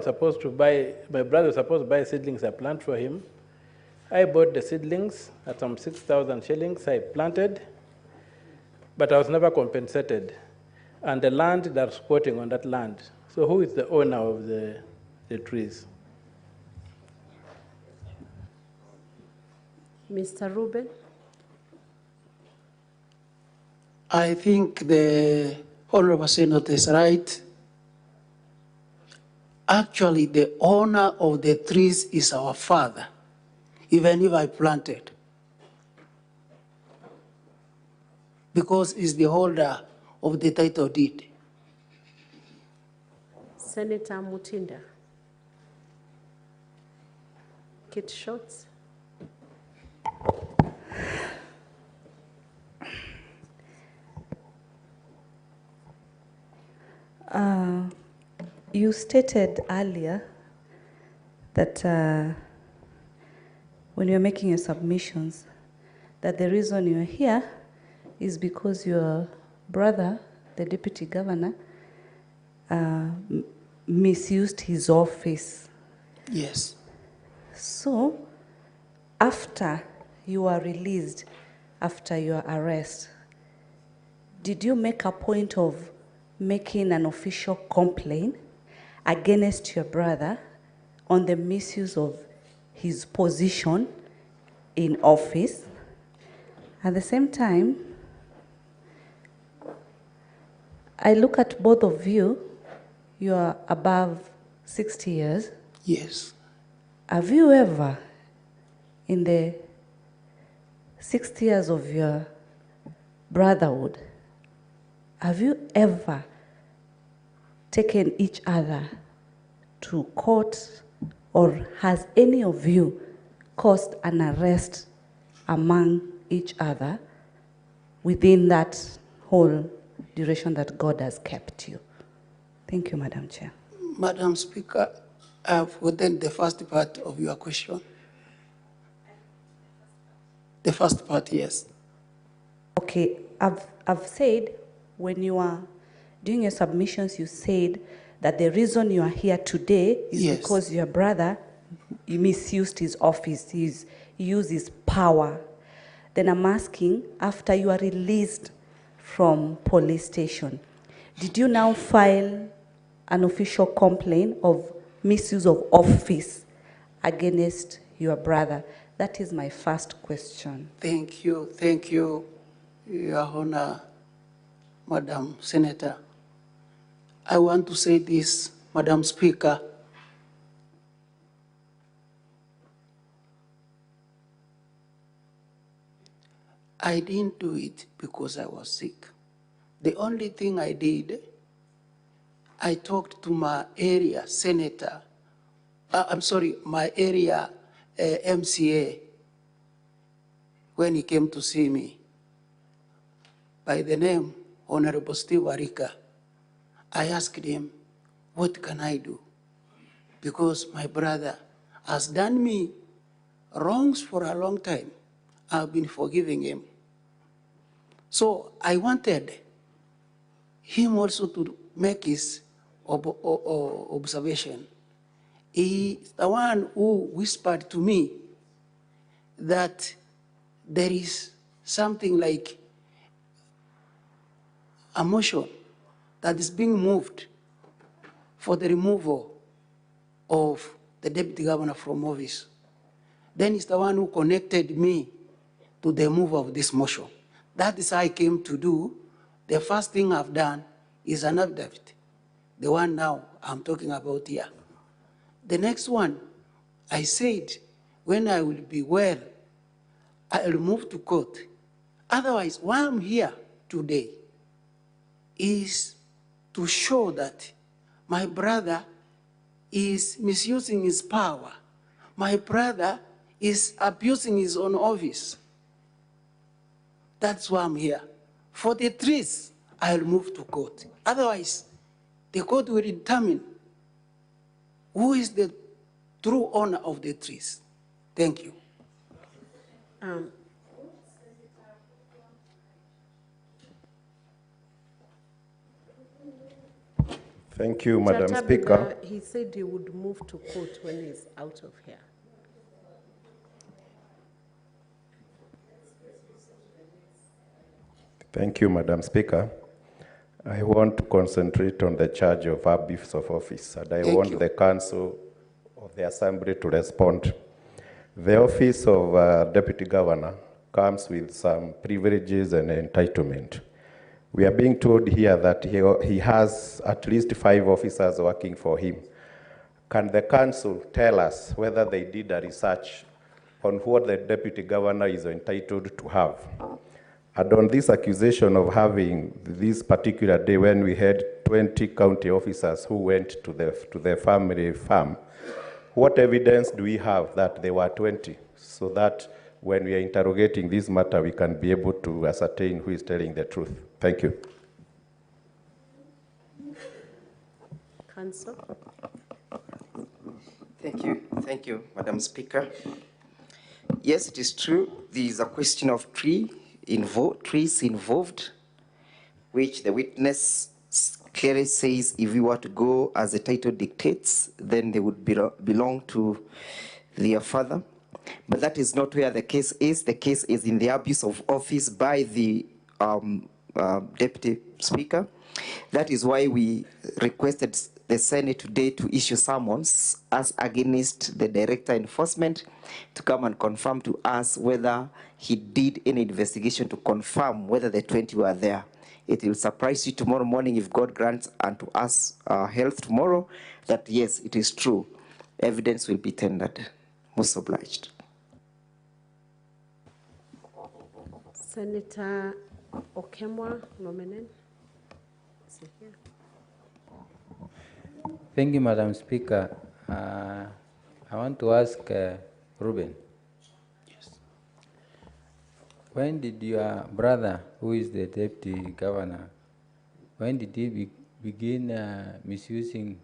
my brother was supposed to buy seedlings I plant for him. I bought the seedlings at some 6,000 shillings. I planted, but I was never compensated. And the land that's quoting on that land. So who is the owner of the trees? Mr. Ruben? I think the Honorable Senator is right. Actually, the owner of the trees is our father, even if I planted, because he's the holder of the title deed. Senator Mutinda? Kit Shorts? You stated earlier that when you're making your submissions, that the reason you're here is because your brother, the deputy governor, misused his office. Yes. So, after you were released, after your arrest, did you make a point of making an official complaint against your brother on the misuse of his position in office? At the same time, I look at both of you, you are above 60 years. Yes. Have you ever, in the 60 years of your brotherhood, have you ever taken each other to court, or has any of you caused an arrest among each other within that whole duration that God has kept you? Thank you, Madam Chair. Madam Speaker, I have forgotten the first part of your question. The first part, yes. Okay, I've said when you are doing your submissions, you said that the reason you are here today is Yes. because your brother misused his office, he used his power. Then I'm asking, after you are released from police station, did you now file an official complaint of misuse of office against your brother? That is my first question. Thank you, Your Honor, Madam Senator. I want to say this, Madam Speaker. I didn't do it because I was sick. The only thing I did, I talked to my area senator, my area MCA, when he came to see me, by the name Honorable Steve Arika. I asked him, what can I do? Because my brother has done me wrongs for a long time. I've been forgiving him. So I wanted him also to make his observation. He's the one who whispered to me that there is something like a motion that is being moved for the removal of the deputy governor from office. Then he's the one who connected me to the move of this motion. That is how I came to do. The first thing I've done is an affidavit, the one now I'm talking about here. The next one, I said, when I will be well, I'll move to court. Otherwise, why I'm here today is to show that my brother is misusing his power. My brother is abusing his own office. That's why I'm here. For the trees, I'll move to court. Otherwise, the court will determine who is the true owner of the trees. Thank you. Thank you, Madam Chair Speaker. Tabenda, he said he would move to court when he's out of here. Thank you, Madam Speaker. I want to concentrate on the charge of abuse of office, and I want the Council of the Assembly to respond. The office of Deputy Governor comes with some privileges and entitlement. We are being told here that he has at least 5 officers working for him. Can the Council tell us whether they did a research on what the Deputy Governor is entitled to have? And on this accusation of having this particular day when we had 20 county officers who went to the family farm, what evidence do we have that there were 20, so that when we are interrogating this matter, we can be able to ascertain who is telling the truth? Thank you. Council. Thank you, Madam Speaker. Yes, it is true. There is a question of trees involved, which the witness clearly says if we were to go as the title dictates, then they would belong to their father. But that is not where the case is. The case is in the abuse of office by the Deputy Speaker. That is why we requested the Senate today to issue summons as against the Director Enforcement to come and confirm to us whether he did any investigation to confirm whether the 20 were there. It will surprise you tomorrow morning if God grants unto us health tomorrow that yes, it is true. Evidence will be tendered. Most obliged. Senator Okemwa Nomenen. Is he here? Thank you, Madam Speaker. I want to ask Ruben. Yes. When did your brother, who is the Deputy Governor, when did he begin misusing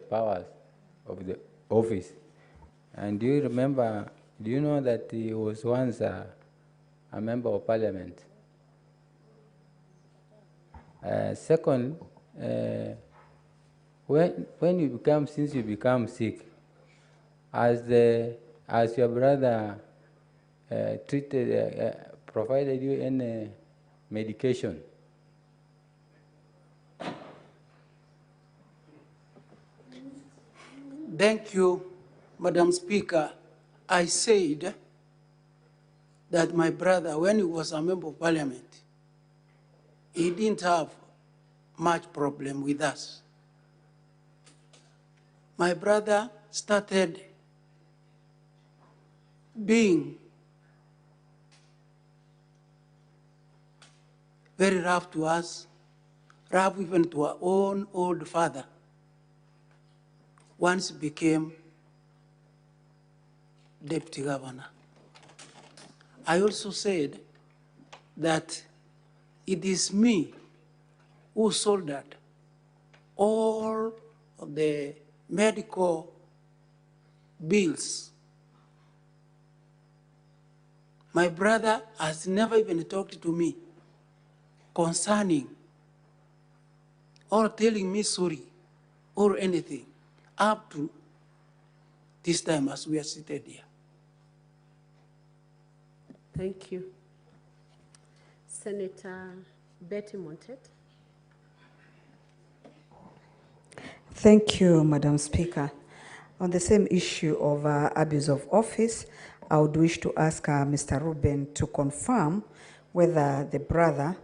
powers of the office? And do you remember, do you know that he was once a member of Parliament? Second, when you become, since you become sick, as your brother provided you any medication? Thank you, Madam Speaker. I said that my brother, when he was a member of Parliament, he didn't have much problem with us. My brother started being very rough to us, rough even to our own old father, once he became Deputy Governor. I also said that it is me who soldered all of the medical bills. My brother has never even talked to me concerning or telling me sorry or anything up to this time as we are seated here. Thank you. Senator Betty Montet. Thank you, Madam Speaker. On the same issue of abuse of office, I would wish to ask Mr. Ruben to confirm whether the brother,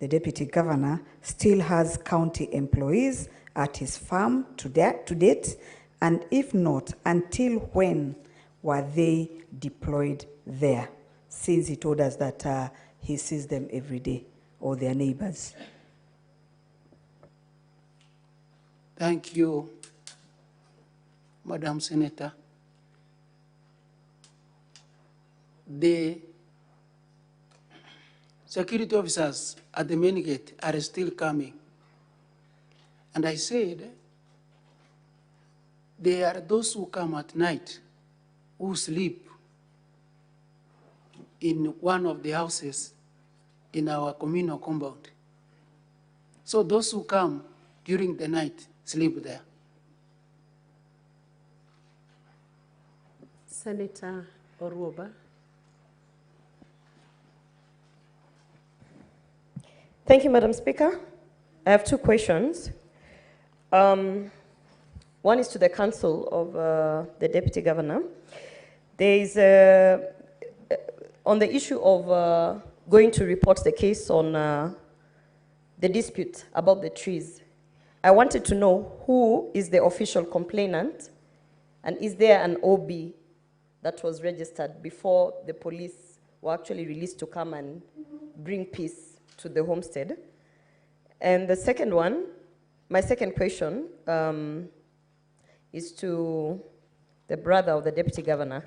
the Deputy Governor, still has county employees at his farm to date, and if not, until when were they deployed there, since he told us that he sees them every day, or their neighbors. Thank you, Madam Senator. The security officers at the main gate are still coming. And I said, they are those who come at night, who sleep in one of the houses in our communal compound. So those who come during the night, sleep there. Senator Oruoba. Thank you, Madam Speaker. I have two questions. One is to the Council of the Deputy Governor. There is, on the issue of going to report the case on the dispute about the trees, I wanted to know who is the official complainant, and is there an OB that was registered before the police were actually released to come and bring peace to the homestead? And the second one, my second question, is to the brother of the Deputy Governor.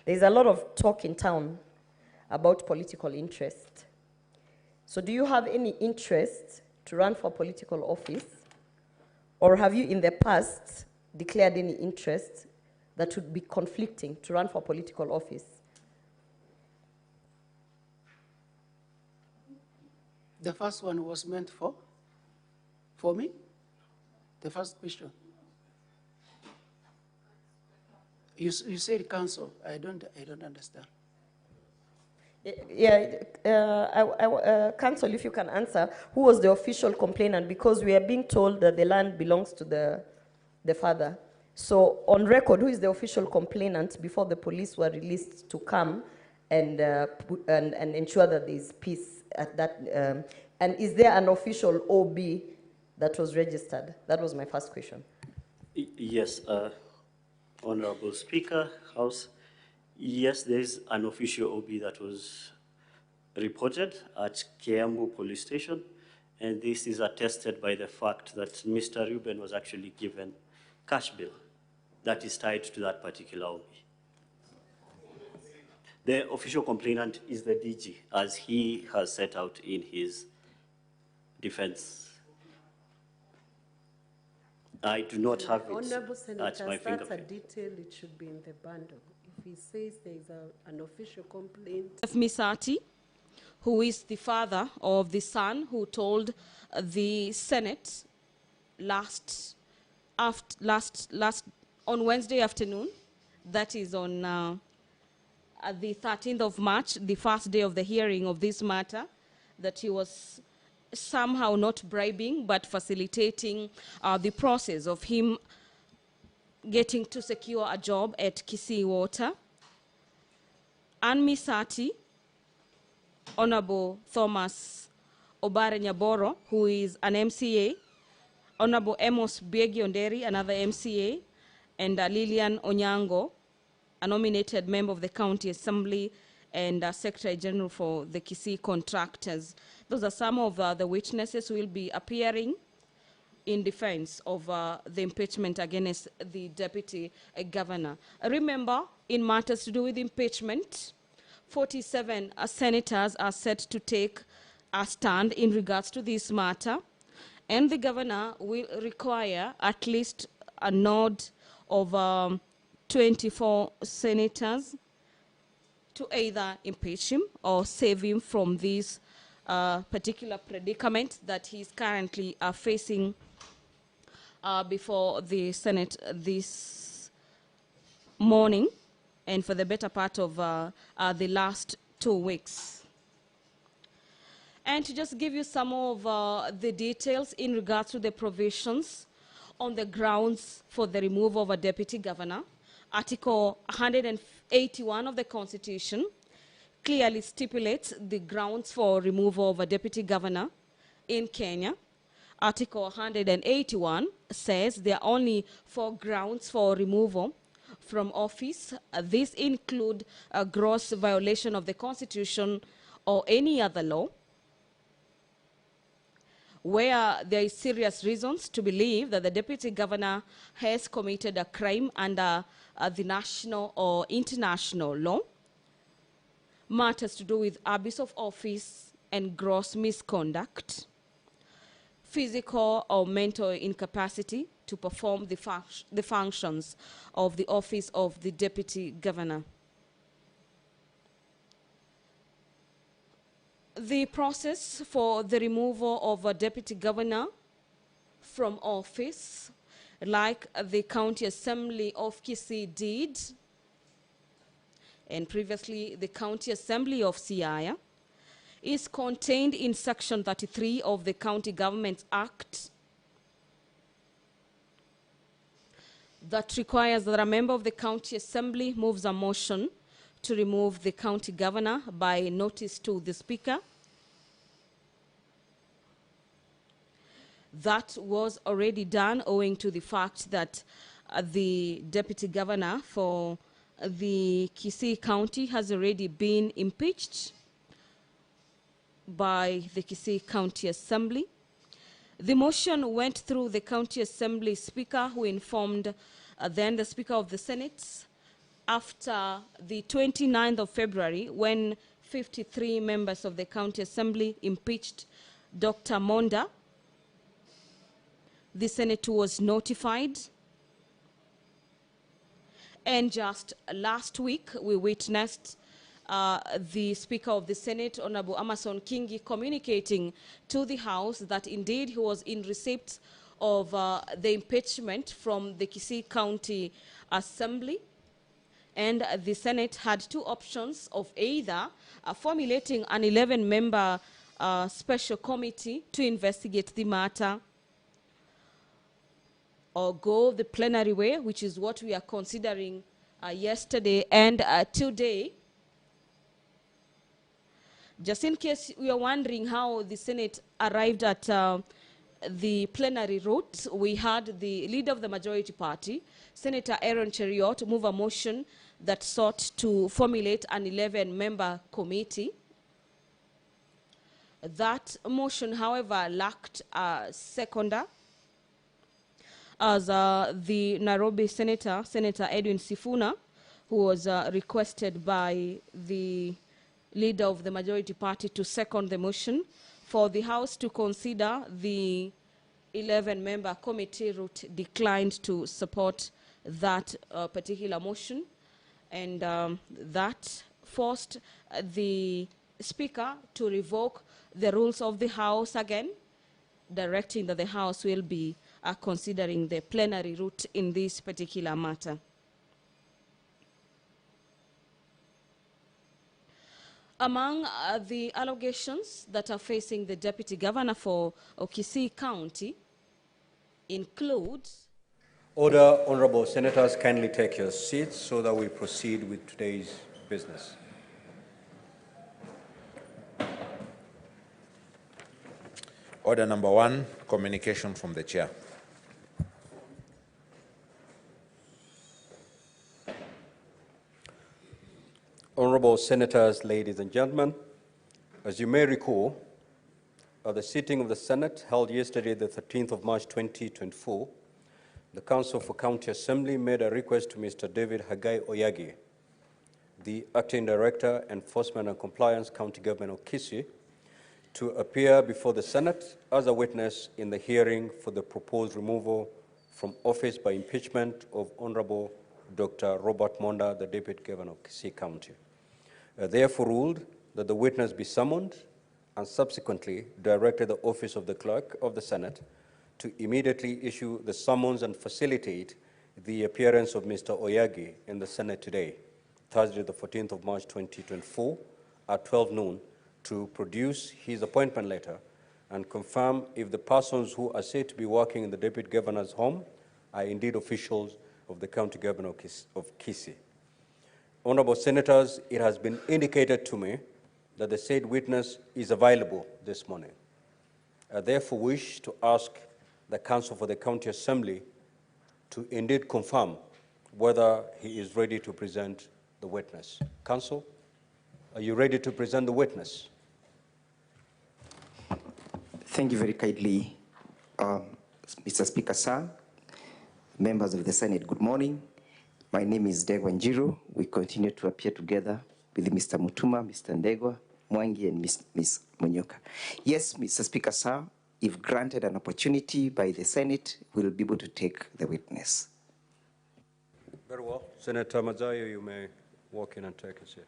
There's a lot of talk in town about political interest. So do you have any interest to run for political office? Or have you in the past declared any interest that would be conflicting to run for political office? The first one was meant for me? The first question. You said council. I don't understand. Yeah, Council, if you can answer, who was the official complainant? Because we are being told that the land belongs to the father. So on record, who is the official complainant before the police were released to come and ensure that there is peace at that? And is there an official OB that was registered? That was my first question. Yes, Honorable Speaker, House. Yes, there is an official OB that was reported at Kiambu Police Station, and this is attested by the fact that Mr. Ruben was actually given cash bill that is tied to that particular OB. The official complainant is the DG, as he has set out in his defense. I do not have it Honorable at my Senators, that's a fingerprint. detail, it should be in the bundle. If he says there is an official complaint. Misati, who is the father of the son who told the Senate on Wednesday afternoon, that is on the 13th of March, the first day of the hearing of this matter, that he was somehow not bribing but facilitating the process of him getting to secure a job at Kisii Water. Ann Misati, Honorable Thomas Obare Nyaboro, who is an MCA, Honorable Amos Biegi Onderi, another MCA, and Lillian Onyango, a nominated member of the County Assembly and Secretary General for the Kisii Contractors. Those are some of the witnesses who will be appearing in defense of the impeachment against the Deputy Governor. Remember, in matters to do with impeachment, 47 senators are set to take a stand in regards to this matter, and the Governor will require at least a nod of 24 senators to either impeach him or save him from this particular predicament that he's currently facing before the Senate this morning and for the better part of the last 2 weeks. And to just give you some of the details in regards to the provisions on the grounds for the removal of a deputy governor, Article 181 of the Constitution clearly stipulates the grounds for removal of a deputy governor in Kenya. Article 181 says there are only 4 grounds for removal from office. These include a gross violation of the Constitution or any other law, where there is serious reasons to believe that the deputy governor has committed a crime under the national or international law, matters to do with abuse of office and gross misconduct, physical or mental incapacity to perform the functions of the office of the deputy governor. The process for the removal of a deputy governor from office, like the County Assembly of Kisii did, and previously the County Assembly of Siaya, is contained in Section 33 of the County Government Act that requires that a member of the County Assembly moves a motion to remove the County Governor by notice to the Speaker. That was already done owing to the fact that the Deputy Governor for the Kisii County has already been impeached by the Kisii County Assembly. The motion went through the County Assembly Speaker, who informed then the Speaker of the Senate after the 29th of February, when 53 members of the County Assembly impeached Dr. Monda'S. The Senate was notified. And just last week, we witnessed the Speaker of the Senate, Honorable Amason Kingi, communicating to the House that indeed he was in receipt of the impeachment from the Kisii County Assembly. And the Senate had two options of either formulating an 11-member special committee to investigate the matter, or go the plenary way, which is what we are considering yesterday and today. Just in case we are wondering how the Senate arrived at the plenary route, we had the leader of the majority party, Senator Aaron Cheriot, move a motion that sought to formulate an 11-member committee. That motion, however, lacked a seconder, as the Nairobi Senator, Senator Edwin Sifuna, who was requested by the leader of the majority party to second the motion, for the House to consider the 11-member committee route, declined to support that particular motion. And that forced the Speaker to revoke the rules of the House again, directing that the House will be considering the plenary route in this particular matter. Among the allegations that are facing the Deputy Governor for Kisii County includes... Order, Honorable Senators, kindly take your seats so that we proceed with today's business. Order number 1, communication from the Chair. Honorable Senators, ladies and gentlemen, as you may recall, at the sitting of the Senate held yesterday, the 13th of March 2024, the Council for County Assembly made a request to Mr. David Hagai Oyagi, the Acting Director, Enforcement and Compliance, County Government of Kisii, to appear before the Senate as a witness in the hearing for the proposed removal from office by impeachment of Honorable Dr. Robert Monda'S, the Deputy Governor of Kisii County. Therefore ruled that the witness be summoned and subsequently directed the office of the Clerk of the Senate to immediately issue the summons and facilitate the appearance of Mr. Oyagi in the Senate today, Thursday, the 14th of March 2024, at 12 noon, to produce his appointment letter and confirm if the persons who are said to be working in the Deputy Governor's home are indeed officials of the County Government of Kisii. Honorable Senators, it has been indicated to me that the said witness is available this morning. I therefore wish to ask the Council for the County Assembly to indeed confirm whether he is ready to present the witness. Council, are you ready to present the witness? Thank you very kindly, Mr. Speaker, sir. Members of the Senate, good morning. My name is Ndegwa Njiru. We continue to appear together with Mr. Mutuma, Mr. Ndegwa, Mwangi, and Ms. Munyoka. Yes, Mr. Speaker, sir, if granted an opportunity by the Senate, we'll be able to take the witness. Very well. Senator Mazayo, you may walk in and take a seat.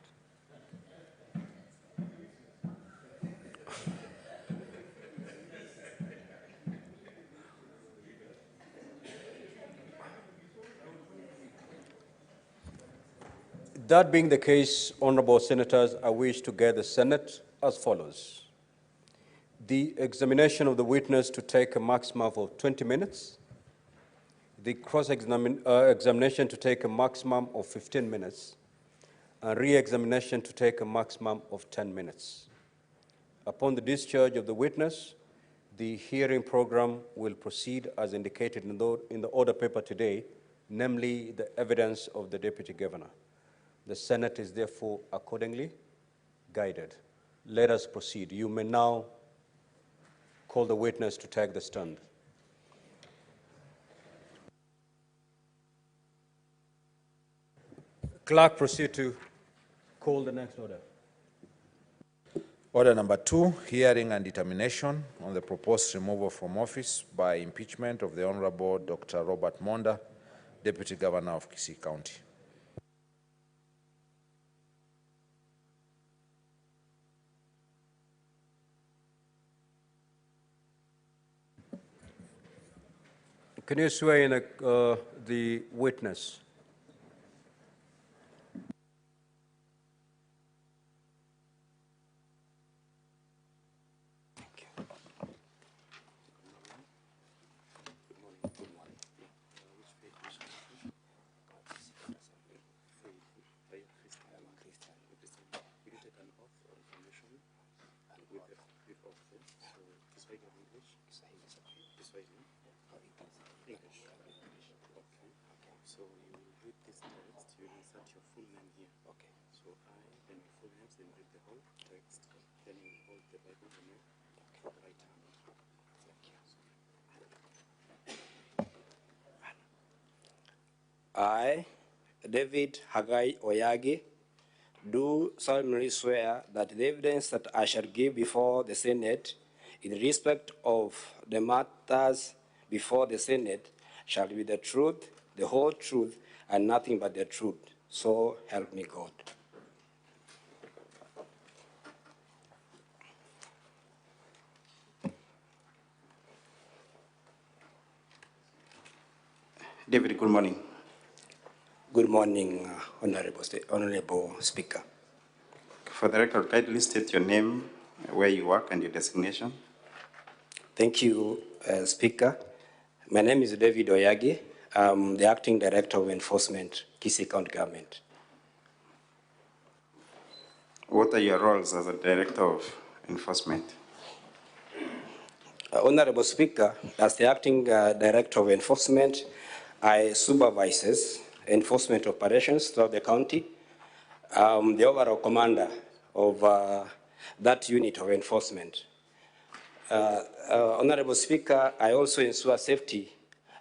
That being the case, honorable senators, I wish to guide the Senate as follows. The examination of the witness to take a maximum of 20 minutes. The cross-examination to take a maximum of 15 minutes. And re-examination to take a maximum of 10 minutes. Upon the discharge of the witness, the hearing program will proceed as indicated in the order paper today, namely the evidence of the Deputy Governor. The Senate is therefore accordingly guided. Let us proceed. You may now call the witness to take the stand. Clerk, proceed to call the next order. Order number 2, hearing and determination on the proposed removal from office by impeachment of the Honorable Dr. Robert Monda, Deputy Governor of Kisii County. Can you swear in the witness? I, David Hagai Oyagi, do solemnly swear that the evidence that I shall give before the Senate in respect of the matters before the Senate shall be the truth, the whole truth, and nothing but the truth. So help me God. David, good morning. Good morning, Honorable Speaker. For the record, kindly state your name, where you work, and your designation. Thank you, Speaker. My name is David Oyagi. I'm the Acting Director of Enforcement, Kisii County Government. What are your roles as a Director of Enforcement? Honorable Speaker, as the Acting Director of Enforcement, I supervise enforcement operations throughout the county. The overall commander of that unit of enforcement. Honorable Speaker, I also ensure safety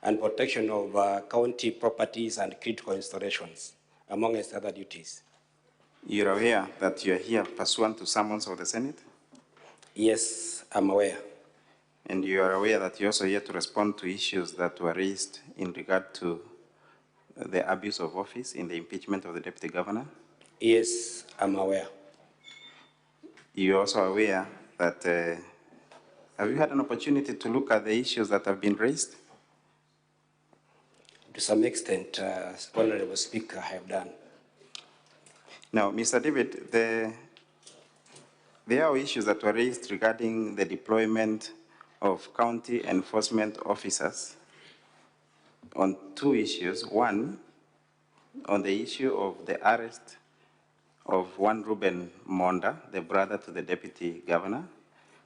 and protection of county properties and critical installations, among other duties. You're aware that you're here pursuant to summons of the Senate? Yes, I'm aware. And you are aware that you're also here to respond to issues that were raised in regard to the abuse of office in the impeachment of the Deputy Governor? Yes, I'm aware. You're also aware that, have you had an opportunity to look at the issues that have been raised? To some extent, Honorable Speaker, I have done. Now, Mr. David, there are issues that were raised regarding the deployment of county enforcement officers on two issues. One, on the issue of the arrest of one Reuben Monda, the brother to the Deputy Governor,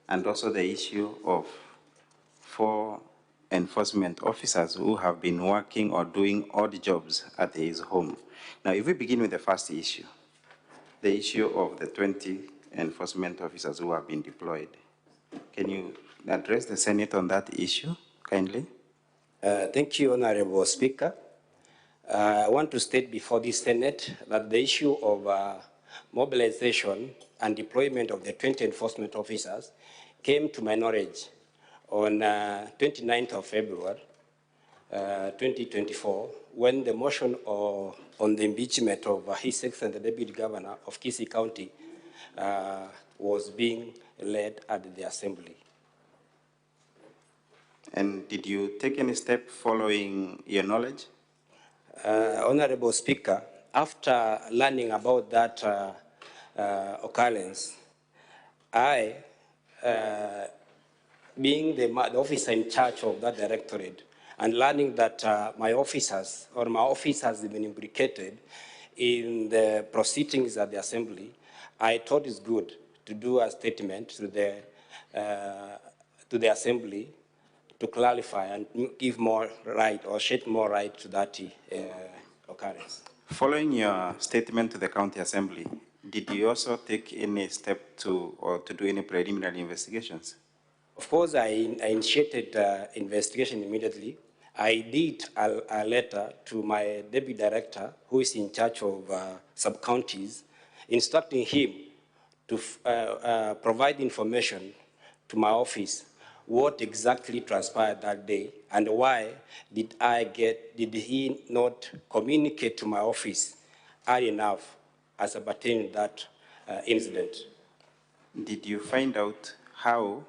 and also the issue of 4 enforcement officers who have been working or doing odd jobs at his home. Now, if we begin with the first issue, the issue of the 20 enforcement officers who have been deployed, can you address the Senate on that issue, kindly? Thank you, Honorable Speaker. I want to state before the Senate that the issue of mobilization and deployment of the 20 enforcement officers came to my knowledge on 29th of February, 2024, when the motion on the impeachment of His Excellency the Deputy Governor of Kisii County was being led at the Assembly. And did you take any step following your knowledge? Honorable Speaker, after learning about that occurrence, I, being the officer in charge of that directorate, and learning that my officers or my office has been implicated in the proceedings at the assembly, I thought it's good to do a statement to the assembly to clarify and give more right or shed more light to that occurrence. Following your statement to the county assembly, did you also take any step to do any preliminary investigations? Of course, I initiated investigation immediately. I did a letter to my deputy director, who is in charge of sub-counties, instructing him to provide information to my office what exactly transpired that day and why did he not communicate to my office early enough as pertaining that incident. Did you find out how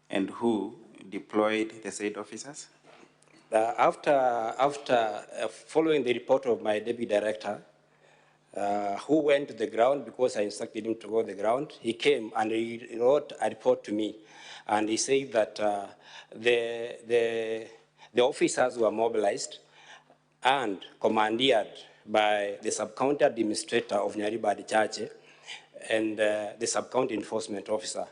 and who deployed the said officers? After following the report of my deputy director, who went to the ground because I instructed him to go to the ground, he came and he wrote a report to me. And he said that the officers were mobilized and commandeered by the sub-county administrator of Nyaribadi Chache and the sub-county enforcement officer.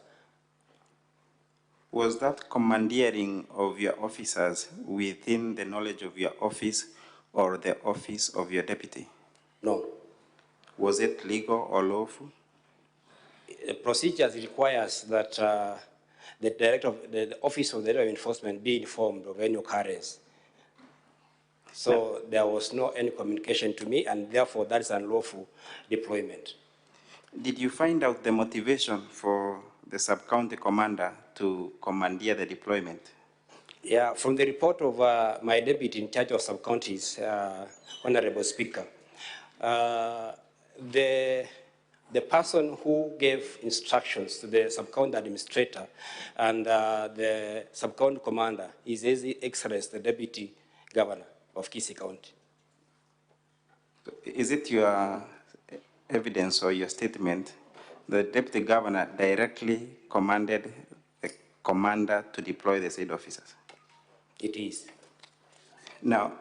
Was that commandeering of your officers within the knowledge of your office or the office of your deputy? No. Was it legal or lawful? The procedures requires that the office of the Director of Enforcement be informed of any occurrence. So there was no any communication to me, and therefore that is unlawful deployment. Did you find out the motivation for the sub-county commander to commandeer the deployment? Yeah, from the report of my deputy in charge of sub-counties, Honorable Speaker, the person who gave instructions to the sub-county administrator and the sub-county commander is His Excellency, the Deputy Governor of Kisii County. Is it your evidence or your statement the Deputy Governor directly commanded the commander to deploy the said officers? It is. Now,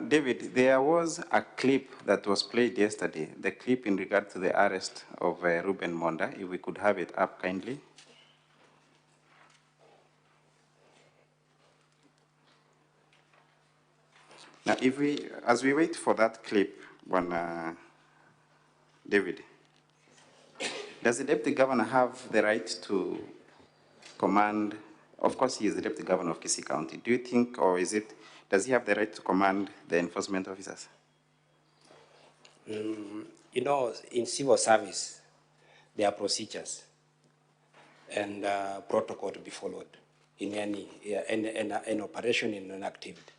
David, there was a clip that was played yesterday, the clip in regard to the arrest of Reuben Monda. If we could have it up kindly. Now, as we wait for that clip, David, does the Deputy Governor have the right to command? Of course, he is the Deputy Governor of Kisii County. Do you think, or does he have the right to command the enforcement officers? You know, in civil service, there are procedures and protocol to be followed in any operation, in an activity.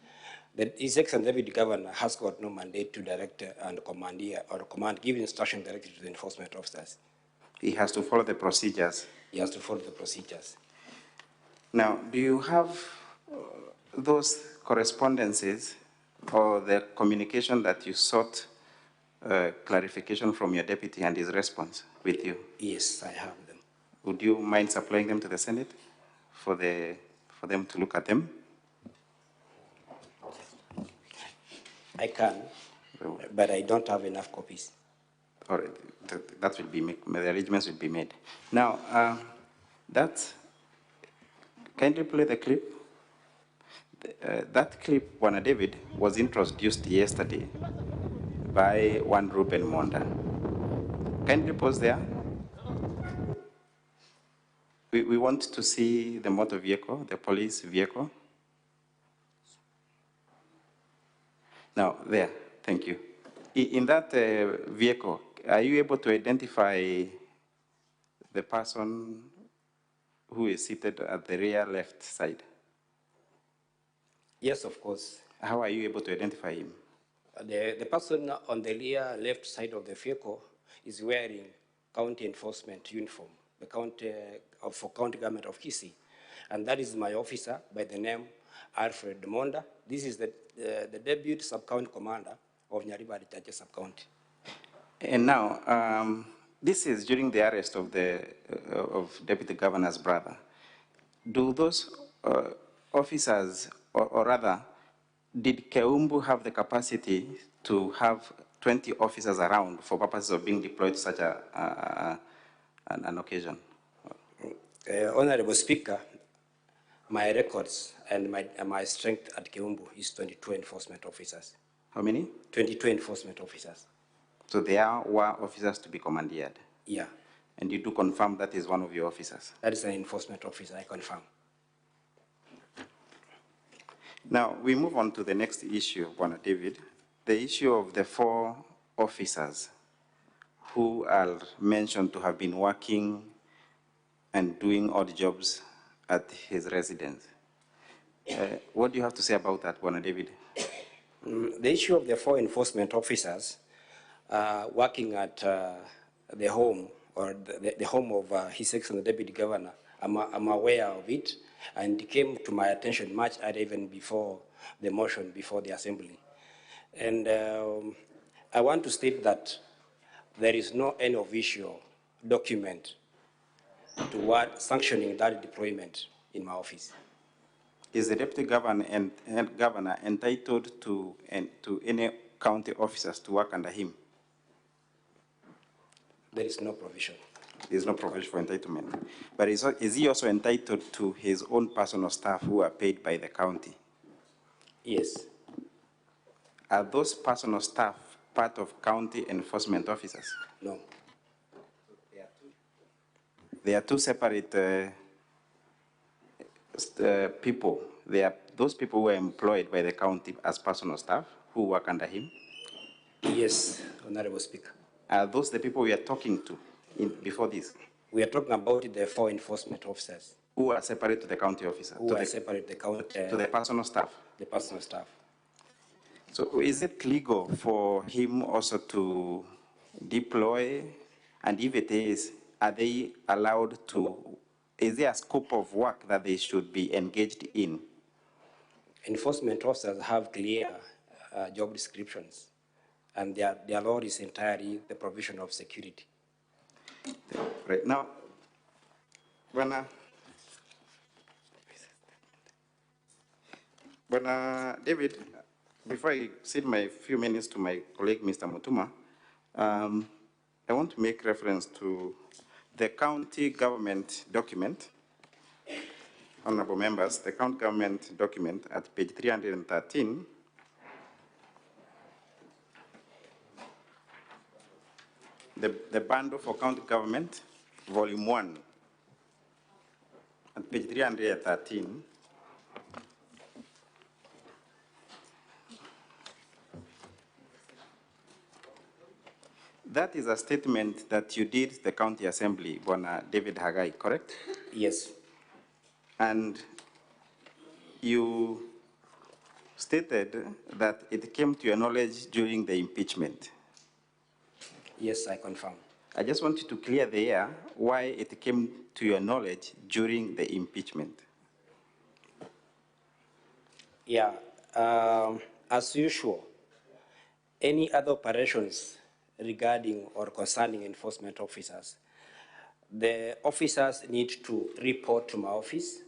His Excellency Deputy Governor has got no mandate to direct and give instruction directly to the enforcement officers. He has to follow the procedures. He has to follow the procedures. Now, do you have those correspondences or the communication that you sought clarification from your deputy and his response with you? Yes, I have them. Would you mind supplying them to the Senate for them to look at them? I can, but I don't have enough copies. All right, that will be made, the arrangements will be made. Now, kindly play the clip. That clip, Bwana David, was introduced yesterday by one Reuben Monda. Kindly pause there. We want to see the motor vehicle, the police vehicle. Now, there, thank you. In that vehicle, are you able to identify the person who is seated at the rear left side? Yes, of course. How are you able to identify him? The person on the rear left side of the vehicle is wearing county enforcement uniform, for county government of Kisii. And that is my officer by the name Alfred Monda. This is the deputy sub-county commander of Nyaribari Chache sub-county. And now, this is during the arrest of the of Deputy Governor's brother. Do those officers, or rather, did Keumbu have the capacity to have 20 officers around for purposes of being deployed to such an occasion? Honorable Speaker, my records and my strength at Keumbu is 22 enforcement officers. How many? 22 enforcement officers. So there were officers to be commandeered? Yeah. And you do confirm that is one of your officers? That is an enforcement officer, I confirm. Now, we move on to the next issue, Bwana David, the issue of the 4 officers who are mentioned to have been working and doing odd jobs at his residence. What do you have to say about that, Bwana David? The issue of the 4 enforcement officers working at the home, or the home of His Excellency the Deputy Governor, I'm aware of it, and it came to my attention much earlier, even before the motion before the Assembly. And I want to state that there is no any official document toward sanctioning that deployment in my office. Is the Deputy Governor and Governor entitled to any county officers to work under him? There is no provision. There is no provision for entitlement. But is he also entitled to his own personal staff who are paid by the county? Yes. Are those personal staff part of county enforcement officers? No. They are 2 separate people. They are those people who are employed by the county as personal staff who work under him? Yes, Honorable Speaker. Are those the people we are talking to before this? We are talking about the 4 enforcement officers. Who are separate to the county officer? Who are separate to the personal staff? The personal staff. So is it legal for him also to deploy? And if it is, are they allowed to, is there a scope of work that they should be engaged in? Enforcement officers have clear job descriptions, and their role is entirely the provision of security. Right now, David, before I cede my few minutes to my colleague, Mr. Mutuma, I want to make reference to the county government document. Honorable members, the county government document at page 313, the bundle for county government, volume 1, at page 313, that is a statement that you did the county assembly, Bwana David Hagai, correct? Yes. And you stated that it came to your knowledge during the impeachment. Yes, I confirm. I just want you to clear the air why it came to your knowledge during the impeachment. Yeah, as usual, any other operations regarding or concerning enforcement officers, the officers need to report to my office,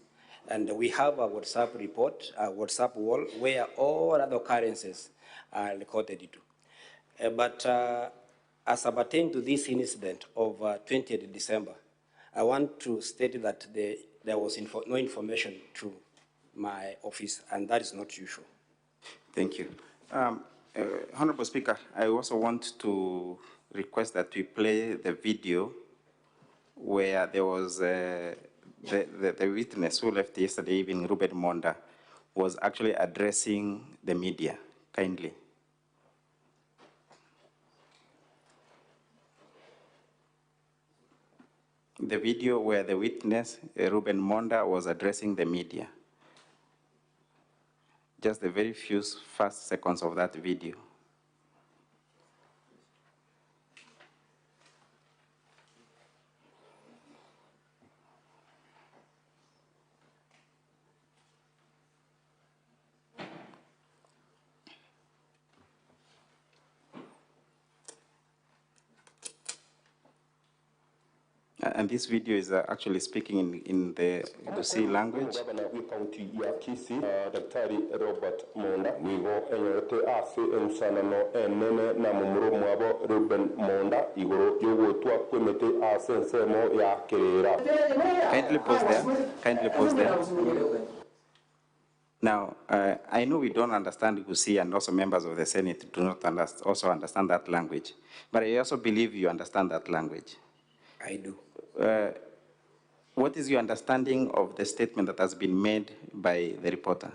and we have a WhatsApp report, a WhatsApp wall, where all other occurrences are recorded to. But as pertains to this incident of 20th December, I want to state that there was no information to my office, and that is not usual. Thank you. Honorable Speaker, I also want to request that we play the video where there was the witness who left yesterday evening, Ruben Monda, was actually addressing the media. Kindly. The video where the witness, Ruben Monda, was addressing the media. Just the very few first seconds of that video. And this video is actually speaking in the Gusii language. Daktari Robert Monda nigo enyorete ase ensanano enene na mumuro mwabo Ruben Monda igoro yogotwa kwemete ase nsemo ya kerera. Kindly pause there. Kindly pause there. Now, I know we don't understand Gusii, and also members of the Senate do not also understand that language. But I also believe you understand that language. I do. What is your understanding of the statement that has been made by the reporter?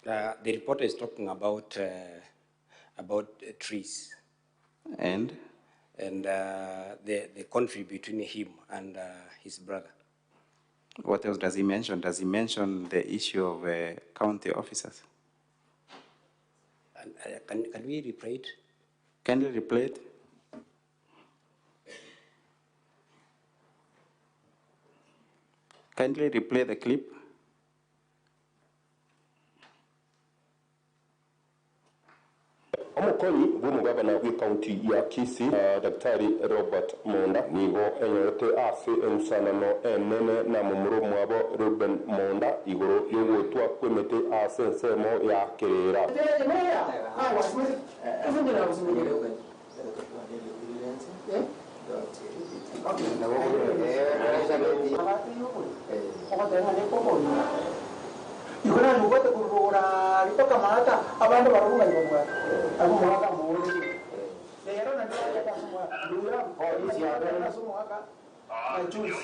The reporter is talking about trees. And the conflict between him and his brother. What else does he mention? Does he mention the issue of county officers? Can we replay it? Can you replay it? Kindly replay the clip. Omukoni bw'omugabana w'ekaunti ya Kisii Daktari Robert Monda nigo enyorete ase ensanano enene na mumuro mwabo Ruben Monda igoro yogotwa kwemete ase nsemo ya kerera. Yukuna nugote kurura ritoka mahata abantu barunga yobwa abu mahata muone lero na ndio ya kasumwa duya polisi ya na sumwaka ajuzi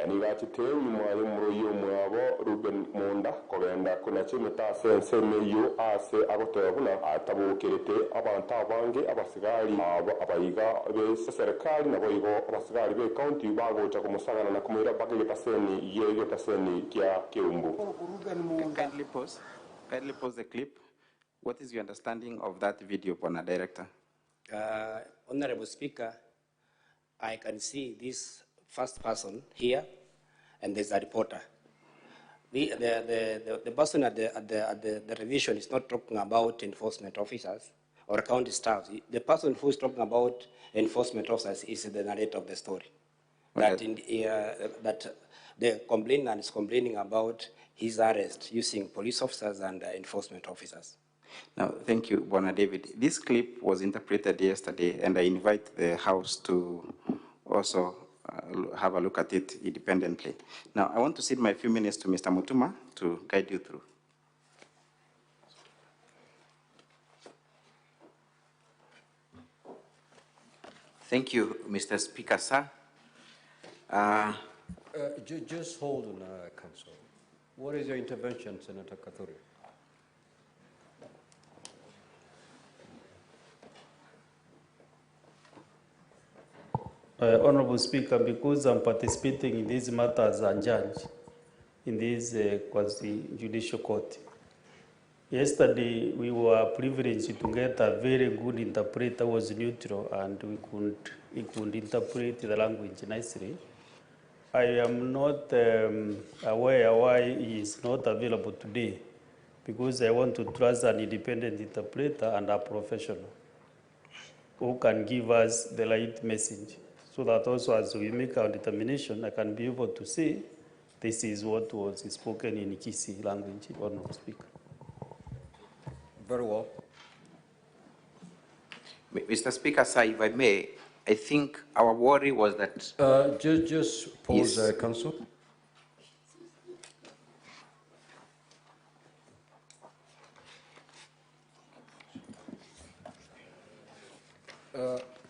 ni gachitenyi mwali muroyo mwabo Ruben Monda kogenda kuna chimeta sense meyo ase agotebuna atabukirite abantu abange abasigari abayiga be serikali nabo yigo abasigari be county bagocha kumusagana na kumira bagege taseni yeyo taseni kya keumbu. Kindly pause the clip. What is your understanding of that video, Bwana Director? Honorable Speaker, I can see this first person here, and there's a reporter. The person at the revision is not talking about enforcement officers or county staff. The person who is talking about enforcement officers is the narrator of the story. Okay. That the complainant is complaining about his arrest using police officers and enforcement officers. Now, thank you, Bwana David. This clip was interpreted yesterday, and I invite the House to also have a look at it independently. Now, I want to cede my few minutes to Mr. Mutuma to guide you through. Thank you, Mr. Speaker, sir. Just hold on, Council. What is your intervention, Senator Kathuri? Honorable Speaker, because I'm participating in these matters and judge in this quasi-judicial court. Yesterday, we were privileged to get a very good interpreter who was neutral, and he could interpret the language nicely. I am not aware why he is not available today, because I want to trust an independent interpreter and a professional who can give us the right message, so that also as we make our determination, I can be able to say this is what was spoken in Kisii language, Honorable Speaker. Very well. Mr. Speaker, sir, if I may, I think our worry was that... Just pause, yes. Council.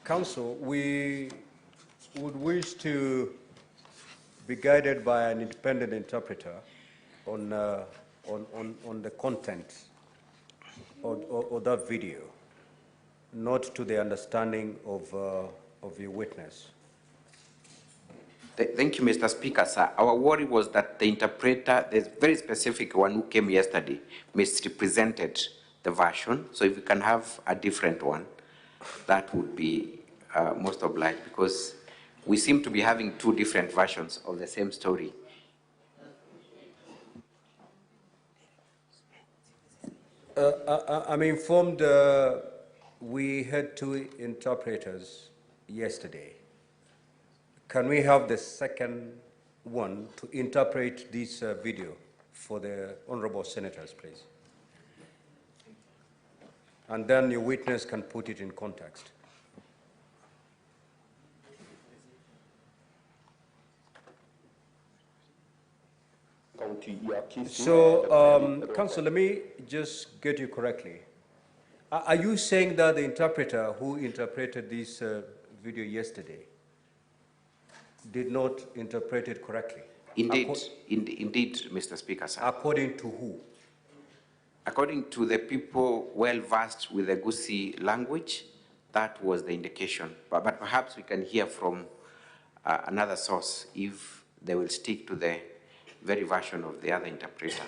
Council, we would wish to be guided by an independent interpreter on the content of that video, not to the understanding of your witness. Thank you, Mr. Speaker, sir. Our worry was that the interpreter, the very specific one who came yesterday, misrepresented the version. So if we can have a different one, that would be most obliged, because we seem to be having two different versions of the same story. I'm informed we had two interpreters yesterday. Can we have the second one to interpret this video for the honorable senators, please? And then your witness can put it in context. So, Counsel, let me just get you correctly. Are you saying that the interpreter who interpreted this video yesterday did not interpret it correctly? Indeed, indeed, Mr. Speaker, sir. According to who? According to the people well versed with the Gusii language, that was the indication. But perhaps we can hear from another source if they will stick to the very version of the other interpreter.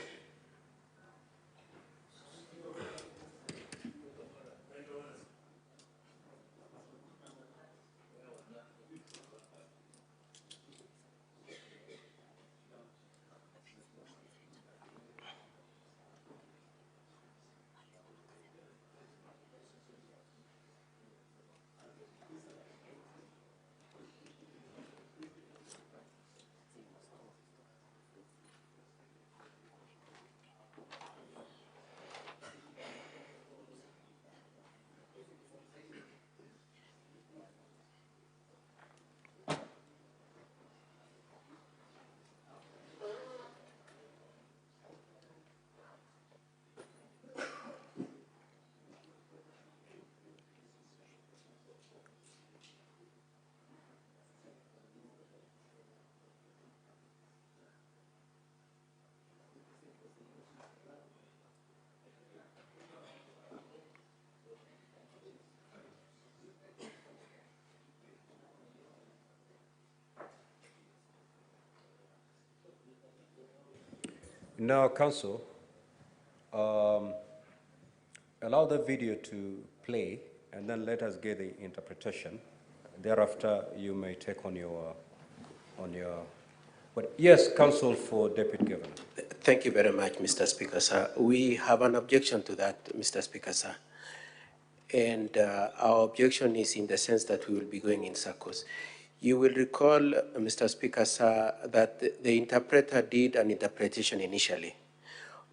Now, Counsel, allow the video to play, and then let us get the interpretation. Thereafter, you may take on your. But yes, Counsel for Deputy Governor. Thank you very much, Mr. Speaker, sir. We have an objection to that, Mr. Speaker, sir. And our objection is in the sense that we will be going in circles. You will recall, Mr. Speaker, sir, that the interpreter did an interpretation initially.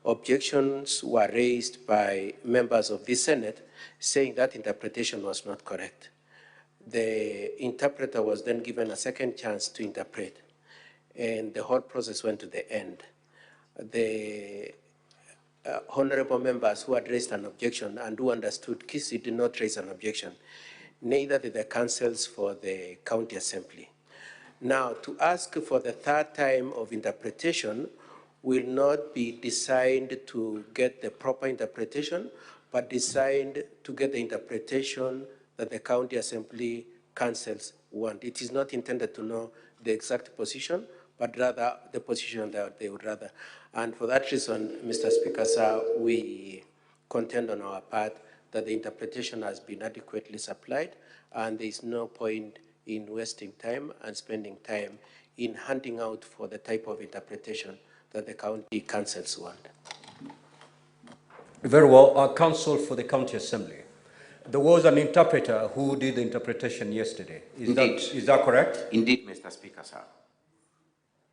Objections were raised by members of the Senate saying that interpretation was not correct. The interpreter was then given a second chance to interpret, and the whole process went to the end. The honorable members who had raised an objection and who understood Kisi did not raise an objection, neither did the councils for the county assembly. Now, to ask for the third time of interpretation will not be designed to get the proper interpretation, but designed to get the interpretation that the county assembly councils want. It is not intended to know the exact position, but rather the position that they would rather. And for that reason, Mr. Speaker, sir, we contend on our part that the interpretation has been adequately supplied, and there is no point in wasting time and spending time in handing out for the type of interpretation that the county councils want. Very well. Counsel for the County Assembly. There was an interpreter who did the interpretation yesterday. Is that correct? Indeed, Mr. Speaker, sir.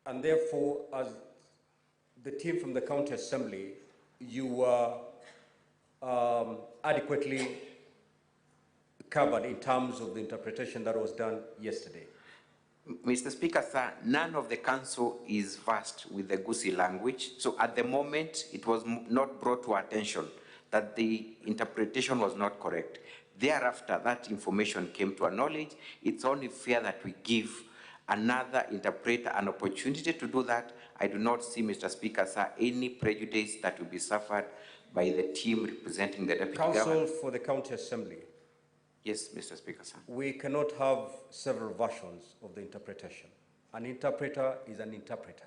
And therefore, as the team from the County Assembly, you were adequately covered in terms of the interpretation that was done yesterday. Mr. Speaker, sir, none of the council is versed with the Gusii language. So at the moment, it was not brought to our attention that the interpretation was not correct. Thereafter, that information came to our knowledge. It's only fair that we give another interpreter an opportunity to do that. I do not see, Mr. Speaker, sir, any prejudice that will be suffered by the team representing the Deputy Governor. Counsel for the County Assembly. Yes, Mr. Speaker, sir. We cannot have several versions of the interpretation. An interpreter is an interpreter.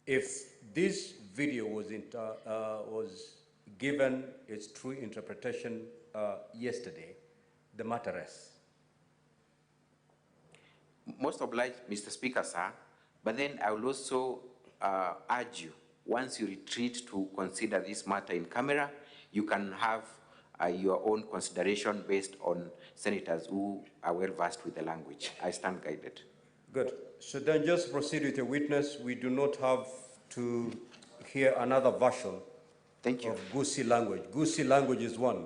If this video was given its true interpretation yesterday, the matter rests. Most obliged, Mr. Speaker, sir, but then I will also urge you, once you retreat to consider this matter in camera, you can have your own consideration based on senators who are well versed with the language. I stand guided. Good. So then just proceed with your witness. We do not have to hear another version of Gusi language. Gusi language is one.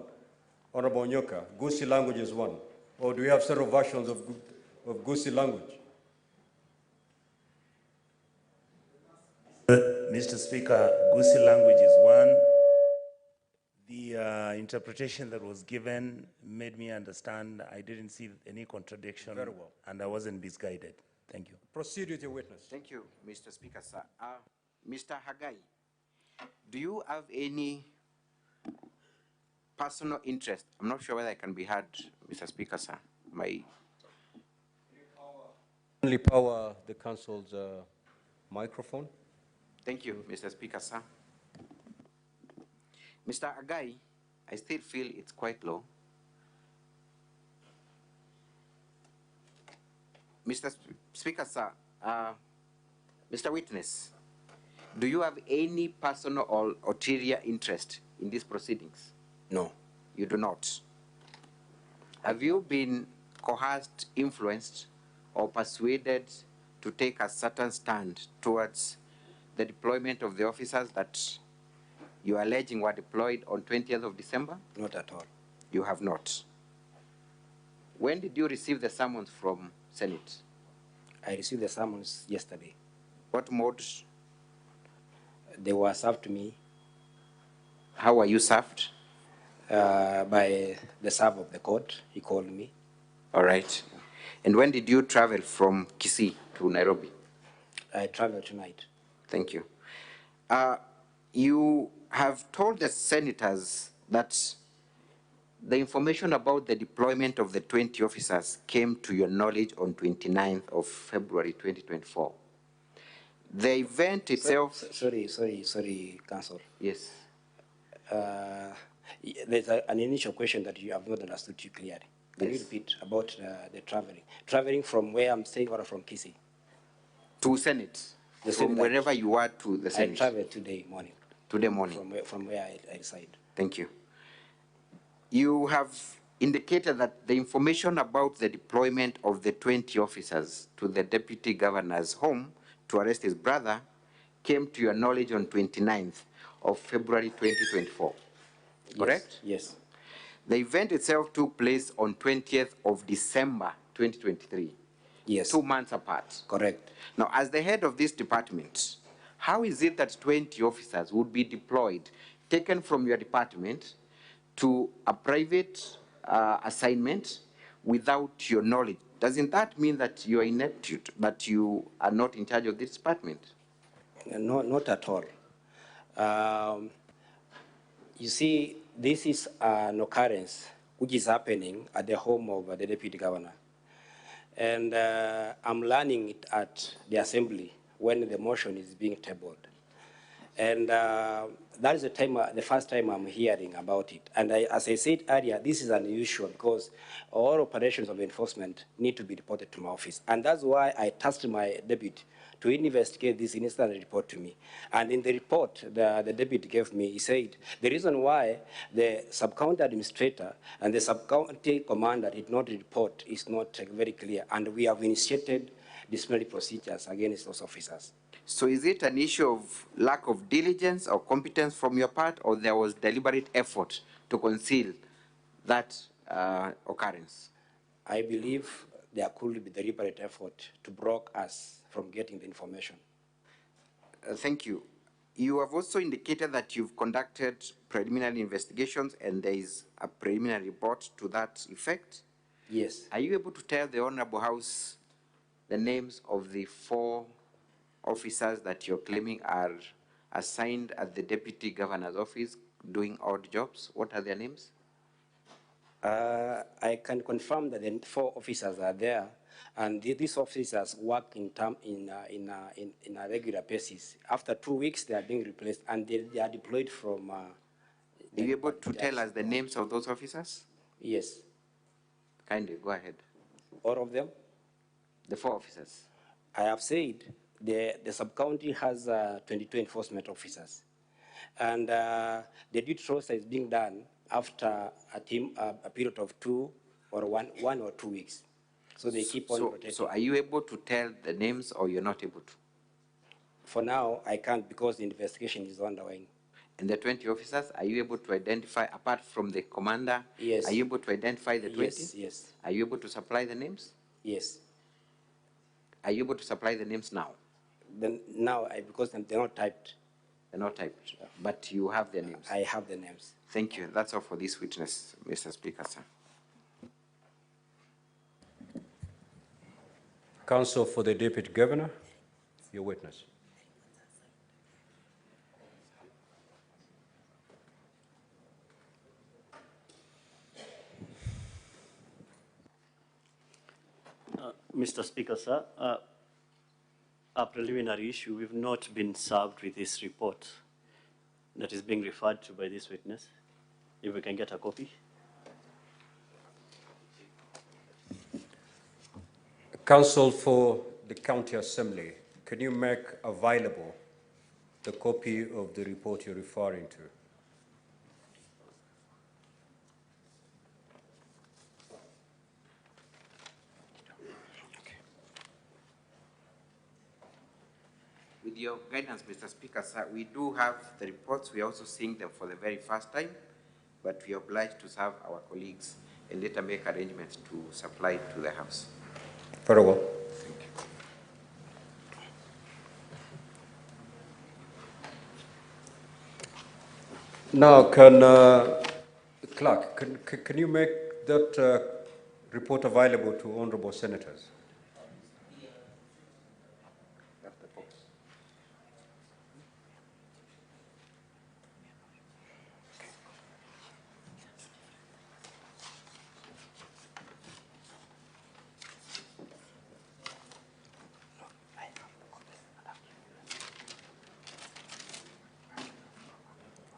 Honorable Nyoka, Gusi language is one. Or do we have several versions of Gusi language? Mr. Speaker, Gusi language is one. The interpretation that was given made me understand I didn't see any contradiction. Very well. And I wasn't misguided. Thank you. Proceed with your witness. Thank you, Mr. Speaker, sir. Mr. Hagai, do you have any personal interest? I'm not sure whether I can be heard, Mr. Speaker, sir. Only power the council's microphone. Thank you, Mr. Speaker, sir. Mr. Hagai, I still feel it's quite low. Mr. Speaker, sir, Mr. Witness, do you have any personal or ulterior interest in these proceedings? No. You do not. Have you been coerced, influenced, or persuaded to take a certain stand towards the deployment of the officers that you are alleging were deployed on 20th of December? Not at all. You have not. When did you receive the summons from Senate? I received the summons yesterday. What mode? They were served to me. How were you served? By the server of the court. He called me. All right. And when did you travel from Kisii to Nairobi? I traveled tonight. Thank you. You have told the senators that the information about the deployment of the 20 officers came to your knowledge on 29th of February 2024. The event itself... Sorry, Council. Yes. There's an initial question that you have not understood too clearly. Can you repeat about the traveling? Traveling from where I'm staying or from Kisii? To Senate. From wherever you are to the Senate. I traveled today morning. Today morning. From where I reside. Thank you. You have indicated that the information about the deployment of the 20 officers to the deputy governor's home to arrest his brother came to your knowledge on 29th of February 2024. Correct? Yes. The event itself took place on 20th of December 2023. Yes. 2 months apart. Correct. Now, as the head of this department, how is it that 20 officers would be deployed, taken from your department to a private assignment without your knowledge? Doesn't that mean that you are ineptitude, that you are not in charge of this department? No, not at all. You see, this is an occurrence which is happening at the home of the deputy governor. And I'm learning it at the assembly when the motion is being tabled. And that is the first time I'm hearing about it. And as I said earlier, this is unusual because all operations of enforcement need to be reported to my office. And that's why I tasked my deputy to investigate this incident and report to me. And in the report the deputy gave me, he said, the reason why the sub-county administrator and the sub-county commander did not report is not very clear. And we have initiated disciplinary procedures against those officers. So is it an issue of lack of diligence or competence from your part, or there was deliberate effort to conceal that occurrence? I believe there could be deliberate effort to block us from getting the information. Thank you. You have also indicated that you've conducted preliminary investigations and there is a preliminary report to that effect. Yes. Are you able to tell the Honorable House the names of the 4 officers that you're claiming are assigned at the Deputy Governor's office doing odd jobs? What are their names? I can confirm that the 4 officers are there, and these officers work in a regular basis. After 2 weeks, they are being replaced, and they are deployed from... Are you able to tell us the names of those officers? Yes. Kindly, go ahead. All of them? The 4 officers. I have said the sub-county has 22 enforcement officers. And the duty roster is being done after a period of 1 or 2 weeks. So they keep on rotating. So are you able to tell the names or you're not able to? For now, I can't because the investigation is ongoing. And the 20 officers, are you able to identify, apart from the commander, Yes. are you able to identify the 20? Yes, yes. Are you able to supply the names? Yes. Are you able to supply the names now? Then now, because they're not typed. They're not typed, but you have their names. I have the names. Thank you. That's all for this witness, Mr. Speaker, sir. Counsel for the Deputy Governor, your witness. Mr. Speaker, sir, a preliminary issue, we've not been served with this report that is being referred to by this witness. If we can get a copy. Counsel for the County Assembly, can you make available the copy of the report you're referring to? With your guidance, Mr. Speaker, sir, we do have the reports. We are also seeing them for the very first time, but we are obliged to serve our colleagues and later make arrangements to supply it to the House. Very well. Thank you. Now, Clerk, can you make that report available to honorable senators?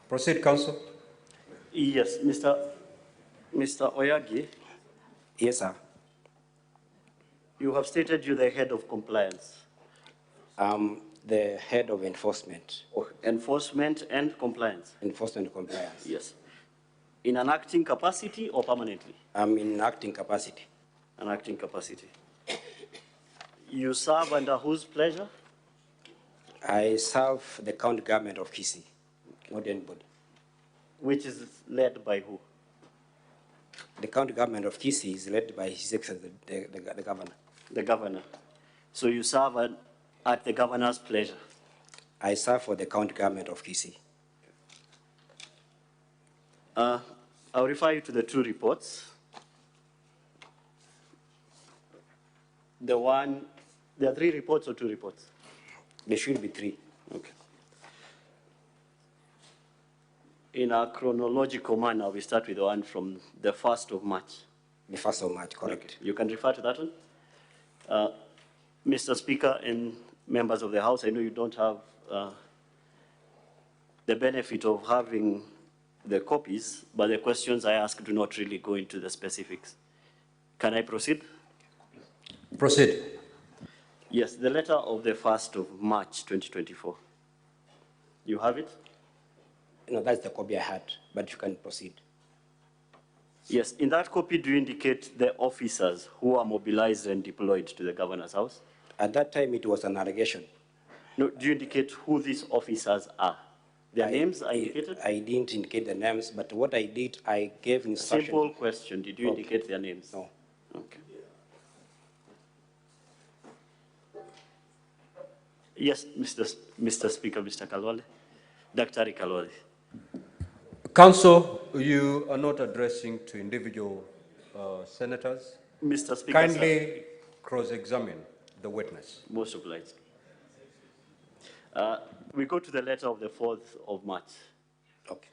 Proceed, Counsel. Yes, Mr. Oyagi. Yes, sir. You have stated you're the head of compliance. The head of enforcement. Oh, enforcement and compliance. Enforcement and compliance. Yes. In an acting capacity or permanently? I'm in acting capacity. An acting capacity. You serve under whose pleasure? I serve the county government of Kisii, not anybody. Which is led by who? The county government of Kisii is led by His Excellency, the governor. The governor. So you serve at the governor's pleasure? I serve for the county government of Kisii. I'll refer you to the two reports. There are three reports or two reports? There should be three. Okay. In a chronological manner, we start with the one from the 1st of March. The 1st of March, correct. Okay. You can refer to that one. Mr. Speaker and members of the House, I know you don't have the benefit of having the copies, but the questions I ask do not really go into the specifics. Can I proceed? Proceed. Yes, the letter of the 1st of March, 2024. You have it? No, that's the copy I had, but you can proceed. Yes, in that copy, do you indicate the officers who are mobilized and deployed to the governor's house? At that time, it was an allegation. No, do you indicate who these officers are? Their names are indicated? I didn't indicate the names, but what I did, I gave instructions. Simple question, did you indicate their names? No. Okay. Yes, Mr. Speaker, Mr. Kalwale. Dr. Kalwale. Counsel, you are not addressing to individual senators. Mr. Speaker, kindly cross-examine the witness. Most obliged. We go to the letter of the 4th of March. Okay.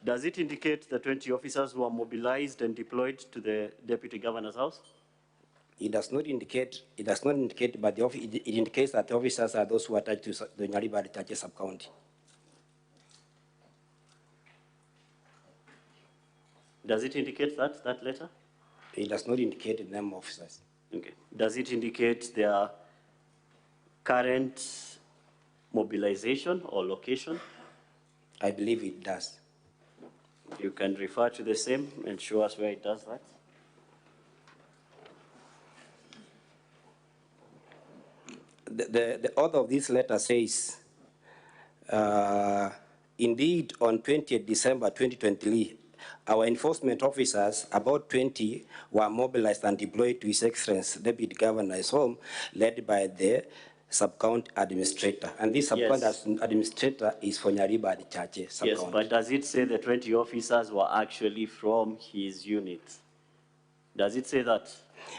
Does it indicate the 20 officers who are mobilized and deployed to the Deputy Governor's house? It does not indicate, but it indicates that the officers are those who are attached to the Nyariba Itache sub-county. Does it indicate that letter? It does not indicate the name of officers. Okay. Does it indicate their current mobilization or location? I believe it does. You can refer to the same and show us where it does that. the author of this letter says, indeed, on 20th December 2023, our enforcement officers, about 20, were mobilized and deployed to His Excellency Deputy Governor's home, led by the sub-county administrator. And this sub-county administrator is for Nyariba and Chache sub-county. Yes, but does it say the 20 officers were actually from his unit? Does it say that?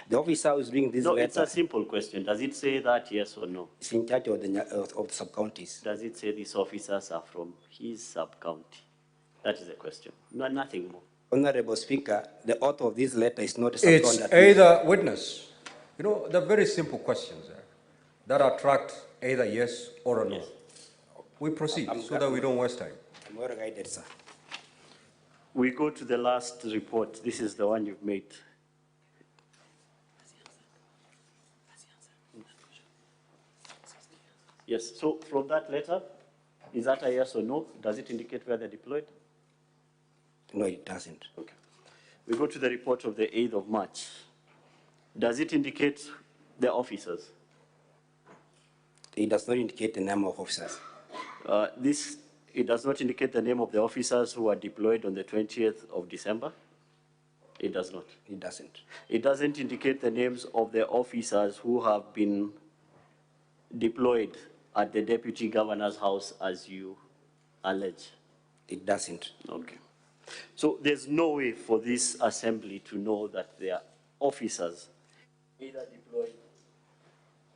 The officer who is doing this letter... No, it's a simple question. Does it say that, yes or no? It's in charge of the sub-counties. Does it say these officers are from his sub-county? That is the question. No, nothing more. Honorable Speaker, the author of this letter is not a It's either witness. You know, they're very simple questions that attract either yes or a no. Yes. We proceed so that we don't waste time. I'm well guided, sir. We go to the last report. This is the one you've made. Yes, so from that letter, is that a yes or no? Does it indicate where they're deployed? No, it doesn't. Okay. We go to the report of the 8th of March. Does it indicate the officers? It does not indicate the name of officers. It does not indicate the name of the officers who are deployed on the 20th of December? It does not? It doesn't. It doesn't indicate the names of the officers who have been deployed at the Deputy Governor's house, as you allege? It doesn't. Okay. So there's no way for this assembly to know that there are officers either deployed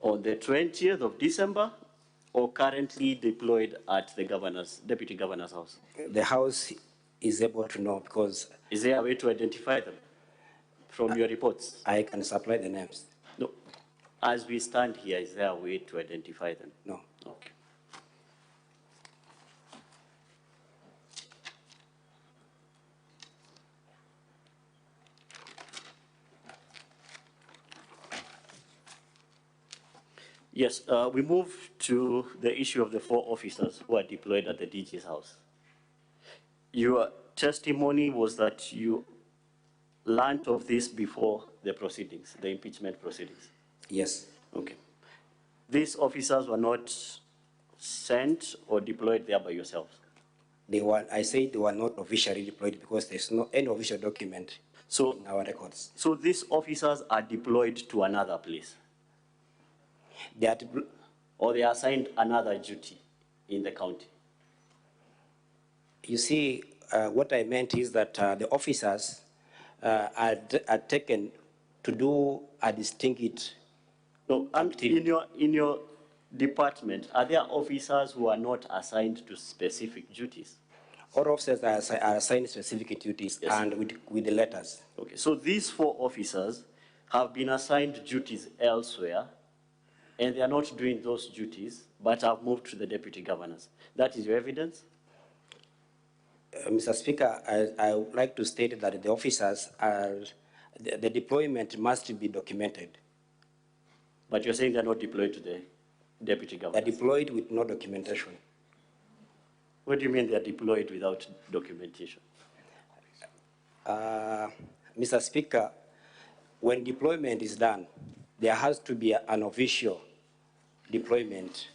on the 20th of December or currently deployed at the Deputy Governor's house? The house is able to know because... Is there a way to identify them from your reports? I can supply the names. No. As we stand here, is there a way to identify them? No. Okay. Yes, we move to the issue of the 4 officers who are deployed at the DG's house. Your testimony was that you learned of this before the proceedings, the impeachment proceedings? Yes. Okay. These officers were not sent or deployed there by yourselves? I said they were not officially deployed because there's no any official document in our records. So these officers are deployed to another place? Or they are assigned another duty in the county? You see, what I meant is that the officers are taken to do a distinct activity. In your department, are there officers who are not assigned to specific duties? All officers are assigned specific duties, yes, and with the letters. Okay, so these 4 officers have been assigned duties elsewhere, and they are not doing those duties, but have moved to the deputy governors. That is your evidence? Mr. Speaker, I would like to state that the officers are, the deployment must be documented. But you're saying they're not deployed to the deputy governor? They're deployed with no documentation. What do you mean they're deployed without documentation? Mr. Speaker, when deployment is done, there has to be an official deployment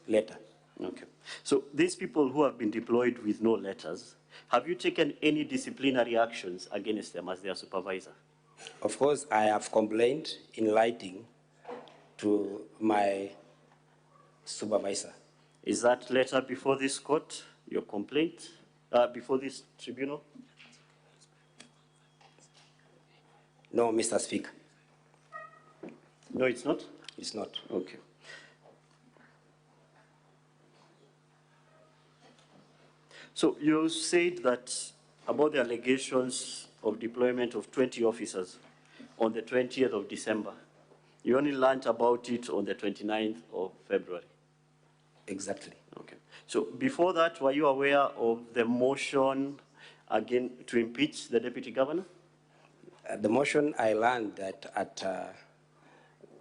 letter. Okay. So these people who have been deployed with no letters, have you taken any disciplinary actions against them as their supervisor? Of course, I have complained in writing to my supervisor. Is that letter before this court, your complaint, before this tribunal? No, Mr. Speaker. No, it's not? It's not. Okay. So you said that about the allegations of deployment of 20 officers on the 20th of December. You only learned about it on the 29th of February. Exactly. Okay. So before that, were you aware of the motion again to impeach the deputy governor? The motion I learned that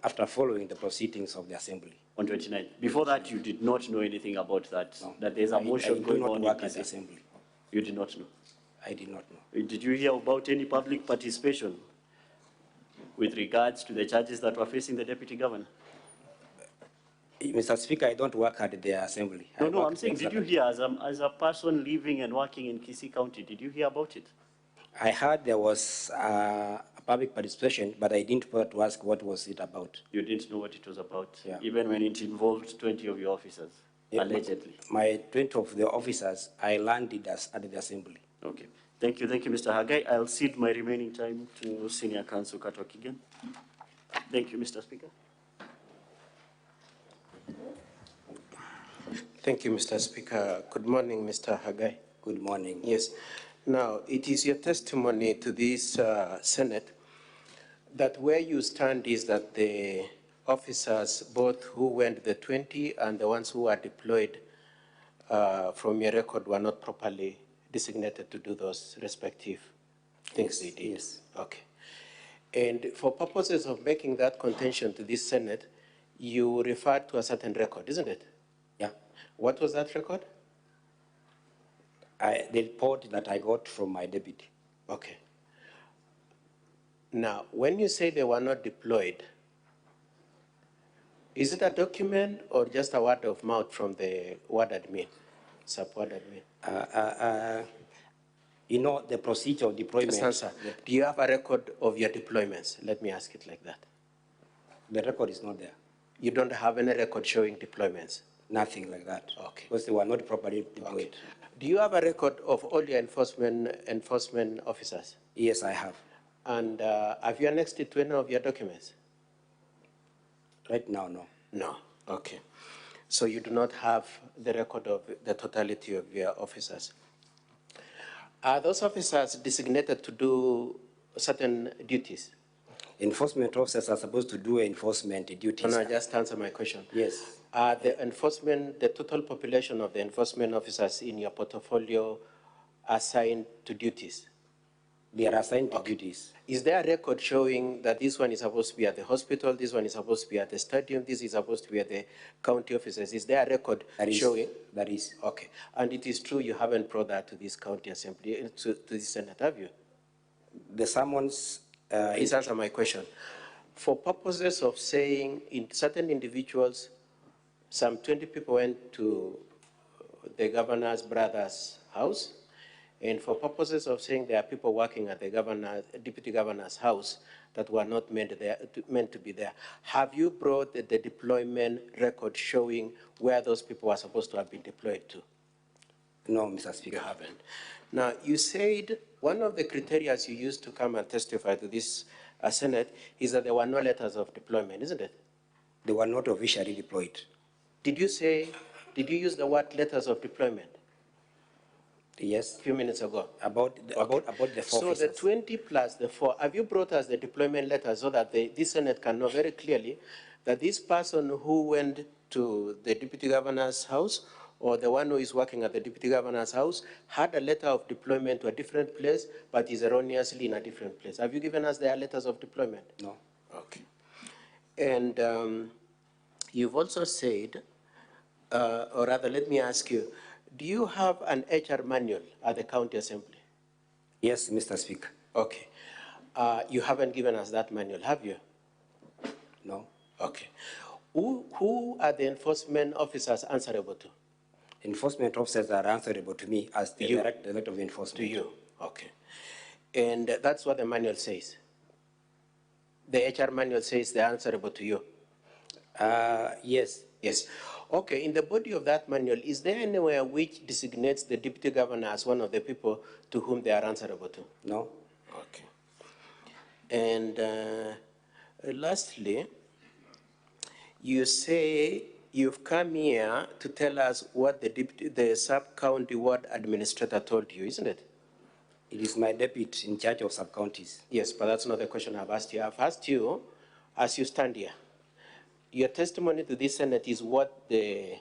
after following the proceedings of the assembly. On 29th. Before that, you did not know anything about that, no. That there's a motion going on work at the assembly. You did not know? I did not know. Did you hear about any public participation with regards to the charges that were facing the deputy governor? Mr. Speaker, I don't work at the assembly. No, I no, work I'm saying, did you externally. hear, as a person living and working in Kisii County, did you hear about it? I heard there was a public participation, but I didn't bother to ask what was it about. You didn't know what it was about, Yeah. even when it involved 20 of your officers, Yeah, allegedly. My 20 of the officers, I learned it at the assembly. Okay. Thank you, Mr. Hagai. I'll cede my remaining time to Senior Counsel Katokigan. Thank you, Mr. Speaker. Thank you, Mr. Speaker. Good morning, Mr. Hagai. Good morning. Yes. Now, it is your testimony to this Senate that where you stand is that the officers, both who went the 20 and the ones who are deployed from your record, were not properly designated to do those respective things they did. Yes. Okay. And for purposes of making that contention to this Senate, you referred to a certain record, isn't it? Yeah. What was that record? The report that I got from my deputy. Okay. Now, when you say they were not deployed, is it a document or just a word of mouth from the ward admin, sub-ward admin? You know, the procedure of deployment. Just answer. Do you have a record of your deployments? Let me ask it like that. The record is not there. You don't have any record showing deployments? Nothing like that. Okay. Because they were not properly deployed. Okay. Do you have a record of all your enforcement officers? Yes, I have. And have you annexed it to any of your documents? Right now, no. No. Okay. So you do not have the record of the totality of your officers. Are those officers designated to do certain duties? Enforcement officers are supposed to do enforcement duties. No, just answer my question. Yes. Are the total population of the enforcement officers in your portfolio assigned to duties? They are assigned to duties. Is there a record showing that this one is supposed to be at the hospital, this one is supposed to be at the stadium, this is supposed to be at the county offices? Is there a record showing? That is. Okay. And it is true you haven't brought that to this county assembly, to this Senate, have you? The summons... Please answer my question. For purposes of saying in certain individuals, some 20 people went to the governor's brother's house, and for purposes of saying there are people working at the deputy governor's house that were not meant to be there, have you brought the deployment record showing where those people were supposed to have been deployed to? No, Mr. Speaker. You haven't. Now, you said one of the criteria you used to come and testify to this Senate is that there were no letters of deployment, isn't it? They were not officially deployed. Did you use the word letters of deployment? Yes. A few minutes ago. About the 4 So officers. the 20 plus the 4, have you brought us the deployment letters so that this Senate can know very clearly that this person who went to the deputy governor's house or the one who is working at the deputy governor's house had a letter of deployment to a different place but is erroneously in a different place? Have you given us their letters of deployment? No. Okay. And you've also said, or rather let me ask you, do you have an HR manual at the county assembly? Yes, Mr. Speaker. Okay. You haven't given us that manual, have you? No. Okay. Who are the enforcement officers answerable to? Enforcement officers are answerable to me as the director of enforcement. To you, okay. And that's what the manual says? The HR manual says they're answerable to you? Yes. Yes. Okay, in the body of that manual, is there anywhere which designates the deputy governor as one of the people to whom they are answerable to? No. Okay. And lastly, you say you've come here to tell us what the sub-county ward administrator told you, isn't it? It is my deputy in charge of sub-counties. Yes, but that's not the question I've asked you. I've asked you, as you stand here, your testimony to this Senate is what the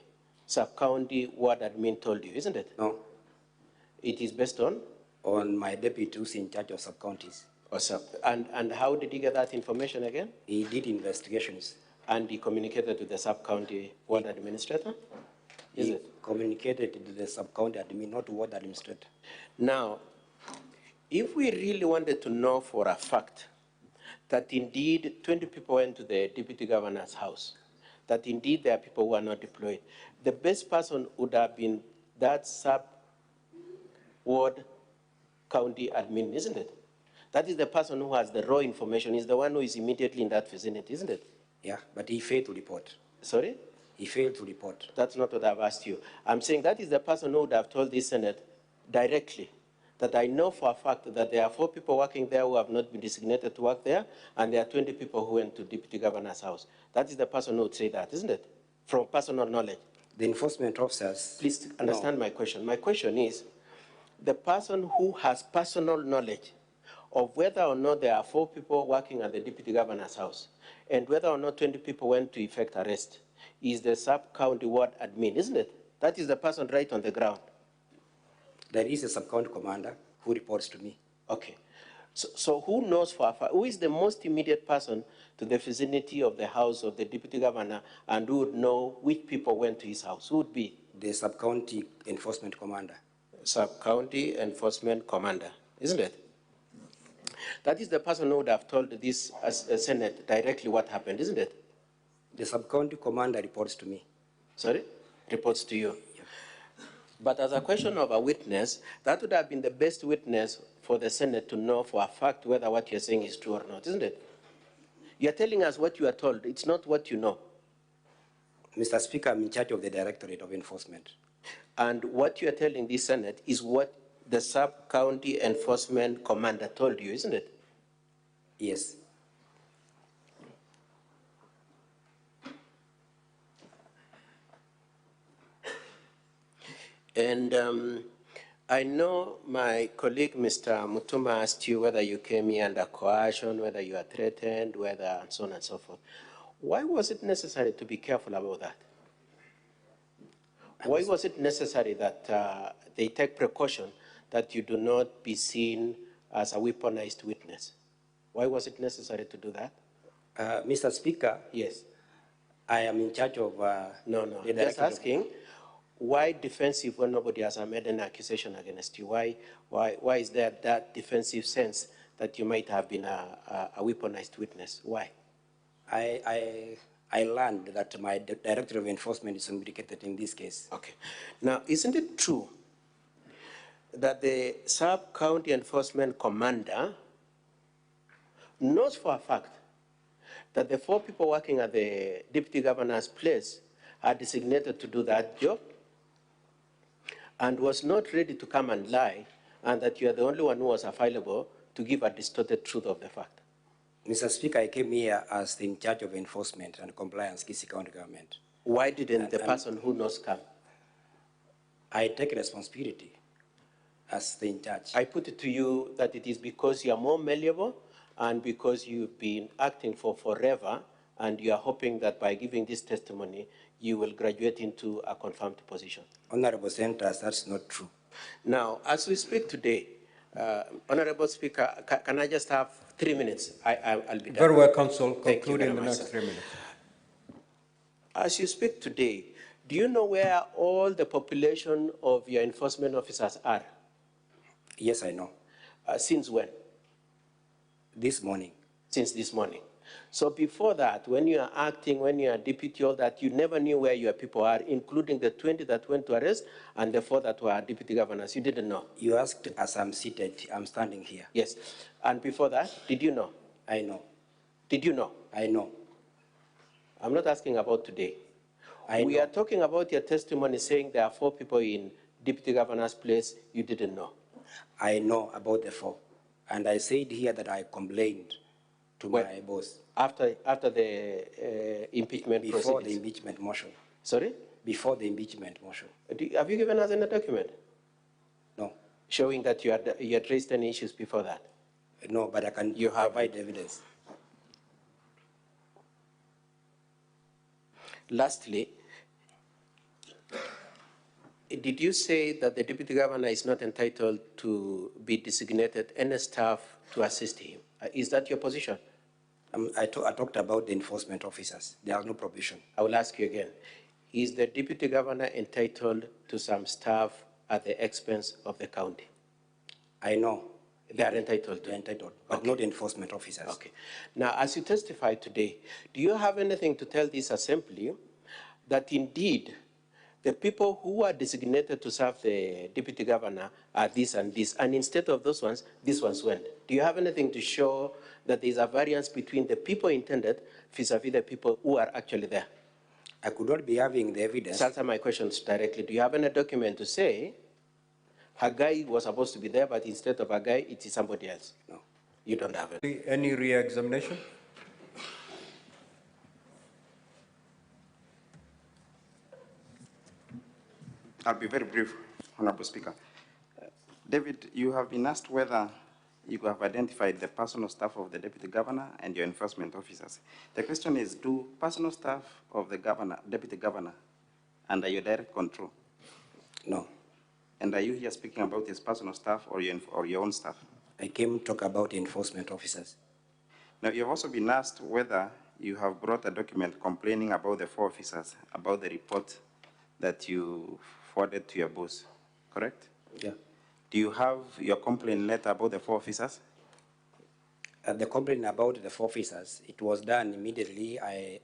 sub-county ward admin told you, isn't it? No. It is based on? On my deputy who's in charge of sub-counties. And how did he get that information again? He did investigations. And he communicated to the sub-county ward administrator? Is it? Communicated to the sub-county admin, not to ward administrator. Now, if we really wanted to know for a fact that indeed 20 people went to the deputy governor's house, that indeed there are people who are not deployed. The best person would have been that sub-ward county admin, isn't it? That is the person who has the raw information, is the one who is immediately in that vicinity, isn't it? Yeah, but he failed to report. Sorry? He failed to report. That's not what I've asked you. I'm saying that is the person who would have told this Senate directly that I know for a fact that there are 4 people working there who have not been designated to work there, and there are 20 people who went to Deputy Governor's house. That is the person who would say that, isn't it? From personal knowledge. The enforcement officers... Please understand my question. My question is, the person who has personal knowledge of whether or not there are 4 people working at the Deputy Governor's house, and whether or not 20 people went to effect arrest, is the sub-county ward admin, isn't it? That is the person right on the ground. There is a sub-county commander who reports to me. Okay. So who knows for a fact, who is the most immediate person to the vicinity of the house of the Deputy Governor and who would know which people went to his house? Who would be? The sub-county enforcement commander. Sub-county enforcement commander, isn't it? That is the person who would have told this Senate directly what happened, isn't it? The sub-county commander reports to me. Sorry? Reports to you. Yeah. But as a question of a witness, that would have been the best witness for the Senate to know for a fact whether what you're saying is true or not, isn't it? You're telling us what you are told. It's not what you know. Mr. Speaker, I'm in charge of the Directorate of Enforcement. And what you're telling the Senate is what the sub-county enforcement commander told you, isn't it? Yes. And I know my colleague, Mr. Mutuma, asked you whether you came here under coercion, whether you are threatened, whether, and so on and so forth. Why was it necessary to be careful about that? Why was it necessary that they take precaution that you do not be seen as a weaponized witness? Why was it necessary to do that? Mr. Speaker. Yes. I am in charge of... No, just asking, why defensive when nobody has made an accusation against you? Why is there that defensive sense that you might have been a weaponized witness? Why? I learned that my Director of Enforcement is implicated in this case. Okay. Now, isn't it true that the sub-county enforcement commander knows for a fact that the 4 people working at the Deputy Governor's place are designated to do that job and was not ready to come and lie, and that you are the only one who was available to give a distorted truth of the fact? Mr. Speaker, I came here as in charge of enforcement and compliance, Kisii County government. Why didn't the person who knows come? I take responsibility as the in charge. I put it to you that it is because you are more malleable and because you've been acting for forever, and you are hoping that by giving this testimony, you will graduate into a confirmed position. Honorable Senators, that's not true. Now, as we speak today, Honorable Speaker, can I just have 3 minutes? I'll be done. Very well, Council. Conclude in the next 3 minutes. As you speak today, do you know where all the population of your enforcement officers are? Yes, I know. Since when? This morning. Since this morning. So before that, when you are acting, when you are deputy, all that, you never knew where your people are, including the 20 that went to arrest and the 4 that were deputy governors. You didn't know. You asked as I'm seated. I'm standing here. Yes. And before that, did you know? I know. Did you know? I know. I'm not asking about today. We are talking about your testimony saying there are 4 people in deputy governor's place you didn't know. I know about the 4. And I said here that I complained to my boss. After the impeachment Before proceedings? the impeachment motion. Sorry? Before the impeachment motion. Have you given us any document? No. Showing that you had raised any issues before that? No, but I can provide evidence. Lastly, did you say that the deputy governor is not entitled to be designated any staff to assist him? Is that your position? I talked about the enforcement officers. There are no provision. I will ask you again. Is the deputy governor entitled to some staff at the expense of the county? I know. They are entitled. They're entitled, but not enforcement officers. Okay. Now, as you testify today, do you have anything to tell this assembly that indeed the people who are designated to serve the deputy governor are this and this, and instead of those ones, these ones went? Do you have anything to show that there is a variance between the people intended vis-a-vis the people who are actually there? I could not be having the evidence. Answer my questions directly. Do you have any document to say Hagai was supposed to be there, but instead of Hagai, it is somebody else? No, you don't have it. Any re-examination? I'll be very brief, Honorable Speaker. David, you have been asked whether you have identified the personal staff of the Deputy Governor and your enforcement officers. The question is, do personal staff of the Governor, Deputy Governor, under your direct control? No. And are you here speaking about his personal staff or your own staff? I came to talk about enforcement officers. Now, you have also been asked whether you have brought a document complaining about the 4 officers, about the report that you forwarded to your boss, correct? Yeah. Do you have your complaint letter about the 4 officers? The complaint about the 4 officers, it was done immediately. I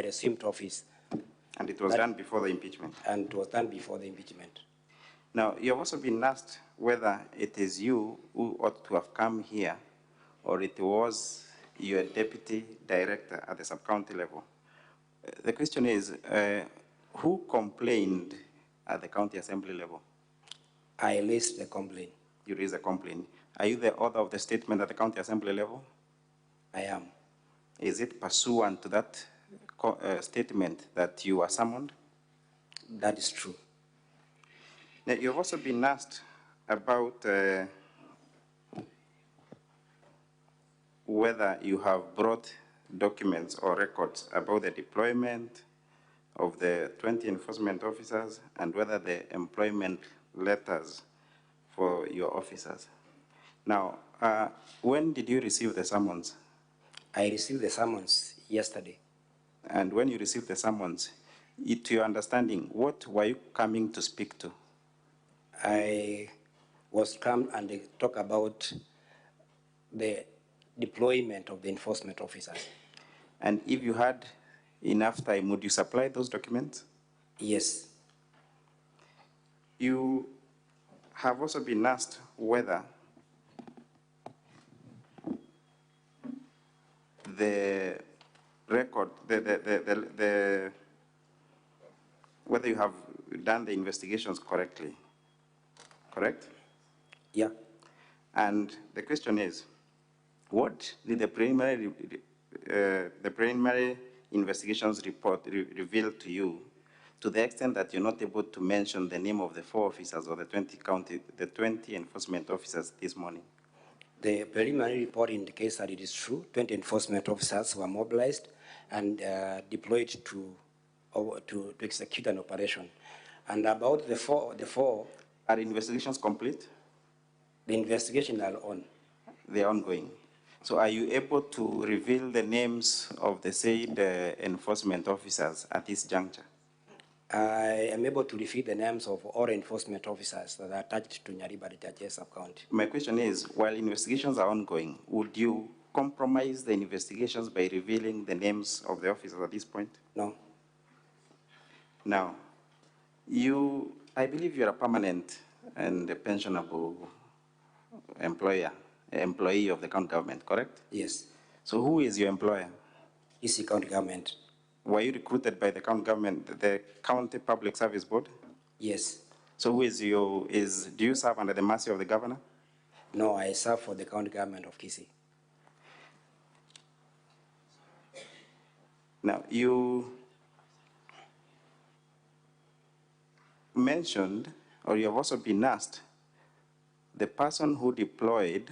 resumed office. And it was done before the impeachment? And it was done before the impeachment. Now, you have also been asked whether it is you who ought to have come here or it was your deputy director at the sub-county level. The question is, who complained at the county assembly level? I raised the complaint. You raised a complaint. Are you the author of the statement at the county assembly level? I am. Is it pursuant to that statement that you were summoned? That is true. Now, you've also been asked about whether you have brought documents or records about the deployment of the 20 enforcement officers and whether the employment letters for your officers. Now, when did you receive the summons? I received the summons yesterday. And when you received the summons, to your understanding, what were you coming to speak to? I was come and talk about the deployment of the enforcement officers. And if you had enough time, would you supply those documents? Yes. You have also been asked whether the record, whether you have done the investigations correctly, correct? Yeah. And the question is, what did the preliminary investigations report reveal to you, to the extent that you're not able to mention the name of the 4 officers or the 20 enforcement officers this morning? The preliminary report indicates that it is true. 20 enforcement officers were mobilized and deployed to execute an operation. And about the four, are investigations complete? The investigations are on. They're ongoing. So are you able to reveal the names of the said enforcement officers at this juncture? I am able to reveal the names of all enforcement officers that are attached to Nyaribari sub-county. My question is, while investigations are ongoing, would you compromise the investigations by revealing the names of the officers at this point? No. Now, I believe you're a permanent and a pensionable employee of the county government, correct? Yes. So who is your employer? It's the county government. Were you recruited by the county government, the county public service board? Yes. So who is do you serve under the mercy of the governor? No, I serve for the county government of Kisii. Now, you mentioned, or you have also been asked, the person who deployed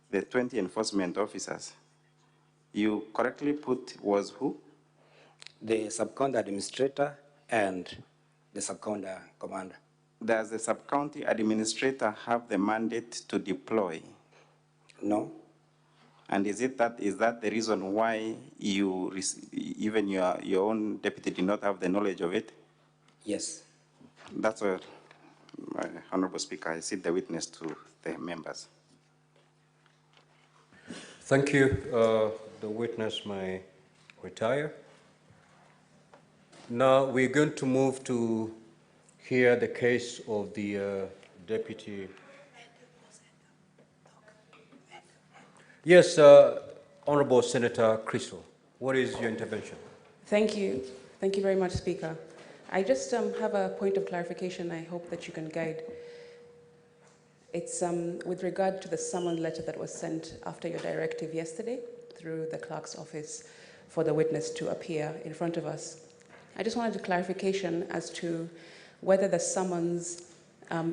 the 20 enforcement officers, you correctly put was who? The sub-county administrator and the sub-county commander. Does the sub-county administrator have the mandate to deploy? No. And is that the reason why even your own deputy did not have the knowledge of it? Yes. That's all. Honorable Speaker, I cede the witness to the members. Thank you. The witness may retire. Now we're going to move to hear the case of the deputy. Yes, Honorable Senator Crystal, what is your intervention? Thank you. Thank you very much, Speaker. I just have a point of clarification I hope that you can guide. It's with regard to the summons letter that was sent after your directive yesterday through the clerk's office for the witness to appear in front of us. I just wanted a clarification as to whether the summons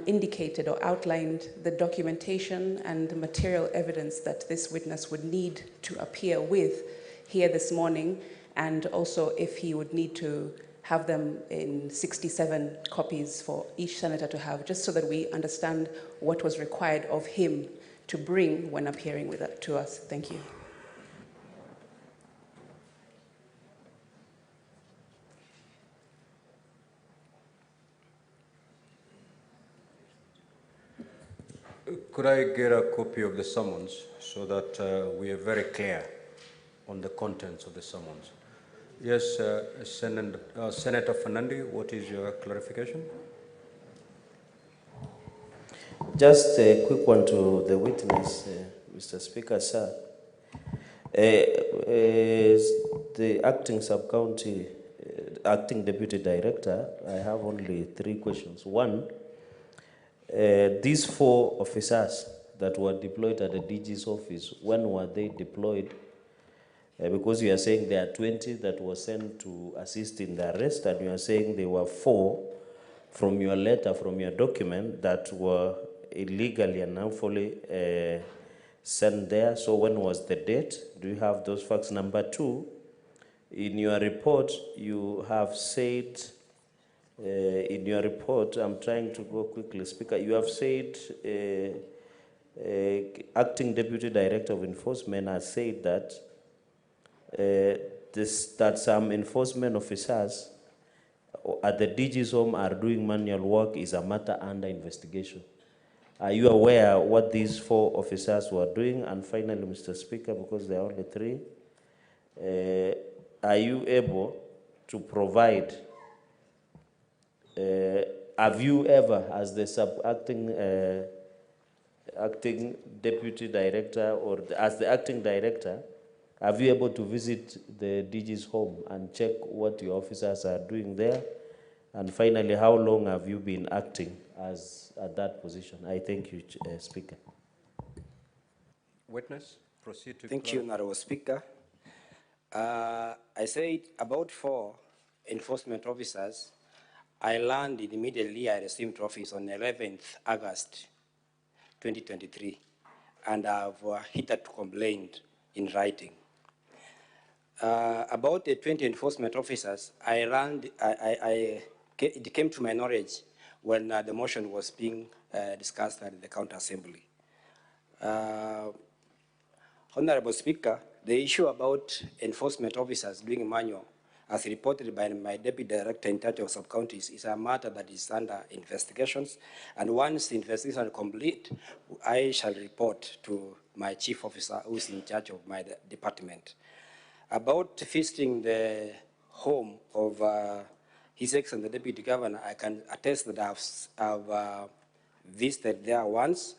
indicated or outlined the documentation and the material evidence that this witness would need to appear with here this morning, and also if he would need to have them in 67 copies for each senator to have, just so that we understand what was required of him to bring when appearing to us. Thank you. Could I get a copy of the summons so that we are very clear on the contents of the summons? Yes, Senator Fernandi, what is your clarification? Just a quick one to the witness, Mr. Speaker, sir. The acting sub-county, acting deputy director, I have only 3 questions. One, these 4 officers that were deployed at the DG's office, when were they deployed? Because you are saying there are 20 that were sent to assist in the arrest, and you are saying there were 4 from your letter, from your document, that were illegally and unlawfully sent there. So when was the date? Do you have those facts? Number 2, in your report, you have said, in your report, I'm trying to go quickly, Speaker, you have said acting deputy director of enforcement has said that that some enforcement officers at the DG's home are doing manual work is a matter under investigation. Are you aware what these 4 officers were doing? And finally, Mr. Speaker, because there are only 3, are you able to provide, have you ever, as the acting deputy director or as the acting director, have you able to visit the DG's home and check what your officers are doing there? And finally, how long have you been acting as at that position? I thank you, Speaker. Witness, proceed to Thank you, Honorable Speaker. I said about 4 enforcement officers. I landed immediately. I received office on 11th August 2023, and I've hitherto complained in writing. About the 20 enforcement officers, it came to my knowledge when the motion was being discussed at the County Assembly. Honorable Speaker, the issue about enforcement officers doing manual, as reported by my deputy director in charge of sub-counties, is a matter that is under investigations. And once the investigation is complete, I shall report to my chief officer who is in charge of my department. About visiting the home of His Excellency the Deputy Governor, I can attest that I've visited there once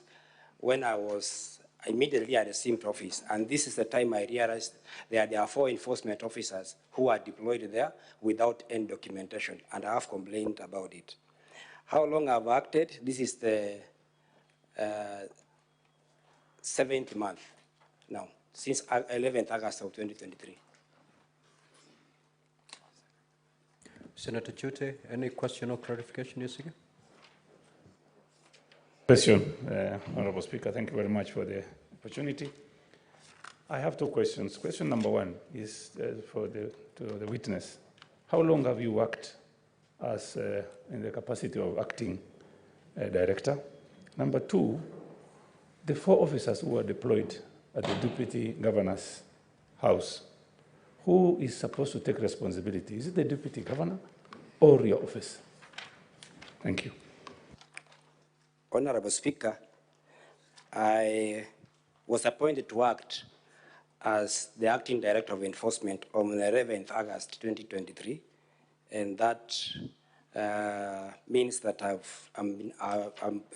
when I was immediately at the SIMT office. And this is the time I realized that there are 4 enforcement officers who are deployed there without any documentation, and I have complained about it. How long I've acted? This is the 7th month now, since 11th August of 2023. Senator Chute, any question or clarification you're seeking? Question, Honorable Speaker. Thank you very much for the opportunity. I have 2 questions. Question number 1 is to the witness. How long have you worked as in the capacity of acting director? Number 2, the 4 officers who were deployed at the Deputy Governor's house, who is supposed to take responsibility? Is it the Deputy Governor or your office? Thank you. Honorable Speaker, I was appointed to act as the Acting Director of Enforcement on the 11th August 2023, and that means that I've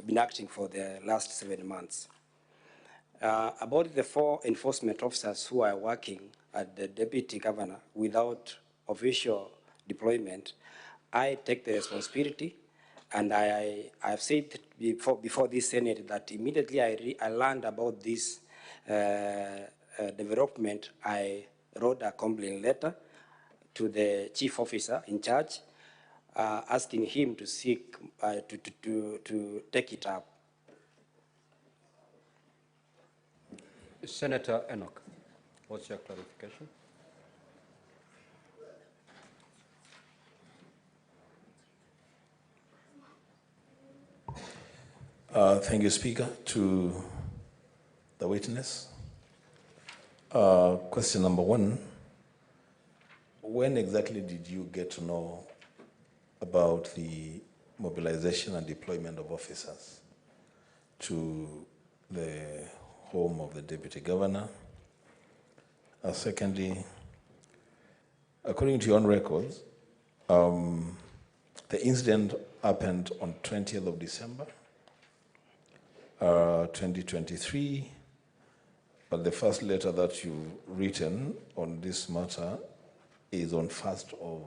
been acting for the last 7 months. About the 4 enforcement officers who are working at the Deputy Governor without official deployment, I take the responsibility, and I've said before this Senate that immediately I learned about this development, I wrote a complaint letter to the chief officer in charge, asking him to seek to take it up. Senator Enoch, what's your clarification? Thank you, Speaker. To the witness. Question number 1. When exactly did you get to know about the mobilization and deployment of officers to the home of the Deputy Governor? Secondly, according to your own records, the incident happened on 20th of December, 2023, but the first letter that you've written on this matter is on 1st of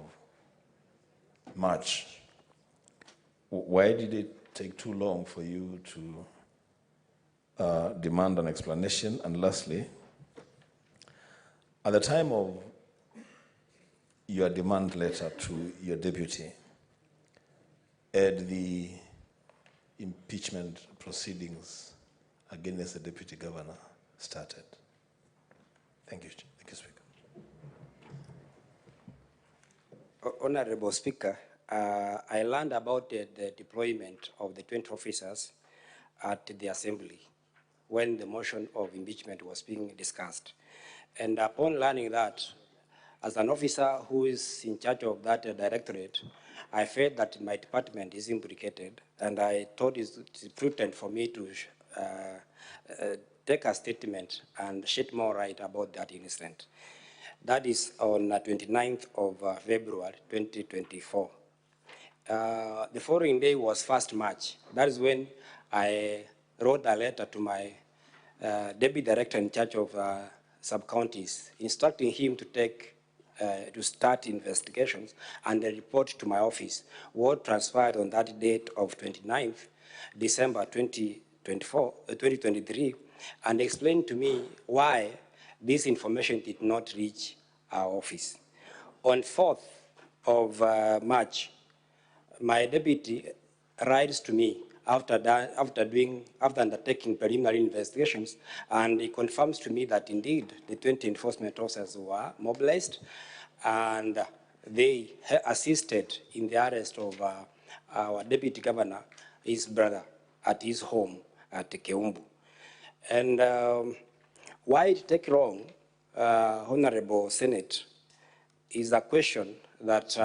March. Why did it take too long for you to demand an explanation? And lastly, at the time of your demand letter to your deputy, had the impeachment proceedings against the Deputy Governor started? Thank you. Thank you, Speaker. Honorable Speaker, I learned about the deployment of the 20 officers at the Assembly when the motion of impeachment was being discussed. And upon learning that, as an officer who is in charge of that directorate, I felt that my department is implicated, and I thought it's prudent for me to take a statement and shed more light about that incident. That is on 29th of February 2024. The following day was 1st March. That is when I wrote a letter to my deputy director in charge of sub-counties, instructing him to start investigations and report to my office what transpired on that date of 29th December 2023, and explain to me why this information did not reach our office. On 4th of March, my deputy writes to me after undertaking preliminary investigations, and he confirms to me that indeed the 20 enforcement officers were mobilized and they assisted in the arrest of our deputy governor, his brother, at his home at Keumbu. And why it take long, Honorable Senate, is a question that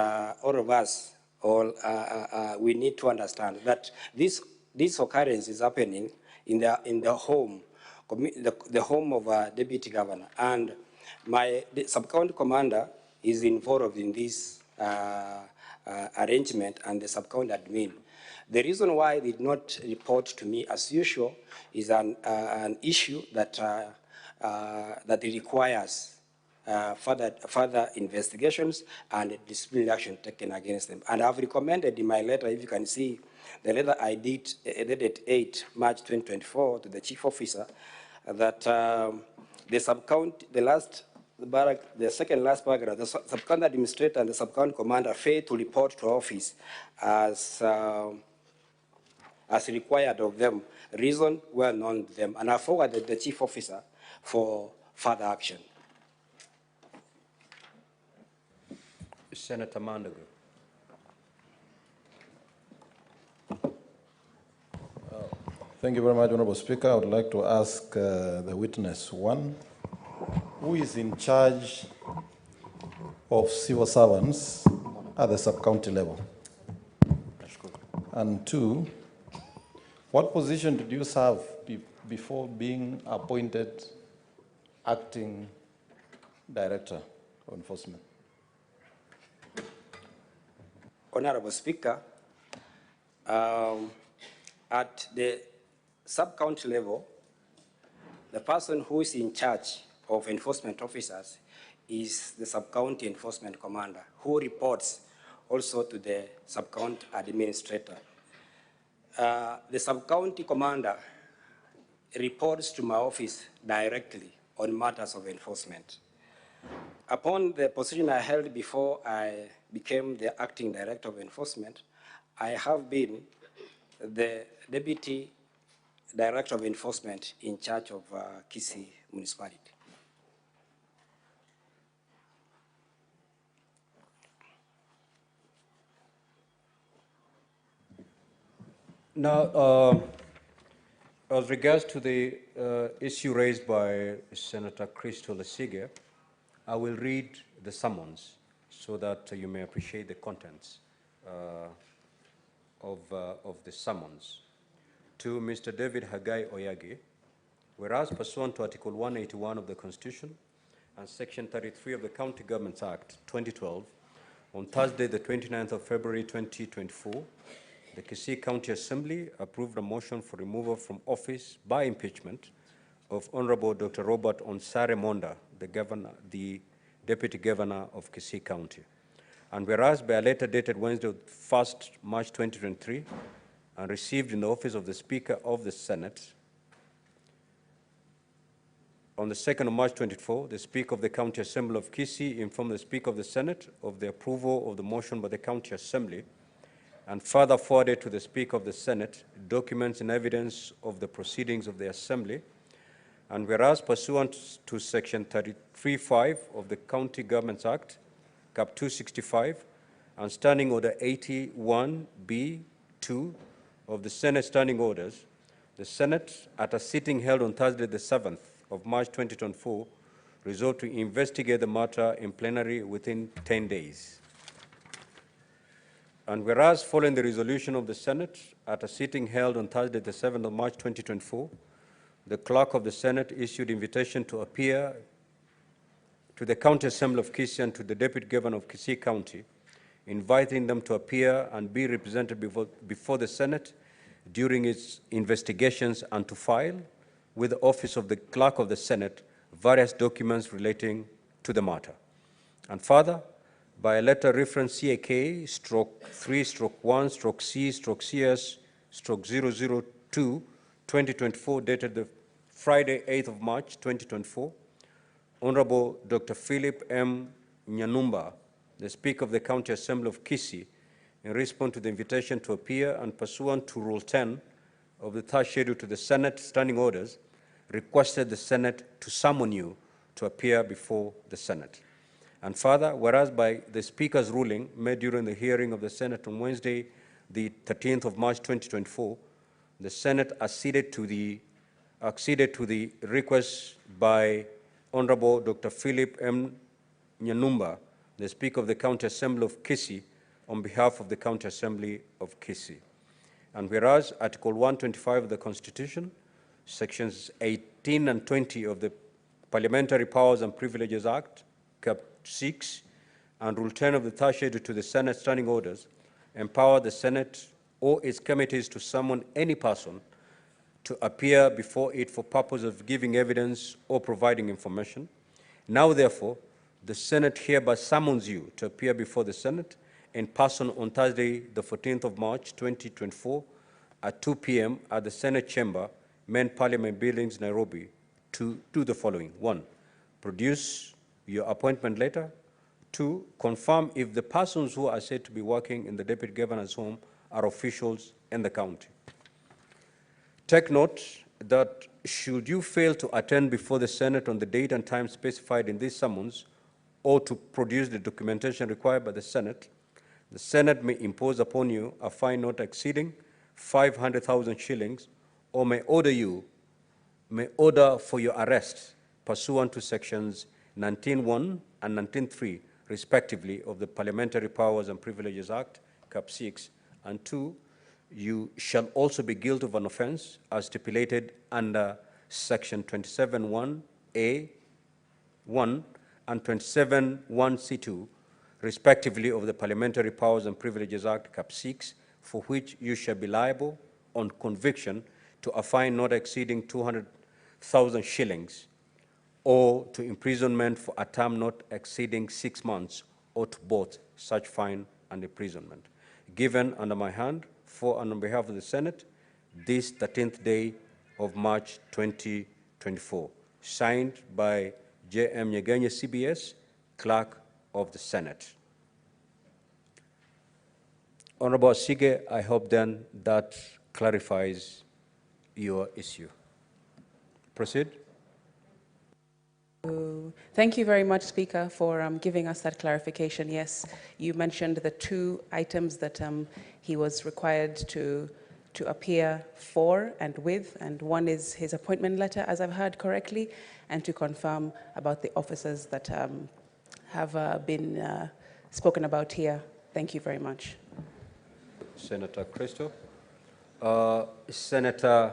all of us we need to understand, that this occurrence is happening in the home of a deputy governor, and the sub-county commander is involved in this arrangement, and the sub-county admin. The reason why they did not report to me as usual is an issue that requires further investigations and disciplinary action taken against them. And I've recommended in my letter, if you can see, the letter I did dated 8 March 2024 to the chief officer, that the sub-county, the second last paragraph, the sub-county administrator and the sub-county commander failed to report to office as required of them. Reason well known to them, and I forwarded the chief officer for further action. Senator Monda'S. Thank you very much, Honorable Speaker. I would like to ask the witness 1, who is in charge of civil servants at the sub-county level? And 2, What position did you serve before being appointed acting director of enforcement? Honorable Speaker, at the sub-county level, the person who is in charge of enforcement officers is the sub-county enforcement commander, who reports also to the sub-county administrator. The sub-county commander reports to my office directly on matters of enforcement. Upon the position I held before I became the acting director of enforcement, I have been the deputy director of enforcement in charge of Kisii municipality. Now, as regards to the issue raised by Senator Christo Lesige, I will read the summons so that you may appreciate the contents of the summons. To Mr. David Hagai Oyagi, whereas pursuant to Article 181 of the Constitution and Section 33 of the County Governments Act 2012, on Thursday, the 29th of February 2024, the Kisii County Assembly approved a motion for removal from office by impeachment of Honorable Dr. Robert Onsare Monda, the Deputy Governor of Kisii County. And whereas by a letter dated Wednesday, 1st March 2023, and received in the office of the Speaker of the Senate, on the 2nd of March 24, the Speaker of the County Assembly of Kisii informed the Speaker of the Senate of the approval of the motion by the County Assembly, and further forwarded to the Speaker of the Senate documents and evidence of the proceedings of the Assembly. And whereas pursuant to Section 33(5) of the County Governments Act, Cap 265, and Standing Order 81B2 of the Senate Standing Orders, the Senate, at a sitting held on Thursday, the 7th of March 2024, resolved to investigate the matter in plenary within 10 days. And whereas following the resolution of the Senate at a sitting held on Thursday, the 7th of March 2024, the Clerk of the Senate issued invitation to appear to the County Assembly of Kisii and to the Deputy Governor of Kisii County, inviting them to appear and be represented before the Senate during its investigations and to file with the Office of the Clerk of the Senate various documents relating to the matter. And further, by a letter reference CAK/3/1/C/CS/002, 2024, dated the Friday, 8th of March, 2024, Honorable Dr. Philip M. Nyanumba, the Speaker of the County Assembly of Kisii, in response to the invitation to appear and pursuant to Rule 10 of the third schedule to the Senate Standing Orders, requested the Senate to summon you to appear before the Senate. And further, whereas by the Speaker's ruling made during the hearing of the Senate on Wednesday, the 13th of March 2024, the Senate acceded to the request by Honorable Dr. Philip M. Nyanumba, the Speaker of the County Assembly of Kisii, on behalf of the County Assembly of Kisii. And whereas Article 125 of the Constitution, Sections 18 and 20 of the Parliamentary Powers and Privileges Act, Cap 6, and Rule 10 of the third schedule to the Senate Standing Orders, empower the Senate or its committees to summon any person to appear before it for purpose of giving evidence or providing information. Now, therefore, the Senate hereby summons you to appear before the Senate in person on Thursday, the 14th of March, 2024, at 2 p.m. at the Senate Chamber, Main Parliament Buildings, Nairobi, to do the following. 1, produce your appointment letter. 2, confirm if the persons who are said to be working in the Deputy Governor's home are officials in the county. Take note that should you fail to attend before the Senate on the date and time specified in this summons, or to produce the documentation required by the Senate may impose upon you a fine not exceeding 500,000 shillings, or may order for your arrest pursuant to Sections 19(1) and 19(3), respectively, of the Parliamentary Powers and Privileges Act, Cap 6, and 2, you shall also be guilty of an offense as stipulated under Section 27(1)(a)(1) and 27(1)(c)(2), respectively, of the Parliamentary Powers and Privileges Act, Cap 6, for which you shall be liable on conviction to a fine not exceeding 200,000 shillings or to imprisonment for a term not exceeding 6 months, or to both such fine and imprisonment. Given under my hand for and on behalf of the Senate, this 13th day of March 2024. Signed by J.M. Nyegenya, CBS, Clerk of the Senate. Honorable Sige, I hope then that clarifies your issue. Proceed. Thank you very much, Speaker, for giving us that clarification. Yes, you mentioned the two items that he was required to appear for and with, and one is his appointment letter, as I've heard correctly, and to confirm about the officers that have been spoken about here. Thank you very much. Senator Christo. Senator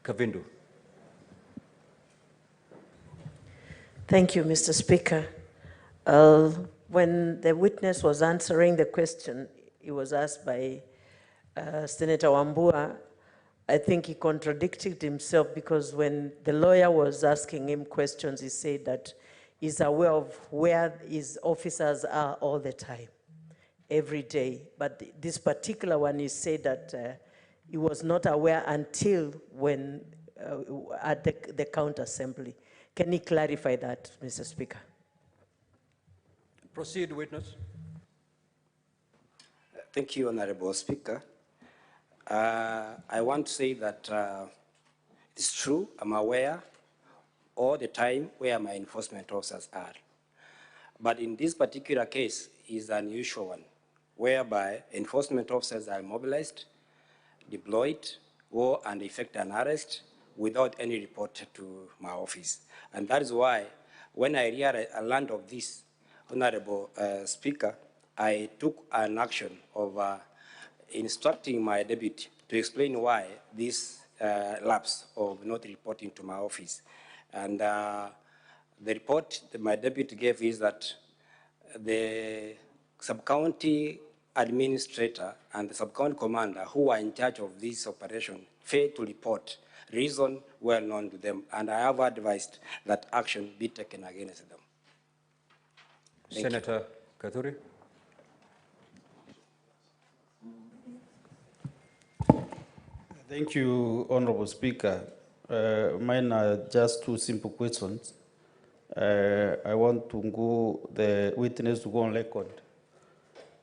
Kavindu. Thank you, Mr. Speaker. When the witness was answering the question, he was asked by Senator Wambua, I think he contradicted himself, because when the lawyer was asking him questions, he said that he's aware of where his officers are all the time, every day. But this particular one, he said that he was not aware until when at the counter assembly. Can you clarify that, Mr. Speaker? Proceed, witness. Thank you, Honorable Speaker. I want to say that it's true, I'm aware all the time where my enforcement officers are. But in this particular case is an unusual one, whereby enforcement officers are mobilized, deployed, go and effect an arrest without any report to my office. And that is why when I learned of this, Honorable Speaker, I took an action of instructing my deputy to explain why this lapse of not reporting to my office. And the report that my deputy gave is that the sub-county administrator and the sub-county commander who are in charge of this operation failed to report, reason well known to them, and I have advised that action be taken against them. Senator Katuri. Thank you, Honorable Speaker. Mine are just two simple questions. I want to go, the witness to go on record.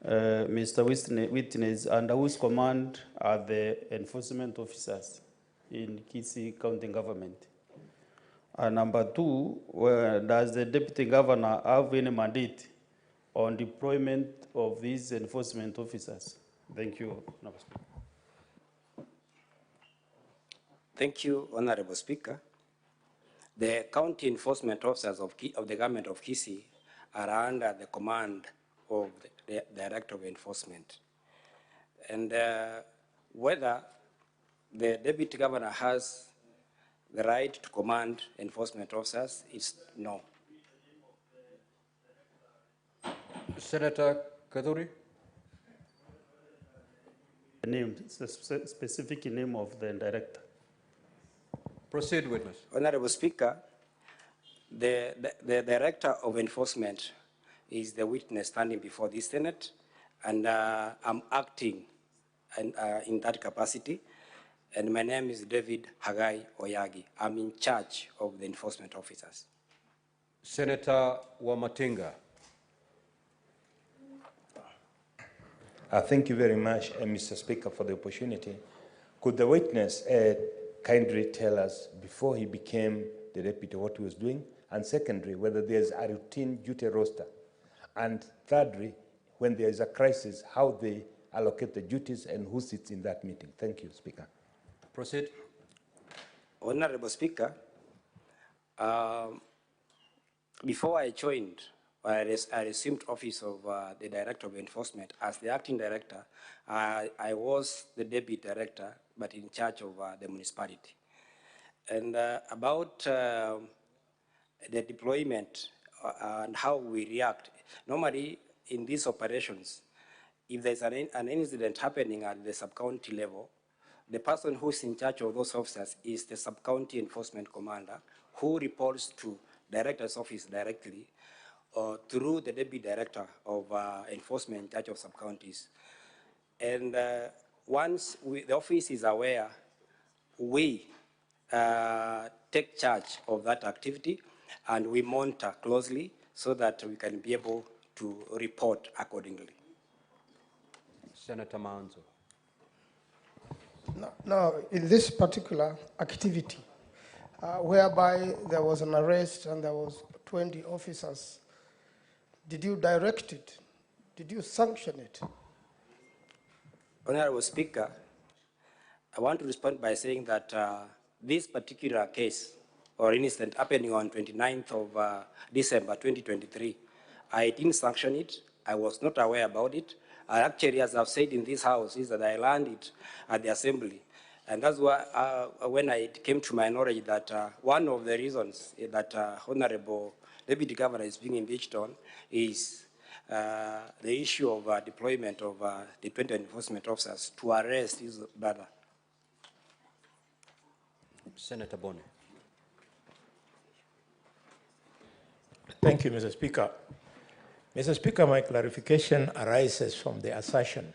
Mr. Witness, under whose command are the enforcement officers in Kisii County Government? And number two, does the Deputy Governor have any mandate on deployment of these enforcement officers? Thank you, Honorable Speaker. Thank you, Honorable Speaker. The county enforcement officers of the government of Kisii are under the command of the Director of Enforcement. And whether the Deputy Governor has the right to command enforcement officers is no. Senator Kaduri. The name, the specific name of the director. Proceed, witness. Honorable Speaker, the Director of Enforcement is the witness standing before the Senate, and I'm acting in that capacity. And my name is David Hagai Oyagi. I'm in charge of the enforcement officers. Senator Wamatinga. Thank you very much, Mr. Speaker, for the opportunity. Could the witness kindly tell us, before he became the deputy, what he was doing? And secondly, whether there's a routine duty roster? And thirdly, when there is a crisis, how they allocate the duties and who sits in that meeting? Thank you, Speaker. Proceed. Honorable Speaker, before I joined I assumed office of the Director of Enforcement. As the acting director, I was the deputy director, but in charge of the municipality. And about the deployment and how we react, normally in these operations, if there's an incident happening at the sub-county level, the person who's in charge of those officers is the sub-county enforcement commander, who reports to director's office directly through the deputy director of enforcement in charge of sub-counties. And once the office is aware, we take charge of that activity and we monitor closely so that we can be able to report accordingly. Senator Manzo. Now, in this particular activity, whereby there was an arrest and there was 20 officers, did you direct it? Did you sanction it? Honorable Speaker, I want to respond by saying that this particular case or incident happening on 29th of December 2023, I didn't sanction it. I was not aware about it. Actually, as I've said in this house, is that I learned it at the assembly. And that's why when it came to my knowledge that one of the reasons that Honorable Deputy Governor is being impeached on is the issue of deployment of the 20 enforcement officers to arrest his brother. Senator Bone. Thank you, Mr. Speaker. Mr. Speaker, my clarification arises from the assertion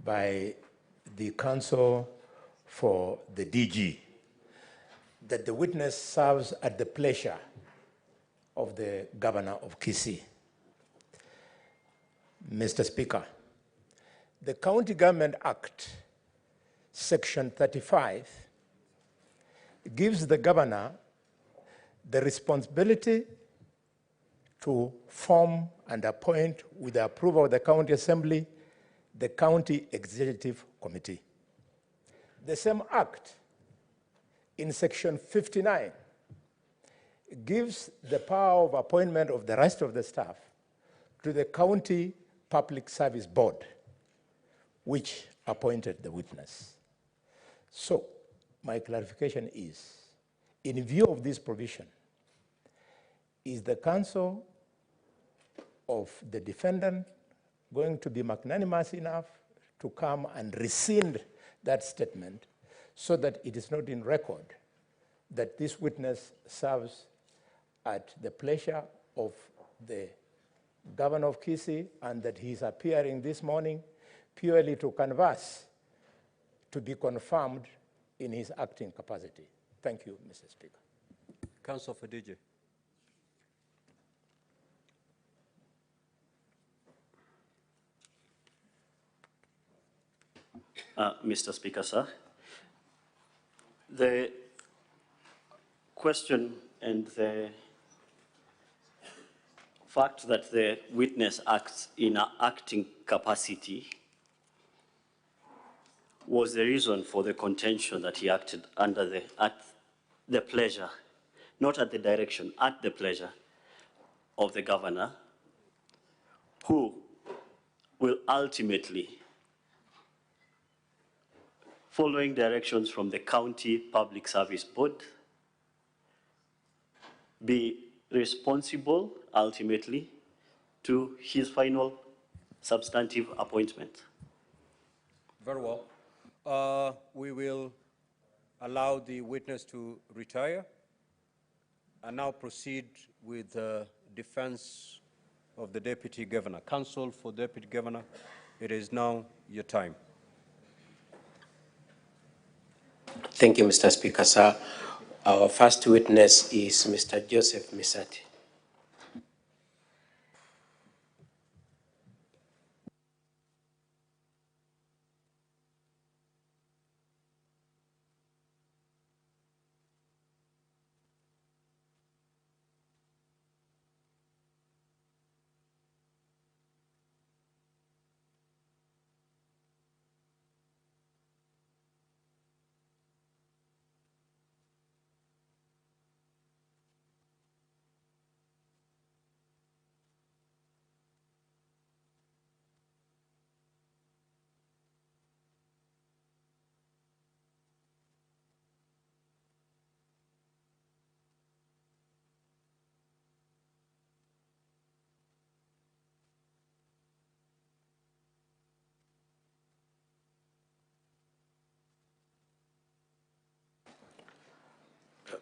by the counsel for the DG that the witness serves at the pleasure of the governor of Kisii. Mr. Speaker, the County Government Act, Section 35, gives the governor the responsibility to form and appoint, with the approval of the county assembly, the county executive committee. The same act, in section 59, gives the power of appointment of the rest of the staff to the county public service board, which appointed the witness. So, my clarification is, in view of this provision, is the counsel of the defendant going to be magnanimous enough to come and rescind that statement so that it is not in record that this witness serves at the pleasure of the governor of Kisii and that he is appearing this morning purely to canvass to be confirmed in his acting capacity? Thank you, Mr. Speaker. Counsel for DG. Mr. Speaker, sir, the question and the fact that the witness acts in an acting capacity was the reason for the contention that he acted under at the pleasure, not at the direction, at the pleasure of the governor, who will ultimately, following directions from the County Public Service Board, be responsible ultimately to his final substantive appointment. Very well. We will allow the witness to retire and now proceed with the defense of the Deputy Governor. Counsel for Deputy Governor, it is now your time. Thank you, Mr. Speaker, sir. Our first witness is Mr. Joseph Misati.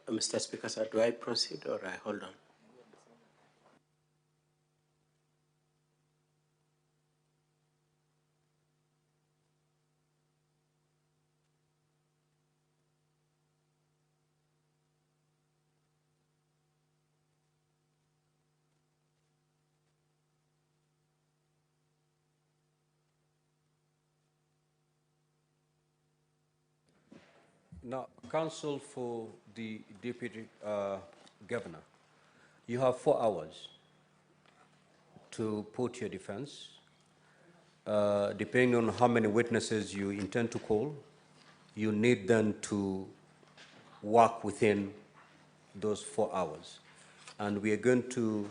Mr. Speaker, sir, do I proceed or I hold on? Now, counsel for the deputy governor, you have 4 hours to put your defense. Depending on how many witnesses you intend to call, you need them to work within those 4 hours. And we are going to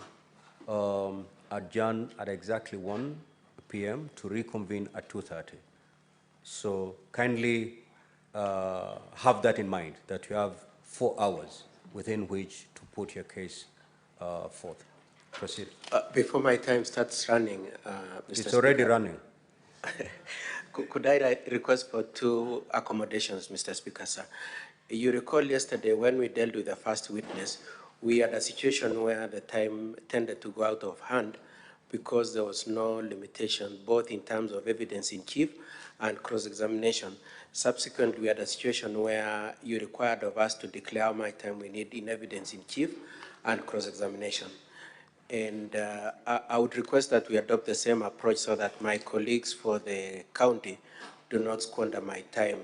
adjourn at exactly 1 p.m. to reconvene at 2:30. So kindly have that in mind, that you have 4 hours within which to put your case forth. Proceed. Before my time starts running, Mr. It's already Speaker, running. Could I request for 2 accommodations, Mr. Speaker, sir? You recall yesterday when we dealt with the first witness, we had a situation where the time tended to go out of hand because there was no limitation, both in terms of evidence in chief and cross-examination. Subsequently, we had a situation where you required of us to declare how much time we need in evidence in chief and cross-examination. And I would request that we adopt the same approach so that my colleagues for the county do not squander my time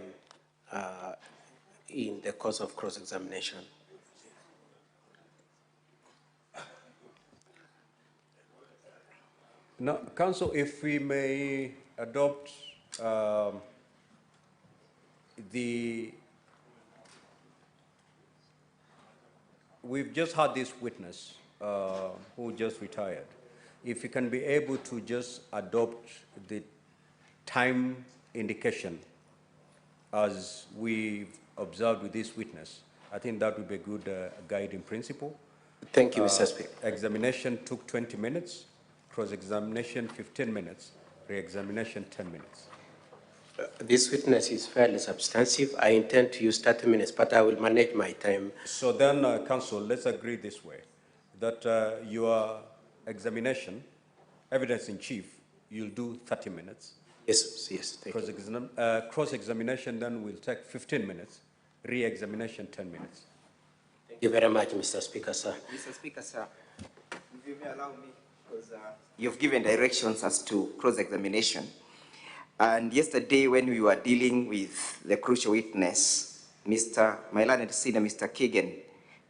in the course of cross-examination. Now, counsel, if we may adopt we've just had this witness who just retired. If you can be able to just adopt the time indication as we've observed with this witness, I think that would be a good guiding principle. Thank you, Mr. Speaker. Examination took 20 minutes, cross-examination 15 minutes, re-examination 10 minutes. This witness is fairly substantive. I intend to use 30 minutes, but I will manage my time. So then, counsel, let's agree this way, that your examination, evidence in chief, you'll do 30 minutes. Yes, yes, thank you. Cross-examination then will take 15 minutes, re-examination 10 minutes. Thank you very much, Mr. Speaker, sir. Mr. Speaker, sir, if you may allow me, because you've given directions as to cross-examination. And yesterday, when we were dealing with the crucial witness, my learned senior, Mr. Keegan,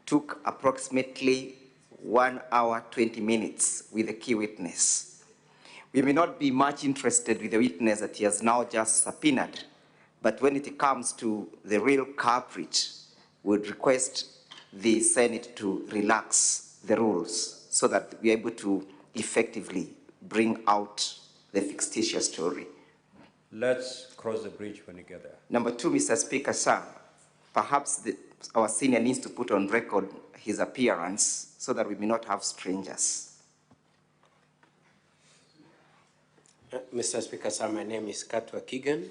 took approximately 1 hour, 20 minutes with the key witness. We may not be much interested with the witness that he has now just subpoenaed, but when it comes to the real culprit, we would request the Senate to relax the rules so that we are able to effectively bring out the fictitious story. Let's cross the bridge when we get there. Number 2, Mr. Speaker, sir, perhaps our senior needs to put on record his appearance so that we may not have strangers. Mr. Speaker, sir, my name is Katwa Keegan,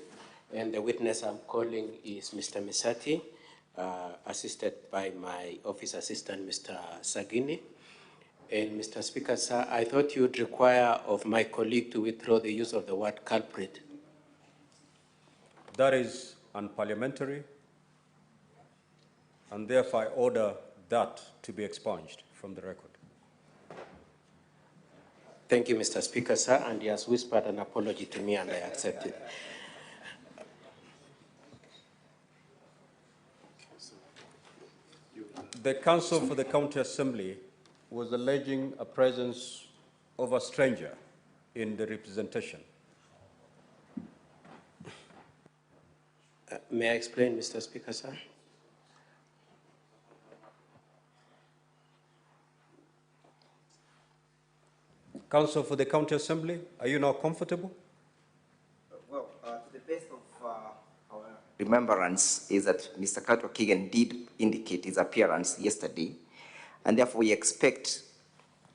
and the witness I'm calling is Mr. Misati, assisted by my office assistant, Mr. Sagini. And Mr. Speaker, sir, I thought you would require of my colleague to withdraw the use of the word culprit. That is unparliamentary, and therefore I order that to be expunged from the record. Thank you, Mr. Speaker, sir, and he has whispered an apology to me, and I accept it. The counsel for the county assembly was alleging a presence of a stranger in the representation. May I explain, Mr. Speaker, sir? Counsel for the county assembly, are you now comfortable? Well, to the best of our remembrance is that Mr. Katwa Keegan did indicate his appearance yesterday, and therefore we expect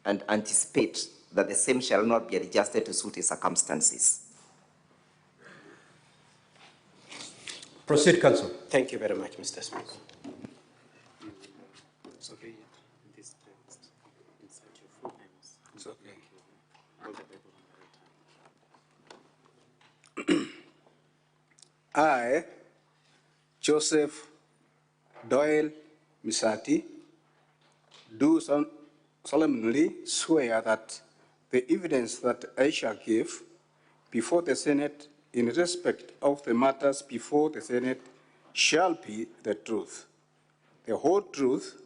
and anticipate that the same shall not be adjusted to suit his circumstances. Proceed, counsel. Thank you very much, Mr. Speaker. I, Joseph Doyle Misati, do solemnly swear that the evidence that I shall give before the Senate in respect of the matters before the Senate shall be the truth, the whole truth,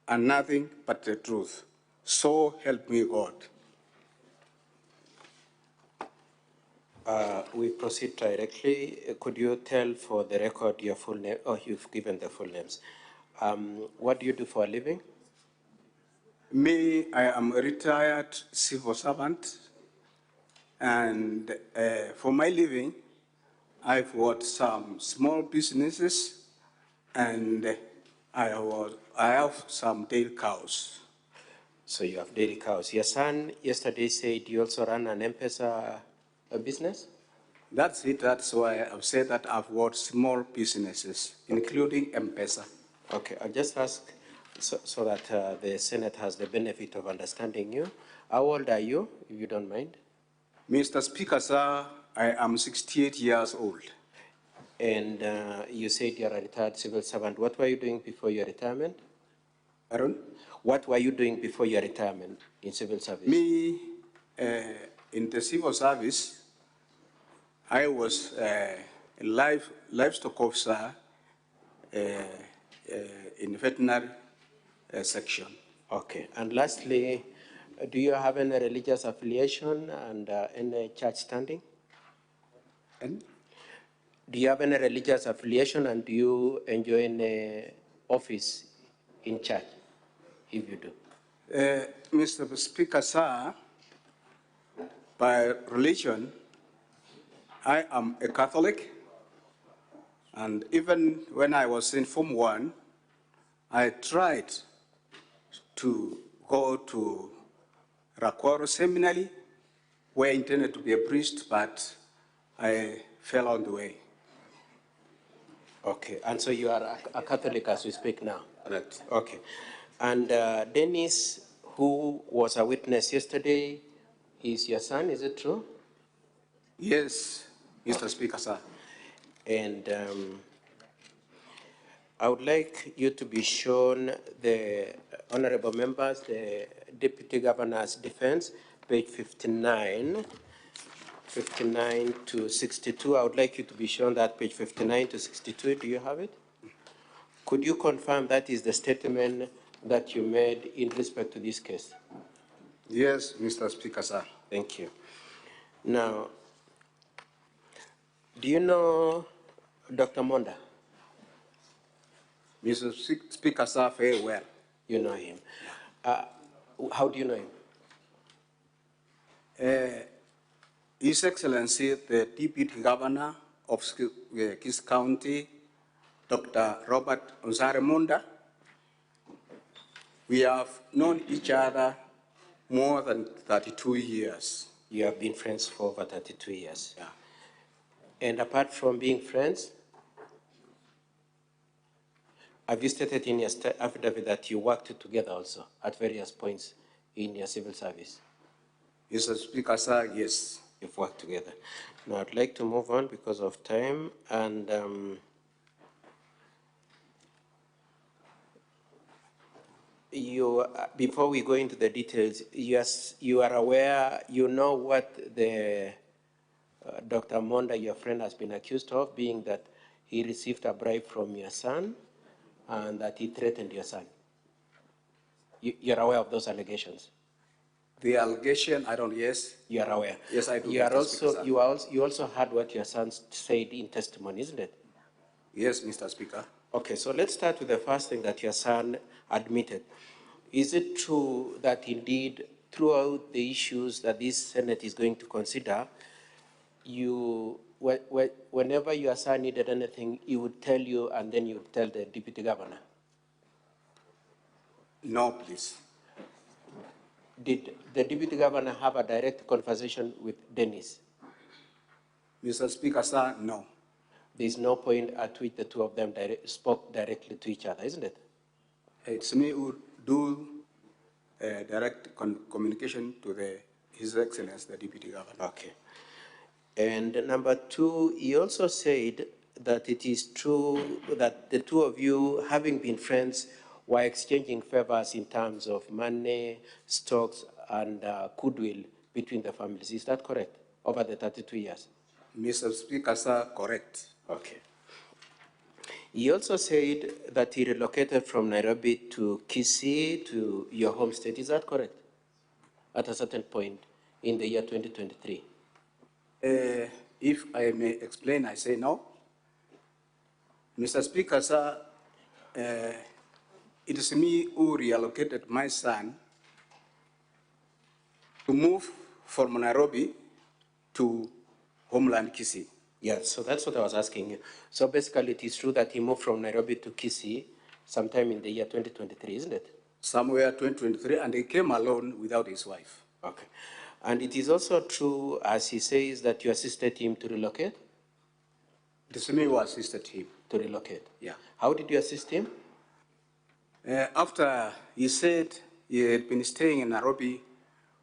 and nothing but the truth. So help me God. We proceed directly. Could you tell for the record your full name? Oh, you've given the full names. What do you do for a living? Me, I am a retired civil servant, and for my living, I've got some small businesses, and I have some dairy cows. So you have dairy cows. Your son yesterday said you also run an M-Pesa business? That's it. That's why I've said that I've got small businesses, including M-Pesa. Okay, I'll just ask so that the Senate has the benefit of understanding you. How old are you, if you don't mind? Mr. Speaker, sir, I am 68 years old. And you said you're a retired civil servant. What were you doing before your retirement? Pardon? What were you doing before your retirement in civil service? Me, in the civil service, I was a livestock officer in veterinary section. Okay, and lastly, do you have any religious affiliation and any church standing? And? Do you have any religious affiliation and do you enjoy any office in church, if you do? Mr. Speaker, sir, by religion, I am a Catholic, and even when I was in Form 1, I tried to go to Rakwaro Seminary, where I intended to be a priest, but I fell on the way. Okay, and so you are a Catholic as we speak now? Correct. Okay. And Dennis, who was a witness yesterday, is your son, is it true? Yes, Mr. Speaker, sir. And I would like you to be shown the honorable members, the Deputy Governor's defense, page 59 to 62. I would like you to be shown that page 59 to 62. Do you have it? Could you confirm that is the statement that you made in respect to this case? Yes, Mr. Speaker, sir. Thank you. Now, do you know Dr. Monda? Mr. Speaker, sir, very well. You know him. How do you know him? His Excellency, the Deputy Governor of Kis County, Dr. Robert Onsare Munda, we have known each other more than 32 years. You have been friends for over 32 years? Yeah. And apart from being friends, have you stated in your affidavit that you worked together also at various points in your civil service? Mr. Speaker, sir, yes. You've worked together. Now I'd like to move on because of time, and before we go into the details, yes, you are aware, you know what the Dr. Monda, your friend, has been accused of, being that he received a bribe from your son and that he threatened your son. You're aware of those allegations? The allegation, I don't, yes. You are aware? Yes, I do. You also heard what your son said in testimony, isn't it? Yes, Mr. Speaker. Okay, so let's start with the first thing that your son admitted. Is it true that indeed, throughout the issues that this Senate is going to consider, whenever your son needed anything, he would tell you and then you would tell the Deputy Governor? No, please. Did the Deputy Governor have a direct conversation with Dennis? Mr. Speaker, sir, no. There's no point at which the two of them spoke directly to each other, isn't it? It's me who do direct communication to the His Excellency, the Deputy Governor. Okay. And number two, he also said that it is true that the two of you, having been friends, were exchanging favors in terms of money, stocks, and goodwill between the families. Is that correct? Over the 32 years? Mr. Speaker, sir, correct. Okay. He also said that he relocated from Nairobi to Kisii, to your home state. Is that correct? At a certain point in the year 2023? If I may explain, I say no. Mr. Speaker, sir, it is me who reallocated my son to move from Nairobi to homeland Kisii. Yes, so that's what I was asking you. So basically it is true that he moved from Nairobi to Kisii sometime in the year 2023, isn't it? Somewhere 2023, and he came alone without his wife. Okay. And it is also true, as he says, that you assisted him to relocate? It is me who assisted him. To relocate? Yeah. How did you assist him? After he said he had been staying in Nairobi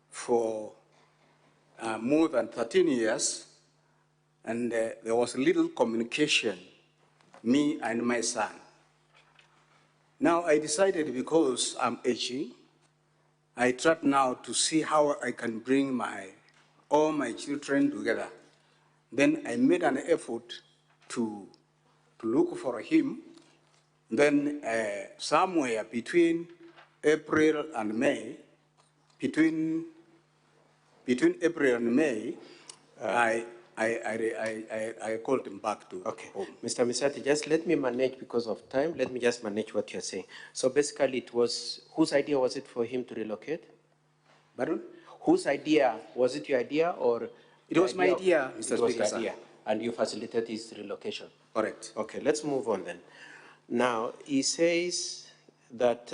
for more than 13 years, and there was little communication, me and my son. Now I decided, because I'm aging, I tried now to see how I can bring all my children together. Then I made an effort to look for him. Then somewhere between April and May, between April and May, I called him back to home. Mr. Misati, just let me manage, because of time, let me just manage what you're saying. So basically it was, whose idea was it for him to relocate? Pardon? Whose idea? Was it your idea, or? It was my idea, Mr. It was Speaker, your idea, and you facilitated his relocation? Correct. Okay, let's move on then. Now, he says that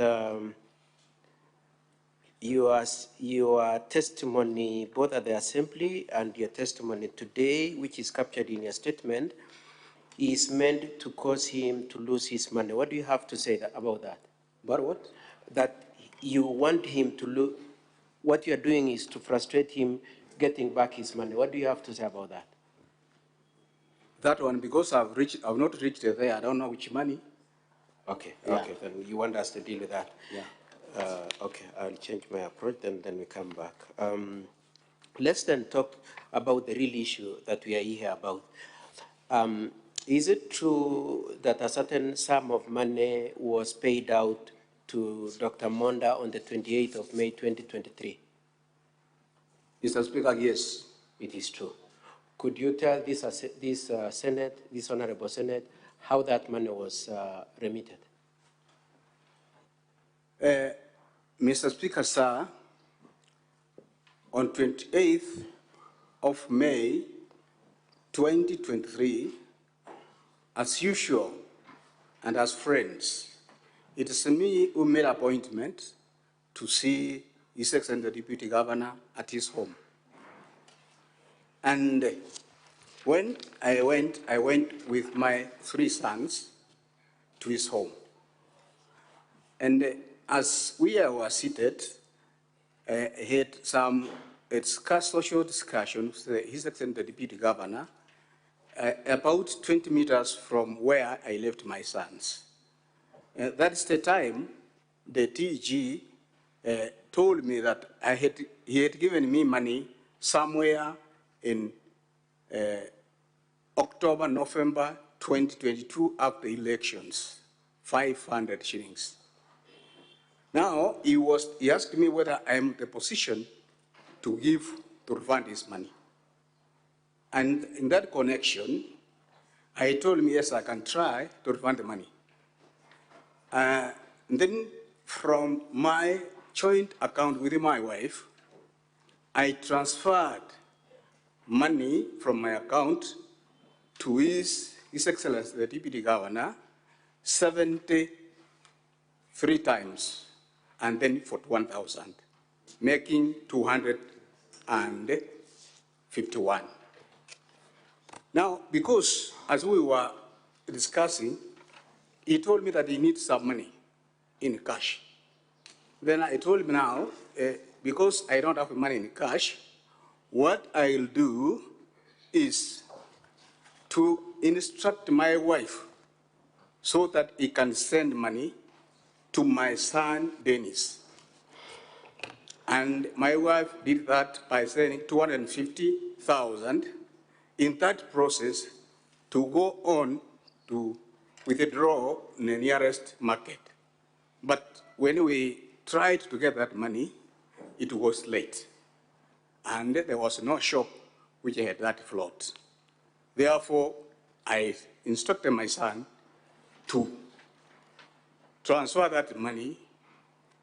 your testimony, both at the assembly and your testimony today, which is captured in your statement, is meant to cause him to lose his money. What do you have to say about that? About what? That you want him to lose, what you're doing is to frustrate him getting back his money. What do you have to say about that? That one, because I've not reached there, I don't know which money. Okay, Yeah. okay, then you want us to deal with that? Yeah. Okay, I'll change my approach, then we come back. Let's then talk about the real issue that we are here about. Is it true that a certain sum of money was paid out to Dr. Monda on the 28th of May 2023? Mr. Speaker, yes. It is true. Could you tell this Senate, this Honorable Senate, how that money was remitted? Mr. Speaker, sir, on 28th of May 2023, as usual and as friends, it is me who made appointment to see His Excellency the Deputy Governor at his home. And when I went with my 3 sons to his home. And as we were seated, had some social discussions with His Excellency the Deputy Governor about 20 meters from where I left my sons. That's the time the DG told me that he had given me money somewhere in October, November 2022 after elections, 500 shillings. Now, he asked me whether I am in the position to refund his money. And in that connection, I told him, yes, I can try to refund the money. Then from my joint account with my wife, I transferred money from my account to His Excellency, the Deputy Governor, 73 times, and then 41,000, making 251. Now, because as we were discussing, he told me that he needs some money in cash. Then I told him now, because I don't have money in cash, what I'll do is to instruct my wife so that he can send money to my son, Dennis. And my wife did that by sending 250,000 in that process to go on to withdraw in the nearest market. But when we tried to get that money, it was late. And there was no shop which had that float. Therefore, I instructed my son to transfer that money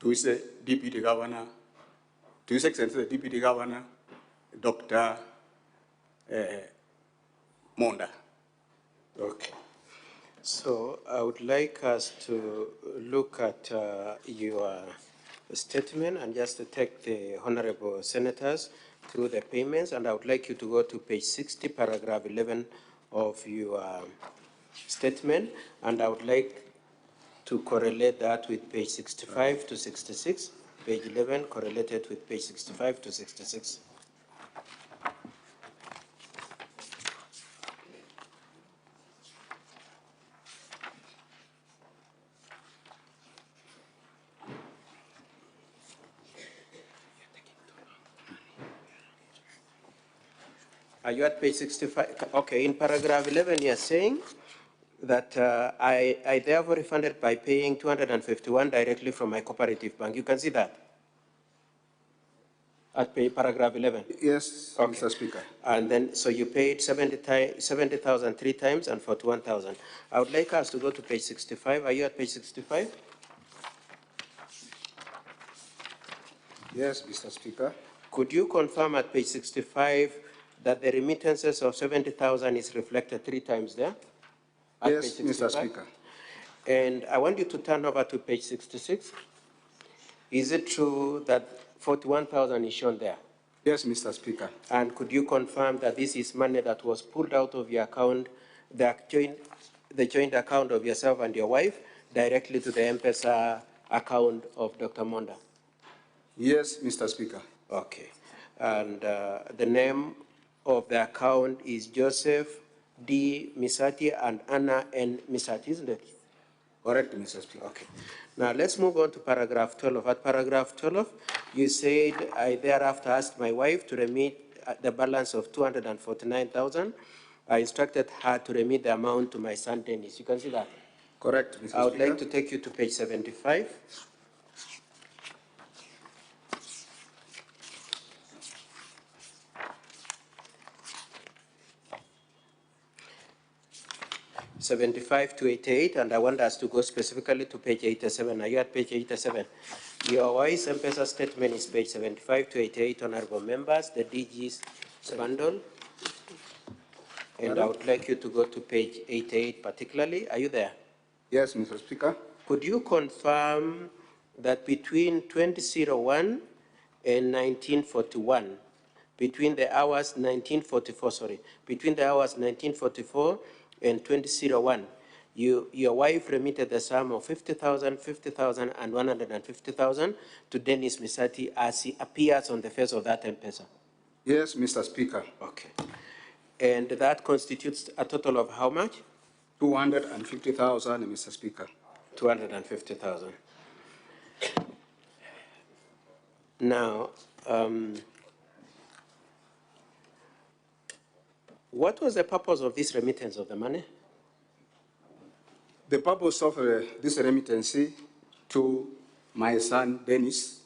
to his deputy governor, to His Excellency the Deputy Governor, Dr. Monda. Okay. So I would like us to look at your statement and just to take the honorable senators through the payments, and I would like you to go to page 60, paragraph 11 of your statement, and I would like to correlate that with page 65 to 66. Page 11 correlated with page 65 to 66. Are you at page 65? Okay, in paragraph 11, you're saying that I therefore refunded by paying 251 directly from my cooperative bank. You can see that at paragraph 11. Yes, okay. Mr. Speaker. And then, so you paid 70,000 3 times and 41,000. I would like us to go to page 65. Are you at page 65? Yes, Mr. Speaker. Could you confirm at page 65 that the remittances of 70,000 is reflected 3 times there? At Yes, page Mr. Speaker. And I want you to turn over to page 66. Is it true that 41,000 is shown there? Yes, Mr. Speaker. And could you confirm that this is money that was pulled out of your account, the joint account of yourself and your wife, directly to the M-Pesa account of Dr. Monda? Yes, Mr. Speaker. Okay. And the name of the account is Joseph D. Misati and Anna N. Misati, isn't it? Correct, Mr. Speaker. Okay. Now let's move on to paragraph 12. At paragraph 12, you said, I thereafter asked my wife to remit the balance of 249,000. I instructed her to remit the amount to my son Dennis. You can see that? Correct, Mr. Speaker. I would like to take you to page 75. '75 to 88, and I want us to go specifically to page 87. Are you at page 87? Your wife's M-Pesa statement is page 75 to 88, honorable members, the DG's bundle. And I would like you to go to page 88 particularly. Are you there? Yes, Mr. Speaker. Could you confirm that between 2001 and 1941, between the hours 1944 and 2001, your wife remitted the sum of 50,000, 50,000, and 150,000 to Dennis Misati as he appears on the face of that M-Pesa? Yes, Mr. Speaker. Okay. And that constitutes a total of how much? 250,000, Mr. Speaker. 250,000. Now, what was the purpose of this remittance of the money? The purpose of this remittance to my son, Dennis.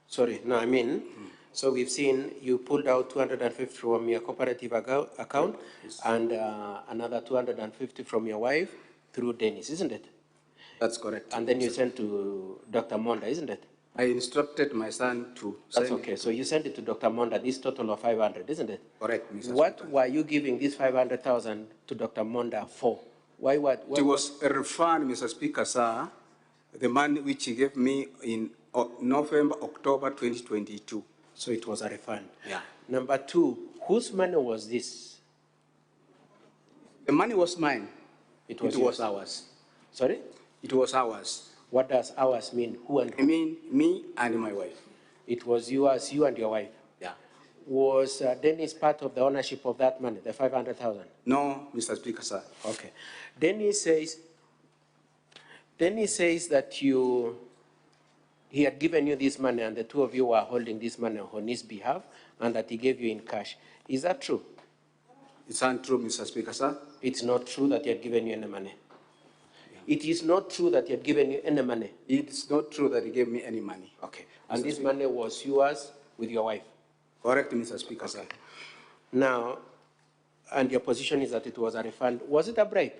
Sorry, no, I mean, so we've seen you pulled out 250 from your cooperative account and another 250 from your wife through Dennis, isn't it? That's correct. And then you sent to Dr. Monda, isn't it? I instructed my son to send. That's okay. So you sent it to Dr. Monda, this total of 500, isn't it? Correct, Mr. What were you giving this 500,000 to Dr. Monda for? Why? What? It was a refund, Mr. Speaker, sir. The money which he gave me in November, October 2022. So it was a refund. Yeah. Number two, whose money was this? The money was mine. It was ours. Sorry? It was ours. What does ours mean? Who and who? I mean, me and my wife. It was yours, you and your wife. Yeah. Was Dennis part of the ownership of that money, the 500,000? No, Mr. Speaker, sir. Okay. Dennis says that he had given you this money and the two of you were holding this money on his behalf and that he gave you in cash. Is that true? It's untrue, Mr. Speaker, sir. It's not true that he had given you any money. It is not true that he had given you any money. It's not true that he gave me any money. Okay. And this money was yours with your wife? Correct, Mr. Speaker, sir. Now, and your position is that it was a refund. Was it a bribe?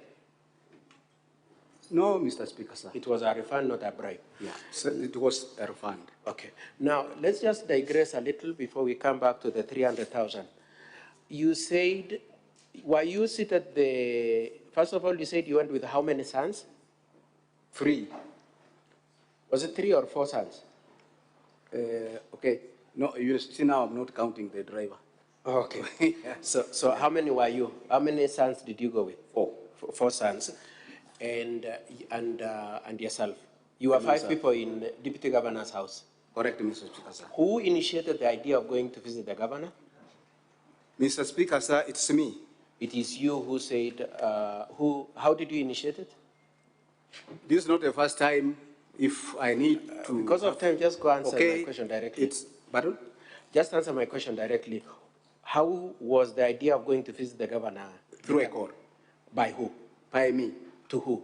No, Mr. Speaker, sir. It was a refund, not a bribe. Yeah, so it was a refund. Okay. Now, let's just digress a little before we come back to the 300,000. You said, were you seated first of all, you said you went with how many sons? 3. Was it 3 or 4 sons? Okay. No, you see now I'm not counting the driver. Okay. Yeah. So how many were you? How many sons did you go with? 4. 4 sons. And yourself. You were 5 people in the Deputy Governor's house. Correct, Mr. Speaker, sir. Who initiated the idea of going to visit the governor? Mr. Speaker, sir, it's me. It is you who said, how did you initiate it? This is not the first time. If I need to... Because of time, just go answer my question directly. Pardon? Just answer my question directly. How was the idea of going to visit the governor? Through a call. By who? By me. To who?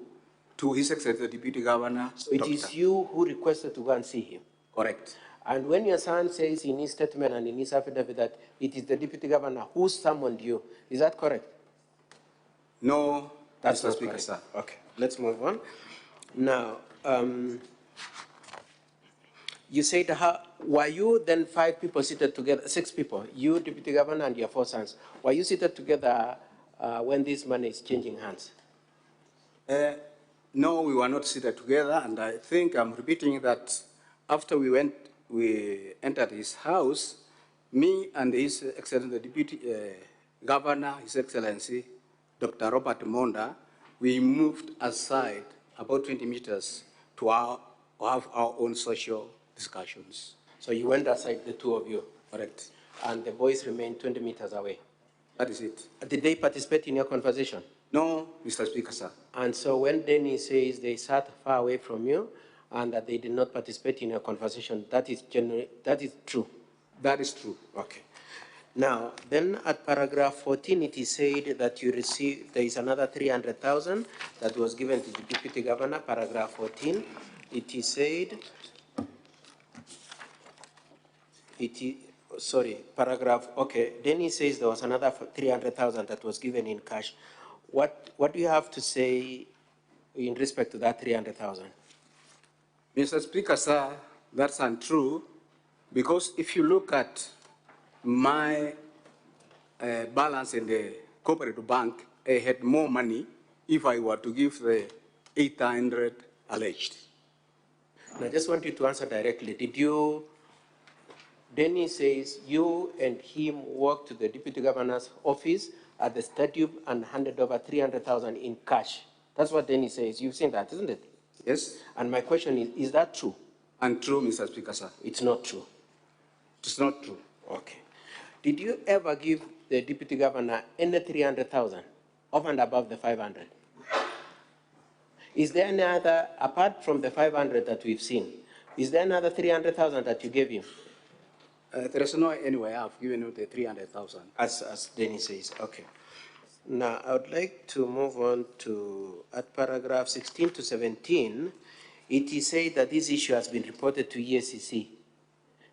To His Excellency the Deputy Governor. So it is you who requested to go and see him? Correct. And when your son says in his statement and in his affidavit that it is the Deputy Governor who summoned you, is that correct? No, that's Mr. not Speaker, correct. sir. Okay, let's move on. Now, you said, were you then 5 people seated together, 6 people, you, Deputy Governor, and your 4 sons, were you seated together when this money is changing hands? No, we were not seated together, and I think I'm repeating that after we entered his house, me and His Excellency the Deputy Governor, His Excellency Dr. Robert Monda, we moved aside about 20 meters to have our own social discussions. So you went aside, the 2 of you? Correct. And the boys remained 20 meters away? That is it. Did they participate in your conversation? No, Mr. Speaker, sir. And so when Dennis says they sat far away from you and that they did not participate in your conversation, that is true? That is true. Okay. Now, then at paragraph 14, it is said that you received, there is another 300,000 that was given to the Deputy Governor, paragraph 14. It is said, then he says there was another 300,000 that was given in cash. What do you have to say in respect to that 300,000? Mr. Speaker, sir, that's untrue, because if you look at my balance in the cooperative bank, I had more money if I were to give the 800 alleged. And I just want you to answer directly. Dennis says you and him walked to the Deputy Governor's office at the stadium and handed over 300,000 in cash. That's what Dennis says. You've seen that, isn't it? Yes. And my question is that true? Untrue, Mr. Speaker, sir. It's not true? It's not true. Okay. Did you ever give the Deputy Governor any 300,000 over and above the 500? Is there any other, apart from the 500 that we've seen, is there another 300,000 that you gave him? There is no anywhere I've given you the 300,000. As Dennis says, okay. Now, I would like to move on to, at paragraph 16 to 17, it is said that this issue has been reported to EACC.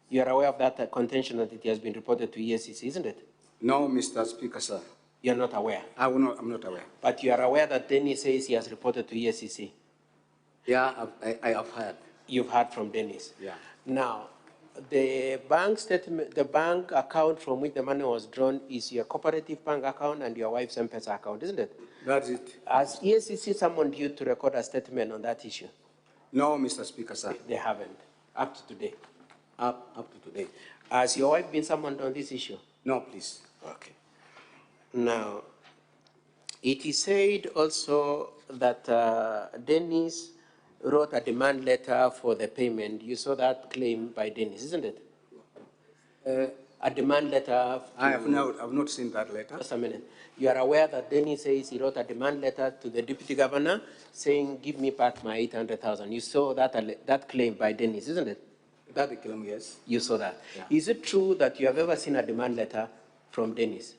You are aware of that contention that it has been reported to EACC, isn't it? No, Mr. Speaker, sir. You're not aware? I'm not aware. But you are aware that Dennis says he has reported to EACC? Yeah, I have heard. You've heard from Dennis? Yeah. Now, the bank statement, the bank account from which the money was drawn is your cooperative bank account and your wife's M-Pesa account, isn't it? That's it. Has EACC summoned you to record a statement on that issue? No, Mr. Speaker, sir. They haven't, up to today? Up to today. Has your wife been summoned on this issue? No, please. Okay. Now, it is said also that Dennis wrote a demand letter for the payment. You saw that claim by Dennis, isn't it? A demand letter. I've not seen that letter. Just a minute. You are aware that Dennis says he wrote a demand letter to the deputy governor saying, give me back my 800,000. You saw that claim by Dennis, isn't it? That claim, yes. You saw that. Yeah. Is it true that you have ever seen a demand letter from Dennis?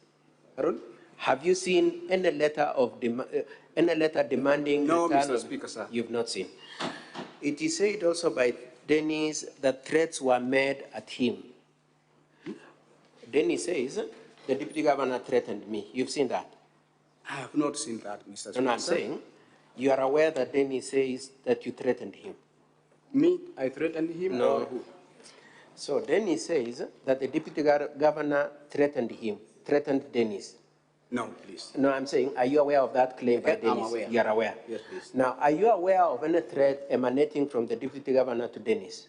Pardon? Have you seen any letter demanding no, return? Mr. Speaker, sir. You've not seen. It is said also by Dennis that threats were made at him. Dennis says, the deputy governor threatened me. You've seen that? I have not seen that, Mr. Speaker. And I'm saying, you are aware that Dennis says that you threatened him. Me? I threatened him? No. Or who? So Dennis says that the deputy governor threatened him, threatened Dennis. No, please. No, I'm saying, are you aware of that claim by Dennis? I'm aware. You are aware? Yes, please. Now, are you aware of any threat emanating from the deputy governor to Dennis?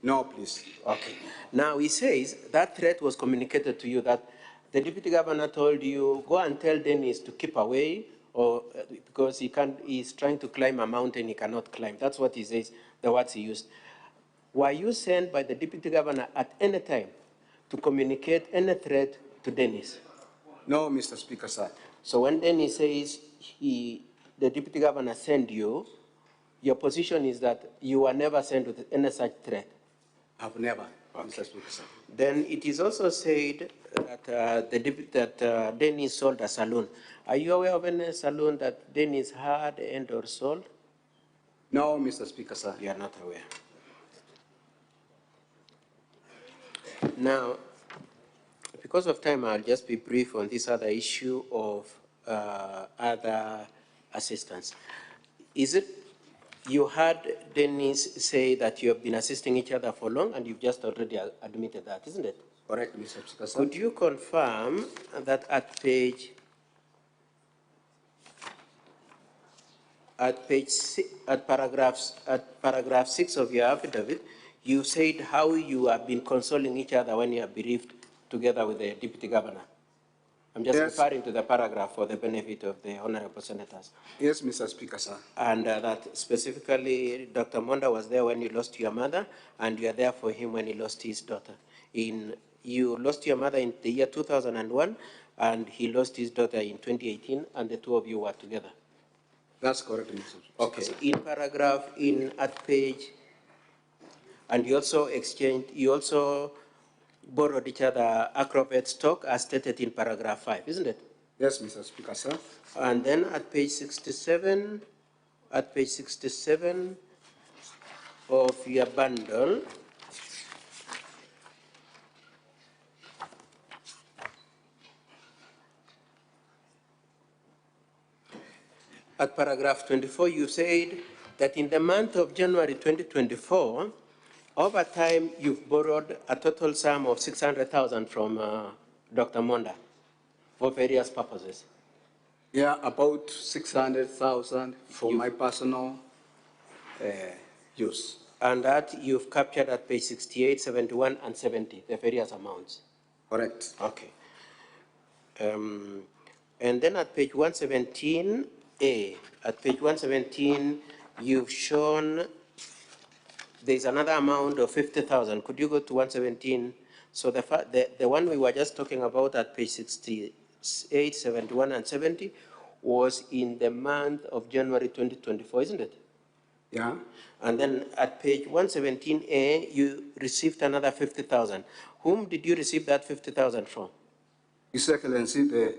No, please. Okay. Now, he says that threat was communicated to you, that the deputy governor told you, go and tell Dennis to keep away, or because he's trying to climb a mountain he cannot climb. That's what he says, the words he used. Were you sent by the deputy governor at any time to communicate any threat to Dennis? No, Mr. Speaker, sir. So when Dennis says the deputy governor sent you, your position is that you were never sent with any such threat? I've never, Mr. Speaker, sir. Then it is also said that Dennis sold a saloon. Are you aware of any saloon that Dennis had and or sold? No, Mr. Speaker, sir. You are not aware. Now, because of time, I'll just be brief on this other issue of other assistance. Is it, you heard Dennis say that you have been assisting each other for long, and you've just already admitted that, isn't it? Correct, Mr. Speaker, sir. Could you confirm that at paragraph 6 of your affidavit, you said how you have been consoling each other when you are bereaved together with the deputy governor? I'm just referring to the paragraph for the benefit of the honorable senators. Yes, Mr. Speaker, sir. And that specifically, Dr. Monda'S was there when you lost your mother, and you are there for him when he lost his daughter. You lost your mother in the year 2001, and he lost his daughter in 2018, and the two of you were together. That's correct, Mr. Speaker. Okay. At page, and you also borrowed each other acrobat stock as stated in paragraph 5, isn't it? Yes, Mr. Speaker, sir. And then at page 67 of your bundle, at paragraph 24, you said that in the month of January 2024, over time, you've borrowed a total sum of 600,000 from Dr. Monda'S for various purposes. Yeah, about 600,000 for my personal use. And that you've captured at page 68, 71, and 70, the various amounts. Correct. Okay. And then at page 117A, at page 117, you've shown there's another amount of 50,000. Could you go to 117? So the one we were just talking about at page 68, 71, and 70 was in the month of January 2024, isn't it? Yeah. And then at page 117A, you received another 50,000. Whom did you receive that 50,000 from? His Excellency, the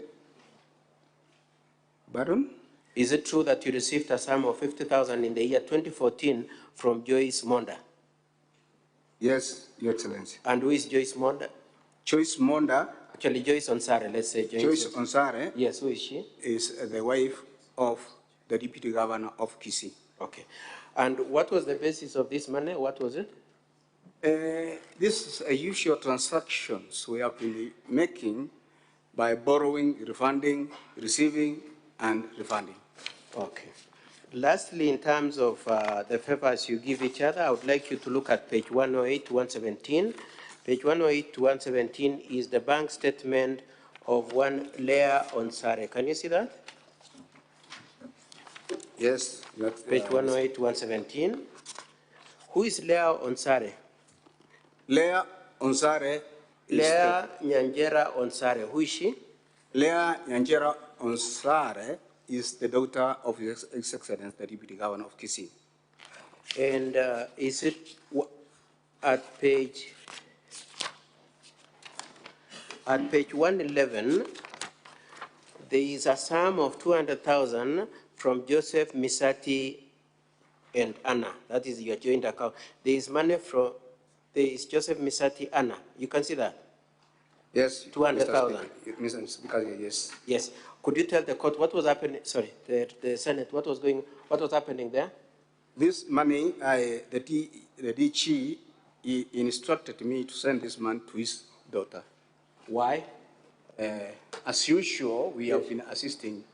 Baron? Is it true that you received a sum of 50,000 in the year 2014 from Joyce Monda'S? Yes, Your Excellency. And who is Joyce Monda'S? Joyce Monda'S. Actually, Joyce Onsare, let's say. Joyce Onsare. Yes, who is she? Is the wife of the Deputy Governor of Kisii. Okay. And what was the basis of this money? What was it? This is a usual transactions we have been making by borrowing, refunding, receiving, and refunding. Okay. Lastly, in terms of the favors you give each other, I would like you to look at page 108 to 117. Page 108 to 117 is the bank statement of one Leah Onsare. Can you see that? Yes. Page 108 to 117. Who is Leah Onsare? Leah Onsare is Lea Nyanjera Onsare, who is she? Lea Nyanjera Onsare is the daughter of His Excellency, the Deputy Governor of Kisii. And is it at page 111, there is a sum of 200,000 from Joseph Misati and Anna. That is your joint account. There is money from, there is Joseph Misati, Anna. You can see that? Yes. 200,000. Mr. Speaker, yes. Yes. Could you tell the court what was happening, sorry, the Senate, what was happening there? This money, the DG, he instructed me to send this man to his daughter. Why? As usual, we have been assisting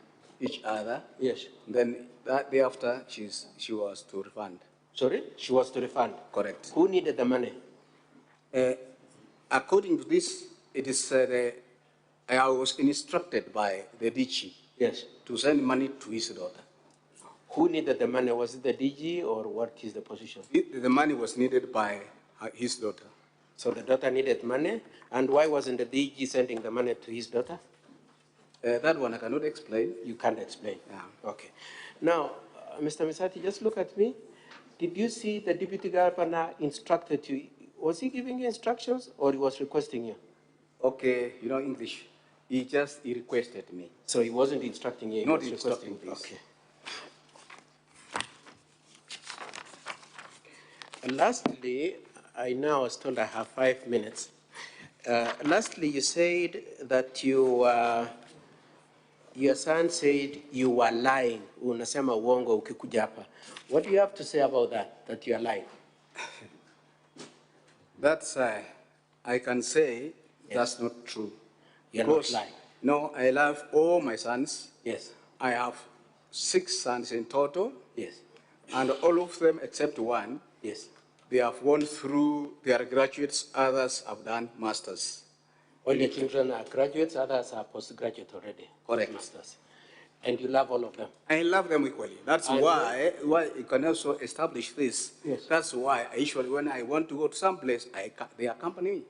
each other. Yes. Then that day after, she was to refund. Sorry? She was to refund? Correct. Who needed the money? According to this, it is I was instructed by the DG. Yes. To send money to his daughter. Who needed the money? Was it the DG or what is the position? The money was needed by his daughter. So the daughter needed money, and why wasn't the DG sending the money to his daughter? That one I cannot explain. You can't explain? Yeah. Okay. Now, Mr. Misati, just look at me. Did you see the Deputy Governor instructed you? Was he giving you instructions or he was requesting you? Okay, you know English. He requested me. So he wasn't instructing you? Not instructing, please. Okay. And lastly, I now was told I have 5 minutes. Lastly, you said that your son said you were lying. Unasema uongo ukikuja hapa. What do you have to say about that you are lying? That's, I can say that's not true. You're not lying. No, I love all my sons. Yes. I have 6 sons in total. Yes. And all of them except one. Yes. They have gone through, they are graduates, others have done masters. All your children are graduates, others are postgraduate already. Correct. Masters. And you love all of them? I love them equally. That's why you can also establish this. Yes. That's why I usually, when I want to go to some place, they accompany me.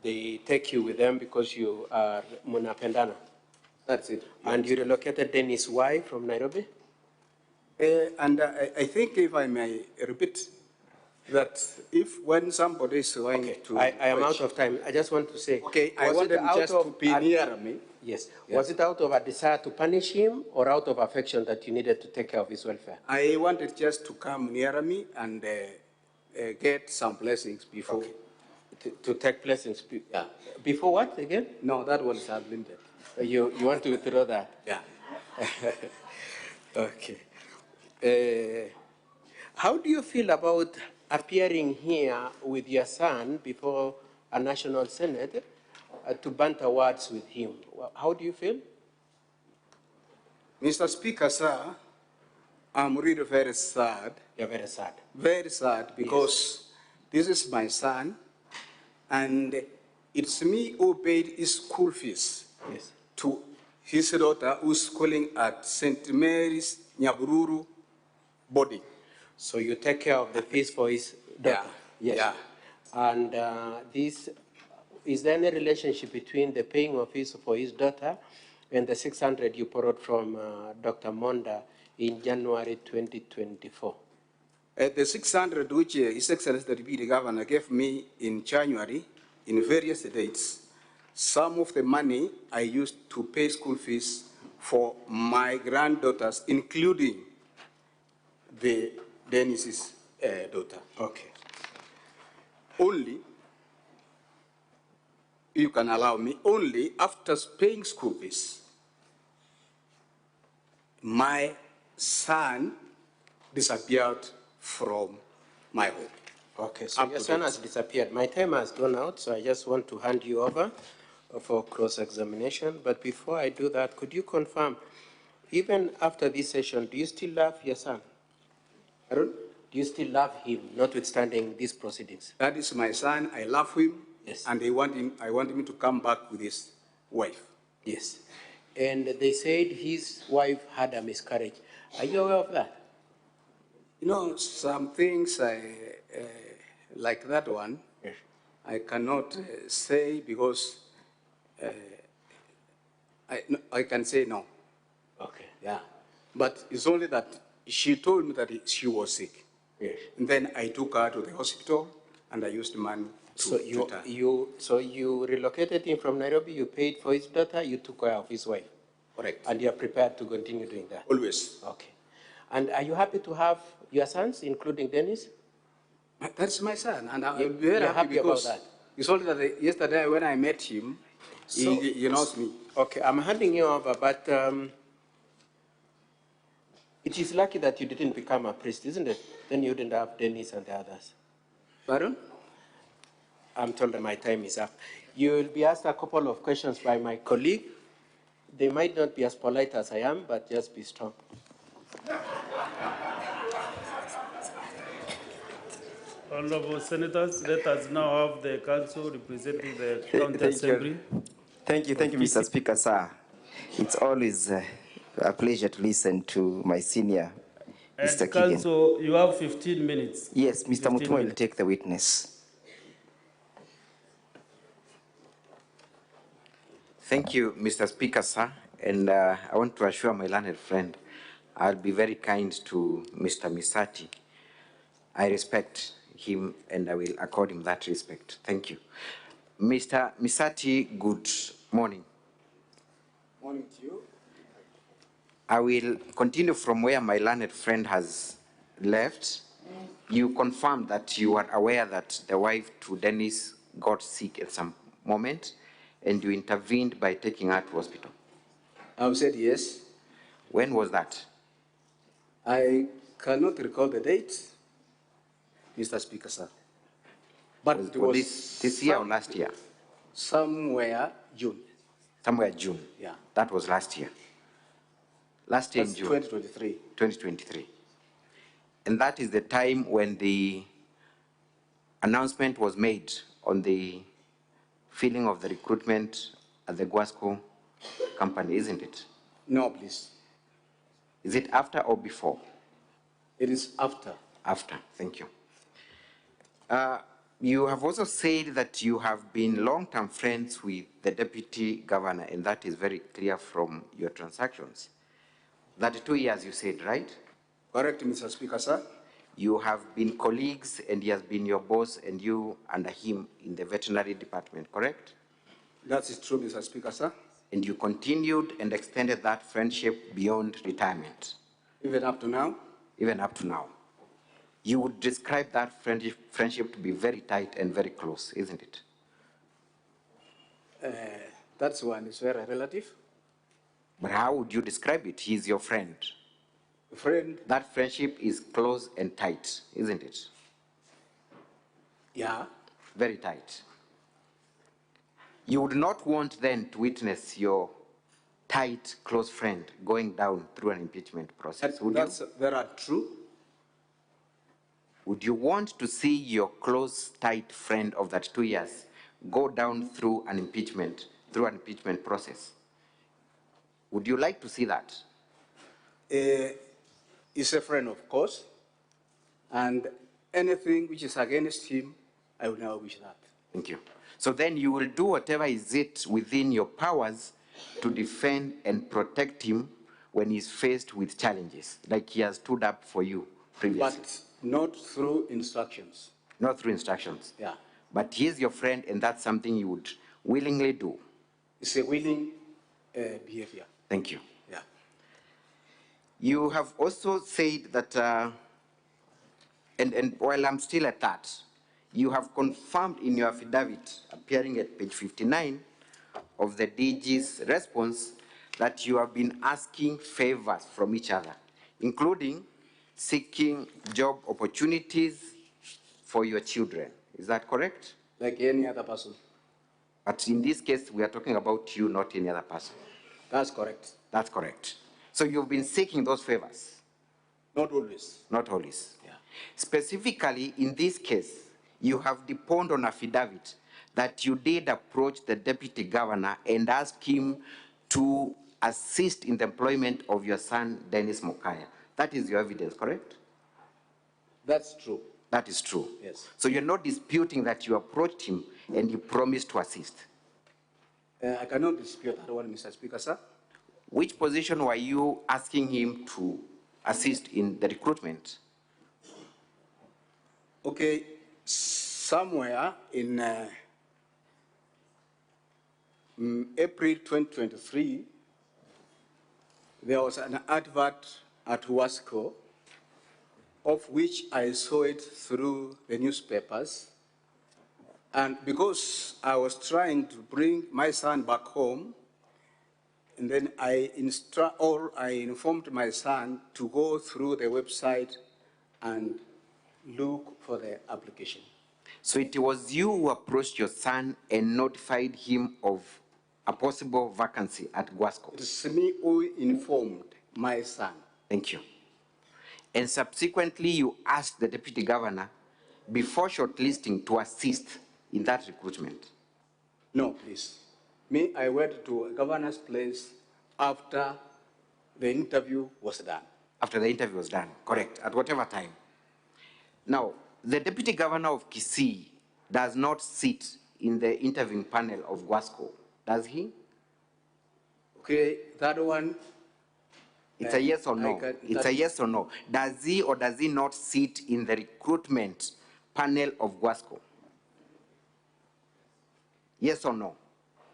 They take you with them because you are Munapendana. That's it. And you relocated Dennis Y from Nairobi? And I think if I may repeat, that if when somebody is going to... I am out of time. I just want to say... Okay, I want them just to be near me. Yes. Was it out of a desire to punish him or out of affection that you needed to take care of his welfare? I wanted just to come near me and get some blessings before. Okay. To take blessings? Yeah. Before what again? No, that one is unlimited. You want to withdraw that? Yeah. Okay. How do you feel about appearing here with your son before a national senate to banter words with him? How do you feel? Mr. Speaker, sir, I'm really very sad. You're very sad? Very sad because this is my son and it's me who paid his school fees to his daughter who's schooling at St. Mary's Nyabururu boarding. So you take care of the fees for his daughter? Yes. Yeah. And is there any relationship between the paying of fees for his daughter and the 600 you borrowed from Dr. Monda in January 2024? The 600 which His Excellency the Deputy Governor gave me in January in various dates, some of the money I used to pay school fees for my granddaughters, including the Dennis's daughter. Okay. Only, you can allow me, only after paying school fees, my son disappeared from my home. Okay, so your son has disappeared. My time has gone out, so I just want to hand you over for cross-examination. But before I do that, could you confirm, even after this session, do you still love your son? Aaron? Do you still love him, notwithstanding these proceedings? That is my son. I love him. Yes. And I want him to come back with his wife. Yes. And they said his wife had a miscarriage. Are you aware of that? You know, some things like that one, I cannot say because I can say no. Okay. Yeah. But it's only that she told me that she was sick. Yes. And then I took her to the hospital and I used money to So you relocated him from Nairobi, you paid for his daughter, you took care of his wife. Correct. And you are prepared to continue doing that? Always. Okay. And are you happy to have your sons, including Dennis? That's my son, and I'm very happy about because that. it's only that yesterday when I met him, he knows me. Okay, I'm handing you over, but it is lucky that you didn't become a priest, isn't it? Then you wouldn't have Dennis and the others. Pardon? I'm told that my time is up. You will be asked a couple of questions by my colleague. They might not be as polite as I am, but just be strong. Honorable Senators, let us now have the council representing the County Assembly. Thank you, Mr. Speaker, sir. It's always a pleasure to listen to my senior, Mr. And Kigen. council, you have 15 minutes. Yes, Mr. Mutumo will take the witness. Thank you, Mr. Speaker, sir. And I want to assure my learned friend, I'll be very kind to Mr. Misati. I respect him and I will accord him that respect. Thank you. Mr. Misati, good morning. Morning to you. I will continue from where my learned friend has left. You confirmed that you are aware that the wife to Dennis got sick at some moment and you intervened by taking her to hospital. I've said yes. When was that? I cannot recall the date, Mr. Speaker, sir. But it was this year or last year? Somewhere June. Somewhere June? Yeah. That was last year. Last year That's in June? 2023. 2023. And that is the time when the announcement was made on the filling of the recruitment at the Guasco company, isn't it? No, please. Is it after or before? It is after. After, thank you. You have also said that you have been long-term friends with the deputy governor, and that is very clear from your transactions. 32 years, you said, right? Correct, Mr. Speaker, sir. You have been colleagues, and he has been your boss, and you under him in the veterinary department, correct? That is true, Mr. Speaker, sir. And you continued and extended that friendship beyond retirement? Even up to now? Even up to now. You would describe that friendship to be very tight and very close, isn't it? That's one. It's very relative. But how would you describe it? He's your friend. Friend? That friendship is close and tight, isn't it? Yeah. Very tight. You would not want then to witness your tight, close friend going down through an impeachment process, would you? Very true. Would you want to see your close, tight friend of that 2 years go down through an impeachment process? Would you like to see that? He's a friend, of course. And anything which is against him, I will never wish that. Thank you. So then you will do whatever is it within your powers to defend and protect him when he's faced with challenges, like he has stood up for you previously. But not through instructions. Not through instructions. Yeah. But he is your friend, and that's something you would willingly do. It's a willing behavior. Thank you. Yeah. You have also said that, and while I'm still at that, you have confirmed in your affidavit, appearing at page 59 of the DG's response, that you have been asking favors from each other, including seeking job opportunities for your children. Is that correct? Like any other person. But in this case, we are talking about you, not any other person. That's correct. That's correct. So you've been seeking those favors? Not always. Not always. Yeah. Specifically, in this case, you have deponed on affidavit that you did approach the deputy governor and ask him to assist in the employment of your son, Dennis Mokaya. That is your evidence, correct? That's true. That is true. Yes. So you're not disputing that you approached him and he promised to assist? I cannot dispute that one, Mr. Speaker, sir. Which position were you asking him to assist in the recruitment? Okay, somewhere in April 2023, there was an advert at Wasco, of which I saw it through the newspapers. And because I was trying to bring my son back home, and then I informed my son to go through the website and look for the application. So it was you who approached your son and notified him of a possible vacancy at Guasco? It is me who informed my son. Thank you. And subsequently, you asked the deputy governor before shortlisting to assist in that recruitment? No, please. Me, I went to a governor's place after the interview was done. After the interview was done, correct, at whatever time. Now, the deputy governor of Kisii does not sit in the interviewing panel of Guasco, does he? Okay, that one. It's a yes or no. It's a yes or no. Does he or does he not sit in the recruitment panel of Guasco? Yes or no?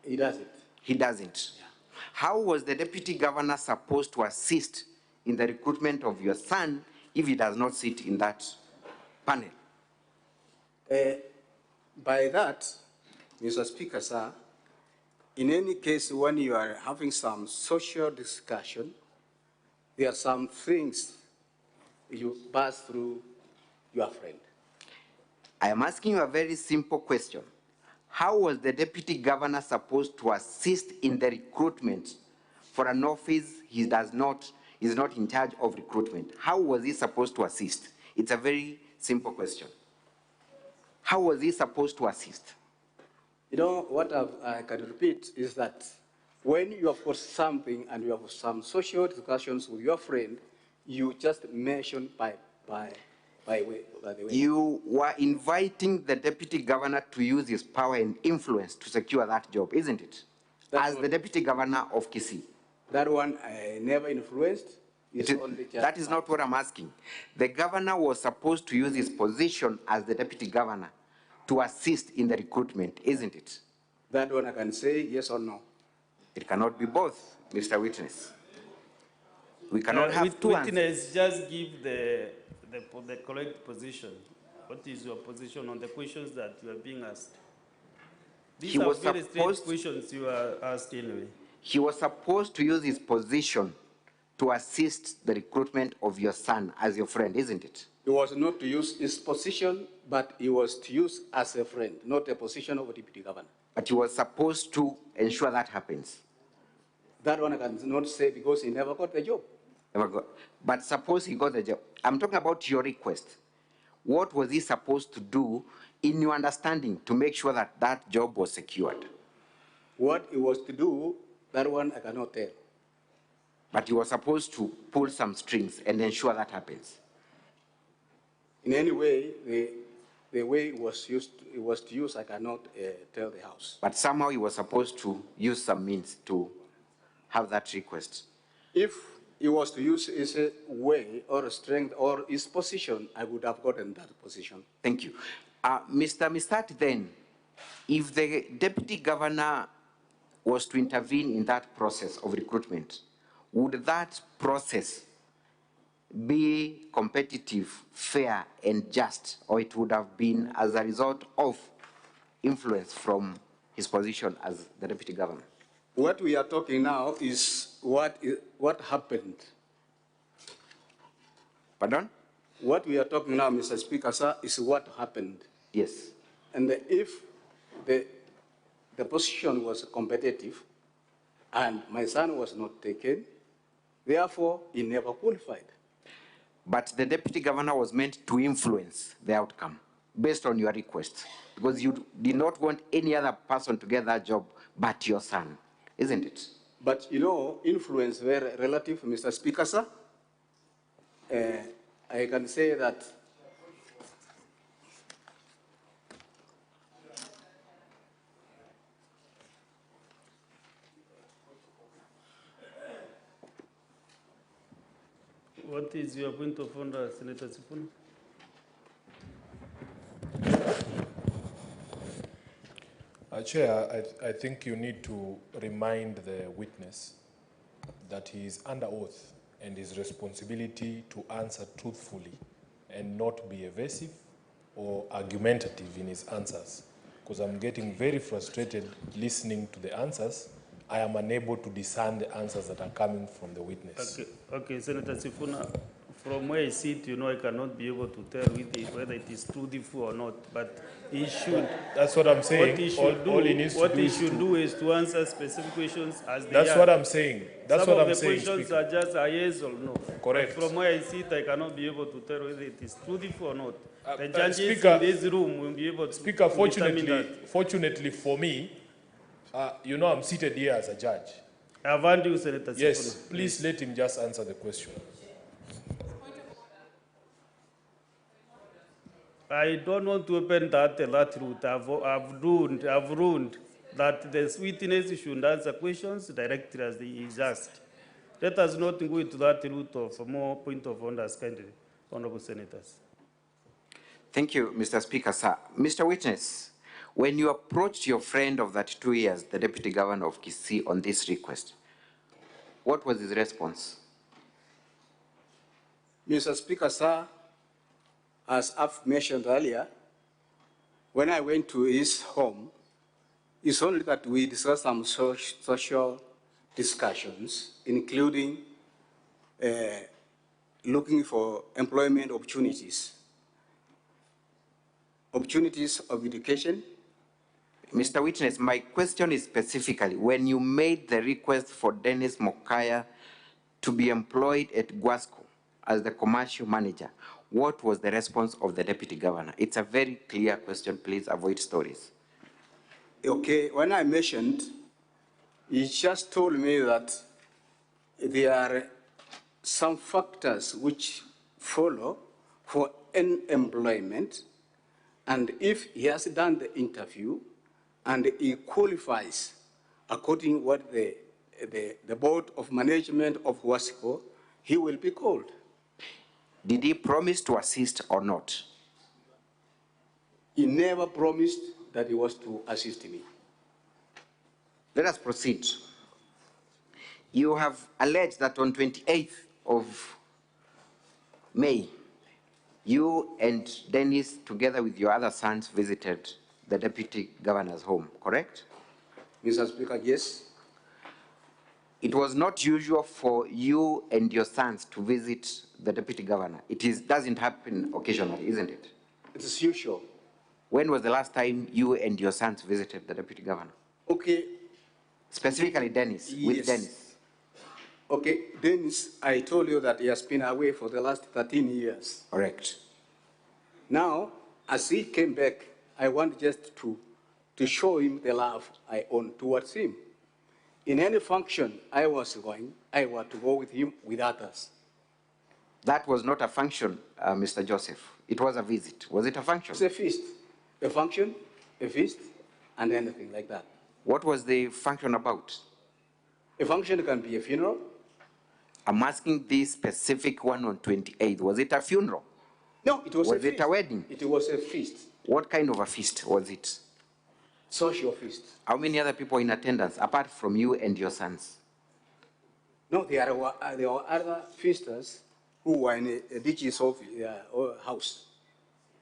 He doesn't. He doesn't. Yeah. How was the deputy governor supposed to assist in the recruitment of your son if he does not sit in that panel? By that, Mr. Speaker, sir, in any case, when you are having some social discussion, there are some things you pass through your friend. I am asking you a very simple question. How was the deputy governor supposed to assist in the recruitment for an office he is not in charge of recruitment? How was he supposed to assist? It's a very simple question. How was he supposed to assist? You know, what I can repeat is that when you have got something and you have some social discussions with your friend, you just mention by the way. You were inviting the deputy governor to use his power and influence to secure that job, isn't it? As the deputy governor of Kisii. That one I never influenced. That is not what I'm asking. The governor was supposed to use his position as the deputy governor to assist in the recruitment, isn't it? That one I can say yes or no. It cannot be both, Mr. Witness. We cannot have two answers. Witness, just give the correct position. What is your position on the questions that you are being asked? These are very straight questions you are asked anyway. He was supposed to use his position to assist the recruitment of your son as your friend, isn't it? He was not to use his position, but he was to use as a friend, not a position of a deputy governor. But he was supposed to ensure that happens. That one I cannot say because he never got the job. Never got. But suppose he got the job. I'm talking about your request. What was he supposed to do in your understanding to make sure that that job was secured? What he was to do, that one I cannot tell. But he was supposed to pull some strings and ensure that happens. In any way, the way it was to use, I cannot tell the House. But somehow he was supposed to use some means to have that request. If he was to use his way or strength or his position, I would have gotten that position. Thank you. Mr. Mistat, then, if the deputy governor was to intervene in that process of recruitment, would that process be competitive, fair, and just, or it would have been as a result of influence from his position as the deputy governor? What we are talking now is what happened. Pardon? What we are talking now, Mr. Speaker, sir, is what happened. Yes. And if the position was competitive and my son was not taken, therefore he never qualified. But the deputy governor was meant to influence the outcome based on your request, because you did not want any other person to get that job but your son, isn't it? But you know, influence very relative, Mr. Speaker, sir. I can say that What is your point of order, Senator Sifuna? Chair, I think you need to remind the witness that he is under oath and his responsibility to answer truthfully and not be evasive or argumentative in his answers. Because I'm getting very frustrated listening to the answers. I am unable to discern the answers that are coming from the witness. Okay, Senator Sifuna, from where I sit, I cannot be able to tell whether it is truthful or not, but he should. That's what I'm saying. What he should do is to answer specific questions as they are. That's what I'm saying. That's what I'm saying. Some of the questions are just a yes or no. Correct. But from where I sit, I cannot be able to tell whether it is truthful or not. The judges Speaker, in this room will be able to determine that. Fortunately for me, I'm seated here as a judge. I've heard you, Senator Sifuna. Yes, please let him just answer the question. I don't want to open that route. I've ruined that the witness should answer questions directly as he is asked. Let us not go into that route of more point of orders, kindly, honorable senators. Thank you, Mr. Speaker, sir. Mr. Witness, when you approached your friend of that 2 years, the Deputy Governor of Kisii, on this request, what was his response? Mr. Speaker, sir, as I've mentioned earlier, when I went to his home, it's only that we discussed some social discussions, including looking for employment opportunities of education. Mr. Witness, my question is specifically, when you made the request for Dennis Mokaya to be employed at Guasco as the commercial manager, what was the response of the Deputy Governor? It's a very clear question. Please avoid stories. Okay, when I mentioned, he just told me that there are some factors which follow for employment, and if he has done the interview and he qualifies according to what the Board of Management of Wasco, he will be called. Did he promise to assist or not? He never promised that he was to assist me. Let us proceed. You have alleged that on 28th of May, you and Dennis, together with your other sons, visited the Deputy Governor's home, correct? Mr. Speaker, yes. It was not usual for you and your sons to visit the Deputy Governor. It doesn't happen occasionally, isn't it? It is usual. When was the last time you and your sons visited the Deputy Governor? Okay. Specifically Dennis, yes. with Dennis. Okay, Dennis, I told you that he has been away for the last 13 years. Correct. Now, as he came back, I want just to show him the love I own towards him. In any function I was going, I want to go with him with others. That was not a function, Mr. Joseph. It was a visit. Was it a function? It's a feast. A function, a feast, and anything like that. What was the function about? A function can be a funeral. I'm asking this specific one on 28th. Was it a funeral? No, it was a feast. Was it a wedding? It was a feast. What kind of a feast was it? Social feast. How many other people in attendance, apart from you and your sons? No, there were other feasters who were in a DG's office, house.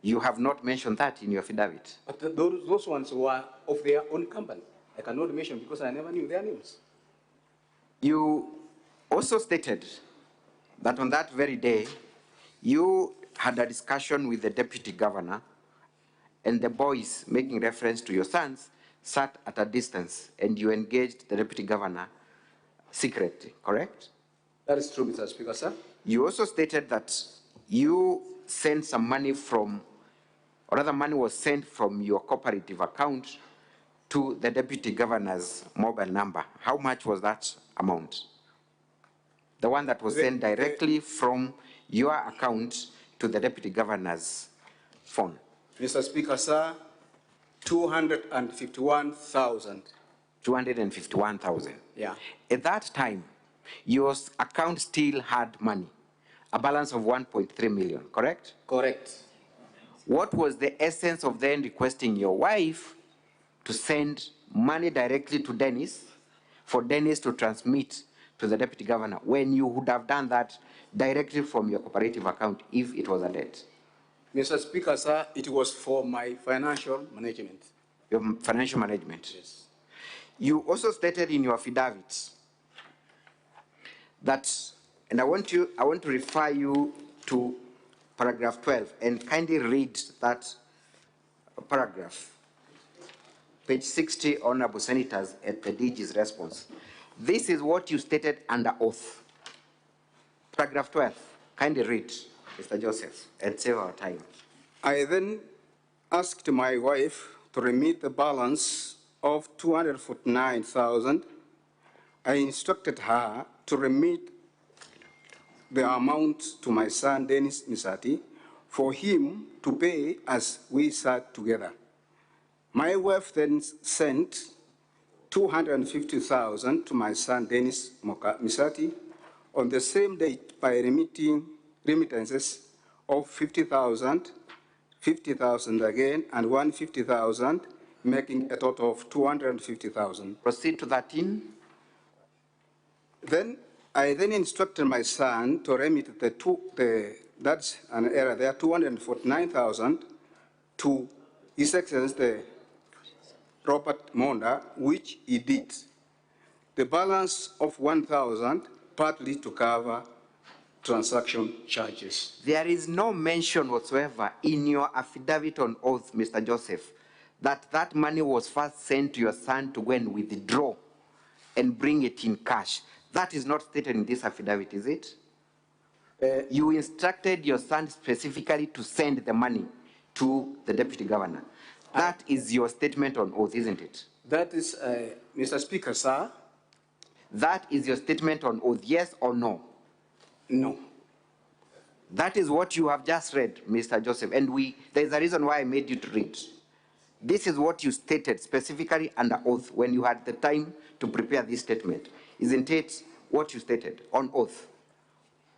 You have not mentioned that in your affidavit. But those ones were of their own company. I cannot mention because I never knew their names. You also stated that on that very day, you had a discussion with the Deputy Governor, and the boys, making reference to your sons, sat at a distance, and you engaged the Deputy Governor secretly, correct? That is true, Mr. Speaker, sir. You also stated that you sent some money from, or rather money was sent from your cooperative account to the Deputy Governor's mobile number. How much was that amount? The one that was sent directly from your account to the Deputy Governor's phone. Mr. Speaker, sir, 251,000. 251,000. Yeah. At that time, your account still had money. a balance of 1.3 million, correct? Correct. What was the essence of then requesting your wife to send money directly to Dennis, for Dennis to transmit to the deputy governor, when you would have done that directly from your cooperative account if it was a debt? Mr. Speaker, sir, it was for my financial management. Your financial management? Yes. You also stated in your affidavit that, and I want to refer you to paragraph 12 and kindly read that paragraph. Page 60, Honorable Senators, at the DG's response. This is what you stated under oath. Paragraph 12, kindly read, Mr. Joseph, and save our time. I then asked my wife to remit the balance of 249,000. I instructed her to remit the amount to my son, Dennis Misati, for him to pay as we sat together. My wife then sent 250,000 to my son, Dennis Misati, on the same date by remitting remittances of 50,000, 50,000 again, and 150,000, making a total of 250,000. Proceed to 13. Then I then instructed my son to remit that's an error there, 249,000 to His Excellency the Robert Monda, which he did. The balance of 1,000 partly to cover transaction charges. There is no mention whatsoever in your affidavit on oath, Mr. Joseph, that that money was first sent to your son to go and withdraw and bring it in cash. That is not stated in this affidavit, is it? You instructed your son specifically to send the money to the deputy governor. That is your statement on oath, isn't it? That is, Mr. Speaker, sir. That is your statement on oath, yes or no? No. That is what you have just read, Mr. Joseph, and there's a reason why I made you to read. This is what you stated specifically under oath when you had the time to prepare this statement. Isn't it what you stated on oath?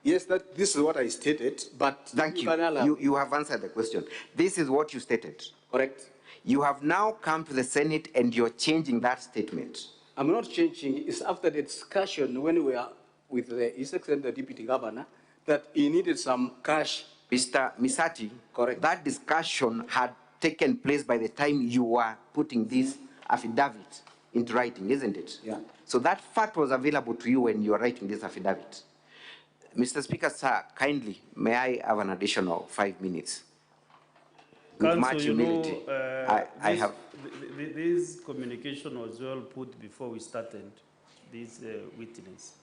Yes, this is what I stated, but thank you. You have answered the question. This is what you stated. Correct. You have now come to the Senate and you're changing that statement. I'm not changing. It's after the discussion when we are with His Excellency the Deputy Governor that he needed some cash. Mr. Misati, correct. That discussion had taken place by the time you were putting this affidavit into writing, isn't it? Yeah. So that fact was available to you when you were writing this affidavit. Mr. Speaker, sir, kindly, may I have an additional 5 minutes? With Council, much humility, I have... This communication was well put before we started this witness.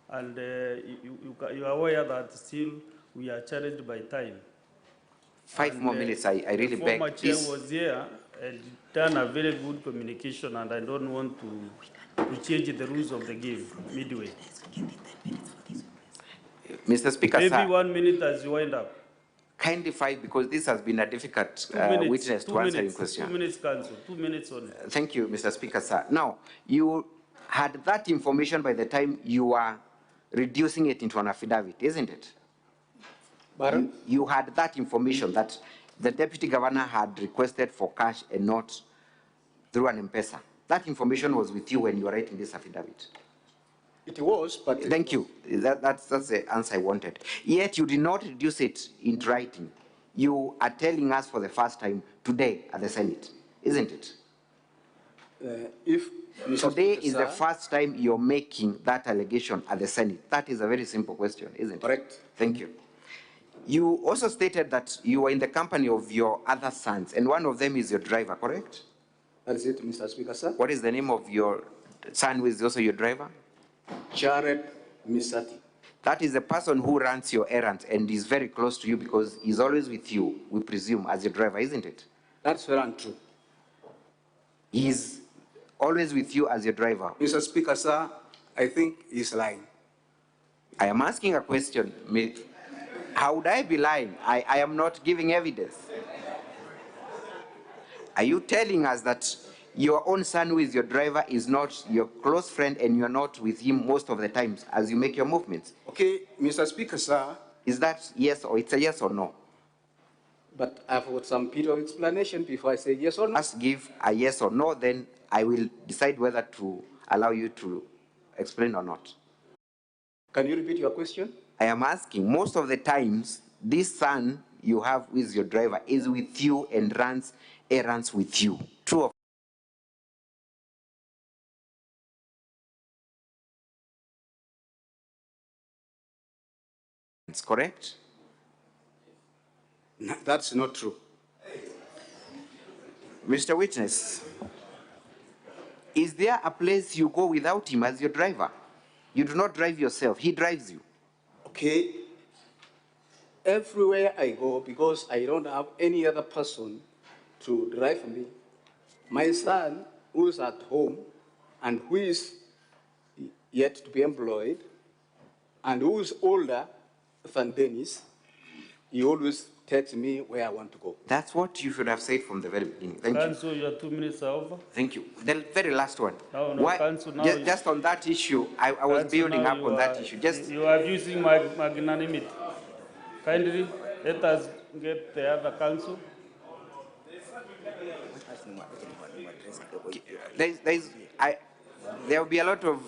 And you are aware that still we are challenged by time. 5 more minutes, I really beg. The former chair was here and done a very good communication, and I don't want to change the rules of the game midway. Mr. Speaker, maybe sir, 1 minute as you wind up. Kindly 5, because this has been a difficult witness to answer your question. 2 minutes, Council. 2 minutes only. Thank you, Mr. Speaker, sir. Now, you had that information by the time you were reducing it into an affidavit, isn't it? You had that information that the deputy governor had requested for cash and not through an M-Pesa. That information was with you when you were writing this affidavit. It was, but... Thank you. That's the answer I wanted. Yet you did not reduce it into writing. You are telling us for the first time today at the Senate, isn't it? Today is the first time you're making that allegation at the Senate. That is a very simple question, isn't it? Correct. Thank you. You also stated that you were in the company of your other sons, and one of them is your driver, correct? That is it, Mr. Speaker, sir. What is the name of your son who is also your driver? Jared Misati. That is the person who runs your errands and is very close to you because he's always with you, we presume, as your driver, isn't it? That's very untrue. He's always with you as your driver. Mr. Speaker, sir, I think he's lying. I am asking a question. How would I be lying? I am not giving evidence. Are you telling us that your own son who is your driver is not your close friend and you're not with him most of the times as you make your movements? Okay, Mr. Speaker, sir. Is that yes or it's a yes or no? But I've got some bit of explanation before I say yes or no. Must give a yes or no, then I will decide whether to allow you to explain or not. Can you repeat your question? I am asking, most of the times, this son you have with your driver is with you and runs errands with you. True or false? Correct? That's not true. Mr. Witness, is there a place you go without him as your driver? You do not drive yourself, he drives you. Okay. Everywhere I go, because I don't have any other person to drive me, my son, who's at home and who is yet to be employed, and who's older than Dennis, he always takes me where I want to go. That's what you should have said from the very beginning. Thank you. Council, your 2 minutes are over. Thank you. The very last one. No, no, Council, now just on that issue, I was Council, building now up on that issue. Just you are abusing my magnanimity. Kindly let us get the other council. there will be a lot of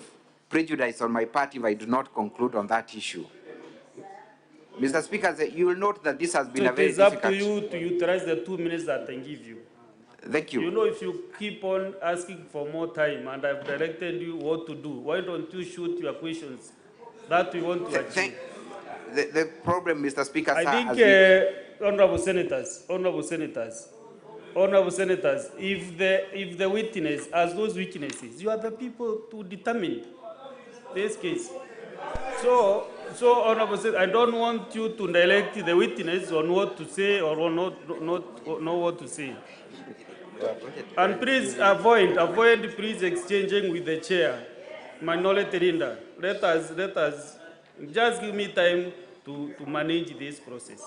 prejudice on my part if I do not conclude on that issue. Mr. Speaker, you will note that this has been a very difficult... It is up to you to utilize the 2 minutes that I give you. Thank you. You know, if you keep on asking for more time and I've directed you what to do, why don't you shoot your questions that we want to achieve? The problem, Mr. Speaker, I think, honorable senators, if the witness, as those witnesses, you are the people to determine this case. So honorable senators, I don't want you to direct the witness on what to say or not know what to say. And please avoid please exchanging with the chair, Minority Leader. Let us just give me time to manage this process.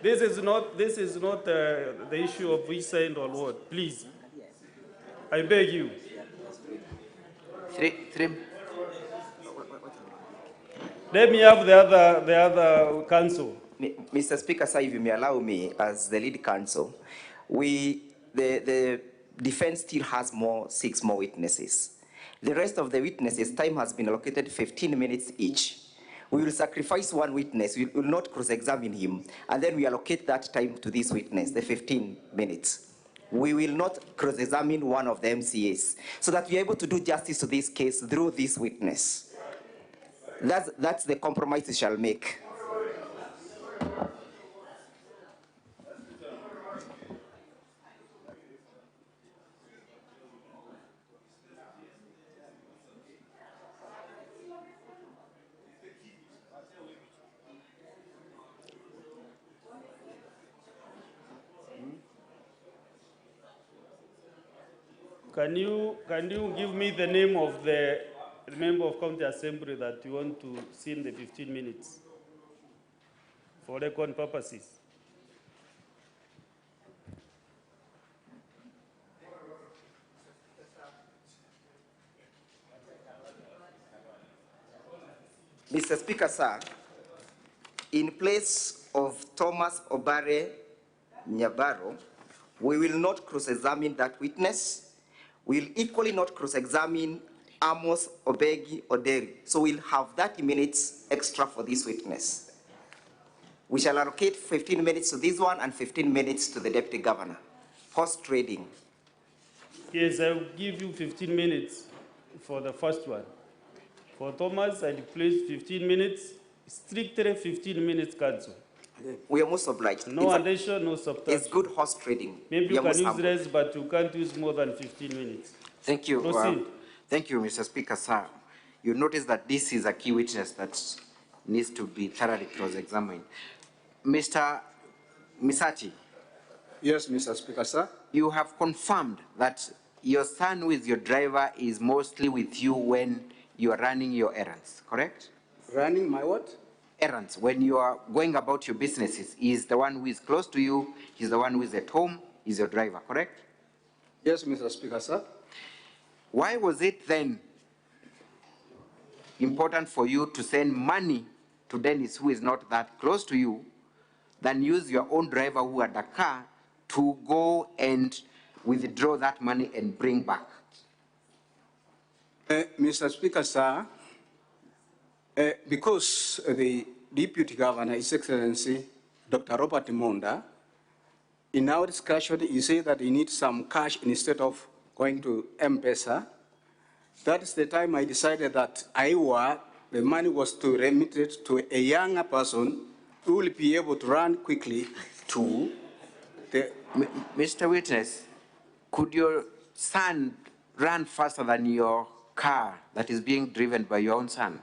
This is not the issue of which side or what. Please, I beg you. Let me have the other counsel. Mr. Speaker, sir, if you may allow me, as the lead counsel, the defense still has 6 more witnesses. The rest of the witnesses, time has been allocated 15 minutes each. We will sacrifice one witness, we will not cross-examine him, and then we allocate that time to this witness, the 15 minutes. We will not cross-examine one of the MCAs, so that we are able to do justice to this case through this witness. That's the compromise we shall make. Can you give me the name of the member of County Assembly that you want to see in the 15 minutes for record purposes? Mr. Speaker, sir, in place of Thomas Obare Nyabaro, we will not cross-examine that witness. We will equally not cross-examine Amos Obegi Oderi. So we'll have 30 minutes extra for this witness. We shall allocate 15 minutes to this one and 15 minutes to the Deputy Governor. Post-trading. Yes, I will give you 15 minutes for the first one. For Thomas, I place 15 minutes, strictly 15 minutes, Council. We are most obliged. No addition, no subtraction. It's good horse trading. Maybe you can use less, but you can't use more than 15 minutes. Thank you. Proceed. Thank you, Mr. Speaker, sir. You notice that this is a key witness that needs to be thoroughly cross-examined. Mr. Misati. Yes, Mr. Speaker, sir. You have confirmed that your son, who is your driver, is mostly with you when you are running your errands, correct? Running my what? Errands. When you are going about your businesses, he's the one who is close to you, he's the one who is at home, he's your driver, correct? Yes, Mr. Speaker, sir. Why was it then important for you to send money to Dennis, who is not that close to you, than use your own driver who had a car to go and withdraw that money and bring back? Mr. Speaker, sir, because the Deputy Governor, His Excellency, Dr. Robert Monda, in our discussion, he said that he needs some cash instead of going to M-Pesa. That is the time I decided that the money was to remit it to a younger person who will be able to run quickly to the... Mr. Witness, could your son run faster than your car that is being driven by your own son?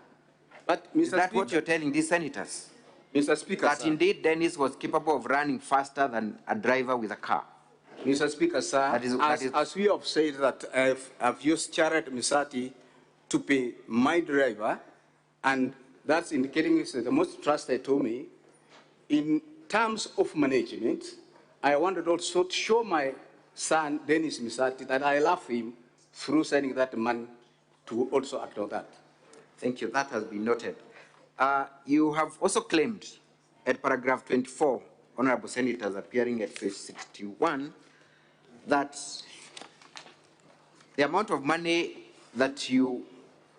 But, Mr. Is that Speaker, what you're telling these senators? Mr. Speaker, that sir, indeed Dennis was capable of running faster than a driver with a car? Mr. Speaker, sir, as we have said that I've used Charet Misati to be my driver, and that's indicating is the most trusted to me. In terms of management, I wanted also to show my son, Dennis Misati, that I love him through sending that money to also act on that. Thank you. That has been noted. You have also claimed at paragraph 24, Honorable Senators appearing at page 61, that the amount of money that you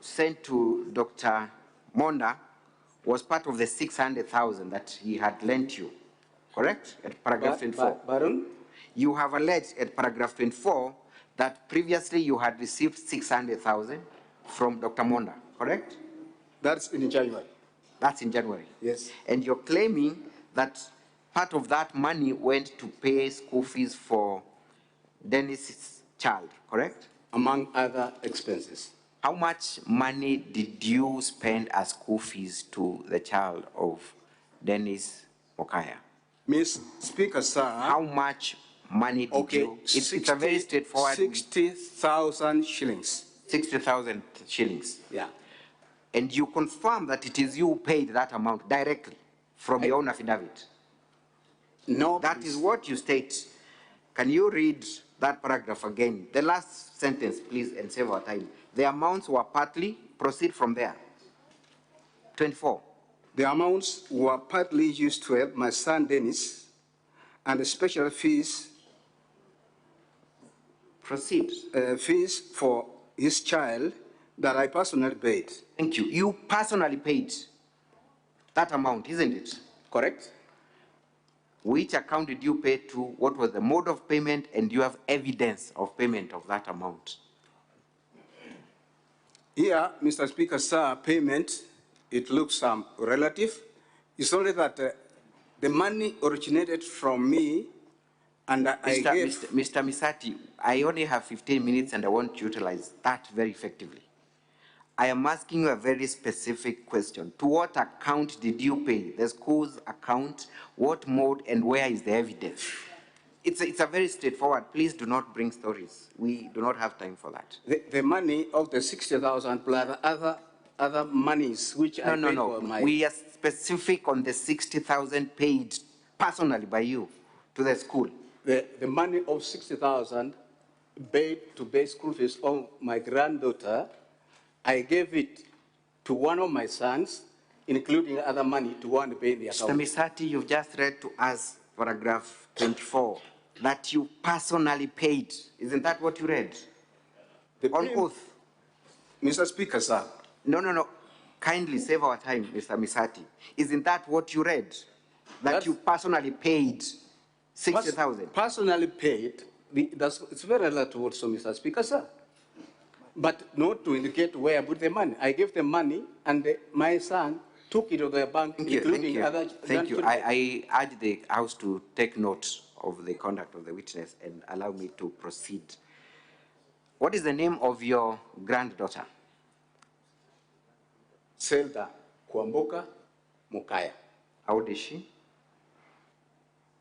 sent to Dr. Monda was part of the 600,000 that he had lent you, correct? At paragraph 24. Baron? You have alleged at paragraph 24 that previously you had received 600,000 from Dr. Monda, correct? That's in January. That's in January? Yes. And you're claiming that part of that money went to pay school fees for Dennis's child, correct? Among other expenses. How much money did you spend as school fees to the child of Dennis Mokaya? Ms. Speaker, sir. How much money did you? It's a very straightforward. 60,000 shillings. 60,000 shillings. Yeah. And you confirm that it is you who paid that amount directly from your own affidavit? No. That is what you state. Can you read that paragraph again? The last sentence, please, and save our time. The amounts were partly, proceed from there. 24. The amounts were partly used to help my son Dennis, and the special fees. Proceed. Fees for his child that I personally paid. Thank you. You personally paid that amount, isn't it? Correct. Which account did you pay to? What was the mode of payment? And do you have evidence of payment of that amount? Here, Mr. Speaker, sir, payment, it looks relative. It's only that the money originated from me, and I gave... Mr. Misati, I only have 15 minutes and I want to utilize that very effectively. I am asking you a very specific question. To what account did you pay? The school's account, what mode, and where is the evidence? It's a very straightforward. Please do not bring stories. We do not have time for that. The money of the 60,000 plus other monies which I paid for my... We are specific on the 60,000 paid personally by you to the school. The money of 60,000 paid to pay school fees of my granddaughter, I gave it to one of my sons, including other money to one to pay the account. Mr. Misati, you've just read to us paragraph 24, that you personally paid. Isn't that what you read? On oath. Mr. Speaker, sir. No. Kindly save our time, Mr. Misati. Isn't that what you read? That you personally paid 60,000? Personally paid, it's very relative also, Mr. Speaker, sir. But not to indicate where I put the money. I gave the money, and my son took it to the bank, including other... Thank you. I urge the House to take note of the conduct of the witness and allow me to proceed. What is the name of your granddaughter? Zelda Kwamboka Mukaya. How old is she?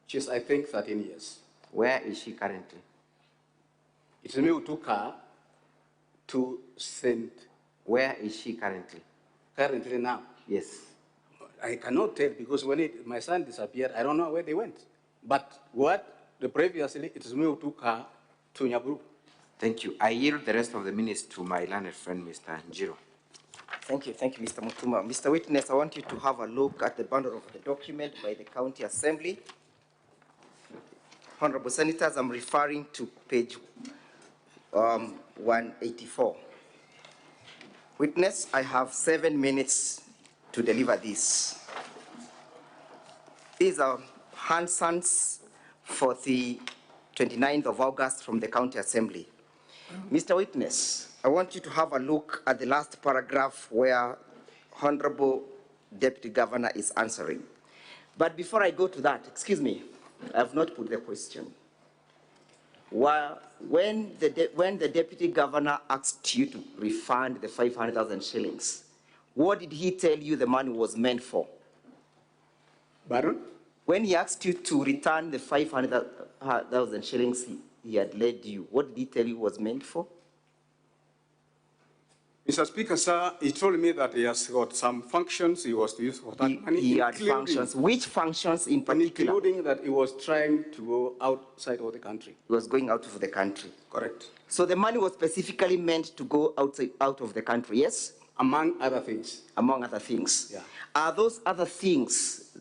She's, I think, 13 years. Where is she currently? It's me who took her to St. Where is she currently? Currently now? Yes. I cannot tell because when my son disappeared, I don't know where they went. But previously, it is me who took her to Nyaburu. Thank you. I yield the rest of the minutes to my learned friend, Mr. Njiro. Thank you, Mr. Mutuma. Mr. Witness, I want you to have a look at the bundle of the document by the County Assembly. Honorable Senators, I'm referring to page 184. Witness, I have 7 minutes to deliver this. These are Hanson's for the 29th of August from the County Assembly. Mr. Witness, I want you to have a look at the last paragraph where Honorable Deputy Governor is answering. But before I go to that, excuse me, I have not put the question. When the Deputy Governor asked you to refund the 500,000 shillings, what did he tell you the money was meant for? Pardon? When he asked you to return the 500,000 shillings he had led you, what did he tell you was meant for? Mr. Speaker, sir, he told me that he has got some functions he was to use for that money. He had functions. Which functions in particular? Including that he was trying to go outside of the country. He was going out of the country. Correct. So the money was specifically meant to go out of the country, yes? Among other things. Among other things. Yeah. Are those other things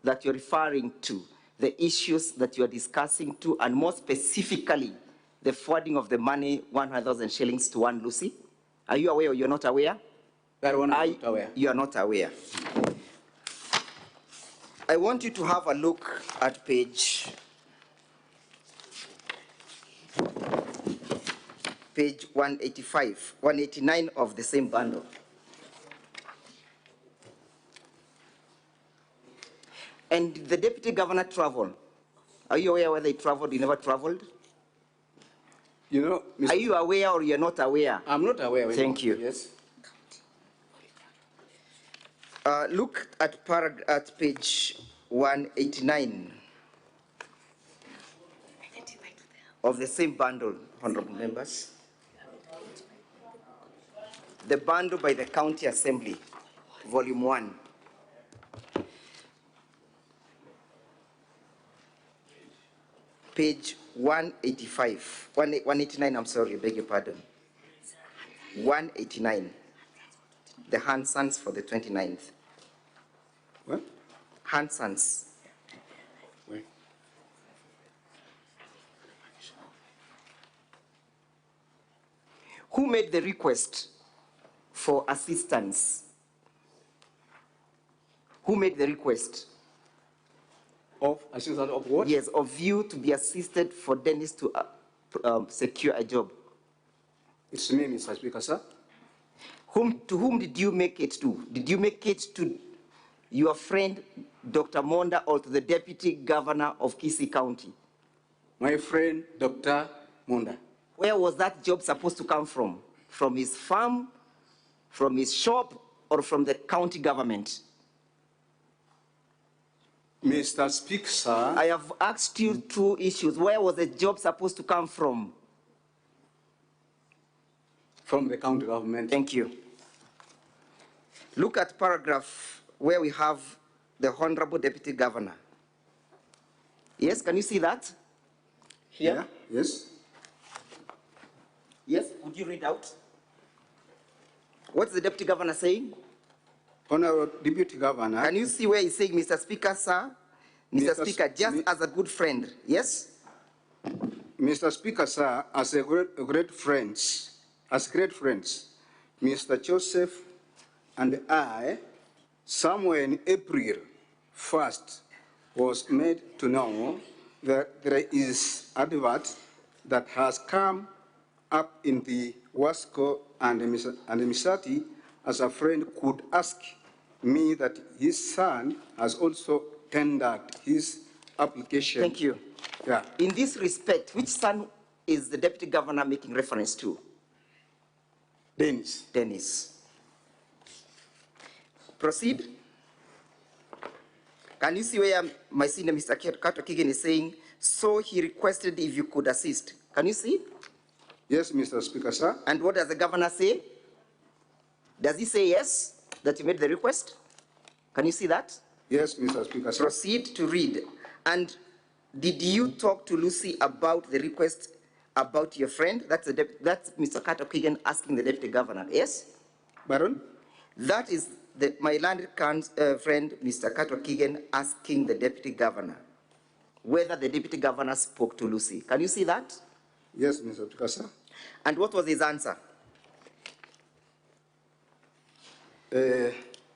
that you're referring to the issues that you're discussing to, and more specifically, the forwarding of the money, 100,000 shillings to one Lucy? Are you aware or you're not aware? That one I'm not aware. You are not aware. I want you to have a look at page 185, 189 of the same bundle. And the Deputy Governor traveled. Are you aware whether he traveled, he never traveled? You know, Mr. Are you aware or you're not aware? I'm not aware. Thank you. Yes. Look at page 189 of the same bundle, honorable members. The bundle by the County Assembly, volume 1. Page 185, 189, I'm sorry, beg your pardon. 189, the Hansons for the 29th. What? Hansons. Wait. Who made the request for assistance? Who made the request? Of assistance of what? Yes, of you to be assisted for Dennis to secure a job. It's me, Mr. Speaker, sir. To whom did you make it to? Did you make it to your friend, Dr. Monda, or to the Deputy Governor of Kisii County? My friend, Dr. Monda. Where was that job supposed to come from? From his farm, from his shop, or from the county government? Mr. Speaker, sir. I have asked you 2 issues. Where was the job supposed to come from? From the county government. Thank you. Look at paragraph where we have the Honorable Deputy Governor. Yes, can you see that? Here? Yeah. Yes. Yes, would you read out? What's the Deputy Governor saying? Honorable Deputy Governor. Can you see where he's saying, Mr. Speaker, sir? Mr. Speaker, just as a good friend, yes? Mr. Speaker, sir, as great friends, Mr. Joseph and I, somewhere in April 1st, was made to know that there is advert that has come up in the Wasco, and Misati, as a friend, could ask me that his son has also tendered his application. Thank you. Yeah. In this respect, which son is the Deputy Governor making reference to? Dennis. Dennis. Proceed. Can you see where my senior, Mr. Kato Kigen, is saying, so he requested if you could assist? Can you see? Yes, Mr. Speaker, sir. And what does the governor say? Does he say yes, that you made the request? Can you see that? Yes, Mr. Speaker, sir. Proceed to read. And did you talk to Lucy about the request about your friend? That's Mr. Kato Kigen asking the Deputy Governor, yes? Baron? That is my learned friend, Mr. Kato Kigen, asking the Deputy Governor whether the Deputy Governor spoke to Lucy. Can you see that? Yes, Mr. Pikasa. And what was his answer?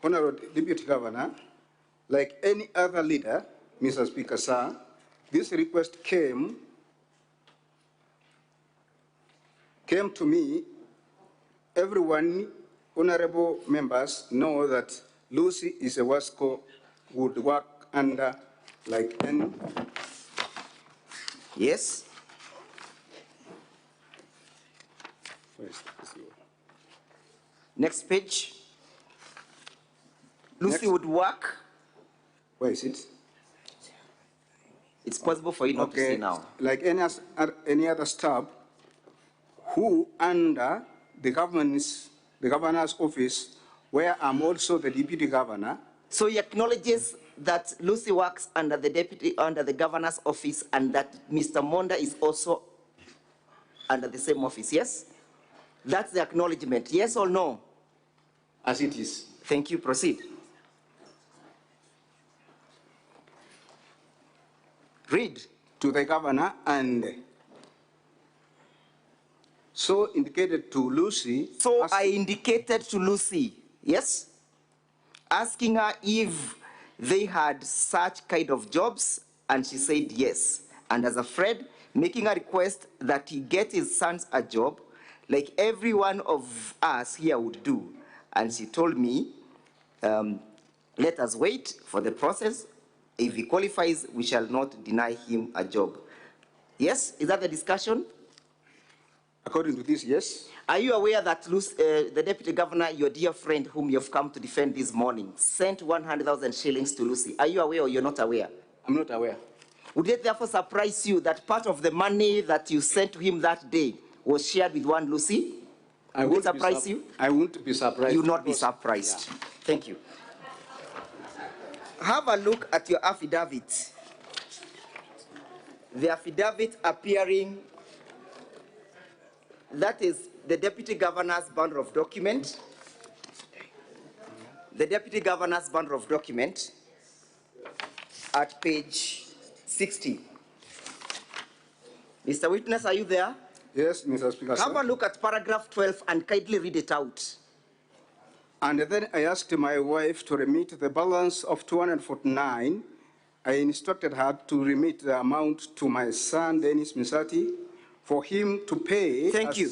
Honorable Deputy Governor, like any other leader, Mr. Speaker, sir, this request came to me. Everyone, honorable members, know that Lucy is a WASCO, would work under like any. Yes. Next page. Lucy would work. Where is it? It's possible for you not to see now. Like any other staff who under the governor's office, where I'm also the deputy governor. So he acknowledges that Lucy works under the governor's office and that Mr. Monda is also under the same office, yes? That's the acknowledgement, yes or no? As it is. Thank you, proceed. Read. To the governor and so indicated to Lucy. So I indicated to Lucy, yes? Asking her if they had such kind of jobs, and she said yes. And as a friend, making a request that he get his sons a job, like every one of us here would do. And she told me, let us wait for the process. If he qualifies, we shall not deny him a job. Yes? Is that the discussion? According to this, yes. Are you aware that the Deputy Governor, your dear friend whom you have come to defend this morning, sent 100,000 shillings to Lucy? Are you aware or you're not aware? I'm not aware. Would it therefore surprise you that part of the money that you sent to him that day was shared with one Lucy? Would it surprise you? I won't be surprised. You will not be surprised. Yeah. Thank you. Have a look at your affidavit. The affidavit appearing, that is the Deputy Governor's bundle of document. The Deputy Governor's bundle of document at page 60. Mr. Witness, are you there? Yes, Mr. Speaker. Have a look at paragraph 12 and kindly read it out. And then I asked my wife to remit the balance of 249. I instructed her to remit the amount to my son, Dennis Misati, for him to pay. Thank you.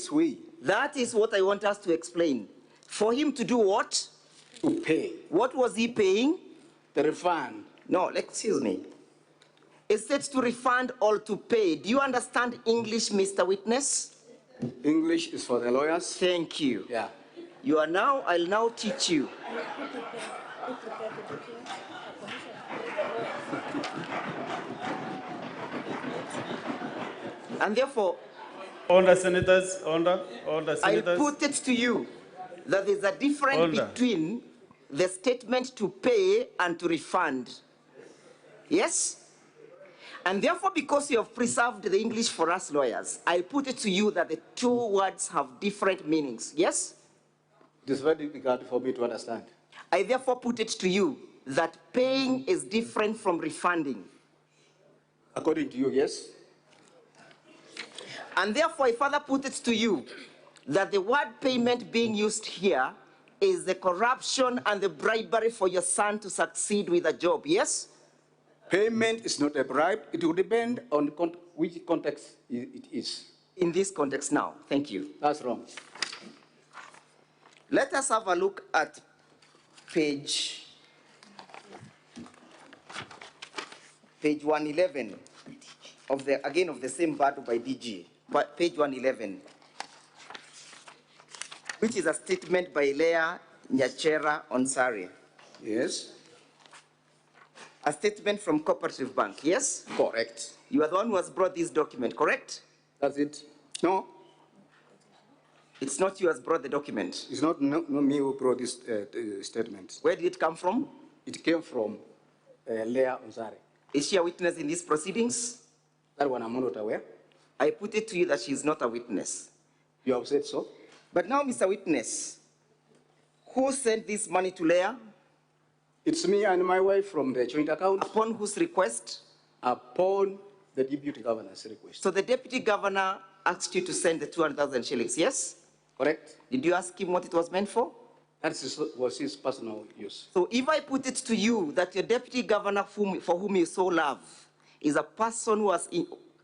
That is what I want us to explain. For him to do what? To pay. What was he paying? The refund. No, excuse me. Is it to refund or to pay? Do you understand English, Mr. Witness? English is for the lawyers. Thank you. Yeah. You are now, I'll now teach you. And therefore, Order, Senators, order, Senators. I'll put it to you that there's a difference between the statement to pay and to refund. Yes? And therefore, because you have preserved the English for us lawyers, I'll put it to you that the two words have different meanings. Yes? It is very difficult for me to understand. I therefore put it to you that paying is different from refunding. According to you, yes? And therefore, I further put it to you that the word payment being used here is the corruption and the bribery for your son to succeed with a job, yes? Payment is not a bribe. It will depend on which context it is. In this context now, thank you. That's wrong. Let us have a look at page 111 of the same battle by DG. Page 111, which is a statement by Leah Nyachera Onsari. Yes. A statement from Cooperative Bank, yes? Correct. You are the one who has brought this document, correct? That's it. No. It's not you who has brought the document. It's not me who brought this statement. Where did it come from? It came from Leah Onsari. Is she a witness in these proceedings? That one I'm not aware. I put it to you that she is not a witness. You have said so. But now, Mr. Witness, Who sent this money to Leah? It's me and my wife from the joint account. Upon whose request? Upon the deputy governor's request. So the deputy governor asked you to send the 200,000 shillings, yes? Correct. Did you ask him what it was meant for? That was his personal use. So if I put it to you that your deputy governor for whom you so love is a person who has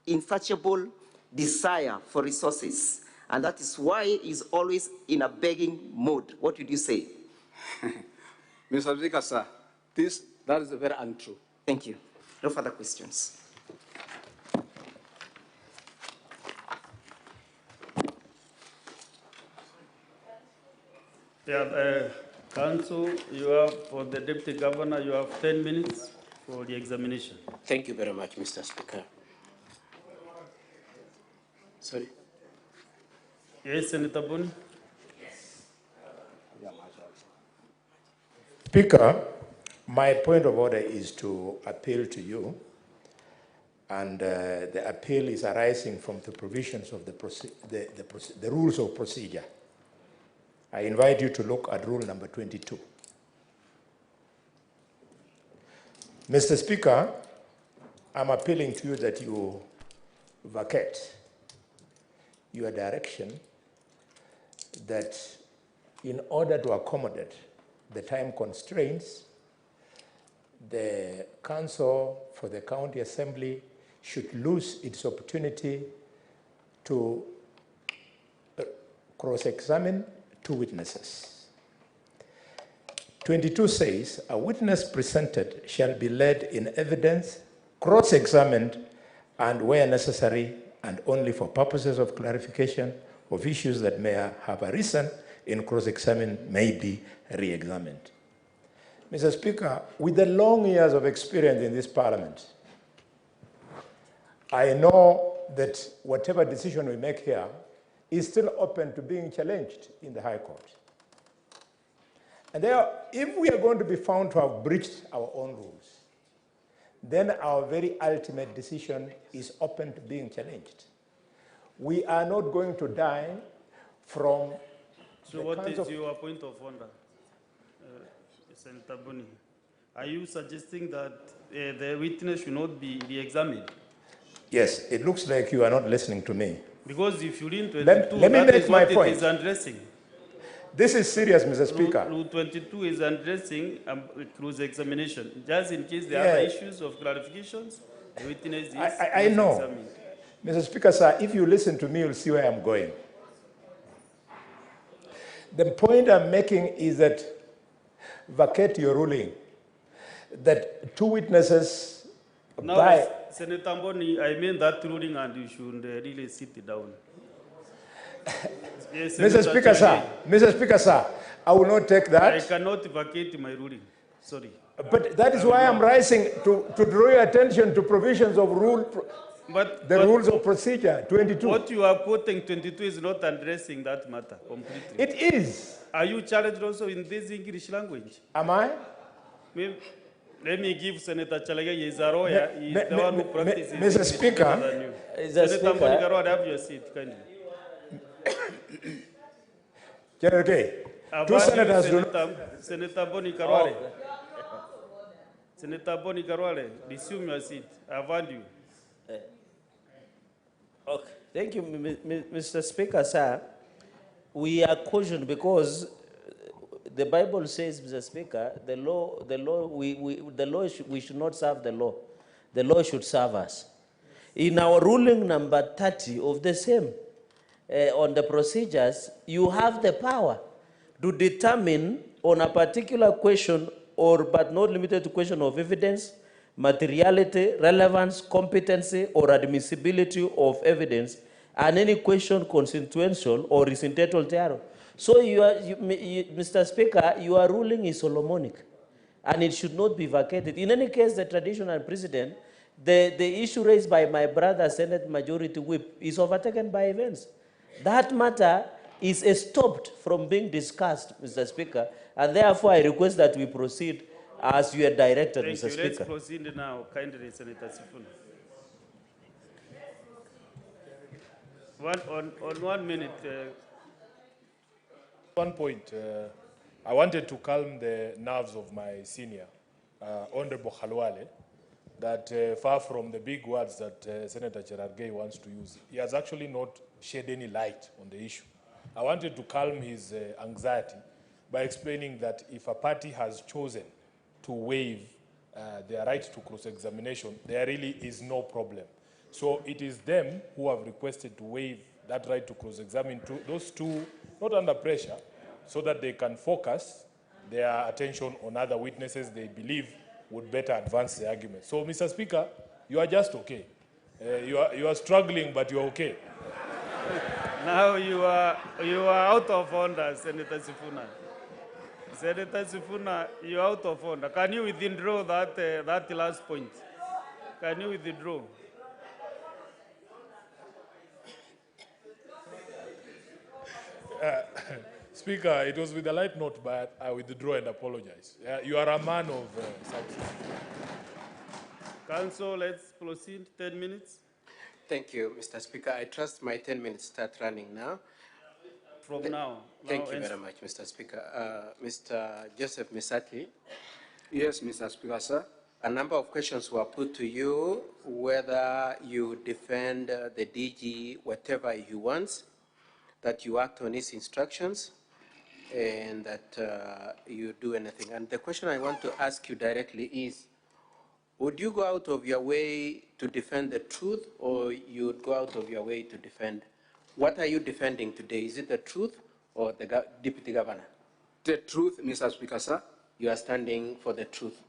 insatiable desire for resources, and that is why he's always in a begging mood, what would you say? Mr. Speaker, sir, that is very untrue. Thank you. No further questions. Yeah, Council, you have, for the Deputy Governor, you have 10 minutes for the examination. Thank you very much, Mr. Speaker. Sorry. Yes, Senator Boni? Speaker, my point of order is to appeal to you, and the appeal is arising from the provisions of the rules of procedure. I invite you to look at rule number 22. Mr. Speaker, I'm appealing to you that you vacate your direction that in order to accommodate the time constraints, the Council for the County Assembly should lose its opportunity to cross-examine two witnesses. 22 says, a witness presented shall be led in evidence, cross-examined, and where necessary, and only for purposes of clarification of issues that may have arisen in cross-examination may be re-examined. Mr. Speaker, with the long years of experience in this Parliament, I know that whatever decision we make here is still open to being challenged in the High Court. And there, if we are going to be found to have breached our own rules, then our very ultimate decision is open to being challenged. We are not going to die from. So what is your point of order, Senator Boni? Are you suggesting that the witness should not be re-examined? Yes, it looks like you are not listening to me. Because if you read 22, let me that make is my what point. It is addressing. This is serious, Mr. Speaker. Rule 22 is addressing close examination. Just in case there are other issues of clarifications, the witness is I know. examined. Mr. Speaker, sir, if you listen to me, you'll see where I'm going. The point I'm making is that vacate your ruling, that two witnesses Now, Senator Boni, I mean that ruling and you should really sit down. Yes, Mr. Speaker, sir, I will not take that. I cannot vacate my ruling. Sorry. But that is why I'm rising to draw your attention to provisions of the rules of procedure, 22. What you are quoting, 22, is not addressing that matter completely. It is. Are you challenged also in this English language? Am I? Let me give Senator Chalage, he is a lawyer, he is the one who practices Mr. Speaker, Senator Boni Karwale, have your seat, kindly. General K. Two senators do not. Senator Boni Karwale. Senator Boni Karwale, resume your seat. I want you. Okay. Thank you, Mr. Speaker, sir. We are cautioned because the Bible says, Mr. Speaker, we should not serve the law. The law should serve us. In our ruling number 30 of the same, on the procedures, you have the power to determine on a particular question, but not limited to question of evidence, materiality, relevance, competency, or admissibility of evidence, and any question consequential or is entitled thereof. So, Mr. Speaker, your ruling is Solomonic, and it should not be vacated. In any case, the traditional precedent, the issue raised by my brother, Senate Majority Whip, is overtaken by events. That matter is stopped from being discussed, Mr. Speaker, and therefore I request that we proceed as you are directed, Mr. Speaker. Let's proceed now, kindly, Senator Sifuna. On 1 minute. One point. I wanted to calm the nerves of my senior, Honorable Khalwale, that far from the big words that Senator Cherargei wants to use, he has actually not shed any light on the issue. I wanted to calm his anxiety by explaining that if a party has chosen to waive their right to cross-examination, there really is no problem. So it is them who have requested to waive that right to cross-examine those two, not under pressure, so that they can focus their attention on other witnesses they believe would better advance the argument. So, Mr. Speaker, you are just okay. You are struggling, but you are okay. Now you are out of order, Senator Sifuna. Senator Sifuna, you are out of order. Can you withdraw that last point? Can you withdraw? Speaker, it was with a light note, but I withdraw and apologize. You are a man of substance. Council, let's proceed. 10 minutes. Thank you, Mr. Speaker. I trust my 10 minutes start running now. From now. Thank you very much, Mr. Speaker. Mr. Joseph Misati. Yes, Mr. Speaker, sir. A number of questions were put to you, whether you defend the DG whatever he wants, that you act on his instructions, and that you do anything. And the question I want to ask you directly is, would you go out of your way to defend the truth, or you would go out of your way to defend? What are you defending today? Is it the truth or the Deputy Governor? The truth, Mr. Speaker, sir. You are standing for the truth.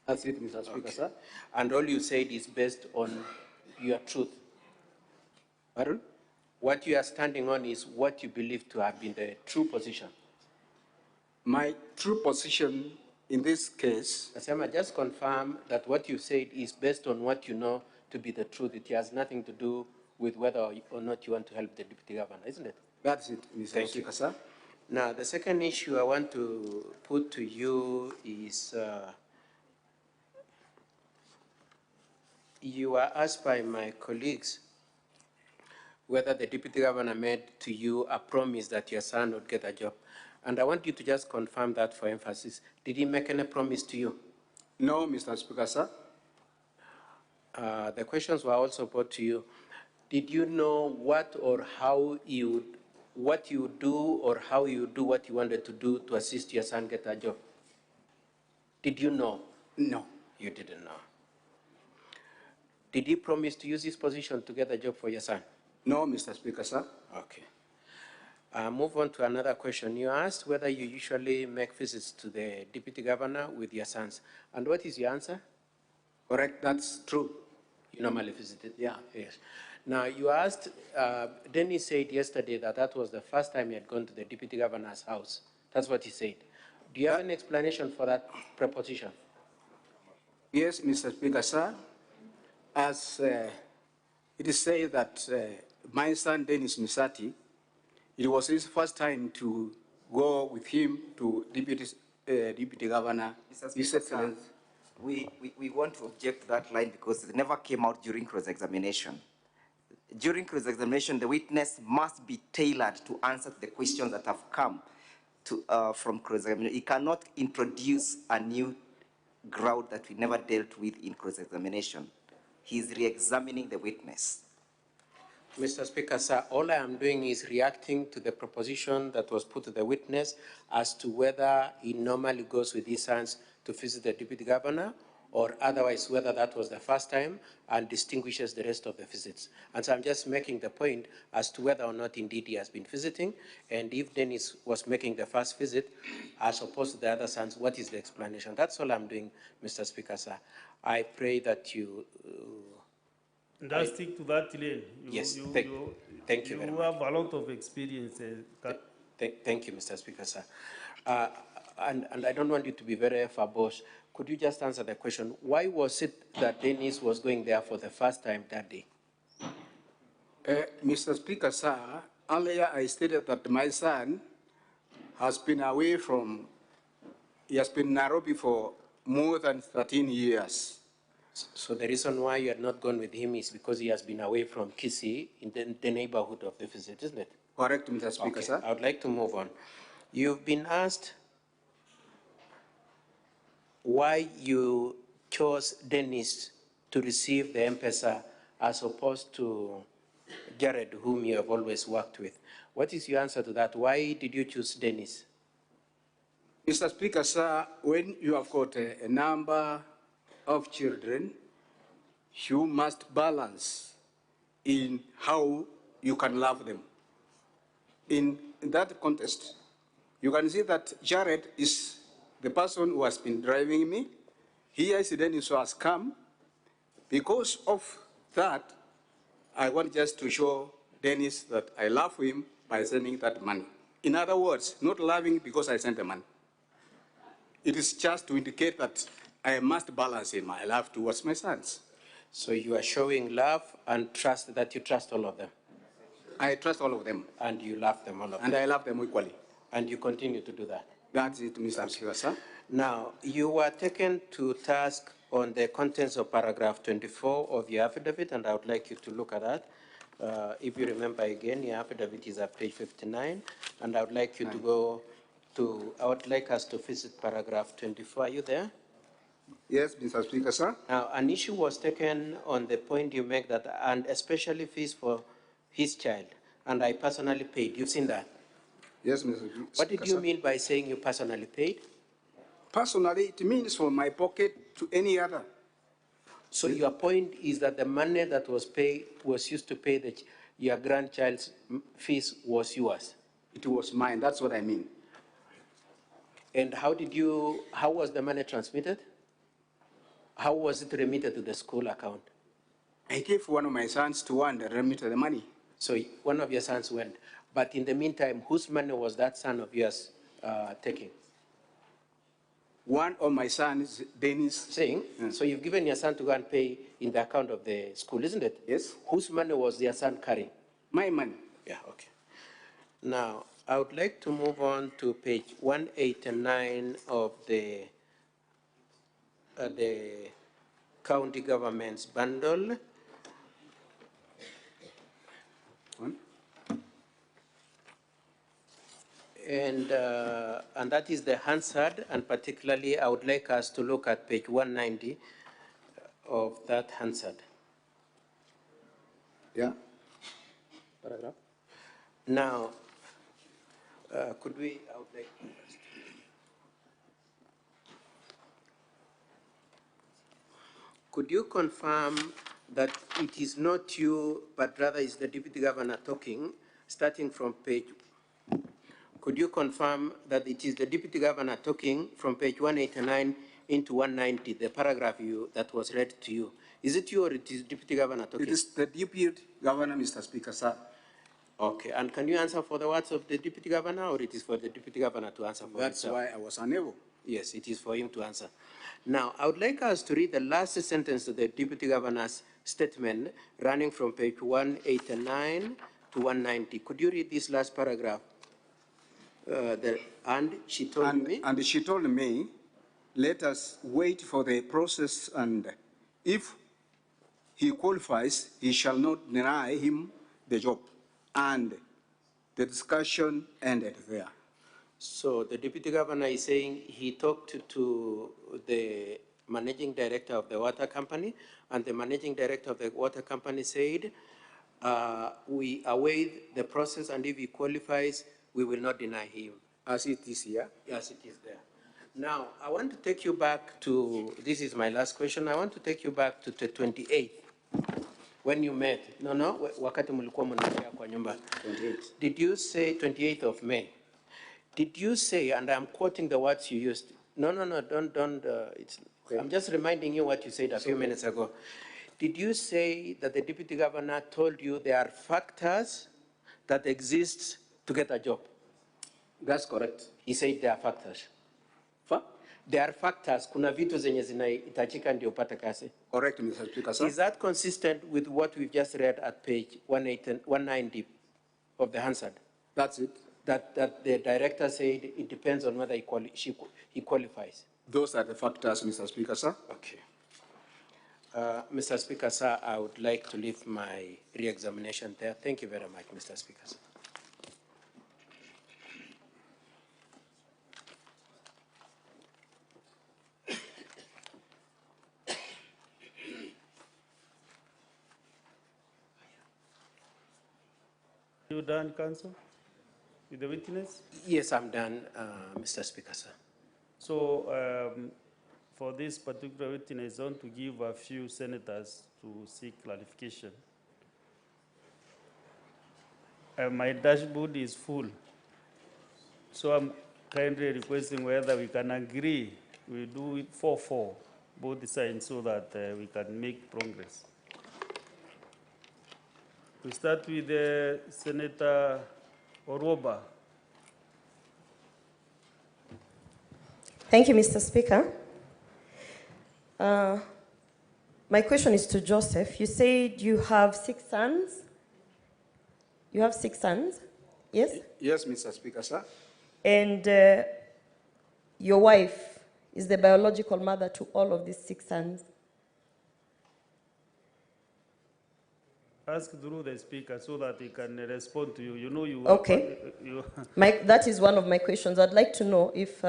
That's it, Mr. Speaker, Okay. sir. And all you said is based on your truth. Pardon? What you are standing on is what you believe to have been the true position. My true position in this case, Asema, just confirm that what you said is based on what you know to be the truth. It has nothing to do with whether or not you want to help the Deputy Governor, isn't it? That's it, Mr. Speaker, sir. Now, the second issue I want to put to you is you were asked by my colleagues whether the Deputy Governor made to you a promise that your son would get a job. And I want you to just confirm that for emphasis. Did he make any promise to you? No, Mr. Speaker, sir. The questions were also put to you. Did you know what or how you do or how you do what you wanted to do to assist your son get a job? Did you know? No. You didn't know. Did he promise to use his position to get a job for your son? No, Mr. Speaker, sir. Okay. Move on to another question. You asked whether you usually make visits to the Deputy Governor with your sons. And what is your answer? Correct, that's true. You normally visited? Yeah. Yes. Now, you asked, Dennis said yesterday that that was the first time he had gone to the Deputy Governor's house. That's what he said. Do you have an explanation for that preposition? Yes, Mr. Speaker, sir. As it is said that my son, Dennis Misati, it was his first time to go with him to Deputy Governor. Mr. Speaker, sir, we want to object to that line because it never came out during cross-examination. During cross-examination, the witness must be tailored to answer the questions that have come from cross-examination. He cannot introduce a new ground that we never dealt with in cross-examination. He is re-examining the witness. Mr. Speaker, sir, all I am doing is reacting to the proposition that was put to the witness as to whether he normally goes with his sons to visit the Deputy Governor, or otherwise whether that was the first time and distinguishes the rest of the visits. And so I'm just making the point as to whether or not indeed he has been visiting, and if Dennis was making the first visit as opposed to the other sons, what is the explanation? That's all I'm doing, Mr. Speaker, sir. I pray that you... Just stick to that lane. Yes, thank you very much. You have a lot of experience. Thank you, Mr. Speaker, sir. And I don't want you to be very verbose. Could you just answer the question? Why was it that Dennis was going there for the first time that day? Mr. Speaker, sir, earlier I stated that my son has been away from, he has been in Nairobi for more than 13 years. So the reason why you had not gone with him is because he has been away from Kisii in the neighborhood of the visit, isn't it? Correct, Mr. Speaker, Okay, sir. I would like to move on. You've been asked why you chose Dennis to receive the M-Pesa as opposed to Jared, whom you have always worked with. What is your answer to that? Why did you choose Dennis? Mr. Speaker, sir, when you have got a number of children, you must balance in how you can love them. In that context, you can see that Jared is the person who has been driving me. Here is Dennis who has come. Because of that, I want just to show Dennis that I love him by sending that money. In other words, not loving because I sent the money. It is just to indicate that I must balance in my love towards my sons. So you are showing love and trust, that you trust all of them? I trust all of them. And you love them, all of them? And I love them equally. And you continue to do that? That's it, Mr. Speaker, sir. Now, you were taken to task on the contents of paragraph 24 of your affidavit, and I would like you to look at that. If you remember again, your affidavit is at page 59, and I would like you to go to, I would like us to visit paragraph 24. Are you there? Yes, Mr. Speaker, sir. Now, an issue was taken on the point you make that, and especially fees for his child, and I personally paid. You've seen that? Yes, Mr. Speaker. What did you mean by saying you personally paid? Personally, it means from my pocket to any other. So your point is that the money that was paid, was used to pay your grandchild's fees was yours? It was mine, that's what I mean. And how was the money transmitted? How was it remitted to the school account? I gave one of my sons to one that remitted the money. So one of your sons went. But in the meantime, whose money was that son of yours taking? One of my sons, Dennis. Saying, so you've given your son to go and pay in the account of the school, isn't it? Yes. Whose money was your son carrying? My money. Yeah, okay. Now, I would like to move on to page 189 of the county government's bundle. And that is the Hansard, and particularly I would like us to look at page 190 of that Hansard. Yeah. Paragraph. Now, could we, I would like could you confirm that it is not you, but rather is the Deputy Governor talking, starting from page, could you confirm that it is the Deputy Governor talking from page 189 into 190, the paragraph that was read to you? Is it you or it is Deputy Governor talking? It is the Deputy Governor, Mr. Speaker, sir. Okay, and can you answer for the words of the Deputy Governor, or it is for the Deputy Governor to answer for That's himself? why I was unable. Yes, it is for him to answer. Now, I would like us to read the last sentence of the Deputy Governor's statement, running from page 189 to 190. Could you read this last paragraph? And she told me? And she told me, let us wait for the process, and if he qualifies, he shall not deny him the job. And the discussion ended there. So the Deputy Governor is saying he talked to the Managing Director of the water company, and the Managing Director of the water company said, we await the process, and if he qualifies, we will not deny him. As it is here? Yes, it is there. Now, I want to take you back to, this is my last question, I want to take you back to the 28th, when you met. No, wakati mulikuwa mnaongea kwa nyumba. 28. Did you say 28th of May? Did you say, and I'm quoting the words you used, no, don't, I'm just reminding you what you said a few minutes ago. Did you say that the Deputy Governor told you there are factors that exist to get a job? That's correct. He said there are factors. There are factors, kuna vitu zenye zinahitajika ndio upate kazi. Correct, Mr. Speaker, sir. Is that consistent with what we've just read at page 190 of the Hansard? That's it. That the director said it depends on whether he qualifies. Those are the factors, Mr. Speaker, sir. Okay. Mr. Speaker, sir, I would like to leave my re-examination there. Thank you very much, Mr. Speaker, sir. You done, counsel, with the witness? Yes, I'm done, Mr. Speaker, sir. So for this particular witness, I want to give a few senators to seek clarification. My dashboard is full, so I'm kindly requesting whether we can agree, we do it 4-4, both sides, so that we can make progress. We start with Senator Oroba. Thank you, Mr. Speaker. My question is to Joseph. You said you have 6 sons. You have 6 sons, yes? Yes, Mr. Speaker, sir. And your wife is the biological mother to all of these 6 sons. Ask through the speaker so that he can respond to you. You know you Okay. That is one of my questions. I'd like to know if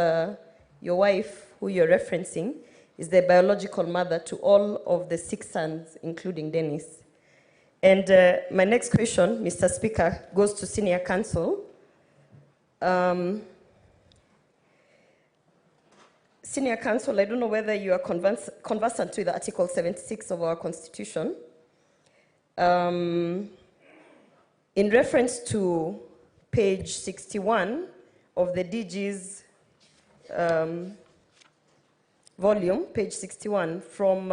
your wife, who you're referencing, is the biological mother to all of the 6 sons, including Dennis. And my next question, Mr. Speaker, goes to Senior Counsel. Senior Counsel, I don't know whether you are conversant with Article 76 of our Constitution. In reference to page 61 of the DG's volume, page 61, from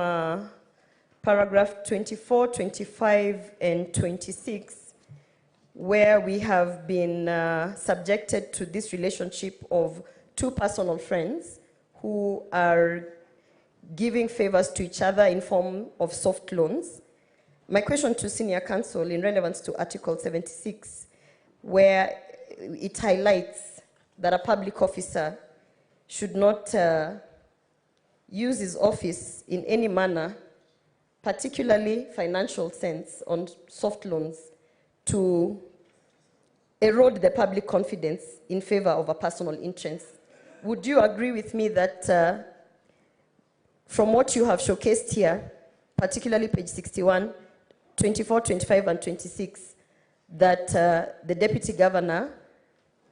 paragraph 24, 25, and 26, where we have been subjected to this relationship of 2 personal friends who are giving favors to each other in form of soft loans. My question to Senior Counsel in relevance to Article 76, where it highlights that a public officer should not use his office in any manner, particularly financial sense, on soft loans to erode the public confidence in favor of a personal interest. Would you agree with me that from what you have showcased here, particularly page 61, 24, 25, and 26, that the Deputy Governor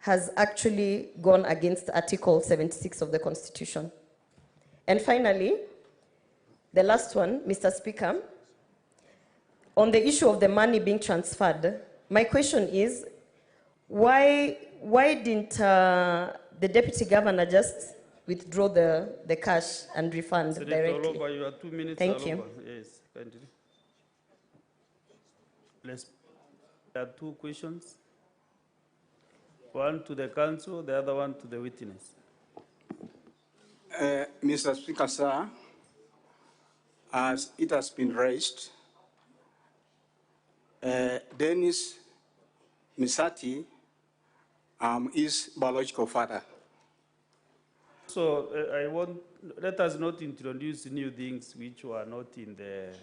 has actually gone against Article 76 of the Constitution? And finally, the last one, Mr. Speaker, on the issue of the money being transferred, my question is, why didn't the Deputy Governor just withdraw the cash and refund Senator directly? Oroba, you have 2 minutes. Thank you. Yes, continue. There are 2 questions. One to the counsel, the other one to the witness. Mr. Speaker, sir, as it has been raised, Dennis Misati is biological father. So let us not introduce new things which were not in the,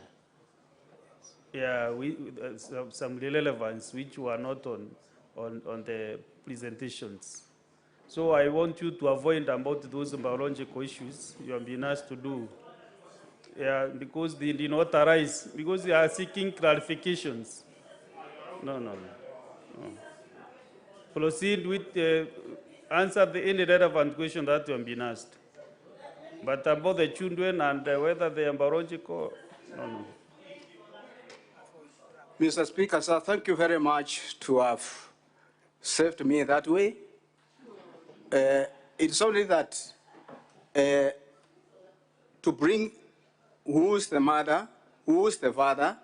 some relevance which were not on the presentations. So I want you to avoid about those biological issues you have been asked to do. Yeah, because they did not arise, because they are seeking clarifications. No. Proceed with, answer any relevant question that you have been asked. But about the children and whether they are biological, no. Mr. Speaker, sir, thank you very much to have saved me that way. It's only that to bring who's the mother, who's the father.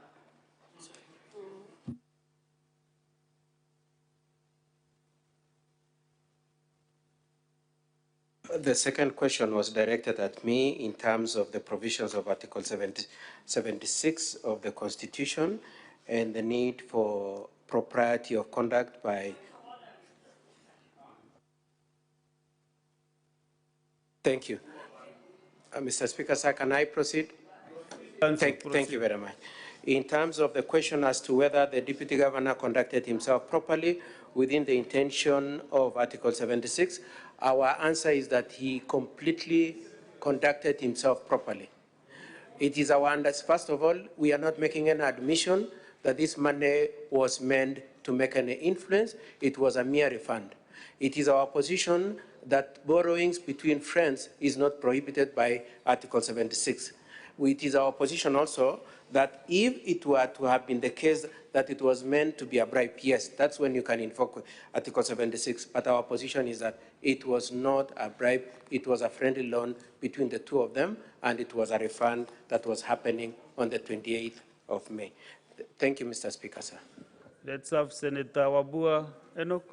The second question was directed at me in terms of the provisions of Article 76 of the Constitution and the need for propriety of conduct by. Thank you. Mr. Speaker, sir, can I proceed? Thank you very much. In terms of the question as to whether the Deputy Governor conducted himself properly within the intention of Article 76, our answer is that he completely conducted himself properly. It is our understanding, first of all, we are not making an admission that this money was meant to make any influence. It was a mere refund. It is our position that borrowings between friends is not prohibited by Article 76. It is our position also that if it were to have been the case that it was meant to be a bribe, yes, that's when you can invoke Article 76. But our position is that it was not a bribe, it was a friendly loan between the two of them, and it was a refund that was happening on the 28th of May. Thank you, Mr. Speaker, sir. Let's have Senator Wambua Enoch.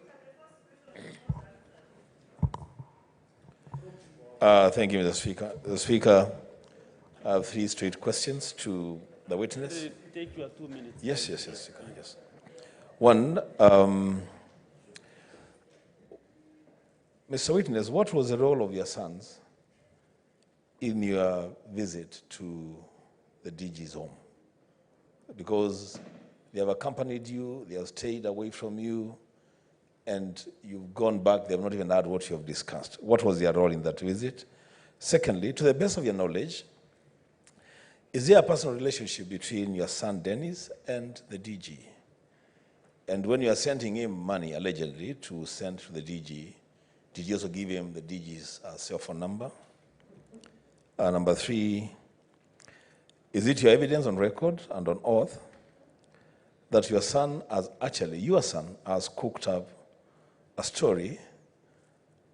Thank you, Mr. Speaker. The Speaker, I have three straight questions to the witness. Take your 2 minutes. Yes. Yes. One, Mr. Witness, what was the role of your sons in your visit to the DG's home? Because they have accompanied you, they have stayed away from you, and you've gone back, they have not even heard what you have discussed. What was their role in that visit? Secondly, to the best of your knowledge, is there a personal relationship between your son Dennis and the DG? And when you are sending him money, allegedly, to send to the DG, did you also give him the DG's cell phone number? Number three, is it your evidence on record and on oath that your son has cooked up a story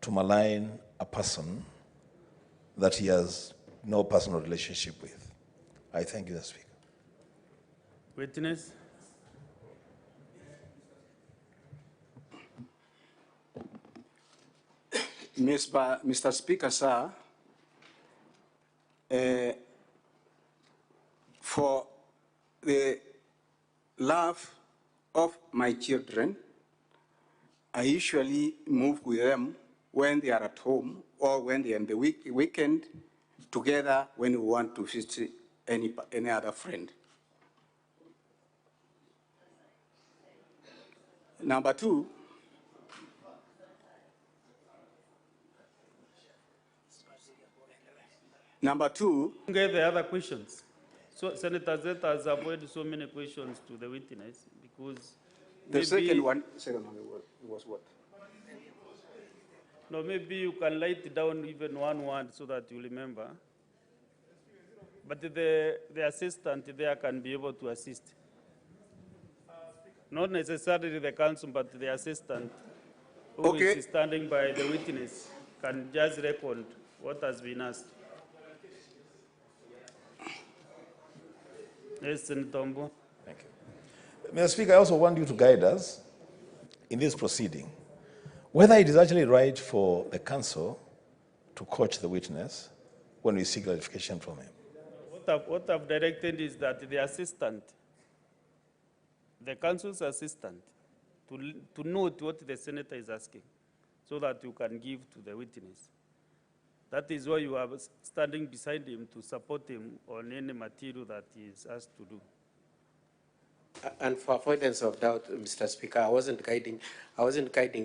to malign a person that he has no personal relationship with? I thank you, Mr. Speaker. Witness. Mr. Speaker, sir, for the love of my children, I usually move with them when they are at home or when they are in the weekend together when we want to visit any other friend. Number two, Get the other questions. So Senator Zeta has avoided so many questions to the witness because the second one was what? No, maybe you can write down even one word so that you remember. But the assistant there can be able to assist. Not necessarily the counsel, but the assistant who is standing by the witness can just record what has been asked. Yes, Senator Wambua. Thank you. Mr. Speaker, I also want you to guide us in this proceeding, whether it is actually right for the counsel to coach the witness when we seek clarification from him. What I've directed is that the assistant, the counsel's assistant, to note what the senator is asking so that you can give to the witness. That is why you are standing beside him to support him on any material that he is asked to do. And for avoidance of doubt, Mr. Speaker, I wasn't guiding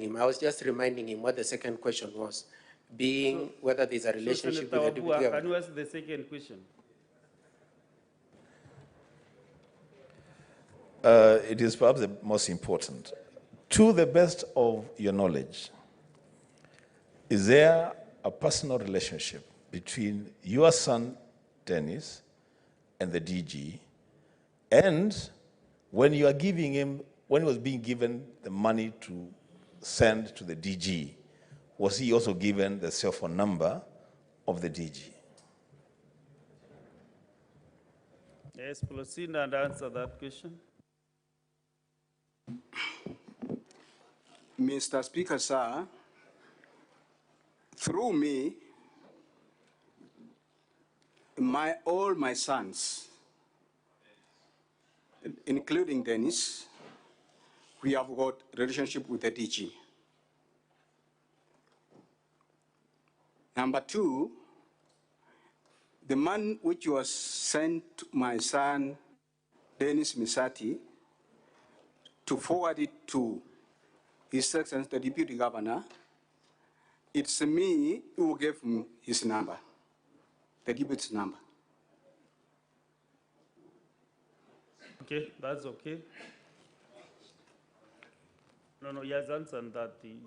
him. I was just reminding him what the second question was, being whether there's a relationship with the deputy governor. Can you ask the second question? It is perhaps the most important. To the best of your knowledge, is there a personal relationship between your son, Dennis, and the DG? And when you are giving him, when he was being given the money to send to the DG, was he also given the cell phone number of the DG? Yes, proceed and answer that question. Mr. Speaker, sir, through me, all my sons, including Dennis, we have got relationship with the DG. Number two, the man which was sent to my son, Dennis Misati, to forward it to His Excellency the Deputy Governor, it's me who gave him his number, the deputy's number. Okay, that's okay. No, he has answered that. He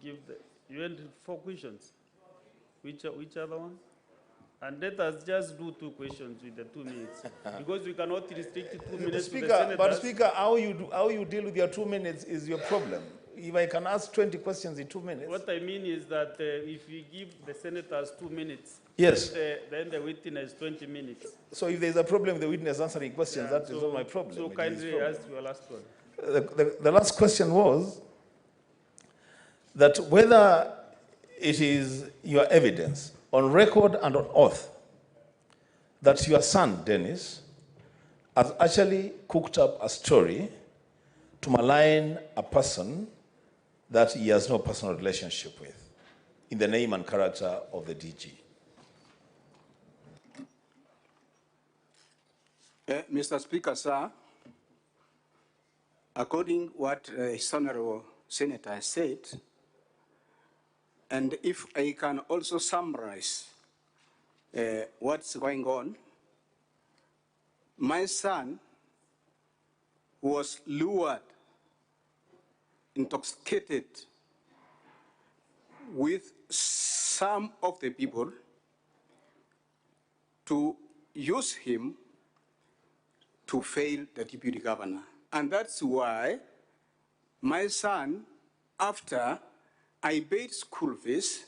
gave you had 4 questions. Which other one? And let us just do 2 questions with the 2 minutes. Because we cannot restrict 2 minutes to the senators. But Speaker, how you deal with your 2 minutes is your problem. If I can ask 20 questions in 2 minutes. What I mean is that if we give the senators 2 minutes, yes, then the witness 20 minutes. So if there's a problem with the witness answering questions, that is not my problem. So kindly ask your last one. The last question was that whether it is your evidence on record and on oath that your son, Dennis, has actually cooked up a story to malign a person that he has no personal relationship with, in the name and character of the DG. Mr. Speaker, sir, according what His Honorable Senator said, and if I can also summarize what's going on, my son was lured, intoxicated with some of the people to use him to fail the deputy governor. And that's why my son, after I paid school fees,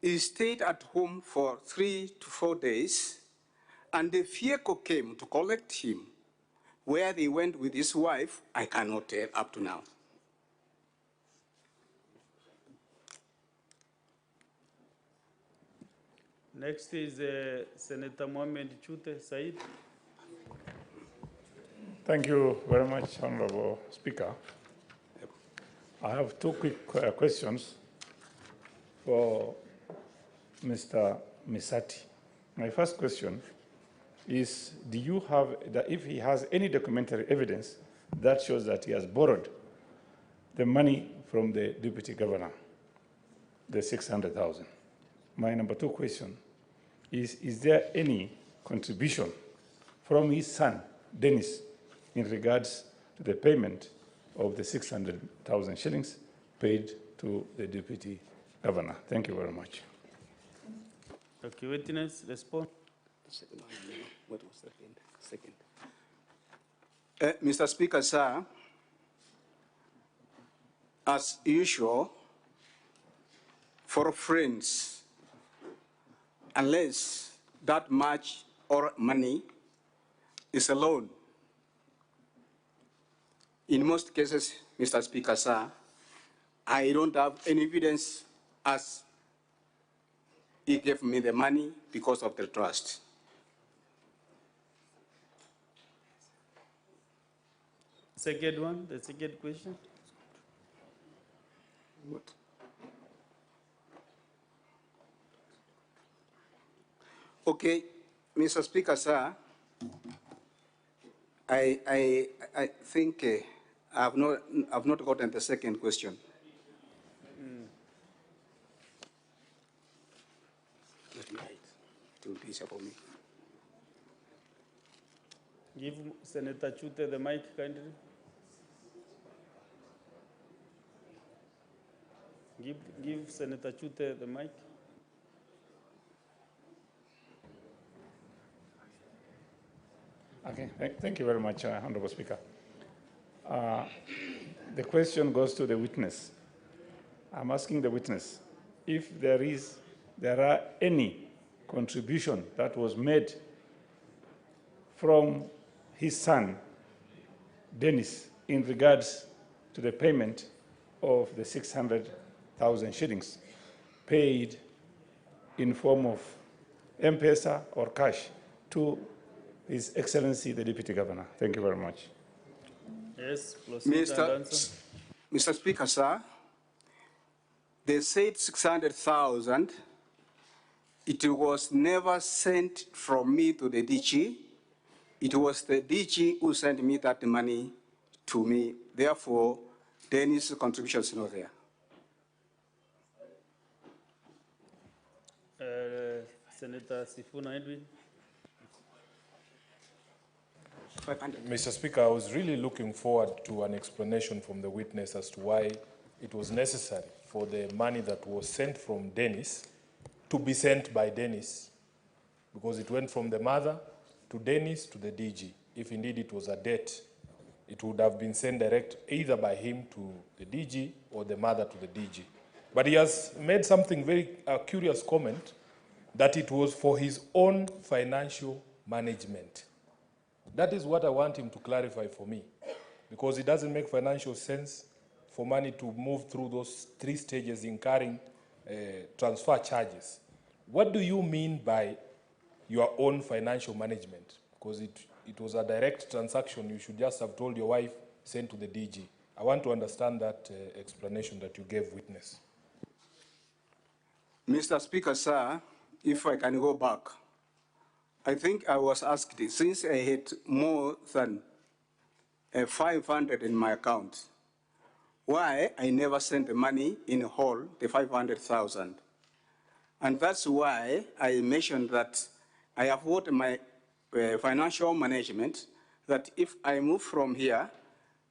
he stayed at home for 3 to 4 days, and the vehicle came to collect him. Where they went with his wife, I cannot tell up to now. Next is Senator Mohamed Chute Said. Thank you very much, Honorable Speaker. I have 2 quick questions for Mr. Misati. My first question is, do you have, if he has any documentary evidence that shows that he has borrowed the money from the deputy governor, the 600,000? My number 2 question is there any contribution from his son, Dennis, in regards to the payment of the 600,000 shillings paid to the deputy governor? Thank you very much. Okay, witness, respond. What was the second? Mr. Speaker, sir, as usual, for friends, unless that much or money is a loan, in most cases, Mr. Speaker, sir, I don't have any evidence as he gave me the money because of the trust. Second one, the second question. What? Okay, Mr. Speaker, sir, I think I've not gotten the second question. Let me write. It will be easier for me. Give Senator Chute the mic, kindly. Give Senator Chute the mic. Okay, thank you very much, Honorable Speaker. The question goes to the witness. I'm asking the witness if there are any contribution that was made from his son, Dennis, in regards to the payment of the 600,000 shillings paid in form of M-Pesa or cash to His Excellency, the Deputy Governor. Thank you very much. Yes, Mr. Speaker, sir, they said 600,000. It was never sent from me to the DG. It was the DG who sent me that money to me. Therefore, Dennis' contribution is not there. Senator Sifuna Edwin. 500. Mr. Speaker, I was really looking forward to an explanation from the witness as to why it was necessary for the money that was sent from Dennis to be sent by Dennis, because it went from the mother to Dennis to the DG. If indeed it was a debt, it would have been sent direct either by him to the DG or the mother to the DG. But he has made something very curious comment that it was for his own financial management. That is what I want him to clarify for me, because it doesn't make financial sense for money to move through those 3 stages incurring transfer charges. What do you mean by your own financial management? Because it was a direct transaction. You should just have told your wife, send to the DG. I want to understand that explanation that you gave witness. Mr. Speaker, sir, if I can go back, I think I was asked, since I had more than 500 in my account, why I never sent the money in whole, the 500,000. And that's why I mentioned that I have what my financial management, that if I move from here,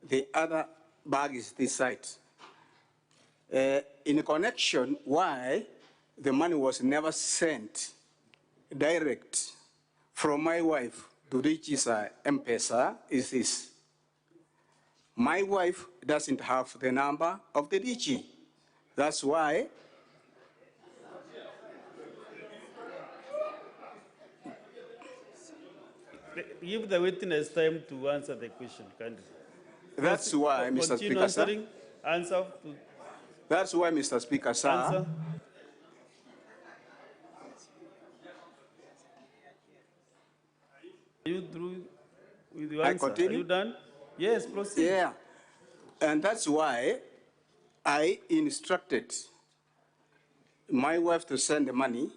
the other bag is this side. In connection, why the money was never sent direct from my wife to reach M-Pesa is this. My wife doesn't have the number of the DG. That's why give the witness time to answer the question, kindly. That's why, Mr. Speaker, answering. Sir. Answer. That's why, Mr. Speaker, sir. Answer. Are you through with your answer? Continue? Are you done? Yes, proceed. Yeah. And that's why I instructed my wife to send the money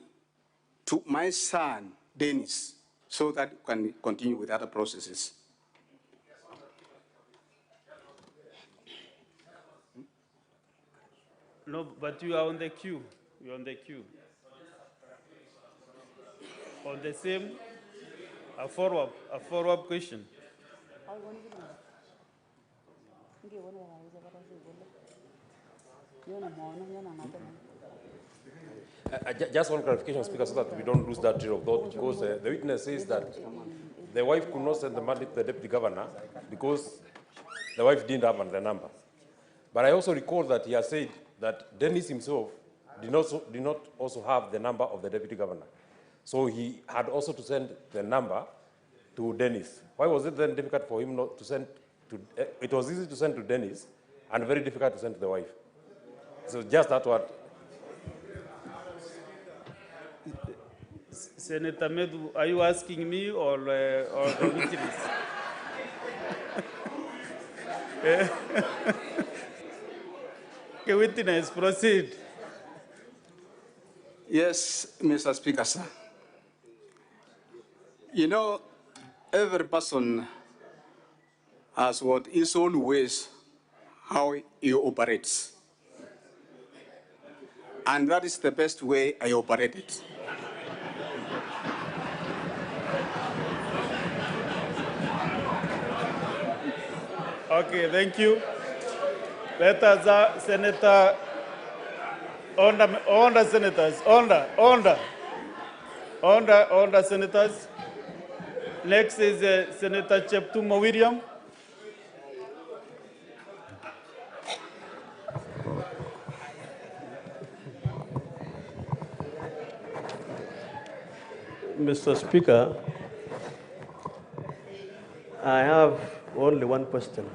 to my son, Dennis, so that we can continue with other processes. No, but you are on the queue. You're on the queue. On the same, a follow-up question. Just one clarification, Speaker, so that we don't lose that trail of thought, because the witness says that the wife could not send the money to the deputy governor because the wife didn't have the number. But I also recall that he has said that Dennis himself did not also have the number of the deputy governor. So he had also to send the number to Dennis. Why was it then difficult for him not to send to, it was easy to send to Dennis and very difficult to send to the wife. So just that what. Senator Medu, are you asking me or the witness? Okay, witness, proceed. Yes, Mr. Speaker, sir. You know, every person has what his own ways how he operates. And that is the best way I operate it. Okay, thank you. Let us, Senator, order senators, order, senators. Next is Senator Cheptumo William. Mr. Speaker, I have only one question.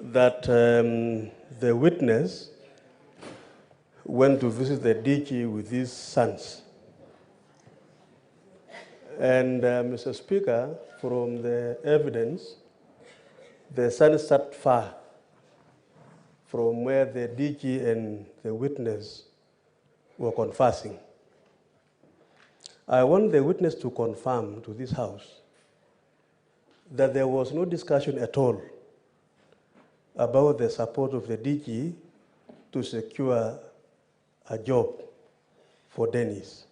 That the witness went to visit the DG with his sons. And Mr. Speaker, from the evidence, the sons sat far from where the DG and the witness were conversing. I want the witness to confirm to this House that there was no discussion at all about the support of the DG to secure a job for Dennis.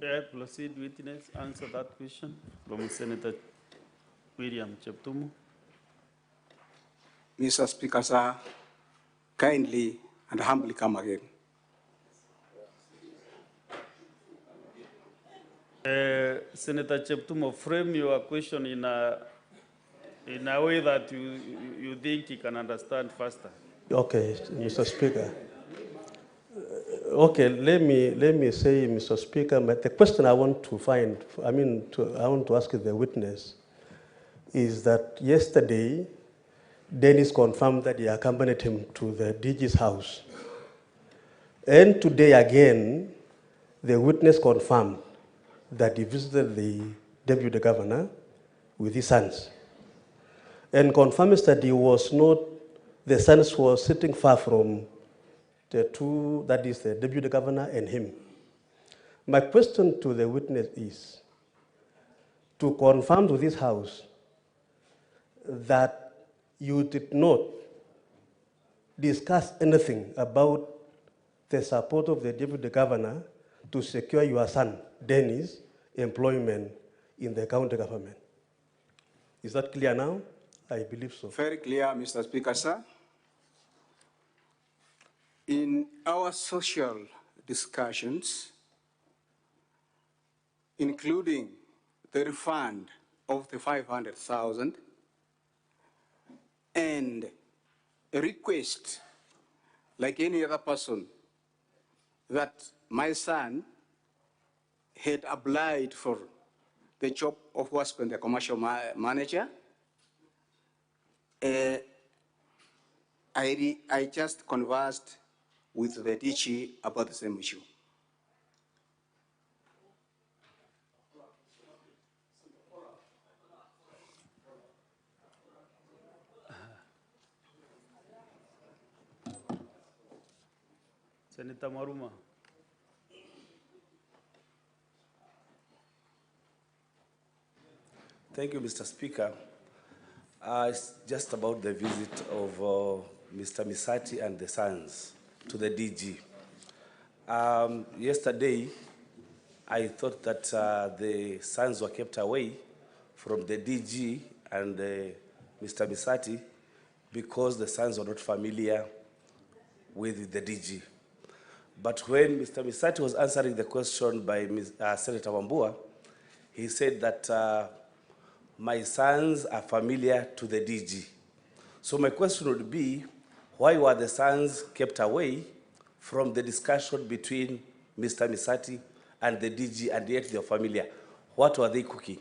May I proceed, witness, answer that question from Senator William Cheptumo? Mr. Speaker, sir, kindly and humbly come again. Senator Cheptumo, frame your question in a way that you think he can understand faster. Okay, Mr. Speaker. Okay, let me say, Mr. Speaker, but the question I want to find, I want to ask the witness, is that yesterday, Dennis confirmed that he accompanied him to the DG's house. And today again, the witness confirmed that he visited the deputy governor with his sons. And confirms that the sons were sitting far from the two, that is the deputy governor and him. My question to the witness is to confirm to this house that you did not discuss anything about the support of the deputy governor to secure your son, Dennis, employment in the county government. Is that clear now? I believe so. Very clear, Mr. Speaker, sir. In our social discussions, including the refund of the 500,000 and a request, like any other person, that my son had applied for the job of WhatSApp, the commercial manager, I just conversed with the DG about the same issue. Senator Maruma. Thank you, Mr. Speaker. It's just about the visit of Mr. Misati and the sons to the DG. Yesterday, I thought that the sons were kept away from the DG and Mr. Misati because the sons were not familiar with the DG. But when Mr. Misati was answering the question by Senator Wambua, he said that my sons are familiar to the DG. So my question would be, why were the sons kept away from the discussion between Mr. Misati and the DG, and yet they're familiar? What were they cooking?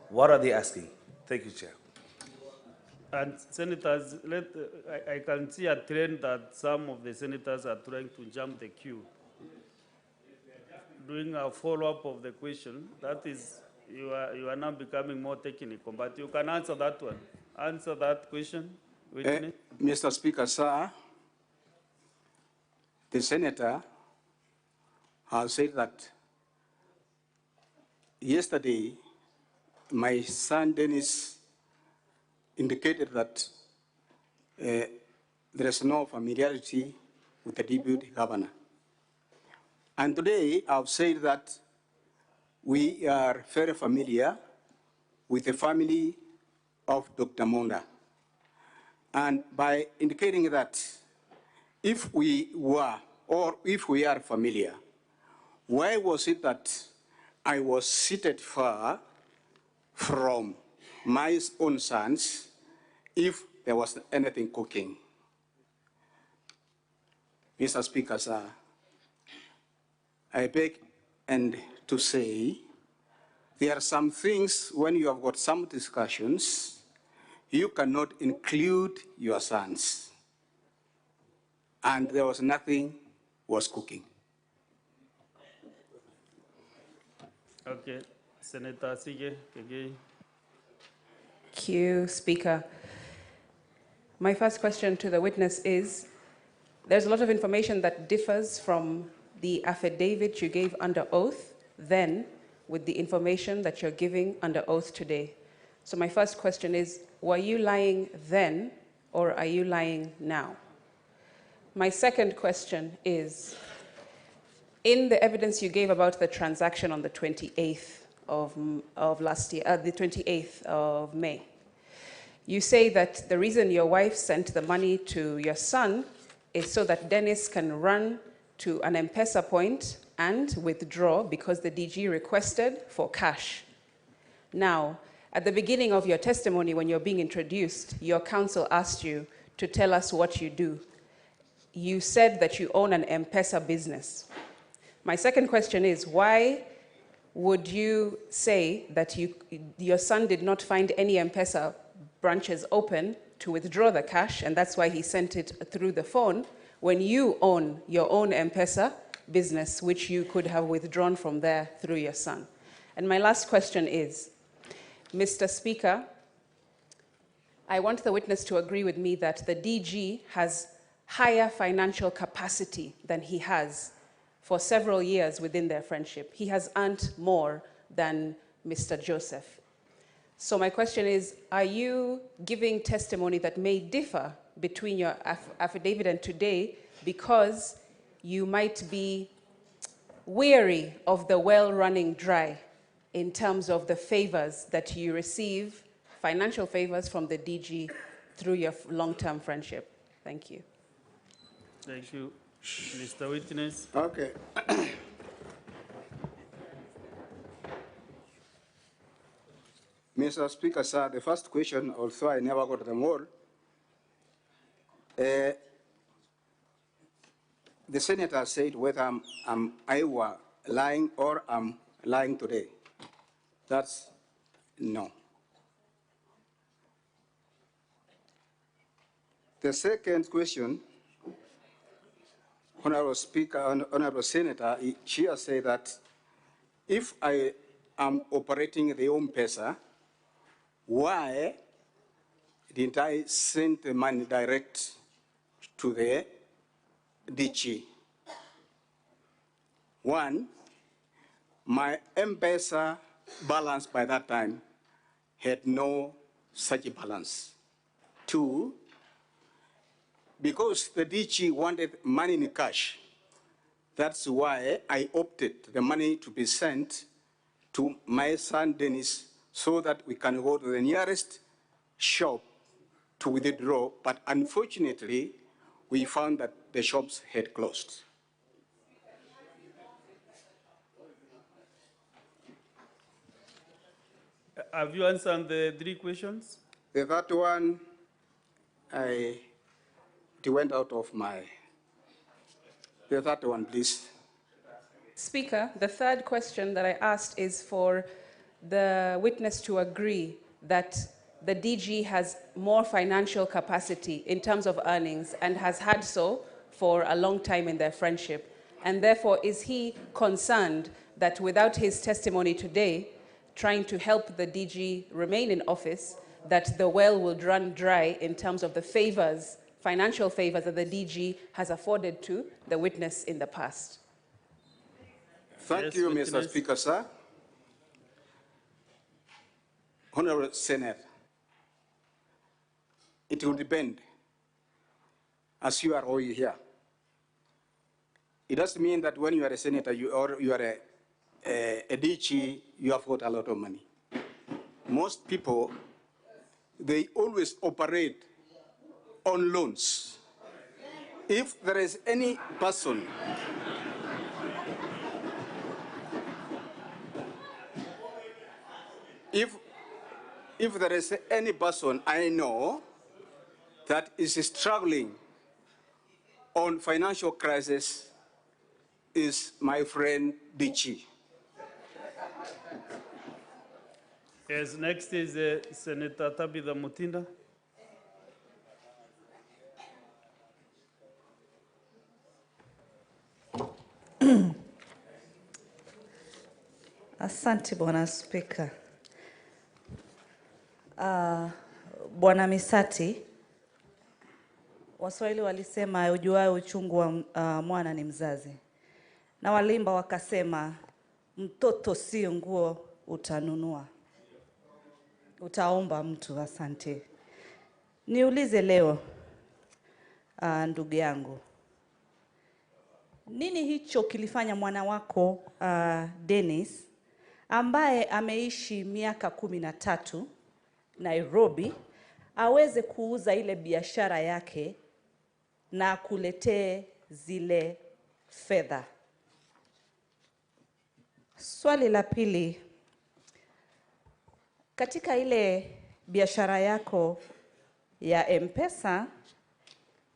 What are they asking? Thank you, Chair. And senators, I can see a trend that some of the senators are trying to jump the queue. Doing a follow-up of the question, that is, you are now becoming more technical, but you can answer that one. Answer that question. Mr. Speaker, sir, the senator has said that yesterday my son Dennis indicated that there is no familiarity with the deputy governor. And today I've said that we are very familiar with the family of Dr. Monda. And by indicating that if we were, or if we are familiar, why was it that I was seated far from my own sons if there was anything cooking? Mr. Speaker, sir, I beg and to say there are some things when you have got some discussions, you cannot include your sons. And there was nothing was cooking. Okay, Senator Sige, again. Thank you, Speaker. My first question to the witness is, there's a lot of information that differs from the affidavit you gave under oath then with the information that you're giving under oath today. So my first question is, were you lying then or are you lying now? My second question is, In the evidence you gave about the transaction on the 28th of last year, the 28th of May, you say that the reason your wife sent the money to your son is so that Dennis can run to an M-Pesa point and withdraw because the DG requested for cash. Now, at the beginning of your testimony, when you're being introduced, your counsel asked you to tell us what you do. You said that you own an M-Pesa business. My second question is, why would you say that your son did not find any M-Pesa branches open to withdraw the cash, and that's why he sent it through the phone, when you own your own M-Pesa business, which you could have withdrawn from there through your son? And my last question is, Mr. Speaker, I want the witness to agree with me that the DG has higher financial capacity than he has for several years within their friendship. He has earned more than Mr. Joseph. So my question is, are you giving testimony that may differ between your affidavit and today because you might be weary of the well running dry in terms of the favors that you receive, financial favors from the DG through your long-term friendship? Thank you. Thank you. Mr. Witness. Okay. Mr. Speaker, sir, the first question, although I never got them all, the senator said whether I were lying or I'm lying today. That's no. The second question, Honorable Speaker, Honorable Senator, she has said that if I am operating the M-Pesa, why didn't I send the money direct to the DG? One, my M-Pesa balance by that time had no such balance. Two, because the DG wanted money in cash, that's why I opted the money to be sent to my son Dennis so that we can go to the nearest shop to withdraw, but unfortunately, we found that the shops had closed. Have you answered the three questions? The third one, it went out of my... The third one, please. Speaker, the third question that I asked is for the witness to agree that the DG has more financial capacity in terms of earnings and has had so for a long time in their friendship. And therefore, is he concerned that without his testimony today, trying to help the DG remain in office, that the well will run dry in terms of the favors, financial favors that the DG has afforded to the witness in the past? Thank you, Mr. Speaker, sir. Honorable Senator, it will depend, as you are all here. It doesn't mean that when you are a senator or you are a DG, you have got a lot of money. Most people, they always operate on loans. If there is any person if there is any person I know that is struggling on financial crisis, is my friend DG. Yes, next is Senator Tabitha Mutinda. Asante Bwana Spika. Bwana Misati, Waswahili walisema ujuaye uchungu wa mwana ni mzazi. Na walimba wakasema mtoto si nguo utanunua, utaomba mtu. Asante. Niulize leo ndugu yangu, nini hicho kilifanya mwana wako Dennis ambaye ameishi miaka 13 Nairobi aweze kuuza ile biashara yake na kuletee zile fedha? Swali la pili, katika ile biashara yako ya M-Pesa,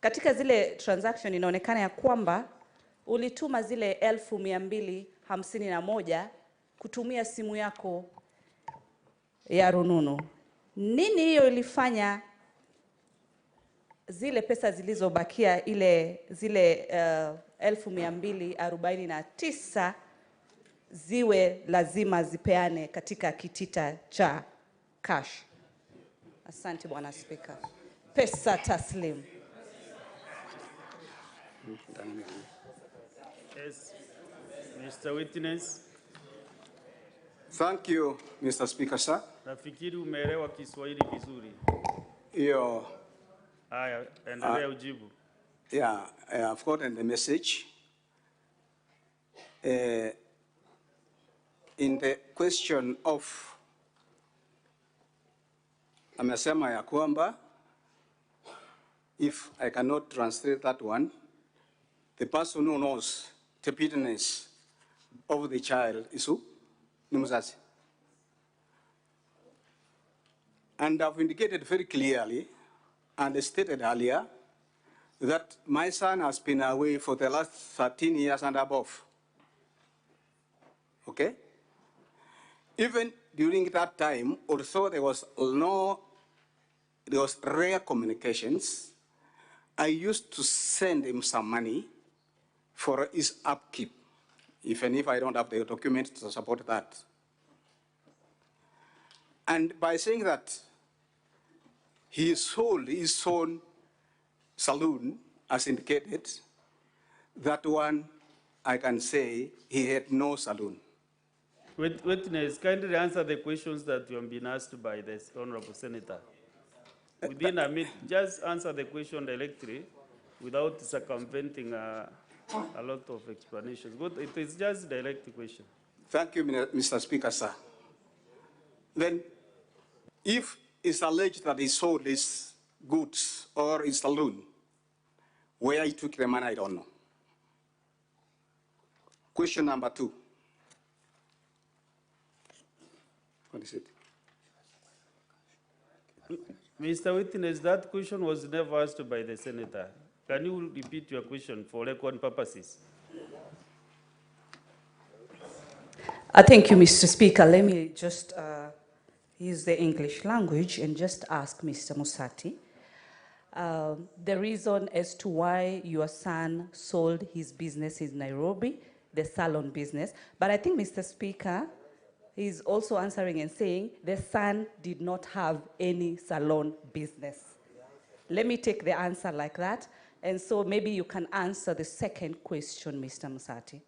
katika zile transaction inaonekana ya kwamba ulituma zile 251 kutumia simu yako ya rununu. Nini hiyo ilifanya zile pesa zilizobakia zile 1249 ziwe lazima zipeane katika kitita cha cash? Asante Bwana Speaker. Pesa taslim. Yes, Mr. Witness. Thank you, Mr. Speaker, sir. Nafikiri umeelewa Kiswahili vizuri. Hiyo. Haya, endelea ujibu. Yeah, I've gotten the message. In the question of, amesema ya kwamba, if I cannot translate that one, the person who knows the business of the child is who? Ni mzazi. And I've indicated very clearly and stated earlier that my son has been away for the last 13 years and above. Okay? Even during that time, although there was rare communications, I used to send him some money for his upkeep, even if I don't have the documents to support that. And by saying that he sold his own saloon, as indicated, that one I can say he had no saloon. Witness, kindly answer the questions that you have been asked by the Honorable Senator. Within a minute, just answer the question directly without circumventing a lot of explanations. Good, it is just a direct question. Thank you, Mr. Speaker, sir. Then, if it's alleged that he sold his goods or his saloon, where he took the money, I don't know. Question number 2. What is it? Mr. Witness, that question was never asked by the Senator. Can you repeat your question for record purposes? Thank you, Mr. Speaker. Let me just use the English language and just ask Mr. Musati the reason as to why your son sold his business in Nairobi, the salon business. But I think, Mr. Speaker, he's also answering and saying the son did not have any salon business. Let me take the answer like that. And so maybe you can answer the second question, Mr. Musati.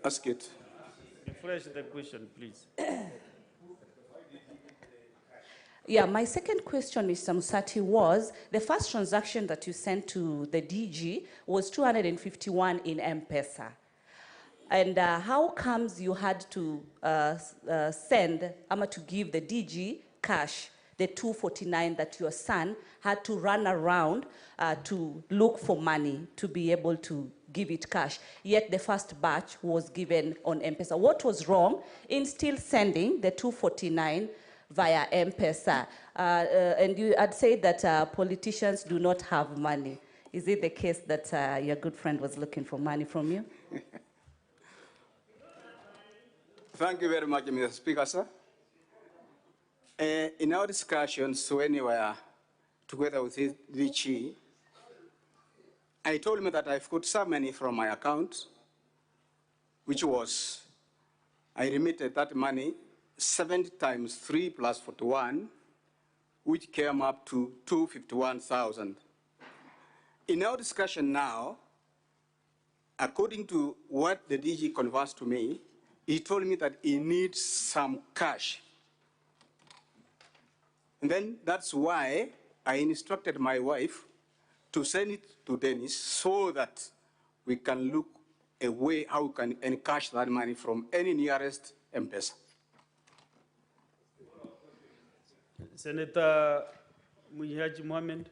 Ask it. Refresh the question, please. Yeah, my second question, Mr. Musati, was the first transaction that you sent to the DG was 251 in M-Pesa. And how comes you had to send, to give the DG cash, the 249 that your son had to run around to look for money to be able to give it cash, yet the first batch was given on M-Pesa? What was wrong in still sending the 249 via M-Pesa? And you had said that politicians do not have money. Is it the case that your good friend was looking for money from you? Thank you very much, Mr. Speaker, sir. In our discussions, when we were together with DG, I told him that I've got some money from my account, which was, I remitted that money 70 times 3 plus 41, which came up to 251,000. In our discussion now, according to what the DG conversed to me, he told me that he needs some cash. And then that's why I instructed my wife to send it to Dennis so that we can look a way how we can encash that money from any nearest M-Pesa. Senator Muhaji Mohammed.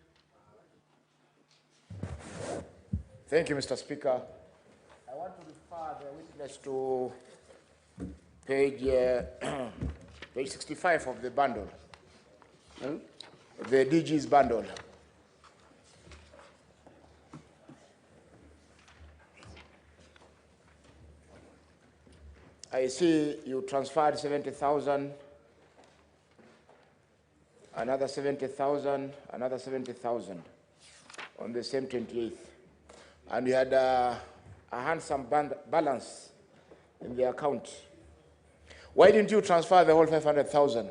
Thank you, Mr. Speaker. I want to refer the witness to page, page 65 of the bundle, the DG's bundle. I see you transferred 70,000, another 70,000, another 70,000 on the same 28th. And you had a handsome balance in the account. Why didn't you transfer the whole 500,000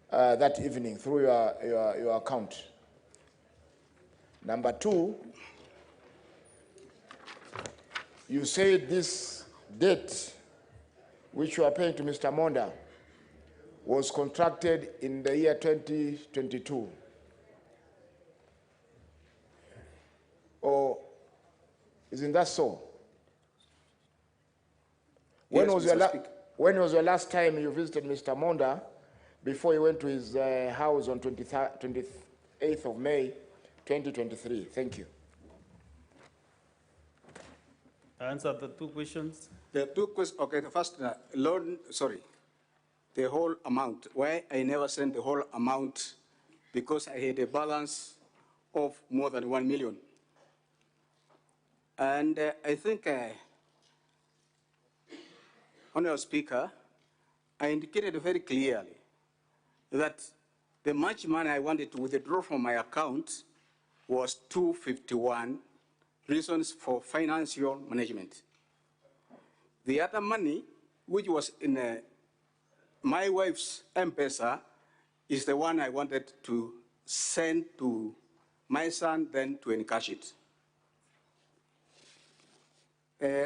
that evening through your account? Number two, you said this debt which you are paying to Mr. Monda was contracted in the year 2022. Or isn't that so? When, yes, when was your last time you visited Mr. Monda before you went to his house on 28th of May, 2023? Thank you. Answer the two questions. The two questions, okay, the first, loan, sorry, the whole amount. Why I never sent the whole amount? Because I had a balance of more than 1 million. And I think, Honorable Speaker, I indicated very clearly that the much money I wanted to withdraw from my account was 251 reasons for financial management. The other money, which was in my wife's M-Pesa, is the one I wanted to send to my son, then to encash it.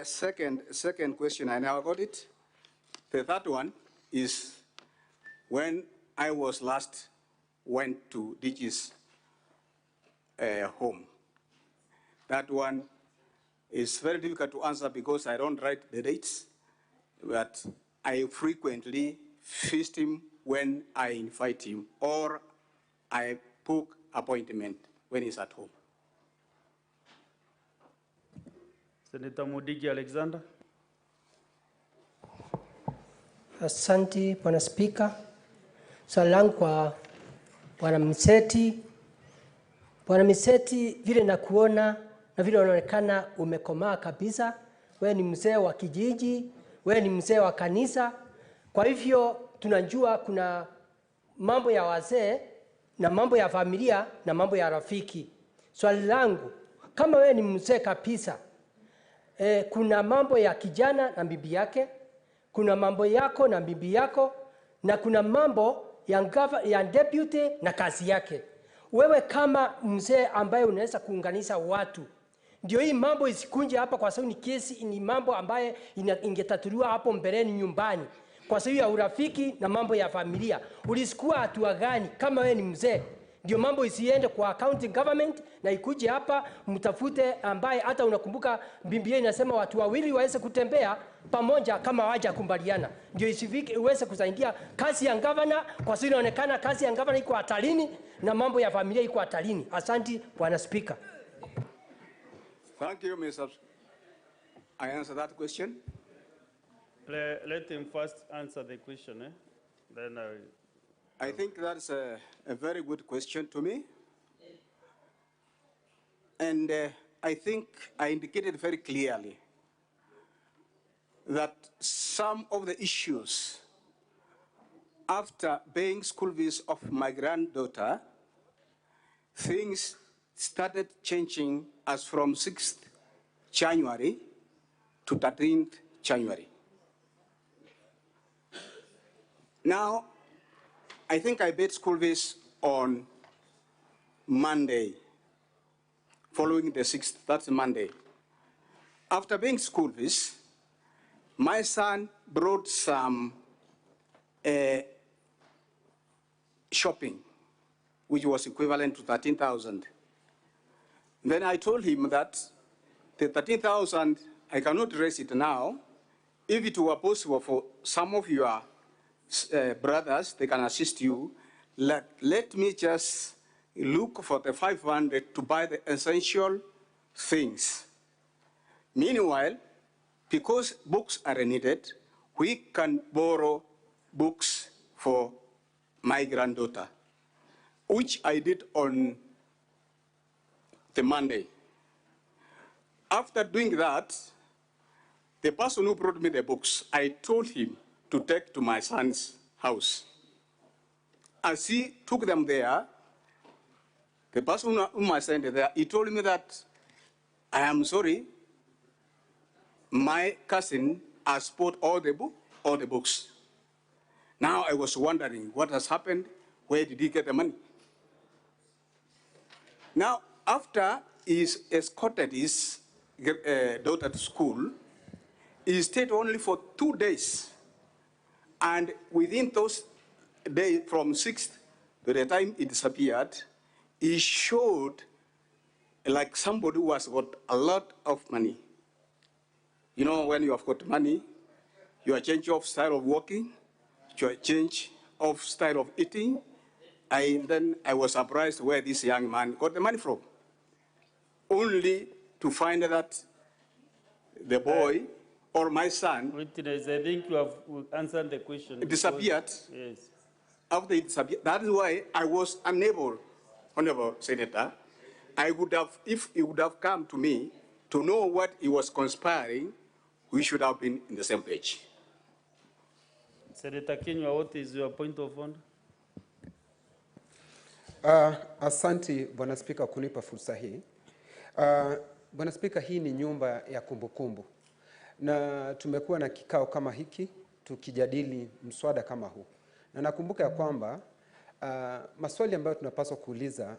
Second question, I now got it. The third one is when I was last went to DG's home. That one is very difficult to answer because I don't write the dates, but I frequently feast him when I invite him, or I book appointment when he's at home. Senator Mudigi Alexander. Asante Bwana Spika. Swali langu kwa Bwana Mseti. Bwana Mseti, vile nakuona na vile unaonekana umekomaa kabisa. Wewe ni mzee wa kijiji, wewe ni mzee wa kanisa. Kwa hivyo tunajua kuna mambo ya wazee na mambo ya familia na mambo ya rafiki. Swali langu, kama wewe ni mzee kabisa, kuna mambo ya kijana na bibi yake, kuna mambo yako na bibi yako, na kuna mambo ya deputy na kazi yake. Wewe kama mzee ambaye unaweza kuunganisha watu, ndio hii mambo isikunje hapa, kwa sababu ni kesi, ni mambo ambaye ingetatuliwa hapo mbeleni nyumbani, kwa sababu ya urafiki na mambo ya familia. Ulisikua hatua gani kama wewe ni mzee? Ndio mambo isiende kwa county government na ikuje hapa mtafute ambaye hata unakumbuka Biblia inasema watu wawili waweze kutembea pamoja kama waja kumbaliana. Ndio isifike uweze kusaidia kazi ya governor, kwa sababu inaonekana kazi ya governor iko hatarini na mambo ya familia iko hatarini. Asante Bwana Speaker. Thank you, Mr. I answer that question. Let him first answer the question, then I think that's a very good question to me. And I think I indicated very clearly that some of the issues after paying school fees of my granddaughter, things started changing as from 6th January to 13th January. Now, I think I paid school fees on Monday, following the 6th, that's Monday. After paying school fees, my son brought some shopping, which was equivalent to 13,000. Then I told him that the 13,000, I cannot raise it now. If it were possible for some of your brothers, they can assist you. Let me just look for the 500 to buy the essential things. Meanwhile, because books are needed, we can borrow books for my granddaughter, which I did on the Monday. After doing that, the person who brought me the books, I told him to take to my son's house. As he took them there, the person whom I sent there, he told me that, I am sorry, my cousin has bought all the books. Now I was wondering what has happened, where did he get the money? Now, after he's escorted his daughter to school, he stayed only for 2 days. And within those days, from 6th to the time he disappeared, he showed like somebody who has got a lot of money. You know, when you have got money, you change of style of walking, you change of style of eating. And then I was surprised where this young man got the money from. Only to find that the boy or my son Witness, I think you have answered the question. disappeared. Yes. After it disappeared, that is why I was unable, Honorable Senator, I would have, if he would have come to me to know what he was conspiring, we should have been in the same page. Senator Kinyua, what is your point of order? Asante Bwana Spika kunipa fursa hii. Bwana Spika, hii ni nyumba ya kumbukumbu na tumekuwa na kikao kama hiki tukijadili mswada kama huu, na nakumbuka ya kwamba maswali ambayo tunapaswa kuuliza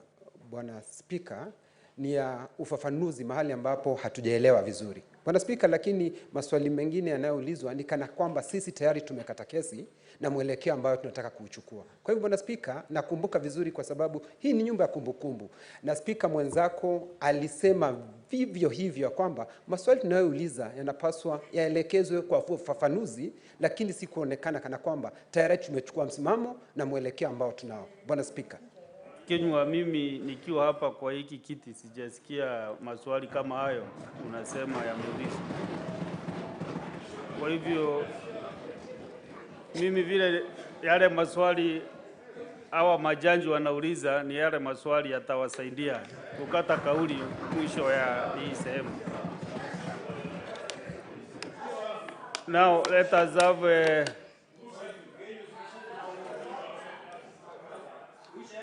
Bwana Spika ni ya ufafanuzi mahali ambapo hatujaelewa vizuri, Bwana Spika, lakini maswali mengine yanayoulizwa ni kana kwamba sisi tayari tumekata kesi na mwelekeo ambayo tunataka kuuchukua. Kwa hivyo Bwana Spika, nakumbuka vizuri kwa sababu hii ni nyumba ya kumbukumbu, na Spika mwenzako alisema vivyo hivyo kwamba maswali tunayouliza yanapaswa yaelekezwe kwa ufafanuzi, lakini si kuonekana kana kwamba tayari tumechukua msimamo na mwelekeo ambao tunao. Bwana Spika. Kinyua, mimi nikiwa hapa kwa hiki kiti sijasikia maswali kama hayo unasema yameulizwa. Kwa hivyo mimi vile yale maswali hawa majanji wanauliza ni yale maswali yatawasaidia kukata kauli mwisho ya hii sehemu. Now let us have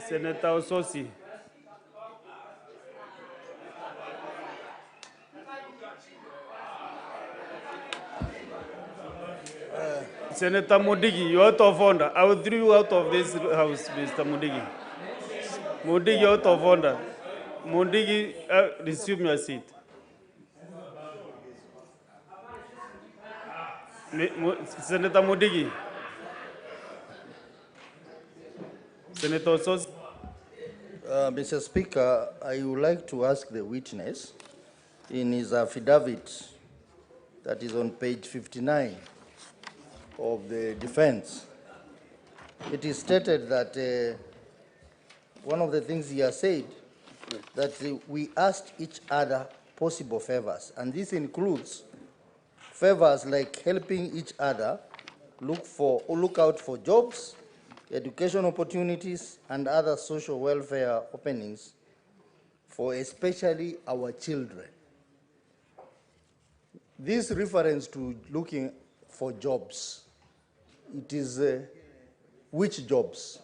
Senator Ososi. Senator Mudigi, you're out of order. I will throw you out of this house, Mr. Mudigi. Mudigi, out of order. Mudigi, resume your seat. Senator Mudigi. Senator Ososi. Mr. Speaker, I would like to ask the witness in his affidavit that is on page 59 of the defense. It is stated that one of the things he has said that we asked each other possible favors, and this includes favors like helping each other look out for jobs, education opportunities, and other social welfare openings for especially our children. This reference to looking for jobs, it is which jobs?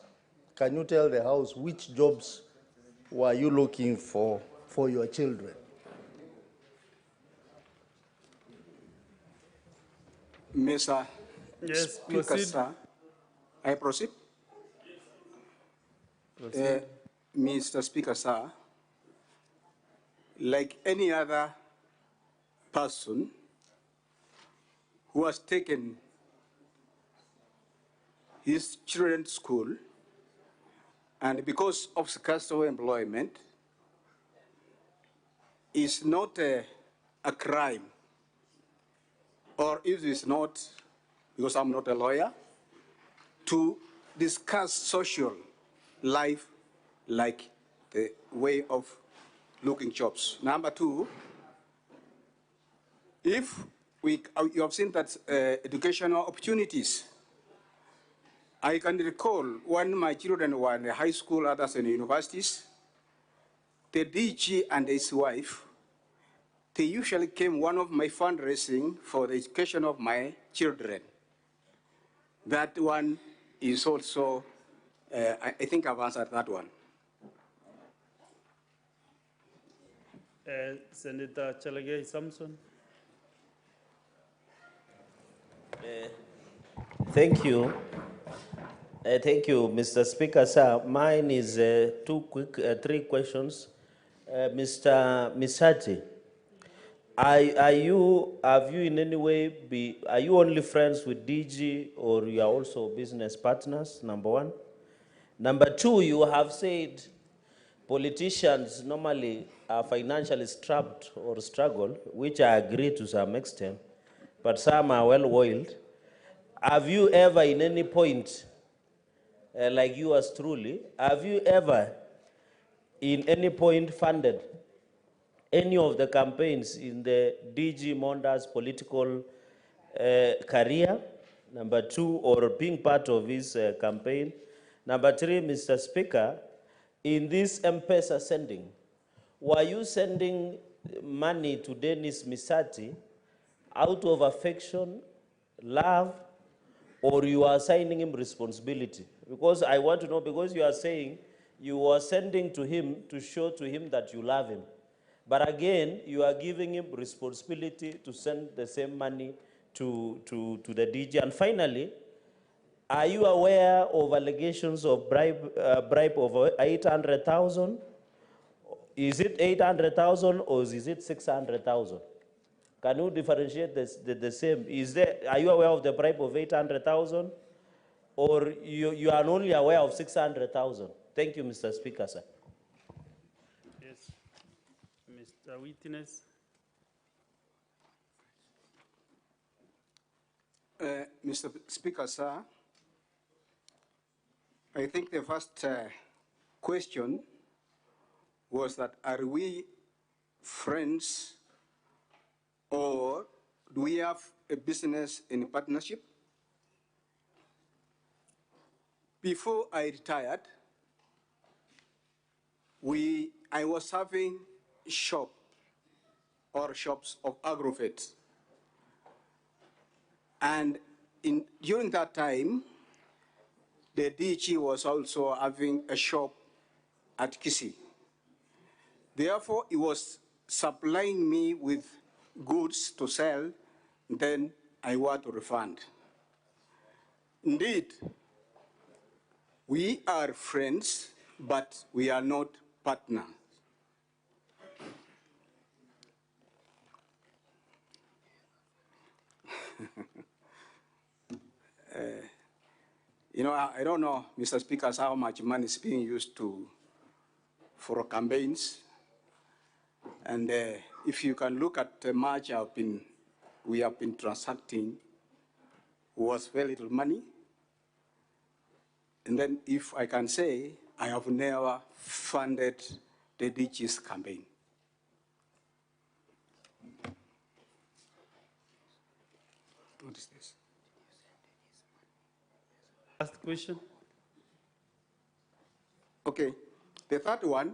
Can you tell the House which jobs were you looking for your children? Mr. Yes, Speaker, proceed. sir, I proceed? Mr. Speaker, sir, like any other person who has taken his children to school, and because of scarcity of employment, is not a crime, or if it's not, because I'm not a lawyer, to discuss social life like the way of looking jobs. Number two, if you have seen that educational opportunities, I can recall when my children were in high school, others in universities, the DG and his wife, they usually came one of my fundraising for the education of my children. That one is also, I think I've answered that one. Senator Chalagay Samson. Thank you. Thank you, Mr. Speaker. Sir, mine is three questions. Mr. Misati, have you in any way are you only friends with DG or you are also business partners, number one? Number two, you have said politicians normally are financially strapped or struggle, which I agree to some extent, but some are well-oiled. Have you ever, in any point, like yours truly, have you ever, in any point, funded any of the campaigns in the DG Monda'S political career? Number two, or being part of his campaign? Number three, Mr. Speaker, in this M-Pesa sending, were you sending money to Dennis Misati out of affection, love, or you are assigning him responsibility? Because I want to know, because you are saying you are sending to him to show to him that you love him. But again, you are giving him responsibility to send the same money to the DG. And finally, are you aware of allegations of bribe of 800,000? Is it 800,000 or is it 600,000? Can you differentiate the same? Are you aware of the bribe of 800,000 or you are only aware of 600,000? Thank you, Mr. Speaker, sir. Yes. Mr. Witness. Mr. Speaker, sir, I think the first question was that are we friends or do we have a business in partnership? Before I retired, I was having shops of agrovet. And during that time, the DG was also having a shop at Kisii. Therefore, he was supplying me with goods to sell, then I want to refund. Indeed, we are friends, but we are not partners. I don't know, Mr. Speaker, how much money is being used for campaigns. And if you can look at the much we have been transacting, was very little money. And then if I can say, I have never funded the DG's campaign. What is this? Last question. Okay, the third one,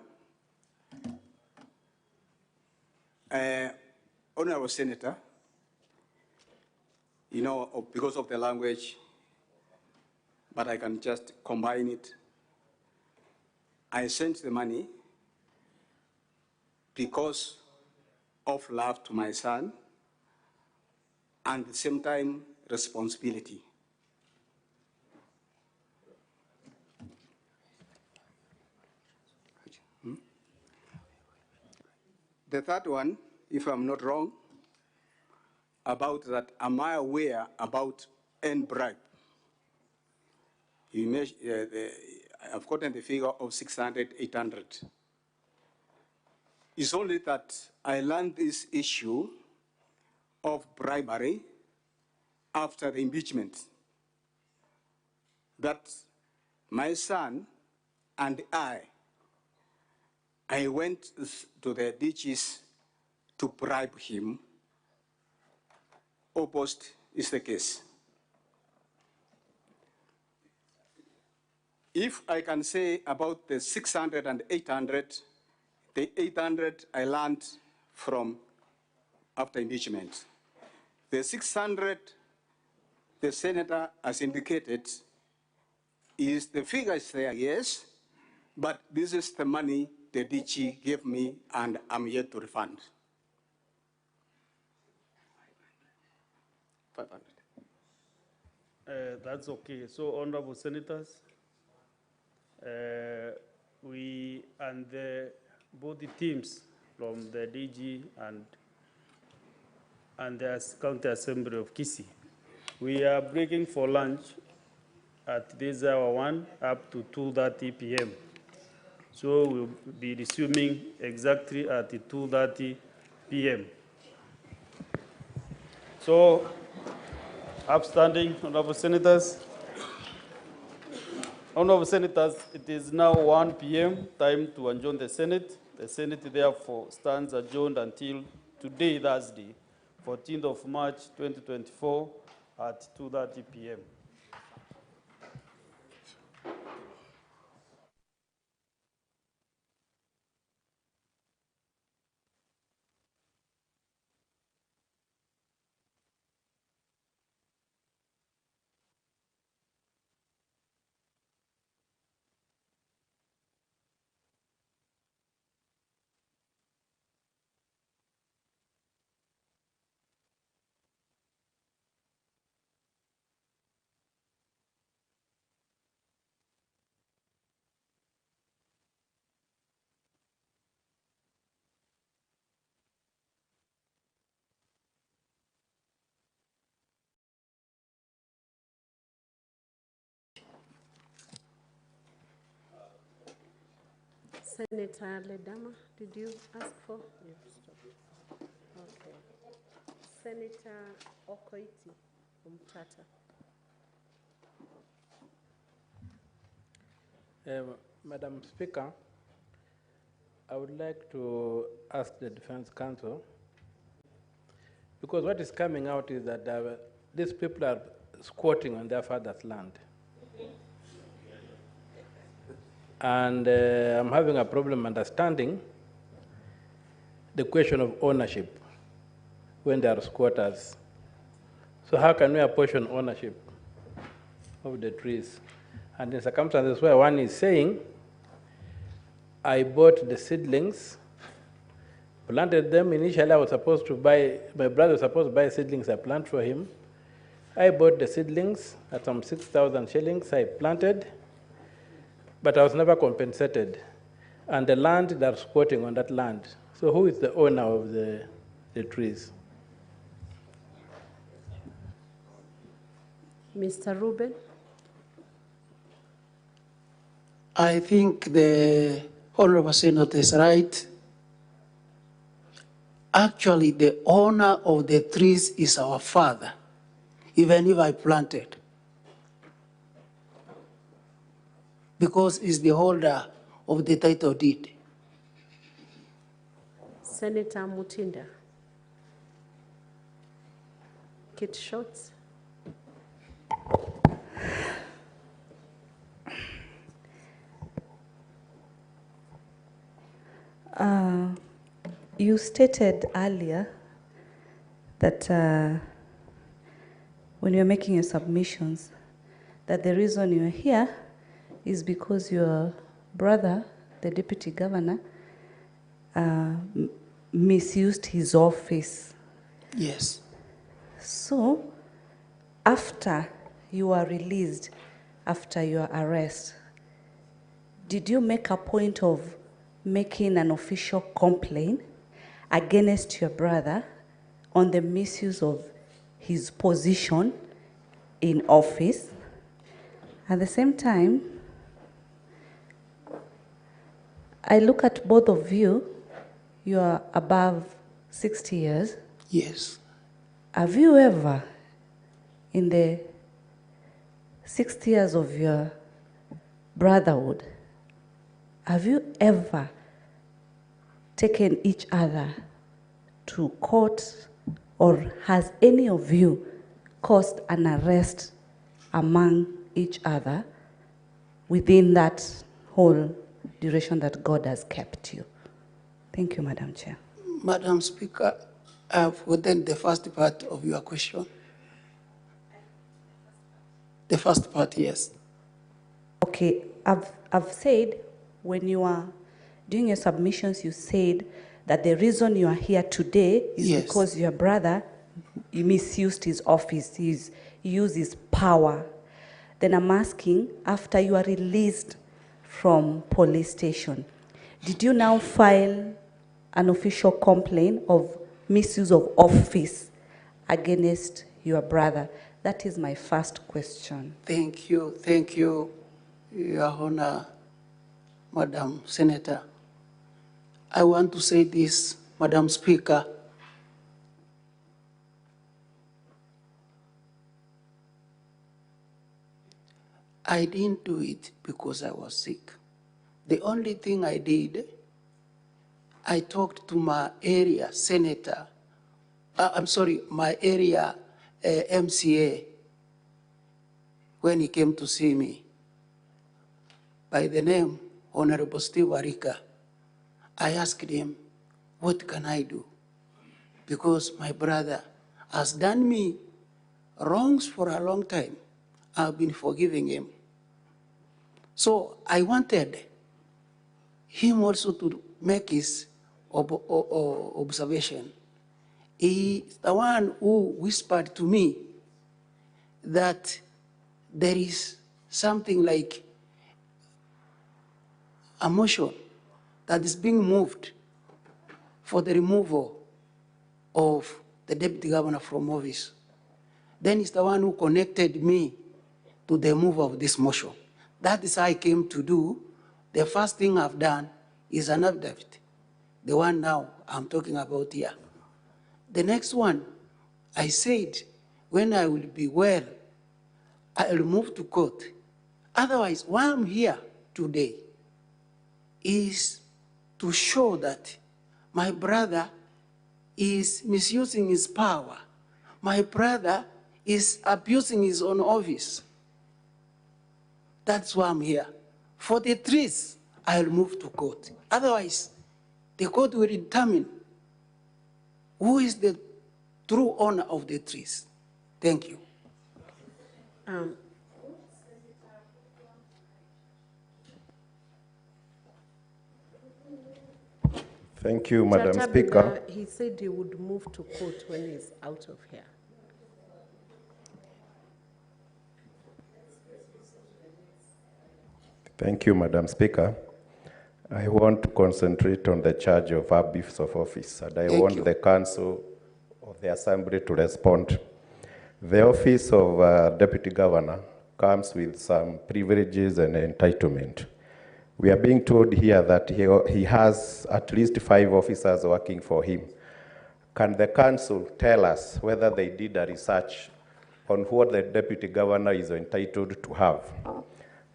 Honorable Senator, because of the language, but I can just combine it. I sent the money because of love to my son and at the same time, responsibility. The third one, if I'm not wrong, about that, am I aware about end bribe? I've gotten the figure of 600, 800. It's only that I learned this issue of bribery after the impeachment, that my son and I went to the DGs to bribe him. Opposite is the case. If I can say about the 600 and 800, the 800 I learned from after impeachment. The 600, the senator has indicated, is the figure is there, yes, but this is the money the DG gave me and I'm yet to refund. 500. That's okay. So, honorable senators, we and both the teams from the DG and the County Assembly of Kisii, we are breaking for lunch at this hour 1 up to 2:30 p.m. So we'll be resuming exactly at 2:30 p.m. So, upstanding honorable senators, it is now 1 p.m. Time to adjourn the Senate. The Senate therefore stands adjourned until today, Thursday, 14th of March, 2024 at 2:30 p.m. Senator Ledama, did you ask for? Yes, stop. Okay. Senator Okoiti Umtata. Madam Speaker, I would like to ask the Defense Council, because what is coming out is that these people are squatting on their father's land. And I'm having a problem understanding the question of ownership when they are squatters. So how can we apportion ownership of the trees? And in circumstances where one is saying, I bought the seedlings, planted them. Initially, I was supposed to buy, my brother was supposed to buy seedlings, I planted for him. I bought the seedlings at some 6,000 shillings, I planted, but I was never compensated. And the land, they're squatting on that land. So who is the owner of the trees? Mr. Ruben. I think the Honorable Senator is right. Actually, the owner of the trees is our father, even if I planted, because he's the holder of the title deed. Senator Mutinda. Kit Shorts. You stated earlier that when you're making your submissions, that the reason you're here is because your brother, the deputy governor, misused his office. Yes. So, after you were released, after your arrest, did you make a point of making an official complaint against your brother on the misuse of his position in office? At the same time, I look at both of you, you are above 60 years. Yes. Have you ever, in the 60 years of your brotherhood, have you ever taken each other to court, or has any of you caused an arrest among each other within that whole duration that God has kept you? Thank you, Madam Chair. Madam Speaker, I've forgotten the first part of your question. The first part, yes. Okay, I've said when you are doing your submissions, you said that the reason you are here today is Yes. because your brother, he misused his office, he used his power. Then I'm asking, after you are released from police station, did you now file an official complaint of misuse of office against your brother? That is my first question. Thank you, Your Honor, Madam Senator. I want to say this, Madam Speaker. I didn't do it because I was sick. The only thing I did, I talked to my area senator, my area MCA, when he came to see me, by the name Honorable Steve Arika. I asked him, what can I do? Because my brother has done me wrongs for a long time. I've been forgiving him. So I wanted him also to make his observation. He's the one who whispered to me that there is something like a motion that is being moved for the removal of the deputy governor from office. Then he's the one who connected me to the move of this motion. That is how I came to do. The first thing I've done is an affidavit, the one now I'm talking about here. The next one, I said, when I will be well, I'll move to court. Otherwise, why I'm here today is to show that my brother is misusing his power. My brother is abusing his own office. That's why I'm here. For the trees, I'll move to court. Otherwise, the court will determine who is the true owner of the trees. Thank you. Thank you, Madam Speaker. He said he would move to court when he's out of here. Thank you, Madam Speaker. I want to concentrate on the charge of abuse of office, and I want the Council of the Assembly to respond. The office of Deputy Governor comes with some privileges and entitlement. We are being told here that he has at least 5 officers working for him. Can the Council tell us whether they did a research on what the Deputy Governor is entitled to have?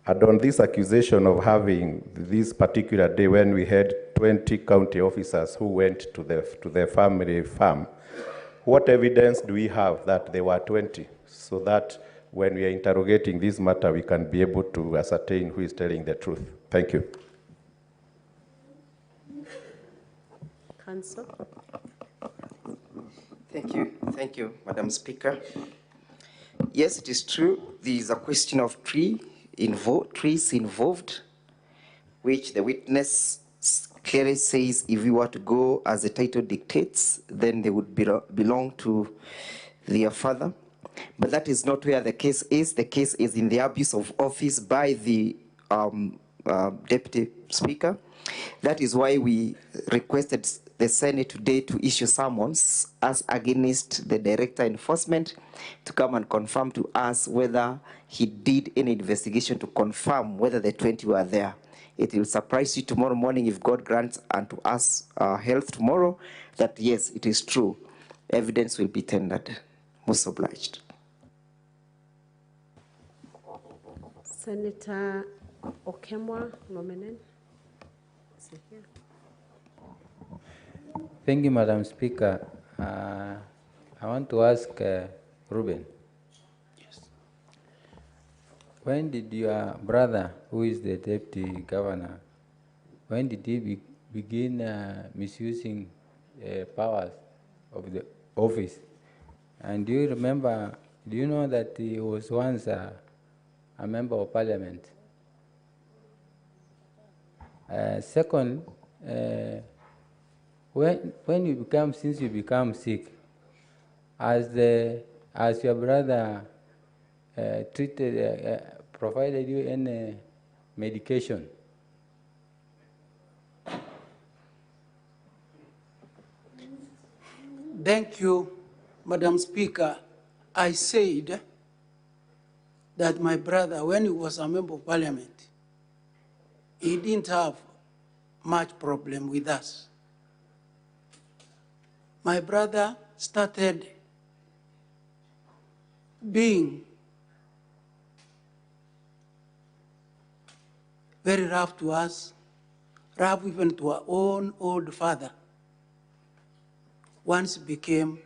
And on this accusation of having this particular day when we had 20 county officers who went to the family farm, what evidence do we have that there were 20, so that when we are interrogating this matter, we can be able to ascertain who is telling the truth? Thank you. Council. Thank you, Madam Speaker. Yes, it is true. There is a question of trees involved, which the witness clearly says if we were to go as the title dictates, then they would belong to their father. But that is not where the case is. The case is in the abuse of office by the Deputy Speaker. That is why we requested the Senate today to issue summons as against the Director Enforcement to come and confirm to us whether he did any investigation to confirm whether the 20 were there. it will surprise you tomorrow morning if God grants unto us health tomorrow, that yes, it is true. Evidence will be tendered. Most obliged. Senator Okemwa Nomenen. Is he here? Thank you, Madam Speaker. I want to ask Ruben. Yes. When did your brother, who is the deputy governor, when did he begin misusing powers of the office? And do you remember, do you know that he was once a member of parliament? Second, when you become, since you become sick, as your brother provided you any medication? Thank you, Madam Speaker. I said that my brother, when he was a member of parliament, he didn't have much problem with us. My brother started being very rough to us, rough even to our own old father, once he became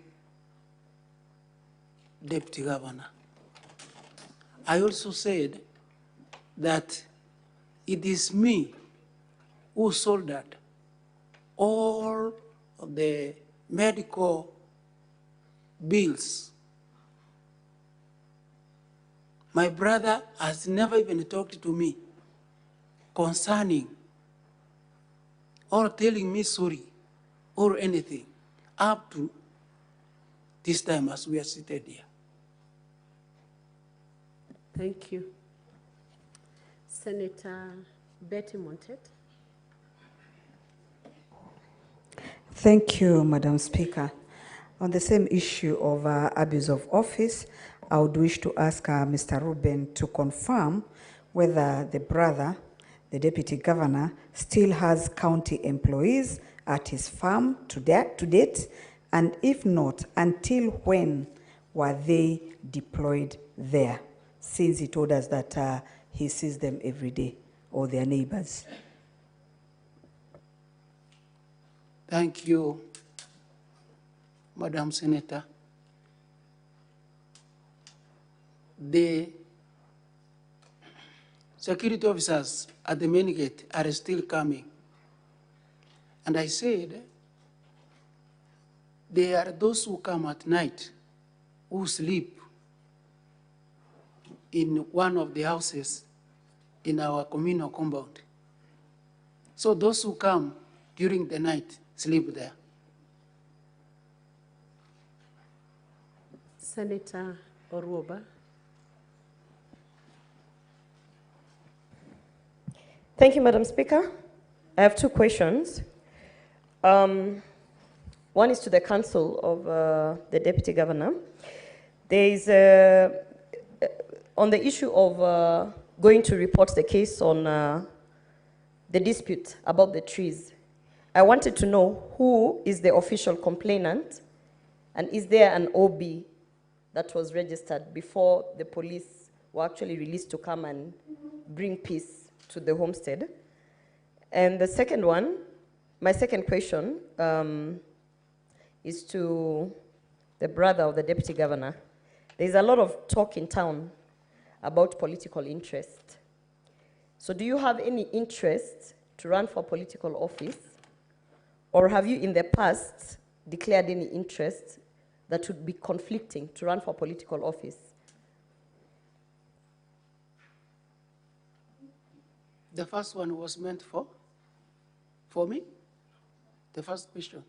deputy governor. I also said that it is me who soldered all of the medical bills. My brother has never even talked to me concerning or telling me sorry or anything up to this time as we are seated here. Thank you. Senator Betty Montet. Thank you, Madam Speaker. On the same issue of abuse of office, I would wish to ask Mr. Ruben to confirm whether the brother, the deputy governor, still has county employees at his farm to date, and if not, until when were they deployed there, since he told us that he sees them every day, or their neighbors. Thank you, Madam Senator. The security officers at the main gate are still coming. And I said, they are those who come at night, who sleep in one of the houses in our communal compound. So those who come during the night sleep there. Senator Oruoba. Thank you, Madam Speaker. I have two questions. One is to the Council of the Deputy Governor. There is on the issue of going to report the case on the dispute about the trees. I wanted to know who is the official complainant, and is there an OB that was registered before the police were actually released to come and bring peace to the homestead. And the second one, my second question is to the brother of the deputy governor. There's a lot of talk in town about political interest. So do you have any interest to run for political office? Or have you in the past declared any interest that would be conflicting to run for political office? The first one was meant for me? The first question.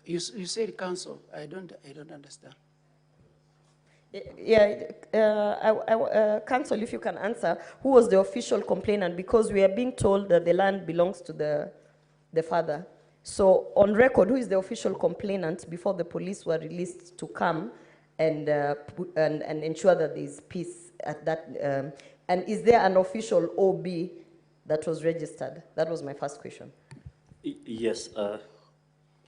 You said council. I don't understand. Yeah, Council, if you can answer, who was the official complainant? Because we are being told that the land belongs to the father. So on record, who is the official complainant before the police were released to come and ensure that there is peace at that And is there an official OB that was registered? That was my first question. Yes,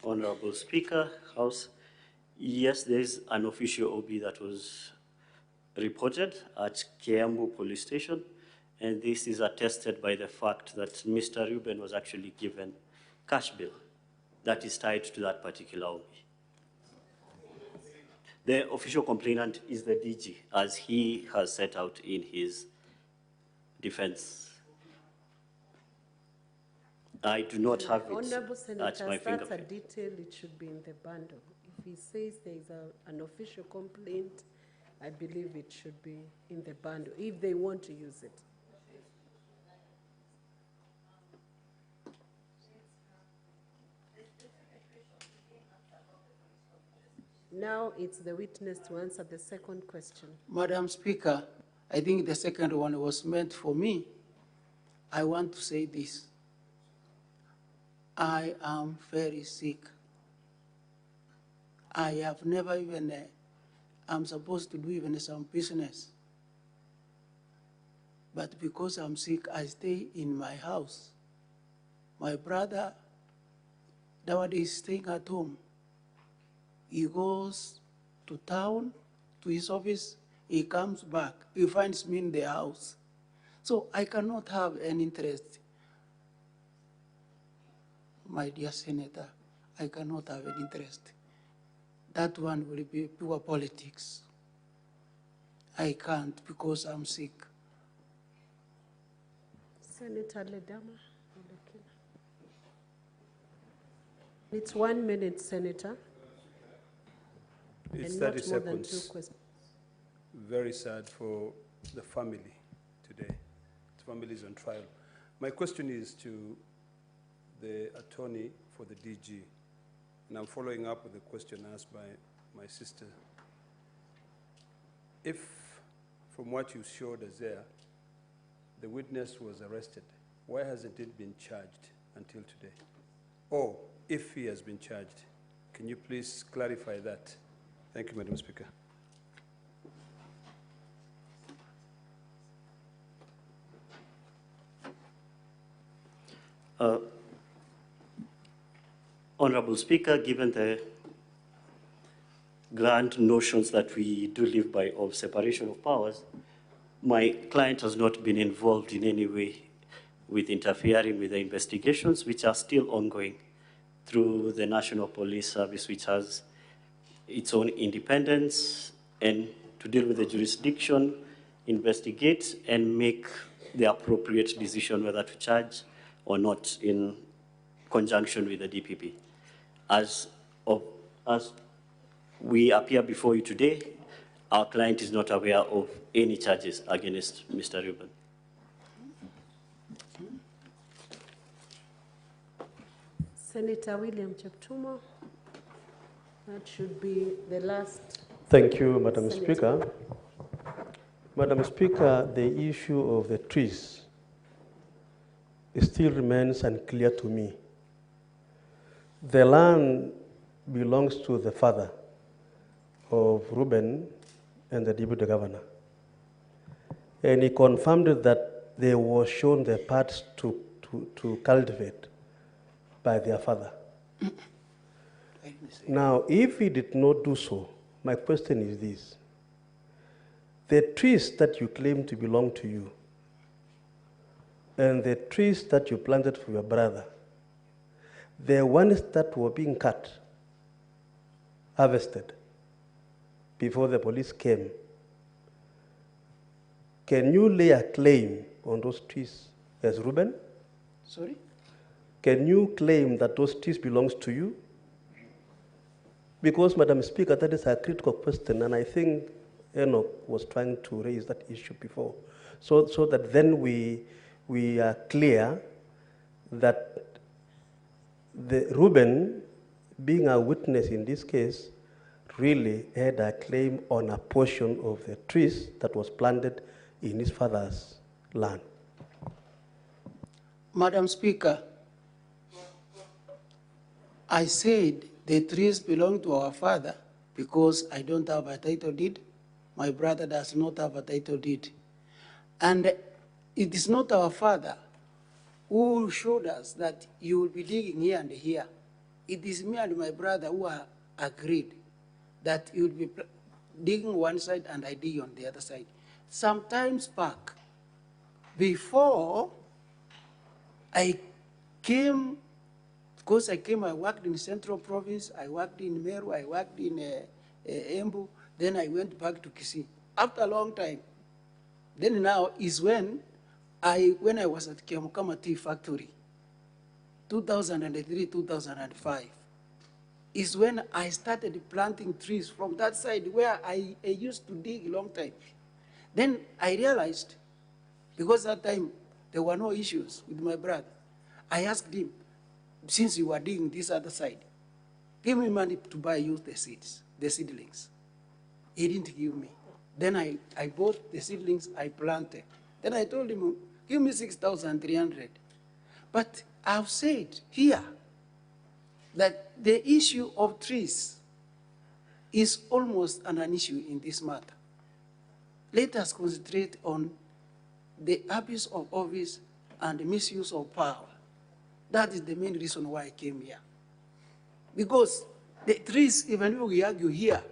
Honorable Speaker, House. Yes, there is an official OB that was reported at Kiambu Police Station, and this is attested by the fact that Mr. Ruben was actually given cash bill that is tied to that particular OB. The official complainant is the DG, as he has set out in his defense. I do not have it Honorable at Senator, my that's a fingerprint. detail, it should be in the bundle. If he says there is an official complaint, I believe it should be in the bundle, if they want to use it. Now it's the witness to answer the second question. Madam Speaker, I think the second one was meant for me. I want to say this. I am very sick. I have never even, I'm supposed to do even some business. But because I'm sick, I stay in my house. My brother, Dawad, is staying at home. He goes to town, to his office, he comes back, he finds me in the house. So I cannot have any interest. My dear Senator, I cannot have an interest. That one will be pure politics. I can't because I'm sick. Senator Ledama. It's 1 minute, Senator. It's and 30 not more than seconds. 2 questions. Very sad for the family today. The family is on trial. My question is to the attorney for the DG, and I'm following up with the question asked by my sister. If, from what you showed us there, the witness was arrested, why hasn't it been charged until today? Or if he has been charged, can you please clarify that? Thank you, Madam Speaker. Honorable Speaker, given the grand notions that we do live by of separation of powers, my client has not been involved in any way with interfering with the investigations, which are still ongoing through the National Police Service, which has its own independence and to deal with the jurisdiction, investigate, and make the appropriate decision whether to charge or not in conjunction with the DPP. As we appear before you today, our client is not aware of any charges against Mr. Ruben. Senator William Cheptumo, that should be the last. Thank you, Madam Senator. Speaker. Madam Speaker, the issue of the trees still remains unclear to me. The land belongs to the father of Ruben and the deputy governor. And he confirmed that they were shown the parts to cultivate by their father. Now, if he did not do so, my question is this. The trees that you claim to belong to you and the trees that you planted for your brother, the ones that were being cut, harvested, before the police came, can you lay a claim on those trees as Ruben? Sorry? Can you claim that those trees belongs to you? Because, Madam Speaker, that is a critical question, and I think Enoch was trying to raise that issue before, so that then we are clear that the Ruben, being a witness in this case, really had a claim on a portion of the trees that was planted in his father's land. Madam Speaker, I said the trees belong to our father because I don't have a title deed. My brother does not have a title deed. And it is not our father who showed us that you will be digging here and here. It is me and my brother who are agreed that you will be digging one side and I dig on the other side. Sometimes back, before I came, because I worked in Central Province, I worked in Meru, I worked in Embu, then I went back to Kisii. After a long time, then now is when I was at Kiamukama Tea Factory, 2003, 2005, is when I started planting trees from that side where I used to dig a long time. Then I realized, because that time there were no issues with my brother, I asked him, since you were digging this other side, give me money to buy you the seeds, the seedlings. He didn't give me. Then I bought the seedlings, I planted. Then I told him, give me 6,300. But I've said here that the issue of trees is almost an issue in this matter. Let us concentrate on the abuse of office and the misuse of power. That is the main reason why I came here. Because the trees, even if we argue here,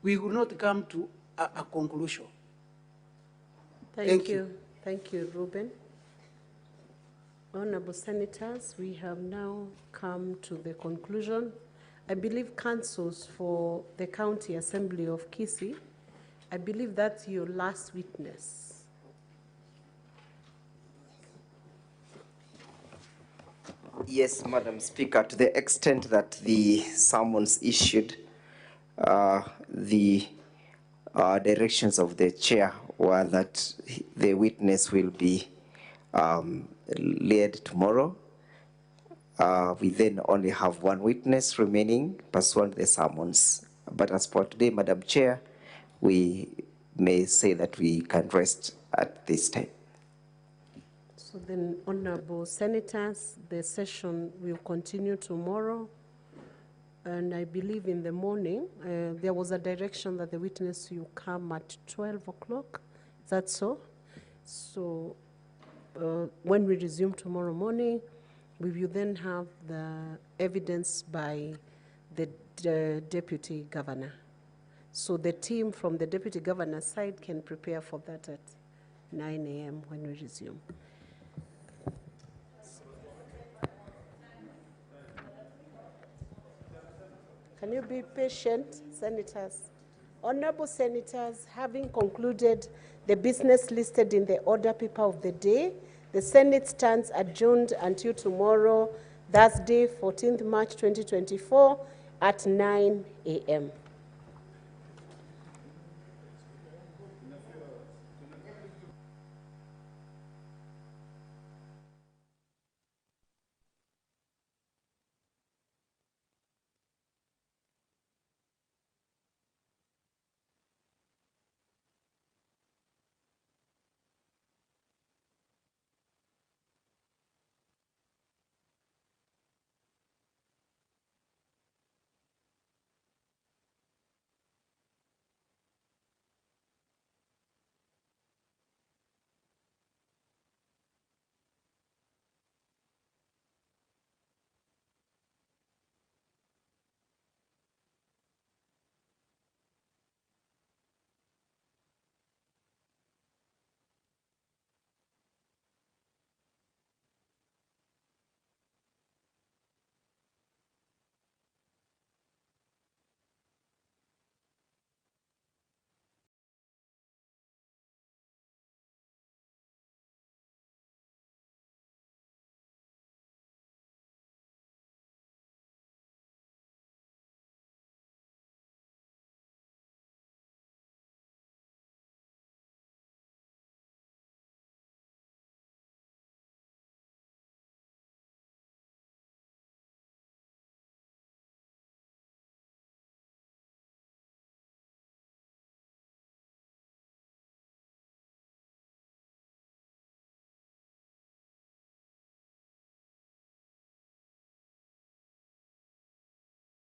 we will not come to a conclusion. Thank you. Thank you, Ruben. Honorable Senators, we have now come to the conclusion. I believe councils for the County Assembly of Kisii, I believe that's your last witness. Yes, Madam Speaker, to the extent that the summons issued, the directions of the chair were that the witness will be led tomorrow. We then only have one witness remaining pursuant to the summons. But as for today, Madam Chair, we may say that we can rest at this time. So then, Honorable Senators, the session will continue tomorrow. And I believe in the morning, there was a direction that the witness will come at 12 o'clock. Is that so? So when we resume tomorrow morning, we will then have the evidence by the Deputy Governor. So the team from the Deputy Governor's side can prepare for that at 9 a.m. when we resume. Can you be patient, Senators? Honorable Senators, having concluded the business listed in the order paper of the day, the Senate stands adjourned until tomorrow, Thursday, 14th March 2024 at 9 a.m.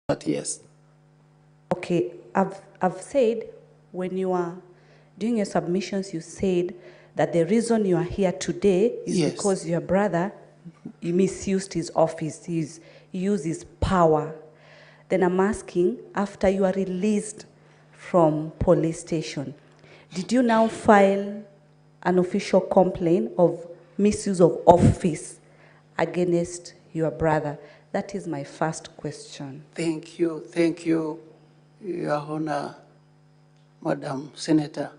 But yes. Okay, I've said when you are doing your submissions, you said that the reason you are here today is Yes. because your brother he misused his office, he used his power. Then I'm asking, after you are released from police station, did you now file an official complaint of misuse of office against your brother? That is my first question. Thank you, Your Honor, Madam Senator.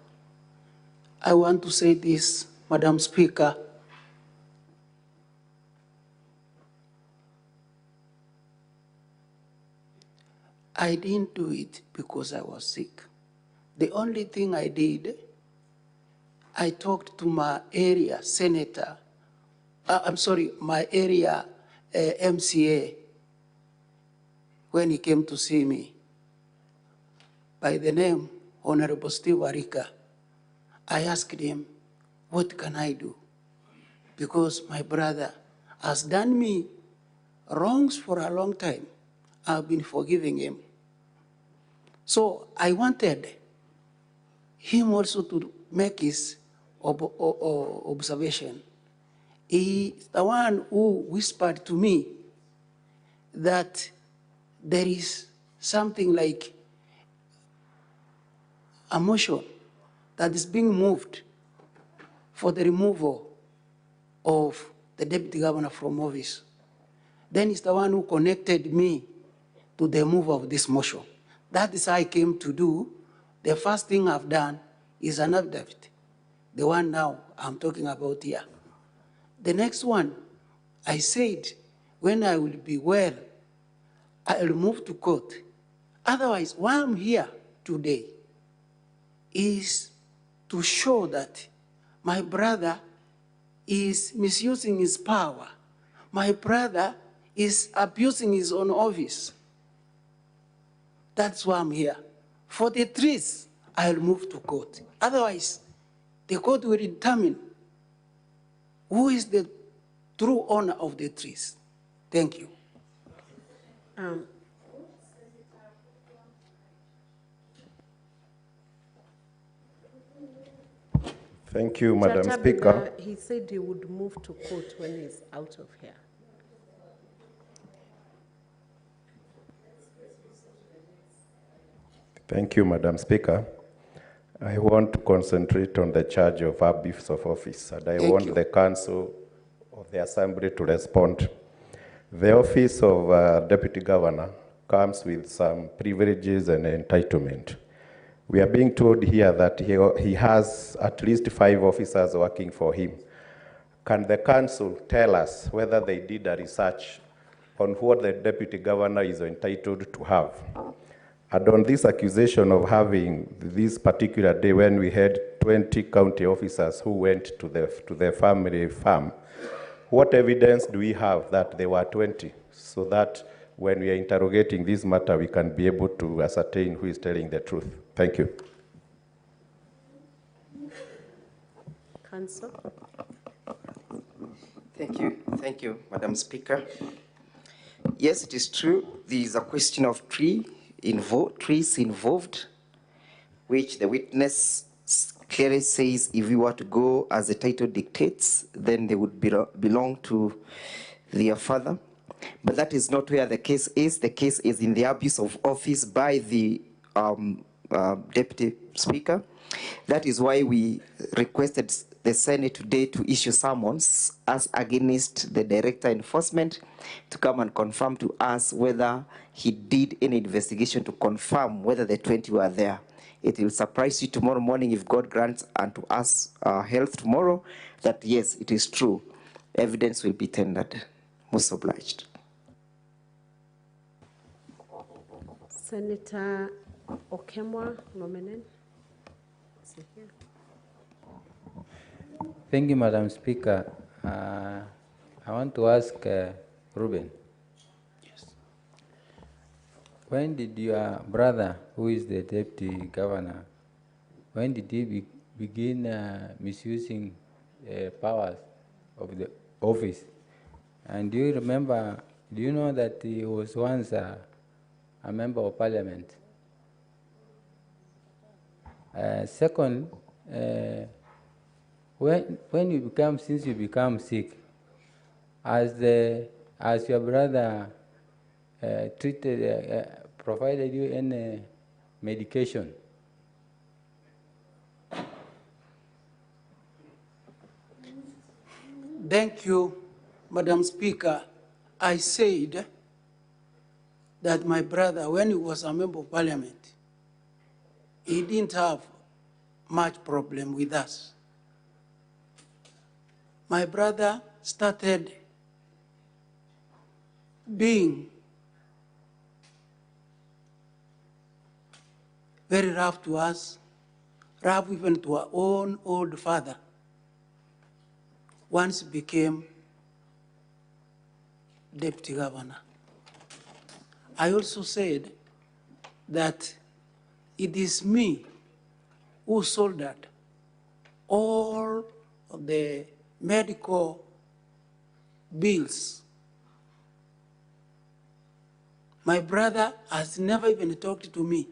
I want to say this, Madam Speaker. I didn't do it because I was sick. The only thing I did, I talked to my area senator, my area MCA, when he came to see me, by the name Honorable Steve Arika. I asked him, what can I do? Because my brother has done me wrongs for a long time. I've been forgiving him. So I wanted him also to make his observation. He's the one who whispered to me that there is something like a motion that is being moved for the removal of the deputy governor from office. Then he's the one who connected me to the move of this motion. That is how I came to do. The first thing I've done is an affidavit, the one now I'm talking about here. The next one, I said, when I will be well, I'll move to court. Otherwise, why I'm here today is to show that my brother is misusing his power. My brother is abusing his own office. That's why I'm here. For the trees, I'll move to court. Otherwise, the court will determine who is the true owner of the trees. Thank you. Thank you, Madam Chair Speaker. Tabitha, he said he would move to court when he's out of here. Thank you, Madam Speaker. I want to concentrate on the charge of abuse of office, and I want the Council of the Assembly to respond. The office of Deputy Governor comes with some privileges and entitlement. We are being told here that he has at least 5 officers working for him. Can the Council tell us whether they did a research on what the Deputy Governor is entitled to have? And on this accusation of having this particular day when we had 20 county officers who went to the family farm, what evidence do we have that there were 20, so that when we are interrogating this matter, we can be able to ascertain who is telling the truth? Thank you. Council. Thank you, Madam Speaker. Yes, it is true. There is a question of trees involved, which the witness clearly says if we were to go as the title dictates, then they would belong to their father. But that is not where the case is. The case is in the abuse of office by the Deputy Speaker. That is why we requested the Senate today to issue summons as against the Director Enforcement to come and confirm to us whether he did any investigation to confirm whether the 20 were there. It will surprise you tomorrow morning if God grants unto us health tomorrow that yes, it is true. Evidence will be tendered. Most obliged. Senator Okemwa Nomenen. Thank you, Madam Speaker. I want to ask Ruben. Yes. When did your brother, who is the Deputy Governor, when did he begin misusing powers of the office? And do you remember, do you know that he was once a member of Parliament? Second, when you become, since you become sick, as your brother provided you any medication? Thank you, Madam Speaker. I said that my brother, when he was a member of parliament, he didn't have much problem with us. My brother started being very rough to us, rough even to our own old father, once he became deputy governor. I also said that it is me who soldered all of the medical bills. My brother has never even talked to me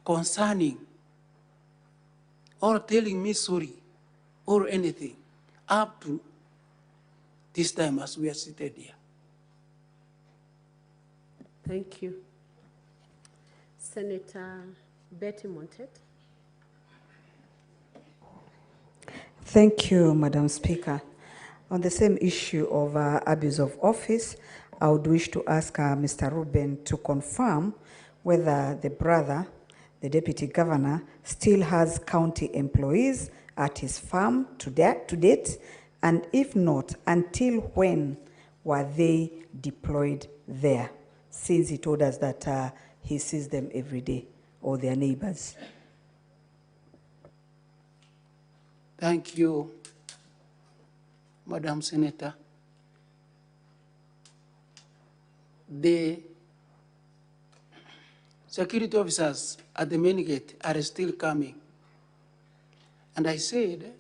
concerning or telling me sorry or anything up to this time as we are seated here. Thank you. Senator Betty Montet. Thank you, Madam Speaker. On the same issue of abuse of office, I would wish to ask Mr. Ruben to confirm whether the brother, the deputy governor, still has county employees at his farm to date, and if not, until when were they deployed there, since he told us that he sees them every day, or their neighbors? Thank you, Madam Senator. The security officers at the main gate are still coming. And I said,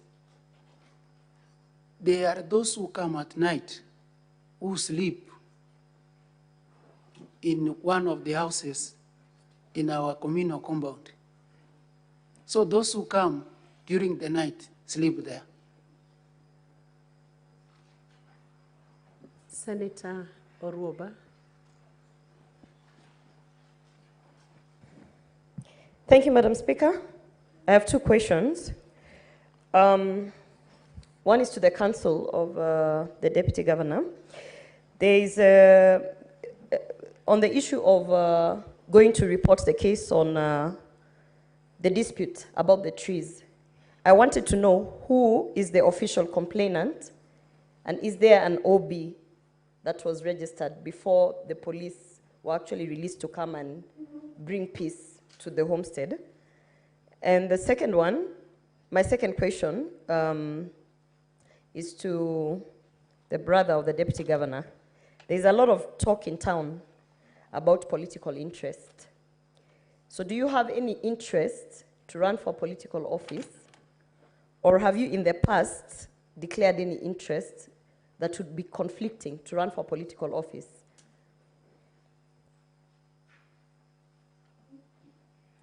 they are those who come at night, who sleep in one of the houses in our communal compound. So those who come during the night sleep there. Senator Oruoba. Thank you, Madam Speaker. I have two questions. One is to the Council of the Deputy Governor. There is, on the issue of going to report the case on the dispute about the trees, I wanted to know who is the official complainant, and is there an OB that was registered before the police were actually released to come and bring peace to the homestead? And the second one, my second question is to the brother of the deputy governor. There's a lot of talk in town about political interest. So do you have any interest to run for political office? Or have you in the past declared any interest that would be conflicting to run for political office?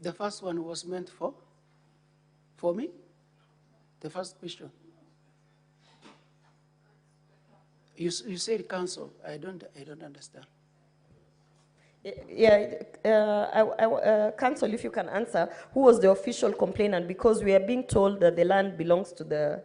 The first one was meant for me? The first question. You said council. I don't understand. Yeah, Council, if you can answer, who was the official complainant? Because we are being told that the land belongs to the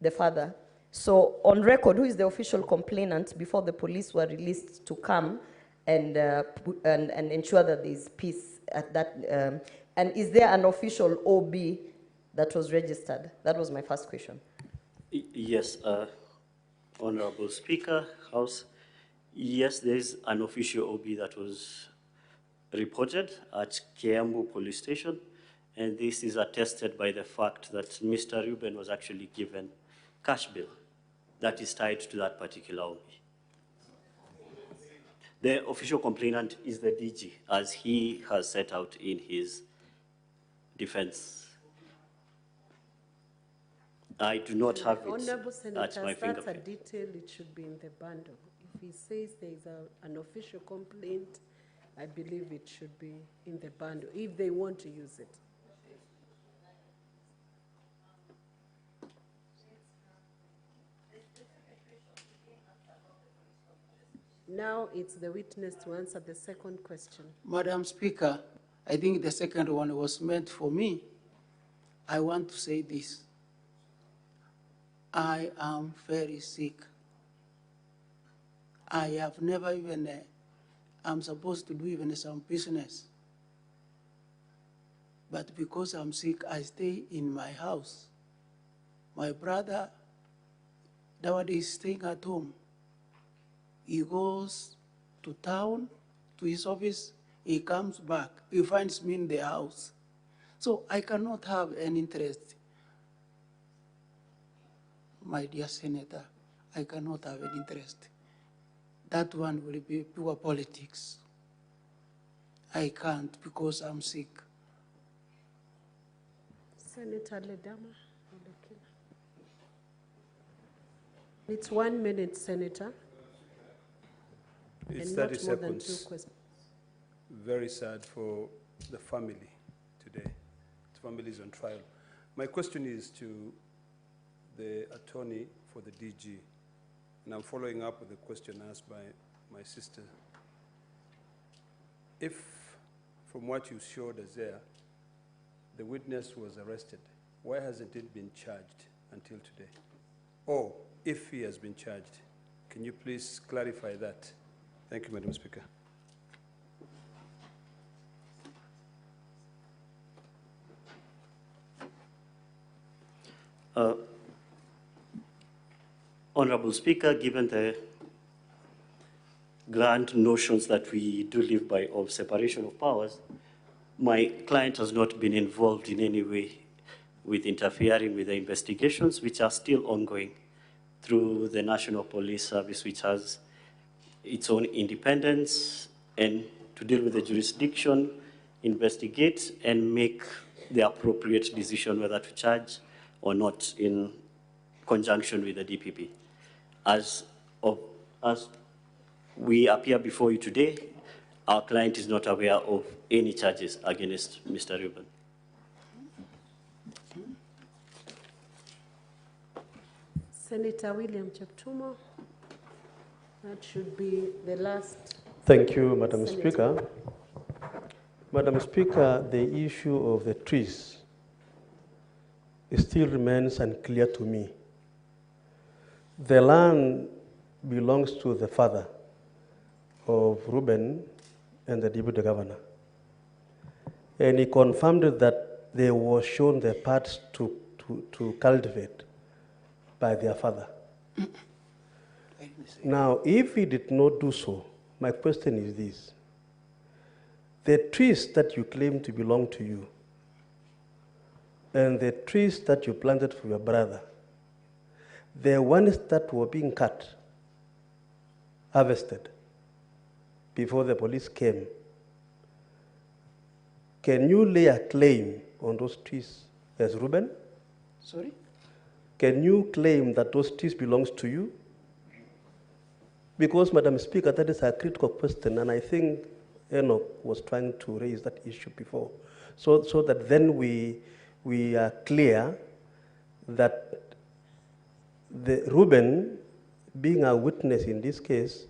father. So on record, who is the official complainant before the police were released to come and ensure that there is peace at that? And is there an official OB that was registered? That was my first question. Yes, Honorable Speaker, House. Yes, there is an official OB that was reported at Kiambu Police Station, and this is attested by the fact that Mr. Ruben was actually given cash bill that is tied to that particular OB. The official complainant is the DG, as he has set out in his defense. I do not have it Honorable Senators, at my fingerprint. that's a detail, it should be in the bundle. If he says there is an official complaint, I believe it should be in the bundle, if they want to use it. Now it's the witness to answer the second question. Madam Speaker, I think the second one was meant for me. I want to say this. I am very sick. I have never even, I'm supposed to do even some business. But because I'm sick, I stay in my house. My brother, Dawadi, is staying at home. He goes to town, to his office, he comes back, he finds me in the house. So I cannot have any interest. My dear Senator, I cannot have any interest. That one will be pure politics. I can't because I'm sick. Senator Ledama. It's 1 minute, Senator. It's and 30 not more than 2 seconds. questions. Very sad for the family today. The family is on trial. My question is to the attorney for the DG, and I'm following up with the question asked by my sister. If, from what you showed us there, the witness was arrested, why hasn't it been charged until today? Or if he has been charged, can you please clarify that? Thank you, Madam Speaker. Honorable Speaker, given the grand notions that we do live by of separation of powers, my client has not been involved in any way with interfering with the investigations, which are still ongoing through the National Police Service, which has its own independence and to deal with the jurisdiction, investigate, and make the appropriate decision whether to charge or not in conjunction with the DPP. As we appear before you today, our client is not aware of any charges against Mr. Reuben. Senator William Cheptumo. That should be the last. Thank you, Madam Senator. Speaker. Madam Speaker, the issue of the trees still remains unclear to me. The land belongs to the father of Reuben and the deputy governor. And he confirmed that they were shown the parts to cultivate by their father. Now, if he did not do so, my question is this. The trees that you claim to belong to you and the trees that you planted for your brother, the ones that were being cut, harvested, before the police came, can you lay a claim on those trees as Reuben? Sorry? Can you claim that those trees belongs to you? Because, Madam Speaker, that is a critical question, and I think Enoch was trying to raise that issue before, so that then we are clear that the Reuben, being a witness in this case,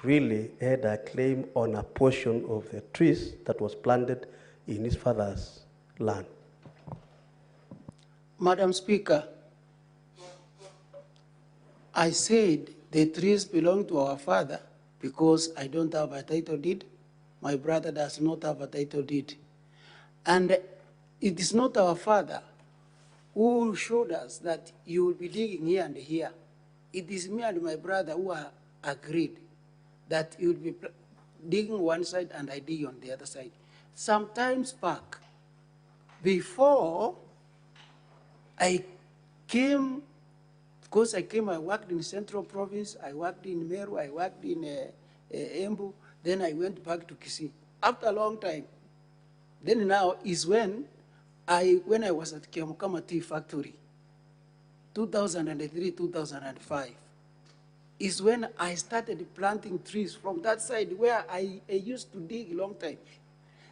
really had a claim on a portion of the trees that was planted in his father's land. Madam Speaker, I said the trees belong to our father because I don't have a title deed. My brother does not have a title deed. And it is not our father who showed us that you will be digging here and here. It is me and my brother who are agreed that you will be digging one side and I dig on the other side. Sometimes back, before I came, because I worked in Central Province, I worked in Meru, I worked in Embu, then I went back to Kisii. After a long time, then now is when I was at Kiamukama Tea Factory, 2003, 2005, is when I started planting trees from that side where I used to dig a long time.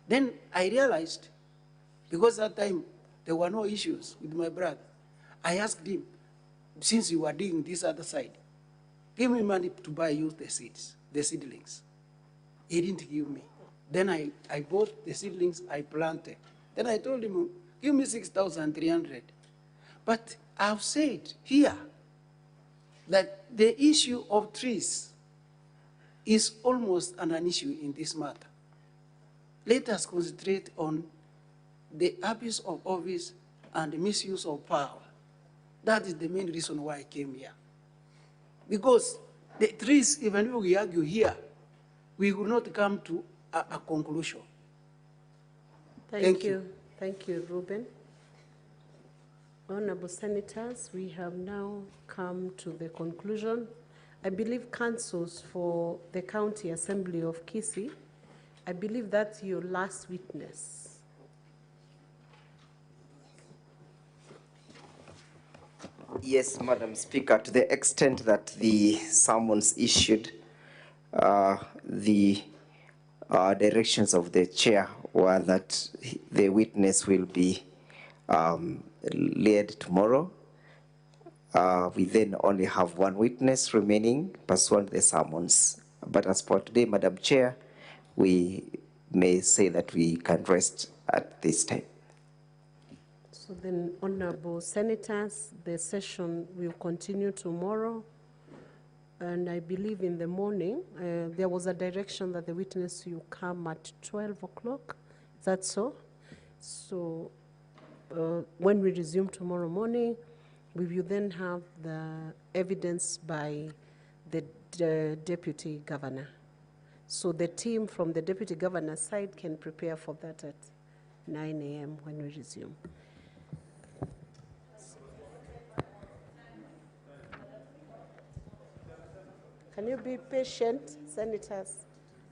Then I realized, because that time there were no issues with my brother, I asked him, since you were digging this other side, give me money to buy you the seeds. the seedlings. He didn't give me. Then I bought the seedlings, I planted. Then I told him, give me 6,300. But I've said here that the issue of trees is almost an issue in this matter. Let us concentrate on the abuse of office and the misuse of power. That is the main reason why I came here. Because the trees, even if we argue here, we will not come to a conclusion. Thank you. Thank you, Ruben. Honorable Senators, we have now come to the conclusion. I believe councils for the County Assembly of Kisii, I believe that's your last witness. Yes, Madam Speaker, to the extent that the summons issued, the directions of the chair were that the witness will be led tomorrow. We then only have one witness remaining pursuant to the summons. But as for today, Madam Chair, we may say that we can rest at this time. So then, Honorable Senators, the session will continue tomorrow. And I believe in the morning, there was a direction that the witness will come at 12 o'clock. Is that so? So when we resume tomorrow morning, we will then have the evidence by the Deputy Governor. So the team from the Deputy Governor's side can prepare for that at 9 a.m. when we resume. Can you be patient, Senators?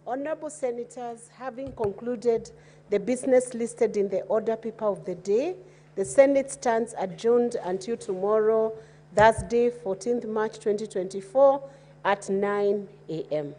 Honorable Senators, having concluded the business listed in the order paper of the day, the Senate stands adjourned until tomorrow, Thursday, 14th March 2024 at 9 a.m.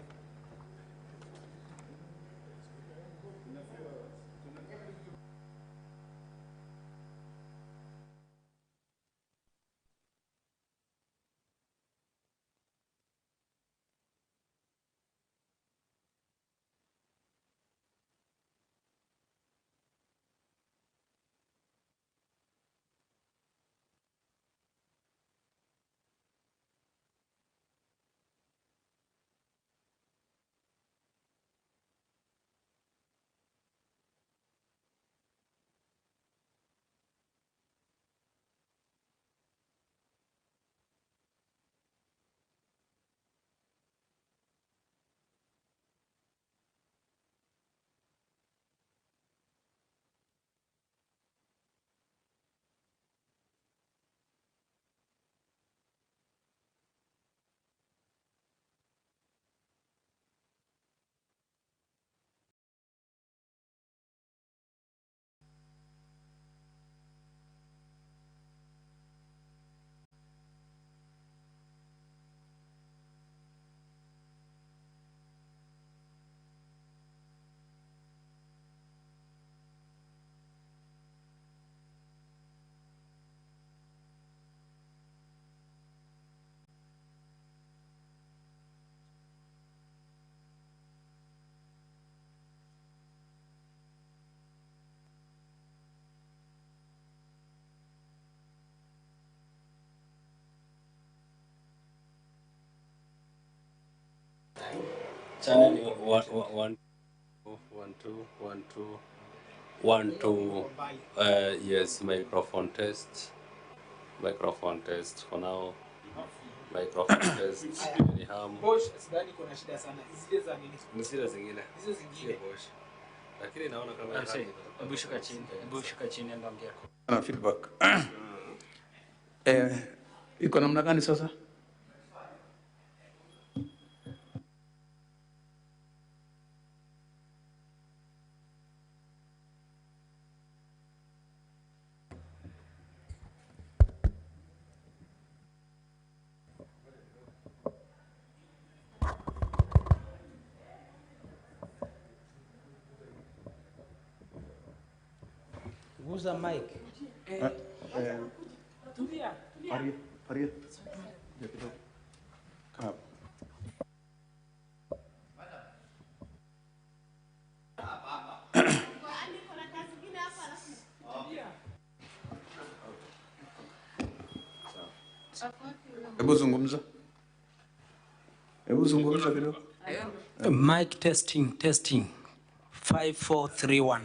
Channel 1 2. Yes, microphone test. Microphone test for now. Microphone test. Bosh, sidhani kuna shida sana. Zile za nini? Ni zile zingine. Hizo zingine. Bosh. Lakini naona kama Hebu shuka chini. Hebu shuka chini enda ongea. Na feedback. Iko namna gani sasa? Guza mic. Tulia. Faria. Come up. Hebu zungumza. Hebu zungumza kidogo. Mic testing, testing. 5431.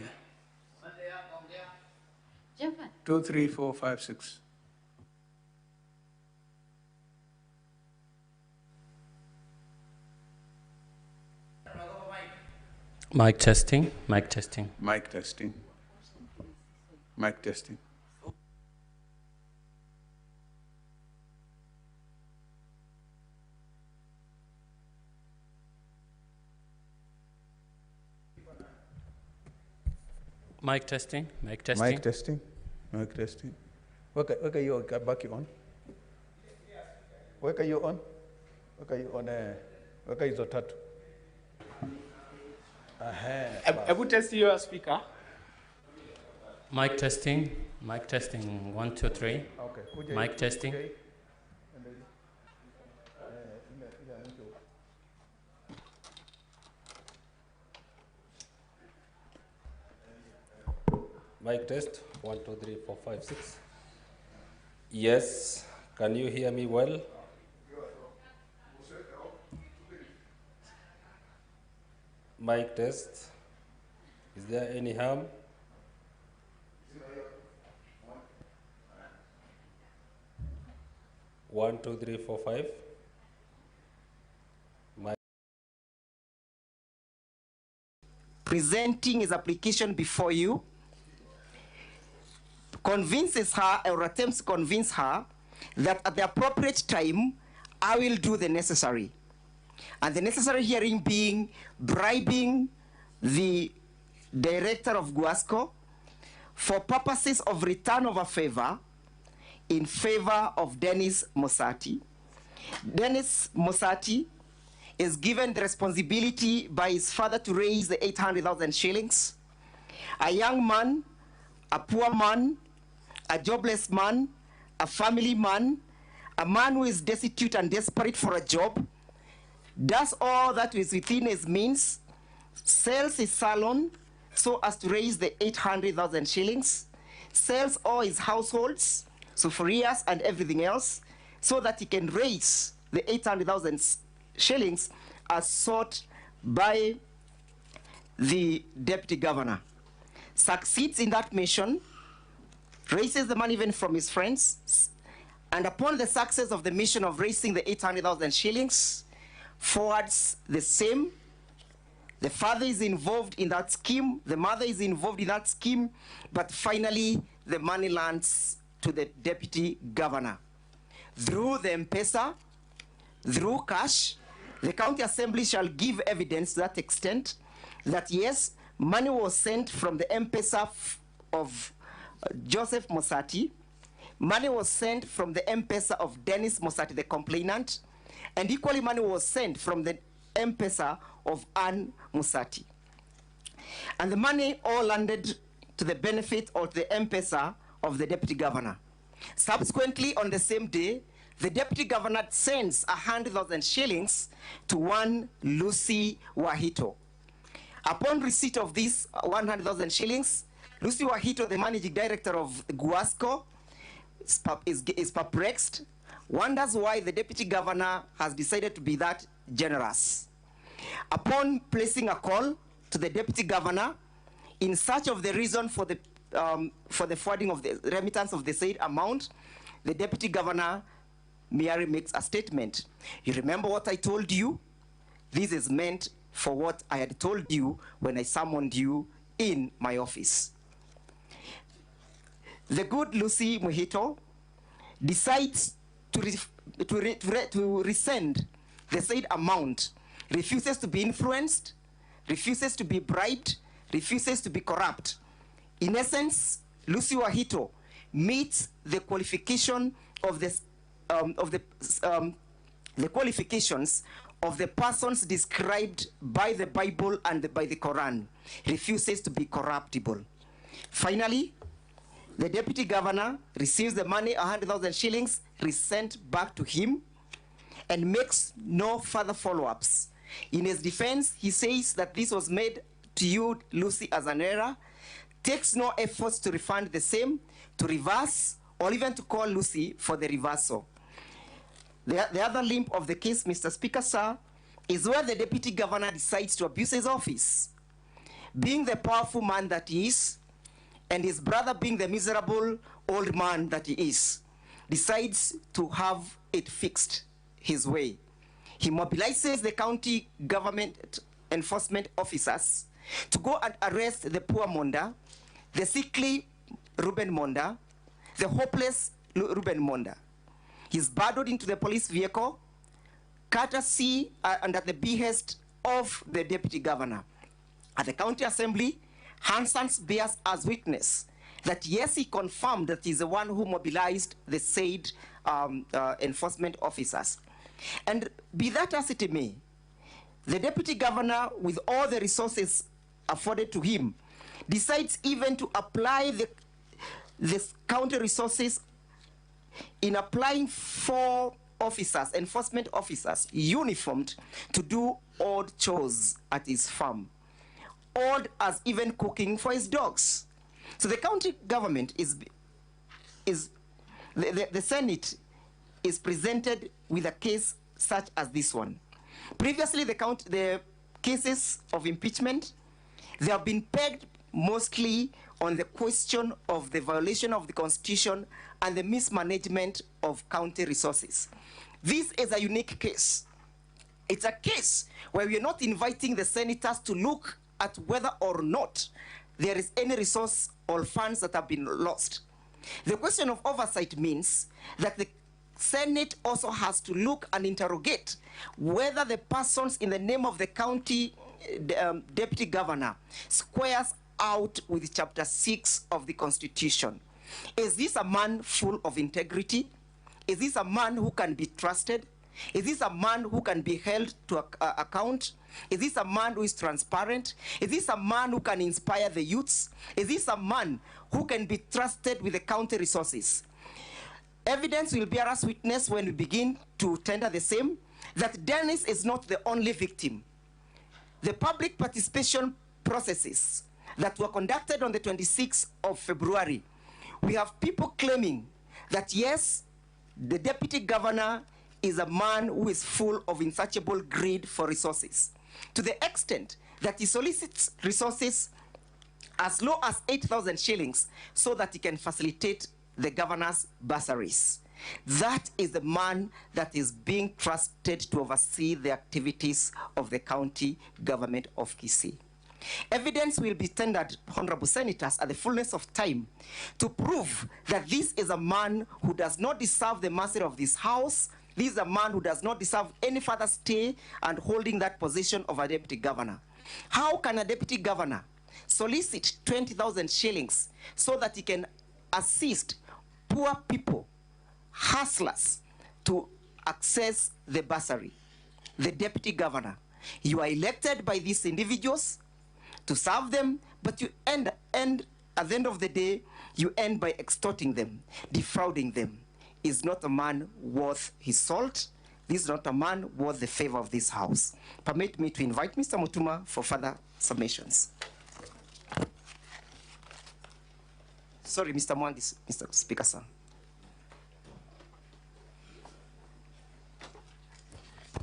2, 3, 4, 5, 6. Mic testing, mic testing. Mic testing. Mic testing. Mic testing, mic testing. Mic testing. Mic testing. Weka hiyo baki on. Weka hiyo on. Weka hiyo on. Weka hizo tatu. Hebu test your speaker. Mic testing, mic testing. 1, 2, 3. Okay. Mic testing. Okay. Mic test. 1, 2, 3, 4, 5, 6. Yes. Can you hear me well? Mic test. Is there any harm? One, two, three, four, five. Presenting his application before you, convinces her or attempts to convince her that at the appropriate time, I will do the necessary. And the necessary hearing being bribing the director of Guasco for purposes of return of a favor in favor of Dennis Mosati. Dennis Mosati is given the responsibility by his father to raise the 800,000 shillings. A young man, a poor man, a jobless man, a family man, a man who is destitute and desperate for a job, does all that is within his means, sells his salon so as to raise the 800,000 shillings, sells all his households, sufurias and everything else, so that he can raise the 800,000 shillings as sought by the deputy governor. Succeeds in that mission, raises the money even from his friends, and upon the success of the mission of raising the 800,000 shillings, forwards the same. The father is involved in that scheme, the mother is involved in that scheme, but finally the money lands to the deputy governor. Through the M-Pesa, through cash, the county assembly shall give evidence to that extent that yes, money was sent from the M-Pesa of Joseph Mosati, money was sent from the M-Pesa of Dennis Mosati, the complainant, and equally money was sent from the M-Pesa of Ann Mosati. And the money all landed to the benefit of the M-Pesa of the deputy governor. Subsequently, on the same day, the deputy governor sends 100,000 shillings to one Lucy Wahito. Upon receipt of these 100,000 shillings, Lucy Wahito, the managing director of Guasco, is perplexed, wonders why the deputy governor has decided to be that generous. Upon placing a call to the deputy governor in search of the reason for the forwarding of the remittance of the said amount, the deputy governor merely makes a statement. You remember what I told you? This is meant for what I had told you when I summoned you in my office. The good Lucy Muhito decides to resend the said amount, refuses to be influenced, refuses to be bribed, refuses to be corrupt. In essence, Lucy Wahito meets the qualification of the qualifications of the persons described by the Bible and by the Quran, refuses to be corruptible. Finally, the deputy governor receives the money, 100,000 shillings, resent back to him, and makes no further follow-ups. In his defense, he says that this was made to you, Lucy, as an error, takes no efforts to refund the same, to reverse, or even to call Lucy for the reversal. The other limb of the case, Mr. Speaker, sir, is where the deputy governor decides to abuse his office. Being the powerful man that he is, and his brother being the miserable old man that he is, decides to have it fixed his way. He mobilizes the county government enforcement officers to go and arrest the poor Monda, the sickly Ruben Monda, the hopeless Ruben Monda. He's burdened into the police vehicle, courtesy and at the behest of the deputy governor. At the county assembly, Hanson bears as witness that yes, he confirmed that he's the one who mobilized the said enforcement officers. And be that as it may, the deputy governor, with all the resources afforded to him, decides even to apply the county resources in applying 4 officers, enforcement officers, uniformed to do odd chores at his farm. Odd as even cooking for his dogs. So the county government the Senate is presented with a case such as this one. Previously, the cases of impeachment, they have been pegged mostly on the question of the violation of the Constitution and the mismanagement of county resources. This is a unique case. It's a case where we are not inviting the senators to look at whether or not there is any resource or funds that have been lost. The question of oversight means that the Senate also has to look and interrogate whether the persons in the name of the county deputy governor squares out with Chapter 6 of the Constitution. Is this a man full of integrity? Is this a man who can be trusted? Is this a man who can be held to account? Is this a man who is transparent? Is this a man who can inspire the youths? Is this a man who can be trusted with the county resources? Evidence will bear us witness when we begin to tender the same, that Dennis is not the only victim. The public participation processes that were conducted on the 26th of February, we have people claiming that yes, the deputy governor is a man who is full of insatiable greed for resources, to the extent that he solicits resources as low as 8,000 shillings so that he can facilitate the governor's bursaries. That is the man that is being trusted to oversee the activities of the county government of Kisii. Evidence will be tendered, honorable senators, at the fullness of time to prove that this is a man who does not deserve the mercy of this house. This is a man who does not deserve any further stay and holding that position of a deputy governor. How can a deputy governor solicit 20,000 shillings so that he can assist poor people, hustlers, to access the bursary? The deputy governor, you are elected by these individuals to serve them, but you end at the end of the day, you end by extorting them, defrauding them. Is not a man worth his salt. This is not a man worth the favor of this house. Permit me to invite Mr. Mutuma for further submissions. Sorry, Mr. Monda'S, Mr. Speaker, sir.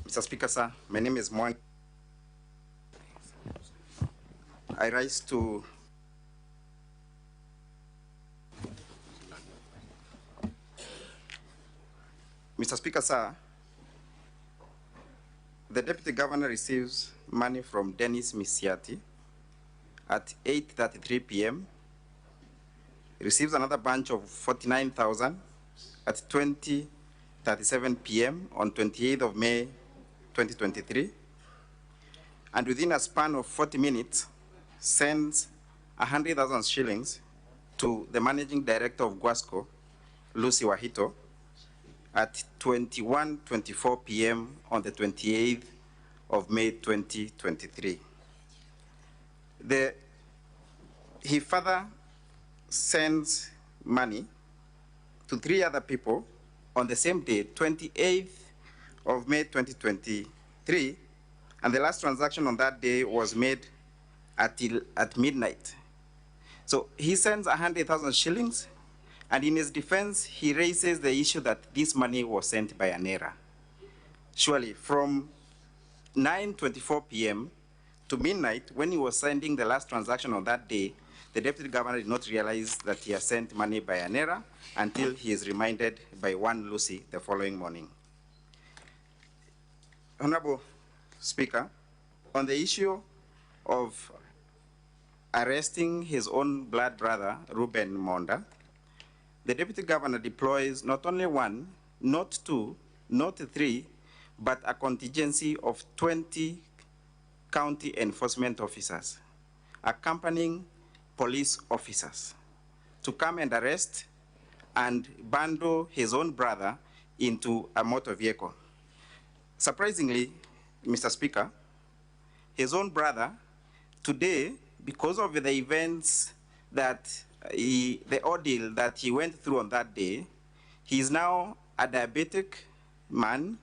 Mr. Speaker, sir, my name is Monda'S. I rise to Mr. Speaker, sir, the Deputy Governor receives money from Dennis Misiati at 8:33 p.m. He receives another bunch of 49,000 at 20:37 p.m. on 28th of May, 2023. And within a span of 40 minutes, sends 100,000 shillings to the Managing Director of Guasco, Lucy Wahito, at 21:24 p.m. on the 28th of May 2023. He further sends money to 3 other people on the same day, 28th of May 2023, and the last transaction on that day was made at midnight. So he sends 100,000 shillings, and in his defense, he raises the issue that this money was sent by an error. Surely, from 9:24 p.m. to midnight, when he was sending the last transaction on that day, the deputy governor did not realize that he had sent money by an error until he is reminded by one Lucy the following morning. Honorable Speaker, on the issue of arresting his own blood brother, Ruben Monda, the deputy governor deploys not only one, not two, not three, but a contingency of 20 county enforcement officers, accompanying police officers, to come and arrest and bundle his own brother into a motor vehicle. Surprisingly, Mr. Speaker, his own brother, today, because of the events that the ordeal that he went through on that day, he is now a diabetic man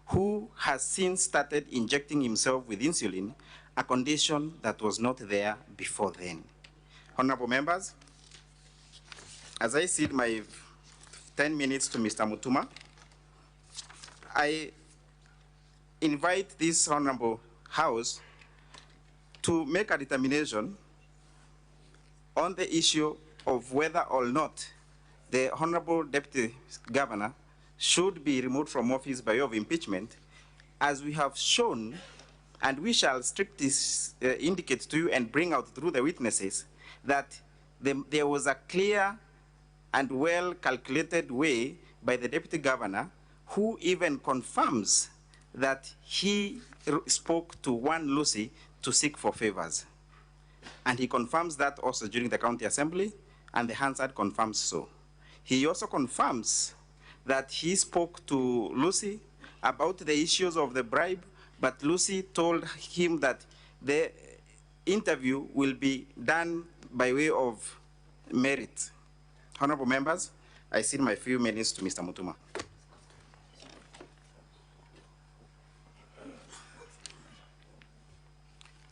who has since started injecting himself with insulin, a condition that was not there before then. Honorable members, as I cede my 10 minutes to Mr. Mutuma, I invite this honorable House to make a determination on the issue of whether or not the Honorable Deputy Governor should be removed from office by way of impeachment, as we have shown, and we shall strictly indicate to you and bring out through the witnesses that there was a clear and well-calculated way by the Deputy Governor, who even confirms that he spoke to one Lucy to seek for favors. And he confirms that also during the county assembly, and the Hansard confirms so. He also confirms that he spoke to Lucy about the issues of the bribe, but Lucy told him that the interview will be done by way of merit. Honorable members, I cede my few minutes to Mr. Mutuma.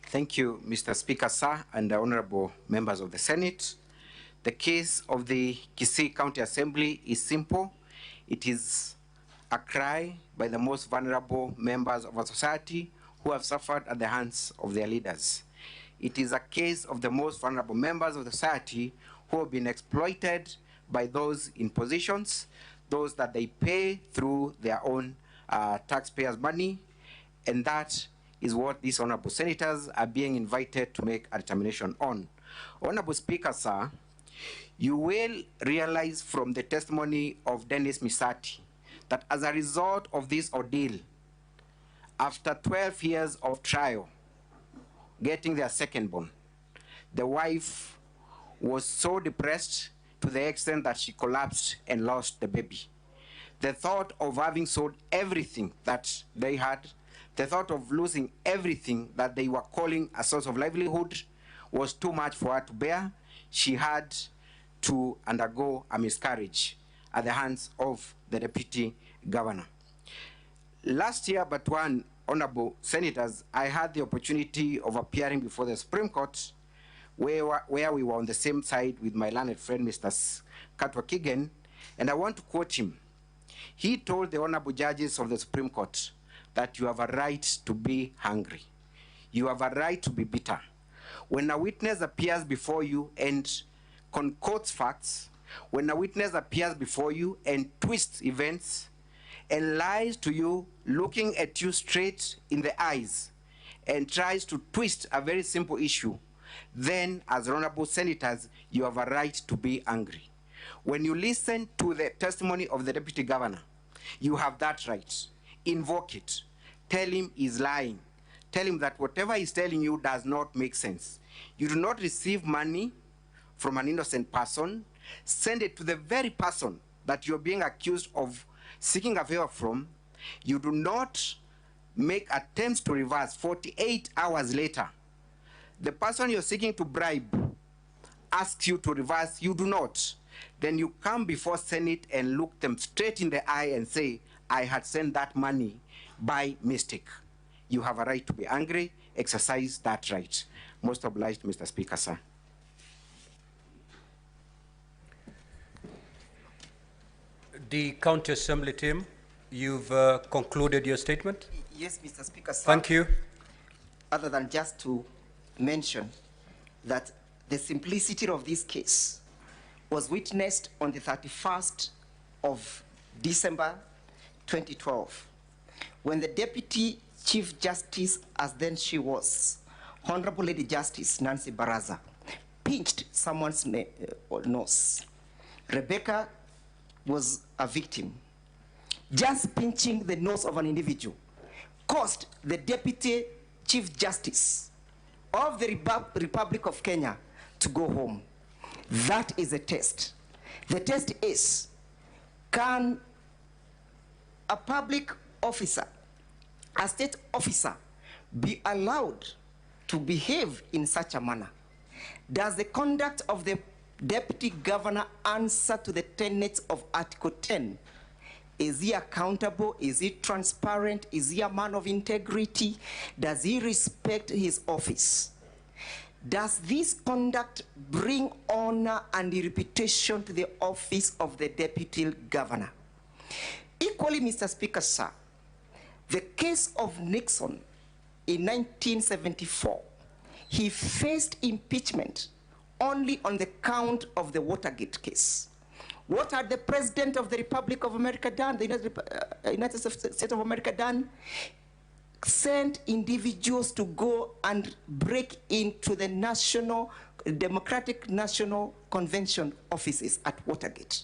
Thank you, Mr. Speaker, sir, and the honorable members of the Senate. The case of the Kisii County Assembly is simple. It is a cry by the most vulnerable members of our society who have suffered at the hands of their leaders. It is a case of the most vulnerable members of the society who have been exploited by those in positions, those that they pay through their own taxpayers' money, and that is what these honorable senators are being invited to make a determination on. Honorable Speaker, sir, you will realize from the testimony of Dennis Misati that as a result of this ordeal, after 12 years of trial, getting their second born, the wife was so depressed to the extent that she collapsed and lost the baby. The thought of having sold everything that they had, the thought of losing everything that they were calling a source of livelihood was too much for her to bear. She had to undergo a miscarriage at the hands of the deputy governor. Last year, but one, honorable senators, I had the opportunity of appearing before the Supreme Court where we were on the same side with my learned friend, Mr. Katwa Kigen, and I want to quote him. He told the honorable judges of the Supreme Court that you have a right to be hungry. You have a right to be bitter. When a witness appears before you and concocts facts, when a witness appears before you and twists events and lies to you, looking at you straight in the eyes and tries to twist a very simple issue, then as honorable senators, you have a right to be angry. When you listen to the testimony of the deputy governor, you have that right. Invoke it. Tell him he's lying. Tell him that whatever he's telling you does not make sense. You do not receive money from an innocent person. Send it to the very person that you're being accused of seeking a favor from. You do not make attempts to reverse 48 hours later. The person you're seeking to bribe asks you to reverse, you do not. Then you come before Senate and look them straight in the eye and say, I had sent that money by mistake. You have a right to be angry. Exercise that right. Most obliged, Mr. Speaker, sir. The County Assembly team. you've concluded your statement? Yes, Mr. Speaker, sir. Thank you. Other than just to mention that the simplicity of this case was witnessed on the 31st of December 2012, when the Deputy Chief Justice, as then she was, Honorable Lady Justice Nancy Baraza, pinched someone's nose. Rebecca was a victim. Just pinching the nose of an individual caused the Deputy Chief Justice of the Republic of Kenya to go home. That is a test. The test is, can a public officer, a state officer, be allowed to behave in such a manner? Does the conduct of the Deputy Governor answer to the tenets of Article 10? Is he accountable? Is he transparent? Is he a man of integrity? Does he respect his office? Does this conduct bring honor and reputation to the office of the Deputy Governor? Equally, Mr. Speaker, sir, the case of Nixon in 1974, he faced impeachment only on the count of the Watergate case. What had the President of the Republic of America done, the United States of America done? Sent individuals to go and break into the Democratic National Convention offices at Watergate.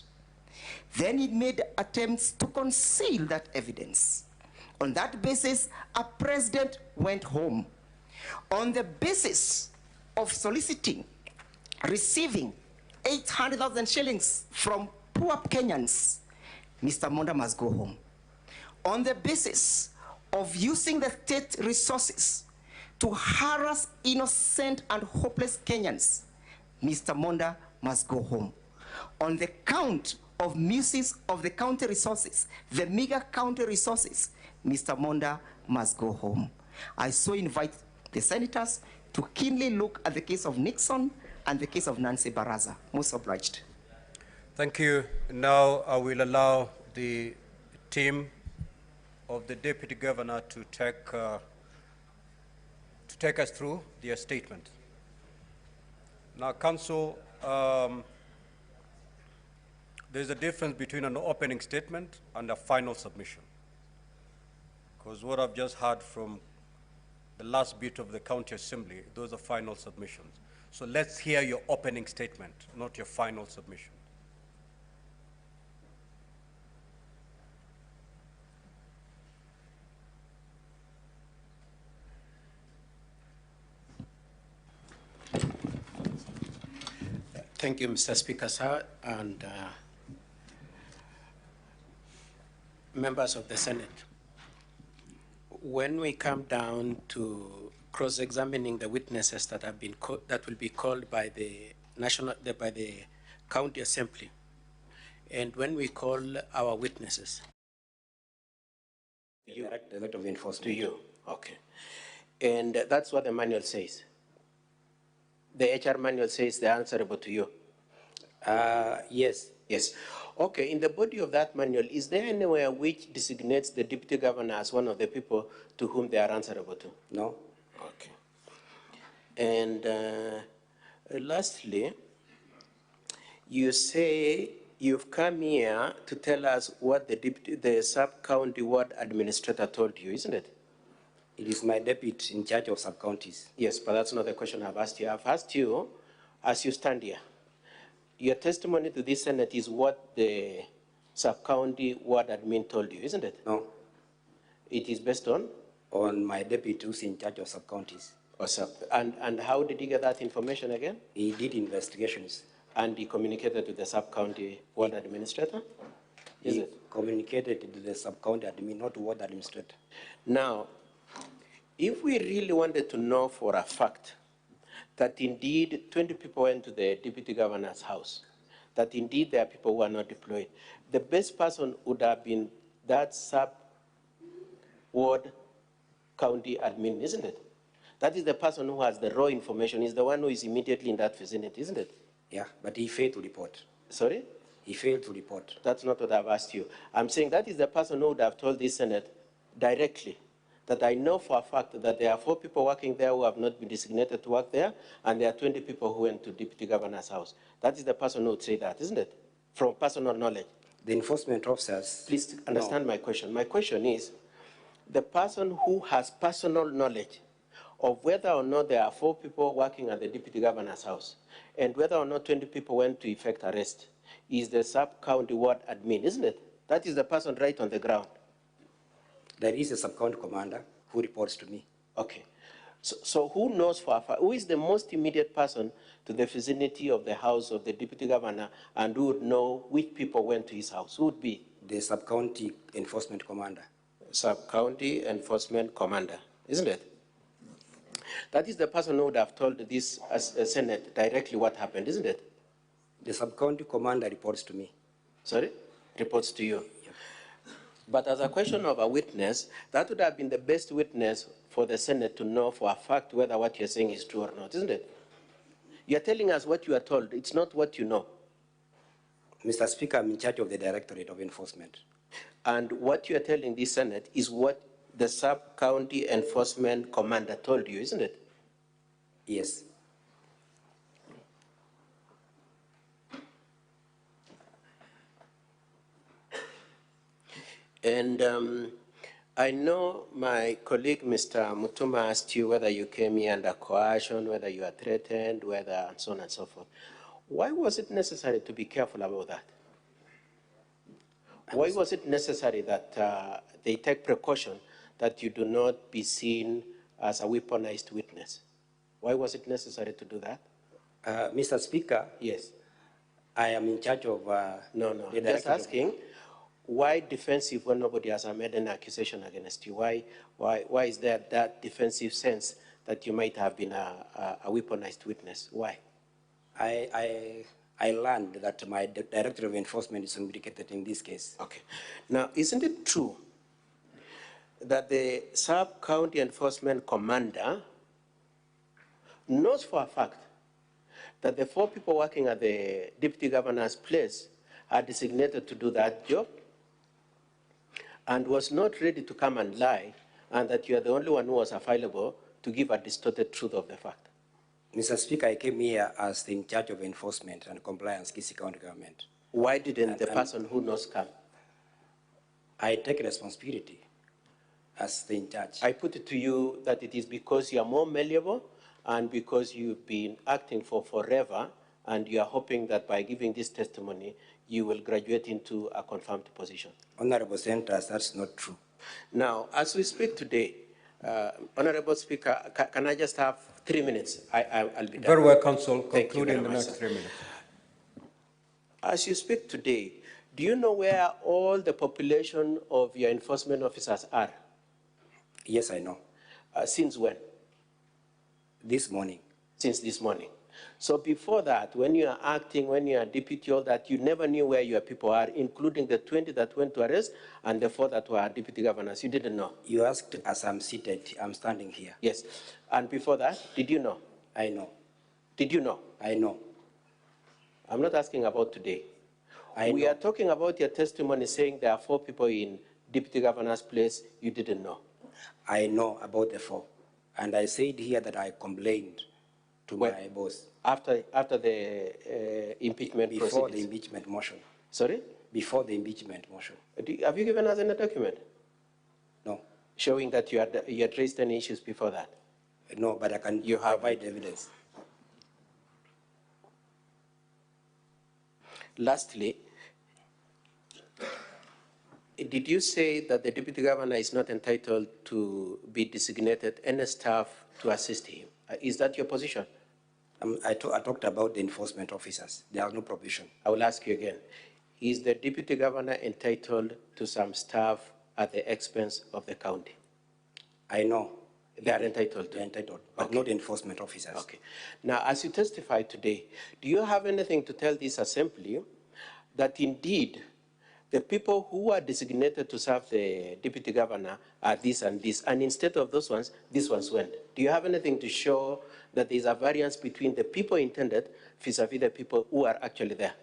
Then it made attempts to conceal that evidence. On that basis, a president went home. On the basis of soliciting, receiving 800,000 shillings from poor Kenyans, Mr. Monda must go home. On the basis of using the state resources to harass innocent and hopeless Kenyans, Mr. Monda must go home. On the count of misuse of the county resources, the meager county resources, Mr. Monda must go home. I so invite the senators to keenly look at the case of Nixon and the case of Nancy Baraza. Most obliged. Thank you. Now I will allow the team of the Deputy Governor to take us through their statement. Now, Council, there's a difference between an opening statement and a final submission. Because what I've just heard from the last bit of the County Assembly, those are final submissions. So let's hear your opening statement, not your final submission. Thank you, Mr. Speaker, sir, and members of the Senate. When we come down to cross-examining the witnesses that have been that will be called by the County Assembly, and when we call our witnesses, you Director of Enforcement. To you, okay, and that's what the manual says. The HR manual says they're answerable to you. Yes, yes. Okay, in the body of that manual, is there anywhere which designates the Deputy Governor as one of the people to whom they are answerable to? No. Okay. And lastly, you say you've come here to tell us what the sub-county ward administrator told you, isn't it? It is my deputy in charge of sub-counties. Yes, but that's not the question I've asked you. I've asked you, as you stand here, your testimony to this Senate is what the sub-county ward admin told you, isn't it? No. It is based on? On my deputy who's in charge of sub-counties. And how did he get that information again? He did investigations. And he communicated to the sub-county ward administrator? Is it? Communicated to the sub-county admin, not to ward administrator. Now, if we really wanted to know for a fact that indeed 20 people went to the Deputy Governor's house, that indeed there are people who are not deployed, the best person would have been that sub-ward county admin, isn't it? That is the person who has the raw information, is the one who is immediately in that vicinity, isn't it? Yeah, but he failed to report. Sorry? He failed to report. That's not what I've asked you. I'm saying that is the person who would have told this Senate directly that I know for a fact that there are 4 people working there who have not been designated to work there, and there are 20 people who went to Deputy Governor's house. That is the person who would say that, isn't it? From personal knowledge. The enforcement officers. Please understand my question. My question is, the person who has personal knowledge of whether or not there are 4 people working at the Deputy Governor's house, and whether or not 20 people went to effect arrest, is the sub-county ward admin, isn't it? That is the person right on the ground. There is a sub-county commander who reports to me. Okay. So who knows for a fact, who is the most immediate person to the vicinity of the house of the Deputy Governor and who would know which people went to his house? Who would be? The sub-county enforcement commander. Sub-county enforcement commander, isn't it? That is the person who would have told this Senate directly what happened, isn't it? The sub-county commander reports to me. Sorry? Reports to you. Yeah. But as a question of a witness, that would have been the best witness for the Senate to know for a fact whether what you're saying is true or not, isn't it? You're telling us what you are told. It's not what you know. Mr. Speaker, I'm in charge of the Directorate of Enforcement. And what you're telling the Senate is what the sub-county enforcement commander told you, isn't it? Yes. And I know my colleague, Mr. Mutuma, asked you whether you came here under coercion, whether you are threatened, whether, and so on and so forth. Why was it necessary to be careful about that? Why was it necessary that they take precaution that you do not be seen as a weaponized witness? Why was it necessary to do that? Mr. Speaker. Yes. I am in charge of... No, I'm just asking, why defensive when nobody has made an accusation against you? Why is there that defensive sense that you might have been a weaponized witness? Why? I learned that my Director of Enforcement is implicated in this case. Okay. Now, isn't it true that the sub-county enforcement commander knows for a fact that the 4 people working at the Deputy Governor's place are designated to do that job and was not ready to come and lie, and that you are the only one who was available to give a distorted truth of the fact? Mr. Speaker, I came here as the in charge of enforcement and compliance, Kisii County government. Why didn't the person who knows come? I take responsibility as the in charge. I put it to you that it is because you are more malleable and because you've been acting for forever, and you are hoping that by giving this testimony, you will graduate into a confirmed position. Honorable Senators, that's not true. Now, as we speak today, Honorable Speaker, can I just have 3 minutes? I'll be done. Very well, Counsel. Conclude in the next 3 minutes. As you speak today, do you know where all the population of your enforcement officers are? Yes, I know. Since when? This morning. Since this morning. So before that, when you are acting, when you are deputy, all that, you never knew where your people are, including the 20 that went to arrest and the 4 that were deputy governors. You didn't know. You asked as I'm seated. I'm standing here. Yes. And before that, did you know? I know. Did you know? I know. I'm not asking about today. We are talking about your testimony saying there are 4 people in deputy governor's place you didn't know. I know about the 4. And I said here that I complained to my boss. After the impeachment Before proceedings? the impeachment motion. Sorry? Before the impeachment motion. Have you given us any document? No. Showing that you had raised any issues before that? No, but I can provide evidence. Lastly, did you say that the deputy governor is not entitled to be designated any staff to assist him? Is that your position? I talked about the enforcement officers. There are no provision. I will ask you again. Is the deputy governor entitled to some staff at the expense of the county? I know. They are entitled to? They are entitled, but not enforcement officers. Okay. Now, as you testify today, do you have anything to tell this assembly that indeed the people who are designated to serve the deputy governor are this and this, and instead of those ones, these ones went? Do you have anything to show that there is a variance between the people intended vis-a-vis the people who are actually there?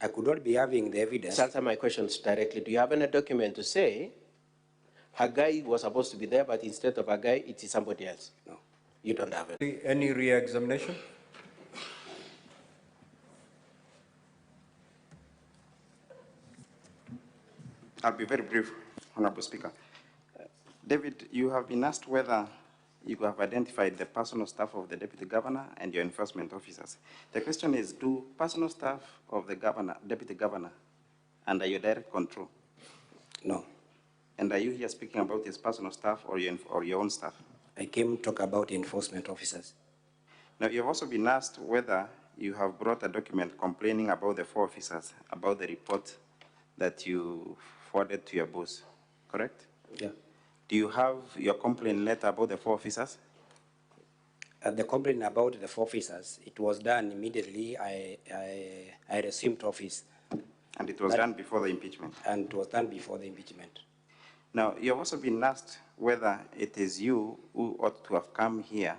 I could not be having the evidence. Answer my questions directly. Do you have any document to say Hagai was supposed to be there, but instead of Hagai, it is somebody else? No, you don't have it. Any re-examination? I'll be very brief, Honorable Speaker. David, you have been asked whether you have identified the personal staff of the Deputy Governor and your enforcement officers. The question is, do personal staff of the Governor, Deputy Governor, under your direct control? No. And are you here speaking about his personal staff or your own staff? I came to talk about enforcement officers. Now, you have also been asked whether you have brought a document complaining about the 4 officers, about the report that you forwarded to your boss, correct? Yeah. Do you have your complaint letter about the 4 officers? The complaint about the 4 officers, it was done immediately. I resumed office. And it was done before the impeachment? And it was done before the impeachment. Now, you have also been asked whether it is you who ought to have come here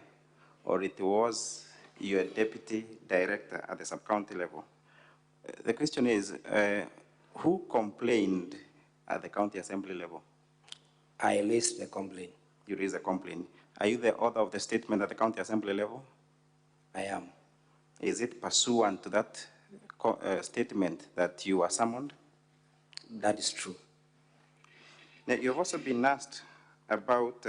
or it was your deputy director at the sub-county level. The question is, who complained at the county assembly level? I raised the complaint. You raised a complaint. Are you the author of the statement at the county assembly level? I am. Is it pursuant to that statement that you were summoned? That is true. Now, you've also been asked about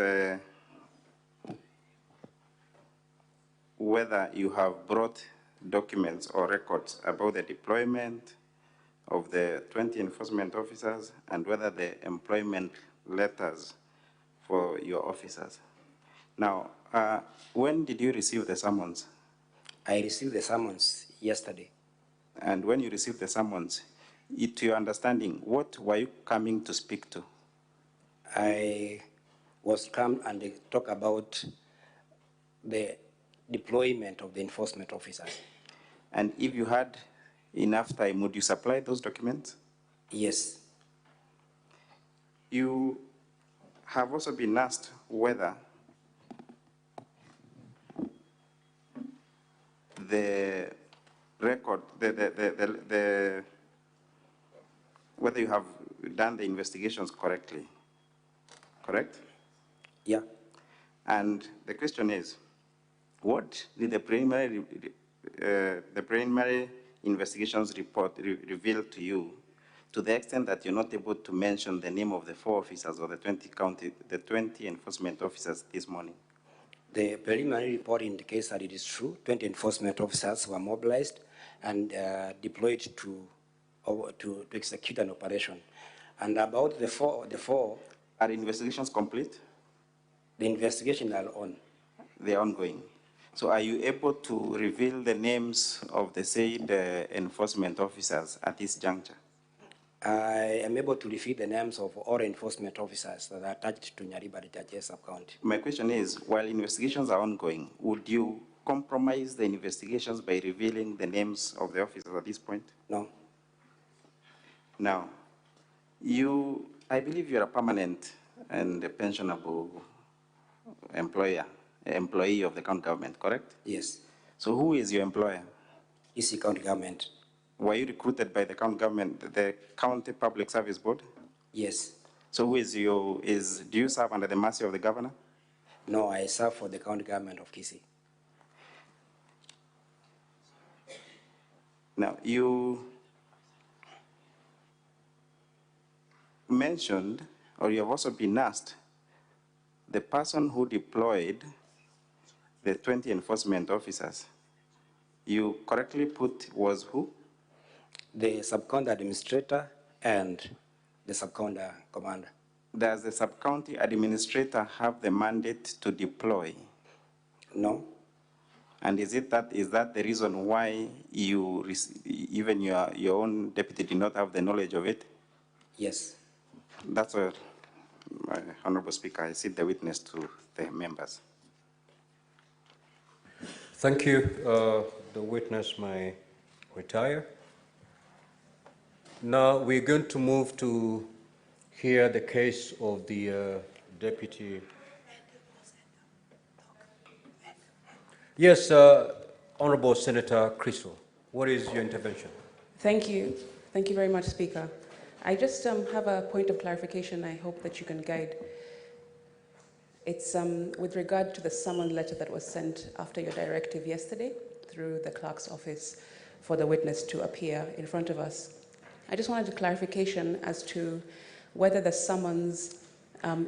whether you have brought documents or records about the deployment of the 20 enforcement officers and whether the employment letters for your officers. Now, when did you receive the summons? I received the summons yesterday. And when you received the summons, to your understanding, what were you coming to speak to? I was come and talk about the deployment of the enforcement officers. And if you had enough time, would you supply those documents? Yes. You have also been asked whether the record, whether you have done the investigations correctly, correct? Yeah. And the question is, what did the preliminary investigations report reveal to you, to the extent that you're not able to mention the name of the 4 officers or the 20 enforcement officers this morning? The preliminary report indicates that it is true. 20 enforcement officers were mobilized and deployed to execute an operation. And about the four, are investigations complete? The investigations are on. They're ongoing. So are you able to reveal the names of the said enforcement officers at this juncture? I am able to reveal the names of all enforcement officers that are attached to Nyaribari sub-county. My question is, while investigations are ongoing, would you compromise the investigations by revealing the names of the officers at this point? No. Now, I believe you're a permanent and a pensionable employee of the county government, correct? Yes. So who is your employer? It's the county government. Were you recruited by the county government, the County Public Service Board? Yes. So who is do you serve under the mercy of the governor? No, I serve for the county government of Kisii. Now, you mentioned, or you have also been asked, the person who deployed the 20 enforcement officers, you correctly put was who? The sub-county administrator and the sub-county commander. Does the sub-county administrator have the mandate to deploy? No. And is that the reason why even your own deputy did not have the knowledge of it? Yes. That's what, Honorable Speaker, I cede the witness to the members. Thank you. The witness may retire. Now we're going to move to hear the case of the deputy. Yes, Honorable Senator Crystal, what is your intervention? Thank you. Thank you very much, Speaker. I just have a point of clarification I hope that you can guide. It's with regard to the summons letter that was sent after your directive yesterday through the clerk's office for the witness to appear in front of us. I just wanted a clarification as to whether the summons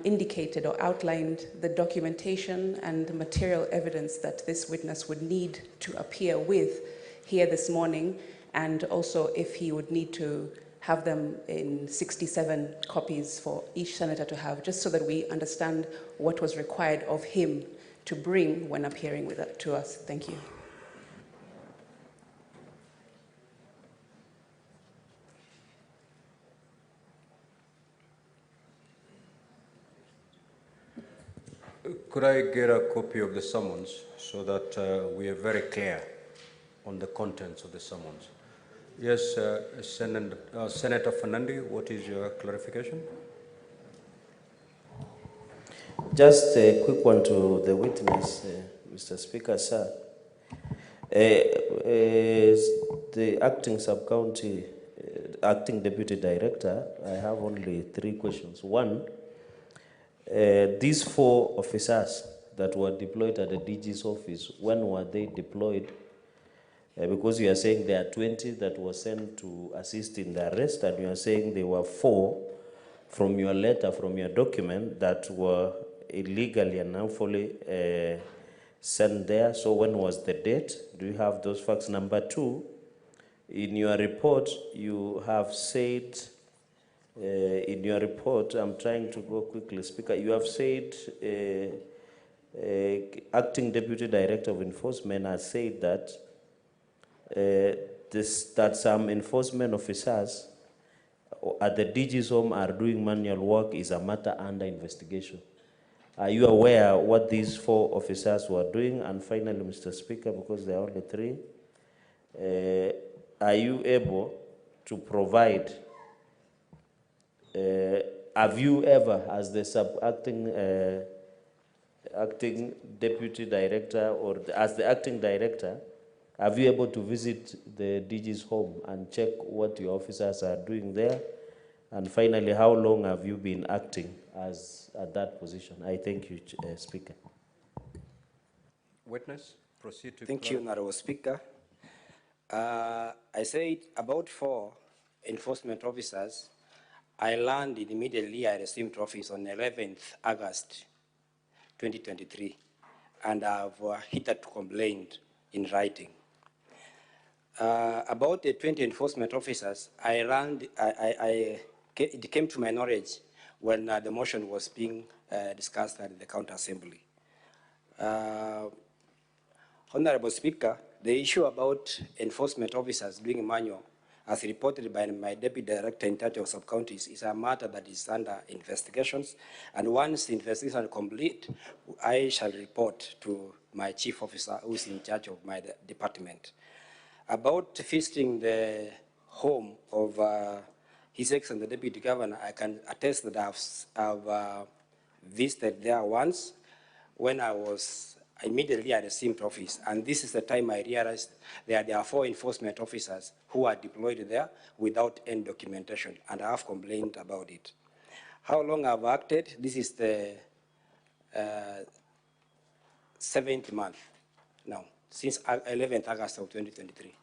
indicated or outlined the documentation and the material evidence that this witness would need to appear with here this morning, and also if he would need to have them in 67 copies for each senator to have, just so that we understand what was required of him to bring when appearing with to us. Thank you. Could I get a copy of the summons so that we are very clear on the contents of the summons? Yes, Senator Fernandi, what is your clarification? Just a quick one to the witness, Mr. Speaker, sir. The acting sub-county, acting deputy director, I have only 3 questions. One, these 4 officers that were deployed at the DG's office, when were they deployed? Because you are saying there are 20 that were sent to assist in the arrest, and you are saying there were 4 from your letter, from your document, that were illegally and unlawfully sent there. So when was the date? Do you have those facts? Number 2, in your report, you have said, in your report, I'm trying to go quickly, Speaker, you have said Acting Deputy Director of Enforcement has said that that some enforcement officers at the DG's home are doing manual work is a matter under investigation. Are you aware what these 4 officers were doing? And finally, Mr. Speaker, because there are only 3, are you able to provide, have you ever, as the acting deputy director or as the acting director, have you able to visit the DG's home and check what your officers are doing there? And finally, how long have you been acting as at that position? I thank you, Speaker. Witness, proceed to Thank you, Honorable Speaker. I said about 4 enforcement officers. I landed immediately. I received office on 11th August 2023, and I've hitherto complained in writing. About the 20 enforcement officers, it came to my knowledge when the motion was being discussed at the County Assembly. Honorable Speaker, the issue about enforcement officers doing manual, as reported by my Deputy Director in charge of sub-counties, is a matter that is under investigations. And once the investigation is complete, I shall report to my chief officer who is in charge of my department. About visiting the home of His Excellency the Deputy Governor, I can attest that I've visited there once when I was immediately at the SIMT office, and this is the time I realized there are 4 enforcement officers who are deployed there without any documentation, and I have complained about it. How long I've acted? This is the 7th month now, since 11th August of 2023.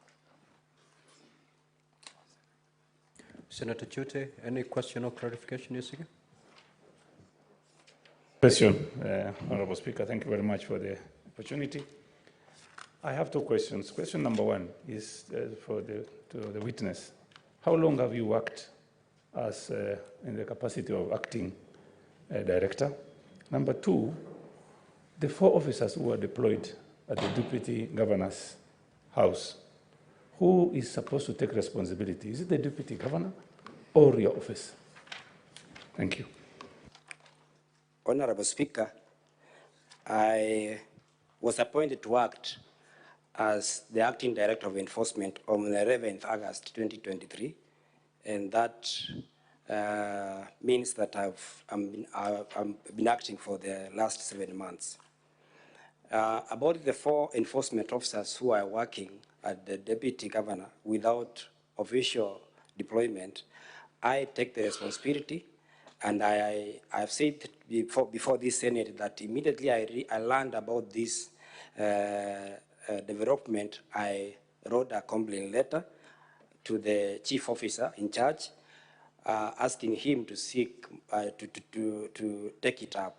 Senator Chute, any question or clarification you're seeking? Question, Honorable Speaker. Thank you very much for the opportunity. I have 2 questions. Question number 1 is to the witness. How long have you worked as in the capacity of acting director? Number 2, the 4 officers who were deployed at the Deputy Governor's house, who is supposed to take responsibility? Is it the Deputy Governor or your office? Thank you. Honorable Speaker, I was appointed to act as the Acting Director of Enforcement on 11th August 2023, and that means that I've been acting for the last 7 months. About the 4 enforcement officers who are working at the Deputy Governor without official deployment, I take the responsibility, and I've said before this Senate that immediately I learned about this development, I wrote a complaint letter to the chief officer in charge, asking him to seek, to take it up.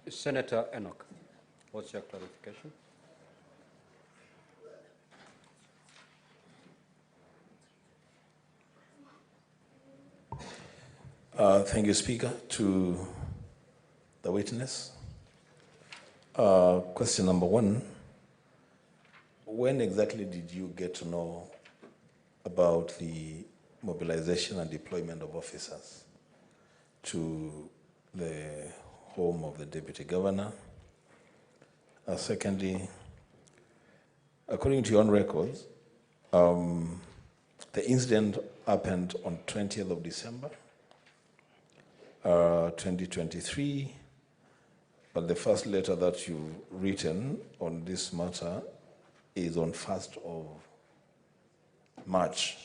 Senator Enoch, what's your clarification? Thank you, Speaker. To the witness. Question number one, when exactly did you get to know about the mobilization and deployment of officers to the home of the Deputy Governor? Secondly, according to your own records, the incident happened on 20th of December, 2023, but the first letter that you've written on this matter is on 1st of March.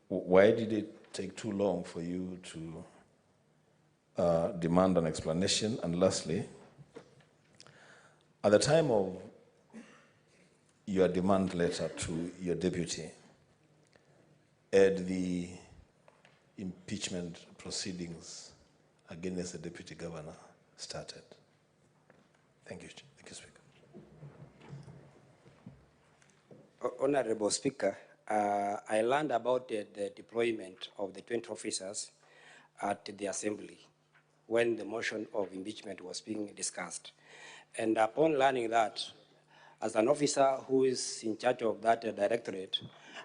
Why did it take too long for you to demand an explanation? And lastly, at the time of your demand letter to your deputy, had the impeachment proceedings against the deputy governor started? Thank you. Thank you, Speaker. Honorable Speaker, I learned about the deployment of the 20 officers at the Assembly when the motion of impeachment was being discussed. And upon learning that, as an officer who is in charge of that directorate,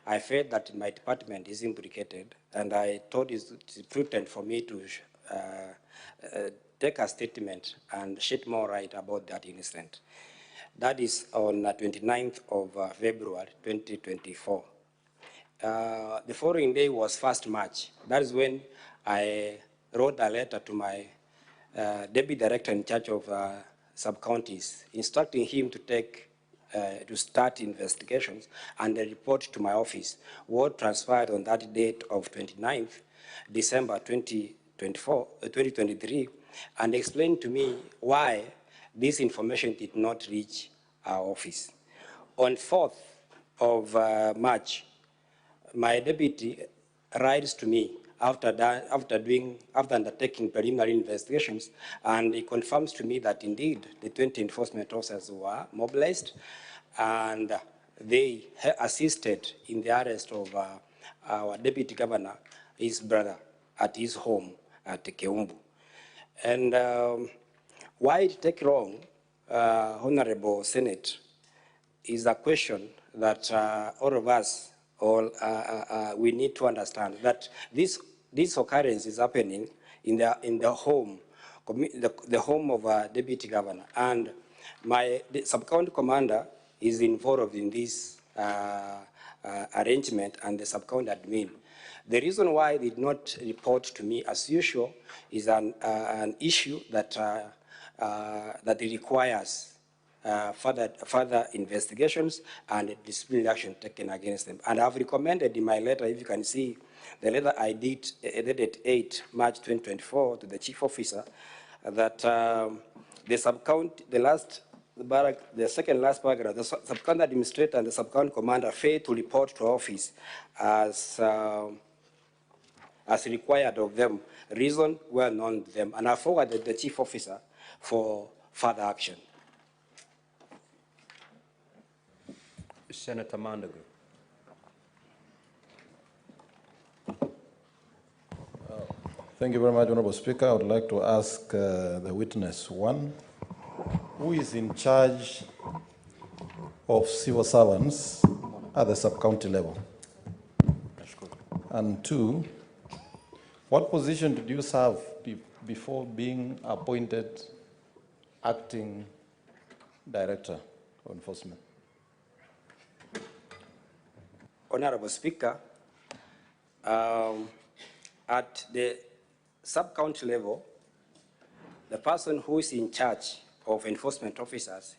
I felt that my department is implicated, and I thought it's prudent for me to take a statement and shed more light about that incident. That is on 29th of February 2024. The following day was 1st March. That is when I wrote a letter to my deputy director in charge of sub-counties, instructing him to start investigations and report to my office what transpired on that date of 29th December 2023, and explain to me why this information did not reach our office. On 4th of March, my deputy writes to me after undertaking preliminary investigations, and he confirms to me that indeed the 20 enforcement officers were mobilized, and they assisted in the arrest of our deputy governor, his brother, at his home at Keumbu. And why it take long, Honorable Senate, is a question that all of us we need to understand, that this occurrence is happening in the home, the home of a deputy governor, and the sub-county commander is involved in this arrangement, and the sub-county admin. The reason why they did not report to me as usual is an issue that that requires further investigations and disciplinary action taken against them. And I've recommended in my letter, if you can see, the letter I did dated 8 March 2024 to the chief officer, that the sub-county, the second last paragraph, the sub-county administrator and the sub-county commander failed to report to office as required of them. Reason well known to them, and I forwarded the chief officer for further action. Senator Monda'S. Thank you very much, Honorable Speaker. I would like to ask the witness one, who is in charge of civil servants at the sub-county level? And two, what position did you serve before being appointed acting director of enforcement? Honorable Speaker, at the sub-county level, the person who is in charge of enforcement officers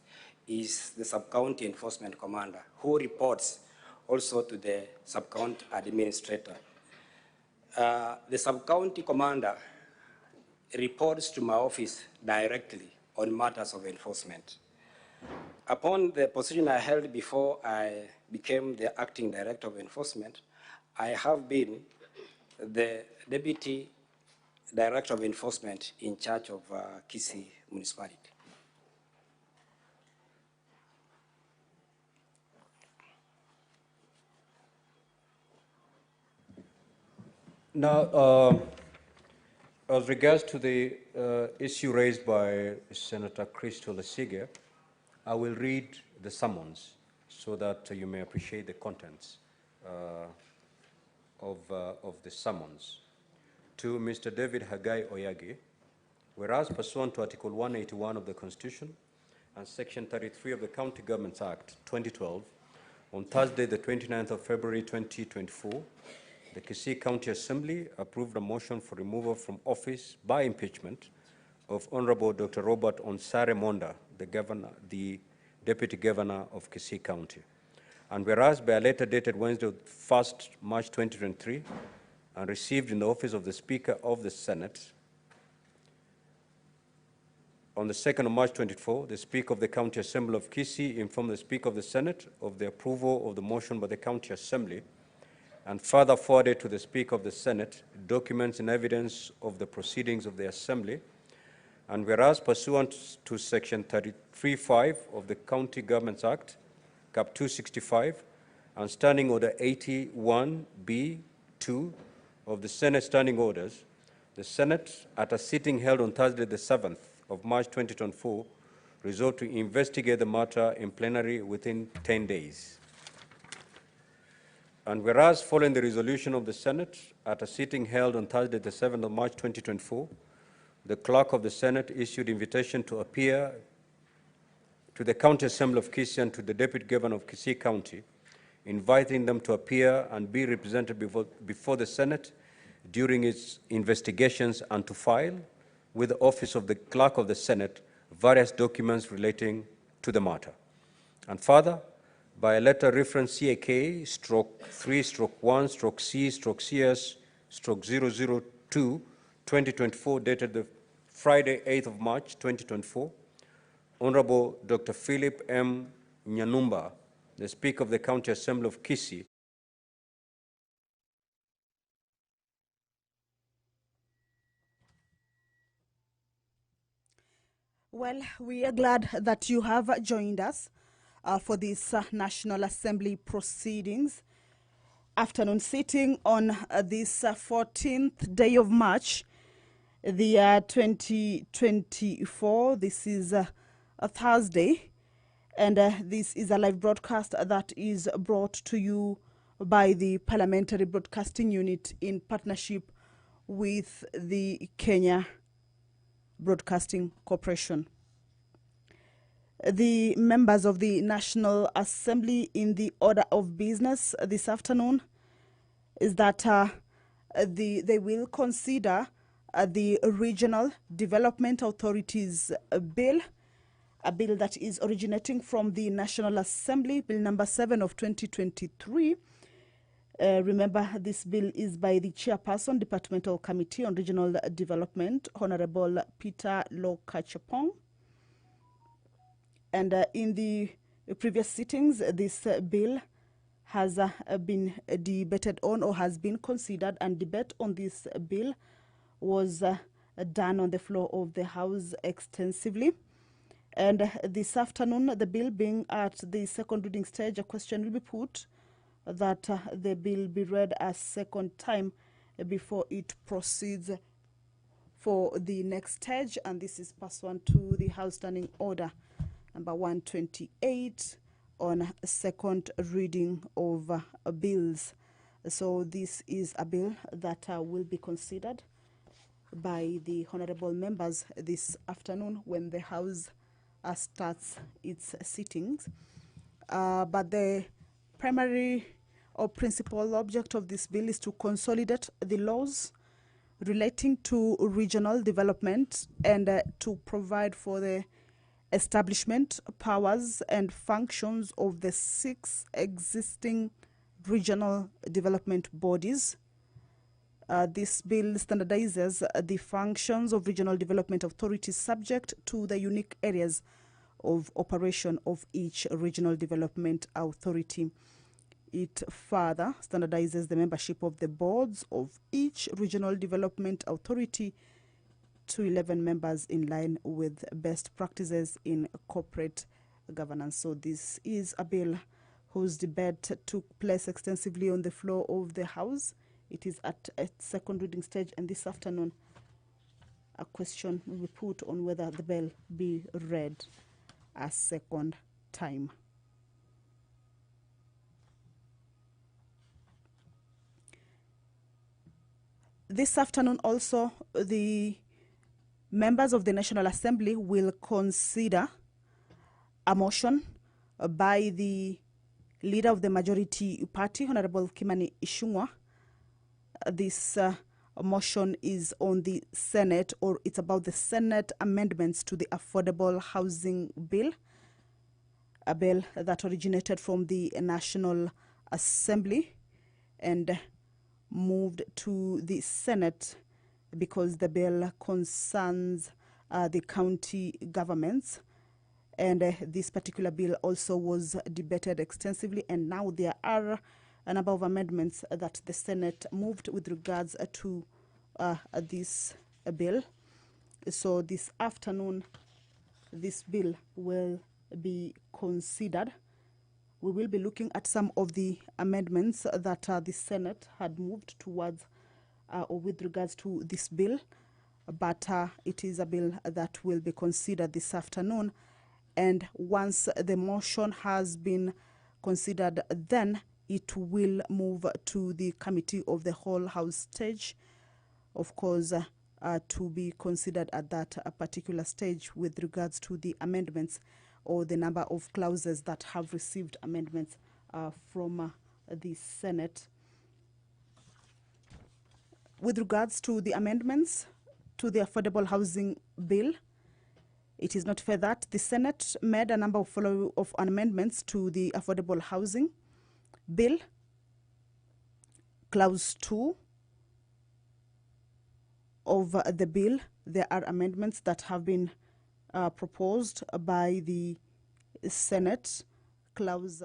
is the sub-county enforcement commander, who reports also to the sub-county administrator. The sub-county commander reports to my office directly on matters of enforcement. Upon the position I held before I became the acting director of enforcement, I have been the deputy director of enforcement in charge of Kisii municipality. Now, as regards to the issue raised by Senator Crystal Esige, I will read the summons so that you may appreciate the contents of the summons. To Mr. David Hagai Oyagi, whereas pursuant to Article 181 of the Constitution and Section 33 of the County Governments Act 2012, on Thursday, the 29th of February 2024, the Kisii County Assembly approved a motion for removal from office by impeachment of Honorable Dr. Robert Onsare Monda, the Deputy Governor of Kisii County. And whereas by a letter dated Wednesday, 1st March 2023, and received in the office of the Speaker of the Senate, on the 2nd of March 24, the Speaker of the County Assembly of Kisii informed the Speaker of the Senate of the approval of the motion by the County Assembly, and further forwarded to the Speaker of the Senate documents and evidence of the proceedings of the Assembly. And whereas pursuant to Section 33(5) of the County Governments Act, Cap 265, and Standing Order 81B(2) of the Senate Standing Orders, the Senate, at a sitting held on Thursday, the 7th of March 2024, resolved to investigate the matter in plenary within 10 days. And whereas following the resolution of the Senate at a sitting held on Thursday, the 7th of March 2024, the Clerk of the Senate issued invitation to appear to the County Assembly of Kisii and to the Deputy Governor of Kisii County, inviting them to appear and be represented before the Senate during its investigations and to file with the Office of the Clerk of the Senate various documents relating to the matter. And further, by a letter reference CAK/3/1/C/CS/002, 2024, dated the Friday, 8th of March, 2024, Honorable Dr. Philip M. Nyanumba, the Speaker of the County Assembly of Kisii, Well, we are glad that you have joined us for this National Assembly proceedings. Afternoon sitting on this 14th day of March, the year 2024. This is a Thursday, and this is a live broadcast that is brought to you by the Parliamentary Broadcasting Unit in partnership with the Kenya Broadcasting Corporation. The members of the National Assembly, in the order of business this afternoon, is that they will consider the Regional Development Authorities Bill, a bill that is originating from the National Assembly, Bill number 7 of 2023. Remember, this bill is by the Chairperson, Departmental Committee on Regional Development, Honorable Peter Lokachapong. And in the previous sittings, this bill has been debated on, or has been considered, and debate on this bill was done on the floor of the House extensively. And this afternoon, the bill being at the second reading stage, a question will be put that the bill be read a second time before it proceeds for the next stage, and this is pursuant to the House Standing Order number 128 on second reading of bills. So this is a bill that will be considered by the honorable members this afternoon when the House starts its sittings. But the primary or principal object of this bill is to consolidate the laws relating to regional development and to provide for the establishment, powers, and functions of the 6 existing regional development bodies. This bill standardizes the functions of regional development authorities subject to the unique areas of operation of each regional development authority. It further standardizes the membership of the boards of each regional development authority to 11 members in line with best practices in corporate governance. So this is a bill whose debate took place extensively on the floor of the House. It is at a second reading stage, and this afternoon a question will be put on whether the bill be read a second time. This afternoon also, the members of the National Assembly will consider a motion by the leader of the majority party, Honorable Kimani Ichung'wah. This motion is on the Senate, or it's about the Senate amendments to the Affordable Housing Bill, a bill that originated from the National Assembly and moved to the Senate because the bill concerns the county governments. And this particular bill also was debated extensively, and now there are a number of amendments that the Senate moved with regards to this bill. So this afternoon, this bill will be considered. We will be looking at some of the amendments that the Senate had moved towards or with regards to this bill, but it is a bill that will be considered this afternoon. And once the motion has been considered, then it will move to the Committee of the Whole House stage, of course, to be considered at that particular stage with regards to the amendments or the number of clauses that have received amendments from the Senate. With regards to the amendments to the Affordable Housing Bill, it is notified that the Senate made a number of amendments to the Affordable Housing Bill. Clause 2 of the bill, there are amendments that have been proposed by the Senate. Clause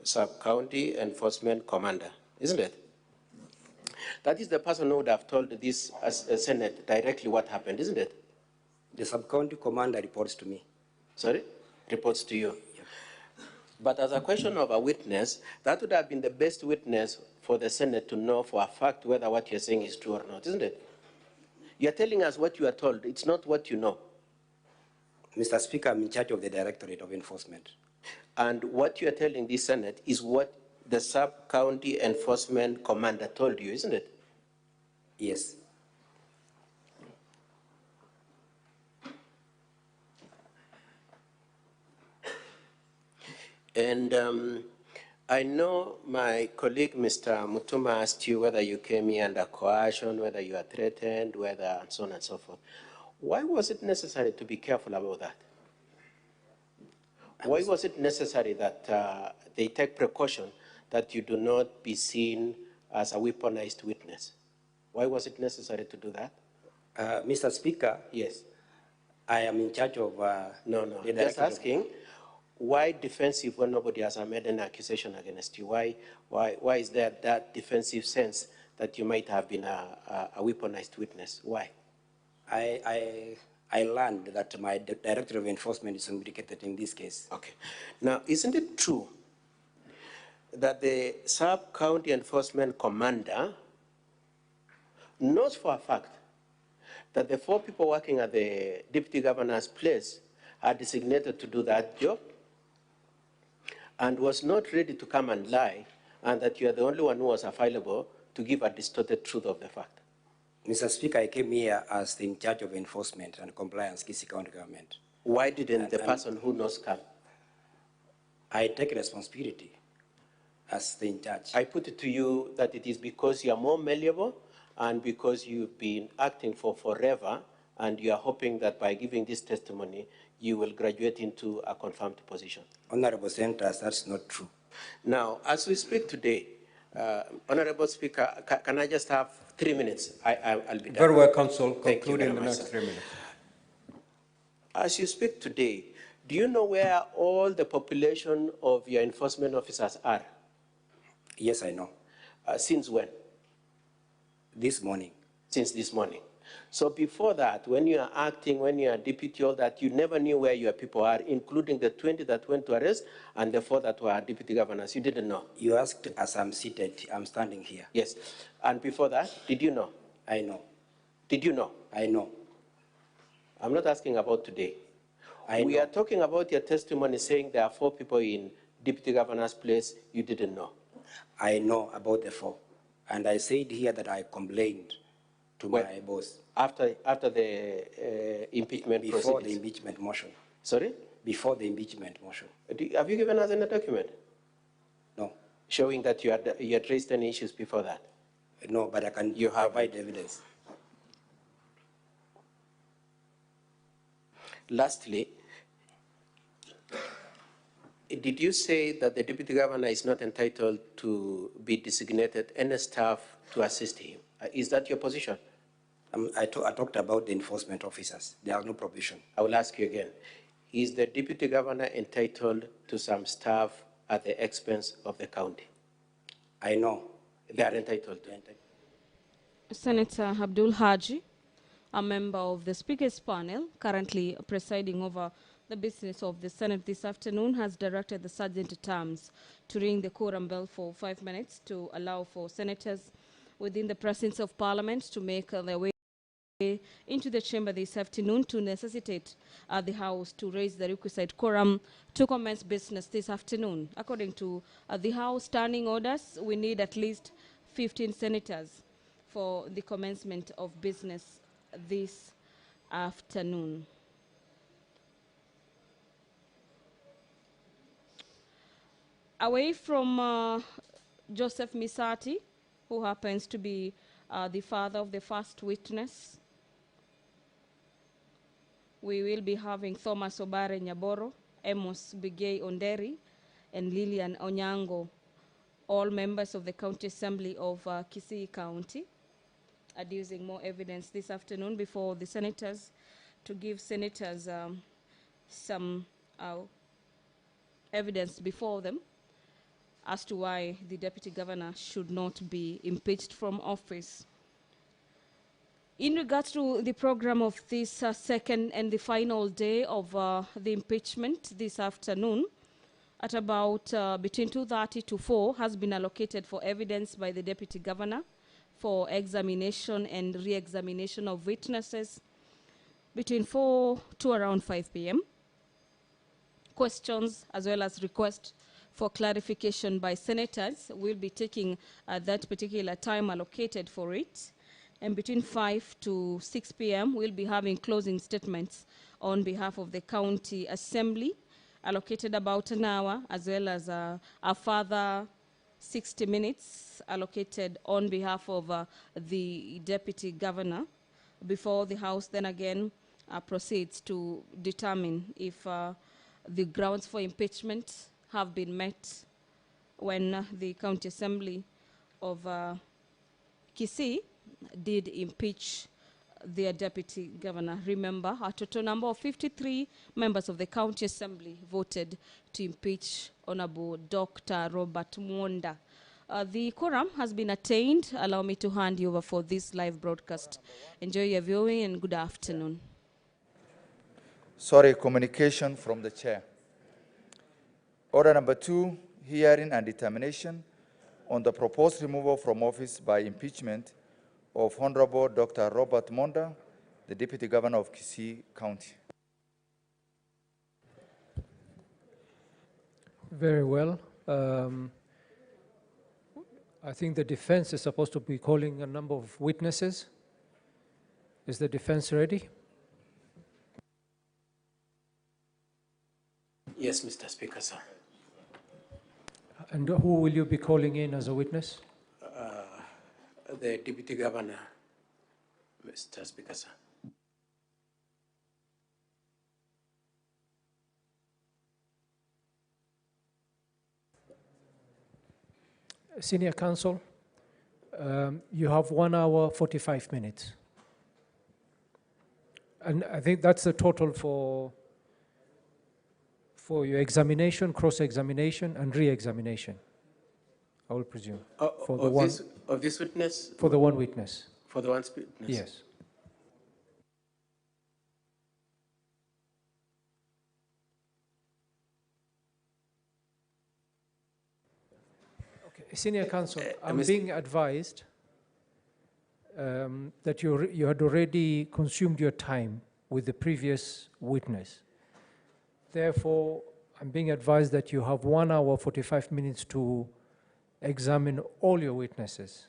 Sub-County Enforcement Commander, isn't it? That is the person who would have told this Senate directly what happened, isn't it? The sub-county commander reports to me. Sorry? Reports to you. Yep. But as a question of a witness, that would have been the best witness for the Senate to know for a fact whether what you're saying is true or not, isn't it? You're telling us what you are told. It's not what you know. Mr. Speaker, I'm in charge of the Directorate of Enforcement. And what you're telling the Senate is what the Sub-County Enforcement Commander told you, isn't it? Yes. And I know my colleague, Mr. Mutuma, asked you whether you came here under coercion, whether you are threatened, whether and so on and so forth. Why was it necessary to be careful about that? Why was it necessary that they take precaution that you do not be seen as a weaponized witness? Why was it necessary to do that? Mr. Speaker. Yes. I am in charge of... No. Just asking, why defensive when nobody has made an accusation against you? Why is there that defensive sense that you might have been a weaponized witness? Why? I learned that my Director of Enforcement is implicated in this case. Okay. Now, isn't it true that the Sub-County Enforcement Commander knows for a fact that the 4 people working at the Deputy Governor's place are designated to do that job and was not ready to come and lie, and that you are the only one who was available to give a distorted truth of the fact? Mr. Speaker, I came here as the in charge of enforcement and compliance, Kisii County Government. Why didn't the person who knows come? I take responsibility as the in charge. I put it to you that it is because you are more malleable and because you've been acting for forever and you are hoping that by giving this testimony, you will graduate into a confirmed position. Honorable Senators, that's not true. Now, as we speak today, Honorable Speaker, can I just have 3 minutes? I'll be done. Very well, Counsel. Thank Conclude you in very the much, next sir. 3 minutes. As you speak today, do you know where all the population of your enforcement officers are? Yes, I know. Since when? This morning. Since this morning. So before that, when you are acting, when you are deputy, all that, you never knew where your people are, including the 20 that went to arrest and the 4 that were deputy governors. You didn't know? You asked as I'm seated. I'm standing here. Yes. And before that, did you know? I know. Did you know? I know. I'm not asking about today. We know. are talking about your testimony saying there are 4 people in deputy governor's place you didn't know. I know about the 4. And I said here that I complained to my boss. After the impeachment Before proceedings? the impeachment motion. Sorry? Before the impeachment motion. Have you given us any document? No. Showing that you had raised any issues before that? No, but I can provide evidence. Lastly, did you say that the deputy governor is not entitled to be designated any staff to assist him? Is that your position? I talked about the enforcement officers. There are no provision. I will ask you again. Is the deputy governor entitled to some staff at the expense of the county? I know. They are entitled. Senator Abdul Haji, a member of the Speaker's panel, currently presiding over the business of the Senate this afternoon, has directed the Sergeant at Arms to ring the quorum bell for 5 minutes to allow for senators within the presence of Parliament to make their way into the chamber this afternoon to necessitate the House to raise the requisite quorum to commence business this afternoon. According to the House standing orders, we need at least 15 senators for the commencement of business this afternoon. Away from Joseph Misati, who happens to be the father of the first witness, we will be having Thomas Obare Nyaboro, Amos Bigay Onderi, and Lillian Onyango, all members of the County Assembly of Kisii County, adducing more evidence this afternoon before the senators to give senators some evidence before them as to why the deputy governor should not be impeached from office. In regards to the program of this second and the final day of the impeachment this afternoon, at about between 2:30 to 4 has been allocated for evidence by the deputy governor for examination and re-examination of witnesses between 4 to around 5 p.m. Questions as well as requests for clarification by senators will be taking that particular time allocated for it. And between 5 to 6 p.m., we'll be having closing statements on behalf of the County Assembly, allocated about an hour, as well as a further 60 minutes allocated on behalf of the Deputy Governor, before the House then again proceeds to determine if the grounds for impeachment have been met when the County Assembly of Kisii did impeach their deputy governor. Remember, a total number of 53 members of the County Assembly voted to impeach Honorable Dr. Robert Mwonda. The quorum has been attained. Allow me to hand you over for this live broadcast. Enjoy your viewing and good afternoon. Sorry, communication from the chair. Order number 2, hearing and determination on the proposed removal from office by impeachment of Honorable Dr. Robert Mwonda, the Deputy Governor of Kisii County. Very well. I think the defense is supposed to be calling a number of witnesses. Is the defense ready? Yes, Mr. Speaker, sir. And who will you be calling in as a witness? The Deputy Governor, Mr. Speaker, sir. Senior counsel, you have 1 hour, 45 minutes. And I think that's the total for your examination, cross-examination, and re-examination, I will presume. For the one, of this witness? For the one witness. For the one witness? Yes. Okay, Senior counsel, I'm being advised that you had already consumed your time with the previous witness. Therefore, I'm being advised that you have 1 hour, 45 minutes to examine all your witnesses.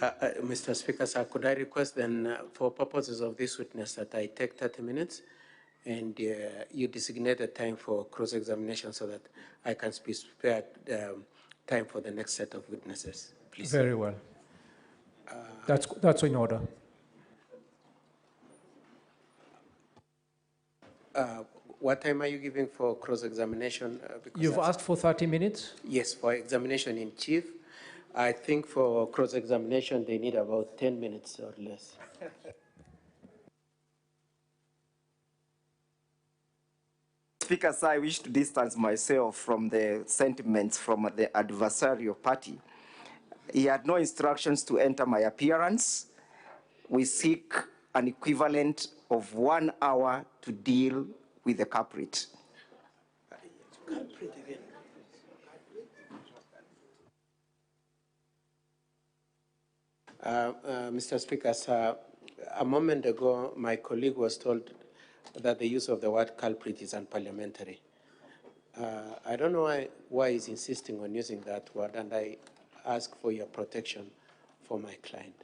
Mr. Speaker, sir, could I request then, for purposes of this witness, that I take 30 minutes and you designate a time for cross-examination so that I can be spared time for the next set of witnesses, please. Very well. That's in order. What time are you giving for cross-examination? You've asked for 30 minutes? Yes, for examination in chief. I think for cross-examination, they need about 10 minutes or less. Speaker, sir, I wish to distance myself from the sentiments from the adversarial party. He had no instructions to enter my appearance. We seek an equivalent of 1 hour to deal with the culprit. Mr. Speaker, sir, a moment ago, my colleague was told that the use of the word culprit is unparliamentary. I don't know why he's insisting on using that word, and I ask for your protection for my client.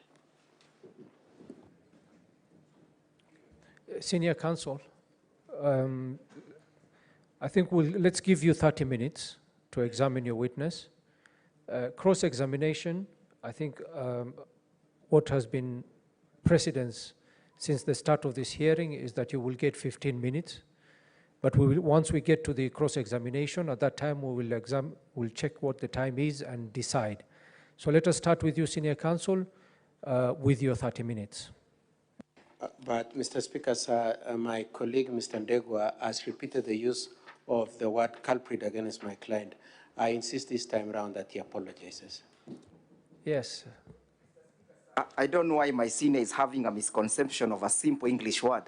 Senior counsel, I think let's give you 30 minutes to examine your witness. Cross-examination, I think what has been precedence since the start of this hearing is that you will get 15 minutes. But once we get to the cross-examination, at that time we'll check what the time is and decide. So let us start with you, Senior Counsel, with your 30 minutes. But Mr. Speaker, sir, my colleague, Mr. Ndegwa, has repeated the use of the word culprit against my client. I insist this time around that he apologizes. Yes. I don't know why my senior is having a misconception of a simple English word,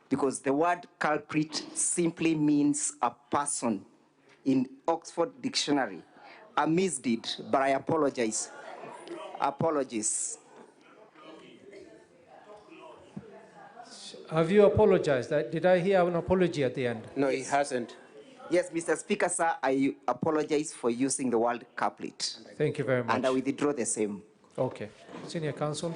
because the word culprit simply means a person in Oxford Dictionary. A misdeed, but I apologize. Apologies. Have you apologized? Did I hear an apology at the end? No, he hasn't. Yes, Mr. Speaker, sir, I apologize for using the word culprit. Thank you very much. And I withdraw the same. Okay. Senior Counsel.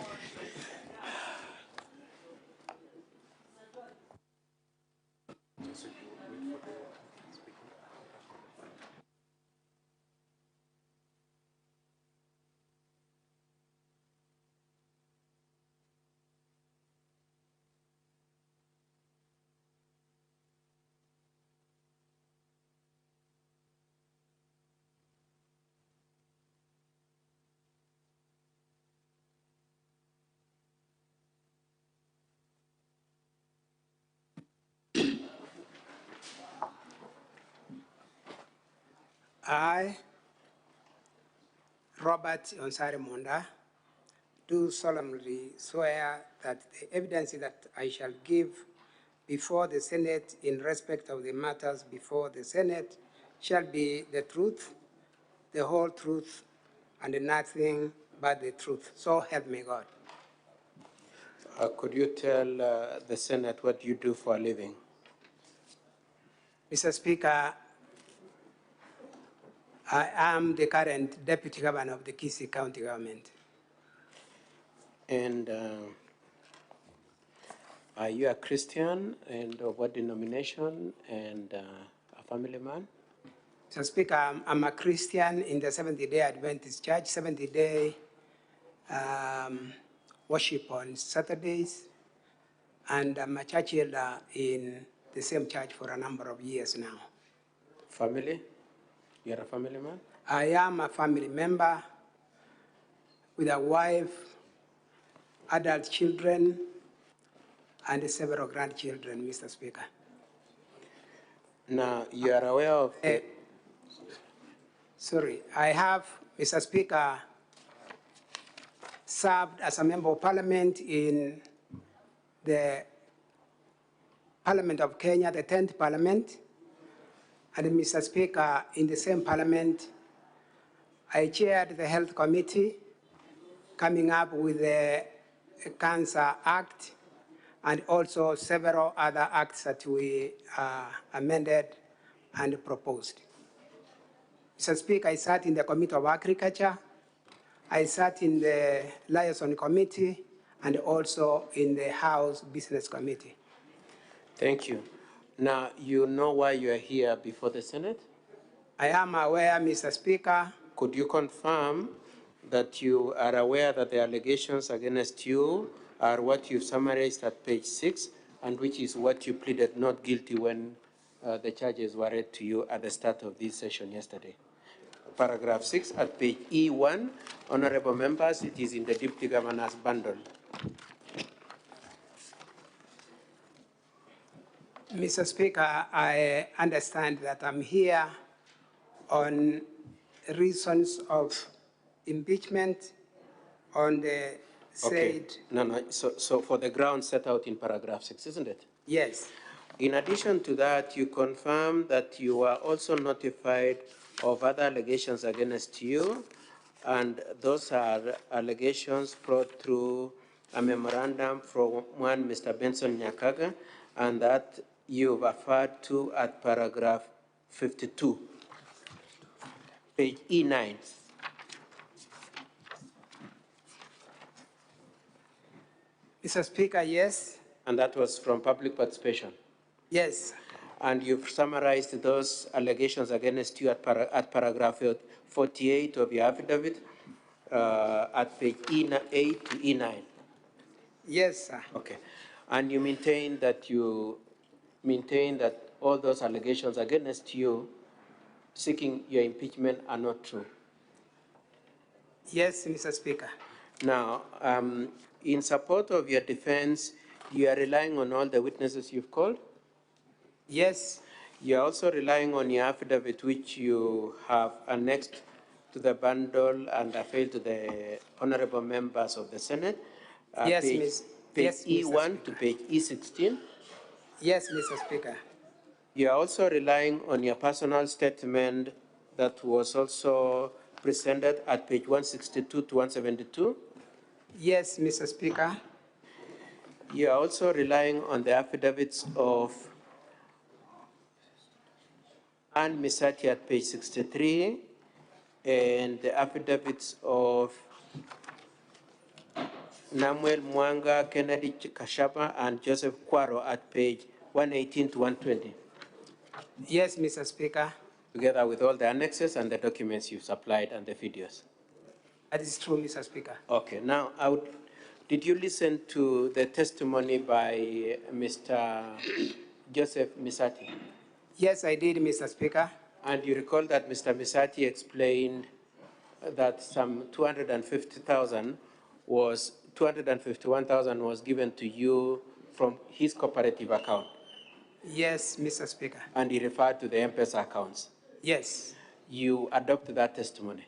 I, Robert Onsari Monda, do solemnly swear that the evidence that I shall give before the Senate in respect of the matters before the Senate shall be the truth, the whole truth, and nothing but the truth. So help me God. Could you tell the Senate what you do for a living? Mr. Speaker, I am the current Deputy Governor of the Kisii County Government. And are you a Christian, and of what denomination, and a family man? Mr. Speaker, I'm a Christian in the Seventh-day Adventist Church, Seventh-day worship on Saturdays, and I'm a church elder in the same church for a number of years now. Family? You're a family man? I am a family member with a wife, adult children, and several grandchildren, Mr. Speaker. Now, you are aware of the... Sorry, I have, Mr. Speaker, served as a member of parliament in the Parliament of Kenya, the 10th Parliament. And Mr. Speaker, in the same Parliament, I chaired the Health Committee, coming up with the Cancer Act, and also several other acts that we amended and proposed. Mr. Speaker, I sat in the Committee of Agriculture, I sat in the Liaison Committee, and also in the House Business Committee. Thank you. Now, you know why you are here before the Senate? I am aware, Mr. Speaker. Could you confirm that you are aware that the allegations against you are what you summarized at page 6, and which is what you pleaded not guilty when the charges were read to you at the start of this session yesterday? Paragraph 6 at page E1, honorable members, it is in the Deputy Governor's bundle. Mr. Speaker, I understand that I'm here on reasons of impeachment on the said... Okay. No, so for the ground set out in paragraph 6, isn't it? Yes. In addition to that, you confirm that you were also notified of other allegations against you, and those are allegations brought through a memorandum from one Mr. Benson Nyakaga, and that you've referred to at paragraph 52, page E9. Mr. Speaker, yes. And that was from public participation? Yes. And you've summarized those allegations against you at paragraph 48 of your affidavit at page E8 to E9? Yes, sir. Okay. And you maintain that all those allegations against you seeking your impeachment are not true? Yes, Mr. Speaker. Now, in support of your defense, you are relying on all the witnesses you've called? Yes. You are also relying on your affidavit, which you have annexed to the bundle and failed to the honorable members of the Senate. Yes, page yes, E1 to page E16. Yes, Mr. Speaker. You are also relying on your personal statement that was also presented at page 162 to 172. Yes, Mr. Speaker. You are also relying on the affidavits of Ann Misati at page 63 and the affidavits of Namuel Mwanga, Kennedy Kashaba, and Joseph Kwaro at page 118 to 120. Yes, Mr. Speaker. Together with all the annexes and the documents you supplied and the videos. That is true, Mr. Speaker. Okay, now did you listen to the testimony by Mr. Joseph Misati? Yes, I did, Mr. Speaker. And you recall that Mr. Misati explained that some 251,000 was given to you from his cooperative account? Yes, Mr. Speaker. And he referred to the M-Pesa accounts? Yes. You adopt that testimony?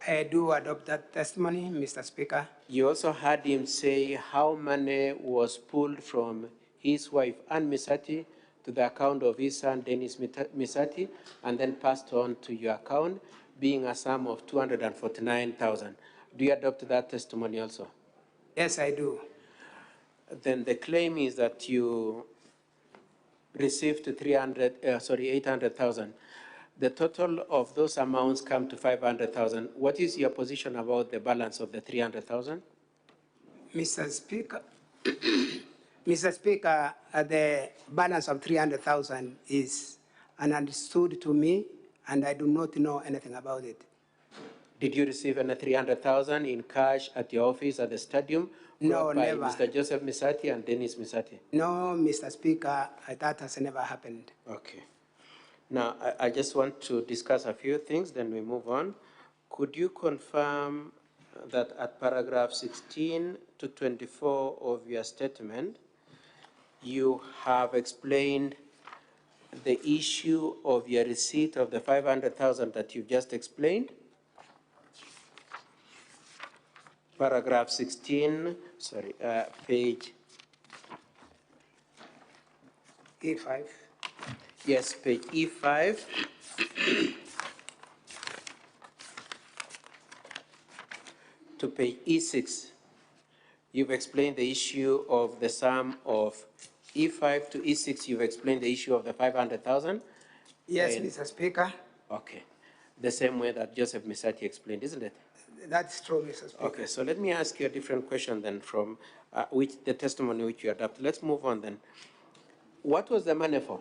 I do adopt that testimony, Mr. Speaker. You also heard him say how money was pulled from his wife, Ann Misati, to the account of his son, Dennis Misati, and then passed on to your account, being a sum of 249,000. Do you adopt that testimony also? Yes, I do. Then the claim is that you received 800,000. The total of those amounts come to 500,000. What is your position about the balance of the 300,000? Mr. Speaker, Mr. Speaker, the balance of 300,000 is understood to me, and I do not know anything about it. Did you receive any 300,000 in cash at your office at the stadium? No, by never. Mr. Joseph Misati and Dennis Misati? No, Mr. Speaker, that has never happened. Okay. Now, I just want to discuss a few things, then we move on. Could you confirm that at paragraph 16 to 24 of your statement, you have explained the issue of your receipt of the 500,000 that you've just explained? Paragraph 16, sorry, page E5. Yes, page E5. To page E6. You've explained the issue of the sum of E5 to E6. You've explained the issue of the 500,000. Yes, Mr. Speaker. Okay. The same way that Joseph Misati explained, isn't it? That's true, Mr. Speaker. Okay, so let me ask you a different question then from which the testimony which you adopted. Let's move on then. What was the money for?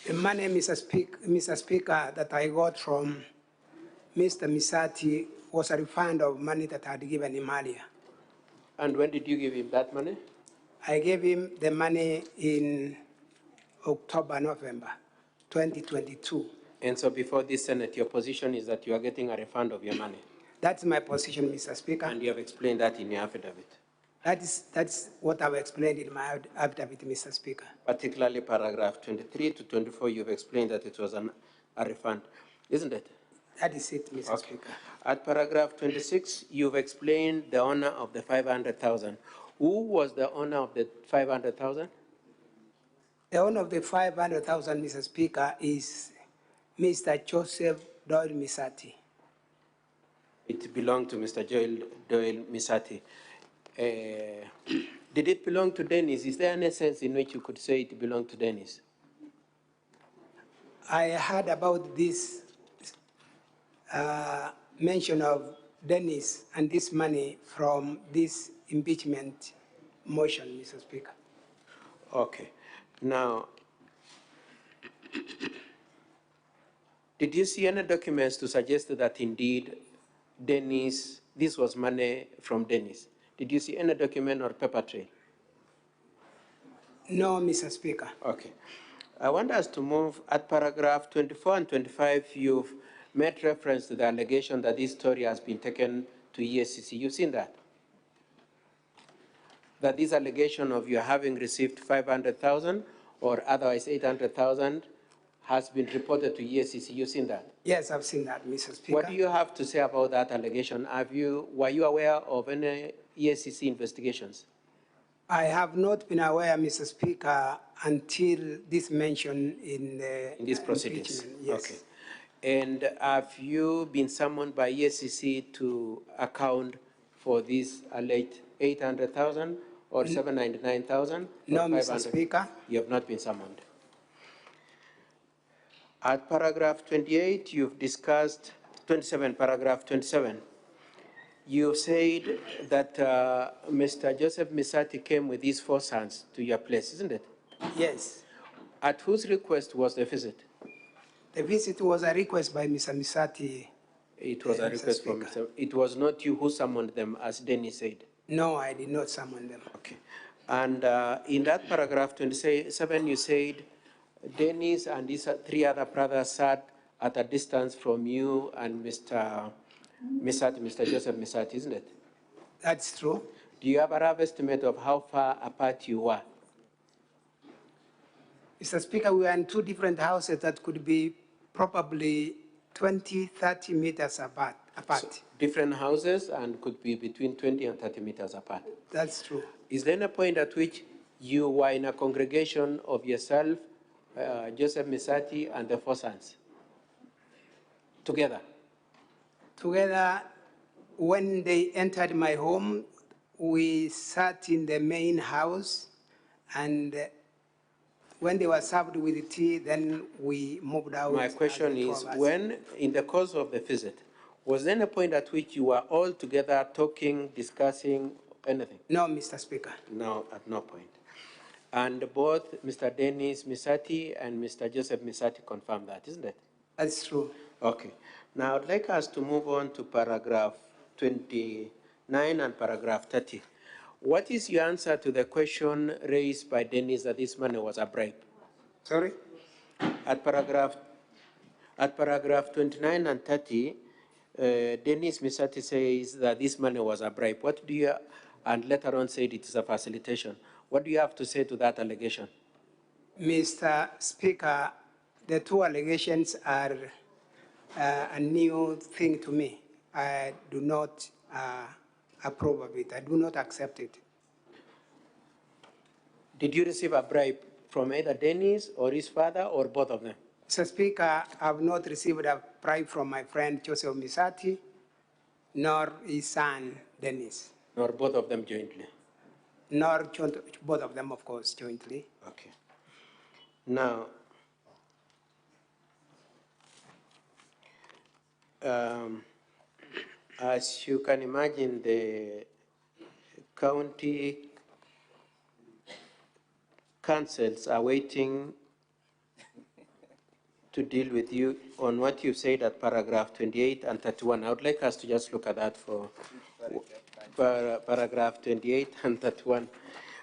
The money, Mr. Speaker, that I got from Mr. Misati was a refund of money that I had given him earlier. And when did you give him that money? I gave him the money in October, November 2022. And so before this Senate, your position is that you are getting a refund of your money? That's my position, Mr. Speaker. And you have explained that in your affidavit? That's what I've explained in my affidavit, Mr. Speaker. Particularly paragraph 23 to 24, you've explained that it was a refund, isn't it? That is it, Mr. Speaker. At paragraph 26, you've explained the owner of the 500,000. Who was the owner of the 500,000? The owner of the 500,000, Mr. Speaker, is Mr. Joseph Doyle Misati. It belonged to Mr. Doyle Misati. Did it belong to Dennis? Is there any sense in which you could say it belonged to Dennis? I heard about this mention of Dennis and this money from this impeachment motion, Mr. Speaker. Okay. Now, did you see any documents to suggest that indeed Dennis, this was money from Dennis? Did you see any document or paper trail? No, Mr. Speaker. Okay. I want us to move at paragraph 24 and 25. You've made reference to the allegation that this story has been taken to ESCC. You've seen that? That this allegation of you having received 500,000 or otherwise 800,000 has been reported to ESCC. You've seen that? Yes, I've seen that, Mr. Speaker. What do you have to say about that allegation? Were you aware of any ESCC investigations? I have not been aware, Mr. Speaker, until this mention in these proceedings. Yes. Okay. And have you been summoned by ESCC to account for this alleged 800,000 or 799,000? No, Mr. Speaker. You have not been summoned. At paragraph 28, you've discussed 27, paragraph 27. You said that Mr. Joseph Misati came with his 4 sons to your place, isn't it? Yes. At whose request was the visit? The visit was a request by Mr. Misati. It was a request from Mr. It was not you who summoned them, as Dennis said? No, I did not summon them. Okay. And in that paragraph 27, you said Dennis and his 3 other brothers sat at a distance from you and Mr. Joseph Misati, isn't it? That's true. Do you have a rough estimate of how far apart you were? Mr. Speaker, we were in 2 different houses that could be probably 20, 30 meters apart. So, different houses and could be between 20 and 30 meters apart. That's true. Is there a point at which you were in a congregation of yourself, Joseph Misati, and the 4 sons? Together? Together, when they entered my home, we sat in the main house, and when they were served with tea, then we moved out. My question is, when, in the course of the visit, was there a point at which you were all together talking, discussing anything? No, Mr. Speaker. No, at no point. And both Mr. Dennis Misati and Mr. Joseph Misati confirmed that, isn't it? That's true. Okay. Now, I'd like us to move on to paragraph 29 and paragraph 30. What is your answer to the question raised by Dennis that this money was a bribe? Sorry? At paragraph 29 and 30, Dennis Misati says that this money was a bribe. What do you, and later on said it is a facilitation. What do you have to say to that allegation? Mr. Speaker, the two allegations are a new thing to me. I do not approve of it. I do not accept it. Did you receive a bribe from either Dennis or his father or both of them? Mr. Speaker, I have not received a bribe from my friend Joseph Misati, nor his son Dennis. Nor both of them jointly? Nor both of them, of course, jointly. Okay. Now, as you can imagine, the county councils are waiting to deal with you on what you said at paragraph 28 and 31. I would like us to just look at that for paragraph 28 and 31.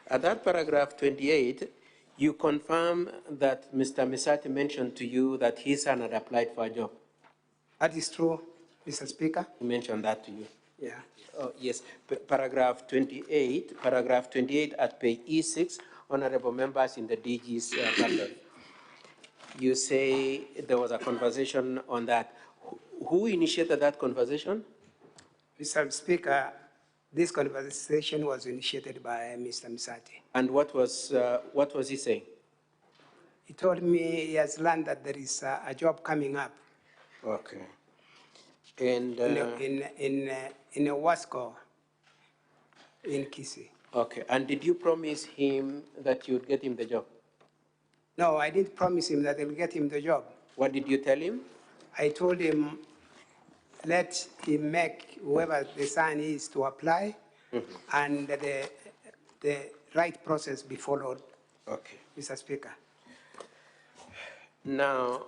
At that paragraph 28, you confirm that Mr. Misati mentioned to you that his son had applied for a job. That is true, Mr. Speaker. He mentioned that to you. Yeah. Oh, yes. Paragraph 28 at page E6, honorable members in the DG's bundle. You say there was a conversation on that. Who initiated that conversation? Mr. Speaker, this conversation was initiated by Mr. Misati. And what was he saying? He told me he has learned that there is a job coming up. Okay. And in a Wasco in Kisii. Okay. And did you promise him that you would get him the job? No, I didn't promise him that I will get him the job. What did you tell him? I told him, let him make whoever the son is to apply, and the right process be followed. Okay. Mr. Speaker. Now,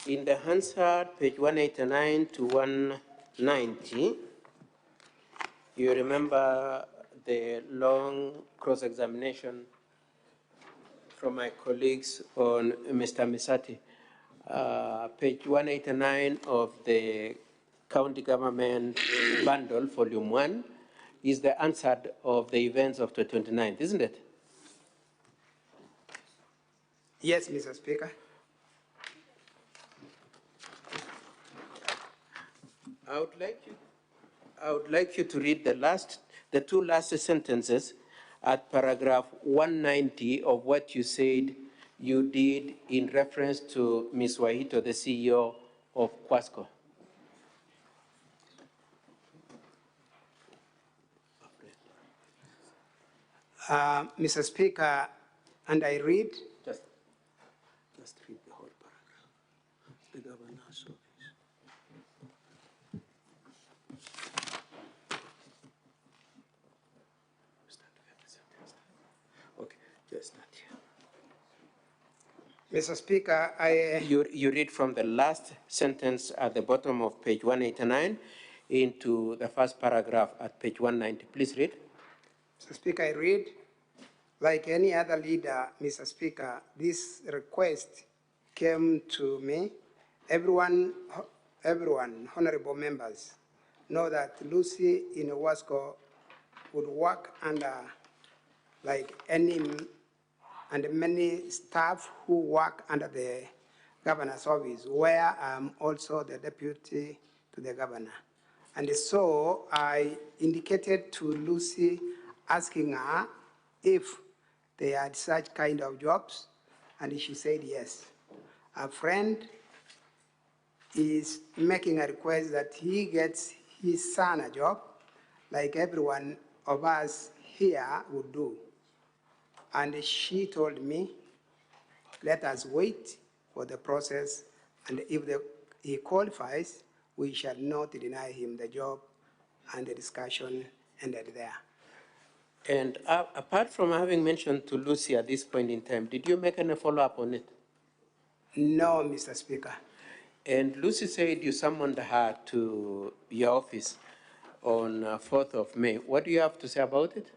in the Hansard, page 189 to 190, you remember the long cross-examination from my colleagues on Mr. Misati. Page 189 of the County Government Bundle, Volume 1, is the answer of the events of the 29th, isn't it? Yes, Mr. Speaker. I would like you to read the two last sentences at paragraph 190 of what you said you did in reference to Ms. Wahito, the CEO of Quasco. Mr. Speaker, and I read. Just read the whole paragraph. The governor's office. Okay, just start here. Mr. Speaker, You read from the last sentence at the bottom of page 189 into the first paragraph at page 190. Please read. Mr. Speaker, I read. Like any other leader, Mr. Speaker, this request came to me. Everyone, honorable members, know that Lucy in Wasco would work under like any and many staff who work under the governor's office, where I'm also the deputy to the governor. And so I indicated to Lucy, asking her if they had such kind of jobs, and she said yes. A friend is making a request that he gets his son a job, like everyone of us here would do. And she told me, let us wait for the process, and if he qualifies, we shall not deny him the job, and the discussion ended there. And apart from having mentioned to Lucy at this point in time, did you make any follow-up on it? No, Mr. Speaker. And Lucy said you summoned her to your office on 4th of May. What do you have to say about it?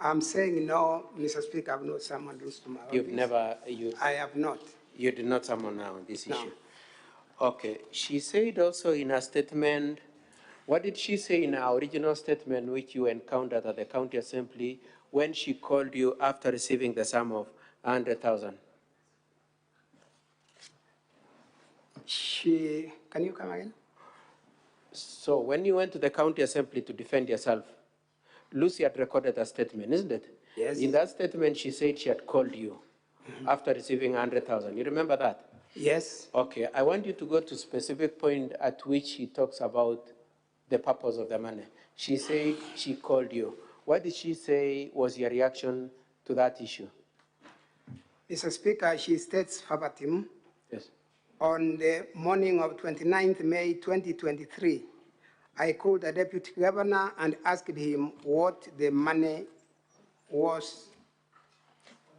I'm saying no, Mr. Speaker, I've not summoned Lucy to my You've office. never, I have not. You did not summon her on this No. issue? Okay. She said also in her statement, what did she say in her original statement which you encountered at the county assembly when she called you after receiving the sum of 100,000? Can you come again? So when you went to the county assembly to defend yourself, Lucy had recorded a statement, isn't it? Yes. In that statement, she said she had called you after receiving 100,000. You remember that? Yes. Okay, I want you to go to specific point at which she talks about the purpose of the money. She said she called you. What did she say was your reaction to that issue? Mr. Speaker, she states verbatim, yes, on the morning of 29th May 2023, I called the Deputy Governor and asked him what the money was.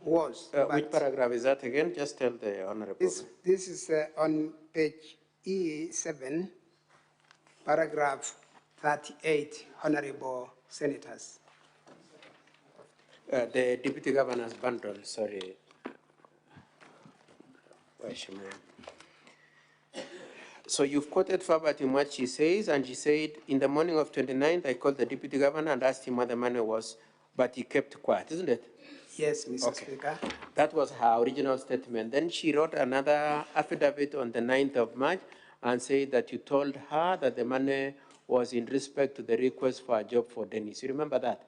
Which paragraph is that again? Just tell the Honorable. This is on page E7, paragraph 38, Honorable Senators. The Deputy Governor's bundle, sorry. So you've quoted verbatim what she says, and she said, in the morning of 29th, I called the Deputy Governor and asked him what the money was, but he kept quiet, isn't it? Yes, Mr. Speaker. That was her original statement. Then she wrote another affidavit on the 9th of March and said that you told her that the money was in respect to the request for a job for Dennis. You remember that?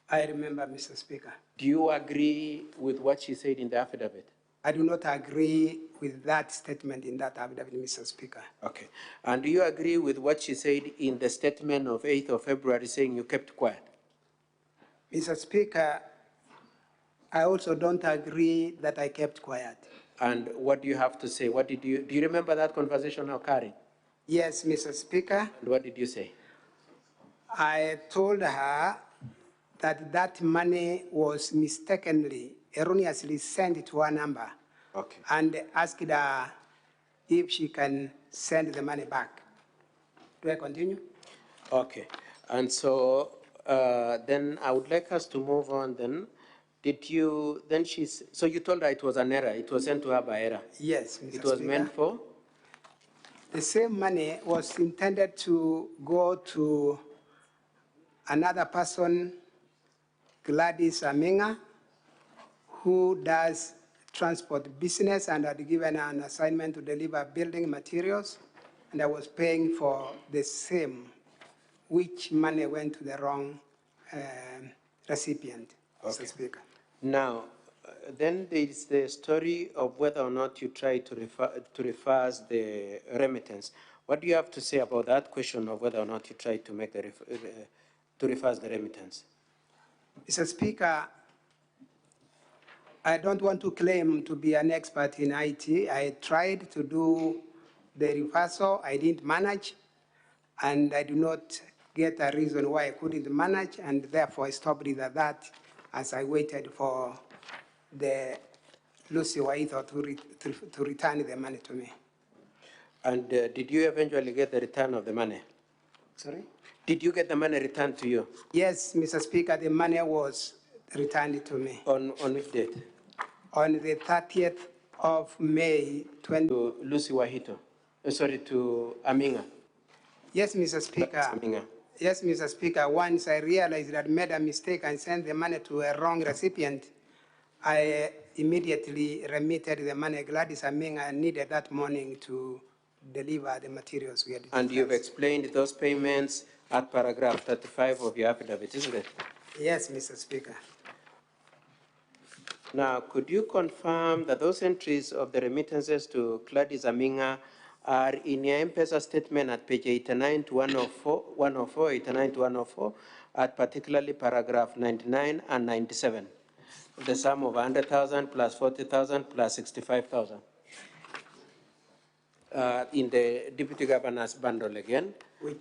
I remember, Mr. Speaker. Do you agree with what she said in the affidavit? I do not agree with that statement in that affidavit, Mr. Speaker. Okay. And do you agree with what she said in the statement of 8th of February saying you kept quiet? Mr. Speaker, I also don't agree that I kept quiet. And what do you have to say? What do you remember that conversation occurring? Yes, Mr. Speaker. And what did you say? I told her that that money was mistakenly, erroneously sent to her number. Okay. And asked her if she can send the money back. Do I continue? Okay. And so then I would like us to move on then. So you told her it was an error, it was sent to her by error? Yes, Mr. It was Speaker. meant for? The same money was intended to go to another person, Gladys Aminga, who does transport business and had given her an assignment to deliver building materials, and I was paying for the same, which money went to the wrong recipient, Mr. Speaker. Now, then there is the story of whether or not you try to reverse the remittance. What do you have to say about that question of whether or not you try to make the to reverse the remittance? Mr. Speaker, I don't want to claim to be an expert in IT. I tried to do the reversal. I didn't manage, and I do not get a reason why I couldn't manage, and therefore I stopped it at that as I waited for the Lucy Waitho to return the money to me. And did you eventually get the return of the money? Sorry? Did you get the money returned to you? Yes, Mr. Speaker, the money was returned to me. On which date? On the 30th of May, To Lucy Wahito. Sorry, to Aminga. Yes, Mr. Speaker. Aminga. Yes, Mr. Speaker. Once I realized that I made a mistake and sent the money to a wrong recipient, I immediately remitted the money. Gladys Aminga needed that morning to deliver the materials we had. And you've explained those payments at paragraph 35 of your affidavit, isn't it? Yes, Mr. Speaker. Now, could you confirm that those entries of the remittances to Gladys Aminga are in your M-Pesa statement at page 89 to 104, 89 to 104, at particularly paragraph 99 and 97? The sum of 100,000 plus 40,000 plus 65,000. In the Deputy Governor's bundle again. Which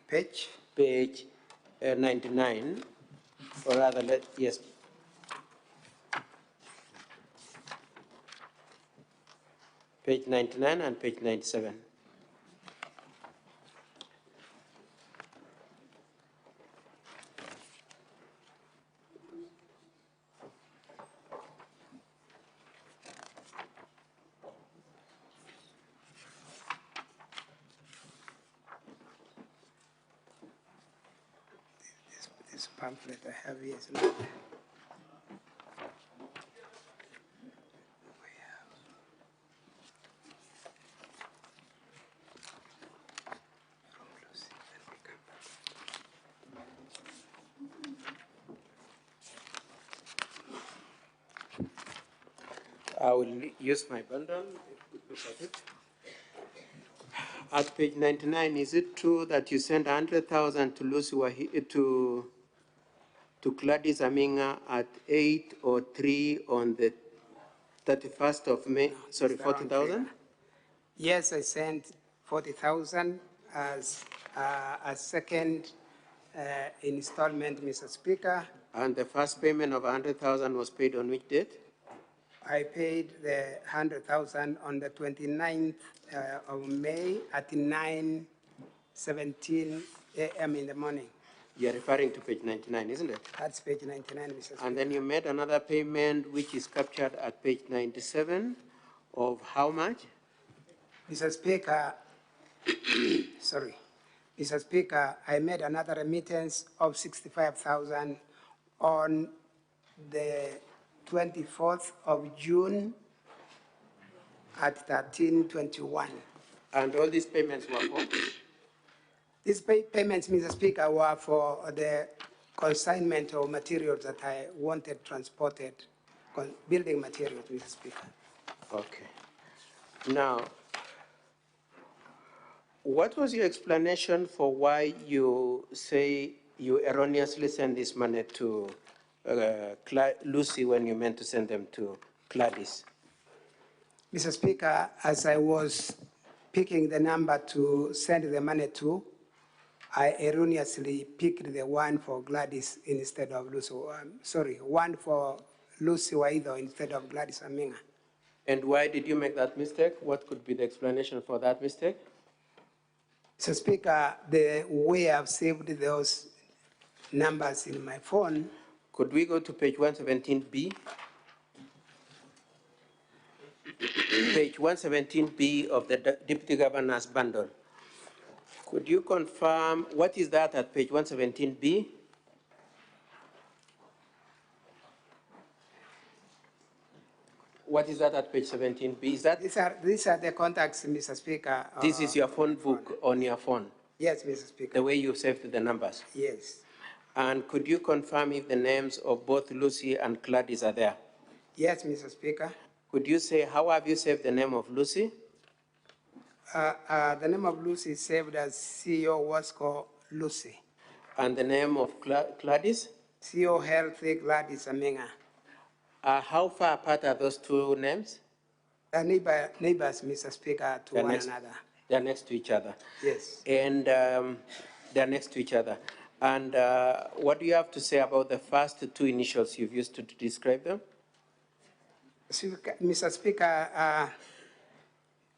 page? Page 99, or rather, yes. Page 99 and page 97. pamphlet I have here. It's not there. I will use my bundle. Look at it. At page 99, is it true that you sent 100,000 to Lucy to Gladys Aminga at 8:03 on the 31st of May? Sorry, 40,000? Yes, I sent 40,000 as a second installment, Mr. Speaker. And the first payment of 100,000 was paid on which date? I paid the 100,000 on the 29th of May at 9:17 a.m. in the morning. You're referring to page 99, isn't it? That's page 99, Mr. Speaker. And then you made another payment, which is captured at page 97, of how much? Mr. Speaker, sorry. Mr. Speaker, I made another remittance of 65,000 on the 24th of June at 13:21. And all these payments were for? These payments, Mr. Speaker, were for the consignment of materials that I wanted transported, building materials, Mr. Speaker. Okay. Now, what was your explanation for why you say you erroneously sent this money to Lucy when you meant to send them to Gladys? Mr. Speaker, as I was picking the number to send the money to, I erroneously picked the one for Gladys instead of Lucy. One for Lucy Waido instead of Gladys Aminga. And why did you make that mistake? What could be the explanation for that mistake? Mr. Speaker, the way I've saved those numbers in my phone. Could we go to page 117B? Page 117B of the Deputy Governor's bundle. Could you confirm, what is that at page 117B? What is that at page 17B? Is that? These are the contacts, Mr. Speaker. This is your phone book on your phone? Yes, Mr. Speaker. The way you saved the numbers? Yes. And could you confirm if the names of both Lucy and Gladys are there? Yes, Mr. Speaker. Could you say, how have you saved the name of Lucy? The name of Lucy is saved as CEO Wasco Lucy. And the name of Gladys? CEO Healthy Gladys Aminga. How far apart are those two names? Neighbors, Mr. Speaker, to one another. They're next to each other? Yes. And they're next to each other. And what do you have to say about the first two initials you've used to describe them? Mr. Speaker,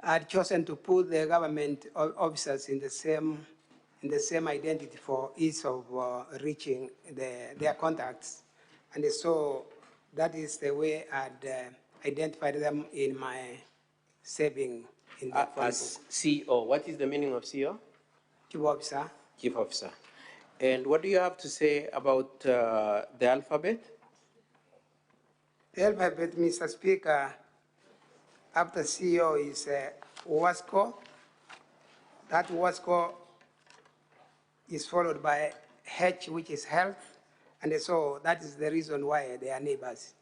I'd chosen to put the government officers in the same identity for ease of reaching their contacts. And so that is the way I'd identified them in my saving in the as CEO. What is the meaning of CEO? Chief Officer. Chief Officer. And what do you have to say about the alphabet? The alphabet, Mr. Speaker, after CEO is WASCO. That WASCO is followed by H, which is health. And so that is the reason why they are neighbors.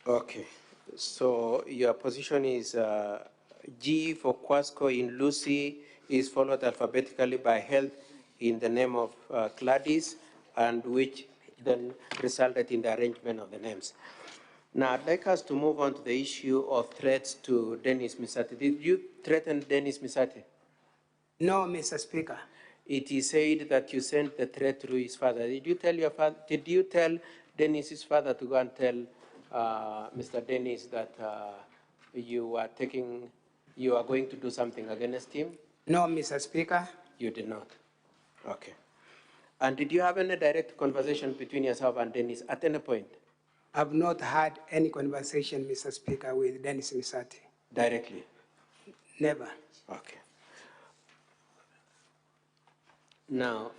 Okay. So your position is G for Quasco in Lucy is followed alphabetically by health in the name of Gladys, and which then resulted in the arrangement of the names. Now, I'd like us to move on to the issue of threats to Dennis Misati. Did you threaten Dennis Misati? No, Mr. Speaker. It is said that you sent the threat to his father. Did you tell your father? Did you tell Dennis's father to go and tell Mr. Dennis that you are going to do something against him? No, Mr. Speaker. You did not. Okay. And did you have any direct conversation between yourself and Dennis at any point? I've not had any conversation, Mr. Speaker, with Dennis Misati. Directly? Never. Okay. Now,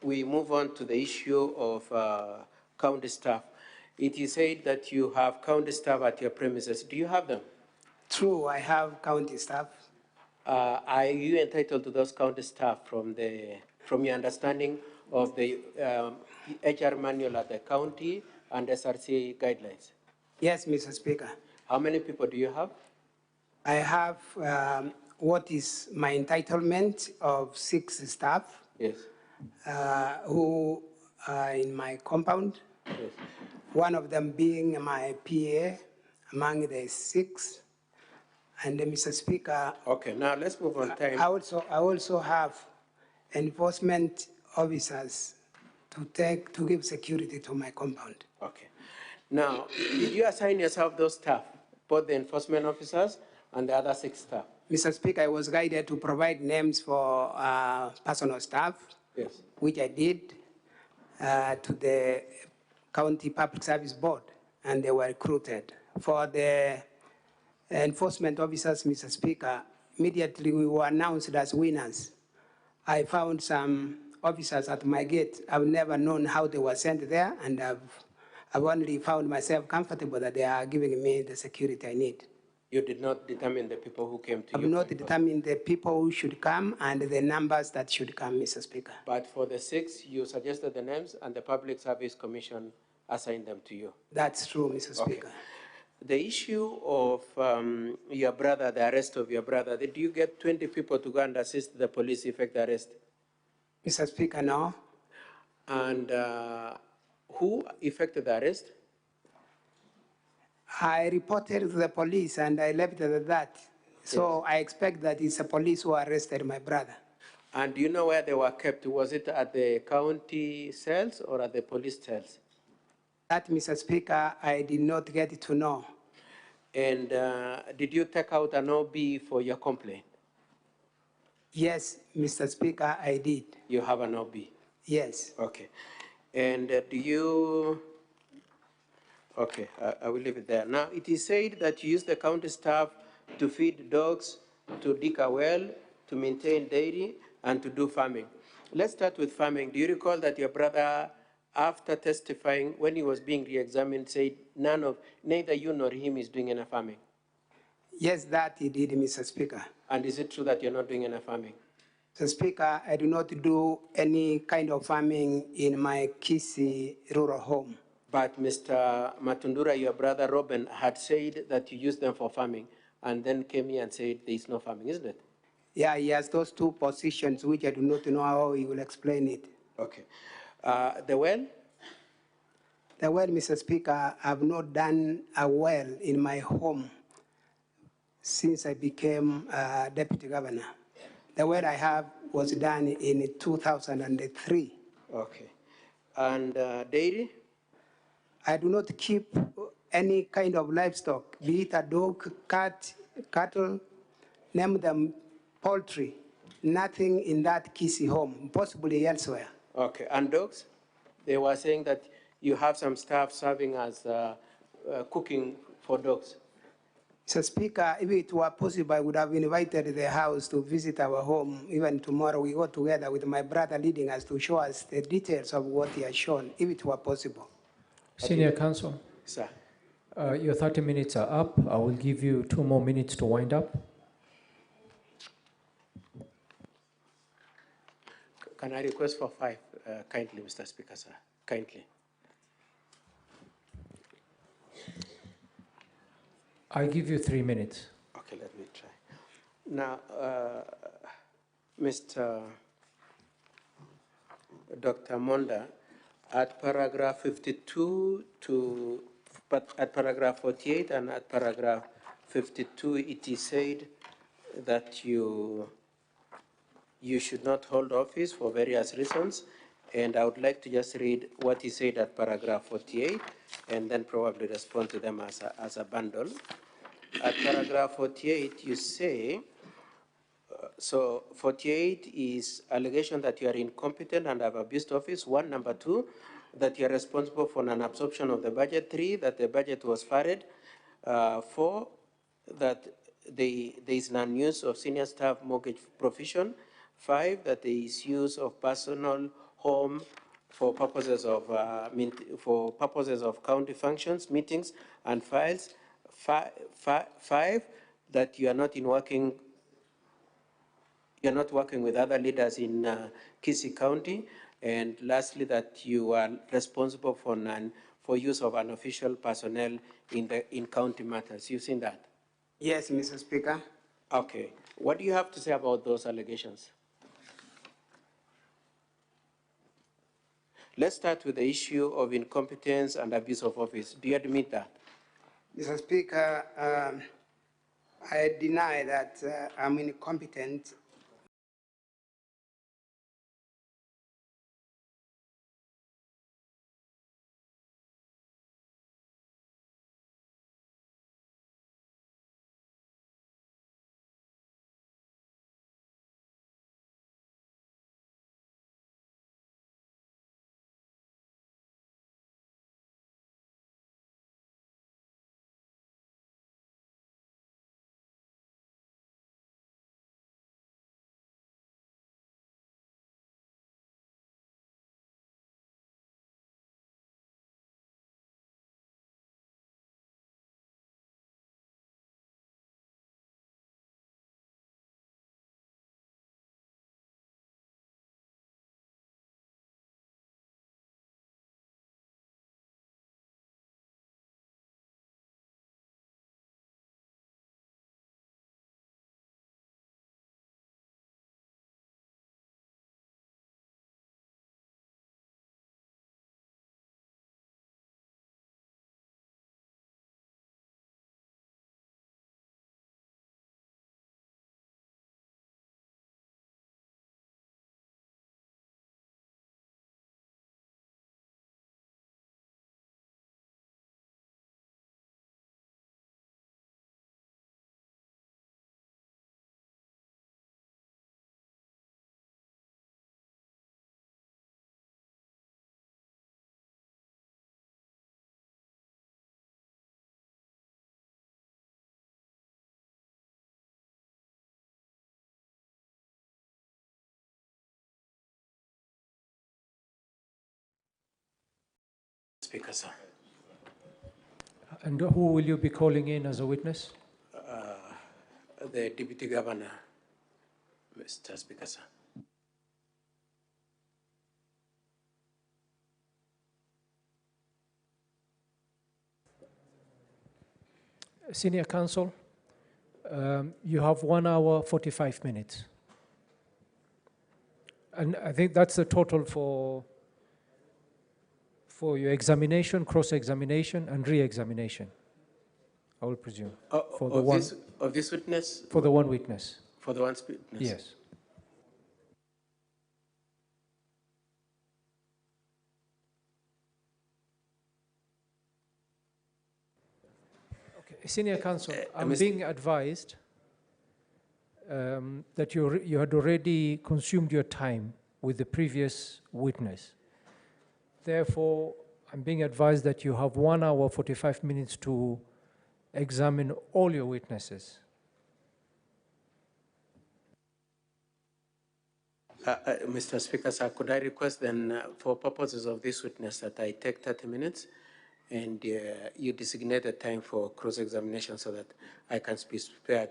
we move on to the issue of county staff. It is said that you have county staff at your premises. Do you have them? True, I have county staff. Are you entitled to those county staff from your understanding of the HR manual at the county and SRC guidelines? Yes, Mr. Speaker. How many people do you have? I have what is my entitlement of 6 staff. Yes. Who are in my compound. Yes. One of them being my PA among the 6. And Mr. Speaker. Okay, now let's move on time. I also have enforcement officers to give security to my compound. Okay. Now, did you assign yourself those staff, both the enforcement officers and the other 6 staff? Mr. Speaker, I was guided to provide names for personal staff. Yes. Which I did to the County Public Service Board, and they were recruited. For the enforcement officers, Mr. Speaker, immediately we were announced as winners. I found some officers at my gate. I've never known how they were sent there, and I've only found myself comfortable that they are giving me the security I need. You did not determine the people who came to you? I've not determined the people who should come and the numbers that should come, Mr. Speaker. But for the 6, you suggested the names and the Public Service Commission assigned them to you? That's true, Mr. Speaker. The issue of your brother, the arrest of your brother, did you get 20 people to go and assist the police effect the arrest? Mr. Speaker, no. And who effected the arrest? I reported to the police and I left it at that. So I expect that it's the police who arrested my brother. And do you know where they were kept? Was it at the county cells or at the police cells? That, Mr. Speaker, I did not get to know. And did you take out an OB for your complaint? Yes, Mr. Speaker, I did. You have an OB? Yes. Okay. And do you... Okay, I will leave it there. Now, it is said that you use the county staff to feed dogs, to dig a well, to maintain dairy, and to do farming. Let's start with farming. Do you recall that your brother, after testifying, when he was being re-examined, said neither you nor him is doing any farming? Yes, that he did, Mr. Speaker. And is it true that you're not doing any farming? Mr. Speaker, I do not do any kind of farming in my Kisi rural home. But Mr. Matundura, your brother Robin, had said that you use them for farming, and then came here and said there is no farming, isn't it? Yeah, he has those 2 positions, which I do not know how he will explain it. Okay. The well? The well, Mr. Speaker, I have not done a well in my home since I became deputy governor. The well I have was done in 2003. Okay. And dairy? I do not keep any kind of livestock, be it a dog, cat, cattle, name them poultry, nothing in that Kisi home, possibly elsewhere. Okay, and dogs? They were saying that you have some staff serving as cooking for dogs. Mr. Speaker, if it were possible, I would have invited the house to visit our home. Even tomorrow, we go together with my brother leading us to show us the details of what he has shown, if it were possible. Senior Counsel. Sir. Your 30 minutes are up. I will give you 2 more minutes to wind up. Can I request for 5, kindly, Mr. Speaker, sir? Kindly. I give you 3 minutes. Okay, let me try. Now, Mr. Dr. Monda, at paragraph 52 at paragraph 48 and at paragraph 52, it is said that you should not hold office for various reasons. And I would like to just read what he said at paragraph 48 and then probably respond to them as a bundle. At paragraph 48, you say, so 48 is allegation that you are incompetent and have abused office, 1. Number 2, that you are responsible for an absorption of the budget. 3, that the budget was farted. 4, that there is non-use of senior staff mortgage provision. 5, that there is use of personal home for purposes of county functions, meetings, and files. Five, that you are not working with other leaders in Kisii County, and lastly, that you are responsible for use of unofficial personnel in county matters. You've seen that? Yes, Mr. Speaker. Okay. What do you have to say about those allegations? Let's start with the issue of incompetence and abuse of office. Do you admit that? Mr. Speaker, I deny that I'm incompetent. Speaker, sir. And who will you be calling in as a witness? The Deputy Governor, Mr. Speaker, sir. Senior Counsel, you have 1 hour, 45 minutes. And I think that's the total for your examination, cross-examination, and re-examination, I will presume. For the one, of this witness? For the one witness. For the one witness? Yes. Okay. Senior Counsel, I'm being advised that you had already consumed your time with the previous witness. Therefore, I'm being advised that you have 1 hour, 45 minutes to examine all your witnesses. Mr. Speaker, sir, could I request then, for purposes of this witness, that I take 30 minutes and you designate a time for cross-examination so that I can be spared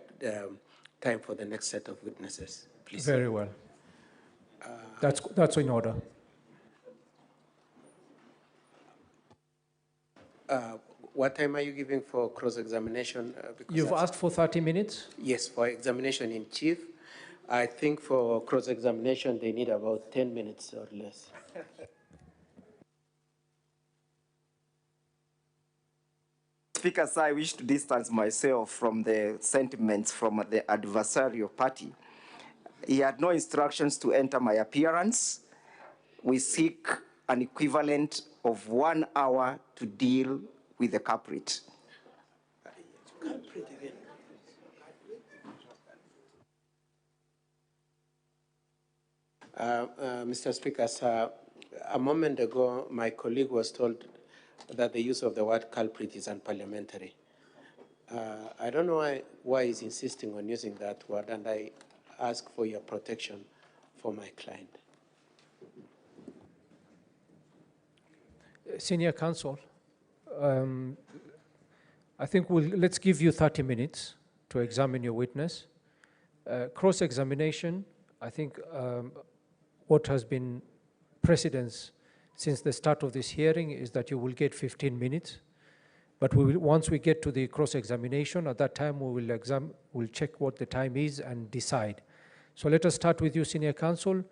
time for the next set of witnesses, please. Very well. That's in order. What time are you giving for cross-examination? You've asked for 30 minutes? Yes, for examination in chief. I think for cross-examination, they need about 10 minutes or less. Speaker, sir, I wish to distance myself from the sentiments from the adversarial party. He had no instructions to enter my appearance. We seek an equivalent of 1 hour to deal with the culprit. Mr. Speaker, sir, a moment ago, my colleague was told that the use of the word culprit is unparliamentary. I don't know why he's insisting on using that word, and I ask for your protection for my client. Senior counsel, I think let's give you 30 minutes to examine your witness. Cross-examination, I think what has been precedence since the start of this hearing is that you will get 15 minutes. But once we get to the cross-examination, at that time we'll check what the time is and decide. So let us start with you, Senior Counsel,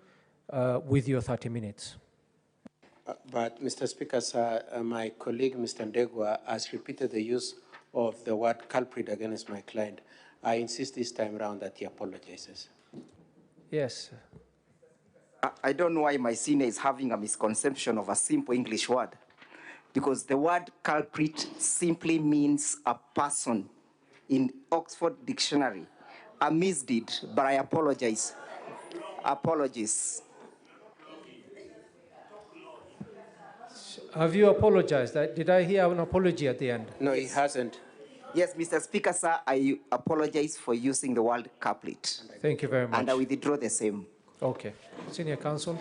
with your 30 minutes. But Mr. Speaker, sir, my colleague, Mr. Ndegwa, has repeated the use of the word culprit against my client. I insist this time around that he apologizes. Yes. I don't know why my senior is having a misconception of a simple English word, because the word culprit simply means a person in Oxford Dictionary. A misdeed, but I apologize. Apologies. Have you apologized? Did I hear an apology at the end? No, he hasn't. Yes, Mr. Speaker, sir, I apologize for using the word couplet. Thank you very much. And I withdraw the same. Okay. Senior Counsel.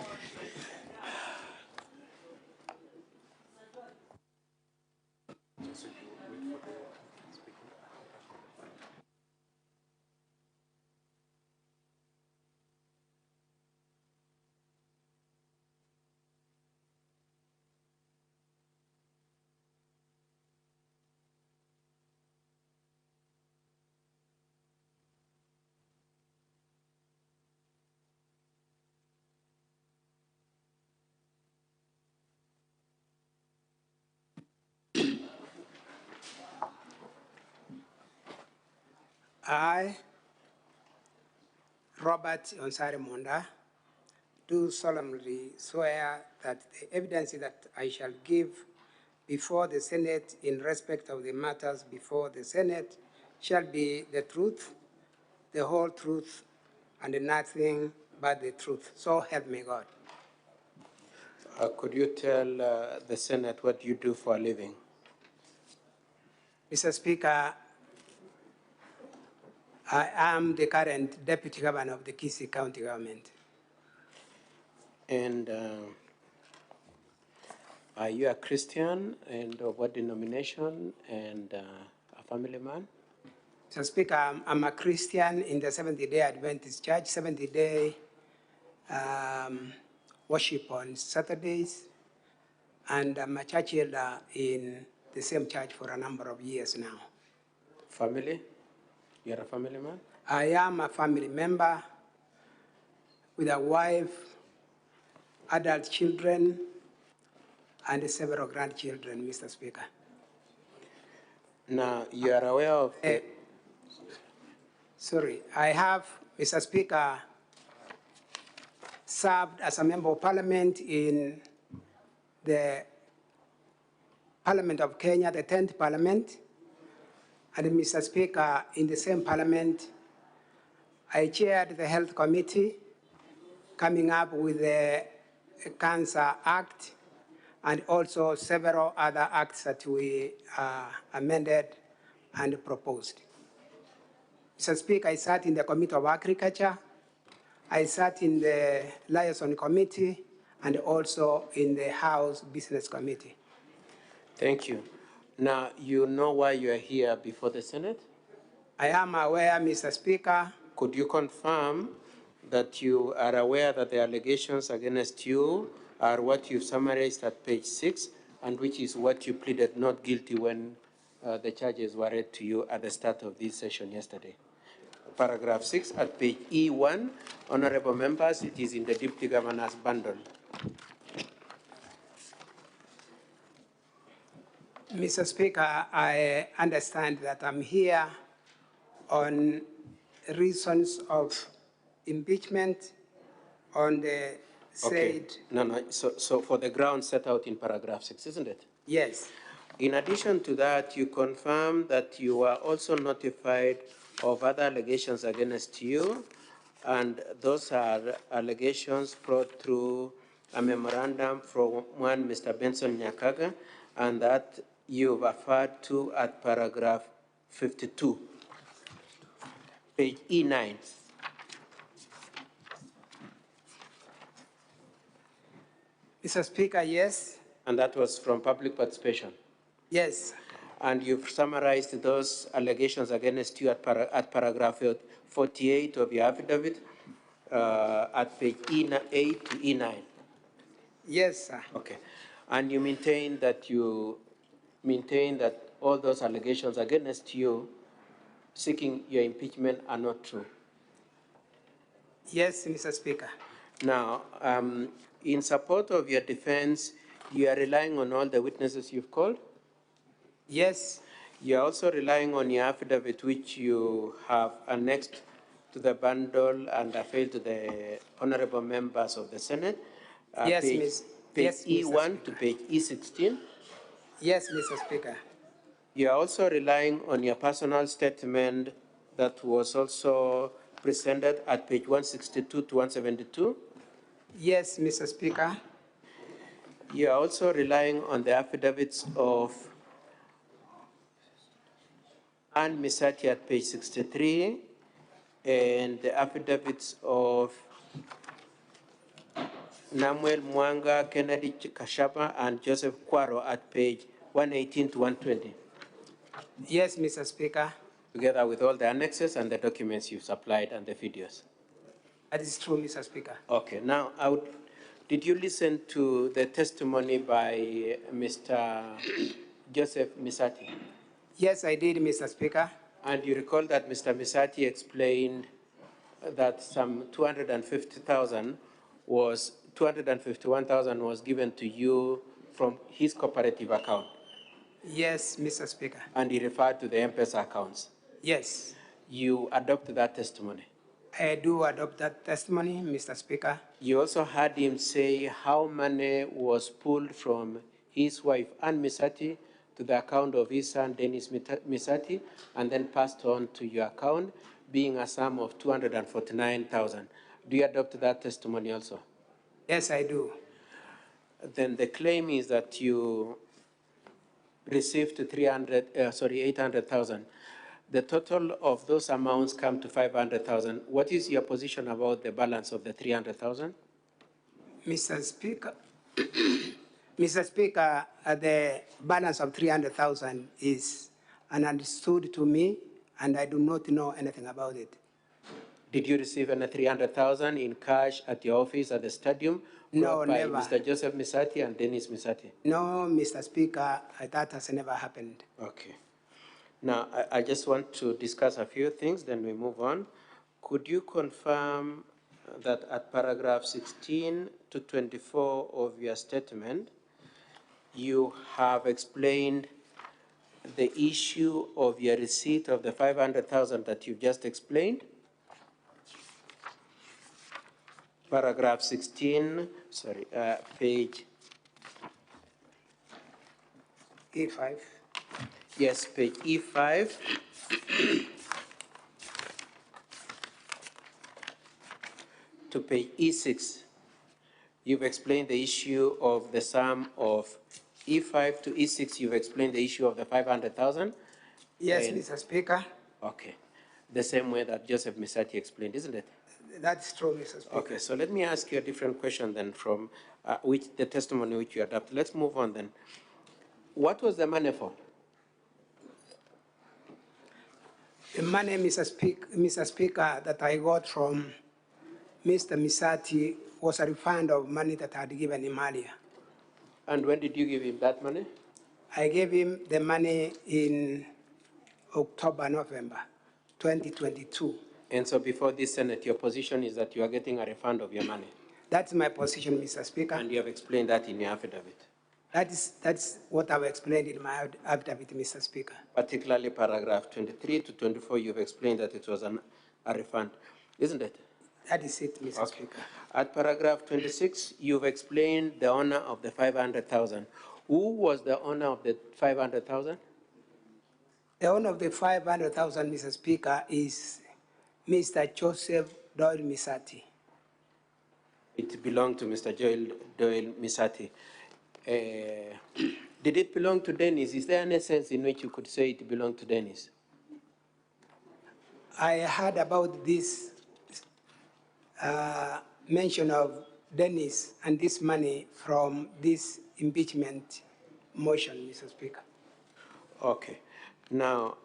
I, Robert Onsari Monda, do solemnly swear that the evidence that I shall give before the Senate in respect of the matters before the Senate shall be the truth, the whole truth, and nothing but the truth. So help me God. Could you tell the Senate what you do for a living? Mr. Speaker, I am the current Deputy Governor of the Kisii County Government. And are you a Christian, and of what denomination, and a family man? Mr. Speaker, I'm a Christian in the Seventh-day Adventist Church, Seventh-day worship on Saturdays, and I'm a church elder in the same church for a number of years now. Family? You're a family man? I am a family member with a wife, adult children, and several grandchildren, Mr. Speaker. Now, you are aware of Sorry, I have, Mr. Speaker, served as a member of parliament in the Parliament of Kenya, the 10th Parliament. And Mr. Speaker, in the same Parliament, I chaired the Health Committee, coming up with the Cancer Act, and also several other acts that we amended and proposed. Mr. Speaker, I sat in the Committee of Agriculture, I sat in the Liaison Committee, and also in the House Business Committee. Thank you. Now, you know why you are here before the Senate? I am aware, Mr. Speaker. Could you confirm that you are aware that the allegations against you are what you summarized at page 6, and which is what you pleaded not guilty when the charges were read to you at the start of this session yesterday? Paragraph 6 at page E1. Honorable members, it is in the Deputy Governor's bundle. Mr. Speaker, I understand that I'm here on reasons of impeachment on the said... Okay. No, so for the ground set out in paragraph 6, isn't it? Yes. In addition to that, you confirm that you were also notified of other allegations against you, and those are allegations brought through a memorandum from one Mr. Benson Nyakaga, and that you've referred to at paragraph 52, page E9. Mr. Speaker, yes, And that was from public participation? Yes. And you've summarized those allegations against you at paragraph 48 of your affidavit at page E8 to E9? Yes, sir. Okay. And you maintain that all those allegations against you seeking your impeachment are not true? Yes, Mr. Speaker. Now, in support of your defense, you are relying on all the witnesses you've called? Yes. You are also relying on your affidavit, which you have annexed to the bundle and failed to the honorable members of the Senate. Yes, page yes, Mr. E1 to page E16. Yes, Mr. Speaker. You are also relying on your personal statement that was also presented at page 162 to 172. Yes, Mr. Speaker. You are also relying on the affidavits of Ann Misati at page 63 and the affidavits of Namuel Mwanga, Kennedy Kashaba, and Joseph Kwaro at page 118 to 120. Yes, Mr. Speaker. Together with all the annexes and the documents you've supplied and the videos. That is true, Mr. Speaker. Okay, now did you listen to the testimony by Mr. Joseph Misati? Yes, I did, Mr. Speaker. And you recall that Mr. Misati explained that some 251,000 was given to you from his cooperative account? Yes, Mr. Speaker. And he referred to the M-Pesa accounts? Yes. You adopt that testimony? I do adopt that testimony, Mr. Speaker. You also heard him say how money was pulled from his wife, Ann Misati, to the account of his son, Dennis Misati, and then passed on to your account, being a sum of 249,000. Do you adopt that testimony also? Yes, I do. Then the claim is that you received 800,000. The total of those amounts come to 500,000. What is your position about the balance of the 300,000? Mr. Speaker, Mr. Speaker, the balance of 300,000 is understood to me, and I do not know anything about it. Did you receive any 300,000 in cash at your office at the stadium? No, by never. Mr. Joseph Misati and Dennis Misati? No, Mr. Speaker, that has never happened. Okay. Now, I just want to discuss a few things, then we move on. Could you confirm that at paragraph 16 to 24 of your statement, you have explained the issue of your receipt of the 500,000 that you've just explained? Paragraph 16, page E5. Yes, page E5. To page E6. You've explained the issue of the sum of E5 to E6. You've explained the issue of the 500,000. Yes, Mr. Speaker. Okay. The same way that Joseph Misati explained, isn't it? That's true, Mr. Speaker. Okay, so let me ask you a different question then from the testimony which you adopted. Let's move on then. What was the money for? The money, Mr. Speaker, that I got from Mr. Misati was a refund of money that I had given him earlier. And when did you give him that money? I gave him the money in October, November 2022. And so before this Senate, your position is that you are getting a refund of your money? That's my position, Mr. Speaker. And you have explained that in your affidavit? That's what I've explained in my affidavit, Mr. Speaker. Particularly paragraph 23 to 24, you've explained that it was a refund, isn't it? That is it, Mr. Speaker. At paragraph 26, you've explained the owner of the 500,000. Who was the owner of the 500,000? The owner of the 500,000, Mr. Speaker, is Mr. Joseph Doyle Misati. It belonged to Mr. Doyle Misati. Did it belong to Dennis? Is there any sense in which you could say it belonged to Dennis? I heard about this mention of Dennis and this money from this impeachment motion, Mr. Speaker. Okay. Now,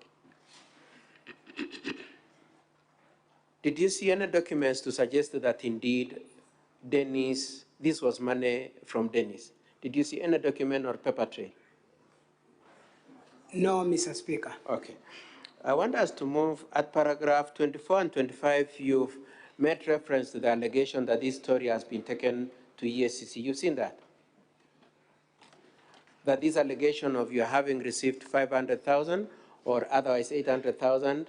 did you see any documents to suggest that indeed Dennis, this was money from Dennis? Did you see any document or paper trail? No, Mr. Speaker. Okay. I want us to move at paragraph 24 and 25. You've made reference to the allegation that this story has been taken to ESCC. You've seen that? That this allegation of you having received 500,000 or otherwise 800,000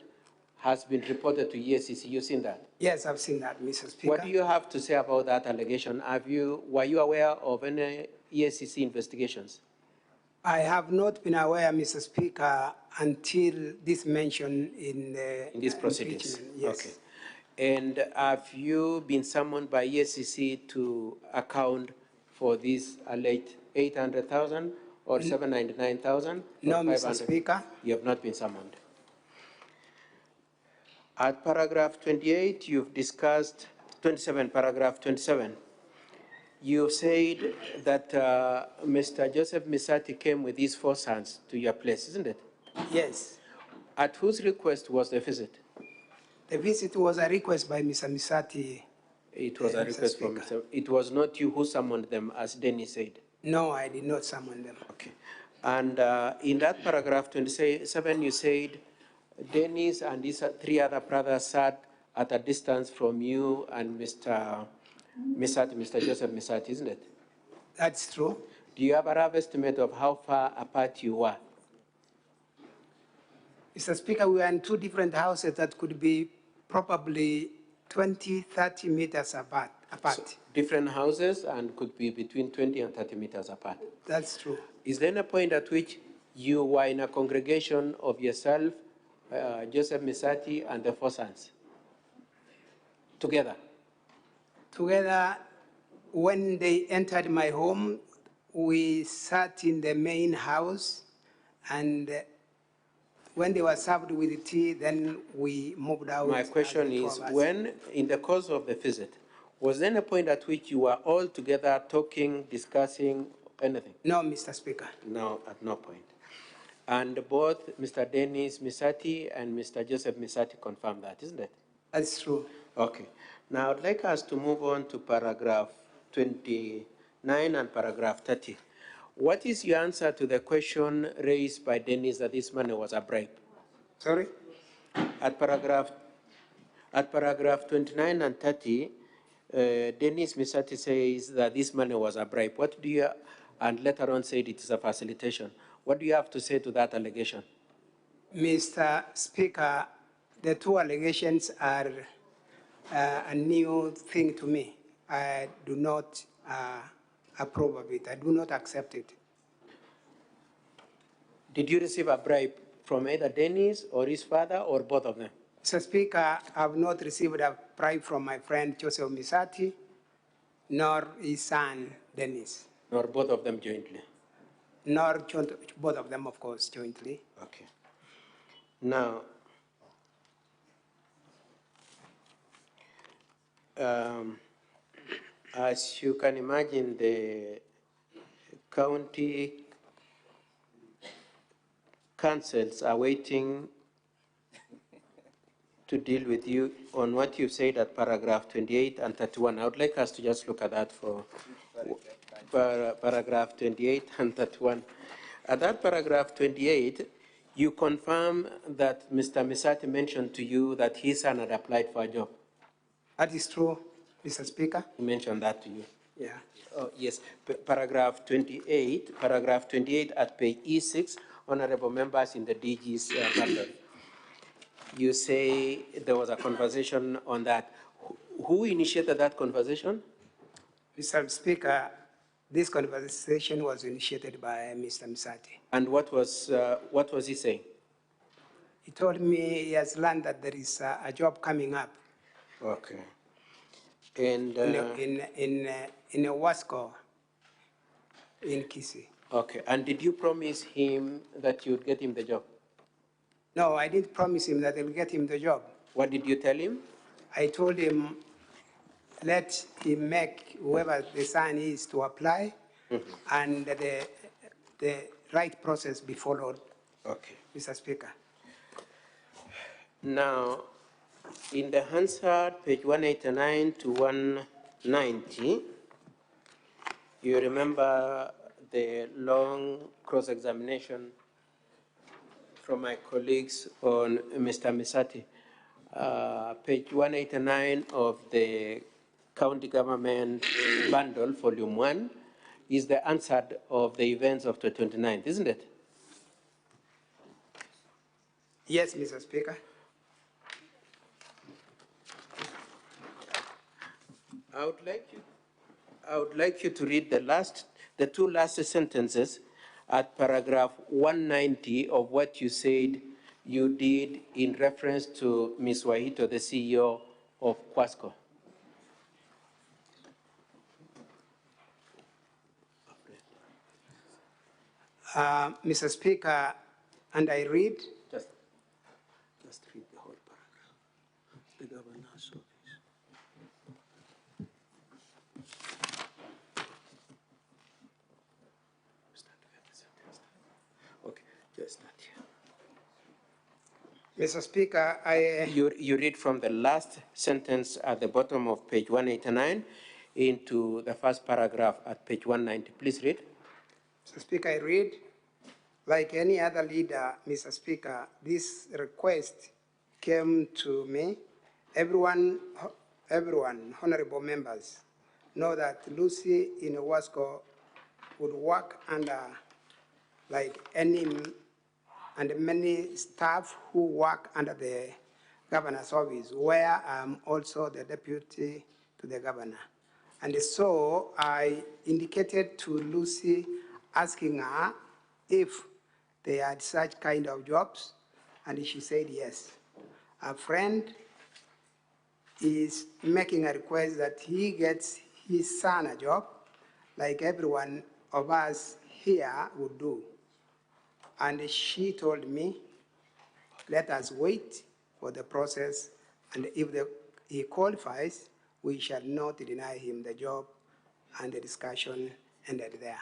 has been reported to ESCC. You've seen that? Yes, I've seen that, Mr. Speaker. What do you have to say about that allegation? Were you aware of any ESCC investigations? I have not been aware, Mr. Speaker, until this mention in these proceedings. impeachment. Yes. Okay. And have you been summoned by ESCC to account for this alleged 800,000 or 799,000? No, Mr. Speaker. You have not been summoned. At paragraph 28, you've discussed 27, paragraph 27. You said that Mr. Joseph Misati came with his 4 sons to your place, isn't it? Yes. At whose request was the visit? The visit was a request by Mr. Misati. It was a request from Mr. It was not you who summoned them, as Denny said? No, I did not summon them. Okay. And in that paragraph 27, you said Dennis and his 3 other brothers sat at a distance from you and Mr. Misati, Mr. Joseph Misati, isn't it? That's true. Do you have a rough estimate of how far apart you were? Mr. Speaker, we were in 2 different houses that could be probably 20, 30 meters apart. So, different houses and could be between 20 and 30 meters apart. That's true. Is there a point at which you were in a congregation of yourself, Joseph Misati, and the 4 sons? Together? Together, when they entered my home, we sat in the main house, and when they were served with tea, then we moved out. My question is, when, in the course of the visit, was there a point at which you were all together talking, discussing anything? No, Mr. Speaker. No, at no point. And both Mr. Dennis Misati and Mr. Joseph Misati confirmed that, isn't it? That's true. Okay. Now, I'd like us to move on to paragraph 29 and paragraph 30. What is your answer to the question raised by Dennis that this money was a bribe? Sorry? At paragraph 29 and 30, Dennis Misati says that this money was a bribe. What do you, and later on said it is a facilitation. What do you have to say to that allegation? Mr. Speaker, the 2 allegations are a new thing to me. I do not approve of it. I do not accept it. Did you receive a bribe from either Dennis or his father or both of them? Mr. Speaker, I have not received a bribe from my friend Joseph Misati, nor his son Dennis. Nor both of them jointly? Nor both of them, of course, jointly. Okay. Now, as you can imagine, the county councils are waiting to deal with you on what you said at paragraph 28 and 31. I would like us to just look at that for paragraph 28 and 31. At that paragraph 28, you confirm that Mr. Misati mentioned to you that his son had applied for a job. That is true, Mr. Speaker. He mentioned that to you. Yeah. Oh, yes. Paragraph 28 at page E6, honorable members in the DG's bundle. You say there was a conversation on that. Who initiated that conversation? Mr. Speaker, this conversation was initiated by Mr. Misati. And what was he saying? He told me he has learned that there is a job coming up. Okay. And in a Wasco in Kisii. Okay. And did you promise him that you would get him the job? No, I didn't promise him that I will get him the job. What did you tell him? I told him let him make whoever the sign is to apply, and the right process be followed. Okay. Mr. Speaker. Now, in the Hansard, page 189 to 190, you remember the long cross-examination from my colleagues on Mr. Misati. Page 189 of the County Government Bundle, Volume 1, is the answer of the events of the 29th, isn't it? Yes, Mr. Speaker. I would like you to read the two last sentences at paragraph 190 of what you said you did in reference to Ms. Wahito, the CEO of Quasco. Mr. Speaker, and I read. Just read the whole paragraph. The governor's office. Okay, just start here. Mr. Speaker, You read from the last sentence at the bottom of page 189 into the first paragraph at page 190. Please read. Mr. Speaker, I read. Like any other leader, Mr. Speaker, this request came to me. Everyone, honorable members, know that Lucy in Wasco would work under like any and many staff who work under the governor's office, where I'm also the deputy to the governor. And so I indicated to Lucy, asking her if they had such kind of jobs, and she said yes. A friend is making a request that he gets his son a job, like everyone of us here would do. And she told me, let us wait for the process, and if he qualifies, we shall not deny him the job, and the discussion ended there.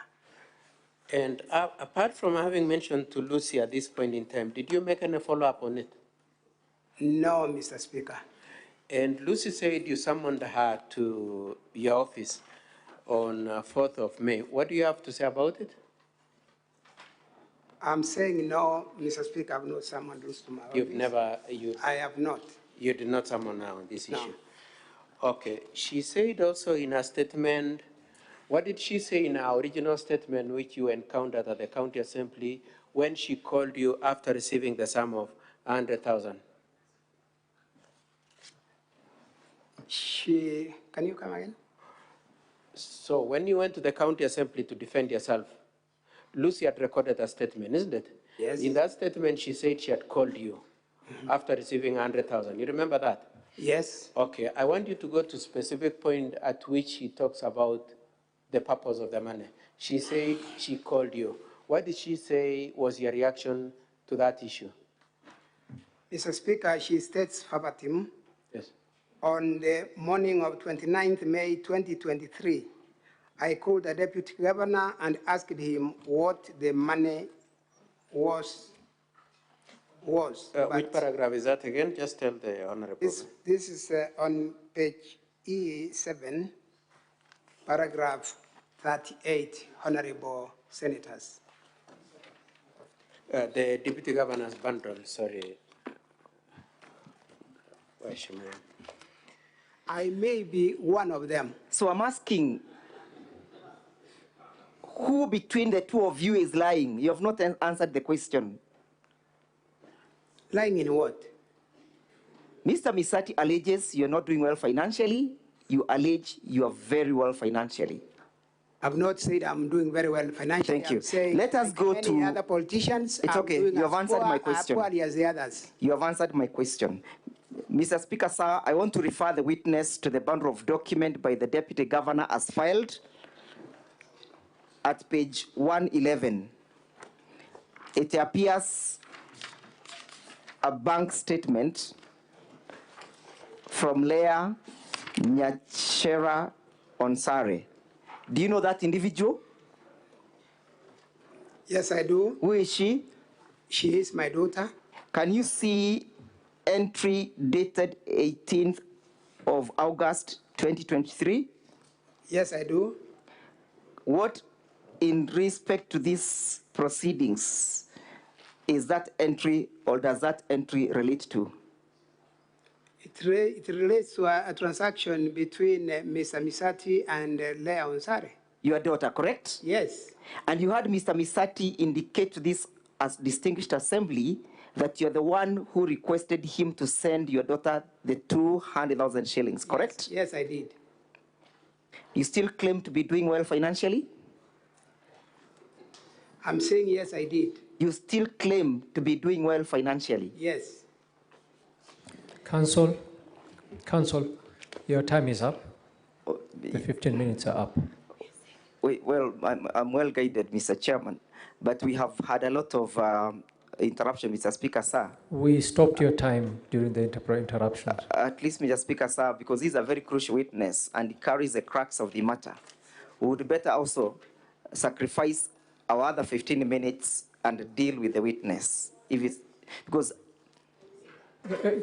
And apart from having mentioned to Lucy at this point in time, did you make any follow-up on it? No, Mr. Speaker. And Lucy said you summoned her to your office on 4th of May. What do you have to say about it? I'm saying no, Mr. Speaker, I've not summoned Lucy to my office. I have not. You did not summon her on this No. issue? Okay. She said also in her statement, what did she say in her original statement which you encountered at the county assembly when she called you after receiving the sum of 100,000? Can you come again? So when you went to the county assembly to defend yourself, Lucy had recorded a statement, isn't it? Yes. In that statement, she said she had called you after receiving 100,000. You remember that? Yes. Okay. I want you to go to specific point at which she talks about the purpose of the money. She said she called you. What did she say was your reaction to that issue? Mr. Speaker, she states verbatim. Yes. On the morning of 29th May 2023, I called the deputy governor and asked him what the money was. Which paragraph is that again? Just tell the honorable. This is on page E7, paragraph 38, honorable senators. The deputy governor's bundle, sorry. I may be one of them. So I'm asking, who between the two of you is lying? You have not answered the question. Lying in what? Mr. Misati alleges you're not doing well financially. You allege you are very well financially. I've not said I'm doing very well financially. Thank you. I'm saying, Let us like go any to other politicians. It's I'm okay. doing You have as answered my question. poorly as the others. You have answered my question. Mr. Speaker, sir, I want to refer the witness to the bundle of document by the Deputy Governor as filed at page 111. It appears a bank statement from Leah Nyach Shera Onsare. Do you know that individual? Yes, I do. Who is she? She is my daughter. Can you see entry dated 18th of August 2023? Yes, I do. What, in respect to these proceedings, is that entry, or does that entry relate to? It relates to a transaction between Mr. Misati and Leah Onsare. Your daughter, correct? Yes. And you had Mr. Misati indicate to this as distinguished assembly that you're the one who requested him to send your daughter the 200,000 shillings, correct? Yes, I did. You still claim to be doing well financially? I'm saying yes, I did. You still claim to be doing well financially? Yes. Council, your time is up. The 15 minutes are up. Well, I'm well guided, Mr. Chairman, but we have had a lot of interruption, Mr. Speaker, sir. We stopped your time during the interruptions. At least, Mr. Speaker, sir, because he's a very crucial witness and he carries the crux of the matter. We would better also sacrifice our other 15 minutes and deal with the witness. If it's, because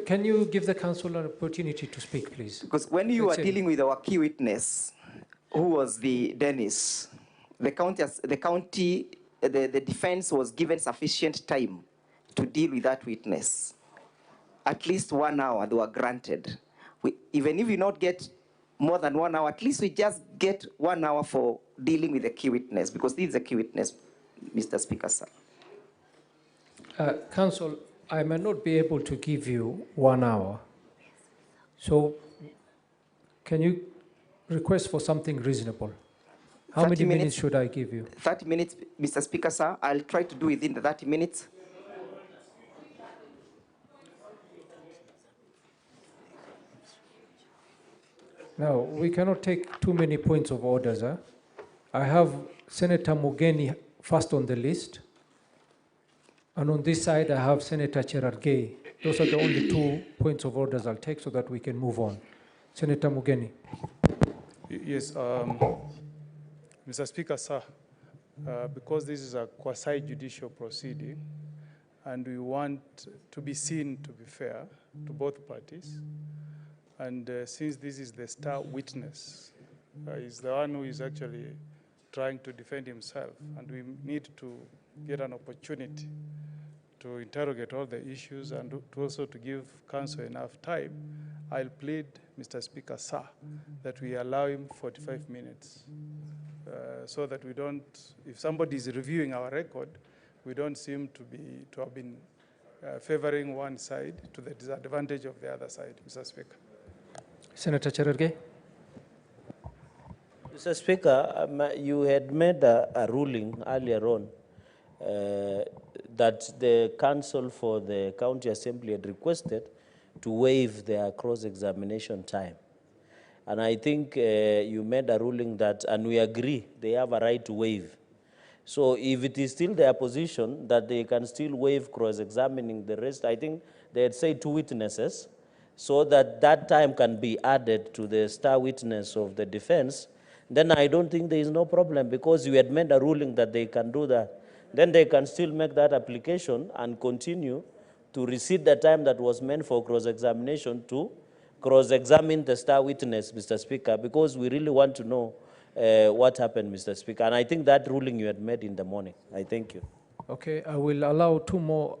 Can you give the council an opportunity to speak, please? Because when you are dealing with our key witness, who was the Dennis, the defense was given sufficient time to deal with that witness. At least 1 hour they were granted. Even if we not get more than 1 hour, at least we just get 1 hour for dealing with the key witness, because this is a key witness, Mr. Speaker, sir. Council, I may not be able to give you 1 hour. So can you request for something reasonable? How many minutes should I give you? 30 minutes, Mr. Speaker, sir. I'll try to do within the 30 minutes. No, we cannot take too many points of orders. Huh? I have Senator Mugeni first on the list. And on this side, I have Senator Cherargei. Those are the only 2 points of orders I'll take so that we can move on. Senator Mugeni. Yes, Mr. Speaker, sir, because this is a quasi-judicial proceeding, and we want to be seen to be fair to both parties, and since this is the star witness, is the one who is actually trying to defend himself, and we need to get an opportunity to interrogate all the issues and to also to give counsel enough time, I'll plead, Mr. Speaker, sir, that we allow him 45 minutes so that we don't, if somebody is reviewing our record, we don't seem to have been favoring one side to the disadvantage of the other side, Mr. Speaker. Senator Cherargei. Mr. Speaker, you had made a ruling earlier on that the council for the county assembly had requested to waive their cross-examination time. And I think you made a ruling that, and we agree, they have a right to waive. So if it is still their position that they can still waive cross-examining the rest, I think they had said 2 witnesses, so that that time can be added to the star witness of the defense, then I don't think there is no problem, because you had made a ruling that they can do that. Then they can still make that application and continue to receive the time that was meant for cross-examination to cross-examine the star witness, Mr. Speaker, because we really want to know what happened, Mr. Speaker. And I think that ruling you had made in the morning. I thank you. Okay, I will allow 2 more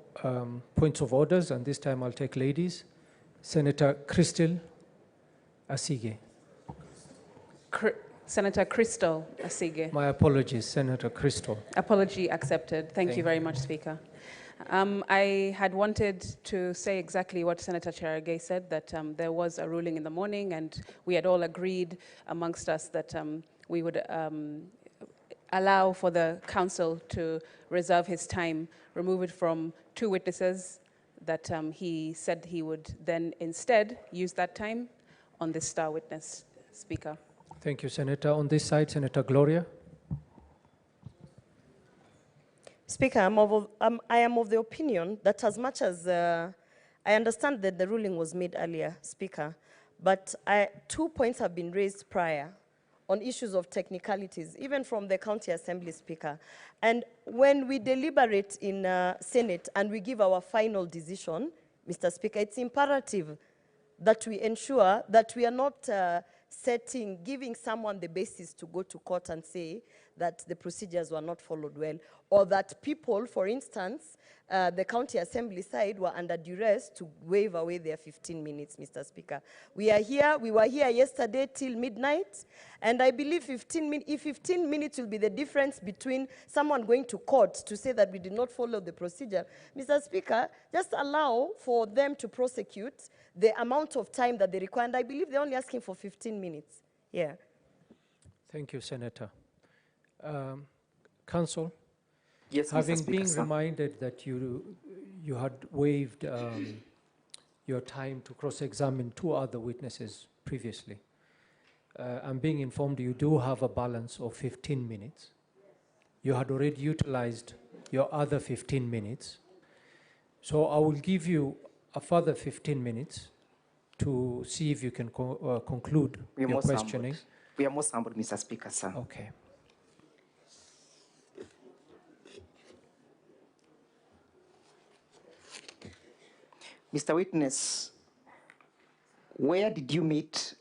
points of orders, and this time I'll take ladies. Senator Crystal Asige. Senator Crystal Asige. My apologies, Senator Crystal. Apology accepted. Thank you very much, Speaker. I had wanted to say exactly what Senator Cherargei said, that there was a ruling in the morning, and we had all agreed amongst us that we would allow for the council to reserve his time, remove it from 2 witnesses, that he said he would then instead use that time on this star witness, Speaker. Thank you, Senator. On this side, Senator Gloria. Speaker, I am of the opinion that as much as I understand that the ruling was made earlier, Speaker, But 2 points have been raised prior on issues of technicalities, even from the County Assembly Speaker. And when we deliberate in Senate and we give our final decision, Mr. Speaker, it's imperative that we ensure that we are not giving someone the basis to go to court and say that the procedures were not followed well, or that people, for instance, the County Assembly side were under duress to waive away their 15 minutes, Mr. Speaker. We were here yesterday till midnight, and I believe if 15 minutes will be the difference between someone going to court to say that we did not follow the procedure, Mr. Speaker, just allow for them to prosecute the amount of time that they require, and I believe they're only asking for 15 minutes. Yeah. Thank you, Senator. Council? Yes, having Mr. Speaker, been sir. reminded that you had waived your time to cross-examine 2 other witnesses previously, I'm being informed you do have a balance of 15 minutes. You had already utilized your other 15 minutes. So I will give you a further 15 minutes to see if you can conclude your questioning. We are most humbled, Mr. Speaker, sir. Okay. Mr. Witness, where did you meet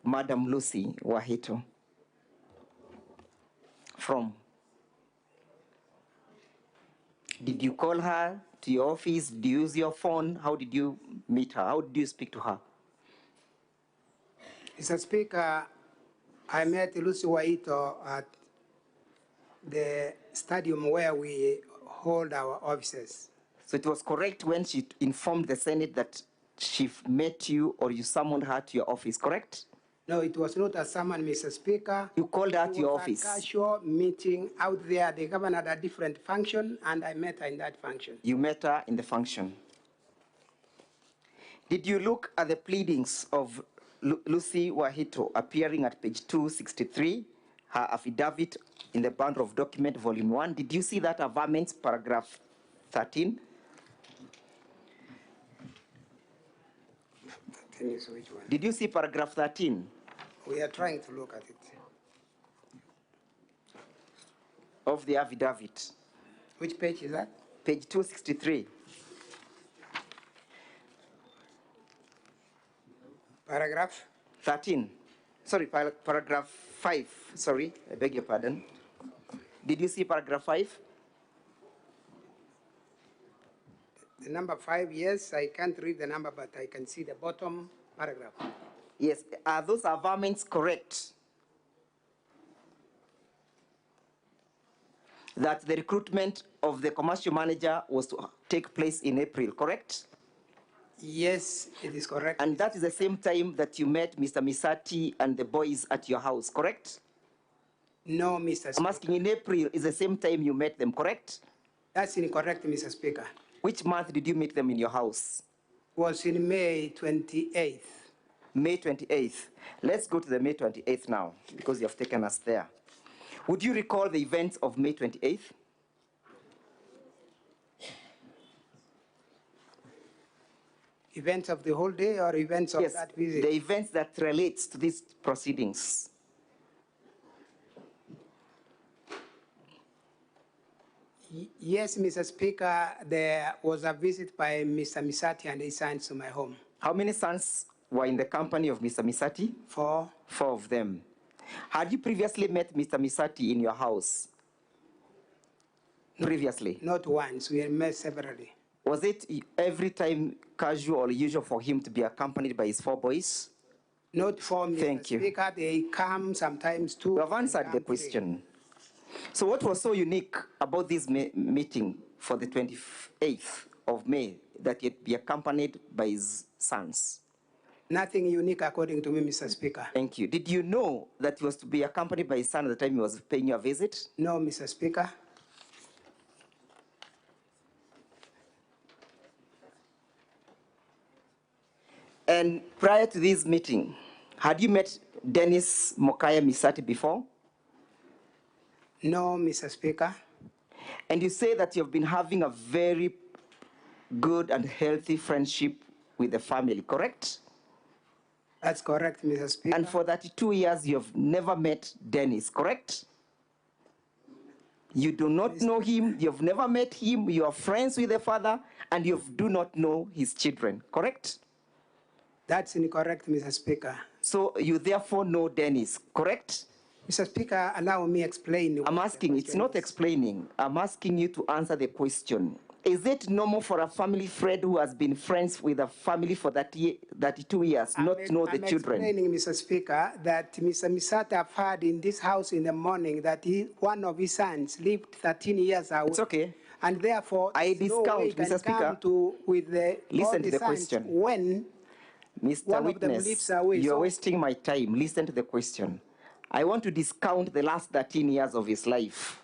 Madam Lucy Wahito from? Did you call her to your office? Did you use your phone? How did you meet her? How did you speak to her? Mr. Speaker, I met Lucy Wahito at the stadium where we hold our offices. So it was correct when she informed the Senate that she met you or you summoned her to your office, correct? No, it was not a summon, Mr. Speaker. You called her to your office? It was a casual meeting out there. The governor had a different function, and I met her in that function. You met her in the function. Did you look at the pleadings of Lucy Wahito appearing at page 263, her affidavit in the bundle of document, volume 1? Did you see that averments, paragraph 13? Which one? Did you see paragraph 13? We are trying to look at it. Of the affidavit. Which page is that? Page 263. Paragraph? 13. Sorry, paragraph 5. Sorry, I beg your pardon. Did you see paragraph 5? The number 5, yes, I can't read the number, but I can see the bottom paragraph. Yes, are those averments correct? That the recruitment of the commercial manager was to take place in April, correct? Yes, it is correct. And that is the same time that you met Mr. Misati and the boys at your house, correct? No, Mr. Speaker. I'm asking, in April is the same time you met them, correct? That's incorrect, Mr. Speaker. Which month did you meet them in your house? Was in May 28th. May 28th. Let's go to the May 28th now, because you have taken us there. Would you recall the events of May 28th? Events of the whole day or events of Yes, that visit? the events that relates to these proceedings. Yes, Mr. Speaker, there was a visit by Mr. Misati and his sons to my home. How many sons were in the company of Mr. Misati? 4. 4 of them. Had you previously met Mr. Misati in your house? Previously? Not once, we met severally. Was it every time casual or usual for him to be accompanied by his 4 boys? Not for Mr. Thank you. Speaker, they come sometimes too. You have answered the question. So what was so unique about this meeting for the 28th of May that he'd be accompanied by his sons? Nothing unique according to me, Mr. Speaker. Thank you. Did you know that he was to be accompanied by his son at the time he was paying you a visit? No, Mr. Speaker. And prior to this meeting, had you met Dennis Mokaya Misati before? No, Mr. Speaker. And you say that you've been having a very good and healthy friendship with the family, correct? That's correct, Mr. Speaker. And for 32 years, you have never met Dennis, correct? You do not know him, you've never met him, you are friends with the father, and you do not know his children, correct? That's incorrect, Mr. Speaker. So you therefore know Dennis, correct? Mr. Speaker, allow me explain. I'm asking, it's not explaining, I'm asking you to answer the question. Is it normal for a family friend who has been friends with a family for 32 years not to know the children? I'm explaining, Mr. Speaker, that Mr. Misata have heard in this house in the morning that one of his sons lived 13 years away. It's okay. And therefore, I no way discount, Mr. Speaker. Listen to the question. When Mr. one Witness, of them lives away. you're wasting my time. Listen to the question. I want to discount the last 13 years of his life.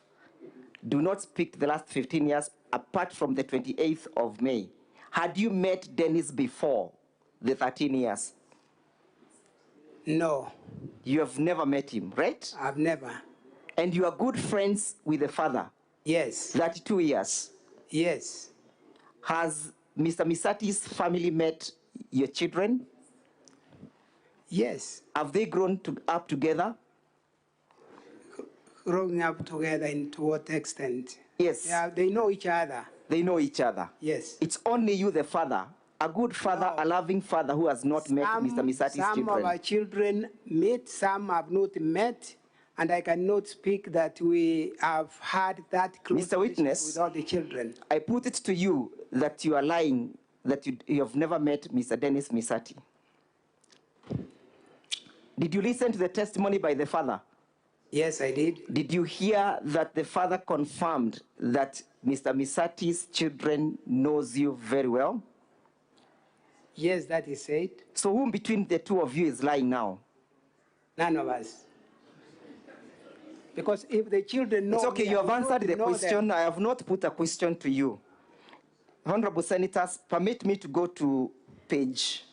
Do not speak to the last 15 years apart from the 28th of May. Had you met Dennis before the 13 years? No. You have never met him, right? I've never. And you are good friends with the father? Yes. 32 years? Yes. Has Mr. Misati's family met your children? Yes. Have they grown up together? Growing up together and to what extent? Yes. Yeah, they know each other. They know each other? Yes. It's only you, the father, a good father, a loving father who has not met Mr. Misati's children. Some of our children met, some have not met, and I cannot speak that we have had that close Mr. Witness, with all the children. I put it to you that you are lying, that you have never met Mr. Dennis Misati. Did you listen to the testimony by the father? Yes, I did. Did you hear that the father confirmed that Mr. Misati's children knows you very well? Yes, that is said. So who between the two of you is lying now? None of us. Because if the children know... It's okay, me, you have answered the question. Them. I have not put a question to you. Honorable Senators, permit me to go to page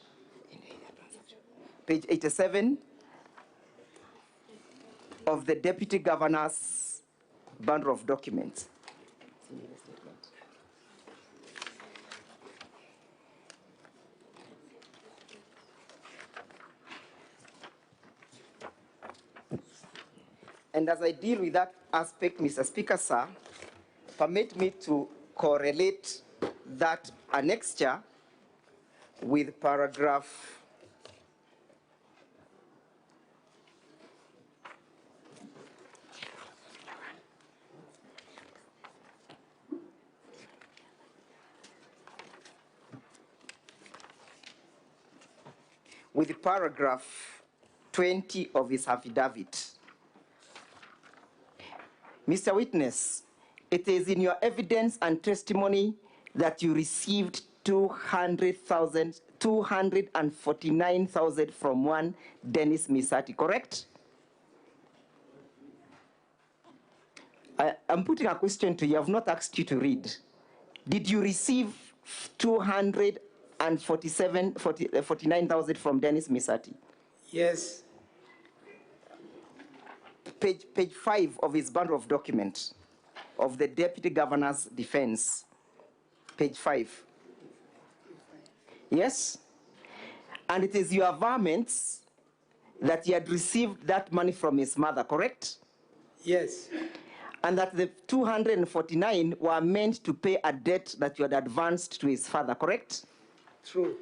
87 of the Deputy Governor's bundle of documents. And as I deal with that aspect, Mr. Speaker, sir, permit me to correlate that annexure with paragraph with paragraph 20 of his affidavit. Mr. Witness, it is in your evidence and testimony that you received 249,000 from one Dennis Misati, correct? I'm putting a question to you. I have not asked you to read. Did you receive 49,000 from Dennis Misati? Yes. Page 5 of his bundle of documents of the Deputy Governor's defense. Page 5. Yes? And it is your varmints that he had received that money from his mother, correct? Yes. And that the 249 were meant to pay a debt that you had advanced to his father, correct? True.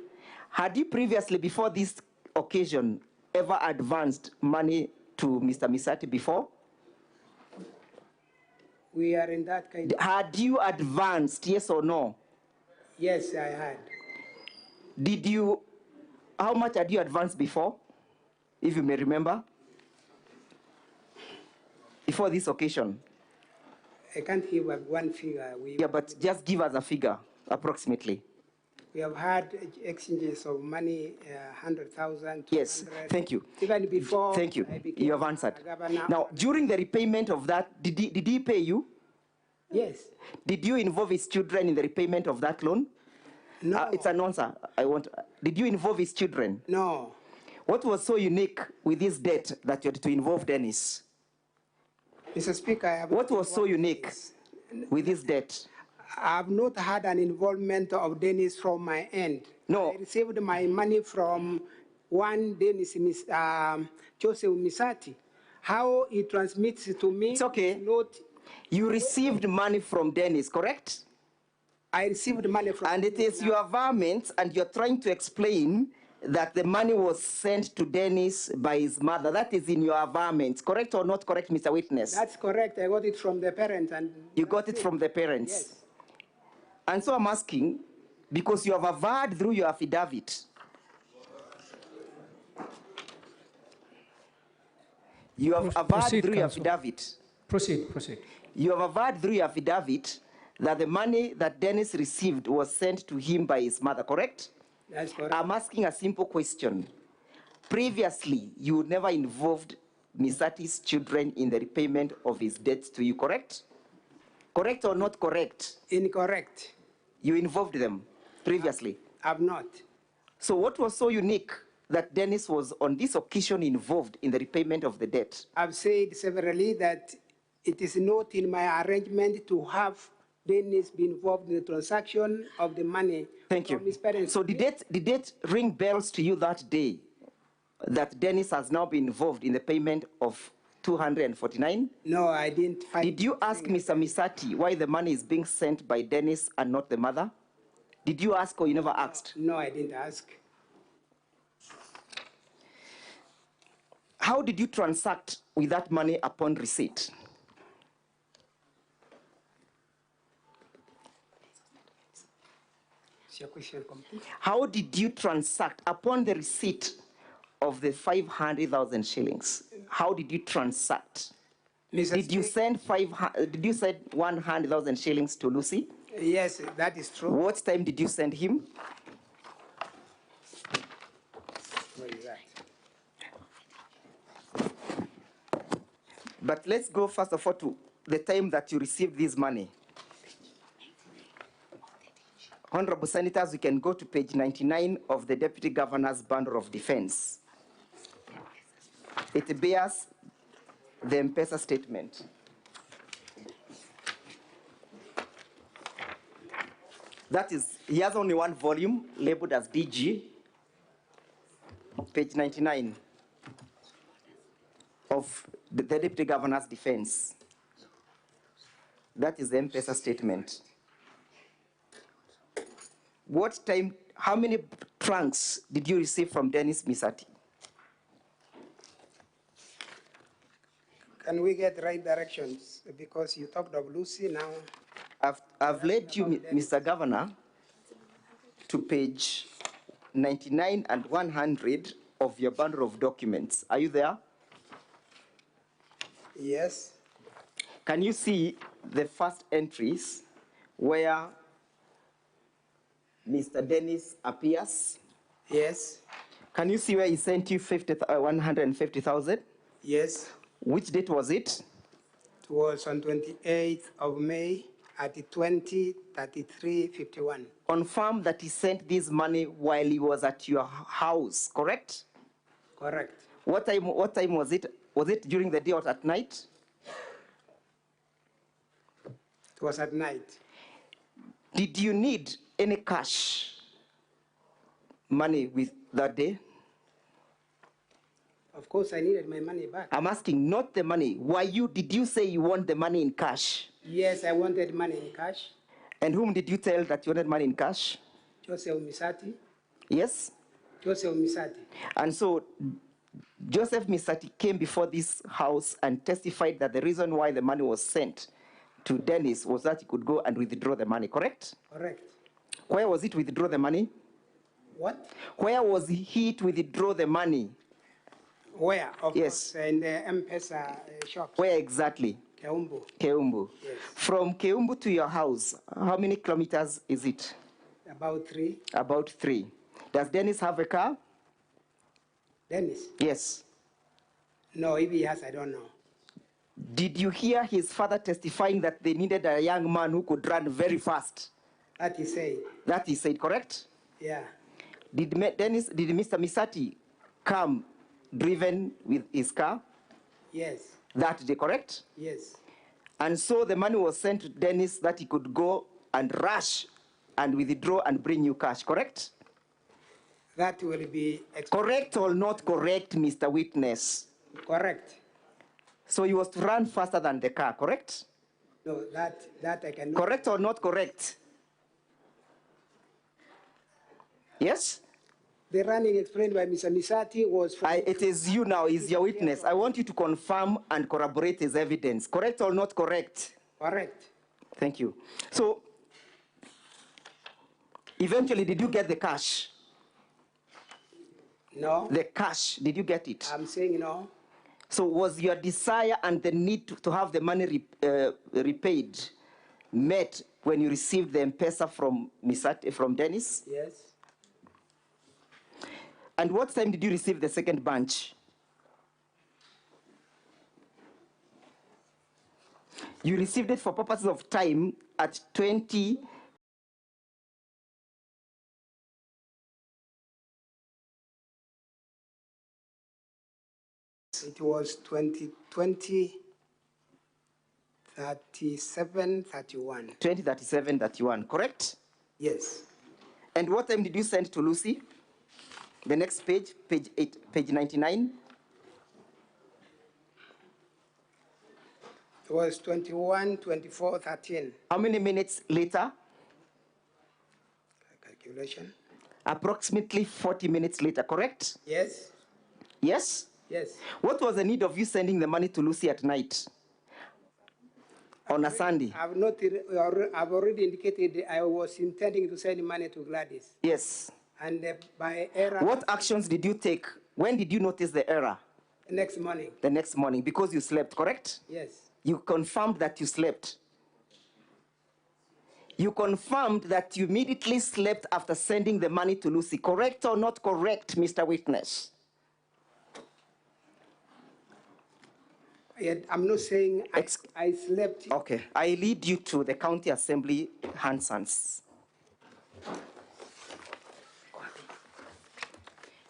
Had you previously, before this occasion, ever advanced money to Mr. Misati before? We are in that kind of... Had you advanced, yes or no? Yes, I had. Did you, how much had you advanced before, if you may remember? Before this occasion? I can't give one figure. Yeah, but just give us a figure, approximately. We have had exchanges of money, 100,000. Yes, thank you. Even before. Thank you. You have answered. Now, during the repayment of that, did he pay you? Yes. Did you involve his children in the repayment of that loan? No. It's an answer. Did you involve his children? No. What was so unique with this debt that you had to involve Dennis? Mr. Speaker, I have... What was so unique with this debt? I have not had an involvement of Dennis from my end. No. I received my money from one Dennis Joseph Misati. How he transmits it to me. It's okay. Not. You received money from Dennis, correct? I received money from. And it is your varmint, and you're trying to explain that the money was sent to Dennis by his mother. That is in your varmint, correct or not correct, Mr. Witness? That's correct. I got it from the parents. And you got it from the parents? Yes. And so I'm asking, because you have averred through your affidavit. You have averred through your affidavit. Proceed. You have averred through your affidavit that the money that Dennis received was sent to him by his mother, correct? That's correct. I'm asking a simple question. Previously, you never involved Misati's children in the repayment of his debts to you, correct? Correct or not correct? Incorrect. You involved them previously? I've not. So what was so unique that Dennis was on this occasion involved in the repayment of the debt? I've said severally that it is not in my arrangement to have Dennis be involved in the transaction of the money. Thank you. From his parents. So did it ring bells to you that day that Dennis has now been involved in the payment of 249? No, I didn't find. Did you ask Mr. Misati why the money is being sent by Dennis and not the mother? Did you ask or you never asked? No, I didn't ask. How did you transact with that money upon receipt? Is your question complete? How did you transact upon the receipt of the 500,000 shillings? How did you transact? Did you send 100,000 shillings to Lucy? Yes, that is true. What time did you send him? Where is that? But let's go first of all to the time that you received this money. Honorable Senators, we can go to page 99 of the Deputy Governor's Bundle of Defense. It bears the M-Pesa statement. That is, he has only one volume labeled as DG, page 99 of the Deputy Governor's Defense. That is the M-Pesa statement. What time, how many trunks did you receive from Dennis Misati? Can we get right directions? Because you talked of Lucy now. I've led you, Mr. Governor, to page 99 and 100 of your bundle of documents. Are you there? Yes. Can you see the first entries where Mr. Dennis appears? Yes. Can you see where he sent you 150,000? Yes. Which date was it? It was on 28th of May at 20:33:51. Confirm that he sent this money while he was at your house, correct? Correct. What time was it? Was it during the day or at night? It was at night. Did you need any cash money with that day? Of course, I needed my money back. I'm asking, not the money. Did you say you want the money in cash? Yes, I wanted money in cash. And whom did you tell that you wanted money in cash? Joseph Misati. Yes? Joseph Misati. And so Joseph Misati came before this house and testified that the reason why the money was sent to Dennis was that he could go and withdraw the money, correct? Correct. Where was it withdraw the money? What? Where was he to withdraw the money? Where? Of Yes. course, in the M-Pesa shop. Where exactly? Keumbu. Keumbu. Yes. From Keumbu to your house, how many kilometers is it? About 3. About 3. Does Dennis have a car? Dennis? Yes. No, if he has, I don't know. Did you hear his father testifying that they needed a young man who could run very fast? That he said. That he said, correct? Yeah. Did Mr. Misati come driven with his car? Yes. That day, correct? Yes. And so the money was sent to Dennis that he could go and rush and withdraw and bring you cash, correct? That will be correct or not correct, Mr. Witness? correct. So he was to run faster than the car, correct? No, that I cannot. Correct or not correct? Yes? The running explained by Mr. Misati was for... It is you now, is your witness. I want you to confirm and corroborate his evidence. Correct or not correct? Correct. Thank you. So, eventually, did you get the cash? No. The cash, did you get it? I'm saying no. So was your desire and the need to have the money repaid met when you received the M-Pesa from Dennis? Yes. And what time did you receive the second bunch? You received it for purposes of time at 20. It was 2020, 37, 31. 2037, 31, correct? Yes. And what time did you send to Lucy? The next page, page 99. It was 21, 24, 13. How many minutes later? Calculation. Approximately 40 minutes later, correct? Yes. Yes? Yes. What was the need of you sending the money to Lucy at night? On a Sunday? I've already indicated I was intending to send money to Gladys. Yes. And by error... What actions did you take? When did you notice the error? The next morning. The next morning, because you slept, correct? Yes. You confirmed that you slept. You confirmed that you immediately slept after sending the money to Lucy. Correct or not correct, Mr. Witness? I'm not saying I slept. Okay. I lead you to the County Assembly Hansons.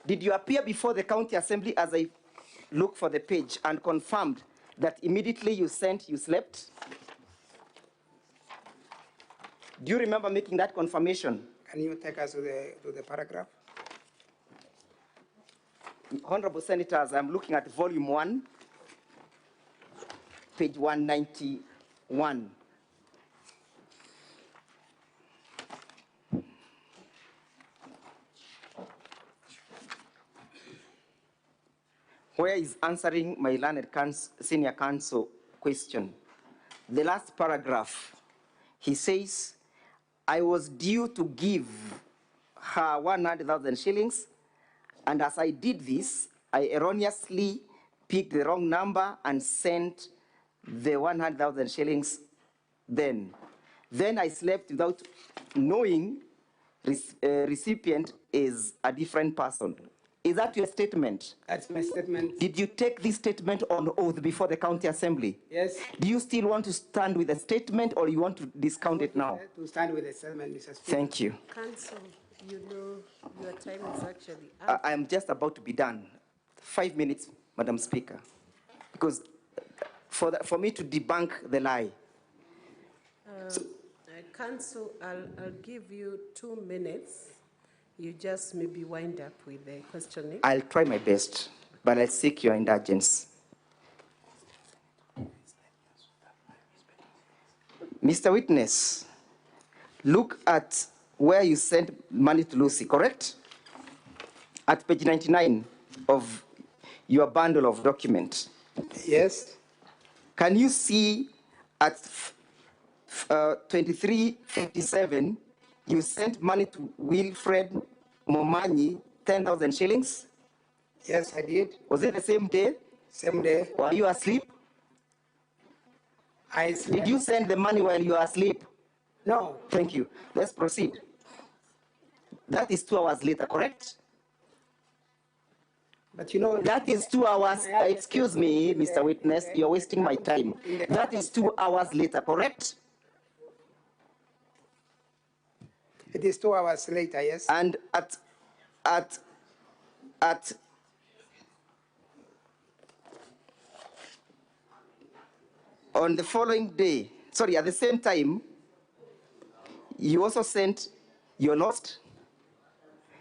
Did you appear before the County Assembly as I look for the page and confirmed that immediately you slept? Do you remember making that confirmation? Can you take us to the paragraph? Honorable Senators, I'm looking at volume 1, page 191. Where is answering my learned senior counsel question. The last paragraph, he says, I was due to give her 100,000 shillings, and as I did this, I erroneously picked the wrong number and sent the 100,000 shillings then. Then I slept without knowing recipient is a different person. Is that your statement? That's my statement. Did you take this statement on oath before the County Assembly? Yes. Do you still want to stand with the statement or you want to discount it now? To stand with the statement, Mr. Speaker. Thank you. Counsel, you know your time is actually up. I am just about to be done. 5 minutes, Madam Speaker. Because for me to debunk the lie. Counsel, I'll give you 2 minutes. You just maybe wind up with the questioning. I'll try my best, but I'll seek your indulgence. Mr. Witness, look at where you sent money to Lucy, correct? At page 99 of your bundle of documents. Yes. Can you see at 2357, you sent money to Wilfred Momanyi, 10,000 shillings? Yes, I did. Was it the same day? Same day. Were you asleep? I slept. Did you send the money while you were asleep? No. Thank you. Let's proceed. That is 2 hours later, correct? But you know... That is 2 hours. Excuse me, Mr. Witness, you're wasting my time. That is 2 hours later, correct? It is 2 hours later, yes. And on the following day, sorry, at the same time, you also sent your lost,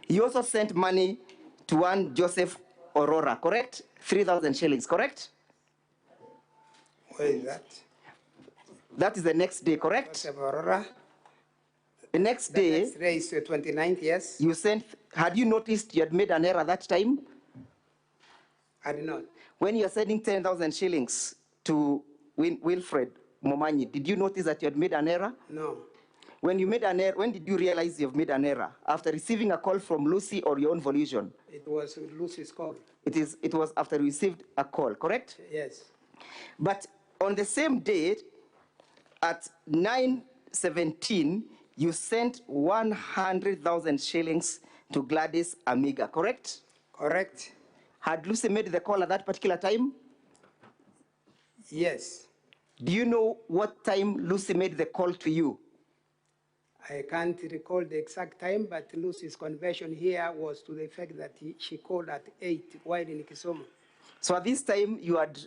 You also sent money to one Joseph Aurora, correct? 3,000 shillings, correct? Where is that? That is the next day, correct? Joseph Aurora. The next day, Next day is 29th, yes. you sent, had you noticed you had made an error that time? I did not. When you are sending 10,000 shillings to Wilfred Momanyi, did you notice that you had made an error? No. When you made an error, when did you realize you've made an error? After receiving a call from Lucy or your own volition? It was Lucy's call. It was after you received a call, correct? Yes. But on the same day, at 9:17, you sent 100,000 shillings to Gladys Amiga, correct? Correct. Had Lucy made the call at that particular time? Yes. Do you know what time Lucy made the call to you? I can't recall the exact time, but Lucy's conversion here was to the effect that she called at 8 while in Kisumu. So at this time, you had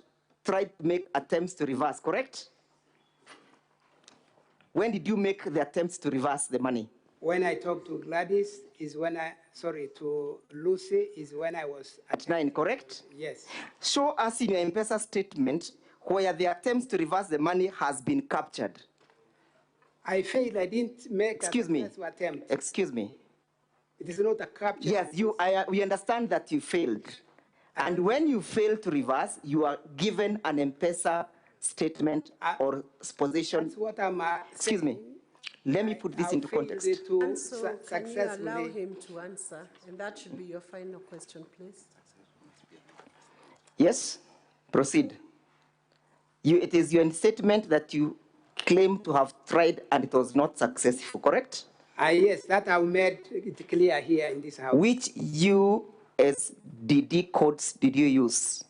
tried to make attempts to reverse, correct? When did you make the attempts to reverse the money? When I talked to Gladys is when to Lucy is when I was at 9, correct? Yes. Show us in your M-Pesa statement where the attempts to reverse the money has been captured. I failed. I didn't make Excuse me. attempt. Excuse me. It is not a capture. Yes, we understand that you failed. And when you fail to reverse, you are given an M-Pesa statement or position. That's what I'm Excuse me. Let me put this into context. And so can you allow him to answer? And that should be your final question, please. Yes, proceed. It is your statement that you claim to have tried and it was not successful, correct? Yes, that I've made it clear here in this house. Which USDD codes did you use?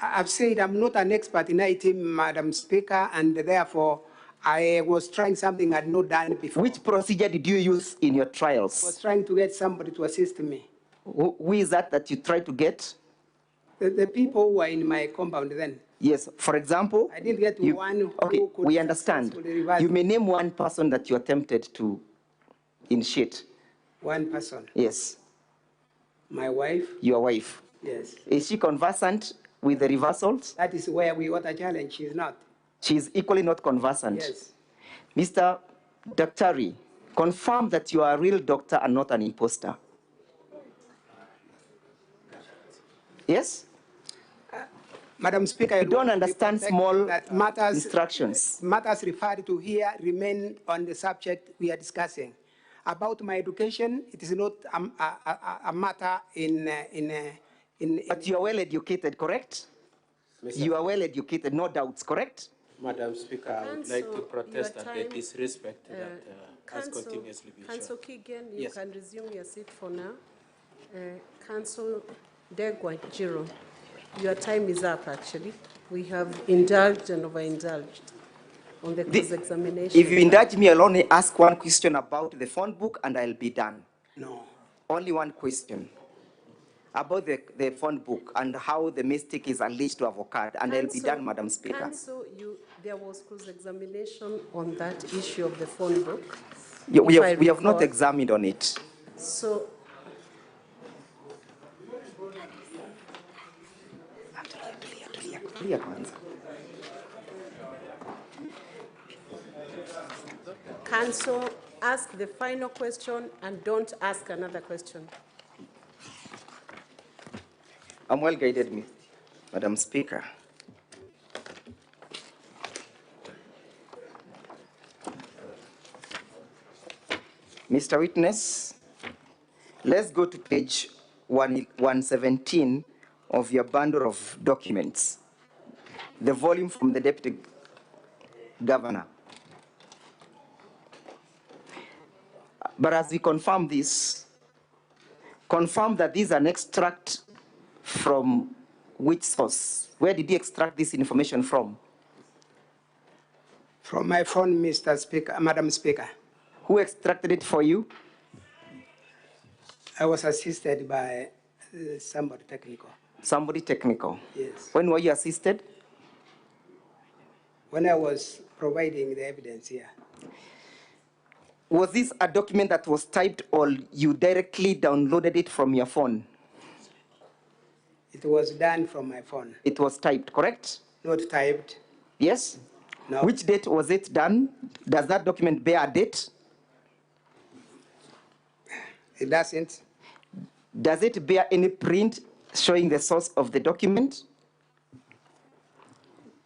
I've said I'm not an expert in IT, Madam Speaker, and therefore I was trying something I'd not done before. Which procedure did you use in your trials? I was trying to get somebody to assist me. Who is that you tried to get? The people who were in my compound then. Yes, for example, I didn't get one who could we understand. You may name one person that you attempted to initiate. One person? Yes. My wife? Your wife? Yes. Is she conversant with the reversals? That is where we got a challenge. She's not. She's equally not conversant? Yes. Mr. Daktari, confirm that you are a real doctor and not an imposter. Yes? Madam Speaker, you don't understand small instructions. Matters referred to here remain on the subject we are discussing. About my education, it is not a matter in. But you are well educated, correct? You are well educated, no doubts, correct? Madam Speaker, I would like to protest at the disrespect that has continuously been shown. Council Kigen, you can resume your seat for now. Council Degwa Jiro, your time is up actually. We have indulged and overindulged on the cross-examination. If you indulge me, I'll only ask one question about the phone book and I'll be done. No. Only one question about the phone book and how the mistake is alleged to have occurred, and I'll be done, Madam Speaker. Council, there was cross-examination on that issue of the phone book. We have not examined on it. So, Council, ask the final question and don't ask another question. I'm well guided, Madam Speaker. Mr. Witness, let's go to page 117 of your bundle of documents, the volume from the Deputy Governor. But as we confirm this, confirm that these are an extract from which source? Where did you extract this information from? From my phone, Mr. Speaker, Madam Speaker. Who extracted it for you? I was assisted by somebody technical. Somebody technical? Yes. When were you assisted? When I was providing the evidence here. Was this a document that was typed or you directly downloaded it from your phone? It was done from my phone. It was typed, correct? Not typed. Yes? No. Which date was it done? Does that document bear a date? It doesn't. Does it bear any print showing the source of the document?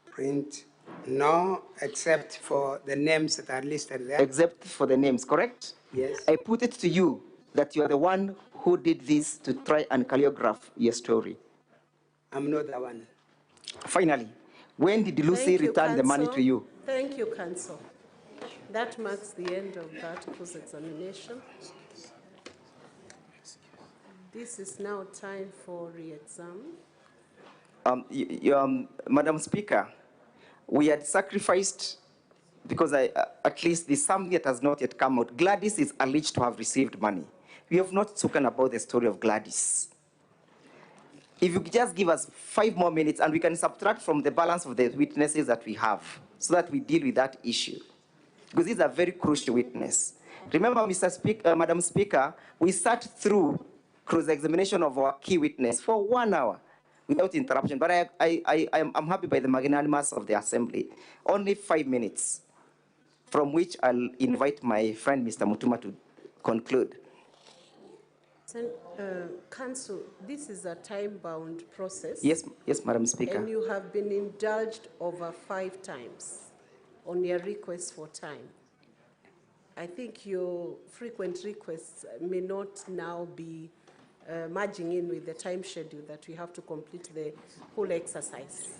Print. No, except for the names that are listed there. Except for the names, correct? Yes. I put it to you that you are the one who did this to try and choreograph your story. I'm not the one. Finally, when did Lucy return the money to you? Thank you, Counsel. That marks the end of that cross-examination. This is now time for re-exam. Madam Speaker, we had sacrificed, because at least there's something that has not yet come out. Gladys is alleged to have received money. We have not spoken about the story of Gladys. If you could just give us 5 more minutes and we can subtract from the balance of the witnesses that we have so that we deal with that issue. Because this is a very crucial witness. Remember, Madam Speaker, we sat through cross-examination of our key witness for 1 hour without interruption. But I'm happy by the magnanimous of the Assembly. Only 5 minutes, from which I'll invite my friend, Mr. Mutuma, to conclude. Counsel, this is a time-bound process. Yes, Madam Speaker. And you have been indulged over 5 times on your request for time. I think your frequent requests may not now be merging in with the time schedule that we have to complete the whole exercise.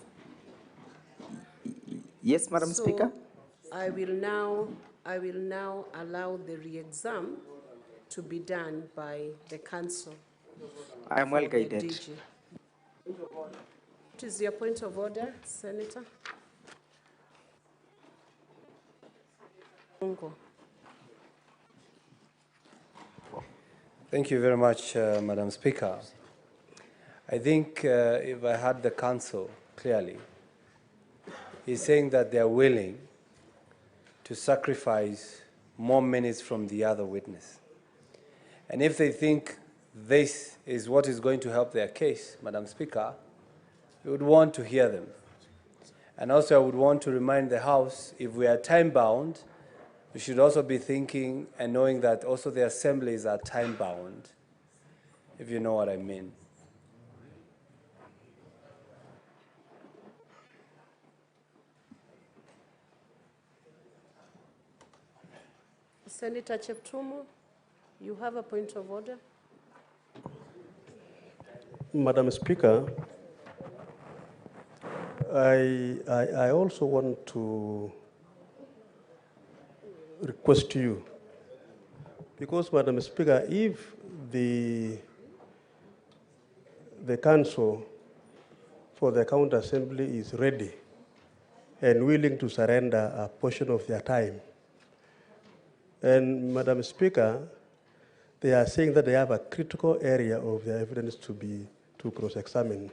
Yes, Madam Speaker. I will now allow the re-exam to be done by the Council. I am well guided. What is your point of order, Senator? Thank you very much, Madam Speaker. I think if I heard the Council clearly, he's saying that they are willing to sacrifice more minutes from the other witness. And if they think this is what is going to help their case, Madam Speaker, we would want to hear them. And also I would want to remind the House, if we are time-bound, we should also be thinking and knowing that also the assemblies are time-bound, if you know what I mean. Senator Cheptumo, you have a point of order. Madam Speaker, I also want to request you, because, Madam Speaker, if the Council for the County Assembly is ready and willing to surrender a portion of their time, and Madam Speaker, they are saying that they have a critical area of their evidence to cross-examine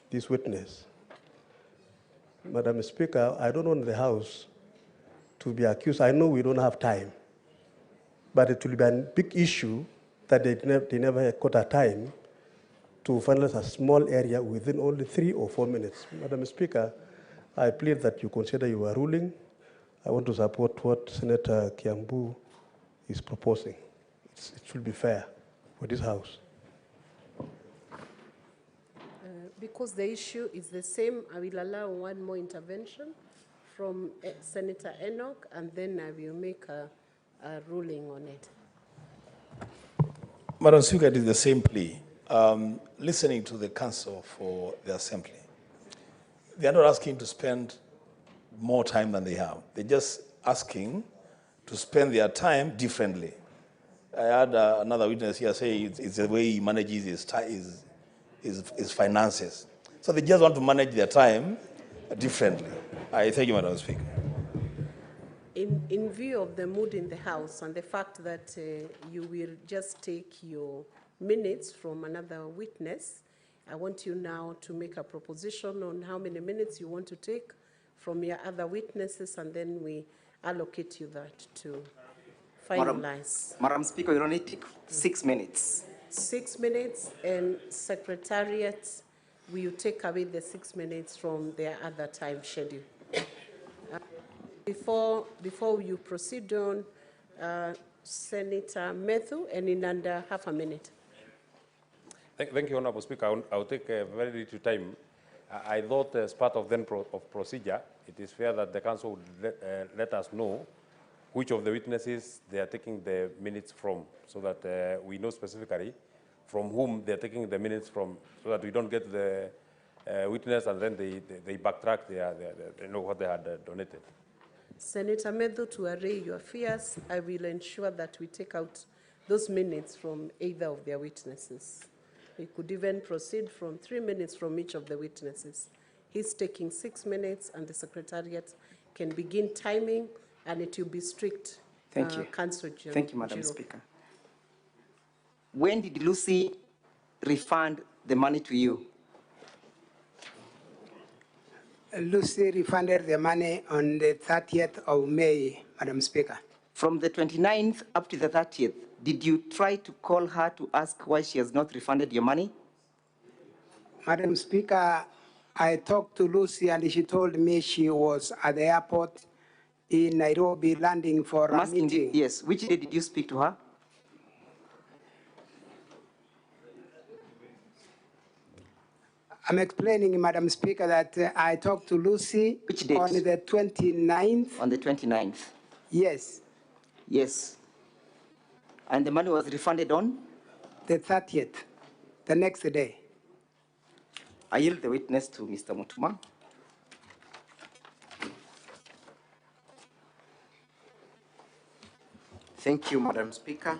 this witness. Madam Speaker, I don't want the House to be accused. I know we don't have time, but it will be a big issue that they never got a time to finalize a small area within only 3 or 4 minutes. Madam Speaker, I plead that you consider your ruling. I want to support what Senator Kiambu is proposing. It should be fair for this House. Because the issue is the same, I will allow one more intervention from Senator Enoch, and then I will make a ruling on it. Madam Speaker, it is the same plea. Listening to the Council for the Assembly, they are not asking to spend more time than they have. They're just asking to spend their time differently. I had another witness here say it's the way he manages his finances. So they just want to manage their time differently. I thank you, Madam Speaker. In view of the mood in the House and the fact that you will just take your minutes from another witness, I want you now to make a proposition on how many minutes you want to take from your other witnesses, and then we allocate you that too. finalize. Madam Speaker, you only take 6 minutes. 6 minutes, and Secretariat will take away the 6 minutes from their other time schedule. Before you proceed on, Senator Methu, and in under half a minute. Thank you, Honorable Speaker. I'll take very little time. I thought as part of procedure, it is fair that the Council would let us know which of the witnesses they are taking the minutes from, so that we know specifically from whom they are taking the minutes from, so that we don't get the witness and then they backtrack they know what they had donated. Senator Methu, to array your fears, I will ensure that we take out those minutes from either of their witnesses. We could even proceed from 3 minutes from each of the witnesses. He's taking 6 minutes, and the Secretariat can begin timing, and it will be strict. Thank you. Council Thank you, Madam Speaker. When did Lucy refund the money to you? Lucy refunded the money on the 30th of May, Madam Speaker. From the 29th up to the 30th, did you try to call her to ask why she has not refunded your money? Madam Speaker, I talked to Lucy and she told me she was at the airport in Nairobi landing for a meeting. Yes, which day did you speak to her? I'm explaining, Madam Speaker, that I talked to Lucy on the 29th. On the 29th? Yes. Yes. And the money was refunded on? The 30th, the next day. I yield the witness to Mr. Mutuma. Thank you, Madam Speaker,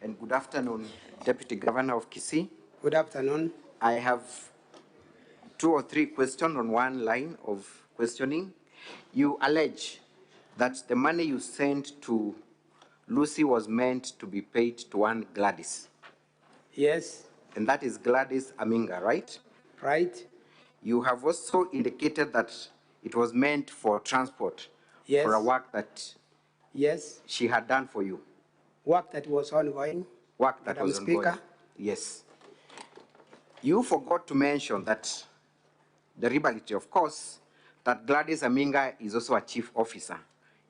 and good afternoon, Deputy Governor of Kisii. Good afternoon. I have 2 or 3 questions on one line of questioning. You allege that the money you sent to Lucy was meant to be paid to one Gladys. Yes. And that is Gladys Aminga, right? Right. You have also indicated that it was meant for transport, Yes. for a work that Yes. she had done for you. Work that was ongoing. Work that Madam was Speaker. ongoing. Yes. You forgot to mention that the reality, of course, that Gladys Aminga is also a chief officer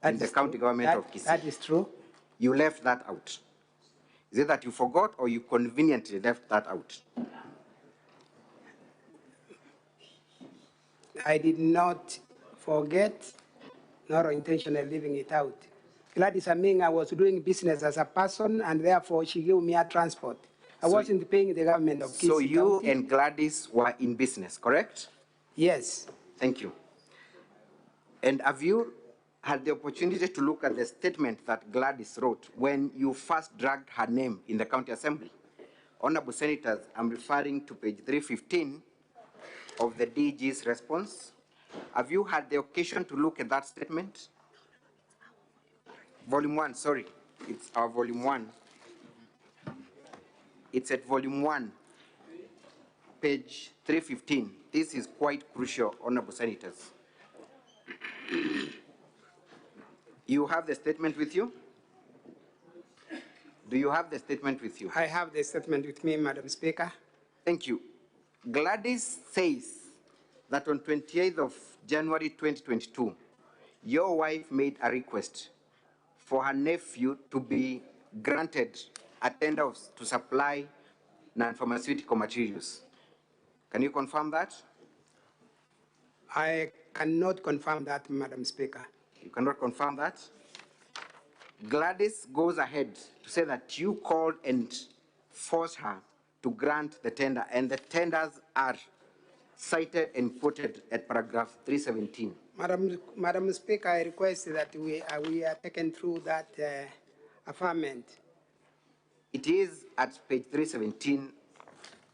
in the county government of Kisii. That is true. You left that out. Is it that you forgot or you conveniently left that out? I did not forget nor intentionally leaving it out. Gladys Aminga was doing business as a person, and therefore she gave me a transport. I wasn't paying the government of Kisii So you County. and Gladys were in business, correct? Yes. Thank you. And have you had the opportunity to look at the statement that Gladys wrote when you first dragged her name in the county assembly? Honorable Senators, I'm referring to page 315 of the DG's response. Have you had the occasion to look at that statement? Volume 1, sorry. It's our volume 1. It's at volume 1, page 315. This is quite crucial, Honorable Senators. You have the statement with you? Do you have the statement with you? I have the statement with me, Madam Speaker. Thank you. Gladys says that on 28th of January 2022, your wife made a request for her nephew to be granted a tender to supply non-pharmaceutical materials. Can you confirm that? I cannot confirm that, Madam Speaker. You cannot confirm that? Gladys goes ahead to say that you called and forced her to grant the tender, and the tenders are cited and quoted at paragraph 317. Madam Speaker, I request that we are taken through that affirmation. It is at page 317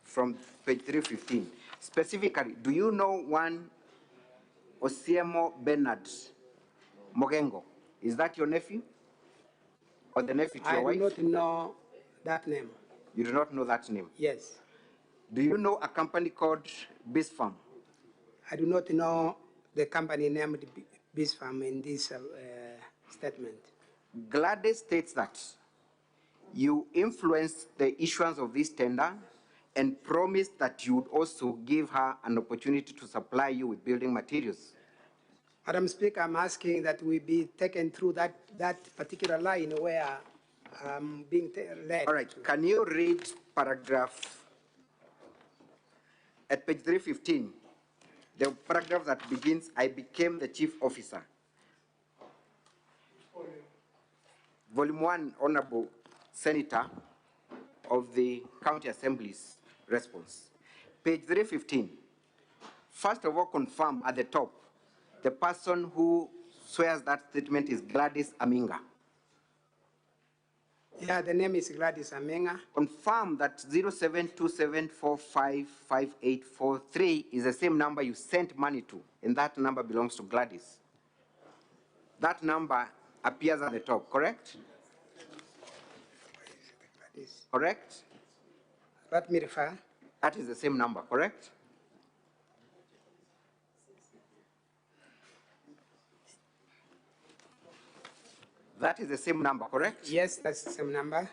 from page 315. Specifically, do you know one Osiemo Bernard Mogengo? Is that your nephew? Or the nephew to your wife? I do not know that name. You do not know that name? Yes. Do you know a company called Bisfarm? I do not know the company named Bisfarm in this statement. Gladys states that you influenced the issuance of this tender and promised that you would also give her an opportunity to supply you with building materials. Madam Speaker, I'm asking that we be taken through that particular line where I'm being led. All right, can you read paragraph at page 315, the paragraph that begins, I became the chief officer. Volume 1, Honorable Senator of the County Assembly's response. Page 315. First of all, confirm at the top, the person who swears that statement is Gladys Aminga. Yeah, the name is Gladys Aminga. Confirm that 0727455843 is the same number you sent money to, and that number belongs to Gladys. That number appears at the top, correct? Correct? Let me refer. That is the same number, correct? That is the same number, correct? Yes, that's the same number.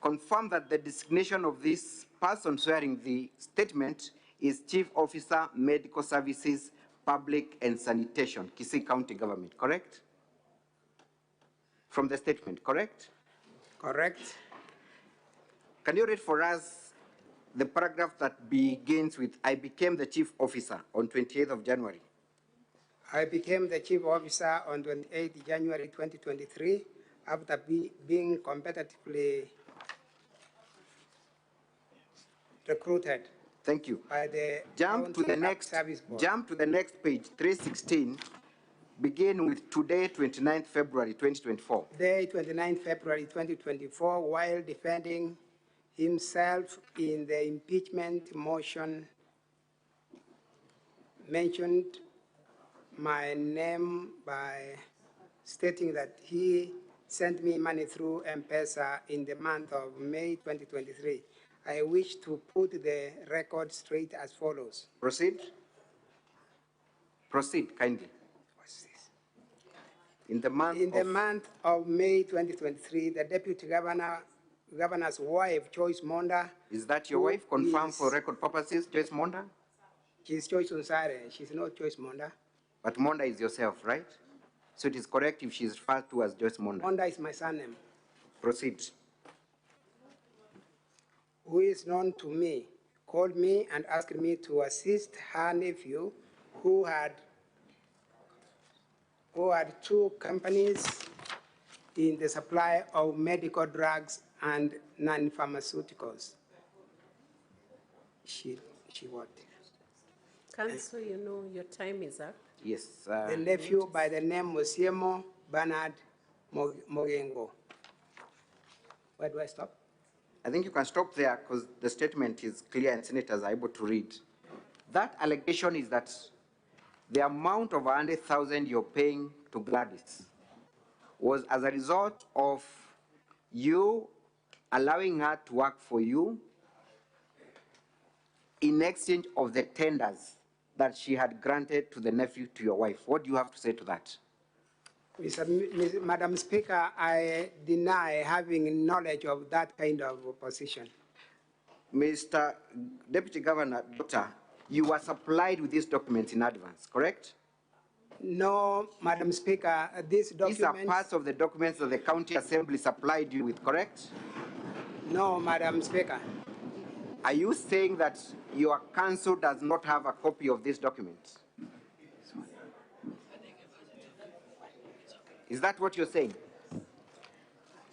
Confirm that the designation of this person swearing the statement is Chief Officer, Medical Services, Public and Sanitation, Kisii County Government, correct? From the statement, correct? Correct. Can you read for us the paragraph that begins with, I became the Chief Officer on 28th of January? I became the chief officer on 28 January 2023 after being competitively recruited. Thank you. By the Jump to the next page, 316. Begin with today, 29th February 2024. Day 29 February 2024, while defending himself in the impeachment motion, mentioned my name by stating that he sent me money through M-Pesa in the month of May 2023. I wish to put the record straight as follows. Proceed. Proceed, kindly. What's this? In the month of May 2023, the Deputy Governor's wife, Joyce Monda. Is that your wife? Confirmed for record purposes, Joyce Monda? She's Joyce Unsare. She's not Joyce Monda. But Monda is yourself, right? So it is correct if she is referred to as Joyce Monda. Monda is my surname. Proceed. Who is known to me, called me and asked me to assist her nephew who had two companies in the supply of medical drugs and non-pharmaceuticals. She what? Council, you know your time is up. Yes. The nephew by the name Musiemo Bernard Mogengo. Where do I stop? I think you can stop there because the statement is clear and senators are able to read. That allegation is that the amount of 100,000 you're paying to Gladys was as a result of you allowing her to work for you in exchange of the tenders that she had granted to the nephew to your wife. What do you have to say to that? Madam Speaker, I deny having knowledge of that kind of position. Mr. Deputy Governor, Doctor, you were supplied with these documents in advance, correct? No, Madam Speaker, these documents... These are parts of the documents that the County Assembly supplied you with, correct? No, Madam Speaker. Are you saying that your council does not have a copy of these documents? Is that what you're saying?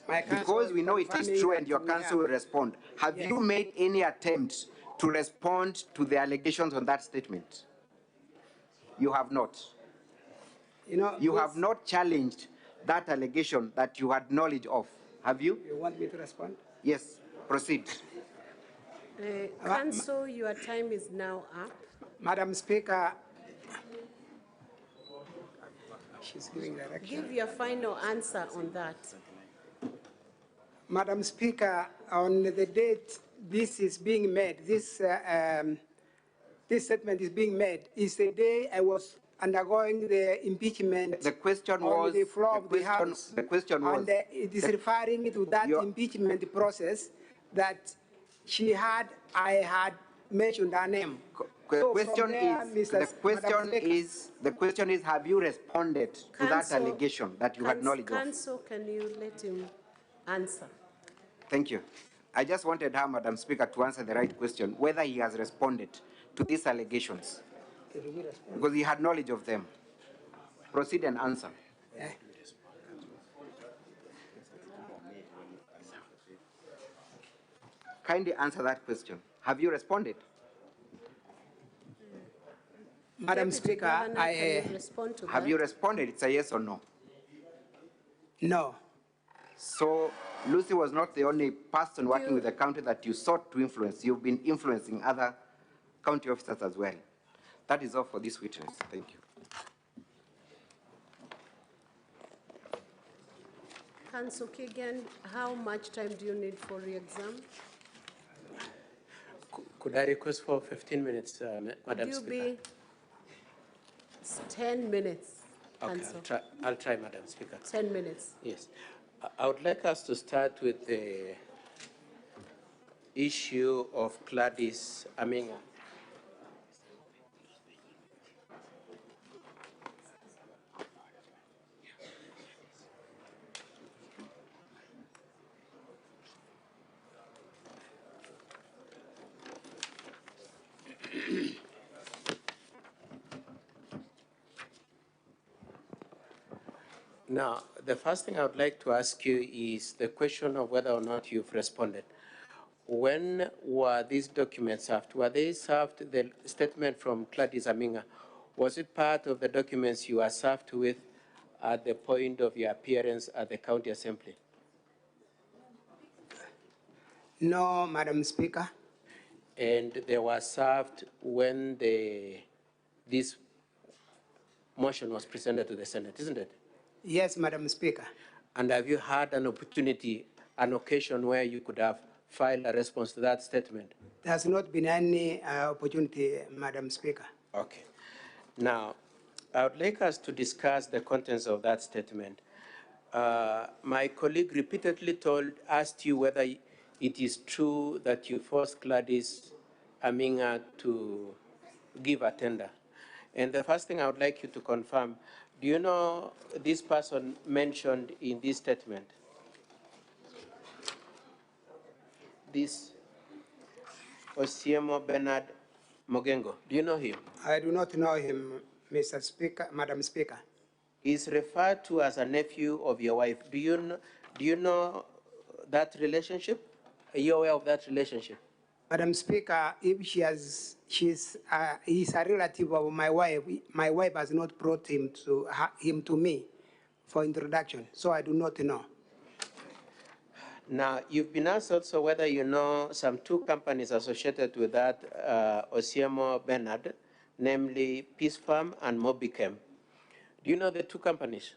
Because we know it is true and your council will respond. Have you made any attempt to respond to the allegations on that statement? You have not. You have not challenged that allegation that you had knowledge of, have you? You want me to respond? Yes, proceed. Council, your time is now up. Madam Speaker, she's giving direction. Give your final answer on that. Madam Speaker, on the date this is being made, this statement is being made, is the day I was undergoing the impeachment The question on was the floor of the House. The question was. And it is referring to that impeachment process that I had mentioned her name. The question is, have you responded to that allegation that you had knowledge of? Counsel, can you let him answer? Thank you. I just wanted her, Madam Speaker, to answer the right question, whether he has responded to these allegations, because he had knowledge of them. Proceed and answer. Kindly answer that question. Have you responded? Madam Speaker, have you responded? It's a yes or no? No. So Lucy was not the only person working with the county that you sought to influence. You've been influencing other county officers as well. That is all for this witness. Thank you. Counsel Keegan, how much time do you need for re-exam? Could I request for 15 minutes, Madam Speaker? It's 10 minutes. Okay, I'll try, Madam Speaker. 10 minutes. Yes. I would like us to start with the issue of Gladys Aminga. Now, the first thing I would like to ask you is the question of whether or not you've responded. When were these documents served? Were they served, the statement from Gladys Aminga, was it part of the documents you were served with at the point of your appearance at the County Assembly? No, Madam Speaker. And they were served when this motion was presented to the Senate, isn't it? Yes, Madam Speaker. And have you had an opportunity, an occasion where you could have filed a response to that statement? There has not been any opportunity, Madam Speaker. Okay. Now, I would like us to discuss the contents of that statement. My colleague repeatedly asked you whether it is true that you forced Gladys Aminga to give a tender. And the first thing I would like you to confirm, do you know this person mentioned in this statement? This Osiemo Bernard Mogengo, do you know him? I do not know him, Mr. Speaker, Madam Speaker. He's referred to as a nephew of your wife. Do you know that relationship? Are you aware of that relationship? Madam Speaker, if he's a relative of my wife has not brought him to me for introduction, so I do not know. Now, you've been asked also whether you know some two companies associated with that Osiemo Bernard, namely Peace Farm and Mobichem. Do you know the two companies?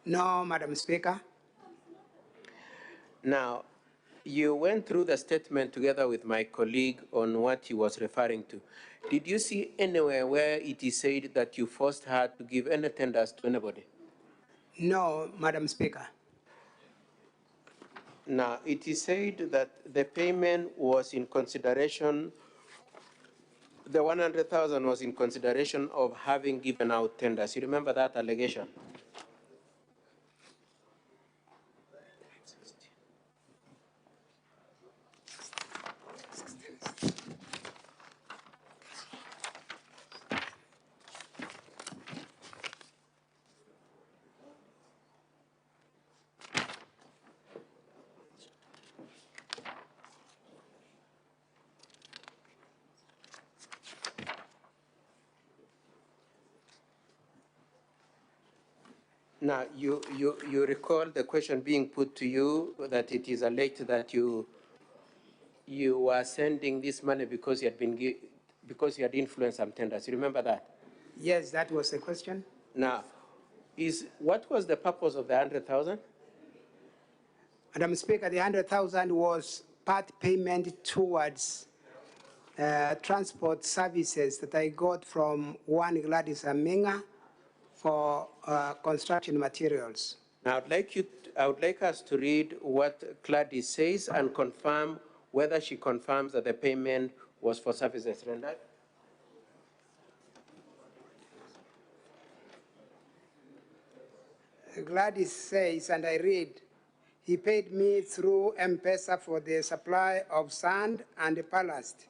No, Madam Speaker. Now, you went through the statement together with my colleague on what he was referring to. Did you see anywhere where it is said that you forced her to give any tenders to anybody? No, Madam Speaker. Now, it is said that the payment was in consideration, the 100,000 was in consideration of having given out tenders. You remember that allegation? Now, you recall the question being put to you that it is alleged that you were sending this money because you had influenced some tenders. You remember that? Yes, that was the question. Now, what was the purpose of the 100,000? Madam Speaker, the 100,000 was part payment towards transport services that I got from one Gladys Aminga for construction materials. Now, I would like us to read what Gladys says and confirm whether she confirms that the payment was for services rendered. Gladys says, and I read, he paid me through M-Pesa for the supply of sand and ballast.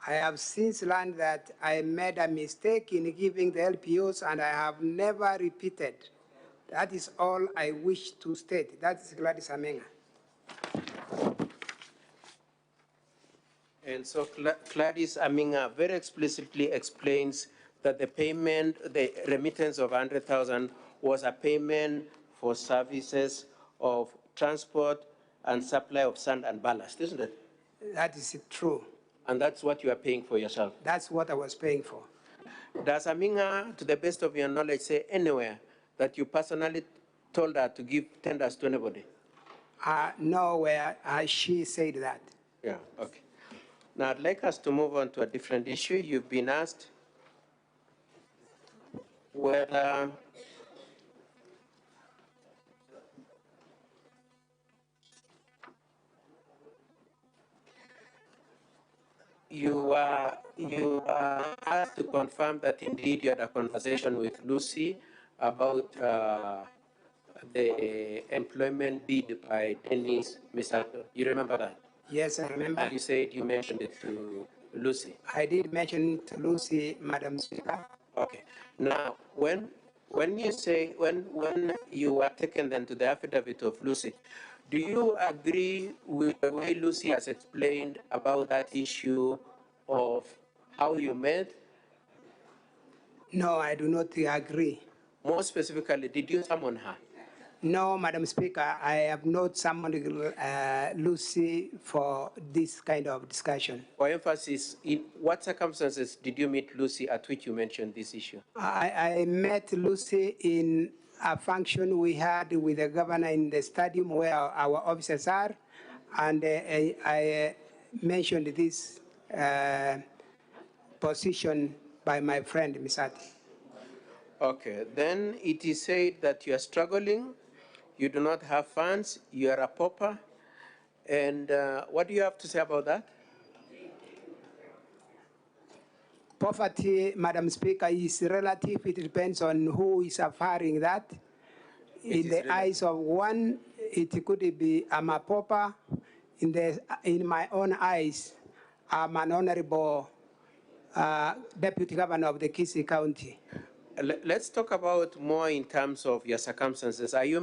I have since learned that I made a mistake in giving the LPOs and I have never repeated. That is all I wish to state. That's Gladys Amenga. And so Gladys Aminga very explicitly explains that the payment, the remittance of 100,000 was a payment for services of transport and supply of sand and ballast, isn't it? That is true. And that's what you are paying for yourself? That's what I was paying for. Does Aminga, to the best of your knowledge, say anywhere that you personally told her to give tenders to anybody? Nowhere she said that. Yeah, okay. Now I'd like us to move on to a different issue. You've been asked whether you are asked to confirm that indeed you had a conversation with Lucy about the employment bid by Dennis Misato. You remember that? Yes, I remember. And you said you mentioned it to Lucy. I did mention it to Lucy, Madam Speaker. Okay. Now, when you say when you were taken then to the affidavit of Lucy, do you agree with the way Lucy has explained about that issue of how you met? No, I do not agree. More specifically, did you summon her? No, Madam Speaker, I have not summoned Lucy for this kind of discussion. For emphasis, in what circumstances did you meet Lucy at which you mentioned this issue? I met Lucy in a function we had with the governor in the stadium where our officers are, and I mentioned this position by my friend, Misati. Okay, then it is said that you are struggling, you do not have funds, you are a pauper, and what do you have to say about that? Poverty, Madam Speaker, is relative. It depends on who is affirming that. In the eyes of one, it could be I'm a pauper. In my own eyes, I'm an honorable deputy governor of the Kisii County. Let's talk about more in terms of your circumstances. Are you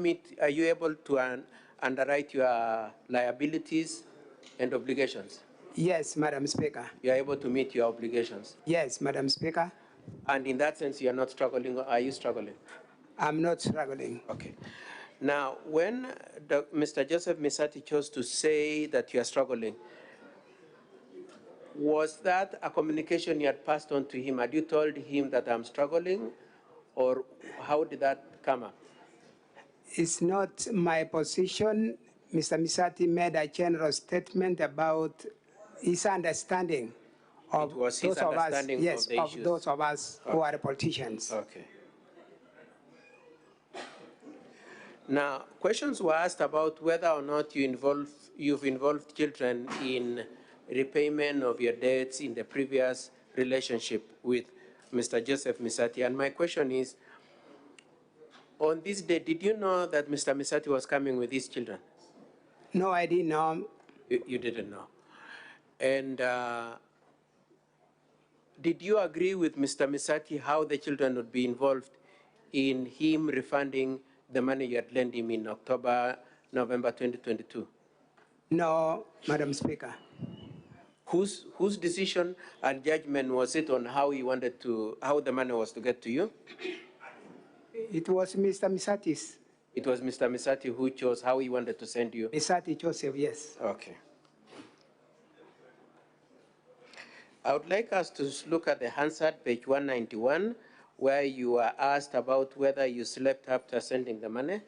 able to underwrite your liabilities and obligations? Yes, Madam Speaker. You are able to meet your obligations? Yes, Madam Speaker. And in that sense, you are not struggling, or are you struggling? I'm not struggling. Okay. Now, when Mr. Joseph Misati chose to say that you are struggling, was that a communication you had passed on to him? Had you told him that I'm struggling, or how did that come up? It's not my position. Mr. Misati made a general statement about his understanding of those of us, yes, of those of us who are politicians. Okay. Now, questions were asked about whether or not you've involved children in repayment of your debts in the previous relationship with Mr. Joseph Misati. And my question is, on this day, did you know that Mr. Misati was coming with his children? No, I didn't know. You didn't know. And did you agree with Mr. Misati how the children would be involved in him refunding the money you had lent him in November 2022? No, Madam Speaker. Whose decision and judgment was it on how how the money was to get to you? It was Mr. Misati's. It was Mr. Misati who chose how he wanted to send you? Misati Joseph, yes. Okay. I would like us to look at the Hansard, page 191, where you are asked about whether you slept after sending the money,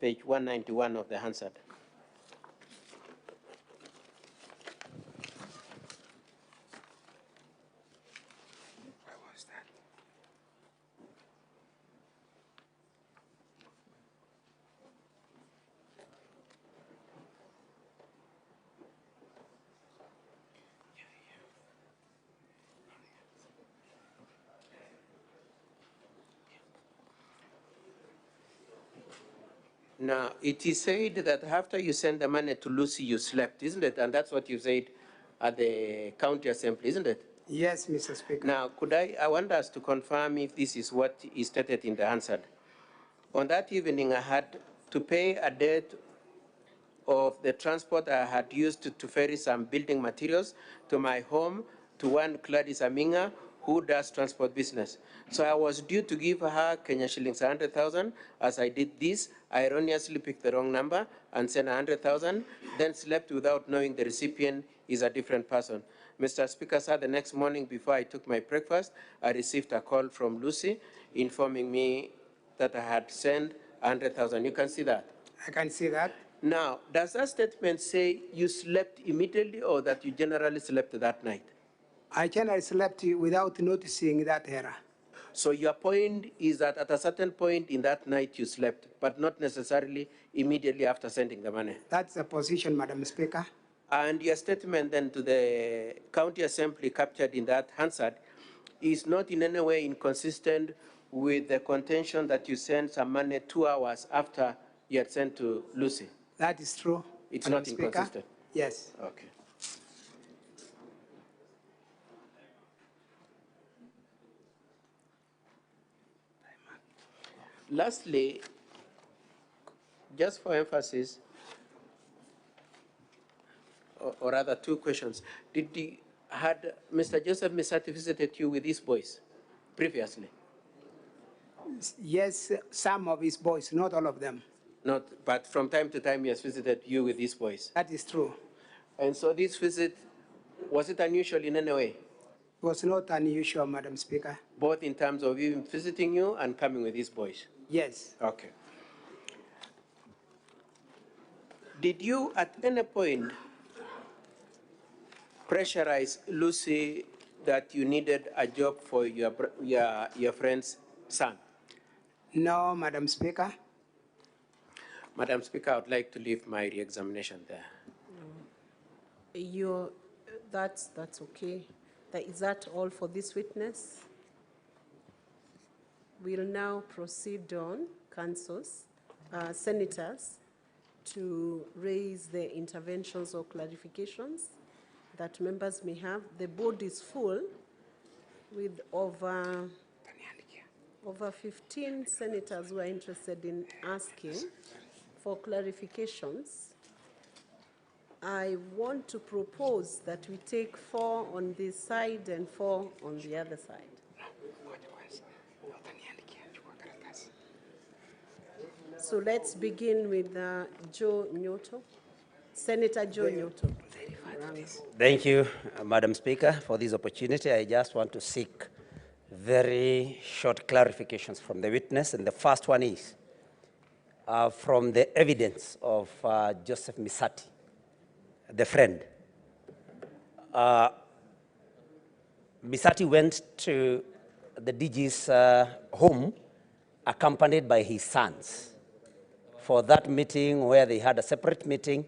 page 191 of the Hansard. Where was that? Now, it is said that after you send the money to Lucy, you slept, isn't it? And that's what you said at the county assembly, isn't it? Yes, Mr. Speaker. Now, I want us to confirm if this is what is stated in the answer. On that evening, I had to pay a debt of the transport I had used to ferry some building materials to my home to one Gladys Aminga, who does transport business. So I was due to give her Kenya shillings 100,000. As I did this, I erroneously picked the wrong number and sent 100,000, then slept without knowing the recipient is a different person. Mr. Speaker, sir, the next morning before I took my breakfast, I received a call from Lucy informing me that I had sent 100,000. You can see that? I can see that. Now, does that statement say you slept immediately or that you generally slept that night? I generally slept without noticing that error. So your point is that at a certain point in that night you slept, but not necessarily immediately after sending the money? That's the position, Madam Speaker. And your statement then to the county assembly captured in that Hansard is not in any way inconsistent with the contention that you sent some money 2 hours after you had sent to Lucy? That is true. It's Madam not Speaker. inconsistent? Yes. Okay. Lastly, just for emphasis, or rather 2 questions. Had Mr. Joseph Misati visited you with his boys previously? Yes, some of his boys, not all of them. Not, but from time to time he has visited you with his boys? That is true. And so this visit, was it unusual in any way? It was not unusual, Madam Speaker. Both in terms of him visiting you and coming with his boys? Yes. Okay. Did you at any point pressurize Lucy that you needed a job for your friend's son? No, Madam Speaker. Madam Speaker, I would like to leave my re-examination there. That's okay. Is that all for this witness? We'll now proceed on, councils, senators, to raise their interventions or clarifications that members may have. The board is full with over 15 senators who are interested in asking for clarifications. I want to propose that we take 4 on this side and 4 on the other side. So let's begin with Joe Nyoto. Senator Joe Nyoto. Thank you, Madam Speaker, for this opportunity. I just want to seek very short clarifications from the witness. And the first one is from the evidence of Joseph Misati, the friend. Misati went to the DG's home accompanied by his sons for that meeting where they had a separate meeting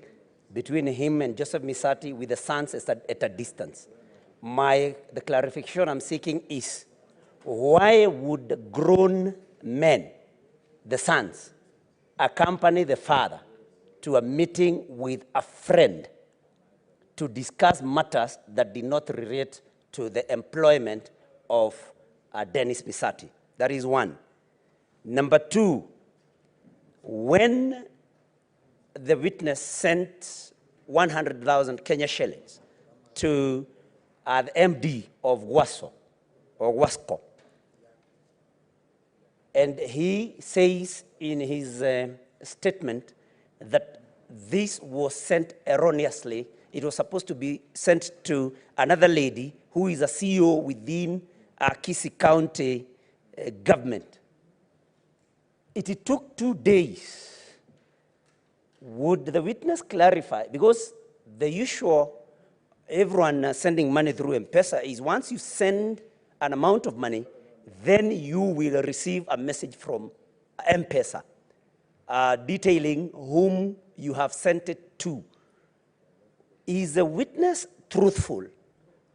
between him and Joseph Misati with the sons at a distance. The clarification I'm seeking is, why would grown men, the sons, accompany the father to a meeting with a friend to discuss matters that did not relate to the employment of Dennis Misati? That is one. Number 2, when the witness sent 100,000 Kenya shillings to the MD of WASO, or WASCO, and he says in his statement that this was sent erroneously. It was supposed to be sent to another lady who is a CEO within Kisii County government. It took 2 days. Would the witness clarify? Because the usual, everyone sending money through M-Pesa is once you send an amount of money, then you will receive a message from M-Pesa detailing whom you have sent it to. Is the witness truthful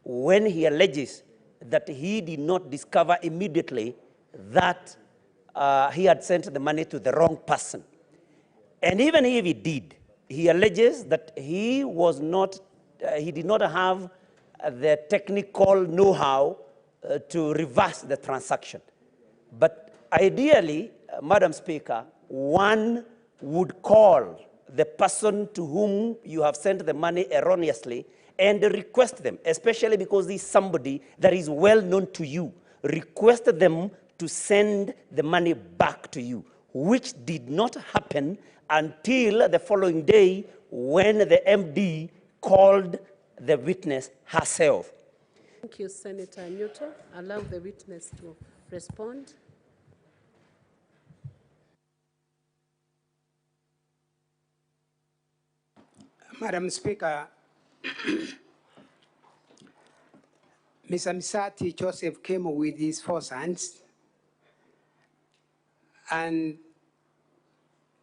when he alleges that he did not discover immediately that he had sent the money to the wrong person? And even if he did, he alleges that he was not, he did not have the technical know-how to reverse the transaction. But ideally, Madam Speaker, one would call the person to whom you have sent the money erroneously and request them, especially because this is somebody that is well known to you, request them to send the money back to you, which did not happen until the following day when the MD called the witness herself. Thank you, Senator Newton. Allow the witness to respond. Madam Speaker, Mr. Misati Joseph came with his 4 sons, and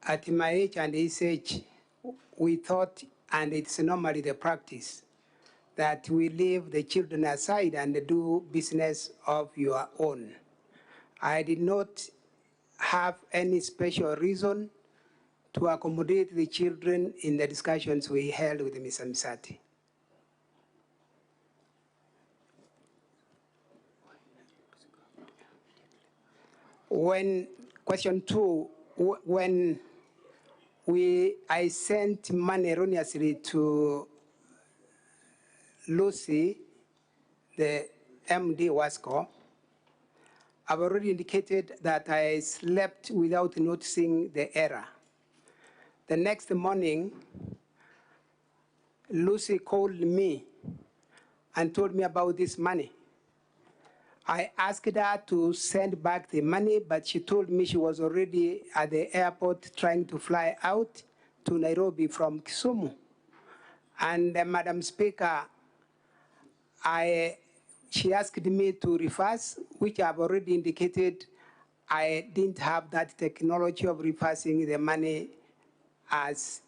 at my age and his age, we thought, and it's normally the practice, that we leave the children aside and do business of your own. I did not have any special reason to accommodate the children in the discussions we held with Mr. Misati. When, question 2, when I sent money erroneously to Lucy, the MD Wasco, I've already indicated that I slept without noticing the error. The next morning, Lucy called me and told me about this money. I asked her to send back the money, but she told me she was already at the airport trying to fly out to Nairobi from Kisumu. And Madam Speaker, she asked me to reverse, which I've already indicated I didn't have that technology of reversing the money as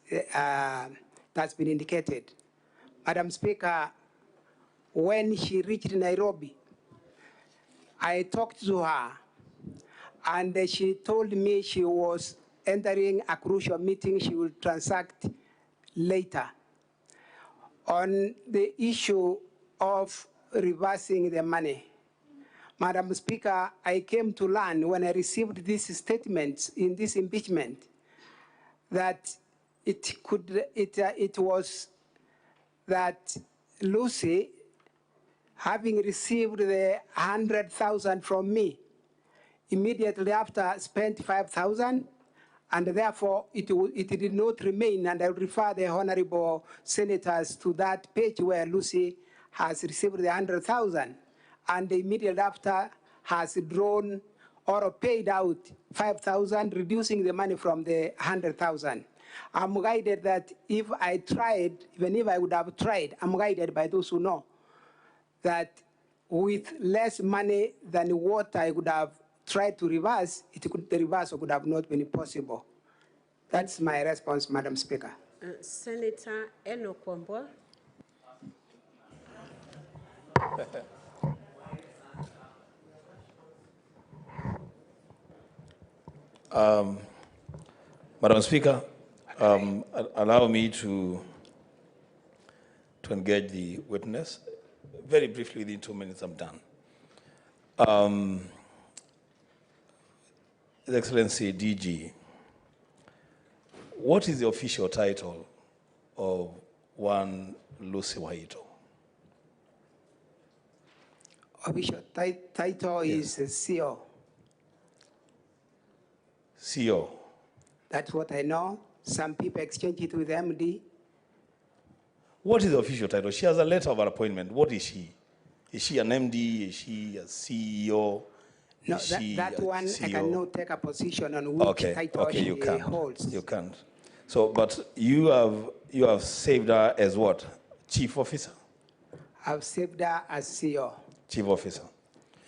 that's been indicated. Madam Speaker, when she reached Nairobi, I talked to her, and she told me she was entering a crucial meeting she will transact later. On the issue of reversing the money, Madam Speaker, I came to learn when I received these statements in this impeachment that it was that Lucy, having received the 100,000 from me, immediately after spent 5,000, and therefore it did not remain, and I will refer the honorable senators to that page where Lucy has received the 100,000, and immediately after has drawn or paid out 5,000, reducing the money from the 100,000. I'm guided that if I tried, even if I would have tried, I'm guided by those who know that with less money than what I would have tried to reverse, the reversal could have not been possible. That's my response, Madam Speaker. Senator Enoch Wambua. Madam Speaker, allow me to engage the witness. Very briefly, within 2 minutes, I'm done. His Excellency DG, what is the official title of one Lucy Waito? Official title is CEO. CEO. That's what I know. Some people exchange it with MD. What is the official title? She has a letter of appointment. What is she? Is she an MD? Is she a CEO? No, that one CEO? I cannot take a position on which title she holds. You can't. So, but you have saved her as what? Chief officer? I've saved her as CEO. Chief officer.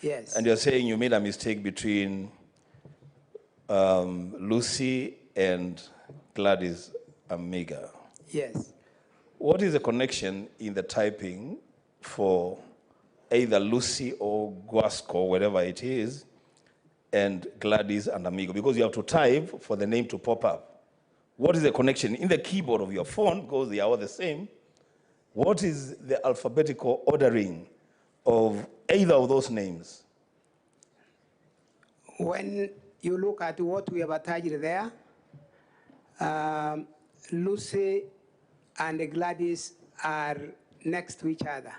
Yes. And you're saying you made a mistake between Lucy and Gladys Amiga. Yes. What is the connection in the typing for either Lucy or Guasco, whatever it is, and Gladys and Amigo? Because you have to type for the name to pop up. What is the connection in the keyboard of your phone, because they are all the same? What is the alphabetical ordering of either of those names? When you look at what we have attached there, Lucy and Gladys are next to each other.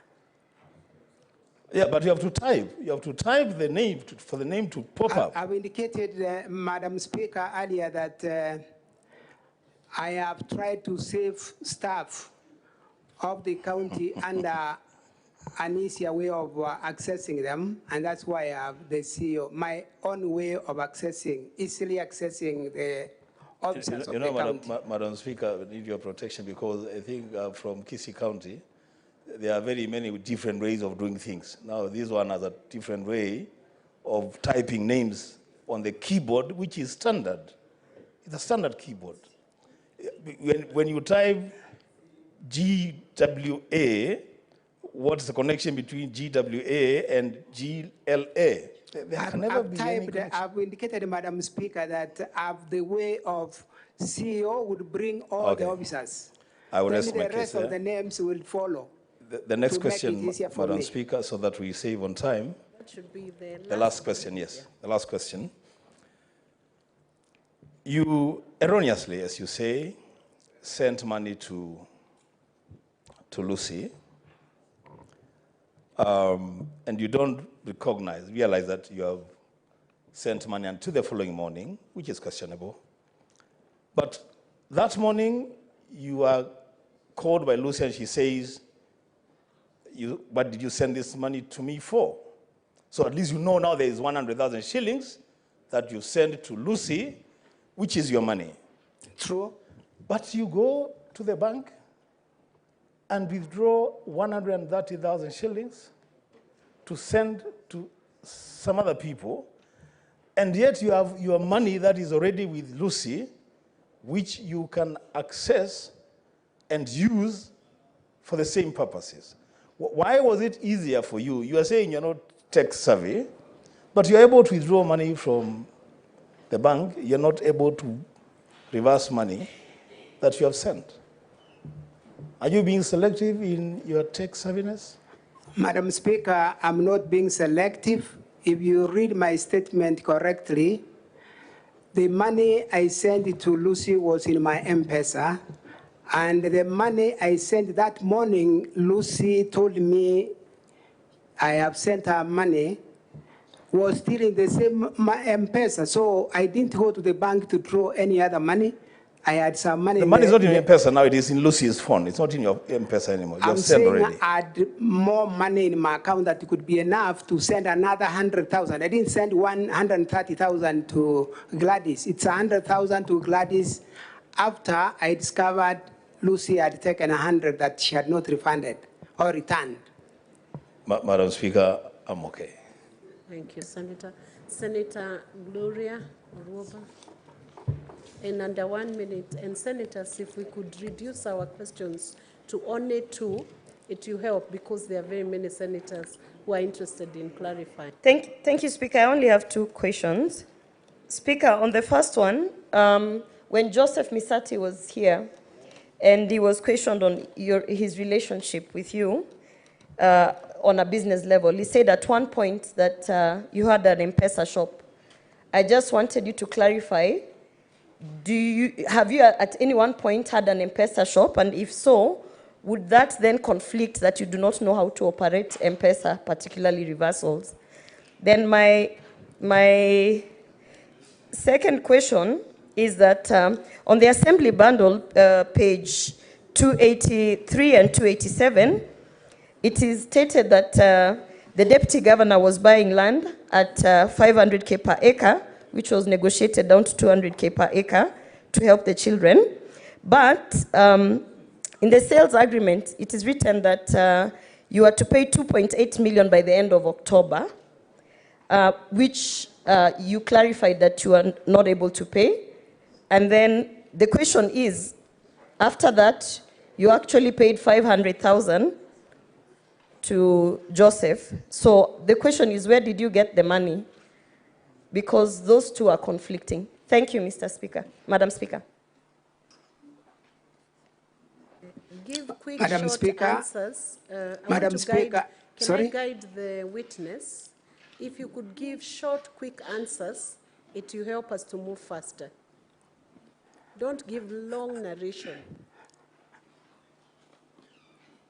Yeah, but you have to type. You have to type the name for the name to pop up. I've indicated, Madam Speaker, earlier that I have tried to save staff of the county under an easier way of accessing them, and that's why I have the CEO, my own way of easily accessing the officers of the county. Madam Speaker, we need your protection because I think from Kisii County, there are very many different ways of doing things. Now, this one has a different way of typing names on the keyboard, which is standard. It's a standard keyboard. When you type GWA, what's the connection between GWA and GLA? There can never be any connection. I've indicated, Madam Speaker, that the way of CEO would bring all the officers. I will then rest my the case rest of the names will follow. The next question, Madam me. Speaker, so that we save on time. That should be the last question, yes. The last question. You erroneously, as you say, sent money to Lucy, and you don't realize that you have sent money until the following morning, which is questionable. But that morning, you are called by Lucy and she says, what did you send this money to me for? So at least you know now there is 100,000 shillings that you send to Lucy, which is your money. True. But you go to the bank and withdraw 130,000 shillings to send to some other people, and yet you have your money that is already with Lucy, which you can access and use for the same purposes. Why was it easier for you? You are saying you're not tech savvy, but you're able to withdraw money from the bank. You're not able to reverse money that you have sent. Are you being selective in your tech savviness? Madam Speaker, I'm not being selective. If you read my statement correctly, the money I sent to Lucy was in my M-Pesa. And the money I sent that morning, Lucy told me I have sent her money, was still in the same M-Pesa. So I didn't go to the bank to draw any other money. I had some money. The money is not in your M-Pesa now, it is in Lucy's phone. It's not in your M-Pesa anymore. I'm saying I had more money in my account that could be enough to send another 100,000. I didn't send 130,000 to Gladys. It's 100,000 to Gladys after I discovered Lucy had taken 100 that she had not refunded or returned. Madam Speaker, I'm okay. Thank you, Senator. Senator Gloria Oruoba. In under 1 minute, and senators, if we could reduce our questions to only 2, it will help because there are very many senators who are interested in clarifying. Thank you, Speaker. I only have 2 questions. Speaker, on the first one, when Joseph Misati was here, and he was questioned on his relationship with you on a business level, he said at one point that you had an M-Pesa shop. I just wanted you to clarify, have you at any one point had an M-Pesa shop? And if so, would that then conflict that you do not know how to operate M-Pesa, particularly reversals? Then my second question is that on the assembly bundle, page 283 and 287, it is stated that the deputy governor was buying land at 500K per acre, which was negotiated down to 200K per acre to help the children. But in the sales agreement, it is written that you are to pay 2.8 million by the end of October, which you clarified that you are not able to pay. And then the question is, after that, you actually paid 500,000 to Joseph. So the question is, where did you get the money? Because those two are conflicting. Thank you, Mr. Speaker. Madam Speaker. quick, Madam short Speaker, answers. Madam Speaker, Can sorry? I guide the witness? If you could give short, quick answers, it will help us to move faster. Don't give long narration.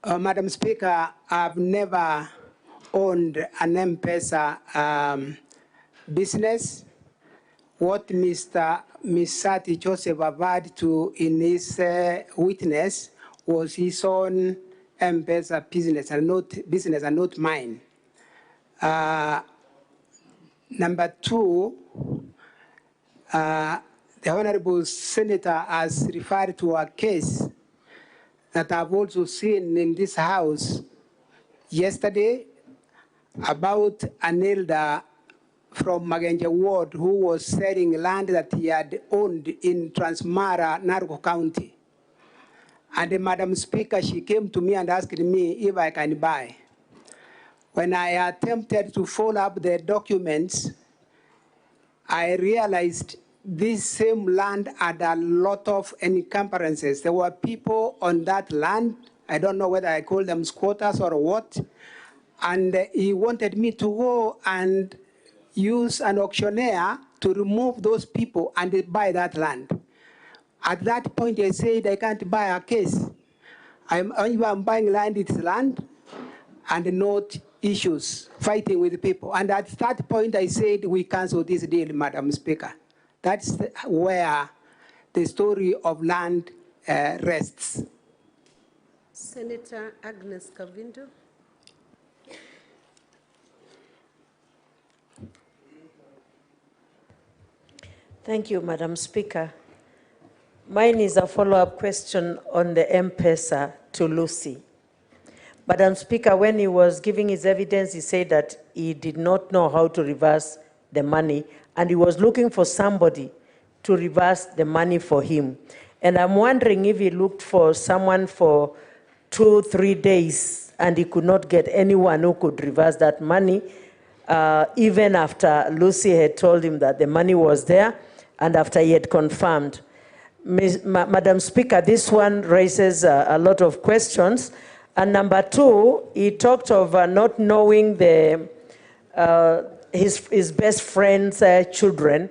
Madam Speaker, I've never owned an M-Pesa business. What Mr. Misati Joseph averred to in his witness was his own M-Pesa business and not mine. Number two, the Honorable Senator has referred to a case that I've also seen in this House yesterday about an elder from Magenja Ward who was selling land that he had owned in Transmara, Narco County. And Madam Speaker, she came to me and asked me if I can buy. When I attempted to follow up the documents, I realized this same land had a lot of encumbrances. There were people on that land. I don't know whether I call them squatters or what. And he wanted me to go and use an auctioneer to remove those people and buy that land. At that point, I said, I can't buy a case. I'm buying land, it's land, and not issues, fighting with people. And at that point, I said, we cancel this deal, Madam Speaker. That's where the story of land rests. Senator Agnes Kavindu. Thank you, Madam Speaker. Mine is a follow-up question on the M-Pesa to Lucy. Madam Speaker, when he was giving his evidence, he said that he did not know how to reverse the money, and he was looking for somebody to reverse the money for him. And I'm wondering if he looked for someone for 2-3 days, and he could not get anyone who could reverse that money, even after Lucy had told him that the money was there, and after he had confirmed. Madam Speaker, this one raises a lot of questions. And number two, he talked of not knowing his best friend's children.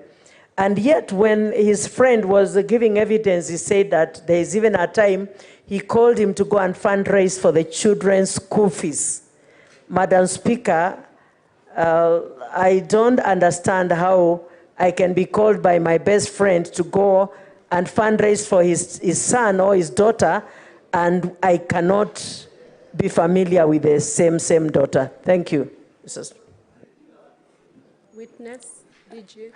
And yet when his friend was giving evidence, he said that there is even a time he called him to go and fundraise for the children's school fees. Madam Speaker, I don't understand how I can be called by my best friend to go and fundraise for his son or his daughter, and I cannot be familiar with the same daughter. Thank you. Witness, DG.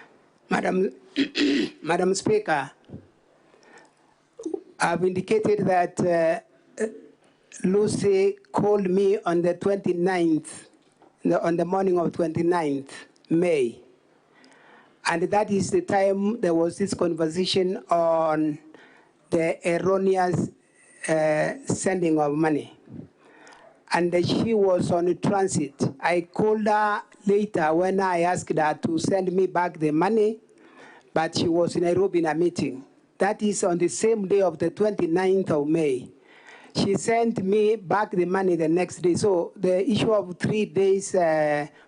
Madam Speaker, I've indicated that Lucy called me on the 29th, on the morning of 29th May. And that is the time there was this conversation on the erroneous sending of money. And she was on transit. I called her later when I asked her to send me back the money, but she was in Nairobi in a meeting. That is on the same day of the 29th of May. She sent me back the money the next day. So the issue of 3 days,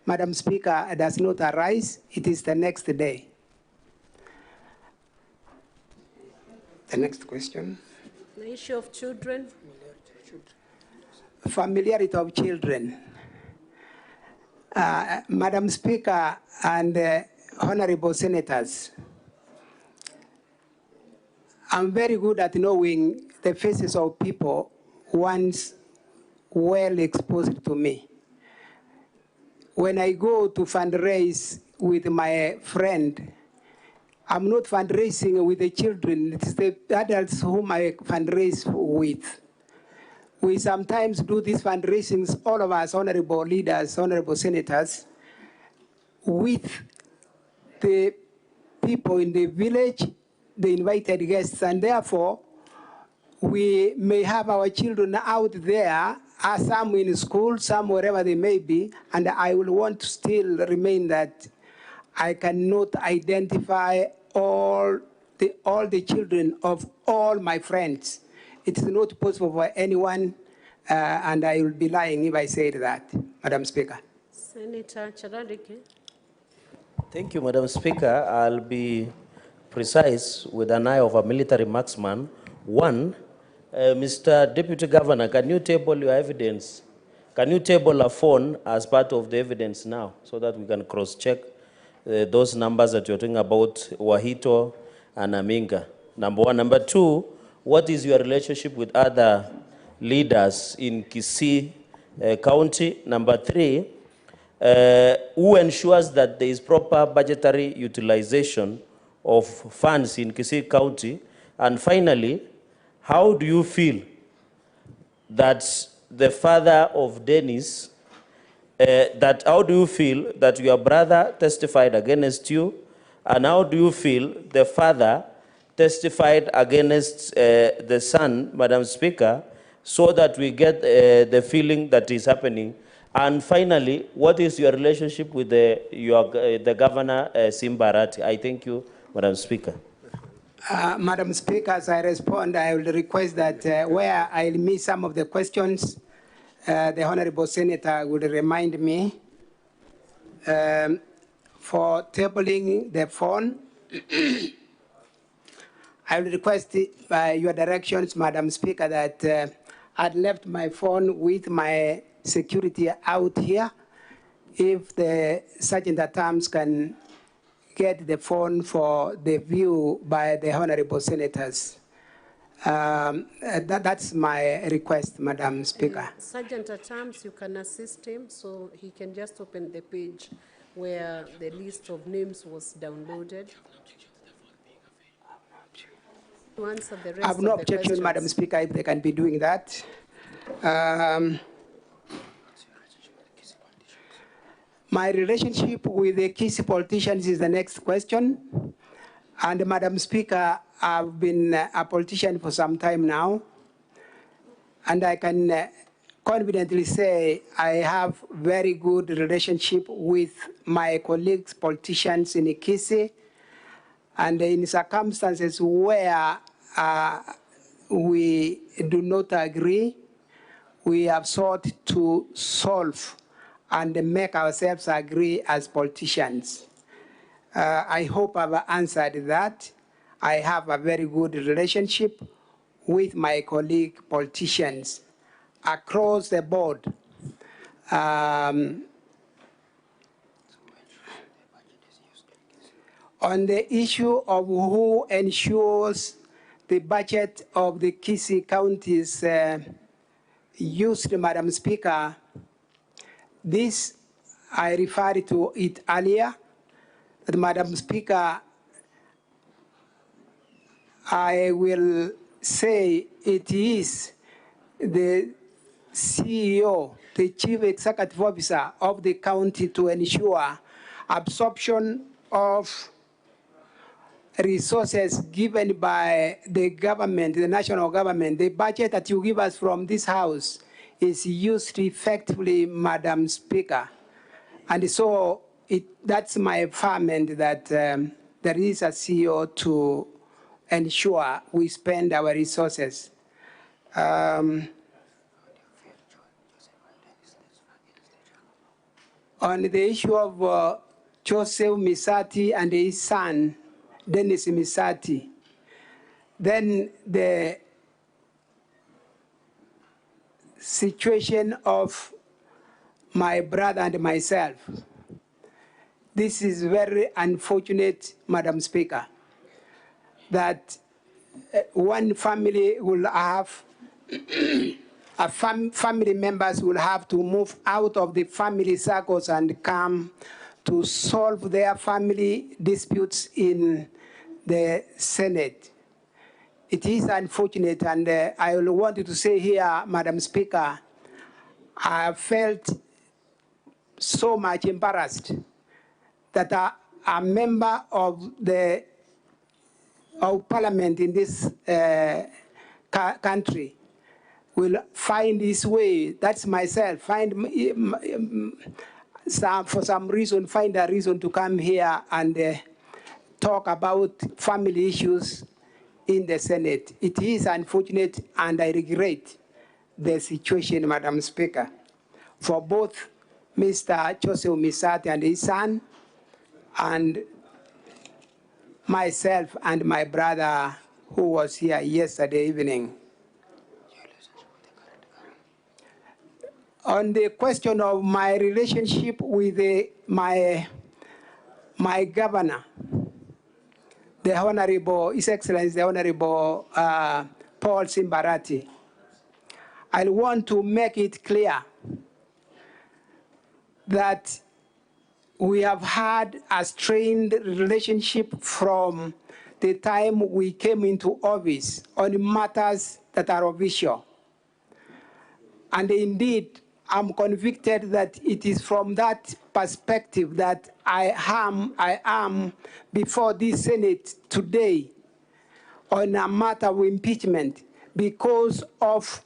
Madam Speaker, does not arise. It is the next day. The next question. The issue of children. Familiarity of children. Madam Speaker and honorable senators, I'm very good at knowing the faces of people once well exposed to me. When I go to fundraise with my friend, I'm not fundraising with the children, it's the adults whom I fundraise with. We sometimes do these fundraisings, all of us, honorable leaders, honorable senators, with the people in the village, the invited guests, and therefore, we may have our children out there, some in school, some wherever they may be, and I will want to still remain that I cannot identify all the children of all my friends. it is not possible for anyone, and I will be lying if I said that, Madam Speaker. Senator Charadike. Thank you, Madam Speaker. I'll be precise with an eye of a military marksman. One, Mr. Deputy Governor, can you table your evidence? Can you table a phone as part of the evidence now so that we can cross-check those numbers that you're talking about, Wahito and Aminga? Number one. Number two, what is your relationship with other leaders in Kisii County? Number three, who ensures that there is proper budgetary utilization of funds in Kisii County? And finally, how do you feel that the father of Dennis, how do you feel that your brother testified against you? And how do you feel the father testified against the son, Madam Speaker, so that we get the feeling that is happening? And finally, what is your relationship with the governor, Simbarati? I thank you, Madam Speaker. Madam Speaker, as I respond, I will request that where I'll miss some of the questions, the Honorable Senator would remind me for tabling the phone. I will request your directions, Madam Speaker, that I'd left my phone with my security out here. If the Sergeant at Arms can get the phone for the view by the Honorable Senators. That's my request, Madam Speaker. Sergeant at Arms, you can assist him, so he can just open the page where the list of names was downloaded. To answer the rest I have no of the objection, questions. Madam Speaker, if they can be doing that. My relationship with the Kisii politicians is the next question. And Madam Speaker, I've been a politician for some time now. And I can confidently say I have very good relationship with my colleagues, politicians in Kisii. And in circumstances where we do not agree, we have sought to solve and make ourselves agree as politicians. I hope I've answered that. I have a very good relationship with my colleague politicians across the board. On the issue of who ensures the budget of the Kisii counties used, Madam Speaker, this, I referred to it earlier, that Madam Speaker, I will say it is the CEO, the Chief Executive Officer of the county to ensure absorption of resources given by the government, the national government. The budget that you give us from this house is used effectively, Madam Speaker. And so that's my affirmation that there is a CEO to ensure we spend our resources. On the issue of Joseph Misati and his son, Dennis Misati, then the situation of my brother and myself. This is very unfortunate, Madam Speaker, that one family will have, family members will have to move out of the family circles and come to solve their family disputes in the Senate. It is unfortunate, and I wanted to say here, Madam Speaker, I felt so much embarrassed that a member of Parliament in this country will find his way, that's myself, for some reason, find a reason to come here and talk about family issues in the Senate. It is unfortunate, and I regret the situation, Madam Speaker, for both Mr. Joseph Misati and his son, and myself and my brother who was here yesterday evening. On the question of my relationship with my governor, the Honorable, His Excellency, the Honorable Paul Simbarati, I want to make it clear that we have had a strained relationship from the time we came into office on matters that are of issue. And indeed, I'm convicted that it is from that perspective that I am before this Senate today on a matter of impeachment, because of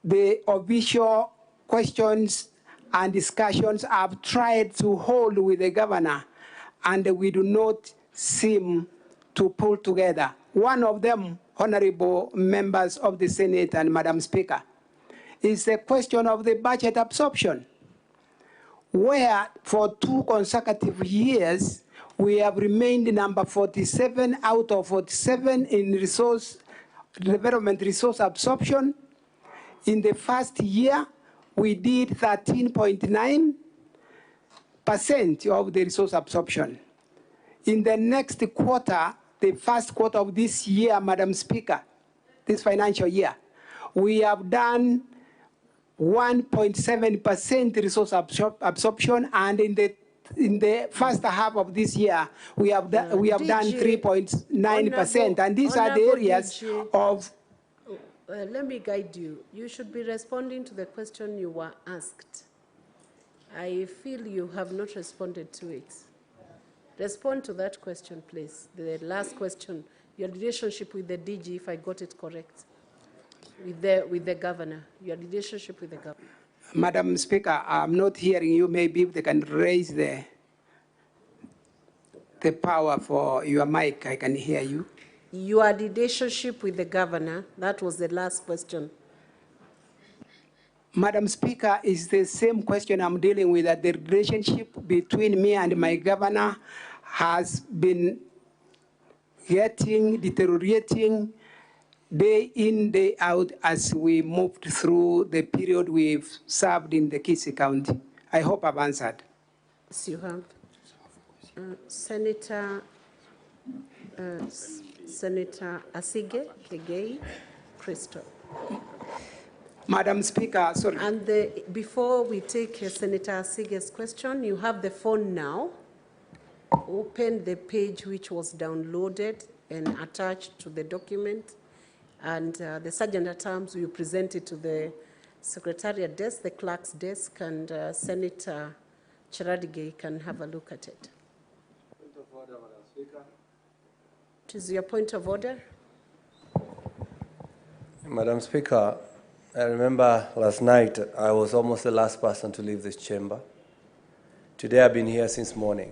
the official questions and discussions I've tried to hold with the governor, and we do not seem to pull together. One of them, honorable members of the Senate and Madam Speaker, is the question of the budget absorption, where for 2 consecutive years, we have remained number 47 out of 47 in development resource absorption. In the first year, we did 13.9% of the resource absorption. In the next quarter, the first quarter of this year, Madam Speaker, this financial year, we have done 1.7% resource absorption, and in the first half of this year, we have done 3.9%, and these are the areas of. Let me guide you. You should be responding to the question you were asked. I feel you have not responded to it. Respond to that question, please. The last question, your relationship with the DG, if I got it correct, with the governor, your relationship with the governor. Madam Speaker, I'm not hearing you. Maybe if they can raise the power for your mic, I can hear you. Your relationship with the governor, that was the last question. Madam Speaker, is the same question I'm dealing with, that the relationship between me and my governor has been deteriorating day in, day out as we moved through the period we've served in the Kisii County. I hope I've answered. Yes, you have. Senator Asige Kegei Crystal. Madam Speaker, sorry. And before we take Senator Asige's question, you have the phone now. Open the page which was downloaded and attached to the document, and the Sergeant at Arms will present it to the Secretariat desk, the clerk's desk, and Senator Cheradigei can have a look at it. Point of order, Madam Speaker. What is your point of order? Madam Speaker, I remember last night I was almost the last person to leave this chamber. Today I've been here since morning.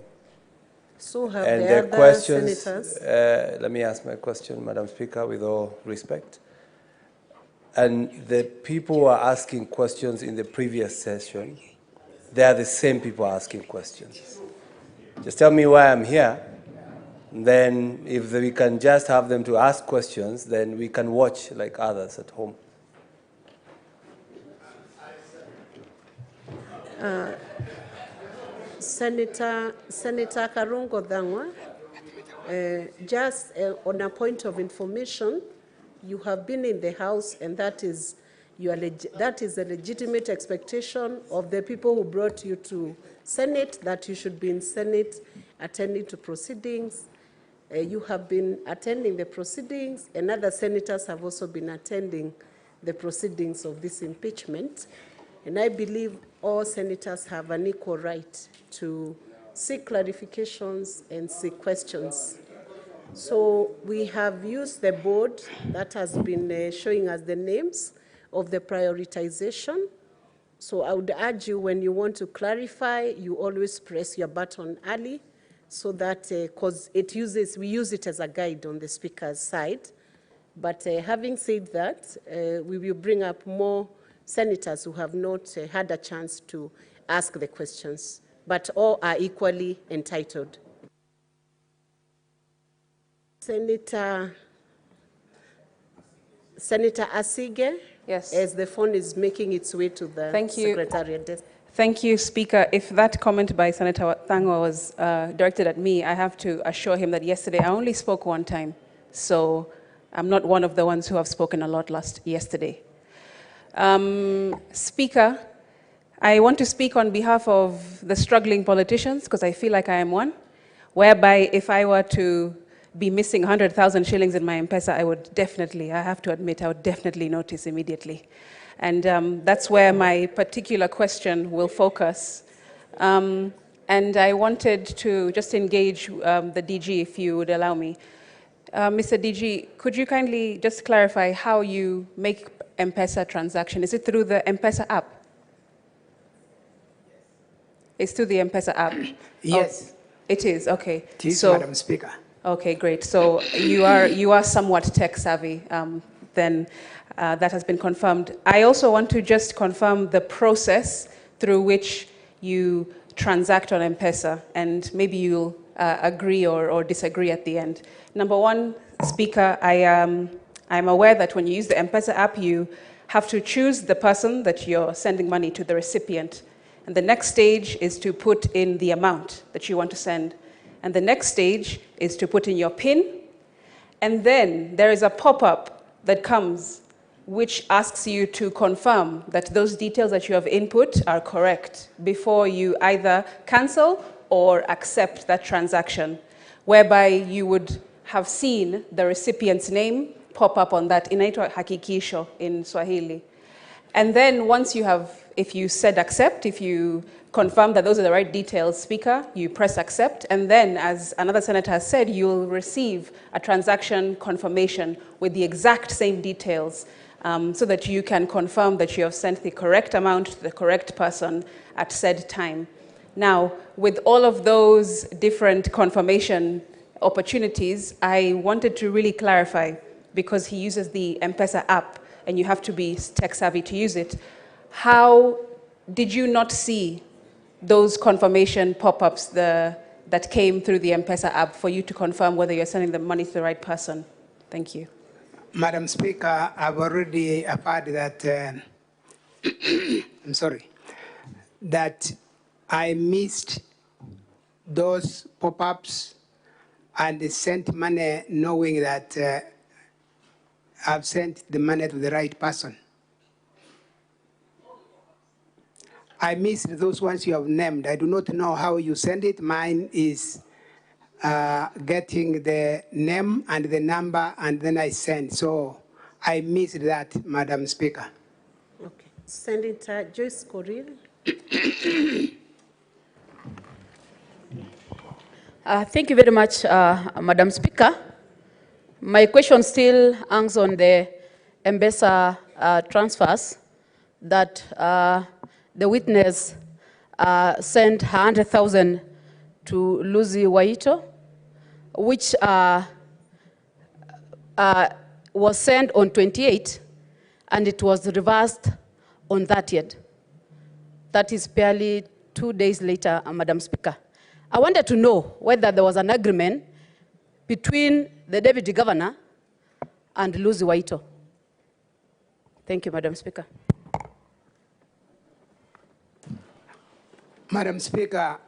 So have and the other questions, senators. let me ask my question, Madam Speaker, with all respect. And the people who are asking questions in the previous session, they are the same people asking questions. Just tell me why I'm here. Then if we can just have them to ask questions, then we can watch like others at home. Senator Karungo Dhangwa, just on a point of information, you have been in the House, and that is a legitimate expectation of the people who brought you to Senate, that you should be in Senate attending to proceedings. You have been attending the proceedings, and other senators have also been attending the proceedings of this impeachment. And I believe all senators have an equal right to seek clarifications and seek questions. So we have used the board that has been showing us the names of the prioritization. So I would urge you, when you want to clarify, you always press your button early, so that, because we use it as a guide on the speaker's side. But having said that, we will bring up more senators who have not had a chance to ask the questions, but all are equally entitled. Senator Asige, yes, as the phone is making its way to the Secretariat desk. Thank you, Speaker. If that comment by Senator Thangwa was directed at me, I have to assure him that yesterday I only spoke one time. So I'm not one of the ones who have spoken a lot yesterday. Speaker, I want to speak on behalf of the struggling politicians, because I feel like I am one, whereby if I were to be missing 100,000 shillings in my M-Pesa, I have to admit, I would definitely notice immediately. And that's where my particular question will focus. And I wanted to just engage the DG, if you would allow me. Mr. DG, could you kindly just clarify how you make M-Pesa transaction? Is it through the M-Pesa app? It's through the M-Pesa app? Yes. Oh, it is, okay. It is, Madam Speaker. Okay, great. So you are somewhat tech savvy, then that has been confirmed. I also want to just confirm the process through which you transact on M-Pesa, and maybe you'll agree or disagree at the end. Number one, Speaker, I'm aware that when you use the M-Pesa app, you have to choose the person that you're sending money to, the recipient. And the next stage is to put in the amount that you want to send. And the next stage is to put in your PIN. And then there is a pop-up that comes which asks you to confirm that those details that you have input are correct before you either cancel or accept that transaction, whereby you would have seen the recipient's name pop up on that, inaitwa hakikisho in Swahili. And then once you have, if you said accept, if you confirm that those are the right details, Speaker, you press accept, and then, as another senator has said, you'll receive a transaction confirmation with the exact same details, so that you can confirm that you have sent the correct amount to the correct person at said time. Now, with all of those different confirmation opportunities, I wanted to really clarify, because he uses the M-Pesa app, and you have to be tech savvy to use it. How did you not see those confirmation pop-ups that came through the M-Pesa app for you to confirm whether you're sending the money to the right person? Thank you. Madam Speaker, I've already heard that, I'm sorry, that I missed those pop-ups and sent money knowing that I've sent the money to the right person. I missed those ones you have named. I do not know how you send it. Mine is getting the name and the number, and then I send. So I missed that, Madam Speaker. Okay. Senator Joyce Korir. Thank you very much, Madam Speaker. My question still hangs on the M-Pesa transfers that the witness sent 100,000 to Lucy Waito, which was sent on 28, and it was reversed on 30th. That is barely 2 days later, Madam Speaker. I wanted to know whether there was an agreement between the Deputy Governor and Lucy Waito. Thank you, Madam Speaker. Madam Speaker,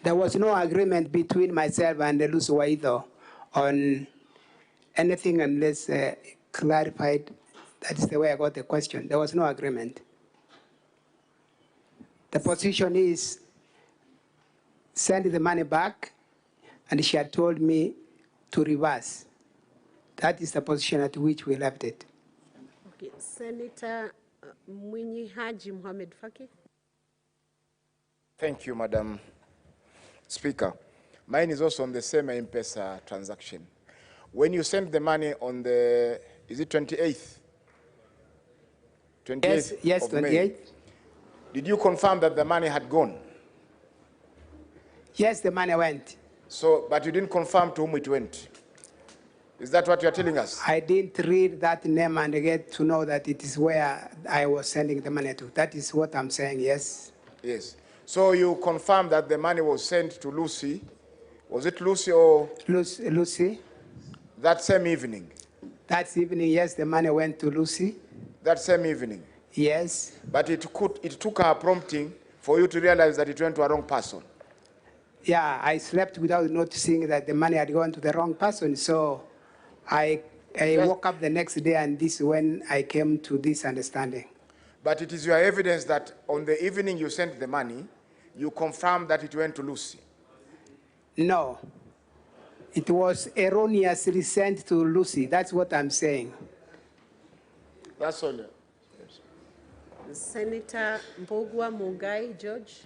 there was no agreement between myself and Lucy Waito on anything unless clarified. That is the way I got the question. There was no agreement. The position is send the money back, and she had told me to reverse. That is the position at which we left it. Okay. Senator Mwinyi Haji Mohamed Faki. Thank you, Madam Speaker. Mine is also on the same M-Pesa transaction. When you send the money on the, is it 28th? 28th yes, of 28th. May, did you confirm that the money had gone? Yes, the money went. So, but you didn't confirm to whom it went? Is that what you're telling us? I didn't read that name and get to know that it is where I was sending the money to. That is what I'm saying, yes. Yes. So you confirm that the money was sent to Lucy. Was it Lucy or? Lucy. That same evening? That evening, yes, the money went to Lucy. That same evening? Yes. But it took her prompting for you to realize that it went to a wrong person. Yeah, I slept without noticing that the money had gone to the wrong person. So I woke up the next day, and this is when I came to this understanding. But it is your evidence that on the evening you sent the money, you confirmed that it went to Lucy. No. It was erroneously sent to Lucy. That's what I'm saying. That's all. Senator Mbogwa Mugai, George.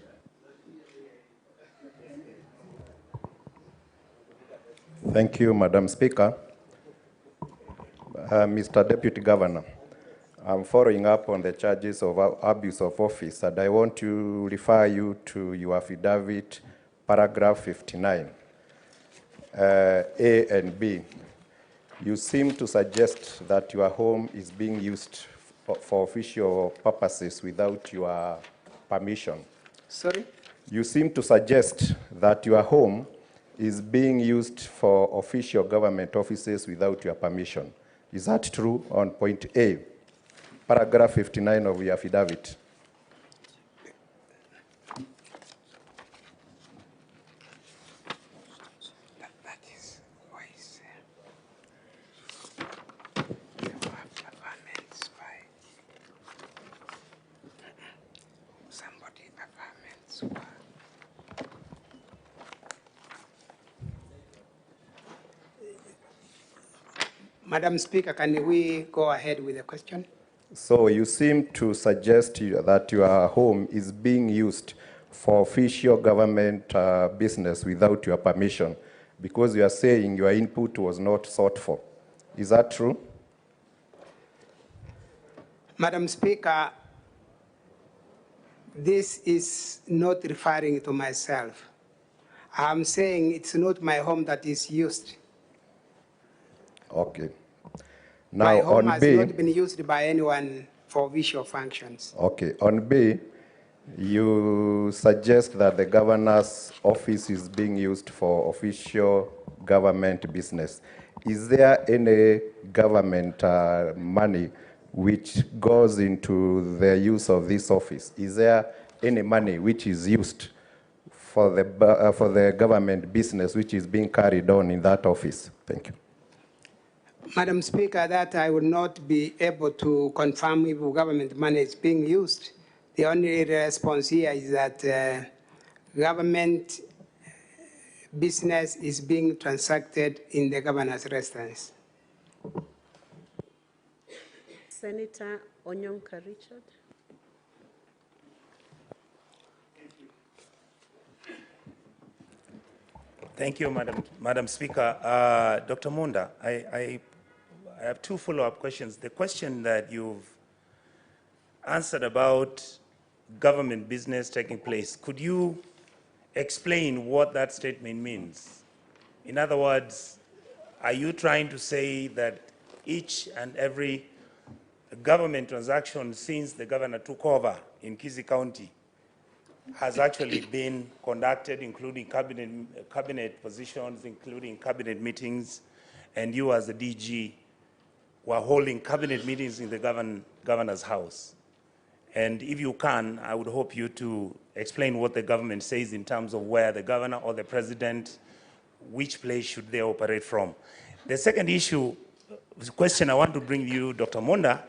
Thank you, Madam Speaker. Mr. Deputy Governor, I'm following up on the charges of abuse of office, and I want to refer you to your affidavit, paragraph 59, A and B. You seem to suggest that your home is being used for official purposes without your permission. Sorry? You seem to suggest that your home is being used for official government offices without your permission. Is that true on point A, paragraph 59 of your affidavit? Madam Speaker, can we go ahead with the question? So you seem to suggest that your home is being used for official government business without your permission, because you are saying your input was not sought for. Is that true? Madam Speaker, this is not referring to myself. I'm saying it's not my home that is used. Okay. My Now home on has B, not been used by anyone for visual functions. okay, on B, you suggest that the governor's office is being used for official government business. Is there any government money which goes into the use of this office? Is there any money which is used for the government business which is being carried on in that office? Thank you. Madam Speaker, that I will not be able to confirm if government money is being used. The only response here is that government business is being transacted in the governor's residence. Senator Onyonka Richard. Thank you, Madam Speaker. Dr. Monda, I have two follow-up questions. The question that you've answered about government business taking place, could you explain what that statement means? In other words, are you trying to say that each and every government transaction since the governor took over in Kisii County has actually been conducted, including cabinet positions, including cabinet meetings, and you as the DG were holding cabinet meetings in the governor's house? And if you can, I would hope you to explain what the government says in terms of where the governor or the president, which place should they operate from. The second question I want to bring you, Dr. Monda,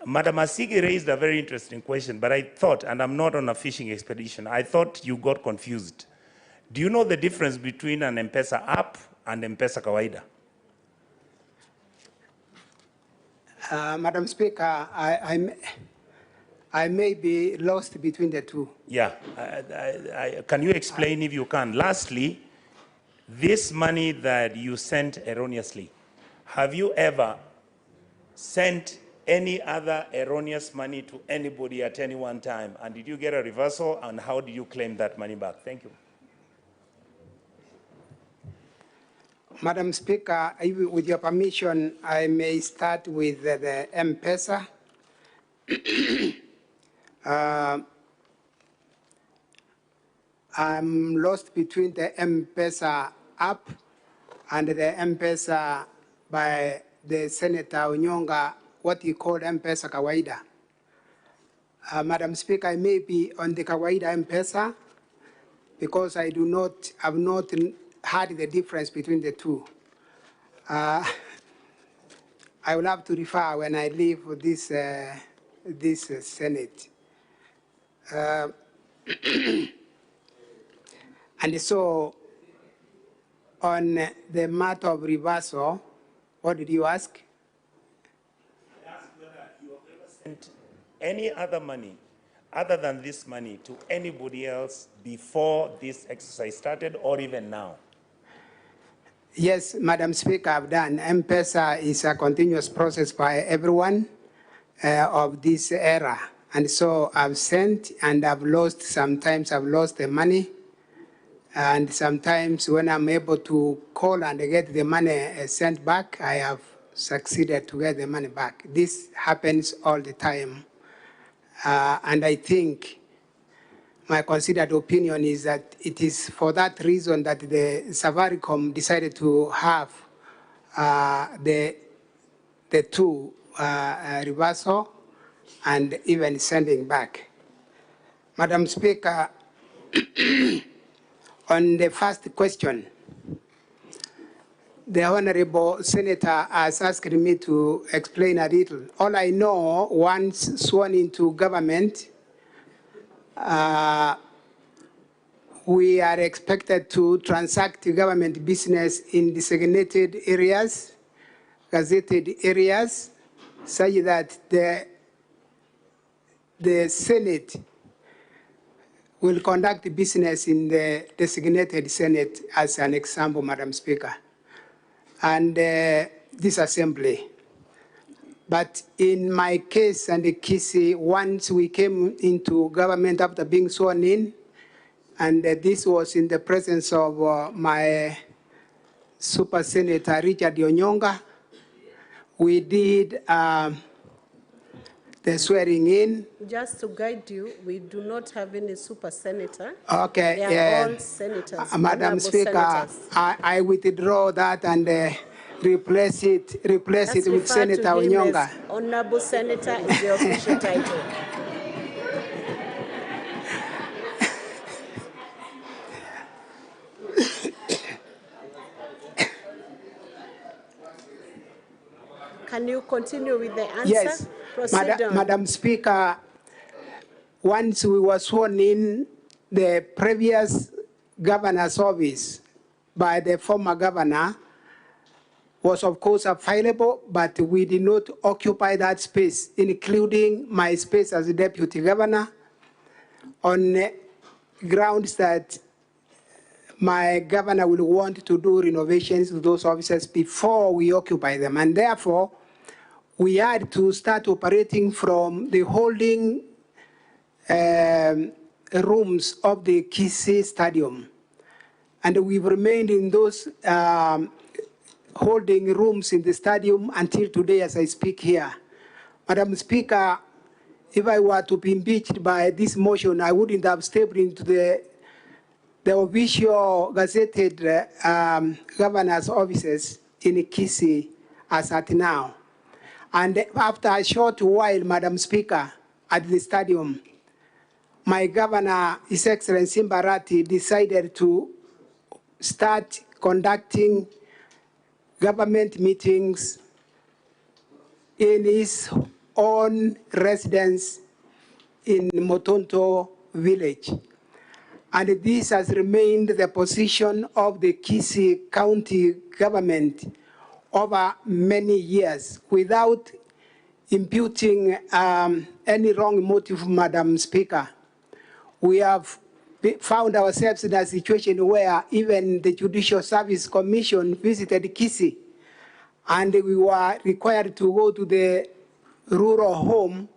Madam Asigi raised a very interesting question, but I thought, and I'm not on a fishing expedition, I thought you got confused. Do you know the difference between an M-Pesa app and M-Pesa Kawaida? Madam Speaker, I may be lost between the two. Yeah, can you explain if you can? Lastly, this money that you sent erroneously, have you ever sent any other erroneous money to anybody at any one time? And did you get a reversal, and how did you claim that money back? Thank you. Madam Speaker, with your permission, I may start with the M-Pesa. I'm lost between the M-Pesa app and the M-Pesa by the Senator Onyonga, what he called M-Pesa Kawaida. Madam Speaker, I may be on the Kawaida M-Pesa because I have not heard the difference between the two. I will have to refer when I leave this, Senate. And so, on the matter of reversal, what did you ask? I asked whether you have ever sent any other money other than this money to anybody else before this exercise started or even now. Yes, Madam Speaker, I've done. M-Pesa is a continuous process by everyone of this era. And so I've sent and I've lost, sometimes I've lost the money. And sometimes when I'm able to call and get the money sent back, I have succeeded to get the money back. This happens all the time. And I think my considered opinion is that it is for that reason that the Safaricom decided to have the two reversal and even sending back. Madam Speaker, on the first question, the Honorable Senator has asked me to explain a little. All I know, once sworn into government, we are expected to transact government business in designated areas, gazetted areas, such that the Senate will conduct business in the designated Senate, as an example, Madam Speaker, and this assembly. But in my case and the Kisi, once we came into government after being sworn in, and this was in the presence of my Super Senator Richard Onyonga, we did the swearing in. Just to guide you, we do not have any super senator. Okay, They are all senators. Madam Speaker, I withdraw that and replace it with Senator Onyonga. Honorable Senator is the official title. Can you continue with the answer? Yes, Proceed on. Madam Speaker, once we were sworn in, the previous governor's office by the former governor was of course available, but we did not occupy that space, including my space as a deputy governor, on grounds that my governor will want to do renovations to those offices before we occupy them. And therefore, we had to start operating from the holding rooms of the Kisi Stadium. And we've remained in those holding rooms in the stadium until today as I speak here. Madam Speaker, if I were to be impeached by this motion, I wouldn't have stepped into the official gazetted governor's offices in Kisi as at now. And after a short while, Madam Speaker, at the stadium, my governor, His Excellency Mbarati, decided to start conducting government meetings in his own residence in Motonto village. And this has remained the position of the Kisi County government over many years without imputing any wrong motive, Madam Speaker. We have found ourselves in a situation where even the Judicial Service Commission visited Kisi, and we were required to go to the rural home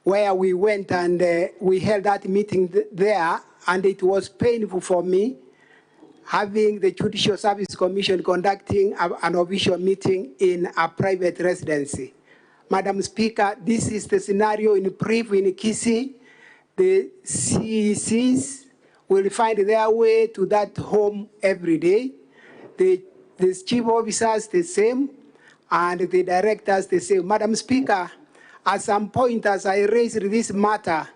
where we went and we held that meeting there, and it was painful for me having the Judicial Service Commission conducting an official meeting in a private residency. Madam Speaker, this is the scenario in brief in Kisii. The CECs will find their way to that home every day. The chief officers the same, and the directors the same. Madam Speaker, at some point as I raised this matter,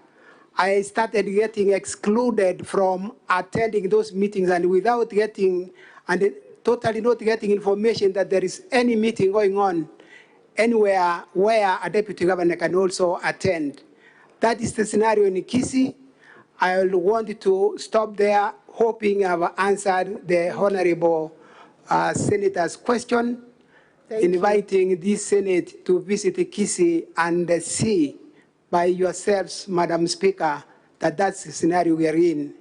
I started getting excluded from attending those meetings, and without getting, and totally not getting information that there is any meeting going on anywhere where a deputy governor can also attend. That is the scenario in Kisii. I want to stop there, hoping I've answered the Honorable Senator's question, inviting this Senate to visit Kisii and see by yourselves, Madam Speaker, that that's the scenario we are in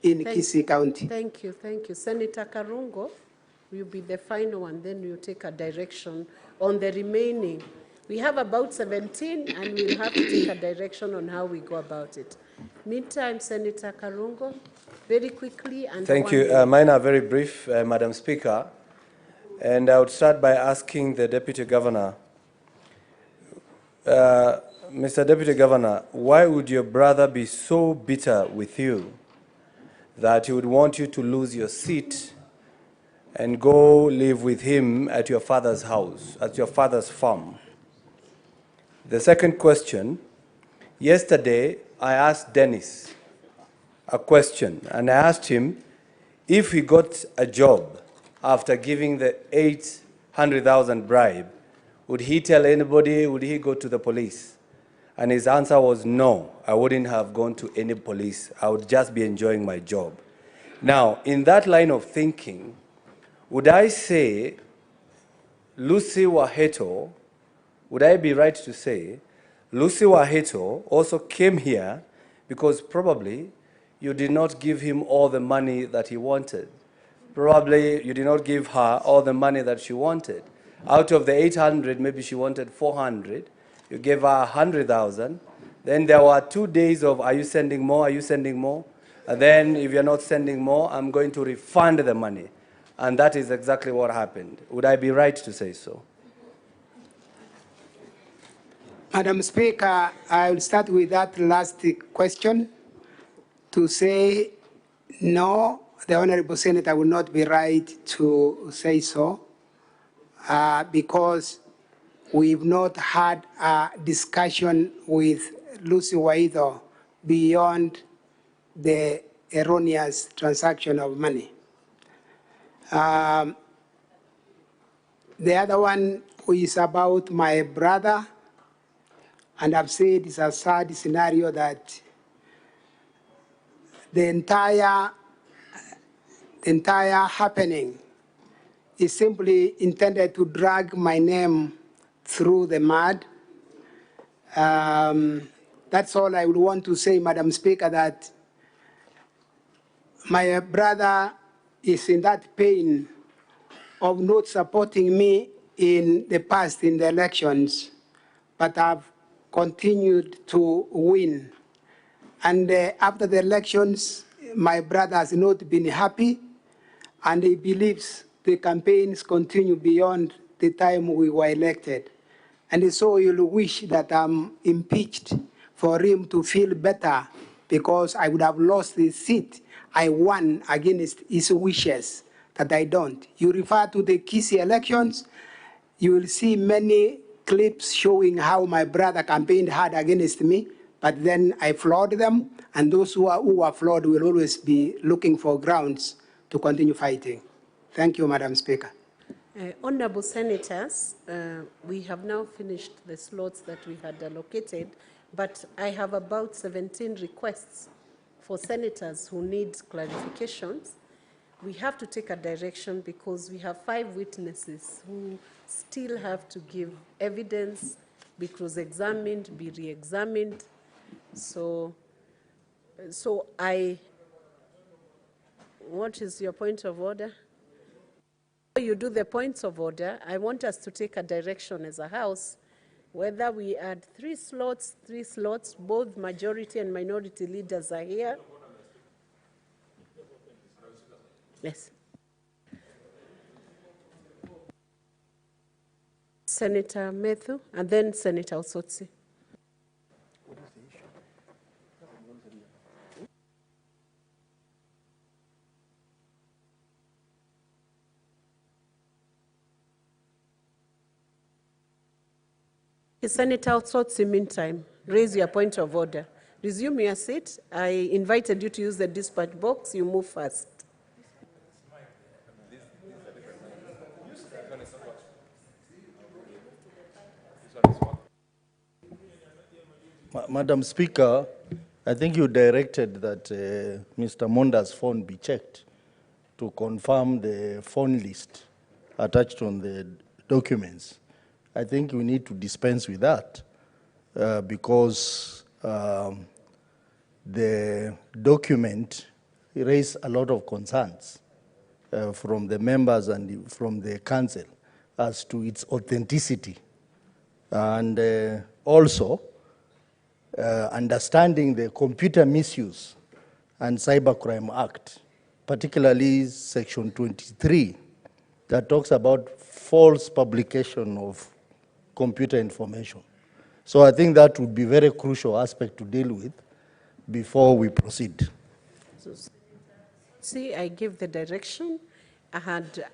Kisii County. Thank you, thank you. Senator Karungo will be the final one, then we'll take a direction on the remaining. We have about 17, and we'll have to take a direction on how we go about it. Meantime, Senator Karungo, very quickly. And thank you. Mine are very brief, Madam Speaker. And I would start by asking the Deputy Governor, Mr. Deputy Governor, why would your brother be so bitter with you that he would want you to lose your seat and go live with him at your father's house, at your father's farm? The second question, yesterday I asked Dennis a question, and I asked him if he got a job after giving the 800,000 bribe, would he tell anybody, would he go to the police? And his answer was no, I wouldn't have gone to any police. I would just be enjoying my job. Now, in that line of thinking, would I say Lucy Waheto, would I be right to say Lucy Waheto also came here because probably you did not give him all the money that he wanted? Probably you did not give her all the money that she wanted. Out of the 800, maybe she wanted 400. You gave her 100,000. Then there were 2 days of, are you sending more? Are you sending more? And then if you're not sending more, I'm going to refund the money. And that is exactly what happened. Would I be right to say so? Madam Speaker, I will start with that last question to say no, the Honorable Senator will not be right to say so because we've not had a discussion with Lucy Waheto beyond the erroneous transaction of money. The other one is about my brother, and I've said it's a sad scenario that the entire happening is simply intended to drag my name through the mud. That's all I would want to say, Madam Speaker, that my brother is in that pain of not supporting me in the past in the elections, but I've continued to win. And after the elections, my brother has not been happy, and he believes the campaigns continue beyond the time we were elected. And so he'll wish that I'm impeached for him to feel better, because I would have lost the seat I won against his wishes, that I don't. You refer to the Kisii elections, you will see many clips showing how my brother campaigned hard against me, but then I flawed them, and those who are flawed will always be looking for grounds to continue fighting. Thank you, Madam Speaker. Honorable Senators, we have now finished the slots that we had allocated, but I have about 17 requests for senators who need clarifications. We have to take a direction because we have 5 witnesses who still have to give evidence, be cross-examined, be re-examined. So what is your point of order? Before you do the points of order, I want us to take a direction as a House, whether we add 3 slots, both majority and minority leaders are here. Yes. Senator Methu, and then Senator Osotsi. Senator Osotsi, meantime, raise your point of order. Resume your seat. I invited you to use the dispatch box. You move first. Madam Speaker, I think you directed that Mr. Monda'S phone be checked to confirm the phone list attached on the documents. I think we need to dispense with that because the document raised a lot of concerns from the members and from the council as to its authenticity. And also, understanding the Computer Misuse and Cybercrime Act, particularly Section 23, that talks about false publication of computer information. So I think that would be a very crucial aspect to deal with before we proceed. See, I give the direction. I had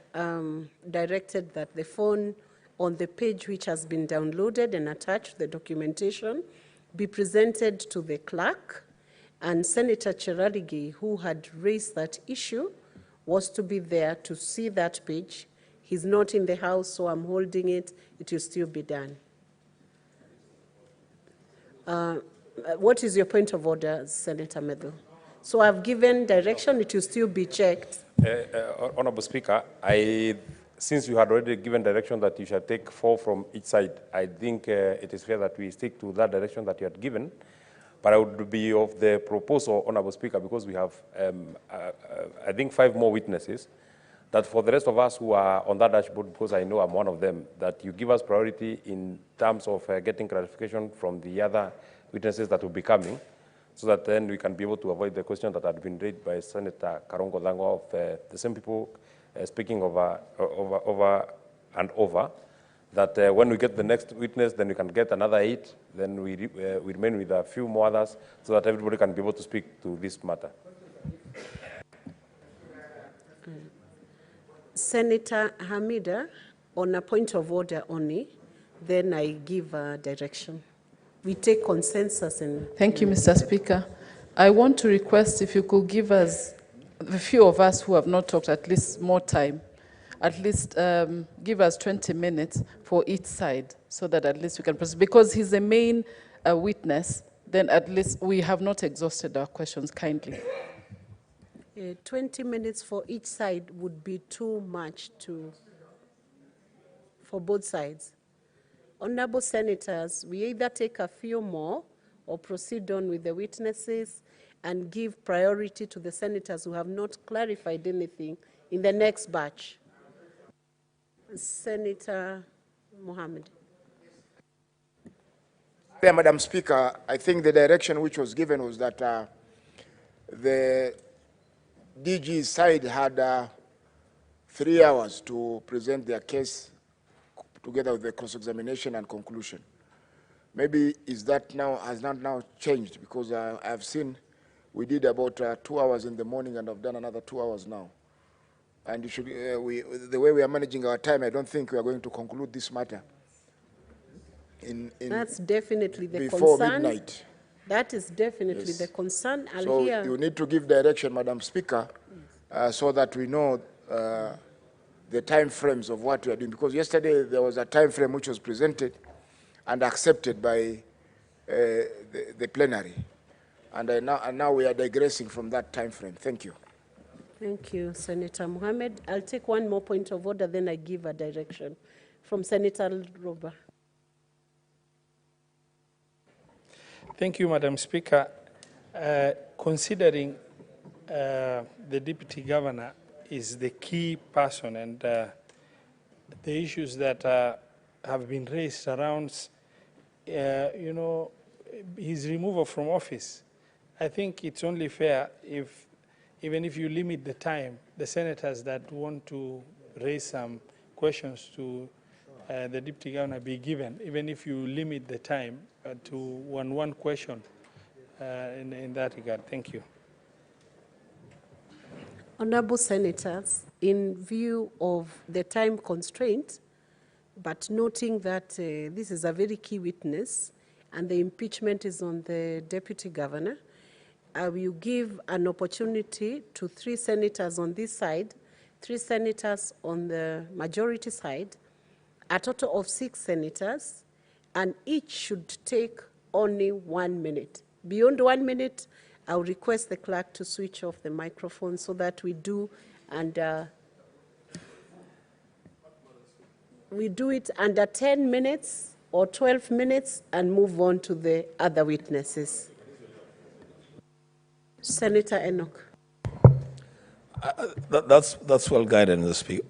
directed that the phone on the page which has been downloaded and attached, the documentation, be presented to the clerk, and Senator Cherarigi, who had raised that issue, was to be there to see that page. He's not in the house, so I'm holding it. It will still be done. What is your point of order, Senator Methu? So I've given direction, it will still be checked. Honorable Speaker, since you had already given direction that you shall take 4 from each side, I think it is fair that we stick to that direction that you had given. But I would be of the proposal, Honorable Speaker, because we have, I think, 5 more witnesses, that for the rest of us who are on that dashboard, because I know I'm one of them, that you give us priority in terms of getting clarification from the other witnesses that will be coming, so that then we can be able to avoid the question that had been raised by Senator Karongo Dango of the same people speaking over and over, that when we get the next witness, then we can get another 8, then we remain with a few more others, so that everybody can be able to speak to this matter. Senator Hamida, on a point of order only, then I give a direction. We take consensus and... Thank you, Mr. Speaker. I want to request if you could give us, the few of us who have not talked, at least more time. At least give us 20 minutes for each side, so that at least we can proceed. Because he's the main witness, then at least we have not exhausted our questions, kindly. 20 minutes for each side would be too much for both sides. Honorable Senators, we either take a few more or proceed on with the witnesses and give priority to the senators who have not clarified anything in the next batch. Senator Mohammed. There, Madam Speaker, I think the direction which was given was that the DG's side had 3 hours to present their case together with the cross-examination and conclusion. Maybe is that now, has not now changed, because I've seen we did about 2 hours in the morning and I've done another 2 hours now. And you should, the way we are managing our time, I don't think we are going to conclude this matter That's definitely the before concern. midnight. That is definitely Yes. the concern. I'll So hear. you need to give direction, Madam Speaker, so that we know the time frames of what we are doing. Because yesterday there was a time frame which was presented and accepted by the plenary. And now we are digressing from that time frame. Thank you. Thank you, Senator Mohammed. I'll take one more point of order, then I give a direction. From Senator Roba. Thank you, Madam Speaker. Considering the Deputy Governor is the key person, and the issues that have been raised around, his removal from office, I think it's only fair if even if you limit the time, the senators that want to raise some questions to the Deputy Governor be given, even if you limit the time to one question in that regard. Thank you. Honorable Senators, in view of the time constraint, but noting that this is a very key witness and the impeachment is on the Deputy Governor, I will give an opportunity to 3 senators on this side, 3 senators on the majority side, a total of 6 senators, and each should take only 1 minute. Beyond 1 minute, I'll request the clerk to switch off the microphone so that we do it under 10 minutes or 12 minutes and move on to the other witnesses. Senator Enoch. That's well guided,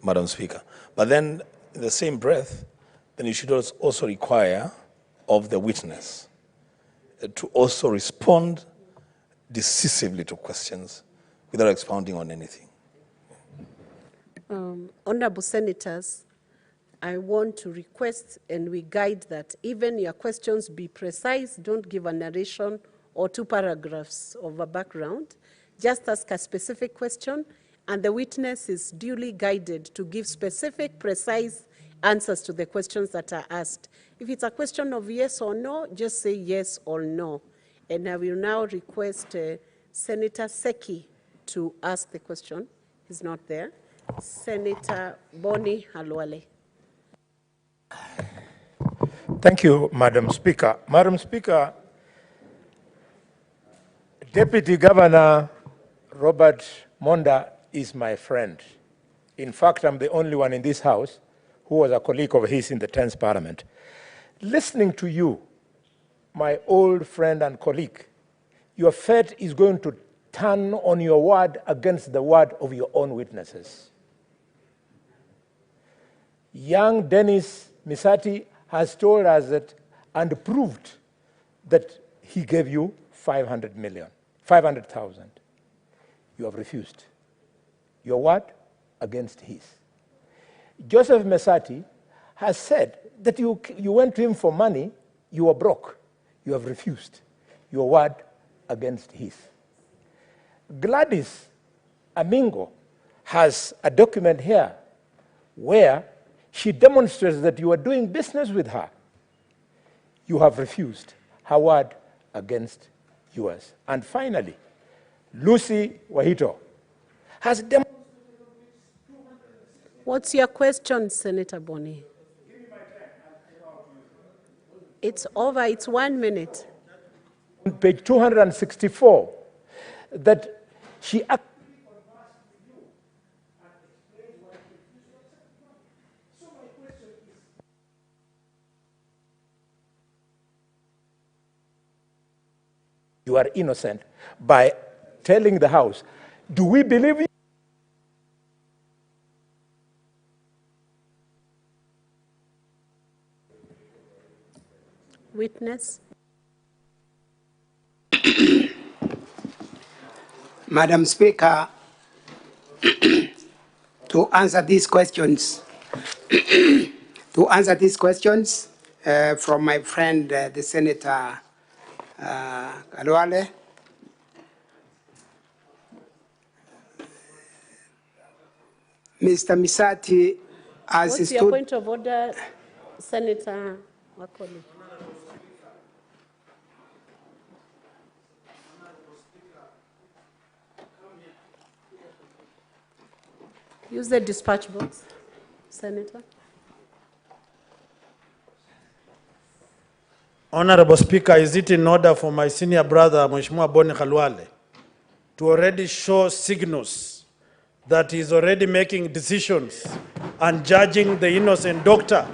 Madam Speaker. But then, in the same breath, then you should also require of the witness to also respond decisively to questions without expounding on anything. Honorable Senators, I want to request, and we guide that even your questions be precise, don't give a narration or 2 paragraphs of a background. Just ask a specific question, and the witness is duly guided to give specific, precise answers to the questions that are asked. If it's a question of yes or no, just say yes or no. And I will now request Senator Seki to ask the question. He's not there. Senator Boni Halwale. Thank you, Madam Speaker. Madam Speaker, Deputy Governor Robert Monda is my friend. In fact, I'm the only one in this House who was a colleague of his in the 10th Parliament. Listening to you, my old friend and colleague, your fate is going to turn on your word against the word of your own witnesses. Young Dennis Misati has told us that and proved that he gave you 500,000. You have refused. Your word against his. Joseph Mesati has said that you went to him for money, you were broke. You have refused. Your word against his. Gladys Amingo has a document here where she demonstrates that you are doing business with her. You have refused. Her word against yours. And finally, Lucy Wahito has demonstrated. What's your question, Senator Boni? It's over. It's 1 minute. On page 264, that she you are innocent by telling the House, do we believe you? Witness. Madam Speaker, to answer these questions, from my friend, the Senator Kalwale, Mr. Misati, as What's your point of order, Senator Wakoli? Use the dispatch box, Senator. Honorable Speaker, is it in order for my senior brother, Mheshimiwa Boni Khalwale, to already show signals that he's already making decisions and judging the innocent doctor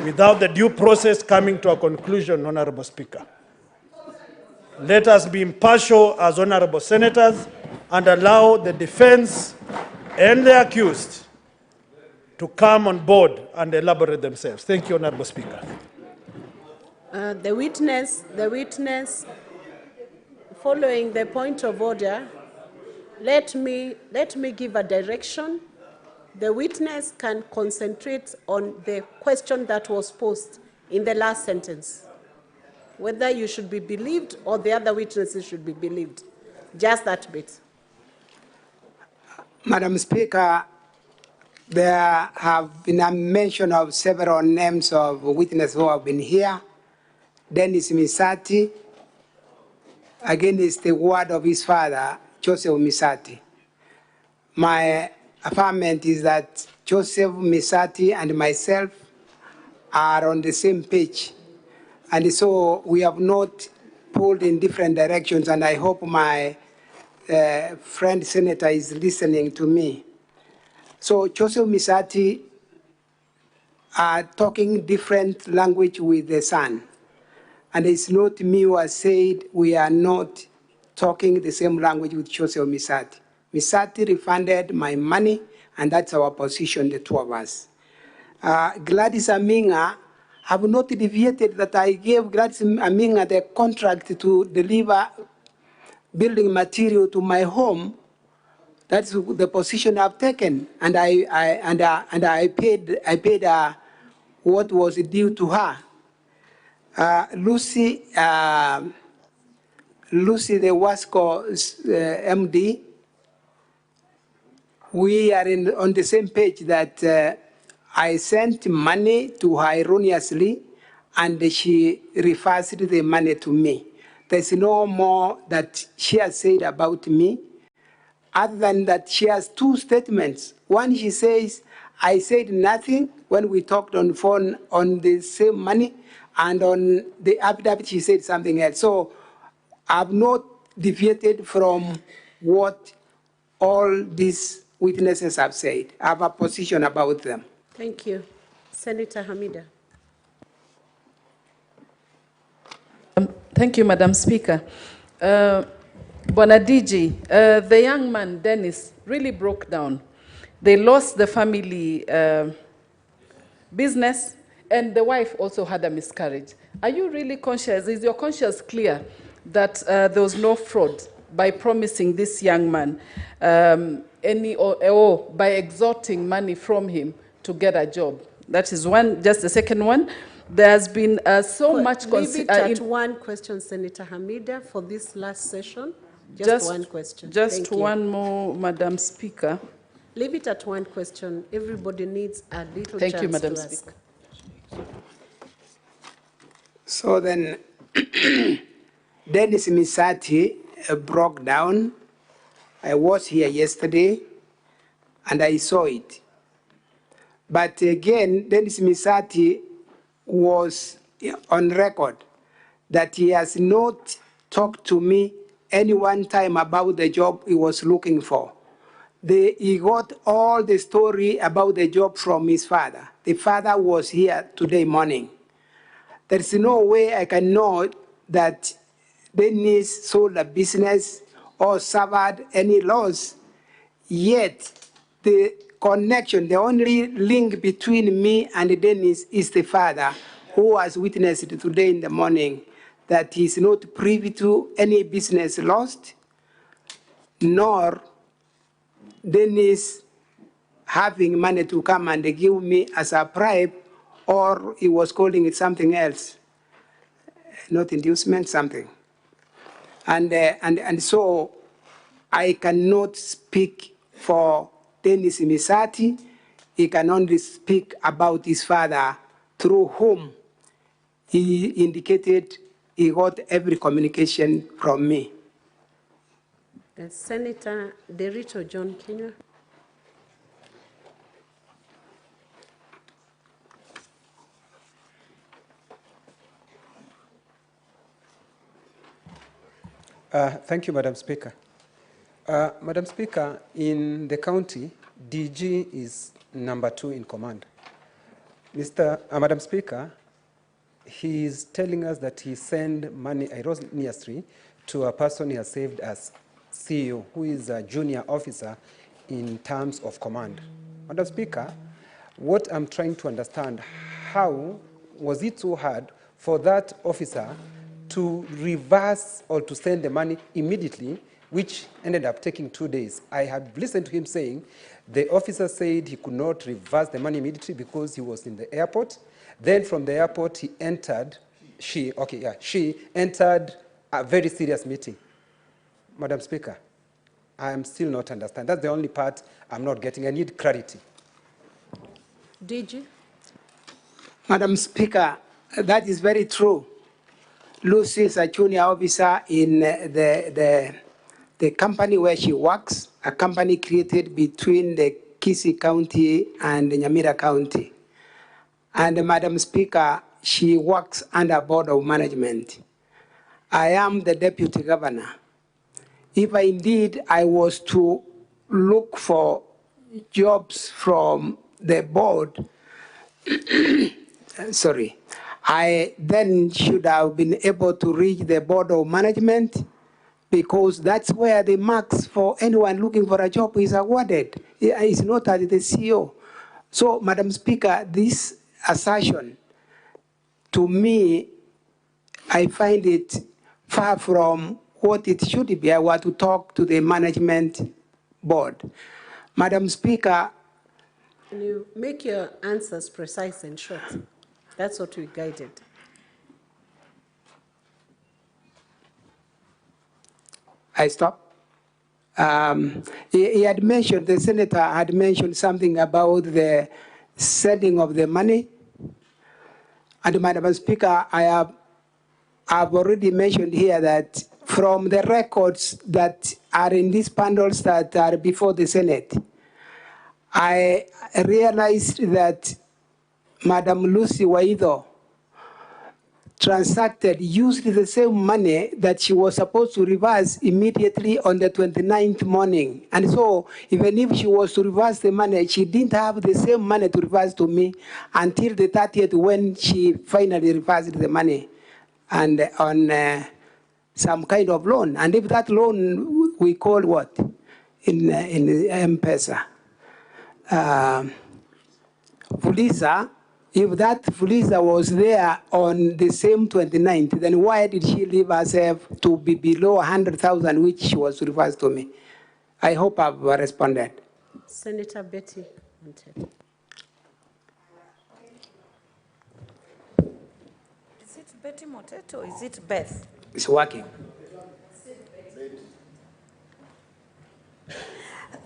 without the due process coming to a conclusion, Honorable Speaker? Let us be impartial as honorable senators and allow the defense and the accused to come on board and elaborate themselves. Thank you, Honorable Speaker. The witness, following the point of order, let me give a direction. The witness can concentrate on the question that was posed in the last sentence, whether you should be believed or the other witnesses should be believed. Just that bit. Madam Speaker, there have been a mention of several names of witnesses who have been here. Dennis Misati, against the word of his father, Joseph Misati. My affirmation is that Joseph Misati and myself are on the same page. And so we have not pulled in different directions, and I hope my friend senator is listening to me. So Joseph Misati are talking different language with the son. And it's not me who has said we are not talking the same language with Joseph Misati. Misati refunded my money, and that's our position, the two of us. Gladys Aminga have not deviated that I gave Gladys Aminga the contract to deliver building material to my home. That's the position I've taken, and I paid what was due to her. Lucy, the Wasco MD, we are on the same page that I sent money to her erroneously, and she refers the money to me. There's no more that she has said about me, other than that she has two statements. One, she says, I said nothing when we talked on phone on the same money, and on the affidavit she said something else. So I've not deviated from what all these witnesses have said. I have a position about them. Thank you. Senator Hamida. Thank you, Madam Speaker. Bwana DG, the young man, Dennis, really broke down. They lost the family business, and the wife also had a miscarriage. Are you really conscious? Is your conscience clear that there was no fraud by promising this young man or by extorting money from him to get a job? That is one. Just the second one. There has been so much... Leave it at one question, Senator Hamida, for this last session. Just one question. Just one more, Madam Speaker. Leave it at one question. Everybody needs a little chance. Thank you, Madam to Speaker. So then, Dennis Misati broke down. I was here yesterday, and I saw it. But again, Dennis Misati was on record that he has not talked to me any one time about the job he was looking for. He got all the story about the job from his father. The father was here today morning. There's no way I can know that Dennis sold a business or suffered any loss, yet the connection, the only link between me and Dennis is the father, who has witnessed today in the morning that he is not privy to any business lost, nor Dennis having money to come and give me as a bribe, or he was calling it something else, not inducement, something. And so I cannot speak for Dennis Misati. He can only speak about his father, through whom he indicated he got every communication from me. Senator Derito John Kenya. Thank you, Madam Speaker. Madam Speaker, in the county, DG is #2 in command. Madam Speaker, he is telling us that he sent money erroneously to a person he has saved as CEO, who is a junior officer in terms of command. Madam Speaker, what I'm trying to understand, how was it so hard for that officer to reverse or to send the money immediately which ended up taking 2 days. I had listened to him saying the officer said he could not reverse the money immediately because he was in the airport. Then from the airport, she entered a very serious meeting. Madam Speaker, I am still not understanding. That's the only part I'm not getting. I need clarity. DG? Madam Speaker, that is very true. Lucy is a junior officer in the company where she works, a company created between the Kisii County and Nyamira County. And Madam Speaker, she works under Board of Management. I am the Deputy Governor. If indeed I was to look for jobs from the board, sorry, I then should have been able to reach the Board of Management, because that's where the marks for anyone looking for a job is awarded. It's not at the CEO. So, Madam Speaker, this assertion, to me, I find it far from what it should be. I want to talk to the management board. Madam Speaker. Can you make your answers precise and short? That's what we guided. I stop. He had mentioned, the senator had mentioned something about the sending of the money. And Madam Speaker, I've already mentioned here that from the records that are in these bundles that are before the Senate, I realized that Madam Lucy Waido used the same money that she was supposed to reverse immediately on the 29th morning. And so even if she was to reverse the money, she didn't have the same money to reverse to me until the 30th when she finally reversed the money and on some kind of loan. And if that loan we call what? In M-Pesa. Fuliza, if that Fuliza was there on the same 29th, then why did she leave herself to be below 100,000, which she was reversed to me? I hope I've responded. Senator Betty. Is it Betty Moteto or is it Beth? It's working.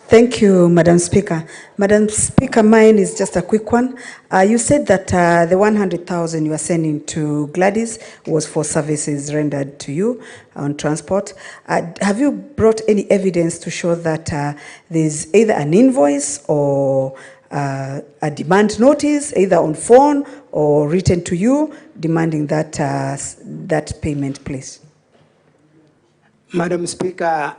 Thank you, Madam Speaker. Madam Speaker, mine is just a quick one. You said that the 100,000 you are sending to Gladys was for services rendered to you on transport. Have you brought any evidence to show that there's either an invoice or a demand notice, either on phone or written to you, demanding that, that payment, please? Madam Speaker,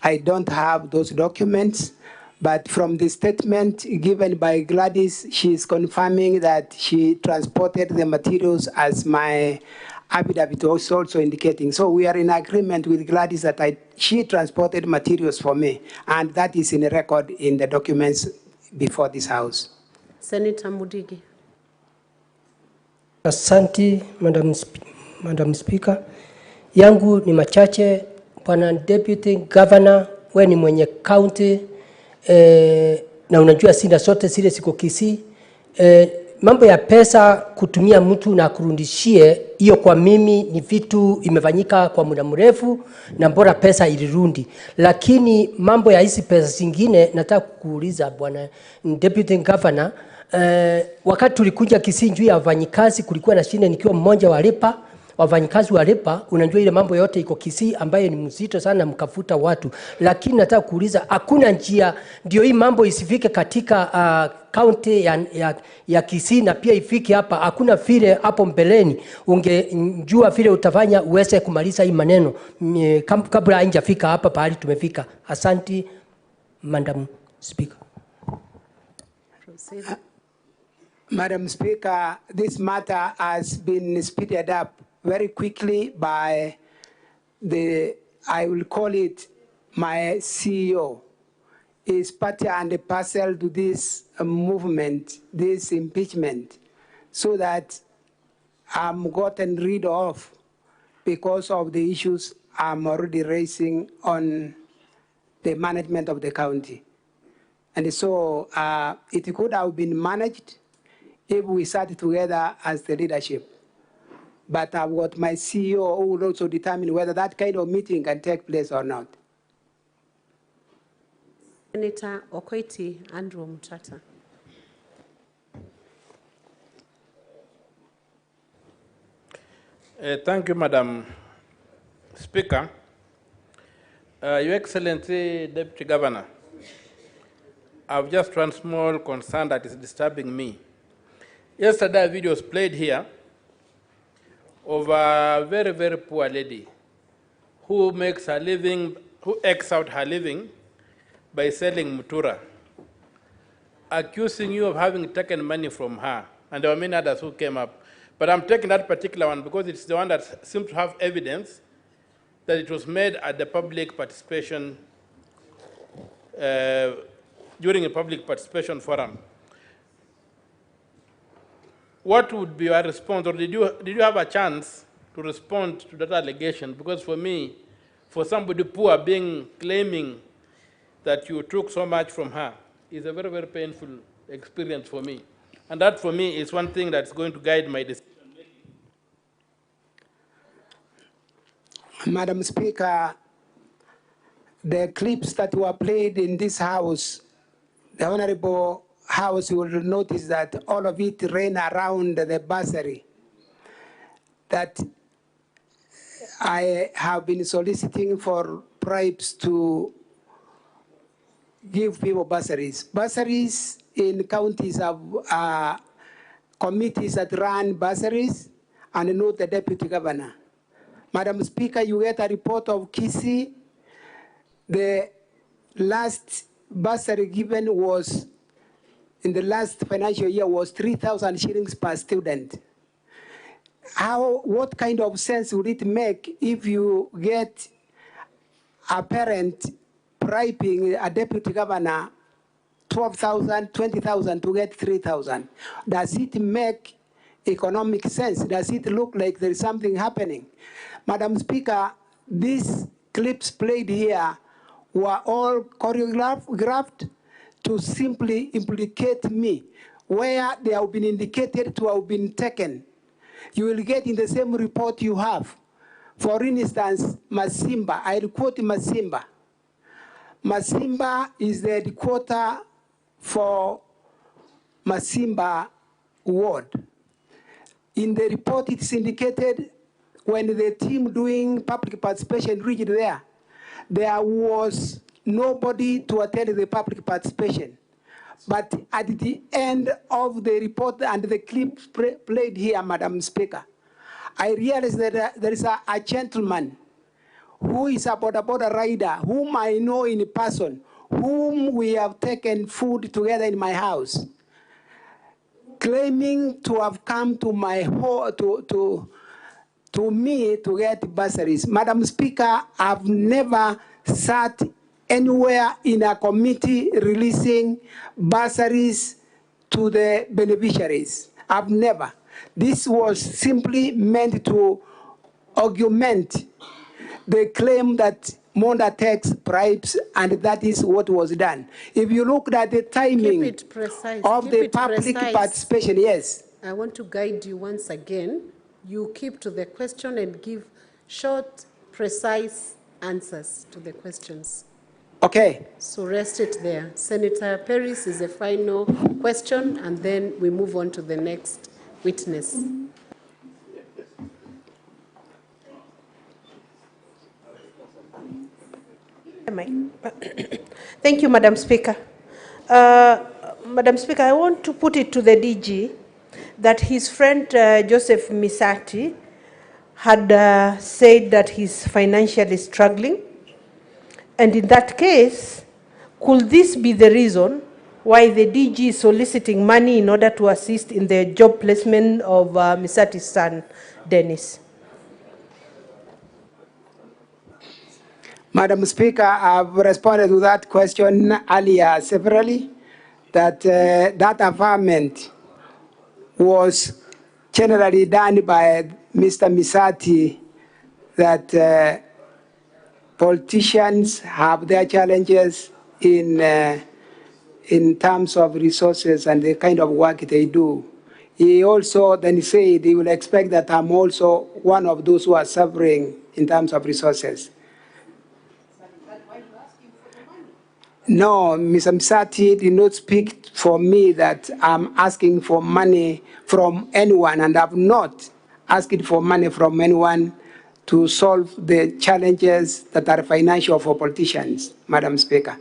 I don't have those documents, but from the statement given by Gladys, she is confirming that she transported the materials as my affidavit was also indicating. So we are in agreement with Gladys that she transported materials for me, and that is in a record in the documents before this House. Senator Mudigi. Asante, Madam Speaker. Yangu ni machache. Bwana Deputy Governor, we ni mwenye county na unajua sina sote zile siko Kisii. Mambo ya pesa kutumia mtu na kurundishie, hiyo kwa mimi ni vitu imefanyika kwa muda mrefu na bora pesa ilirundi. Lakini mambo ya hizi pesa zingine nataka kuuliza Bwana Deputy Governor, wakati tulikuja Kisii juu ya wafanyikazi kulikuwa na shida nikiwa mmoja wa lipa wafanyikazi walipa, unajua ile mambo yote iko Kisii ambayo ni mzito sana mkafuta watu. Lakini nataka kuuliza hakuna njia ndio hii mambo isifike katika county ya Kisii na pia ifike hapa. Hakuna vile hapo mbeleni ungejua vile utafanya uweze kumaliza hii maneno kabla haijafika hapa pahali tumefika. Asante, Madam Speaker. Madam Speaker, this matter has been speeded up very quickly by I will call it my CEO. Is part and parcel to this movement, this impeachment, so that I'm gotten rid of because of the issues I'm already raising on the management of the county. And so it could have been managed if we sat together as the leadership. But I've got my CEO who will also determine whether that kind of meeting can take place or not. Senator Okoiti Andrew Mutata. Thank you, Madam Speaker. Your Excellency, Deputy Governor, I have just one small concern that is disturbing me. Yesterday, a video was played here of a very, very poor lady who makes her living, who ekes out her living by selling mutura, accusing you of having taken money from her. And there were many others who came up. But I'm taking that particular one because it's the one that seems to have evidence that it was made at the public participation, during a public participation forum. What would be your response, or did you have a chance to respond to that allegation? Because for me, for somebody poor claiming that you took so much from her is a very, very painful experience for me. And that for me is one thing that's going to guide my decision. Madam Speaker, the clips that were played in this House, the Honorable House will notice that all of it ran around the bursary that I have been soliciting for bribes to give people bursaries. Bursaries in counties have committees that run bursaries and not the Deputy Governor. Madam Speaker, you get a report of Kisii. The last bursary given was, in the last financial year, was 3,000 shillings per student. What kind of sense would it make if you get a parent bribing a deputy governor 12,000, 20,000 to get 3,000? Does it make economic sense? Does it look like there is something happening? Madam Speaker, these clips played here were all choreographed to simply implicate me, where they have been indicated to have been taken. You will get in the same report you have. For instance, Masimba, I'll quote Masimba. Masimba is the headquarter for Masimba ward. In the report, it's indicated when the team doing public participation reached there was nobody to attend the public participation. But at the end of the report and the clip played here, Madam Speaker, I realized that there is a gentleman who is a border rider, whom I know in person, whom we have taken food together in my house, claiming to have come to my home, to me to get bursaries. Madam Speaker, I've never sat anywhere in a committee releasing bursaries to the beneficiaries. I've never. This was simply meant to augment the claim that Monda takes bribes, and that is what was done. If you looked at the timing of the public participation, yes. I want to guide you once again. You keep to the question and give short, precise answers to the questions. Okay. So rest it there. Senator Paris is the final question, and then we move on to the next witness. Thank you, Madam Speaker. Madam Speaker, I want to put it to the DG that his friend Joseph Misati had said that he's financially struggling. And in that case, could this be the reason why the DG is soliciting money in order to assist in the job placement of Misati's son, Dennis? Madam Speaker, I've responded to that question earlier severally, that that assignment was generally done by Mr. Misati that politicians have their challenges in terms of resources and the kind of work they do. He also then said he will expect that I'm also one of those who are suffering in terms of resources. No, Mr. Msati did not speak for me that I'm asking for money from anyone, and I've not asked for money from anyone to solve the challenges that are financial for politicians, Madam Speaker.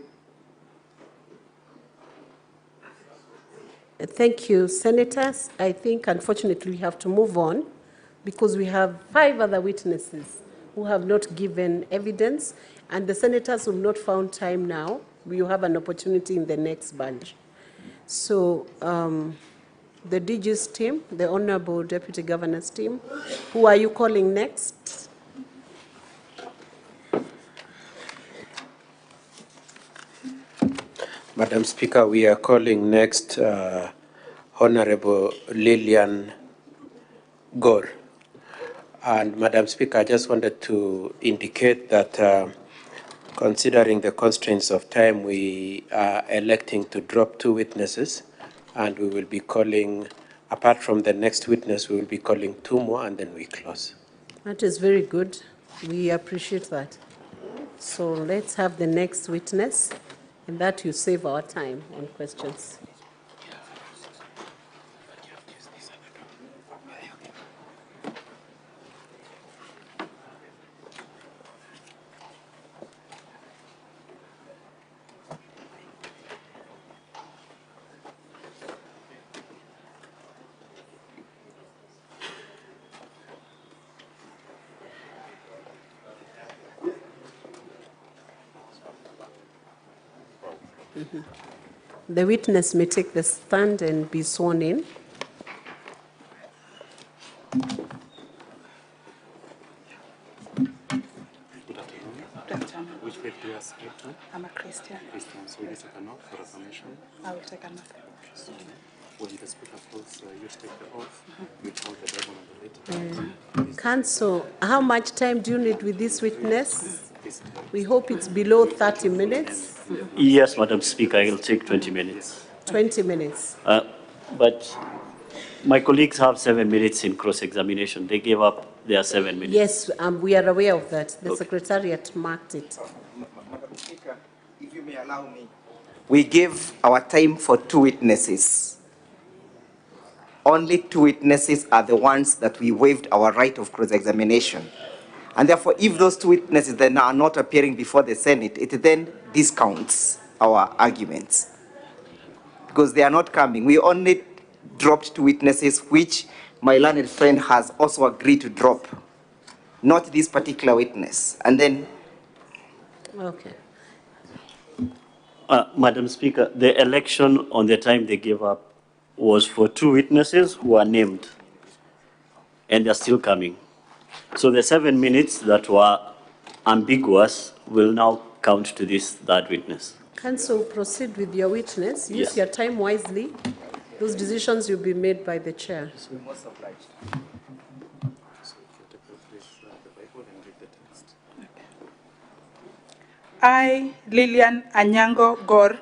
Thank you, Senators. I think, unfortunately, we have to move on because we have 5 other witnesses who have not given evidence, and the Senators who have not found time now, we will have an opportunity in the next bunch. So, the DG's team, the Honorable Deputy Governor's team, who are you calling next? Madam Speaker, we are calling next Honorable Lillian Gore. And Madam Speaker, I just wanted to indicate that considering the constraints of time, we are electing to drop 2 witnesses, and we will be calling, apart from the next witness, we will be calling 2 more, and then we close. That is very good. We appreciate that. So let's have the next witness, and that you save our time on questions. The witness may take the stand and be sworn in. Which faith do you ascribe to? I'm a Christian. Christian. So will you take an oath for affirmation? I will take an oath. So when the speaker calls you to take the oath, you count the Bible on the lid. Counsel, how much time do you need with this witness? We hope it's below 30 minutes. Yes, Madam Speaker, I will take 20 minutes. 20 minutes. But my colleagues have 7 minutes in cross-examination. They gave up their 7 minutes. Yes, we are aware of that. The Secretariat marked it. Madam Speaker, if you may allow me. We gave our time for 2 witnesses. Only 2 witnesses are the ones that we waived our right of cross-examination. And therefore, if those 2 witnesses then are not appearing before the Senate, it then discounts our arguments. Because they are not coming. We only dropped 2 witnesses, which my learned friend has also agreed to drop. Not this particular witness. And then... Okay. Madam Speaker, the election on the time they gave up was for 2 witnesses who are named, and they're still coming. So the 7 minutes that were ambiguous will now count to this 3rd witness. Counsel, proceed with your witness. Use your time wisely. Those decisions will be made by the chair. I, Lillian Anyango Gore,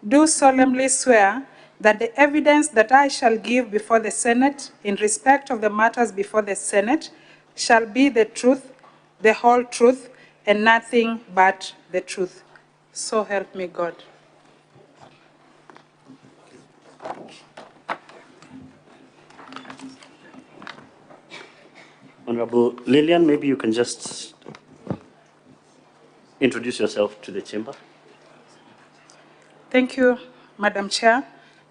do solemnly swear that the evidence that I shall give before the Senate in respect of the matters before the Senate shall be the truth, the whole truth, and nothing but the truth. So help me God. Honorable Lillian, maybe you can just introduce yourself to the chamber. Thank you, Madam Chair.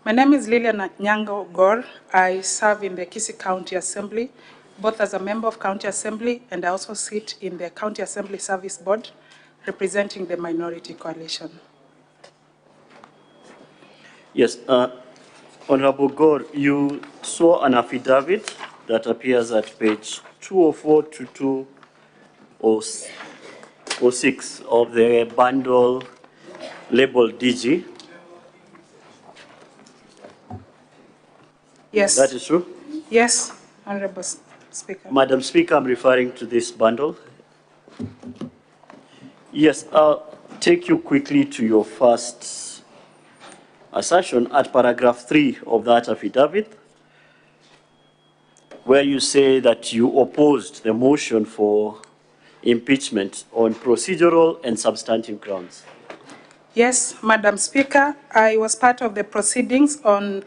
My name is Lillian Nyango Gore. I serve in the Kisii County Assembly, both as a member of County Assembly, and I also sit in the County Assembly Service Board, representing the Minority Coalition. Yes, Honorable Gore, you saw an affidavit that appears at page 204 to 206 of the bundle labeled DG. Yes. That is true? Yes, Honorable Speaker. Madam Speaker, I'm referring to this bundle. Yes, I'll take you quickly to your first assertion at paragraph 3 of that affidavit, where you say that you opposed the motion for impeachment on procedural and substantive grounds. Yes, Madam Speaker, I was part of the proceedings on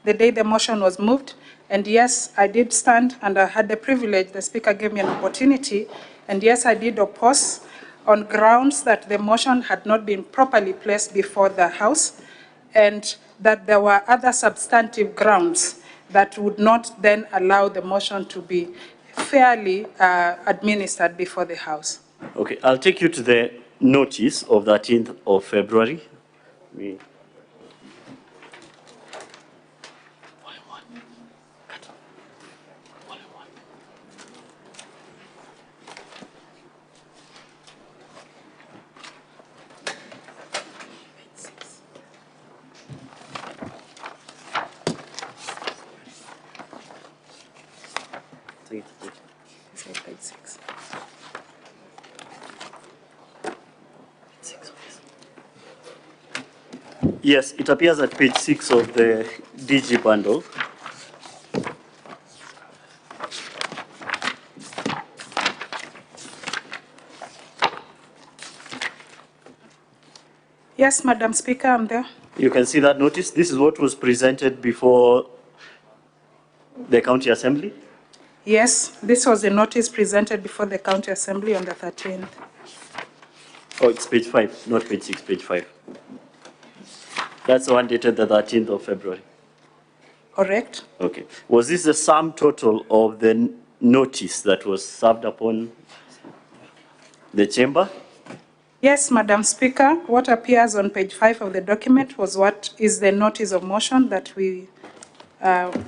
the day the motion was moved. And yes, I did stand and I had the privilege, the Speaker gave me an opportunity. And yes, I did oppose on grounds that the motion had not been properly placed before the House and that there were other substantive grounds that would not then allow the motion to be fairly administered before the House. Okay, I'll take you to the notice of the 13th of February. Yes, it appears at page 6 of the DG bundle. Yes, Madam Speaker, I'm there. You can see that notice. This is what was presented before the County Assembly. Yes, this was a notice presented before the County Assembly on the 13th. Oh, it's page 5, not page 6, page 5. That's the one dated the 13th of February. Correct. Okay. Was this the sum total of the notice that was served upon the chamber? Yes, Madam Speaker, what appears on page 5 of the document was what is the notice of motion that we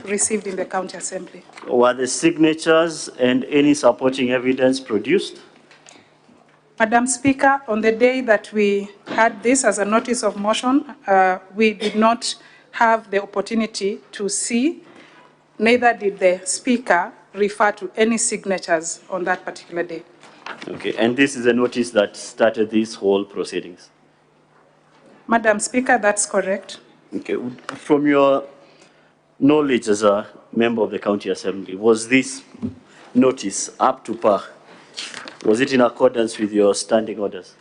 received in the County Assembly. Were the signatures and any supporting evidence produced? Madam Speaker, on the day that we had this as a notice of motion, we did not have the opportunity to see, neither did the Speaker refer to any signatures on that particular day. Okay, and this is a notice that started these whole proceedings? Madam Speaker, that's correct. Okay, from your knowledge as a member of the County Assembly, was this notice up to par? Was it in accordance with your standing orders?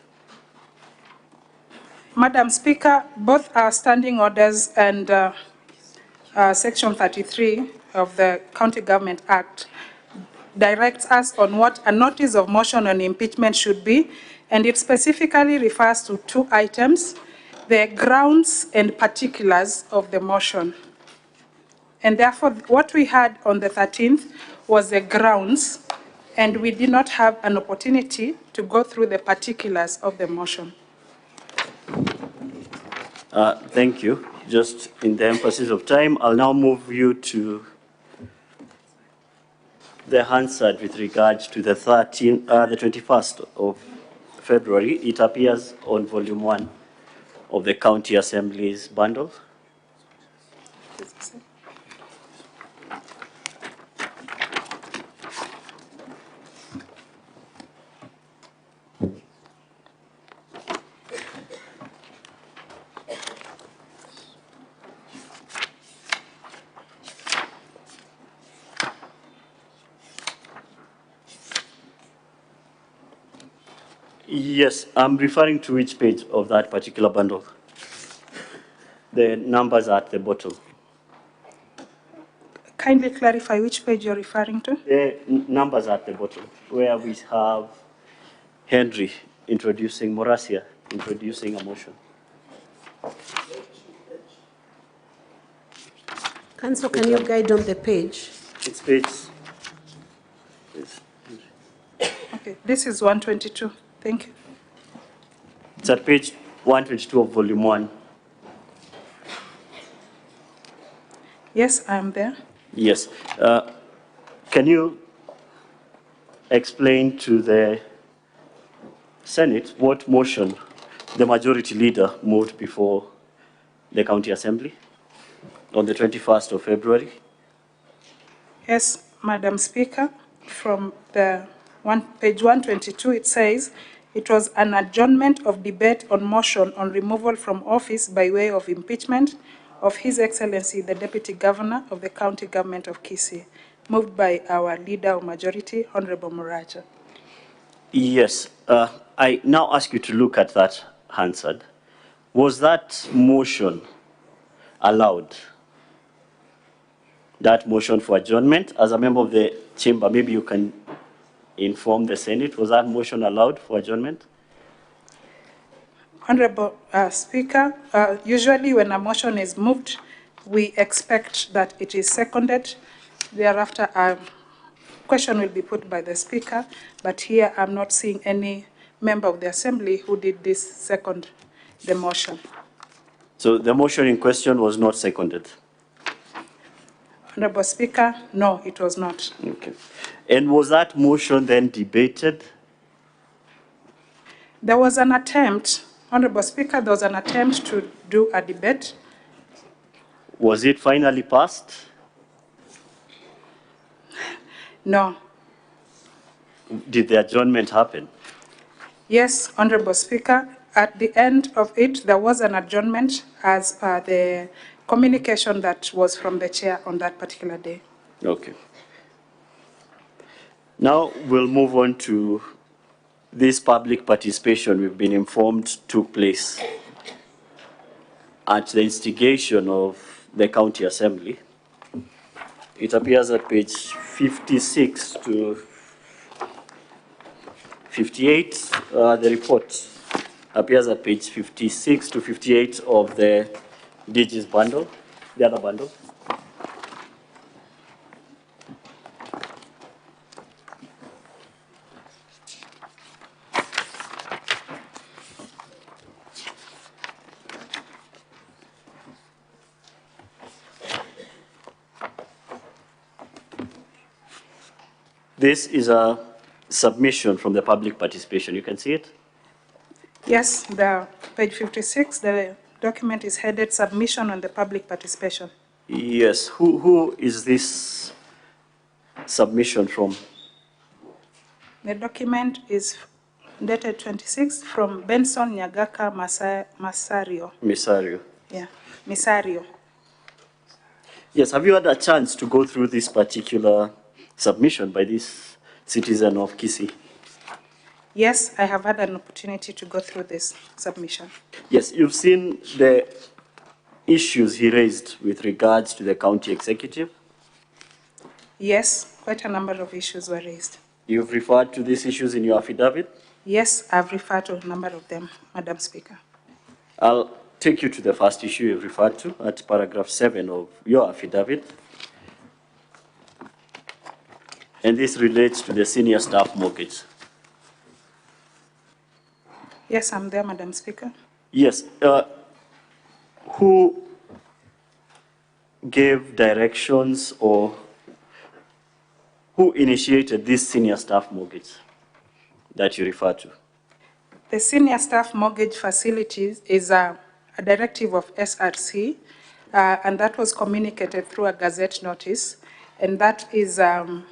Madam Speaker, both our standing orders and Section 33 of the County Government Act directs us on what a notice of motion on impeachment should be, and it specifically refers to 2 items, the grounds and particulars of the motion. And therefore, what we had on the 13th was the grounds, and we did not have an opportunity to go through the particulars of the motion. Thank you. Just in the emphasis of time, I'll now move you to the Hansard with regards to the 21st of February. It appears on volume 1 of the County Assembly's bundle. Yes, I'm referring to which page of that particular bundle? The numbers are at the bottom. Kindly clarify which page you're referring to. The numbers are at the bottom, where we have Henry introducing, Morasia introducing a motion. Council, can you guide on the page? It's page. Okay, this is 122. Thank you. It's at page 122 of volume 1. Yes, I am there. Yes. Can you explain to the Senate what motion the majority leader moved before the County Assembly on the 21st of February? Yes, Madam Speaker, from the page 122, it says, it was an adjournment of debate on motion on removal from office by way of impeachment of His Excellency, the Deputy Governor of the County Government of Kisii, moved by our Leader of Majority, Honorable Muraja. Yes, I now ask you to look at that, Hansard. Was that motion allowed? That motion for adjournment, as a member of the chamber, maybe you can inform the Senate, was that motion allowed for adjournment? Honorable Speaker, usually when a motion is moved, we expect that it is seconded. Thereafter, a question will be put by the Speaker, but here I'm not seeing any member of the Assembly who did this second the motion. So the motion in question was not seconded? Honorable Speaker, no, it was not. Okay. And was that motion then debated? There was an attempt, Honorable Speaker, there was an attempt to do a debate. Was it finally passed? No. Did the adjournment happen? Yes, Honorable Speaker, at the end of it, there was an adjournment as per the communication that was from the chair on that particular day. Okay. Now we'll move on to this public participation we've been informed took place at the instigation of the County Assembly. It appears at page 56 to 58. The report appears at page 56 to 58 of the DG's bundle, the other bundle. This is a submission from the public participation. You can see it? Yes, the page 56, the document is headed Submission on the Public Participation. Yes. Who is this submission from? The document is dated 26 from Benson Nyagaka Masario. Misario. Yeah, Misario. Yes. Have you had a chance to go through this particular submission by this citizen of Kisii? Yes, I have had an opportunity to go through this submission. Yes, you've seen the issues he raised with regards to the county executive. Yes, quite a number of issues were raised. You've referred to these issues in your affidavit? Yes, I've referred to a number of them, Madam Speaker. I'll take you to the first issue you've referred to at paragraph 7 of your affidavit. And this relates to the senior staff mortgage. Yes, I'm there, Madam Speaker. Yes. Who gave directions or who initiated this senior staff mortgage that you refer to? The senior staff mortgage facilities is a directive of SRC, and that was communicated through a gazette notice, and that is a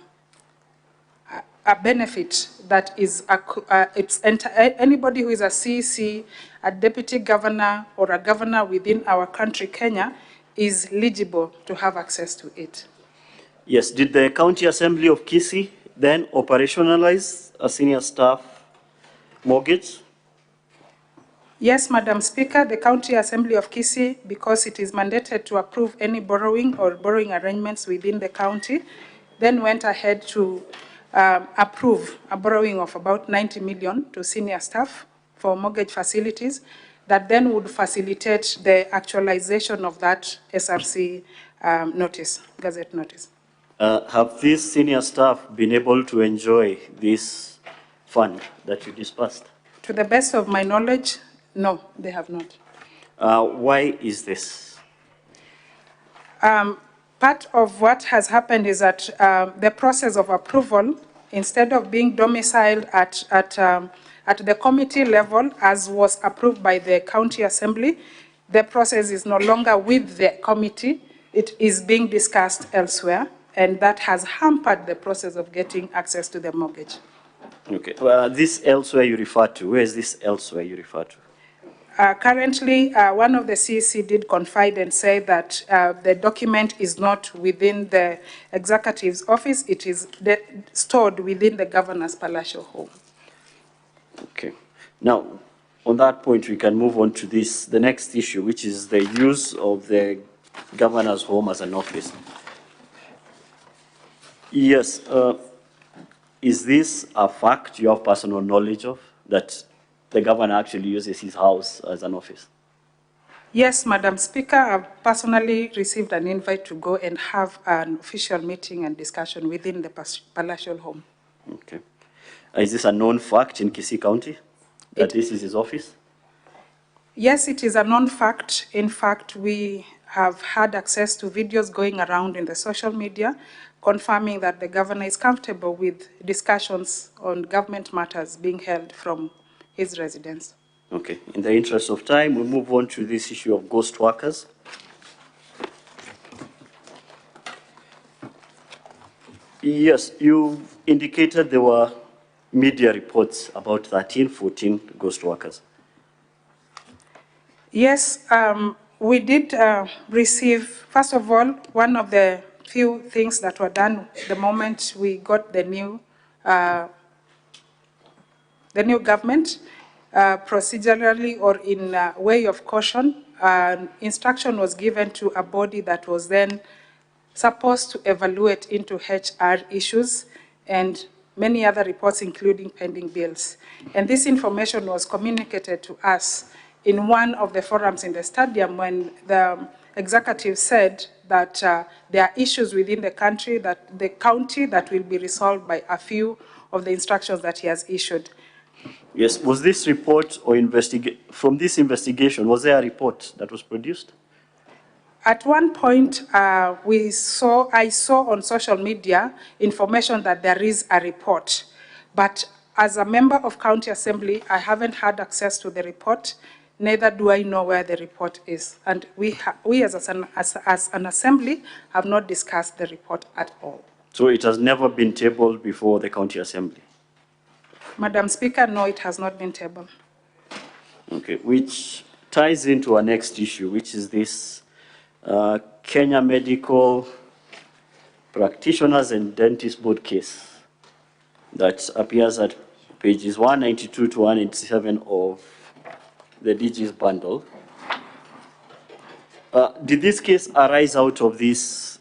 benefit that is, anybody who is a CEC, a deputy governor, or a governor within our country, Kenya, is eligible to have access to it. Yes. Did the County Assembly of Kisii then operationalize a senior staff mortgage? Yes, Madam Speaker, the County Assembly of Kisii, because it is mandated to approve any borrowing or borrowing arrangements within the county, then went ahead to approve a borrowing of about 90 million to senior staff for mortgage facilities that then would facilitate the actualization of that SRC notice, gazette notice. Have these senior staff been able to enjoy this fund that you disbursed? To the best of my knowledge, no, they have not. Why is this? Part of what has happened is that the process of approval, instead of being domiciled at the committee level, as was approved by the County Assembly, the process is no longer with the committee. It is being discussed elsewhere, and that has hampered the process of getting access to the mortgage. Okay. Well, this elsewhere you refer to, where is this elsewhere you refer to? Currently, one of the CEC did confide and say that the document is not within the executive's office, it is stored within the governor's palatial home. Okay. Now, on that point, we can move on to this, the next issue, which is the use of the governor's home as an office. Yes. Is this a fact you have personal knowledge of, that the governor actually uses his house as an office? Yes, Madam Speaker, I've personally received an invite to go and have an official meeting and discussion within the palatial home. Okay. Is this a known fact in Kisii County, that this is his office? Yes, it is a known fact. In fact, we have had access to videos going around in the social media confirming that the governor is comfortable with discussions on government matters being held from his residence. Okay. In the interest of time, we move on to this issue of ghost workers. Yes, you indicated there were media reports about 14 ghost workers. Yes, we did receive, first of all, one of the few things that were done the moment we got the new government, procedurally or in way of caution, instruction was given to a body that was then supposed to evaluate into HR issues and many other reports, including pending bills. And this information was communicated to us in one of the forums in the stadium when the executive said that there are issues within the county that will be resolved by a few of the instructions that he has issued. Yes, was this report or from this investigation, was there a report that was produced? At one point, I saw on social media information that there is a report, but as a member of County Assembly, I haven't had access to the report, neither do I know where the report is. And we as an assembly have not discussed the report at all. So it has never been tabled before the County Assembly? Madam Speaker, no, it has not been tabled. Okay, which ties into our next issue, which is this Kenya Medical Practitioners and Dentists Board case that appears at pages 192 to 187 of the DG's bundle. Did this case arise out of this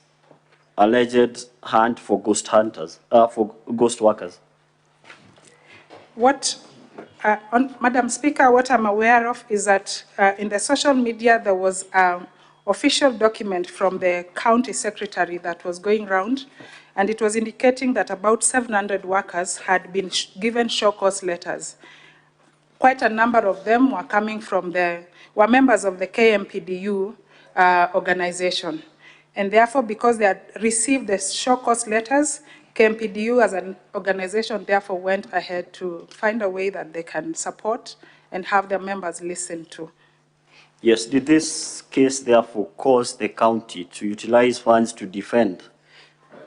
alleged hunt for ghost hunters, for ghost workers? Madam Speaker, what I'm aware of is that in the social media there was an official document from the county secretary that was going around, and it was indicating that about 700 workers had been given show cause letters. Quite a number of them were coming from were members of the KMPDU organization. And therefore, because they had received the show cause letters, KMPDU as an organization therefore went ahead to find a way that they can support and have their members listen to. Yes, did this case therefore cause the county to utilize funds to defend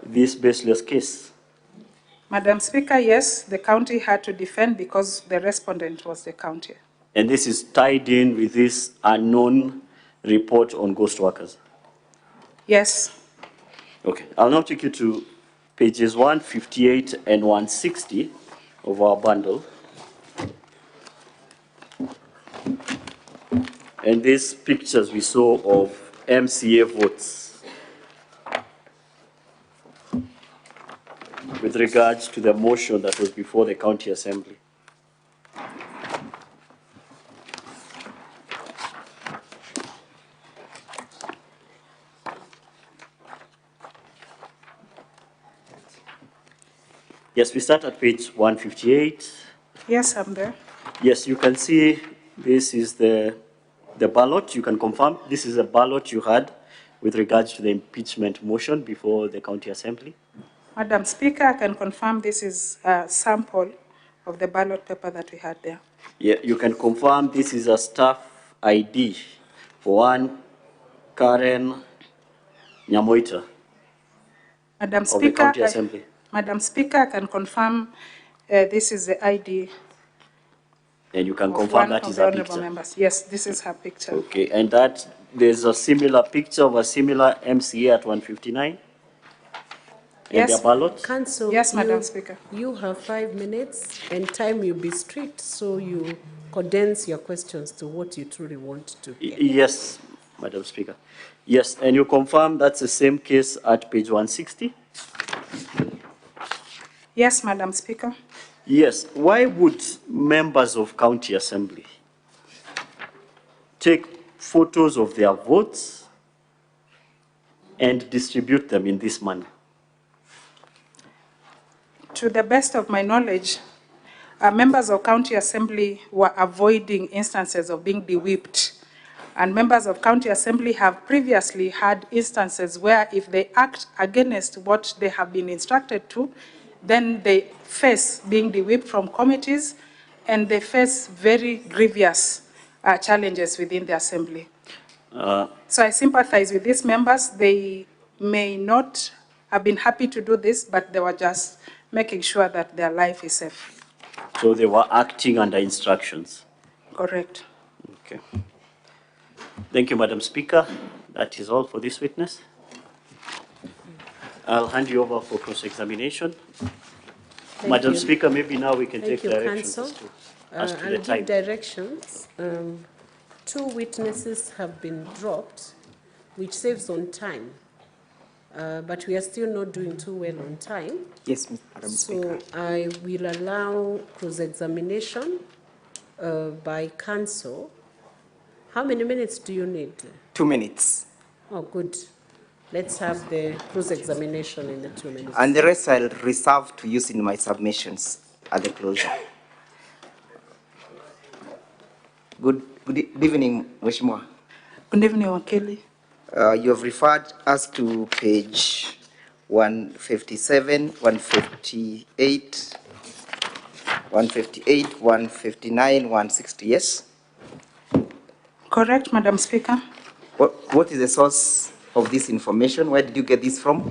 this baseless case? Madam Speaker, yes, the county had to defend because the respondent was the county. And this is tied in with this unknown report on ghost workers? Yes. Okay, I'll now take you to pages 158 and 160 of our bundle. And these pictures we saw of MCA votes with regards to the motion that was before the County Assembly. Yes, we start at page 158. Yes, I'm there. Yes, you can see this is the ballot. You can confirm this is a ballot you had with regards to the impeachment motion before the County Assembly. Madam Speaker, I can confirm this is a sample of the ballot paper that we had there. Yeah, you can confirm this is a staff ID for one Karen Nyamoita Madam of the Speaker, County Assembly. Madam Speaker, I can confirm This is the ID And you can of confirm one that of is the her honorable picture? members. Yes, this is her picture. Okay, and that there's a similar picture of a similar MCA at 159? And their ballot? Council, Yes, Madam Speaker. You have 5 minutes and time will be strict, so you condense your questions to what you truly want to hear. Yes, Madam Speaker. Yes, and you confirm that's the same case at page 160? Yes, Madam Speaker. Yes. Why would members of County Assembly take photos of their votes and distribute them in this manner? To the best of my knowledge, members of County Assembly were avoiding instances of being de-whipped. And members of County Assembly have previously had instances where if they act against what they have been instructed to, then they face being de-whipped from committees and they face very grievous challenges within the Assembly. So I sympathize with these members. They may not have been happy to do this, but they were just making sure that their life is safe. So they were acting under instructions? Correct. Okay. Thank you, Madam Speaker. That is all for this witness. I'll hand you over for cross-examination. Madam you. Speaker, maybe now we can Thank take you, directions Council. as to I'll the give time. directions. 2 witnesses have been dropped, which saves on time. But we are still not doing too well on time. Yes, Madam Speaker. So I will allow cross-examination by Council. How many minutes do you need? 2 minutes. Oh, good. Let's have the cross-examination in the 2 minutes. And the rest I'll reserve to use in my submissions at the closure. Good evening, Mheshimiwa. Good evening, Wakili. You have referred us to page 157, 158, 159, 160, yes? Correct, Madam Speaker. What is the source of this information? Where did you get this from?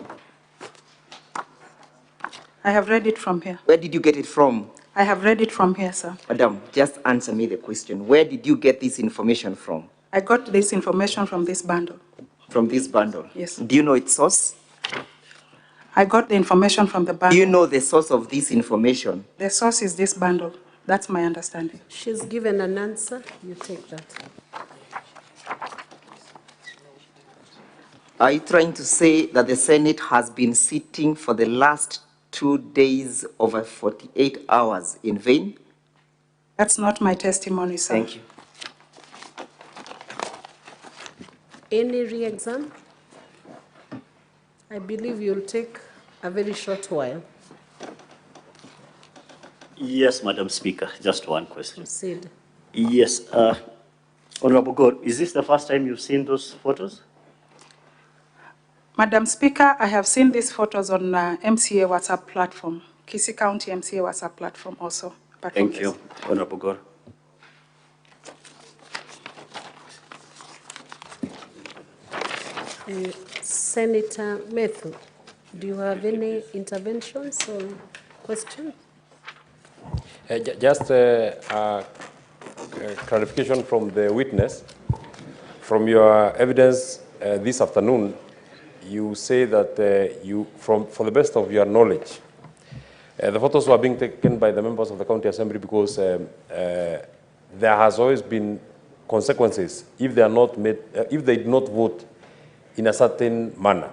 I have read it from here. Where did you get it from? I have read it from here, sir. Madam, just answer me the question. Where did you get this information from? I got this information from this bundle. From this bundle? Yes. Do you know its source? I got the information from the bundle. Do you know the source of this information? The source is this bundle. That's my understanding. She's given an answer. You take that. Are you trying to say that the Senate has been sitting for the last 2 days over 48 hours in vain? That's not my testimony, sir. Thank you. Any re-exam? I believe you'll take a very short while. Yes, Madam Speaker, just one question. Proceed. Yes, Honorable Gore, is this the first time you've seen those photos? Madam Speaker, I have seen these photos on MCA WhatsApp platform, Kisii County MCA WhatsApp platform also. Thank you, Honorable Gore. Senator Methu, do you have any interventions or questions? Just a clarification from the witness. From your evidence this afternoon, you say that for the best of your knowledge, the photos were being taken by the members of the County Assembly because there has always been consequences if they are not made, if they did not vote in a certain manner.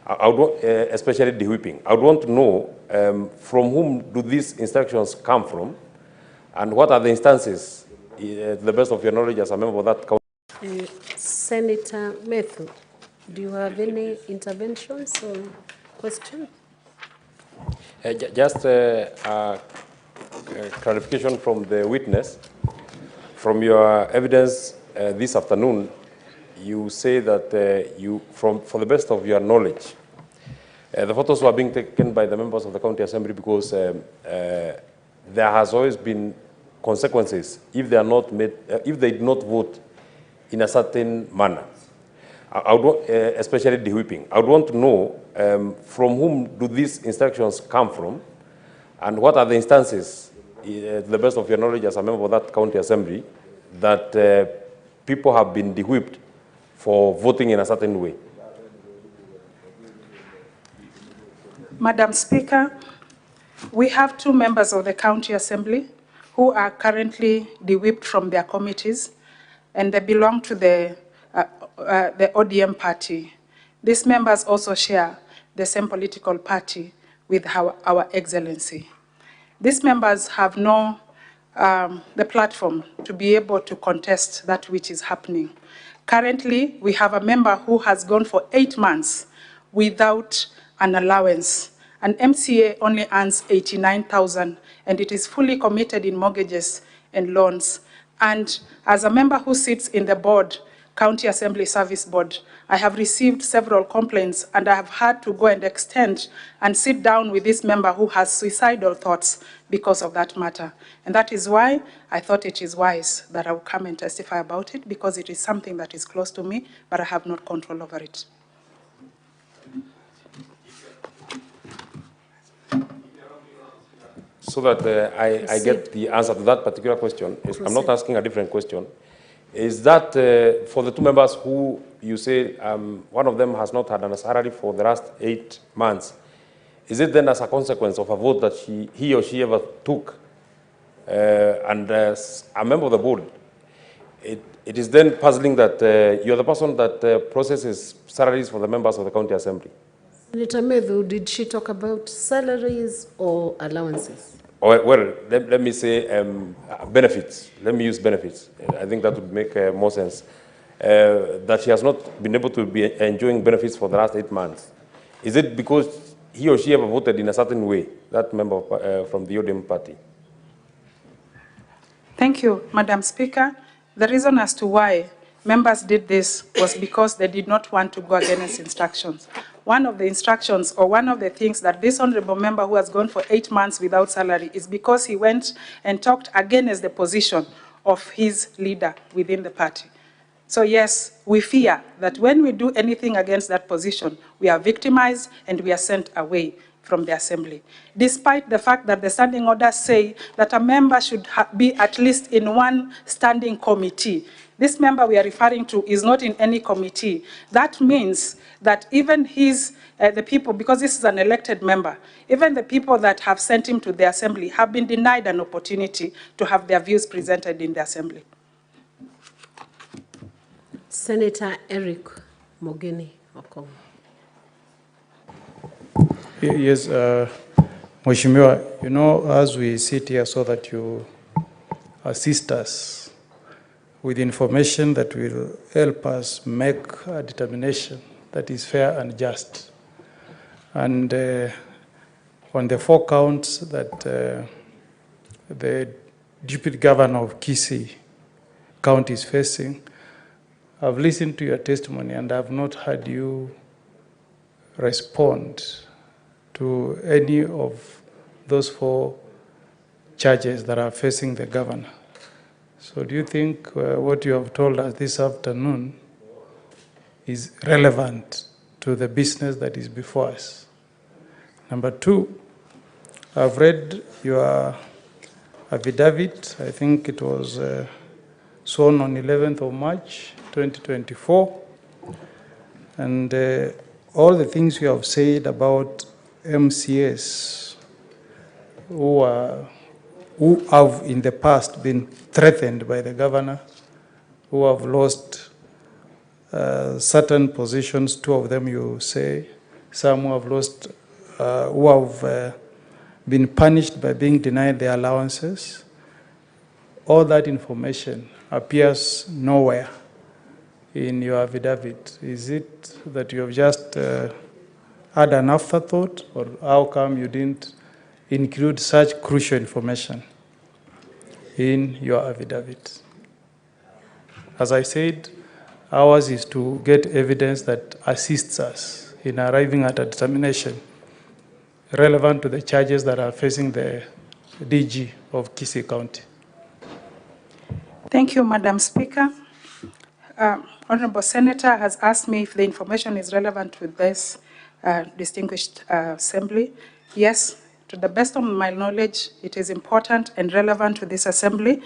I would want, especially the whipping. I would want to know from whom do these instructions come from, and what are the instances, to the best of your knowledge as a member of that county. Senator Methu, do you have any interventions or questions? Just a clarification from the witness. From your evidence this afternoon, you say that for the best of your knowledge, the photos were being taken by the members of the County Assembly because there has always been consequences if they are not made, if they did not vote in a certain manner. I would want, especially the whipping. I would want to know from whom do these instructions come from, And what are the instances, to the best of your knowledge as a member of that county assembly, that people have been de-whipped for voting in a certain way? Madam Speaker, we have 2 members of the County Assembly who are currently de-whipped from their committees, and they belong to the ODM party. These members also share the same political party with our Excellency. These members have no the platform to be able to contest that which is happening. Currently, we have a member who has gone for 8 months without an allowance. An MCA only earns 89,000, and it is fully committed in mortgages and loans. And as a member who sits in the board, County Assembly Service Board, I have received several complaints, and I have had to go and extend and sit down with this member who has suicidal thoughts because of that matter. And that is why I thought it is wise that I will come and testify about it, because it is something that is close to me, but I have not control over it. So that I get the answer to that particular question. I'm not asking a different question. Is that for the 2 members who you say one of them has not had a salary for the last 8 months, is it then as a consequence of a vote that he or she ever took? And as a member of the board, it is then puzzling that you're the person that processes salaries for the members of the county assembly. Senator Medhu, did she talk about salaries or allowances? Well, let me say benefits. Let me use benefits. I think that would make more sense. That she has not been able to be enjoying benefits for the last 8 months. Is it because he or she ever voted in a certain way, that member from the ODM party? Thank you, Madam Speaker. The reason as to why members did this was because they did not want to go against instructions. One of the instructions, or one of the things that this honorable member who has gone for 8 months without salary, is because he went and talked against the position of his leader within the party. So yes, we fear that when we do anything against that position, we are victimized and we are sent away from the assembly. Despite the fact that the standing orders say that a member should be at least in one standing committee. This member we are referring to is not in any committee. That means that even the people, because this is an elected member, even the people that have sent him to the assembly have been denied an opportunity to have their views presented in the assembly. Senator Eric Mogeni Okong. Yes, Mheshimiwa, you know, as we sit here so that you assist us with information that will help us make a determination that is fair and just. And on the 4 counts that the Deputy Governor of Kisii County is facing, I've listened to your testimony and I've not heard you respond to any of those 4 charges that are facing the governor. So do you think what you have told us this afternoon is relevant to the business that is before us? Number 2, I've read your affidavit. I think it was sworn on 11th of March, 2024. And all the things you have said about MCAs who have in the past been threatened by the governor, who have lost certain positions, 2 of them you say, some who have lost, who have been punished by being denied their allowances. All that information appears nowhere in your affidavit. Is it that you have just had an afterthought, or how come you didn't include such crucial information in your affidavit? As I said, ours is to get evidence that assists us in arriving at a determination relevant to the charges that are facing the DG of Kisii County. Thank you, Madam Speaker. Honorable Senator has asked me if the information is relevant with this distinguished assembly. Yes, To the best of my knowledge, it is important and relevant to this assembly.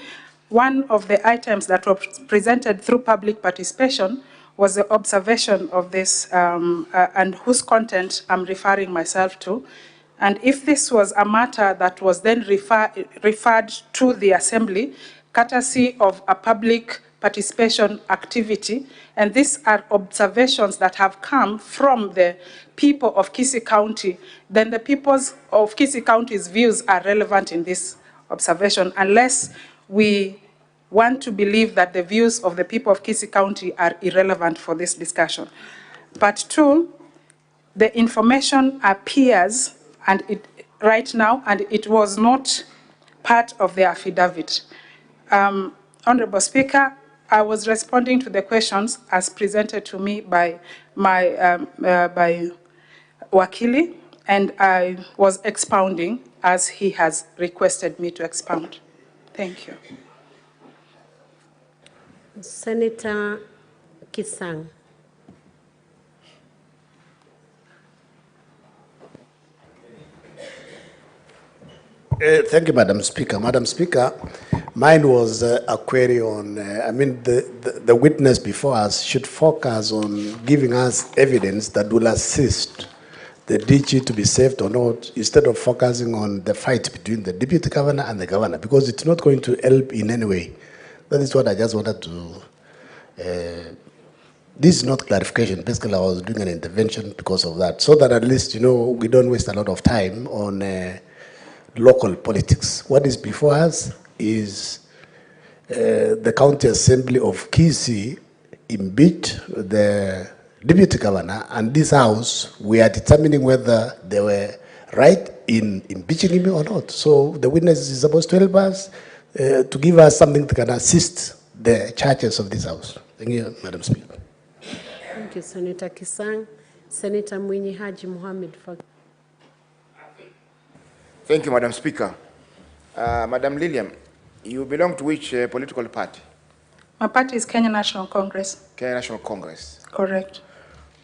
One of the items that was presented through public participation was the observation of this and whose content I'm referring myself to. And if this was a matter that was then referred to the assembly, courtesy of a public participation activity, and these are observations that have come from the people of Kisii County, then the people of Kisii County's views are relevant in this observation, unless we want to believe that the views of the people of Kisii County are irrelevant for this discussion. Part two, the information appears right now, and it was not part of the affidavit. Honorable Speaker, I was responding to the questions as presented to me by by Wakili, and I was expounding as he has requested me to expound. Thank you. Senator Kisang. Thank you, Madam Speaker. Madam Speaker, mine was a query on, the witness before us should focus on giving us evidence that will assist the DG to be saved or not, instead of focusing on the fight between the Deputy Governor and the Governor, because it's not going to help in any way. That is what I just wanted to, this is not clarification. Basically, I was doing an intervention because of that, so that at least, we don't waste a lot of time on local politics. What is before us is the County Assembly of Kisii impeached the Deputy Governor, and this House, we are determining whether they were right in impeaching him or not. So the witness is supposed to help us, to give us something that can assist the churches of this House. Thank you, Madam Speaker. Thank you, Senator Kisang. Senator Mwinyi Haji Mohamed. Thank you, Madam Speaker. Madam Lillian, you belong to which political party? My party is Kenya National Congress. Kenya National Congress. Correct.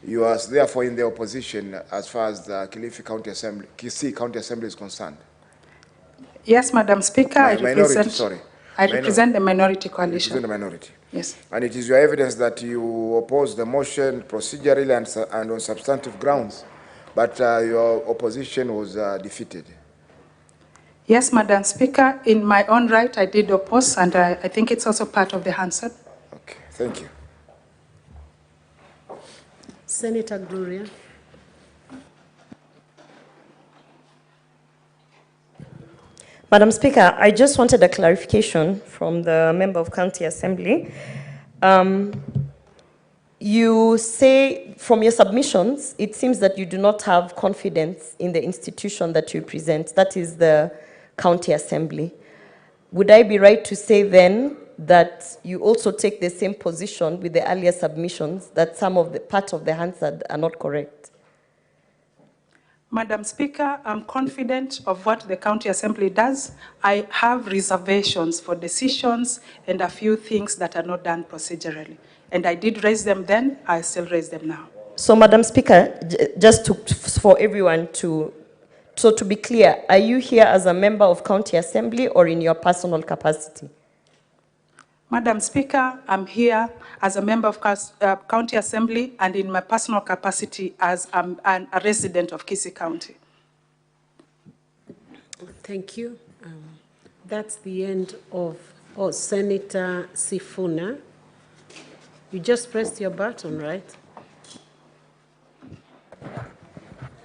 You are therefore in the opposition as far as the Kisii County Assembly is concerned. Yes, Madam Speaker. I represent the minority coalition. You represent the minority. Yes. And it is your evidence that you oppose the motion procedurally and on substantive grounds, but your opposition was defeated. Yes, Madam Speaker. In my own right, I did oppose, and I think it's also part of the answer. Okay, thank you. Senator Gloria. Madam Speaker, I just wanted a clarification from the member of County Assembly. You say from your submissions, it seems that you do not have confidence in the institution that you present, that is the County Assembly. Would I be right to say then that you also take the same position with the earlier submissions, that some of the part of the answer are not correct? Madam Speaker, I'm confident of what the County Assembly does. I have reservations for decisions and a few things that are not done procedurally. And I did raise them then, I still raise them now. So, Madam Speaker, just for everyone to be clear, are you here as a member of County Assembly or in your personal capacity? Madam Speaker, I'm here as a member of County Assembly and in my personal capacity as a resident of Kisii County. Thank you. That's the end of Senator Sifuna. You just pressed your button, right?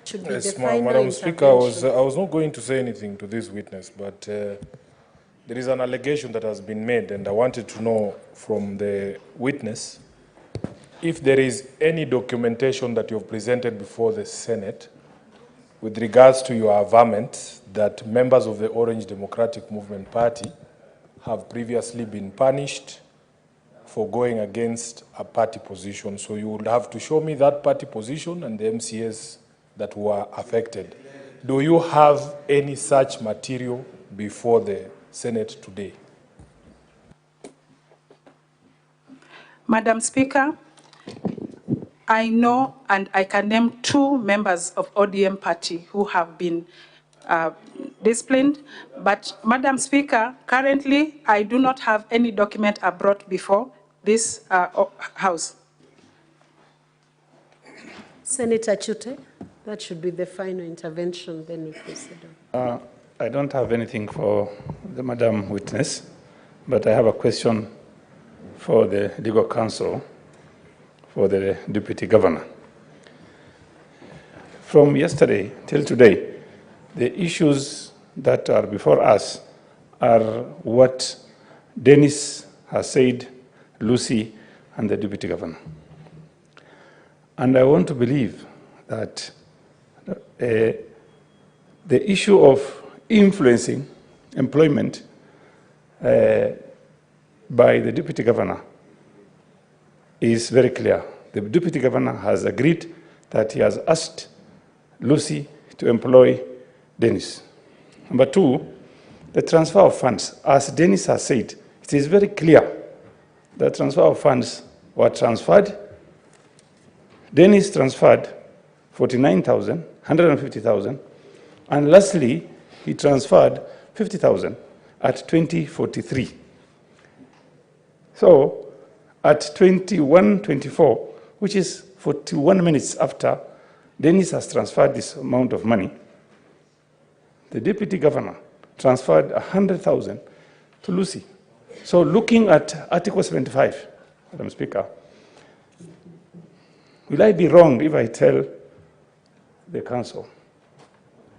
Should be Yes, the final Madam Speaker, I was not going to say anything to this witness, but there is an allegation that has been made, and I wanted to know from the witness if there is any documentation that you have presented before the Senate with regards to your averment that members of the Orange Democratic Movement Party have previously been punished for going against a party position. So you would have to show me that party position and the MCAs that were affected. Do you have any such material before the Senate today? Madam Speaker, I know and I can name 2 members of ODM party who have been disciplined. But, Madam Speaker, currently I do not have any document I brought before this House. Senator Chute, that should be the final intervention, then we proceed on. I don't have anything for the Madam Witness, but I have a question for the legal counsel for the Deputy Governor. From yesterday till today, the issues that are before us are what Dennis has said, Lucy, and the Deputy Governor. And I want to believe that the issue of influencing employment by the Deputy Governor is very clear. The Deputy Governor has agreed that he has asked Lucy to employ Dennis. Number two, the transfer of funds. As Dennis has said, it is very clear that transfer of funds were transferred. Dennis transferred 49,000, 150,000, and lastly, he transferred 50,000 at 2043. So, at 21:24, which is 41 minutes after Dennis has transferred this amount of money, the Deputy Governor transferred 100,000 to Lucy. So looking at Article 75, Madam Speaker, will I be wrong if I tell the Council?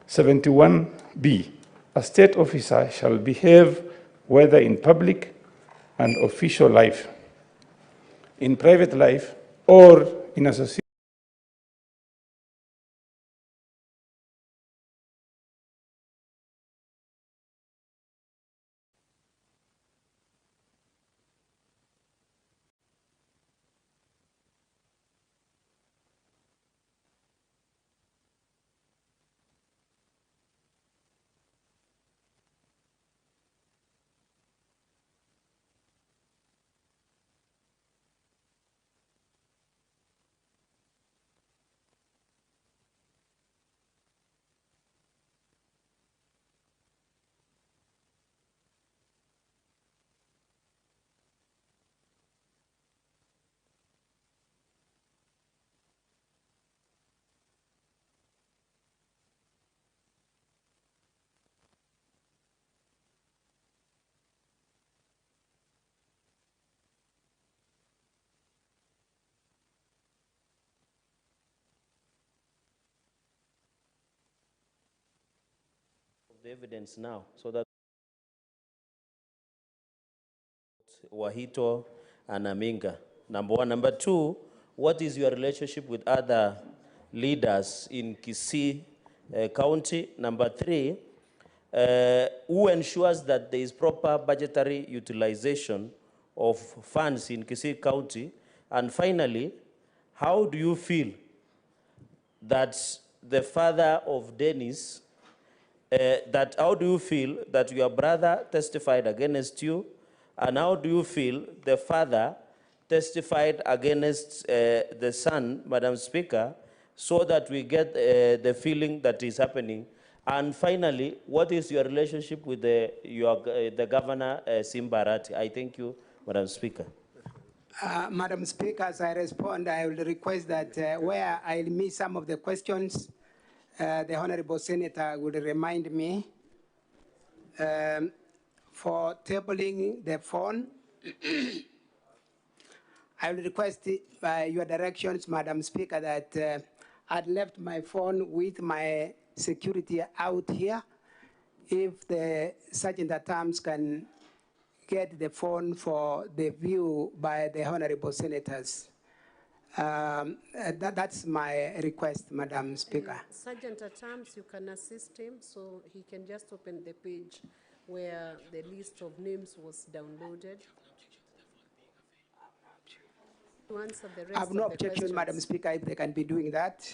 71B, a state officer shall behave whether in public and official life, in private life, or in association. The evidence now, so that Wahito and Aminga. Number one. Number two, what is your relationship with other leaders in Kisii County? Number three, who ensures that there is proper budgetary utilization of funds in Kisii County? And finally, how do you feel that the father of Dennis, how do you feel that your brother testified against you? And how do you feel the father testified against the son, Madam Speaker, so that we get the feeling that is happening? And finally, what is your relationship with the governor, Simbarati? I thank you, Madam Speaker. Madam Speaker, as I respond, I will request that where I miss some of the questions, the Honorable Senator would remind me for tabling the phone. I will request your directions, Madam Speaker, that I'd left my phone with my security out here. If the Sergeant at Arms can get the phone for the view by the Honorable Senators. That's my request, Madam Speaker. Sergeant at Arms, you can assist him, so he can just open the page where the list of names was downloaded. To answer the rest I have no of the objection, questions. Madam Speaker, if they can be doing that.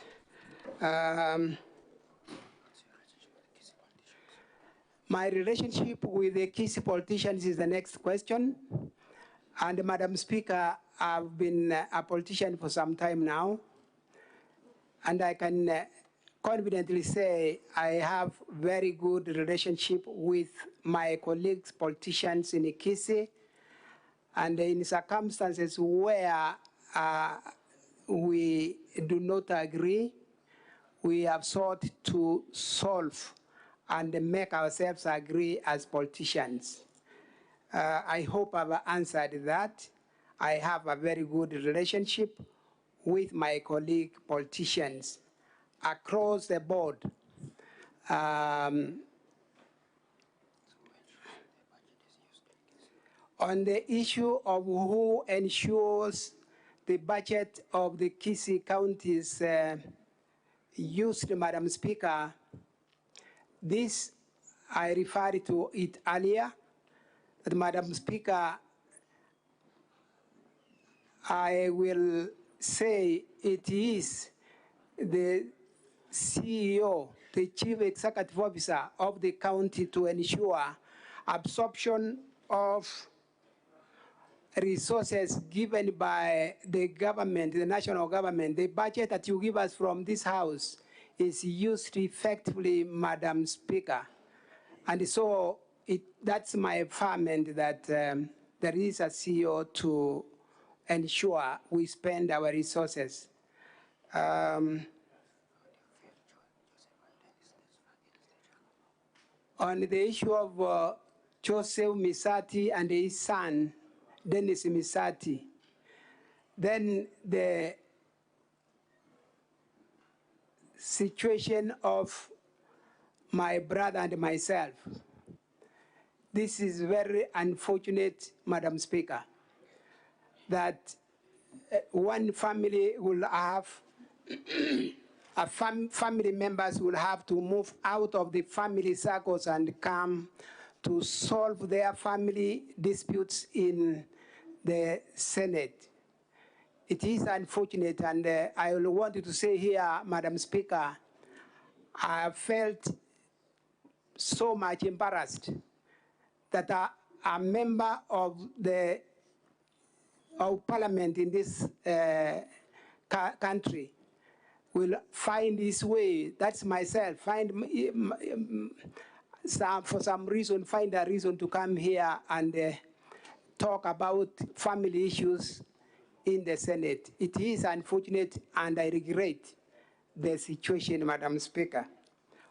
My relationship with the Kisii politicians is the next question. And Madam Speaker, I've been a politician for some time now. And I can confidently say I have very good relationship with my colleagues, politicians in Ikisi, and in circumstances where we do not agree, we have sought to solve and make ourselves agree as politicians. I hope I've answered that. I have a very good relationship with my colleague politicians across the board. On the issue of who ensures the budget of the Kisii counties used, Madam Speaker, this I referred to it earlier, that Madam Speaker, I will say it is the CEO, the Chief Executive Officer of the county to ensure absorption of resources given by the government, the national government. The budget that you give us from this house is used effectively, Madam Speaker. And so that's my affirmation that there is a CEO to ensure we spend our resources. On the issue of Joseph Misati and his son, Dennis Misati, then the situation of my brother and myself. This is very unfortunate, Madam Speaker, that one family will have, family members will have to move out of the family circles and come to solve their family disputes in the Senate. It is unfortunate, and I wanted to say here, Madam Speaker, I felt so much embarrassed that a member of the Parliament in this country will find his way, that's myself, for some reason, find a reason to come here and talk about family issues in the Senate. It is unfortunate, and I regret the situation, Madam Speaker,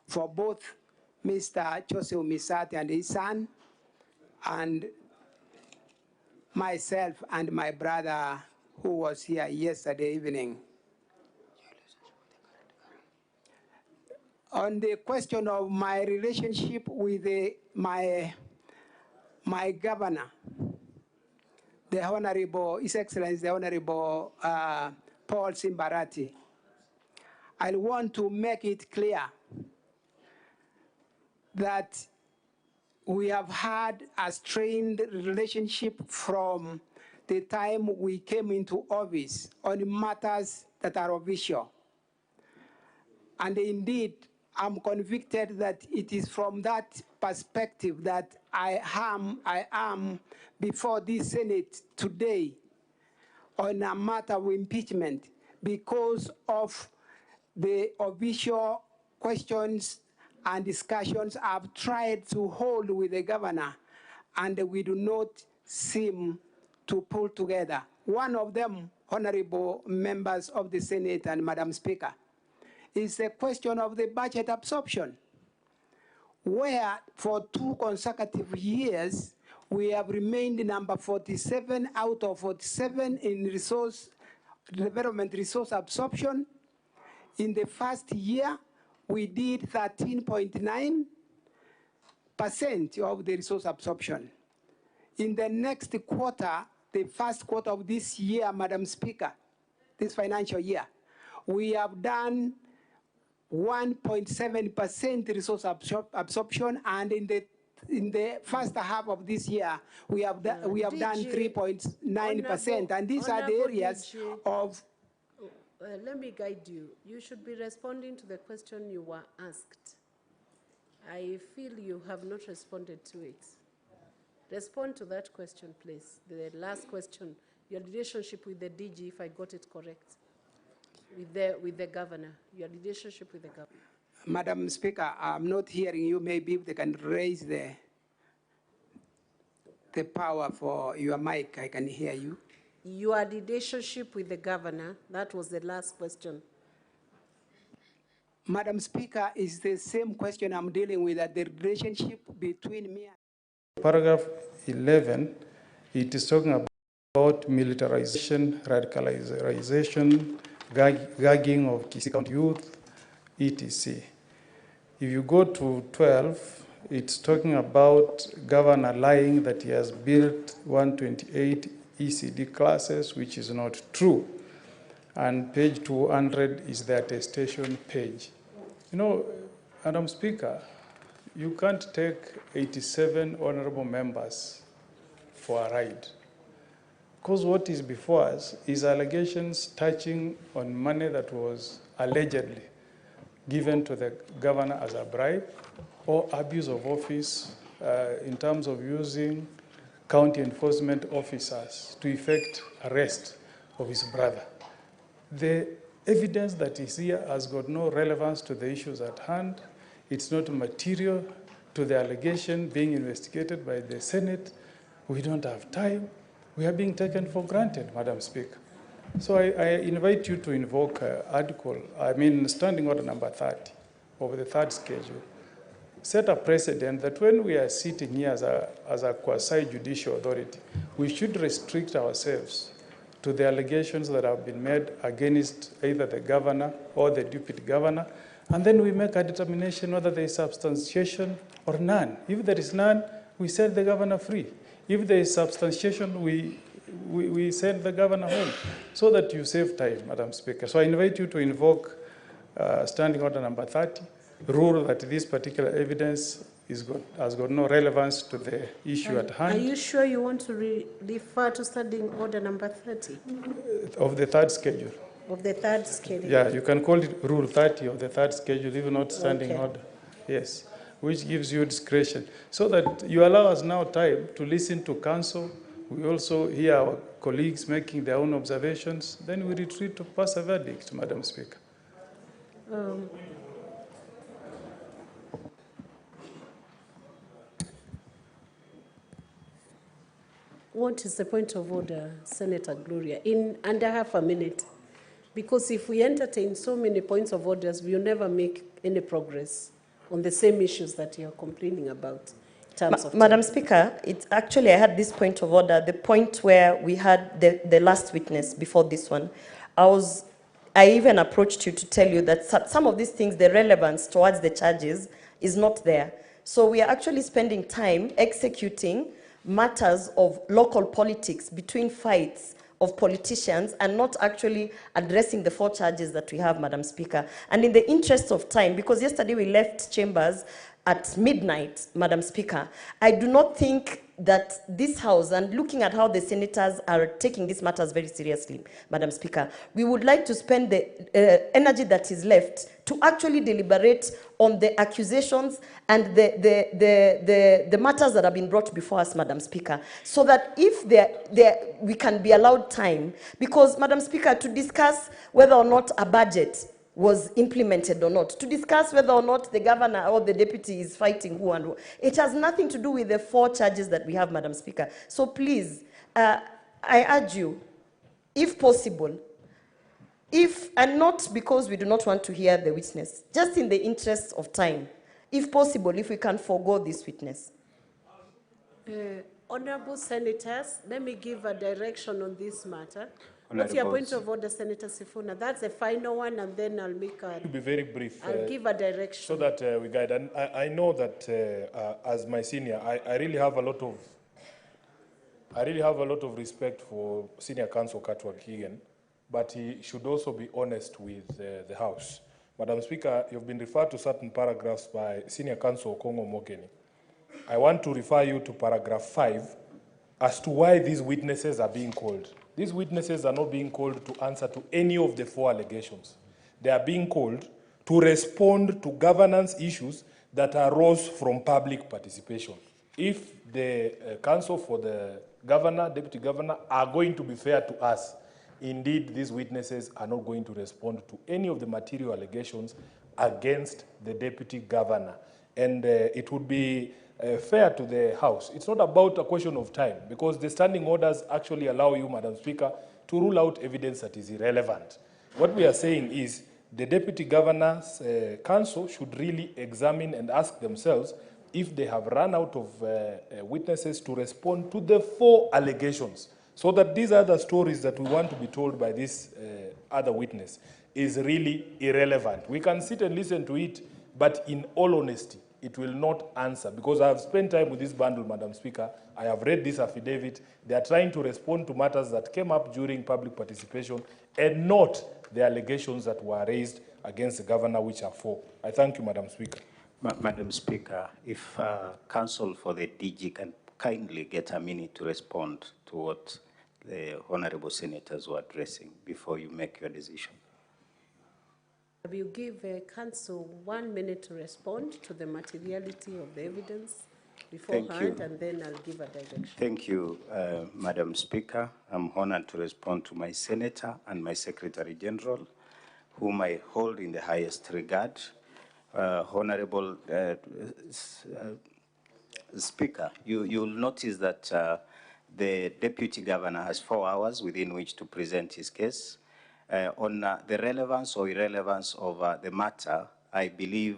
for both Mr. Joseph Misati and his son, and myself and my brother who was here yesterday evening. On the question of my relationship with my governor, the Honorable, His Excellency, the Honorable Paul Simbarati, I want to make it clear that we have had a strained relationship from the time we came into office on matters that are official. And indeed, I'm convicted that it is from that perspective that I am before this Senate today on a matter of impeachment, because of the official questions and discussions I've tried to hold with the governor, and we do not seem to pull together. One of them, honorable members of the Senate and Madam Speaker, is the question of the budget absorption, where for 2 consecutive years, we have remained number 47 out of 47 in development resource absorption. In the first year, we did 13.9% of the resource absorption. In the next quarter, the first quarter of this year, Madam Speaker, this financial year, we have done 1.7% resource absorption, and in the first half of this year, we have done 3.9%, and these are the areas of. Let me guide you. You should be responding to the question you were asked. I feel you have not responded to it. Respond to that question, please. The last question, your relationship with the DG, if I got it correct. with the governor, your relationship with the governor. Madam Speaker, I'm not hearing you. Maybe if they can raise the power for your mic, I can hear you. Your relationship with the governor, that was the last question. Madam Speaker, is the same question I'm dealing with, that the relationship between me and... Paragraph 11, it is talking about militarization, radicalization, gagging of Kisii County youth, etc. If you go to 12, it's talking about governor lying that he has built 128 ECD classes, which is not true. And page 200 is the attestation page. You know, Madam Speaker, you can't take 87 honorable members for a ride. Because what is before us is allegations touching on money that was allegedly given to the governor as a bribe, or abuse of office in terms of using county enforcement officers to effect arrest of his brother. The evidence that is here has got no relevance to the issues at hand. It's not material to the allegation being investigated by the Senate. We don't have time. We are being taken for granted, Madam Speaker. So I invite you to invoke Standing Order number 30 of the third schedule. Set a precedent that when we are sitting here as a quasi-judicial authority, we should restrict ourselves to the allegations that have been made against either the governor or the deputy governor, and then we make a determination whether there is substantiation or none. If there is none, we set the governor free. If there is substantiation, we send the governor home, so that you save time, Madam Speaker. So I invite you to invoke Standing Order number 30, rule that this particular evidence has got no relevance to the issue at hand. Are you sure you want to refer to Standing Order number 30? Of the third schedule. Of the third schedule? Yeah, you can call it Rule 30 of the third schedule, if not Standing Order. Yes, which gives you discretion, so that you allow us now time to listen to counsel. We also hear our colleagues making their own observations. Then we retreat to pass a verdict, Madam Speaker. What is the point of order, Senator Gloria, in under half a minute? Because if we entertain so many points of orders, we'll never make any progress on the same issues that you're complaining about. Madam Speaker, it's actually, I had this point of order, the point where we had the last witness before this one. I even approached you to tell you that some of these things, the relevance towards the charges is not there. So we are actually spending time executing matters of local politics between fights of politicians and not actually addressing the 4 charges that we have, Madam Speaker. And in the interest of time, because yesterday we left chambers at midnight, Madam Speaker, I do not think that this House, and looking at how the senators are taking these matters very seriously, Madam Speaker, we would like to spend the energy that is left to actually deliberate on the accusations and the matters that have been brought before us, Madam Speaker, so that if we can be allowed time, because, Madam Speaker, to discuss whether or not a budget was implemented or not, to discuss whether or not the governor or the deputy is fighting who and who. It has nothing to do with the 4 charges that we have, Madam Speaker. So please, I urge you, if possible, and not because we do not want to hear the witness, just in the interest of time, if possible, if we can forego this witness. Honorable Senators, let me give a direction on this matter. What's your point of order, Senator Sifuna? That's the final one, and then I'll make a... To be very brief. I'll give a direction. So that we guide. And I know that as my senior, I really have a lot of respect for Senior Counsel Katwa Keegan, but he should also be honest with the House. Madam Speaker, you've been referred to certain paragraphs by Senior Counsel Kongo Mogeni. I want to refer you to paragraph 5 as to why these witnesses are being called. These witnesses are not being called to answer to any of the 4 allegations. They are being called to respond to governance issues that arose from public participation. If the counsel for the governor, deputy governor, are going to be fair to us, indeed these witnesses are not going to respond to any of the material allegations against the deputy governor. And it would be fair to the House. It's not about a question of time, because the standing orders actually allow you, Madam Speaker, to rule out evidence that is irrelevant. What we are saying is the Deputy Governor's Council should really examine and ask themselves if they have run out of witnesses to respond to the 4 allegations, so that these other stories that we want to be told by this other witness is really irrelevant. We can sit and listen to it, but in all honesty, it will not answer, because I have spent time with this bundle, Madam Speaker. I have read this affidavit. They are trying to respond to matters that came up during public participation and not the allegations that were raised against the governor, which are 4. I thank you, Madam Speaker. Madam Speaker, if counsel for the DG can kindly get a minute to respond to what the honorable senators were addressing before you make your decision. You give counsel 1 minute to respond to the materiality of the evidence beforehand, and then I'll give a direction. Thank you, Madam Speaker. I'm honored to respond to my senator and my Secretary General, whom I hold in the highest regard. Honorable Speaker, you'll notice that the Deputy Governor has 4 hours within which to present his case. On the relevance or irrelevance of the matter, I believe,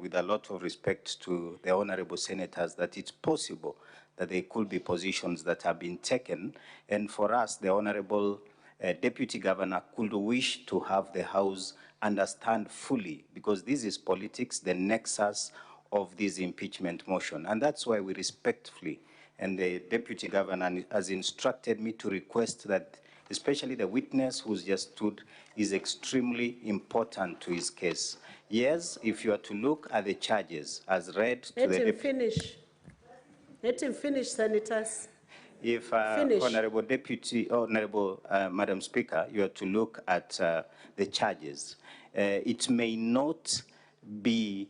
with a lot of respect to the honorable senators, that it's possible that there could be positions that have been taken, and for us, the honorable Deputy Governor could wish to have the House understand fully, because this is politics, the nexus of this impeachment motion, and that's why we respectfully, and the Deputy Governor has instructed me to request that especially the witness who's just stood is extremely important to his case. Yes, if you are to look at the charges as read to the... Let him finish. Let him finish, senators. If Honorable Madam Speaker, you are to look at the charges, it may not be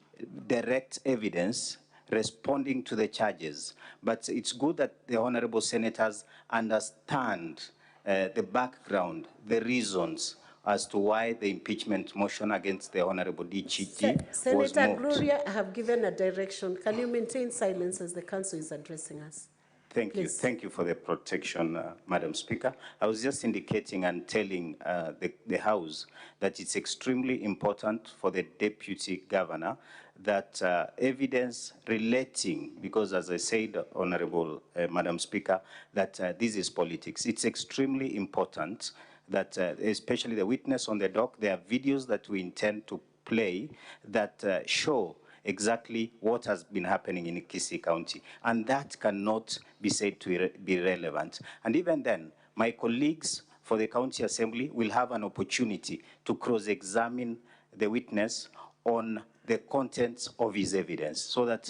direct evidence responding to the charges, but it's good that the honorable senators understand the background, the reasons as to why the impeachment motion against the Honorable DGT was Senator moved. Gloria, I have given a direction. Can you maintain silence as the council is addressing us? Thank you. Thank you for the protection, Madam Speaker. I was just indicating and telling the House that it's extremely important for the Deputy Governor that evidence relating, because as I said, Honorable Madam Speaker, that this is politics. It's extremely important that, especially the witness on the dock, there are videos that we intend to play that show exactly what has been happening in Kisii County, and that cannot be said to be relevant. And even then, my colleagues for the County Assembly will have an opportunity to cross-examine the witness on the contents of his evidence, so that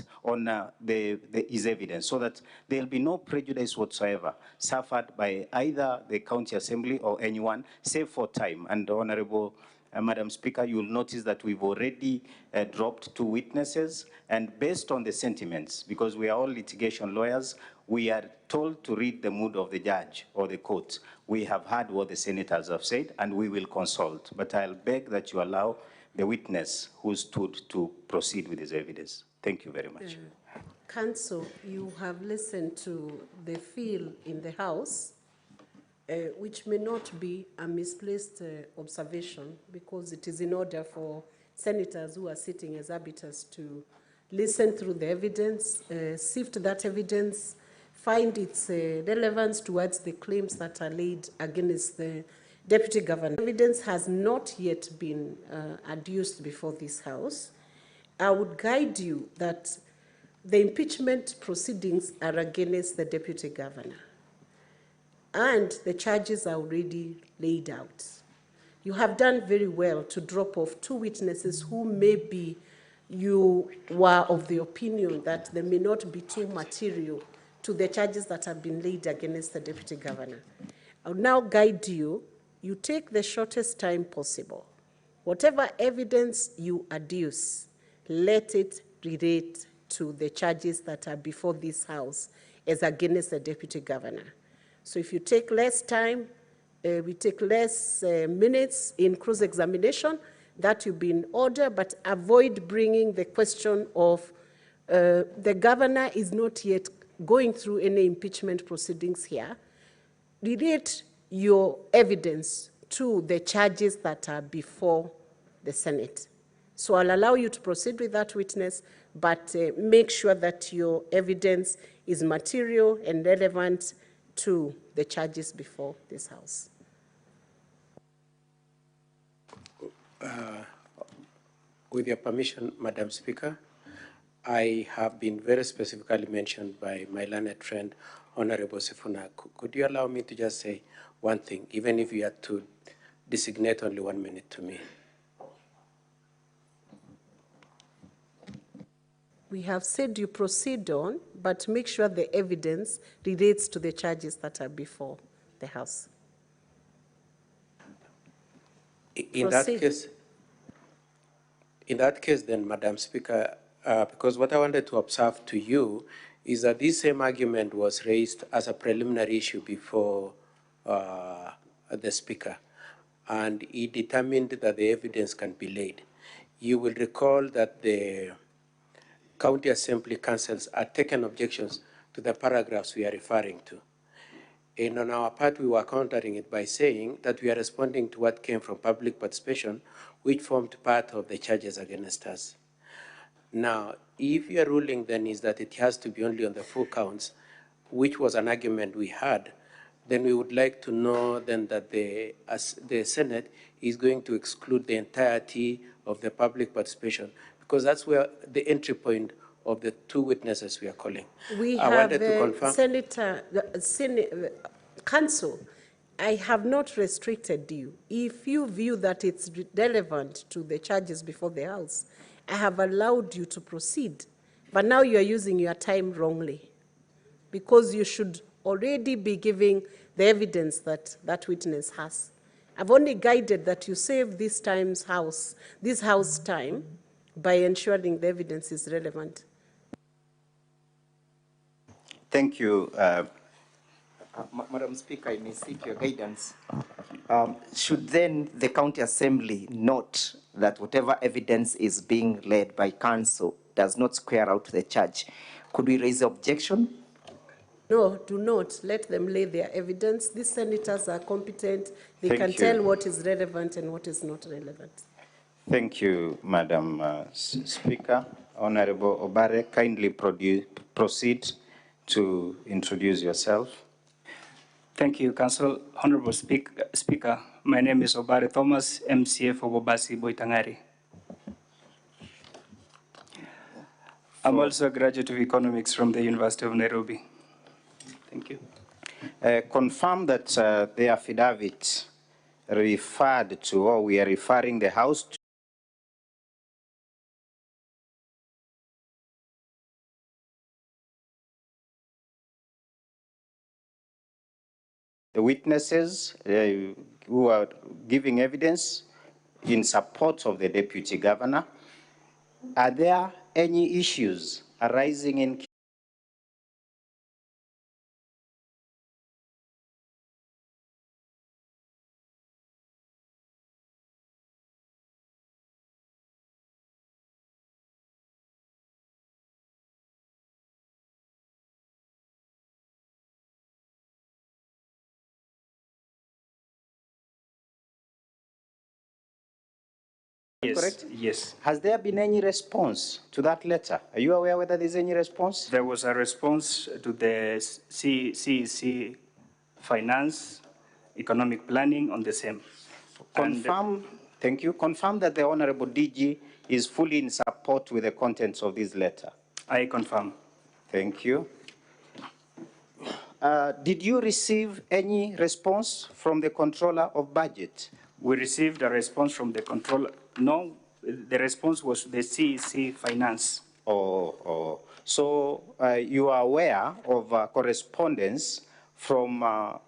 his evidence, so that there'll be no prejudice whatsoever suffered by either the County Assembly or anyone, save for time. And Honorable Madam Speaker, you will notice that we've already dropped 2 witnesses, and based on the sentiments, because we are all litigation lawyers, we are told to read the mood of the judge or the court. We have heard what the senators have said, and we will consult. But I'll beg that you allow the witness who stood to proceed with his evidence. Thank you very much. Council, you have listened to the feel in the House, which may not be a misplaced observation, because it is in order for senators who are sitting as arbiters to listen through the evidence, sift that evidence, find its relevance towards the claims that are laid against the Deputy Governor. Evidence has not yet been adduced before this House. I would guide you that the impeachment proceedings are against the Deputy Governor, and the charges are already laid out. You have done very well to drop off 2 witnesses who maybe you were of the opinion that they may not be too material to the charges that have been laid against the Deputy Governor. I will now guide you. You take the shortest time possible. Whatever evidence you adduce, let it relate to the charges that are before this House as against the Deputy Governor. So if you take less time, we take less minutes in cross-examination. That will be in order, but avoid bringing the question of the governor is not yet going through any impeachment proceedings here. Relate your evidence to the charges that are before the Senate. So I'll allow you to proceed with that witness, but make sure that your evidence is material and relevant to the charges before this House. With your permission, Madam Speaker, I have been very specifically mentioned by my learned friend, Honorable Sifuna. Could you allow me to just say one thing, even if you had to designate only 1 minute to me? We have said you proceed on, but make sure the evidence relates to the charges that are before the House. In that case, then, Madam Speaker, because what I wanted to observe to you is that this same argument was raised as a preliminary issue before the Speaker, and he determined that the evidence can be laid. You will recall that the County Assembly councils had taken objections to the paragraphs we are referring to. And on our part, we were countering it by saying that we are responding to what came from public participation, which formed part of the charges against us. Now, if your ruling then is that it has to be only on the full counts, which was an argument we had, then we would like to know then that the Senate is going to exclude the entirety of the public participation, because that's where the entry point of the two witnesses we are calling. We I have, wanted to confirm. Senator, Council, I have not restricted you. If you view that it's relevant to the charges before the House, I have allowed you to proceed. But now you are using your time wrongly, because you should already be giving the evidence that that witness has. I've only guided that you save this House time by ensuring the evidence is relevant. Thank you. Madam Speaker, I may seek your guidance. Should then the County Assembly note that whatever evidence is being led by council does not square out the charge, could we raise objection? No, do not. Let them lay their evidence. These senators are competent. They Thank can you. tell what is relevant and what is not relevant. Thank you, Madam Speaker. Honorable Obare, kindly proceed to introduce yourself. Thank you, Council. Honorable Speaker, my name is Obare Thomas, MCA for Bobasi Boitangari. I'm also a graduate of economics from the University of Nairobi. Thank you. Confirm that the affidavit referred to, or we are referring the House to, the witnesses who are giving evidence in support of the Deputy Governor. Are there any issues arising in Yes, correct? yes. Has there been any response to that letter? Are you aware whether there's any response? There was a response to the CEC Finance, Economic Planning on the same. Confirm, thank you. Confirm that the Honorable DG is fully in support with the contents of this letter. I confirm. Thank you. Did you receive any response from the Controller of Budget? We received a response from the controller. No, the response was the CEC Finance. So you are aware of correspondence from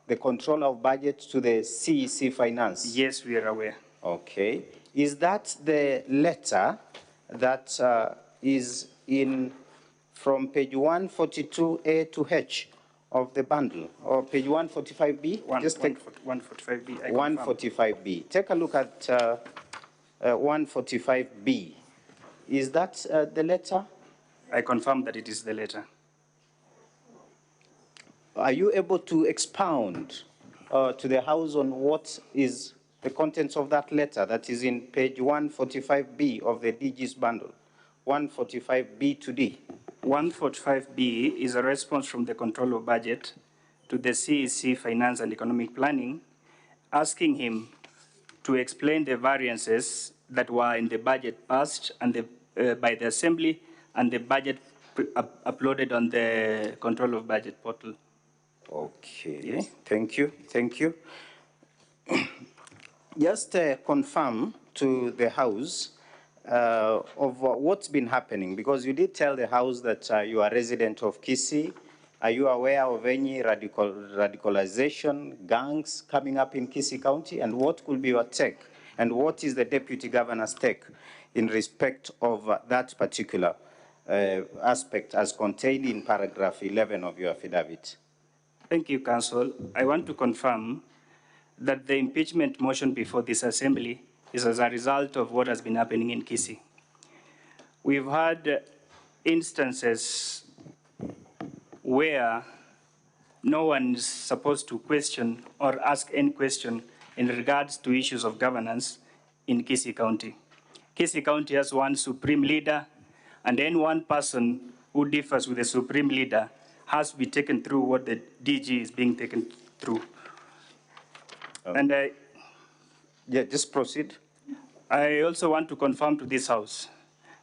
the Controller of Budget to the CEC Finance? Yes, we are aware. Okay. Is that the letter that is in from page 142A to H of the bundle, or page 145B? Just take 145B. 145B. Take a look at 145B. Is that the letter? I confirm that it is the letter. Are you able to expound to the House on what is the contents of that letter that is in page 145B of the DG's bundle? 145B to D. 145B is a response from the Control of Budget to the CEC Finance and Economic Planning, asking him to explain the variances that were in the budget passed and by the Assembly and the budget uploaded on the Control of Budget portal. Okay, yes. Thank you, thank you. Just confirm to the House of what's been happening, because you did tell the House that you are a resident of Kisii. Are you aware of any radicalization, gangs coming up in Kisii County? And what could be your take? And what is the Deputy Governor's take in respect of that particular aspect as contained in paragraph 11 of your affidavit? Thank you, Council. I want to confirm that the impeachment motion before this Assembly is as a result of what has been happening in Kisii. We've had instances where no one is supposed to question or ask any question in regards to issues of governance in Kisii County. Kisii County has one supreme leader, and then one person who differs with the supreme leader has to be taken through what the DG is being taken through. Yeah, just proceed. I also want to confirm to this House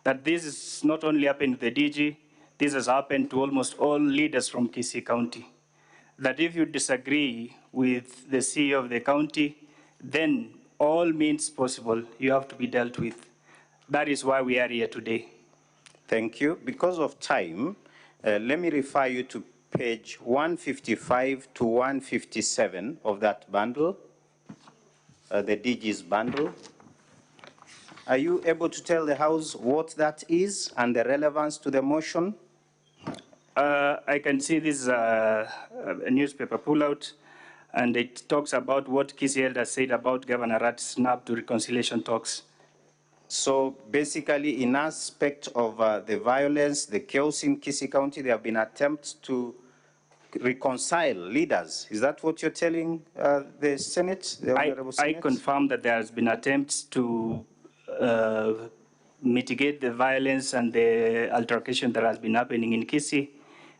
that this is not only happened to the DG, this has happened to almost all leaders from Kisii County. That if you disagree with the CEO of the county, then all means possible, you have to be dealt with. That is why we are here today. Thank you. Because of time, let me refer you to page 155 to 157 of that bundle, the DG's bundle. Are you able to tell the House what that is and the relevance to the motion? I can see this a newspaper pullout, and it talks about what Kisii elders said about Governor Rat's snap to reconciliation talks. So basically, in aspect of the violence, the chaos in Kisii County, there have been attempts to reconcile leaders. Is that what you're telling the Senate, the Honorable Senate? I confirm that there has been attempts to mitigate the violence and the altercation that has been happening in Kisii,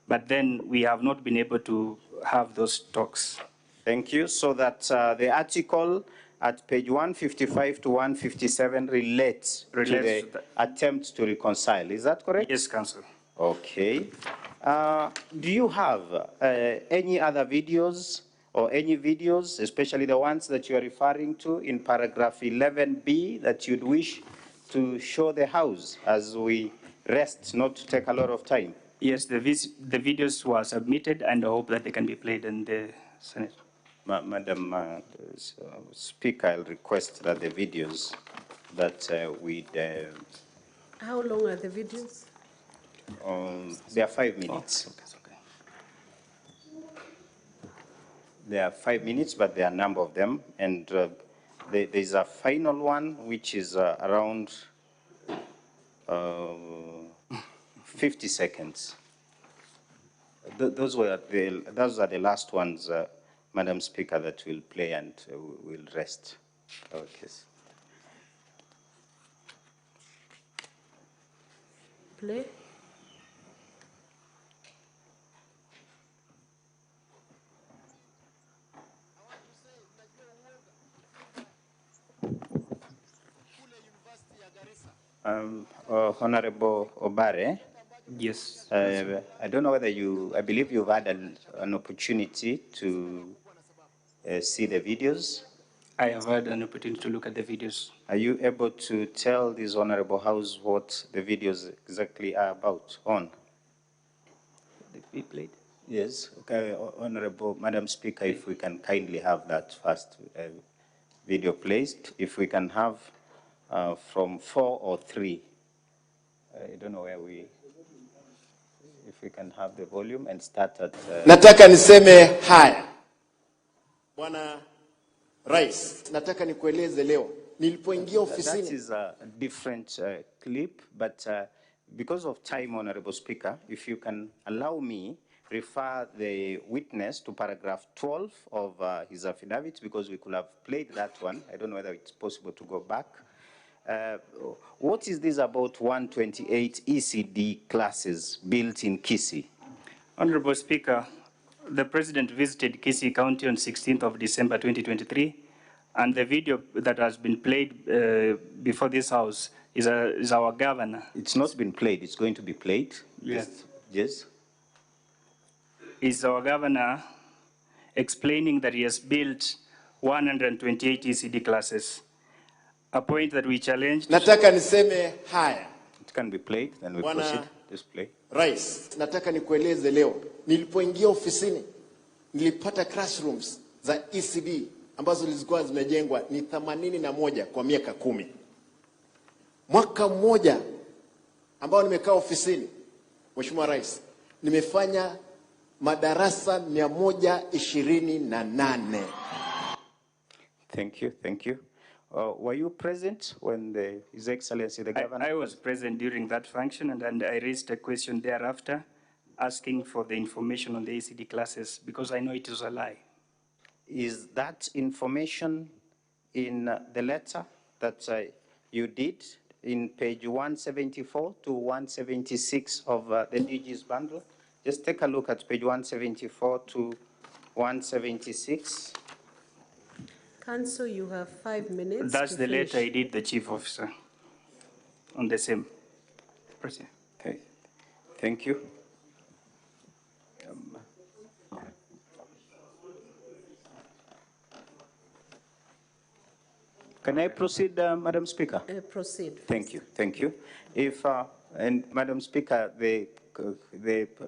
but then we have not been able to have those talks. Thank you. So that the article at page 155 to 157 relates to the attempt to reconcile. Is that correct? Yes, Council. Okay. Do you have any other videos or any videos, especially the ones that you are referring to in paragraph 11B, that you'd wish to show the House as we rest, not to take a lot of time? Yes, the videos were submitted, and I hope that they can be played in the Senate. Madam Speaker, I'll request that the videos that we'd... How long are the videos? They are 5 minutes. There are 5 minutes, but there are a number of them. And there's a final one, which is around 50 seconds. Those are the last ones, Madam Speaker, that we'll play, and we'll rest. Okay. Play. Honorable Obare. Yes. I don't know whether I believe you've had an opportunity to see the videos. I have had an opportunity to look at the videos. Are you able to tell this Honorable House what the videos exactly are about on? They be played? Yes. Okay, Honorable Madam Speaker, if we can kindly have that first video placed. If we can have from 4 or 3. I don't know where we... we can have the volume and start at... Nataka niseme haya. Bwana Rais, nataka nikueleze leo. Nilipoingia ofisini. That is a different clip, but because of time, Honorable Speaker, if you can allow me, refer the witness to paragraph 12 of his affidavit, because we could have played that one. I don't know whether it's possible to go back. What is this about 128 ECD classes built in Kisii? Honorable Speaker, the President visited Kisii County on 16th of December 2023, and the video that has been played before this House is our governor. It's not been played, it's going to be played. Yes. Yes. Is our governor explaining that he has built 128 ECD classes, a point that we challenged. Nataka niseme haya. It can be played, then we proceed. Just play. Rais, nataka nikueleze leo. Nilipoingia ofisini, nilipata classrooms za ECD ambazo zilikuwa zimejengwa ni 81 kwa miaka 10. Mwaka mmoja ambao nimekaa ofisini, Mheshimiwa Rais, nimefanya madarasa 128. Thank you, thank you. Were you present when His Excellency the Governor? I was present during that function, and I raised a question thereafter, asking for the information on the ECD classes, because I know it is a lie. Is that information in the letter that you did in page 174 to 176 of the DG's bundle? Just take a look at page 174 to 176. Council, you have 5 minutes. That's the letter I did, the Chief Officer, on the same. Proceed. Okay. Thank you. Can I proceed, Madam Speaker? Proceed. Thank you, thank you. If, and Madam Speaker, I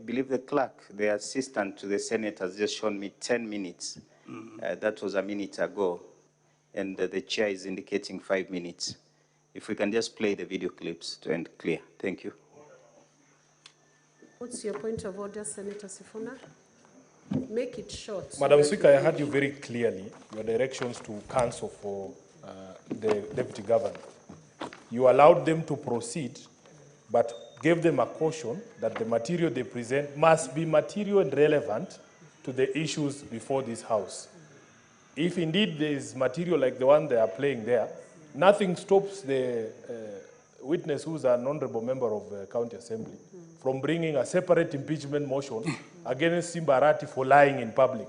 believe the clerk, the assistant to the Senate has just shown me 10 minutes. That was a minute ago, and the chair is indicating 5 minutes. If we can just play the video clips to end clear. Thank you. What's your point of order, Senator Sifuna? Make it short. Madam Speaker, I heard you very clearly, your directions to counsel for the Deputy Governor. You allowed them to proceed, but gave them a caution that the material they present must be material and relevant to the issues before this House. If indeed there is material like the one they are playing there, nothing stops the witness, who is an honorable member of the County Assembly, from bringing a separate impeachment motion against Simbarati for lying in public.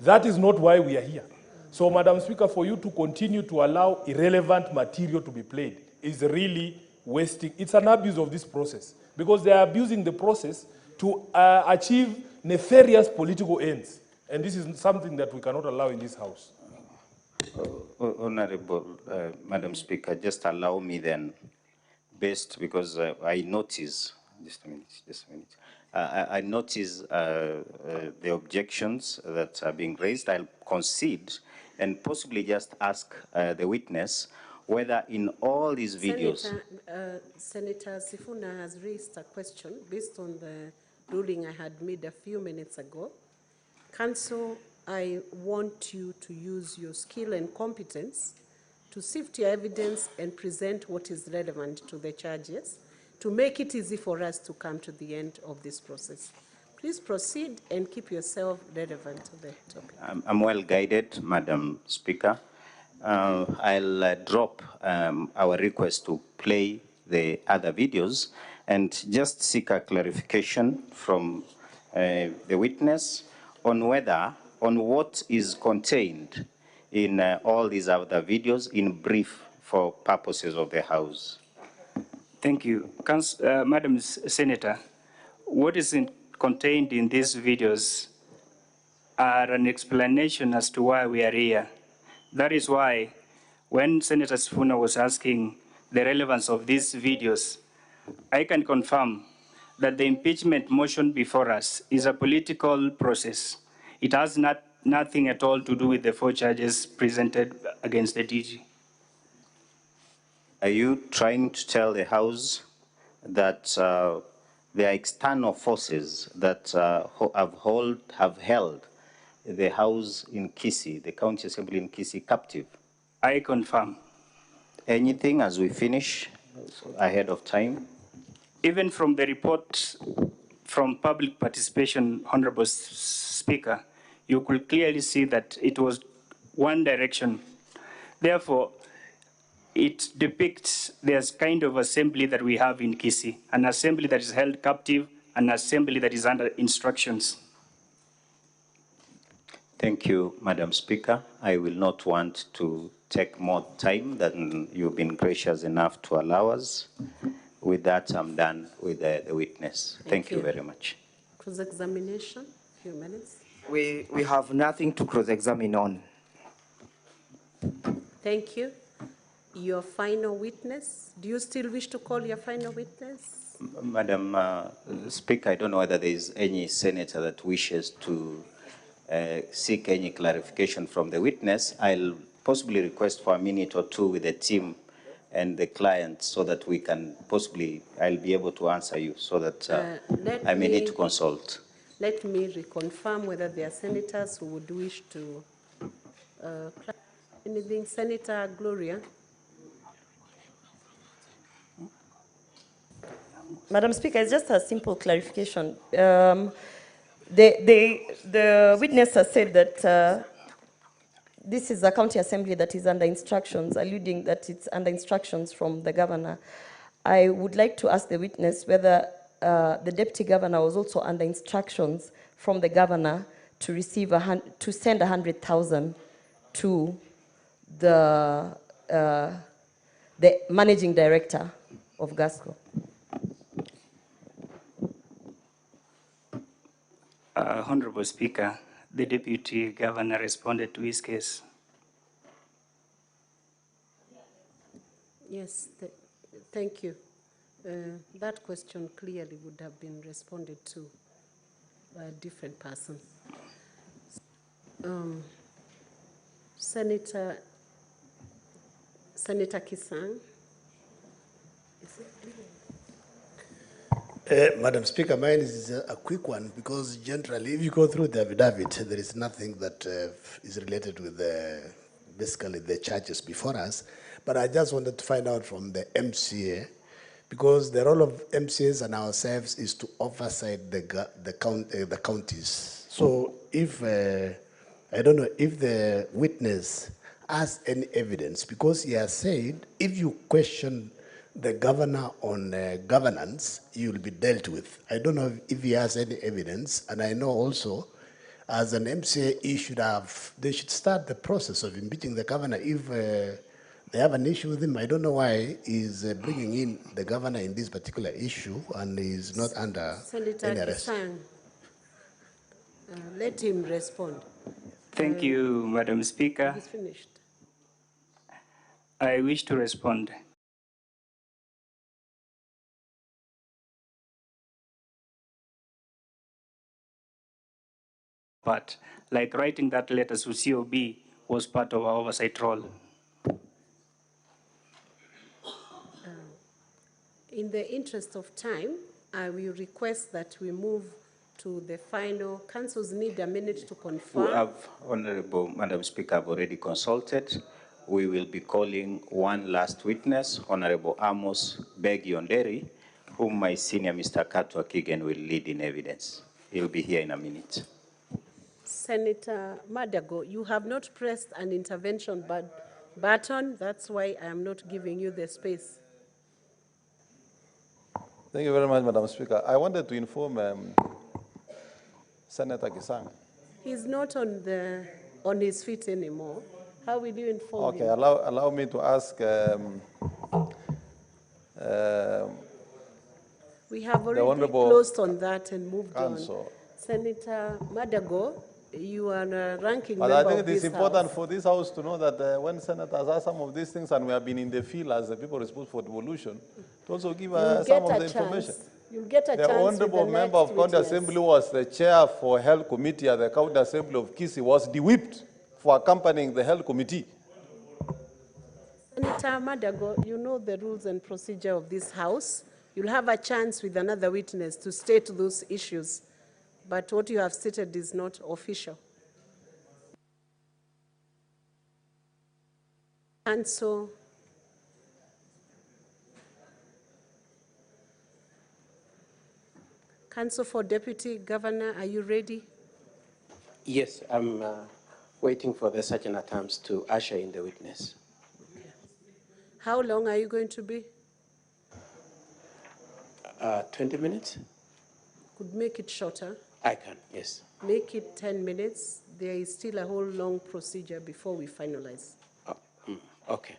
That is not why we are here. So, Madam Speaker, for you to continue to allow irrelevant material to be played is really wasting. It's an abuse of this process, because they are abusing the process to achieve nefarious political ends. And this is something that we cannot allow in this House. Honorable Madam Speaker, just allow me then, because I notice, just a minute, I notice the objections that are being raised. I'll concede and possibly just ask the witness whether in all these videos... Senator Sifuna has raised a question based on the ruling I had made a few minutes ago. Council, I want you to use your skill and competence to sift your evidence and present what is relevant to the charges to make it easy for us to come to the end of this process. Please proceed and keep yourself relevant to the topic. I'm well guided, Madam Speaker. I'll drop our request to play the other videos and just seek a clarification from the witness on what is contained in all these other videos in brief for purposes of the House. Thank you. Madam Senator, what is contained in these videos are an explanation as to why we are here. That is why when Senator Sifuna was asking the relevance of these videos, I can confirm that the impeachment motion before us is a political process. It has nothing at all to do with the 4 charges presented against the DG. Are you trying to tell the House that there are external forces that have held the House in Kisii, the County Assembly in Kisii, captive. I confirm. Anything as we finish ahead of time? Even from the report from public participation, Honorable Speaker, you could clearly see that it was one direction. Therefore, it depicts this kind of assembly that we have in Kisii, an assembly that is held captive, an assembly that is under instructions. Thank you, Madam Speaker. I will not want to take more time than you've been gracious enough to allow us. With that, I'm done with the witness. Thank you very much. Cross-examination, few minutes. We have nothing to cross-examine on. Thank you. Your final witness, do you still wish to call your final witness? Madam Speaker, I don't know whether there is any senator that wishes to seek any clarification from the witness. I'll possibly request for a minute or two with the team and the client so that we can possibly, I'll be able to answer you so that I may need to consult. Let me reconfirm whether there are senators who would wish to anything. Senator Gloria. Madam Speaker, it's just a simple clarification. The witness has said that this is a county assembly that is under instructions, alluding that it's under instructions from the governor. I would like to ask the witness whether the deputy governor was also under instructions from the governor to receive to send 100,000 to the managing director of GASCO. Honorable Speaker, the Deputy Governor responded to his case. Yes, thank you. That question clearly would have been responded to by a different person. Senator Kisang. Madam Speaker, mine is a quick one because generally, if you go through the affidavit, there is nothing that is related with basically the charges before us. But I just wanted to find out from the MCA, because the role of MCAs and ourselves is to oversight the counties. So if, I don't know if the witness has any evidence, because he has said, if you question the governor on governance, you will be dealt with. I don't know if he has any evidence, and I know also, as an MCA, they should start the process of impeaching the governor if they have an issue with him. I don't know why he's bringing in the governor in this particular issue, and he's not under Senator any arrest. Kisang, let him respond. Thank you, Madam Speaker. He's finished. I wish to respond. But like writing that letter to COB was part of our oversight role. In the interest of time, I will request that we move to the final. Councils need a minute to confirm. We have, Honorable Madam Speaker, I've already consulted. We will be calling one last witness, Honorable Amos Begi-Onderi, whom my senior Mr. Katwa Kigen will lead in evidence. He'll be here in a minute. Senator Madago, you have not pressed an intervention button. That's why I am not giving you the space. Thank you very much, Madam Speaker. I wanted to inform Senator Kisang. He's not on his feet anymore. How will you inform him? Okay, allow me to ask. We have already closed on that and moved on. Senator Madago, you are a ranking member of this House. I think it is important for this House to know that when senators ask some of these things, and we have been in the field as the people responsible for devolution, to also give some of the information. You'll get a chance. The Honorable Member of County Assembly was the chair for Health Committee at the County Assembly of Kisii, was de-whipped for accompanying the Health Committee. Senator Madago, you know the rules and procedure of this House. You'll have a chance with another witness to state those issues, but what you have stated is not official. Counsel for Deputy Governor, are you ready? Yes, I'm waiting for the sergeant at arms to usher in the witness. How long are you going to be? 20 minutes? Could make it shorter. I can, yes. Make it 10 minutes. There is still a whole long procedure before we finalize. Okay.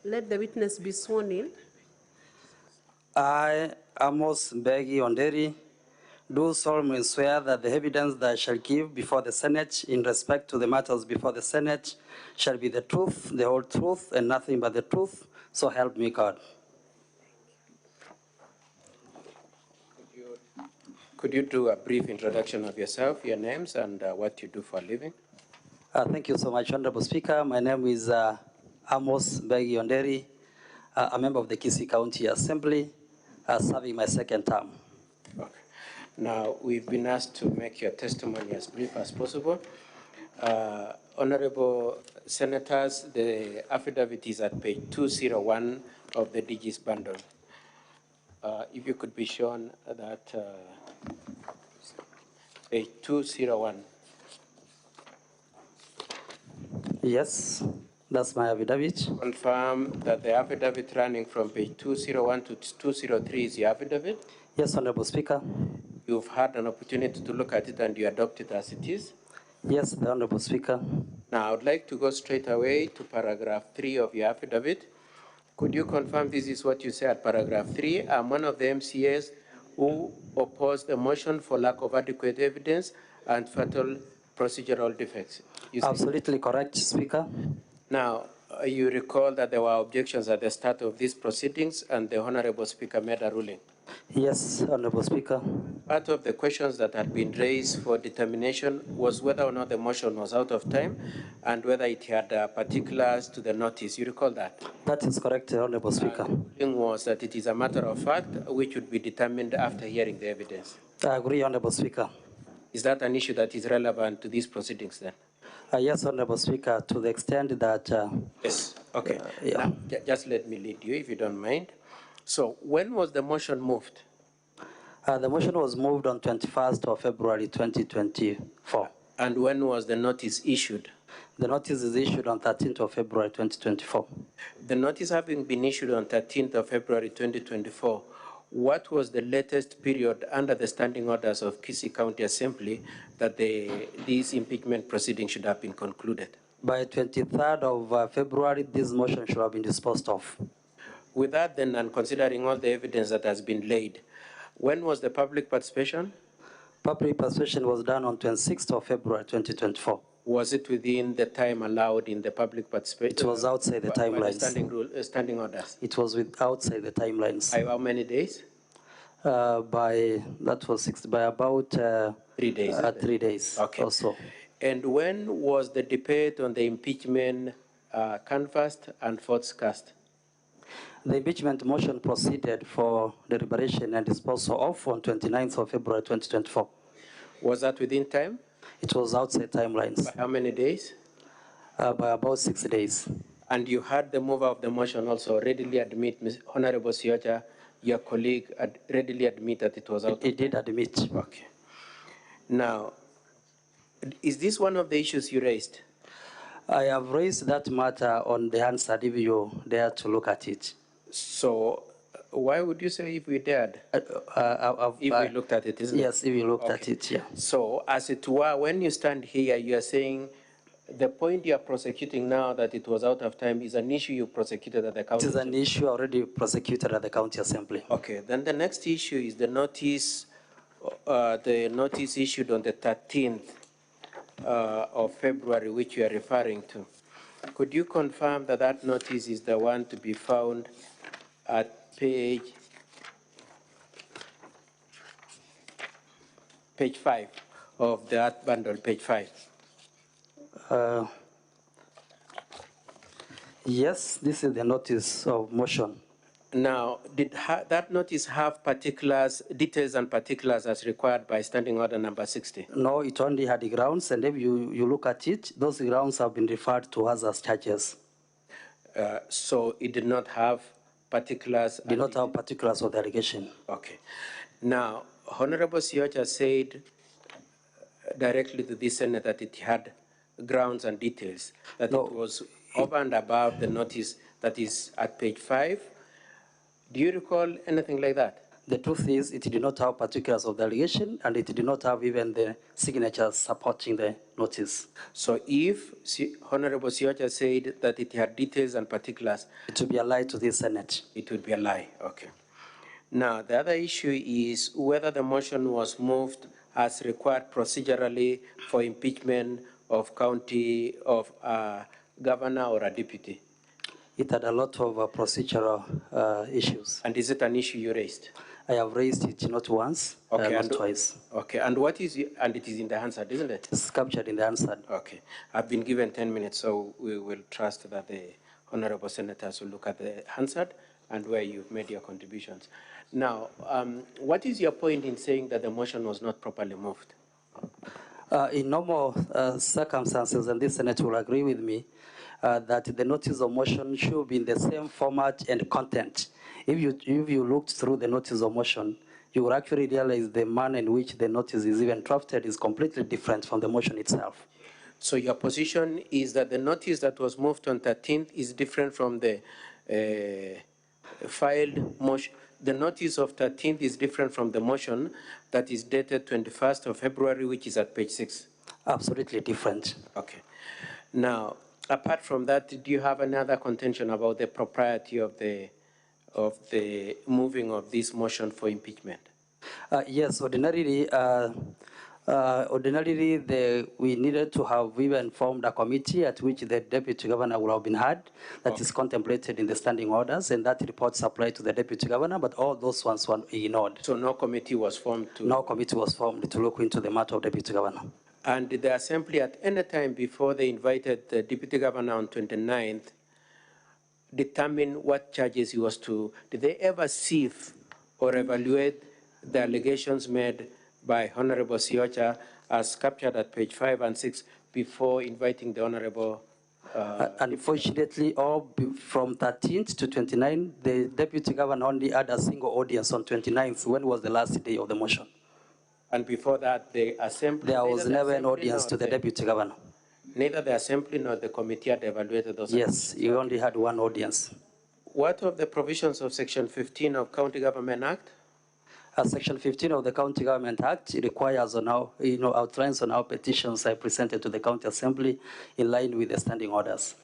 Let the witness be sworn in. I, Amos Mbegi Onderi, do solemnly swear that the evidence that I shall give before the Senate in respect to the matters before the Senate shall be the truth, the whole truth, and nothing but the truth, so help me God. Could you do a brief introduction of yourself, your names, and what you do for a living? Thank you so much, Honorable Speaker. My name is Amos Mbegi Onderi, a member of the Kisii County Assembly, serving my second term. Okay. Now, we've been asked to make your testimony as brief as possible. Honorable Senators, the affidavit is at page 201 of the DG's bundle. If you could be shown that page 201. Yes, that's my affidavit. Confirm that the affidavit running from page 201 to 203 is your affidavit? Yes, Honorable Speaker. You've had an opportunity to look at it and you adopt it as it is? Yes, the Honorable Speaker. Now, I would like to go straight away to paragraph 3 of your affidavit. Could you confirm this is what you say at paragraph 3? I'm one of the MCAs who opposed the motion for lack of adequate evidence and fatal procedural defects. Absolutely correct, Speaker. Now, you recall that there were objections at the start of these proceedings and the Honorable Speaker made a ruling. Yes, Honorable Speaker. Part of the questions that had been raised for determination was whether or not the motion was out of time and whether it had particulars to the notice. You recall that? That is correct, Honorable Speaker. The ruling was that it is a matter of fact which would be determined after hearing the evidence. I agree, Honorable Speaker. Is that an issue that is relevant to these proceedings then? Yes, Honorable Speaker, to the extent that... yes, okay. Yeah. Now, just let me lead you, if you don't mind. So, when was the motion moved? The motion was moved on 21st of February 2024. And when was the notice issued? The notice is issued on 13th of February 2024. The notice having been issued on 13th of February 2024, what was the latest period under the standing orders of Kisii County Assembly that these impeachment proceedings should have been concluded? By 23rd of February, this motion should have been disposed of. With that then, and considering all the evidence that has been laid, when was the public participation? Public participation was done on 26th of February 2024. Was it within the time allowed in the public participation? It was outside the timelines. Standing orders? It was outside the timelines. By how many days? By about 3 days. 3 days okay. or so. And when was the debate on the impeachment canvassed and votes cast? The impeachment motion proceeded for deliberation and disposal of on 29th of February 2024. Was that within time? It was outside timelines. By how many days? By about 6 days. And you had the mover of the motion also readily admit, Honorable Sioja, your colleague, readily admit that it was out? He did admit. Okay. Now, is this one of the issues you raised? I have raised that matter on the Hansard if you dare to look at it. So why would you say if we dared? If we looked at it, isn't it? Yes, if you looked at it, yeah. So as it were, when you stand here, you are saying the point you are prosecuting now that it was out of time is an issue you prosecuted at the county. It is an issue already prosecuted at the county assembly. Okay, then the next issue is the notice issued on the 13th of February, which you are referring to. Could you confirm that that notice is the one to be found at page 5 of that bundle, page 5? Yes, this is the notice of motion. Now, did that notice have particulars, details and particulars as required by Standing Order number 60? No, it only had the grounds, and if you look at it, those grounds have been referred to us as charges. So it did not have particulars? Did not have particulars of the allegation. Okay. Now, Honorable Siocha said directly to the Senate that it had grounds and details, that it was over and above the notice that is at page 5. Do you recall anything like that? The truth is, it did not have particulars of the allegation, and it did not have even the signatures supporting the notice. So if Honorable Siocha said that it had details and particulars, it would be a lie to the Senate. It would be a lie, okay. Now, the other issue is whether the motion was moved as required procedurally for impeachment of county, of a governor or a deputy. It had a lot of procedural issues. And is it an issue you raised? I have raised it not once, not twice. Okay, and what is it? And it is in the Hansard, isn't it? It's captured in the Hansard. Okay, I've been given 10 minutes, so we will trust that the honorable senators will look at the Hansard and where you've made your contributions. Now, what is your point in saying that the motion was not properly moved? In normal circumstances, and this Senate will agree with me, that the notice of motion should be in the same format and content. If you looked through the notice of motion, you will actually realize the manner in which the notice is even drafted is completely different from the motion itself. So your position is that the notice that was moved on 13th is different from the filed motion. The notice of 13th is different from the motion that is dated 21st of February, which is at page 6. Absolutely different. Okay. Now, apart from that, do you have another contention about the propriety of the moving of this motion for impeachment? Yes, ordinarily, we needed to have even formed a committee at which the deputy governor would have been heard. That is contemplated in the standing orders, and that report supplied to the deputy governor, but all those ones were ignored. So no committee was formed to... No committee was formed to look into the matter of deputy governor. And did the assembly at any time before they invited the deputy governor on 29th determine what charges he was to... Did they ever sieve or evaluate the allegations made by Honorable Siocha as captured at page 5 and 6 before inviting the Honorable... Unfortunately, from 13th to 29th, the deputy governor only had a single audience on 29th, when was the last day of the motion. And before that, the assembly... There was never an audience to the deputy governor. Neither the assembly nor the committee had evaluated those... Yes, you only had one audience. What of the provisions of Section 15 of County Government Act? Section 15 of the County Government Act requires on our, outlines on our petitions I presented to the County Assembly in line with the standing orders.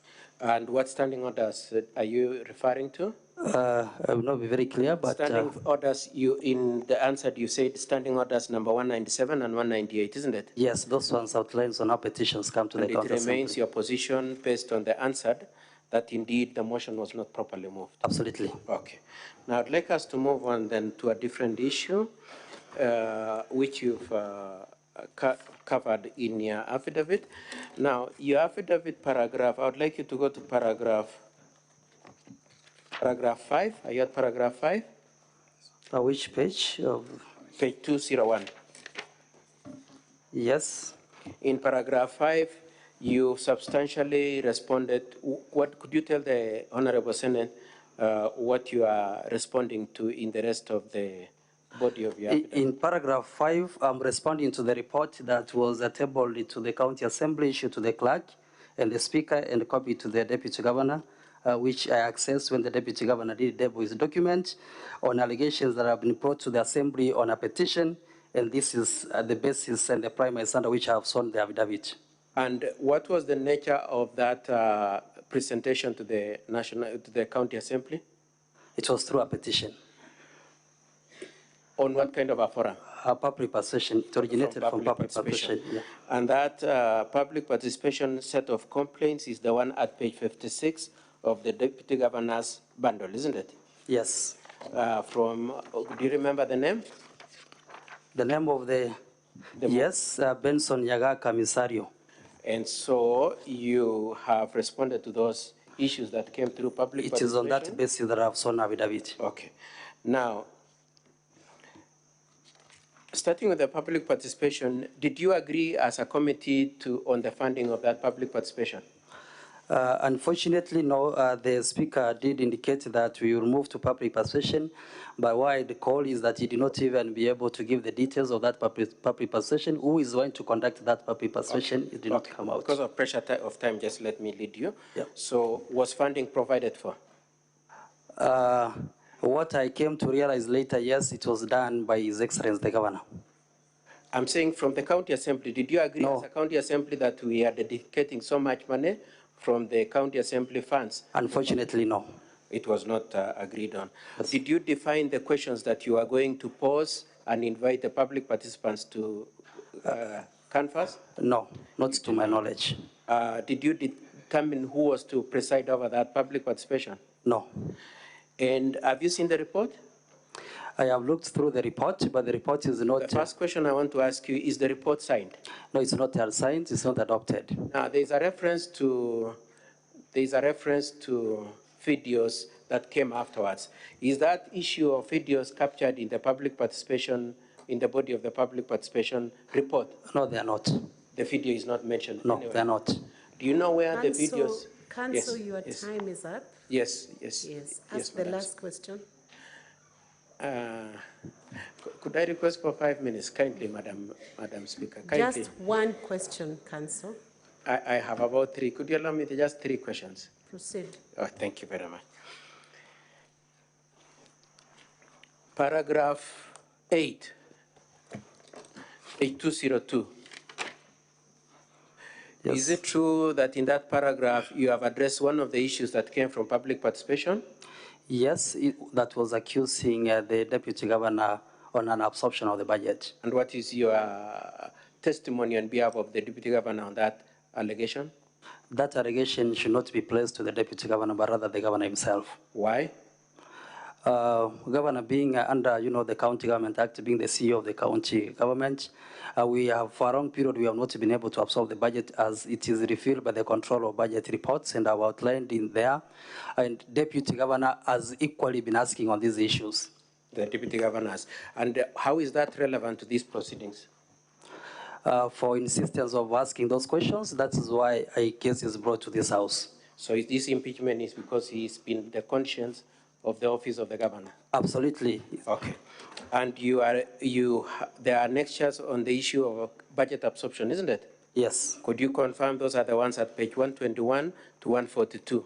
And what standing orders are you referring to? I will not be very clear, but... Standing orders, in the answer you said standing orders number 197 and 198, isn't it? Yes, those ones outlines on our petitions come to the County Assembly. And it remains your position based on the answered that indeed the motion was not properly moved? Absolutely. Okay. Now I'd like us to move on then to a different issue, which you've covered in your affidavit. Now, your affidavit paragraph, I would like you to go to paragraph 5. Are you at paragraph 5? Which page? Page 201. Yes. In paragraph 5, you substantially responded. What could you tell the Honorable Senate what you are responding to in the rest of the body of your affidavit? In paragraph 5, I'm responding to the report that was tabled to the County Assembly, issued to the clerk, and the Speaker, and a copy to the Deputy Governor, which I accessed when the Deputy Governor did debut his document on allegations that have been brought to the Assembly on a petition, and this is the basis and the premise under which I have sworn the affidavit. And what was the nature of that presentation to the County Assembly? It was through a petition. On what kind of a forum? A public participation. It originated from public participation. Yeah. And that public participation set of complaints is the one at page 56 of the Deputy Governor's bundle, isn't it? Yes. Do you remember the name? The name of yes, Benson Yaga Camisario. And so you have responded to those issues that came through public participation? It is on that basis that I have sworn affidavit. Okay. Now, starting with the public participation, did you agree as a committee on the funding of that public participation? Unfortunately, no. The Speaker did indicate that we will move to public participation, but why the call is that he did not even be able to give the details of that public participation. Who is going to conduct that public participation? Okay. It did not come out. Because of pressure of time, just let me lead you. Yeah. So, was funding provided for? What I came to realize later, yes, it was done by His Excellency the Governor. I'm saying from the County Assembly, did you agree as a County Assembly that we are dedicating so much money from the County Assembly funds? Unfortunately, no. It was not agreed on. Yes. Did you define the questions that you are going to pose and invite the public participants to canvass? No, not to my knowledge. Did you determine who was to preside over that public participation? No. And have you seen the report? I have looked through the report, but the report is not... The first question I want to ask you, is the report signed? No, it's not signed, it's not adopted. Now, there's a reference to videos that came afterwards. Is that issue of videos captured in the public participation, in the body of the public participation report? No, they are not. The video is not mentioned? No, anyway. they are not. Do you know where the videos... Council, your time is up. Yes. Ask the last question. Could I request for 5 minutes, kindly, Madam Speaker? Kindly. Just one question, Council. I have about 3. Could you allow me just 3 questions? Proceed. Oh, thank you very much. Paragraph 8, page 202. Yes. Is it true that in that paragraph you have addressed one of the issues that came from public participation? Yes, that was accusing the Deputy Governor on an absorption of the budget. And what is your testimony on behalf of the Deputy Governor on that allegation? That allegation should not be placed to the Deputy Governor, but rather the Governor himself. Why? Governor being under, the County Government Act, being the CEO of the county government, we have, for a long period, we have not been able to absorb the budget as it is revealed by the control of budget reports and I've outlined in there. And Deputy Governor has equally been asking on these issues. The Deputy Governor has. And how is that relevant to these proceedings? For insistence of asking those questions, that is why a case is brought to this House. So this impeachment is because he's been the conscience of the office of the governor? Absolutely. Okay. And there are lectures on the issue of budget absorption, isn't it? Yes. Could you confirm those are the ones at page 121 to 142?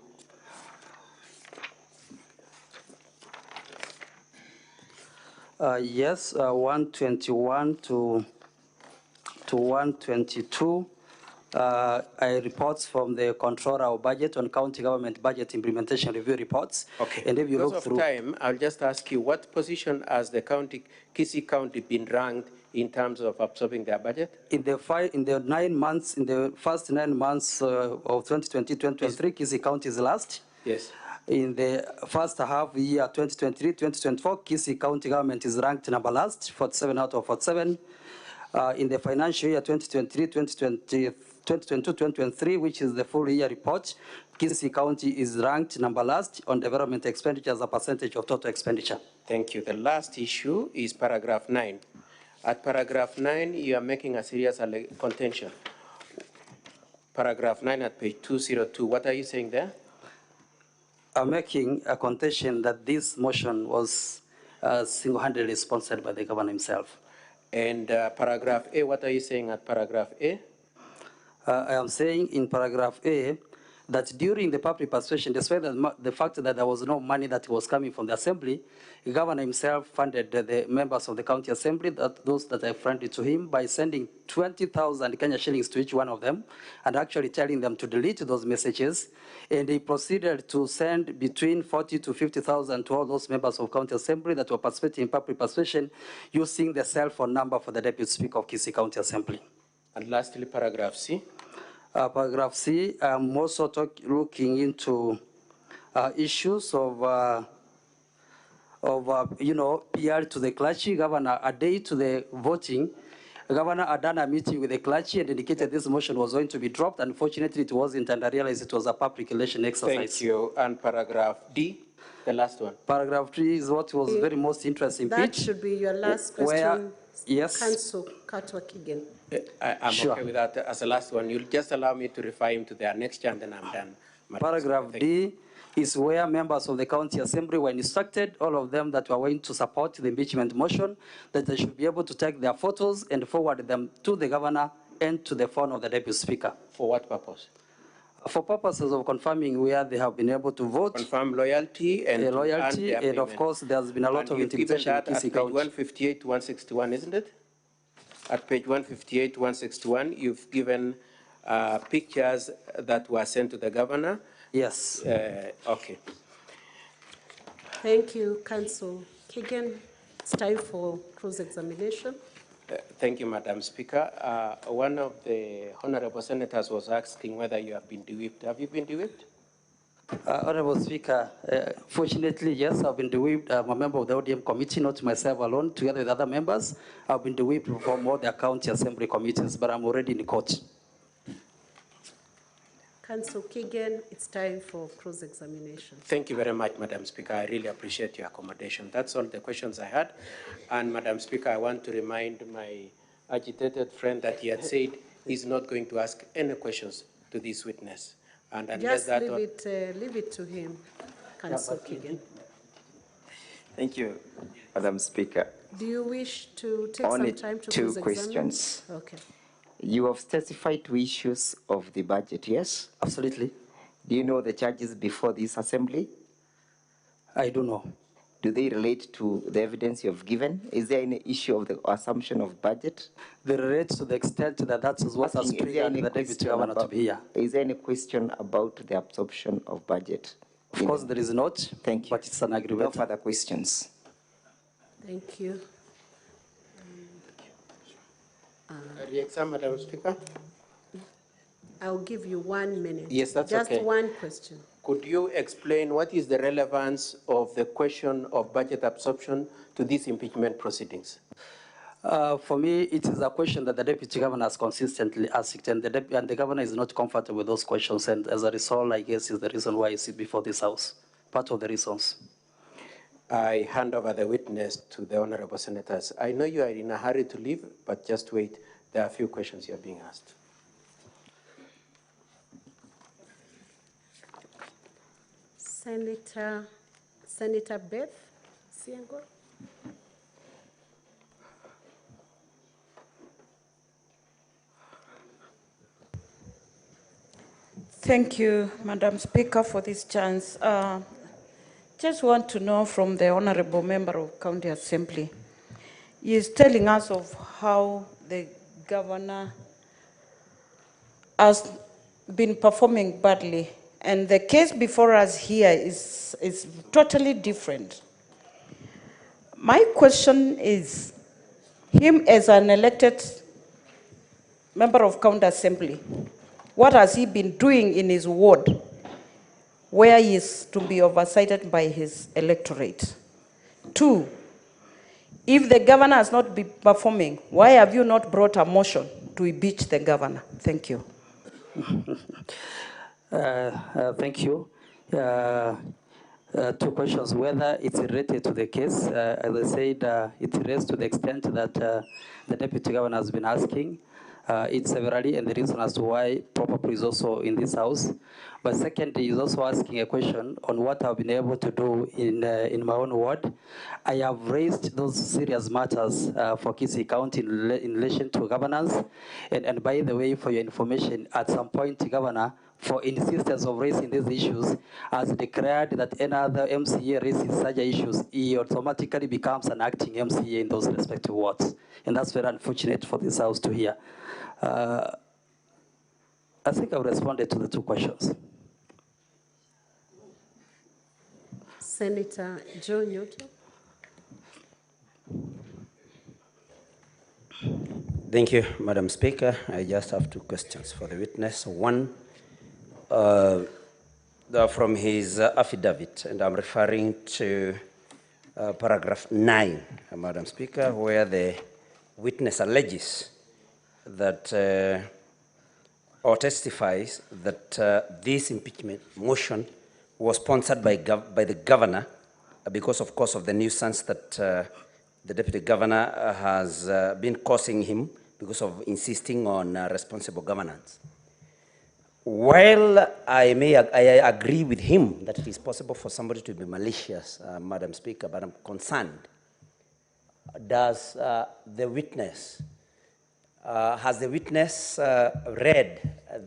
Yes, 121 to 122. Reports from the Controller of Budget on County Government Budget Implementation Review reports. Okay. And if you because look of through time, I'll just ask you, what position has the Kisii County been ranked in terms of absorbing their budget? In the first 9 months of 2020-2023, Kisii County is last. Yes. In the first half year 2023-2024, Kisii County government is ranked number last, 47 out of 47. In the financial year 2022-2023, which is the full year report, Kisii County is ranked number last on development expenditure as a percentage of total expenditure. Thank you. The last issue is paragraph 9. At paragraph 9, you are making a serious contention. Paragraph 9 at page 202. What are you saying there? I'm making a contention that this motion was single-handedly sponsored by the governor himself. And paragraph A, what are you saying at paragraph A? I am saying in paragraph A that during the public participation, despite the fact that there was no money that was coming from the assembly, the governor himself funded the members of the county assembly, those that I funded to him, by sending 20,000 Kenya shillings to each one of them, and actually telling them to delete those messages. And he proceeded to send between 40 to 50,000 to all those members of county assembly that were participating in public participation using the cell phone number for the deputy speaker of Kisii County Assembly. And lastly, paragraph C. Paragraph C, I'm also looking into issues of PR to the clergy. Governor, a day to the voting, the governor had done a meeting with the clergy and indicated this motion was going to be dropped. Unfortunately, it wasn't, and I realized it was a public relation exercise. Thank you. And paragraph D, the last one. Paragraph D is what was very most interesting. That should be your last question. Yes. Council Katwa Kigen. I'm Sure. okay with that as the last one. You'll just allow me to refer him to their next and then I'm done. Paragraph D is where members of the county assembly were instructed, all of them that were going to support the impeachment motion, that they should be able to take their photos and forward them to the governor and to the phone of the deputy speaker. For what purpose? For purposes of confirming where they have been able to vote. Confirm loyalty and loyalty, and of course there's been a lot of intimidation in Kisii County. 158 to 161, isn't it? At page 158 to 161, you've given pictures that were sent to the governor. Yes. Okay. Thank you, Council Kigen. It's time for cross-examination. Thank you, Madam Speaker. One of the honorable senators was asking whether you have been de-whipped. Have you been de-whipped? Honorable Speaker, fortunately, yes, I've been de-whipped. I'm a member of the ODM committee, not myself alone, together with other members. I've been de-whipped from all the county assembly committees, but I'm already in court. Council Kigen, it's time for cross-examination. Thank you very much, Madam Speaker. I really appreciate your accommodation. That's all the questions I had. And Madam Speaker, I want to remind my agitated friend that he had said he's not going to ask any questions to this witness. And unless Just that leave it to him, Council Kigen. Thank you, Madam Speaker. Do you wish to take Only some time to two cross-examine? questions. Okay. You have specified two issues of the budget, yes? Absolutely. Do you know the charges before this assembly? I do know. Do they relate to the evidence you have given? Is there any issue of the assumption of budget? They relate to the extent that that is what has triggered the deputy governor to be here. Is there any question about the absorption of budget? Of course, there is not. Thank you. But it's an agreement. No further questions. Thank you. Re-exam, Madam Speaker? I'll give you 1 minute. Yes, that's Just okay. Just one question. Could you explain what is the relevance of the question of budget absorption to these impeachment proceedings? For me, it is a question that the deputy governor has consistently asked, and the governor is not comfortable with those questions, and as a result, I guess, is the reason why I sit before this House, part of the reasons. I hand over the witness to the honorable senators. I know you are in a hurry to leave, but just wait. There are a few questions you are being asked. Senator Beth Siango. Thank you, Madam Speaker, for this chance. Just want to know from the Honorable Member of County Assembly. He is telling us of how the governor has been performing badly. And the case before us here is totally different. My question is, him as an elected member of County Assembly, what has he been doing in his ward where he is to be oversighted by his electorate? 2, if the governor has not been performing, why have you not brought a motion to impeach the governor? Thank you. Thank you. Two questions, whether it's related to the case. As I said, it relates to the extent that the Deputy Governor has been asking. It's severally, and the reason as to why probably is also in this house. But secondly, he's also asking a question on what I've been able to do in my own ward. I have raised those serious matters for Kisii County in relation to governance. And by the way, for your information, at some point, Governor, for insistence of raising these issues, has declared that any other MCA raises such issues, he automatically becomes an acting MCA in those respective wards. And that's very unfortunate for this house to hear. I think I've responded to the two questions. Senator Joe Nyoto. Thank you, Madam Speaker. I just have two questions for the witness. One, from his affidavit, and I'm referring to paragraph 9, Madam Speaker, where the witness alleges that or testifies that this impeachment motion was sponsored by the governor because, of course, of the nuisance that the deputy governor has been causing him because of insisting on responsible governance. While I agree with him that it is possible for somebody to be malicious, Madam Speaker, but I'm concerned. Does the witness, has the witness read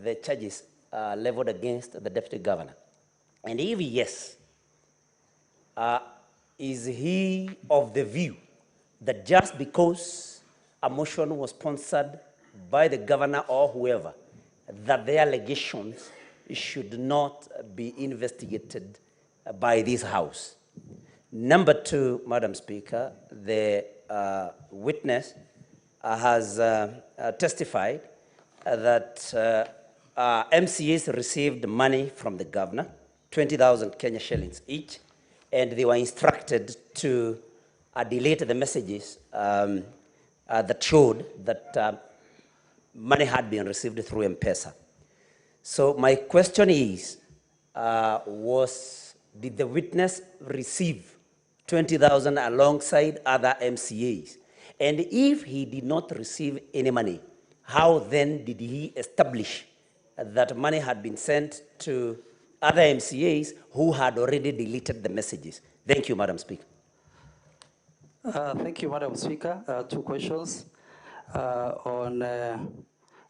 the charges leveled against the deputy governor? And if yes, is he of the view that just because a motion was sponsored by the governor or whoever, that the allegations should not be investigated by this House? Number two, Madam Speaker, the witness has testified that MCAs received money from the governor, 20,000 Kenya shillings each, and they were instructed to delete the messages that showed that money had been received through M-Pesa. So my question is, did the witness receive 20,000 alongside other MCAs? And if he did not receive any money, how then did he establish that money had been sent to other MCAs who had already deleted the messages? Thank you, Madam Speaker. Thank you, Madam Speaker. Two questions on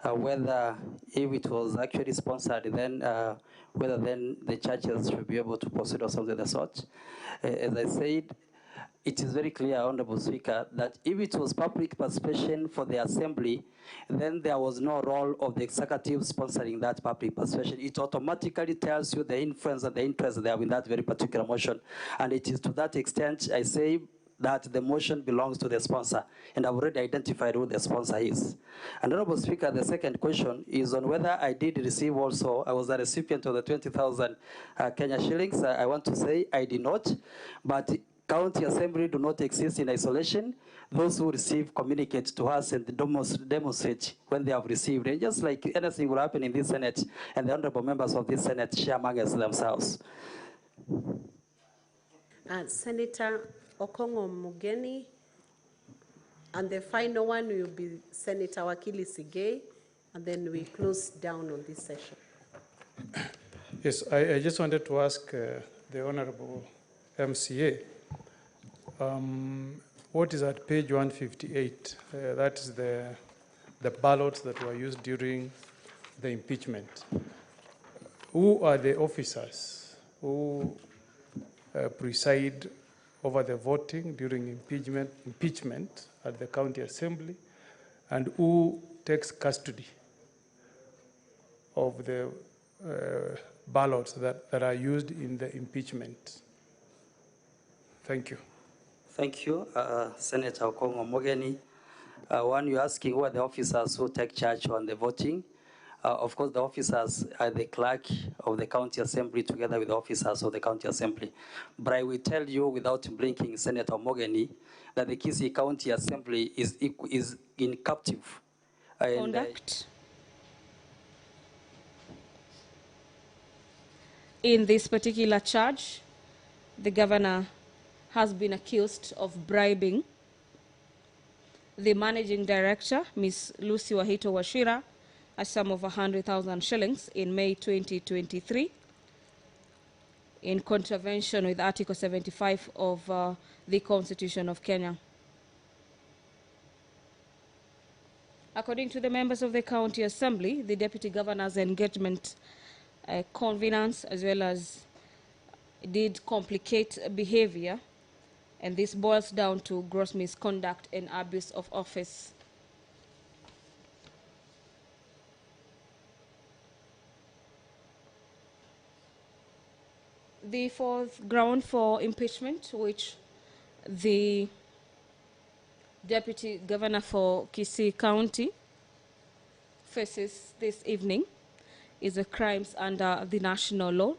whether if it was actually sponsored, then whether then the churches should be able to proceed or something of the sort. As I said, it is very clear, Honorable Speaker, that if it was public participation for the assembly, then there was no role of the executive sponsoring that public participation. It automatically tells you the influence and the interest they have in that very particular motion. And it is to that extent, I say, that the motion belongs to the sponsor, and I've already identified who the sponsor is. And Honorable Speaker, the second question is on whether I did receive also, I was a recipient of the 20,000 Kenya shillings. I want to say I did not, but county assembly do not exist in isolation. Those who receive communicate to us and demonstrate when they have received. And just like anything will happen in this Senate, and the honorable members of this Senate share amongst themselves. Senator Okongo Mugeni, and the final one will be Senator Wakili Sigei, and then we close down on this session. Yes, I just wanted to ask the Honorable MCA, what is at page 158? That is the ballots that were used during the impeachment. Who are the officers who preside over the voting during impeachment at the county assembly, and who takes custody of the ballots that are used in the impeachment? Thank you. Thank you, Senator Okongo Mogeni. One, you're asking who are the officers who take charge on the voting. Of course, the officers are the clerk of the county assembly together with the officers of the county assembly. But I will tell you without blinking, Senator Mogeni, that the Kisii County Assembly is in captive. Conduct. In this particular charge, the governor has been accused of bribing the managing director, Ms. Lucy Wahito Wachira, a sum of 100,000 shillings in May 2023 in contravention with Article 75 of the Constitution of Kenya. According to the members of the County Assembly, the Deputy Governor's engagement convenance as well as did complicate behavior, and this boils down to gross misconduct and abuse of office. The fourth ground for impeachment, which the Deputy Governor for Kisii County faces this evening, is the crimes under the national law.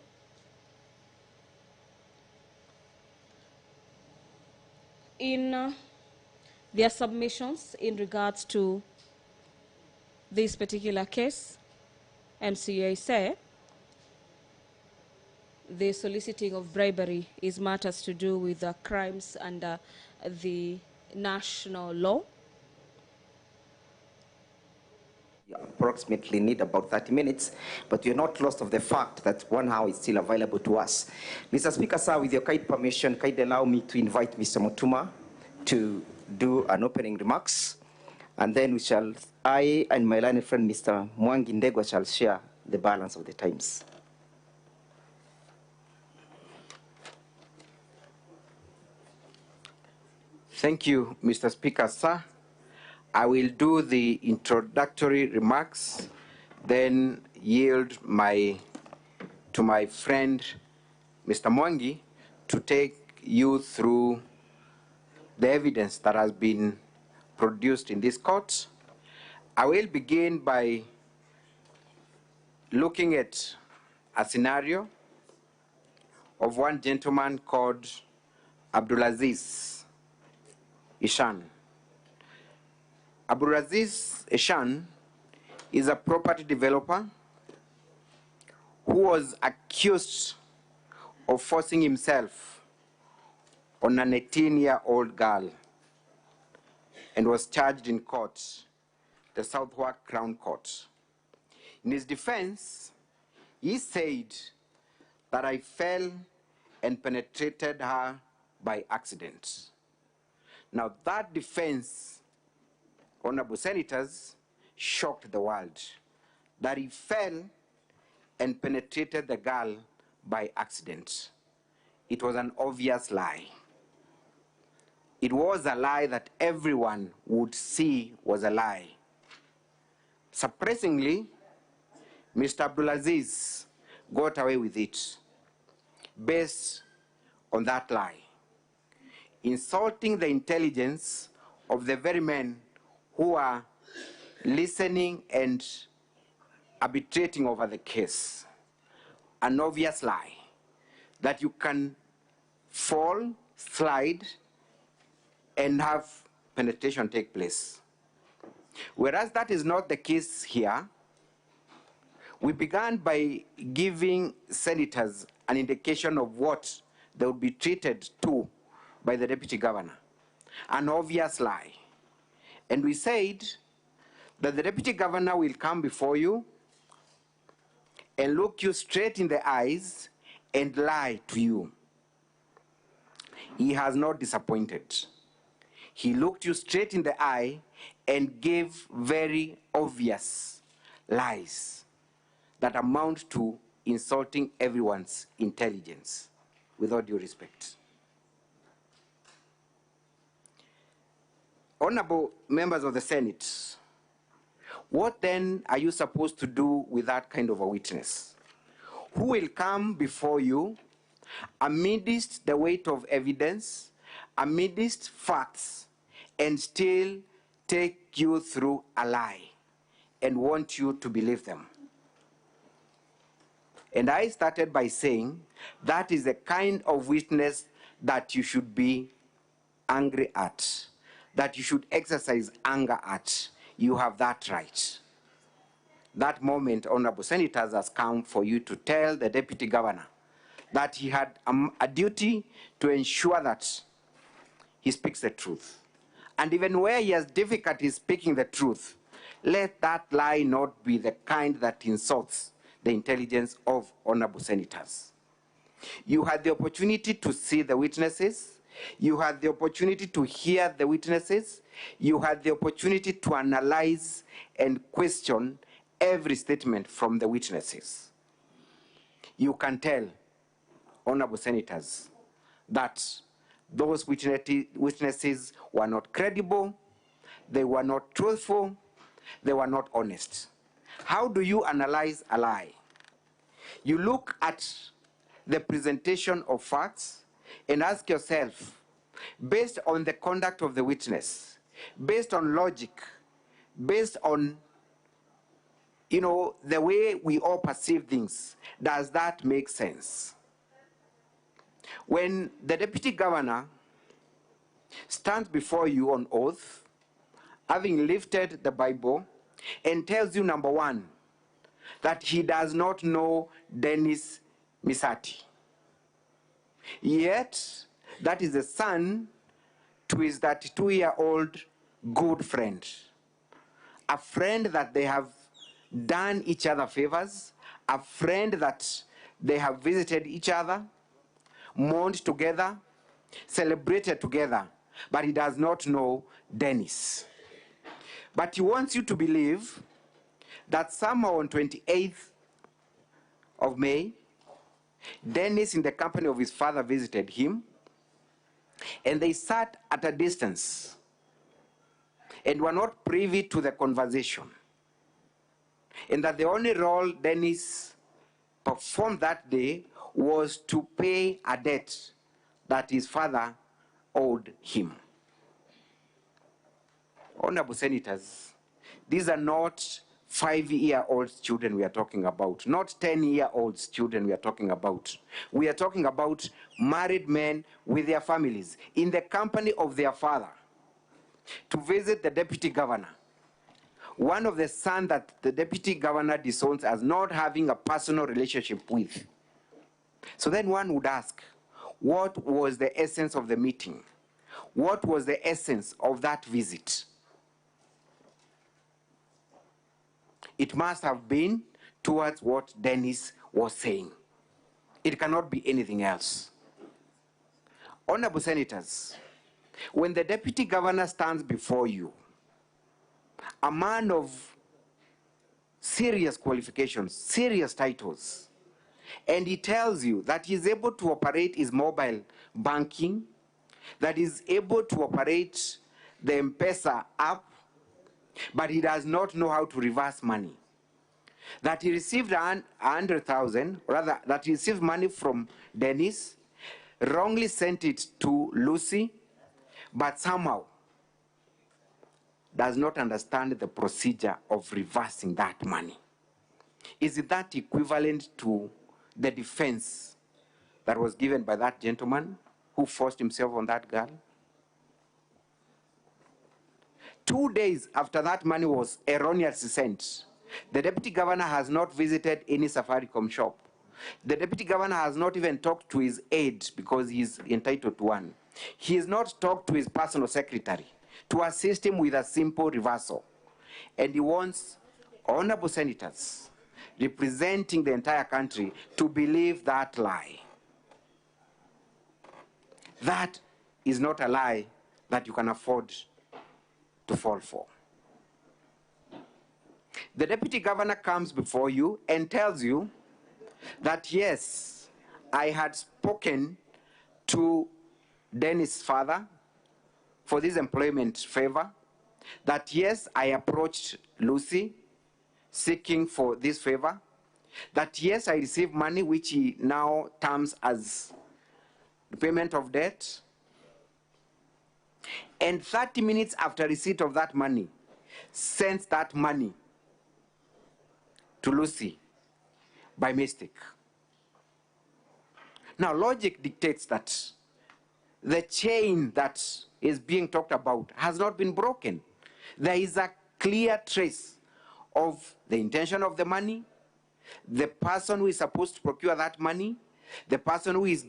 In their submissions in regards to this particular case, MCA say the soliciting of bribery is matters to do with the crimes under the national law. You approximately need about 30 minutes, but you're not lost of the fact that 1 hour is still available to us. Mr. Speaker, sir, with your kind permission, kindly allow me to invite Mr. Mutuma to do an opening remarks, and then I and my learned friend, Mr. Mwangi Ndegwa, shall share the balance of the times. Thank you, Mr. Speaker, sir. I will do the introductory remarks, then yield to my friend, Mr. Mwangi, to take you through the evidence that has been produced in this court. I will begin by looking at a scenario of one gentleman called Abdulaziz Ishan. Abdulaziz Ishan is a property developer who was accused of forcing himself on an 18-year-old girl and was charged in court, the Southwark Crown Court. In his defense, he said that I fell and penetrated her by accident. Now that defense, honorable senators, shocked the world, that he fell and penetrated the girl by accident. It was an obvious lie. It was a lie that everyone would see was a lie. Surprisingly, Mr. Abdulaziz got away with it based on that lie, insulting the intelligence of the very men who are listening and arbitrating over the case. An obvious lie that you can fall, slide, and have penetration take place. Whereas that is not the case here, we began by giving senators an indication of what they would be treated to by the deputy governor. An obvious lie. And we said that the deputy governor will come before you and look you straight in the eyes and lie to you. He has not disappointed. He looked you straight in the eye and gave very obvious lies that amount to insulting everyone's intelligence, with all due respect. Honorable members of the Senate, what then are you supposed to do with that kind of a witness? Who will come before you amidst the weight of evidence, amidst facts, and still take you through a lie and want you to believe them? And I started by saying that is the kind of witness that you should be angry at, that you should exercise anger at. You have that right. That moment, honorable senators, has come for you to tell the deputy governor that he had a duty to ensure that he speaks the truth. And even where he has difficulty speaking the truth, let that lie not be the kind that insults the intelligence of honorable senators. You had the opportunity to see the witnesses. You had the opportunity to hear the witnesses. You had the opportunity to analyze and question every statement from the witnesses. You can tell, honorable senators, that those witnesses were not credible, they were not truthful, they were not honest. How do you analyze a lie? You look at the presentation of facts and ask yourself, based on the conduct of the witness, based on logic, based on the way we all perceive things, does that make sense? When the deputy governor stands before you on oath, having lifted the Bible, and tells you, number one, that he does not know Dennis Misati. Yet, that is the son to his 32-year-old good friend. A friend that they have done each other favors, a friend that they have visited each other, mourned together, celebrated together, but he does not know Dennis. But he wants you to believe that somehow on 28th of May, Dennis, in the company of his father, visited him, and they sat at a distance and were not privy to the conversation. And that the only role Dennis performed that day was to pay a debt that his father owed him. Honorable senators, these are not 5-year-old children we are talking about, not 10-year-old children we are talking about. We are talking about married men with their families in the company of their father to visit the deputy governor. One of the sons that the deputy governor disowns as not having a personal relationship with. So then one would ask, what was the essence of the meeting? What was the essence of that visit? It must have been towards what Dennis was saying. It cannot be anything else. Honorable senators, when the deputy governor stands before you, a man of serious qualifications, serious titles, and he tells you that he is able to operate his mobile banking, that he is able to operate the M-Pesa app, but he does not know how to reverse money. That he received 100,000, rather that he received money from Dennis, wrongly sent it to Lucy, but somehow does not understand the procedure of reversing that money. Is it that equivalent to the defense that was given by that gentleman who forced himself on that girl? 2 days after that money was erroneously sent, the deputy governor has not visited any Safaricom shop. The deputy governor has not even talked to his aide because he's entitled to one. He has not talked to his personal secretary to assist him with a simple reversal. And he wants honorable senators representing the entire country to believe that lie. That is not a lie that you can afford to fall for. The deputy governor comes before you and tells you that, yes, I had spoken to Dennis' father for this employment favor, that, yes, I approached Lucy seeking for this favor, that, yes, I received money which he now terms as repayment of debt, and 30 minutes after receipt of that money, sends that money to Lucy by mistake. Now, logic dictates that the chain that is being talked about has not been broken. There is a clear trace of the intention of the money, the person who is supposed to procure that money, the person who is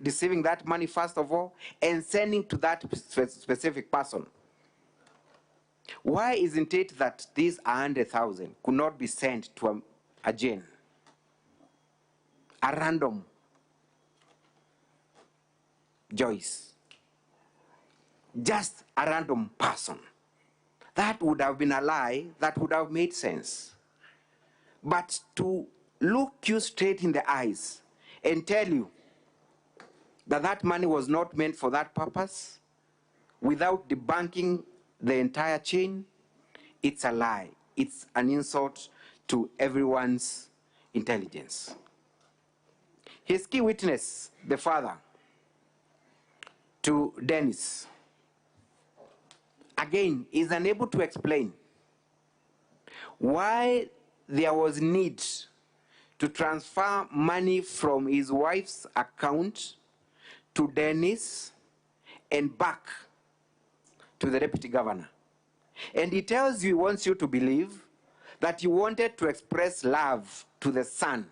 receiving that money first of all, and sending to that specific person. Why isn't it that these 100,000 could not be sent to a Jane, a random Joyce, just a random person? That would have been a lie that would have made sense. But to look you straight in the eyes and tell you that that money was not meant for that purpose, without debunking the entire chain, it's a lie. It's an insult to everyone's intelligence. His key witness, the father to Dennis, again, is unable to explain why there was need to transfer money from his wife's account to Dennis and back to the deputy governor. And he tells you, he wants you to believe that he wanted to express love to the son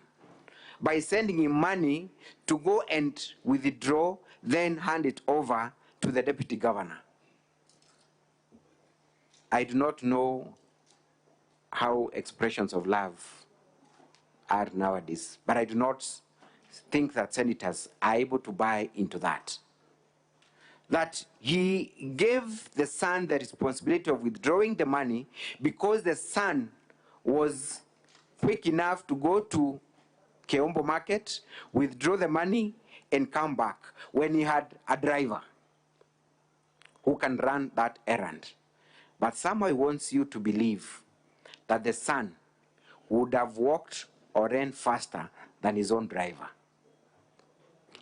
by sending him money to go and withdraw, then hand it over to the deputy governor. I do not know how expressions of love are nowadays, but I do not think that senators are able to buy into that. That he gave the son the responsibility of withdrawing the money because the son was quick enough to go to Keombo Market, withdraw the money, and come back when he had a driver who can run that errand. But somehow he wants you to believe that the son would have walked or ran faster than his own driver.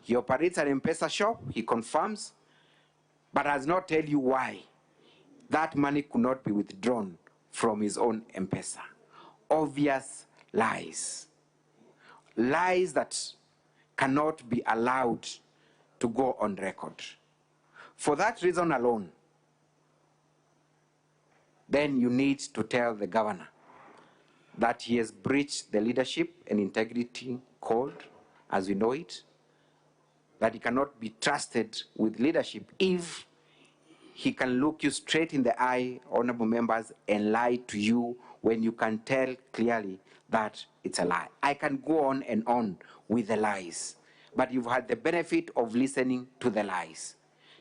He operates an M-Pesa shop, he confirms, but does not tell you why that money could not be withdrawn from his own M-Pesa. Obvious lies. Lies that cannot be allowed to go on record. For that reason alone, then you need to tell the governor that he has breached the leadership and integrity code as we know it, that he cannot be trusted with leadership if he can look you straight in the eye, honorable members, and lie to you when you can tell clearly that it's a lie. I can go on and on with the lies, but you've had the benefit of listening to the lies.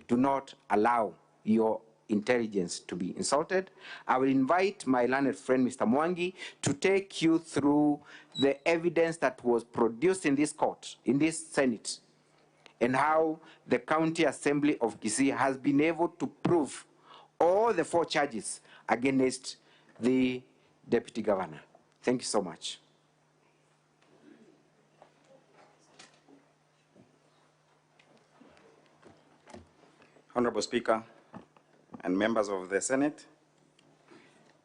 Do not allow your intelligence to be insulted. I will invite my learned friend, Mr. Mwangi, to take you through the evidence that was produced in this court, in this Senate, and how the County Assembly of Kisii has been able to prove all the 4 charges against the Deputy Governor. Thank you so much. Honorable Speaker and members of the Senate,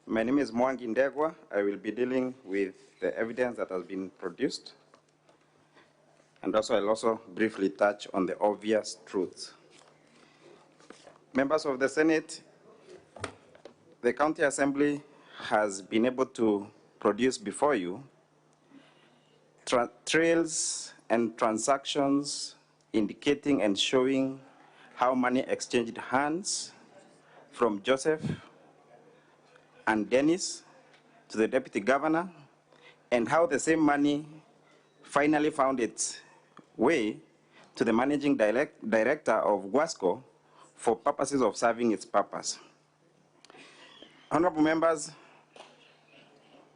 my name is Mwangi Ndegwa. I will be dealing with the evidence that has been produced, and also I'll also briefly touch on the obvious truths. Members of the Senate, the County Assembly has been able to produce before you trails and transactions indicating and showing how money exchanged hands from Joseph and Dennis to the Deputy Governor, and how the same money finally found its way to the Managing Director of Guasco for purposes of serving its purpose. Honorable members,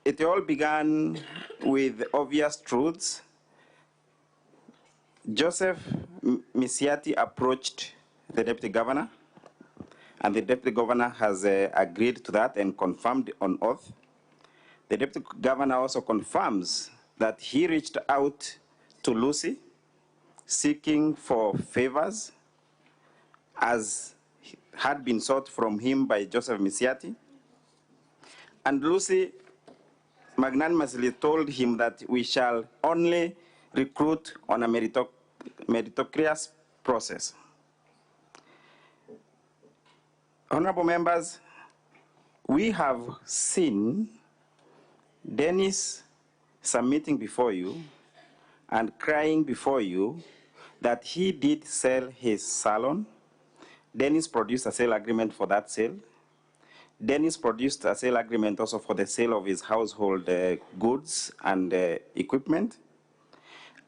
it all began with obvious truths. Joseph Misiati approached the Deputy Governor, and the Deputy Governor has agreed to that and confirmed on oath. The Deputy Governor also confirms that he reached out to Lucy seeking for favors as had been sought from him by Joseph Misiati. And Lucy magnanimously told him that we shall only recruit on a meritocratic process. Honorable members, we have seen Dennis submitting before you and crying before you that he did sell his salon. Dennis produced a sale agreement for that sale. Dennis produced a sale agreement also for the sale of his household goods and equipment.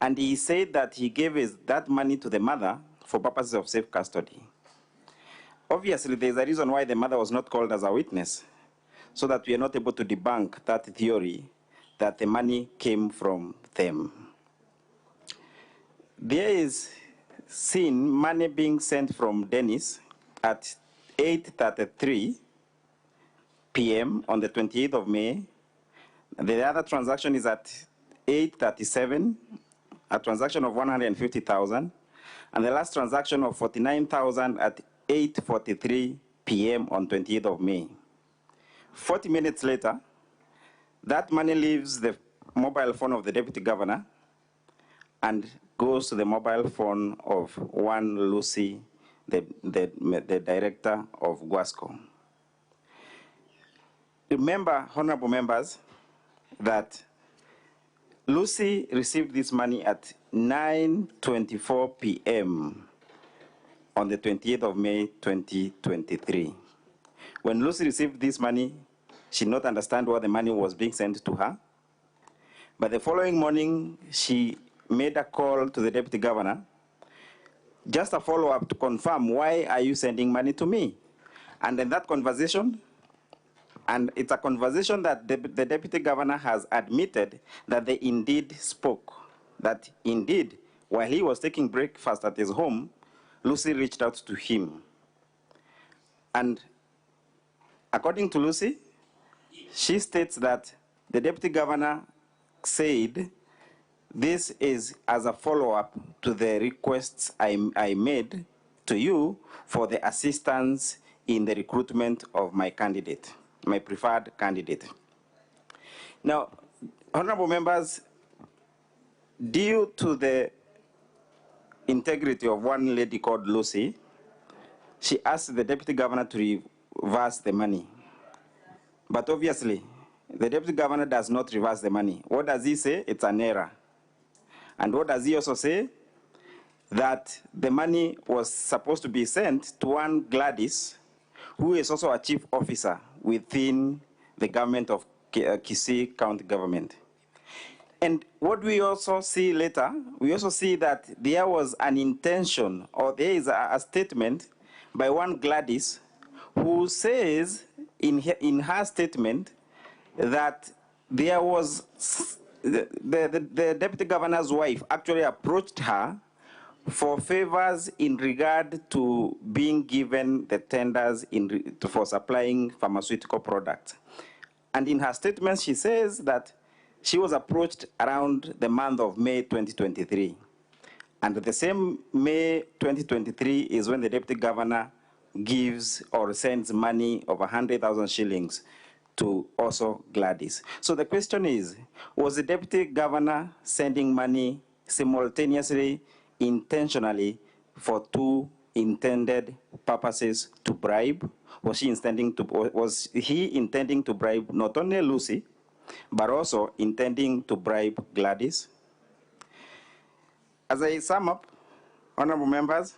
And he said that he gave that money to the mother for purposes of safe custody. Obviously, there's a reason why the mother was not called as a witness, so that we are not able to debunk that theory that the money came from them. There is seen money being sent from Dennis at 8:33 p.m. on the 28th of May. The other transaction is at 8:37, a transaction of 150,000, and the last transaction of 49,000 at 8:43 p.m. on 28th of May. 40 minutes later, that money leaves the mobile phone of the deputy governor and goes to the mobile phone of one Lucy, the director of Guasco. Remember, honorable members, that Lucy received this money at 9:24 p.m. on the 28th of May, 2023. When Lucy received this money, she did not understand why the money was being sent to her. But the following morning, she made a call to the deputy governor, just a follow-up to confirm, why are you sending money to me? And in that conversation, and it's a conversation that the deputy governor has admitted that they indeed spoke, that indeed, while he was taking breakfast at his home, Lucy reached out to him. And according to Lucy, she states that the deputy governor said, this is as a follow-up to the requests I made to you for the assistance in the recruitment of my candidate, my preferred candidate. Now, honorable members, due to the integrity of one lady called Lucy, she asked the deputy governor to reverse the money. But obviously, the deputy governor does not reverse the money. What does he say? It's an error. And what does he also say? That the money was supposed to be sent to one Gladys, who is also a chief officer within the government of Kisii County government. And what we also see later, we also see that there was an intention, or there is a statement by one Gladys, who says in her statement that there was, the deputy governor's wife actually approached her for favors in regard to being given the tenders for supplying pharmaceutical products. And in her statement, she says that she was approached around the month of May 2023. And the same May 2023 is when the deputy governor gives or sends money of 100,000 shillings to also Gladys. So the question is, was the deputy governor sending money simultaneously, intentionally, for two intended purposes to bribe? Was he intending to bribe not only Lucy, but also intending to bribe Gladys? As I sum up, honorable members,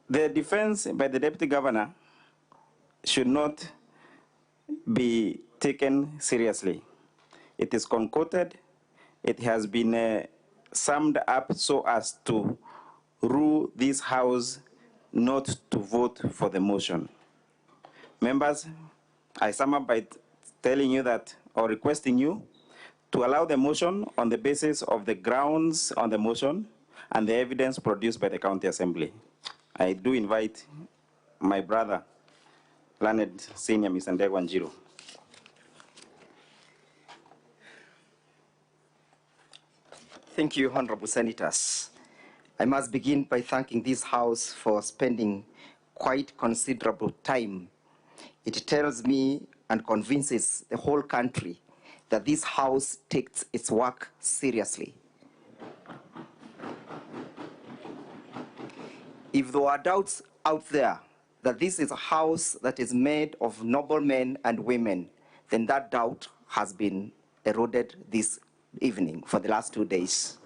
the defense by the deputy governor should not be taken seriously. It is concocted. It has been summed up so as to rule this House not to vote for the motion. Members, I sum up by telling you that, or requesting you, to allow the motion on the basis of the grounds on the motion and the evidence produced by the County Assembly. I do invite my brother, Learned Senior Mr. Ndegwa. Thank you, Honorable Senators. I must begin by thanking this House for spending quite considerable time. It tells me and convinces the whole country that this House takes its work seriously. If there are doubts out there that this is a House that is made of noble men and women, then that doubt has been eroded this evening for the last 2 days.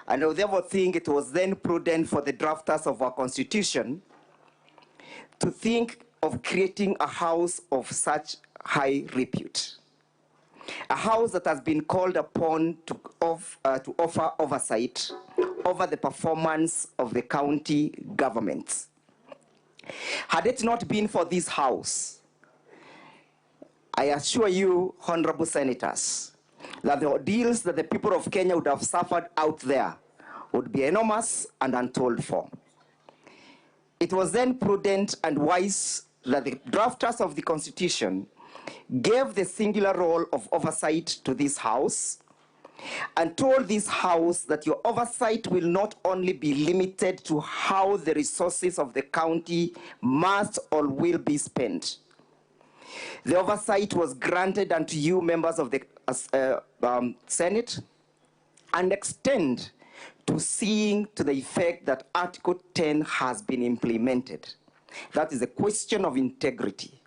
And I therefore think it was then prudent for the drafters of our constitution to think of creating a house of such high repute. A house that has been called upon to offer oversight over the performance of the county governments. Had it not been for this house, I assure you, honorable senators, that the ordeals that the people of Kenya would have suffered out there would be enormous and untold for. It was then prudent and wise that the drafters of the Constitution gave the singular role of oversight to this House and told this House that your oversight will not only be limited to how the resources of the county must or will be spent. The oversight was granted unto you, members of the Senate, and extend to seeing to the effect that Article 10 has been implemented. That is a question of integrity.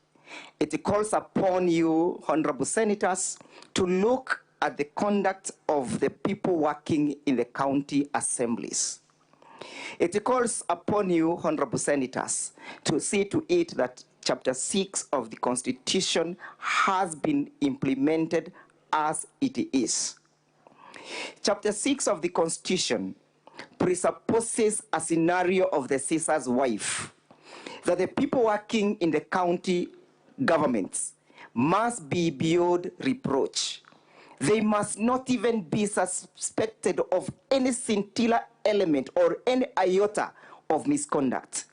It calls upon you, honorable senators, to look at the conduct of the people working in the county assemblies. It calls upon you, honorable senators, to see to it that Chapter 6 of the Constitution has been implemented as it is. Chapter 6 of the Constitution presupposes a scenario of the Caesar's wife, that the people working in the county governments must be beyond reproach. They must not even be suspected of any scintilla element or any iota of misconduct.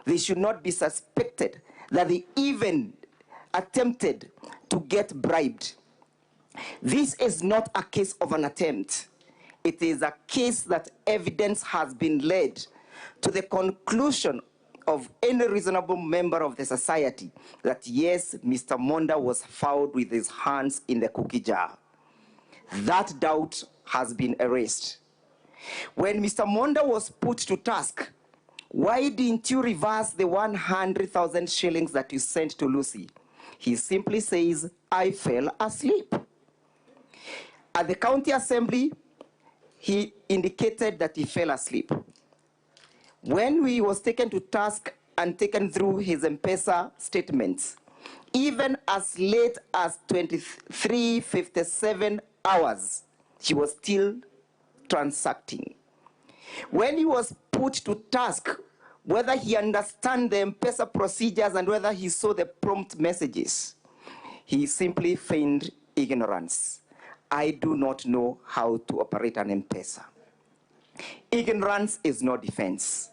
They should not be suspected that they even attempted to get bribed. This is not a case of an attempt. It is a case that evidence has been led to the conclusion of any reasonable member of the society that yes, Mr. Monda was found with his hands in the cookie jar. That doubt has been erased. When Mr. Monda was put to task, why didn't you reverse the 100,000 shillings that you sent to Lucy? He simply says, I fell asleep. At the county assembly, he indicated that he fell asleep. When he was taken to task and taken through his M-Pesa statements, even as late as 23:57 hours, he was still transacting. When he was put to task whether he understood the M-Pesa procedures and whether he saw the prompt messages, he simply feigned ignorance. I do not know how to operate an M-Pesa. Ignorance is no defense.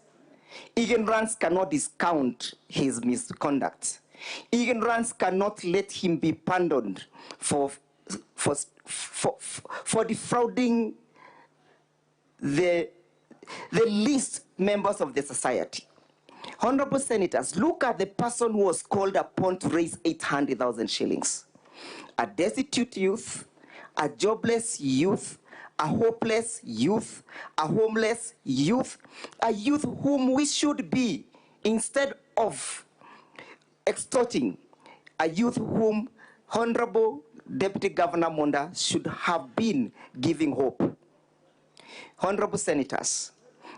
Ignorance cannot discount his misconduct. Ignorance cannot let him be pardoned for defrauding the least members of the society. Honorable senators, look at the person who was called upon to raise 800,000 shillings. A destitute youth, a jobless youth, a hopeless youth, a homeless youth, a youth whom we should be, instead of extorting, a youth whom Honorable Deputy Governor Monda should have been giving hope. Honorable senators,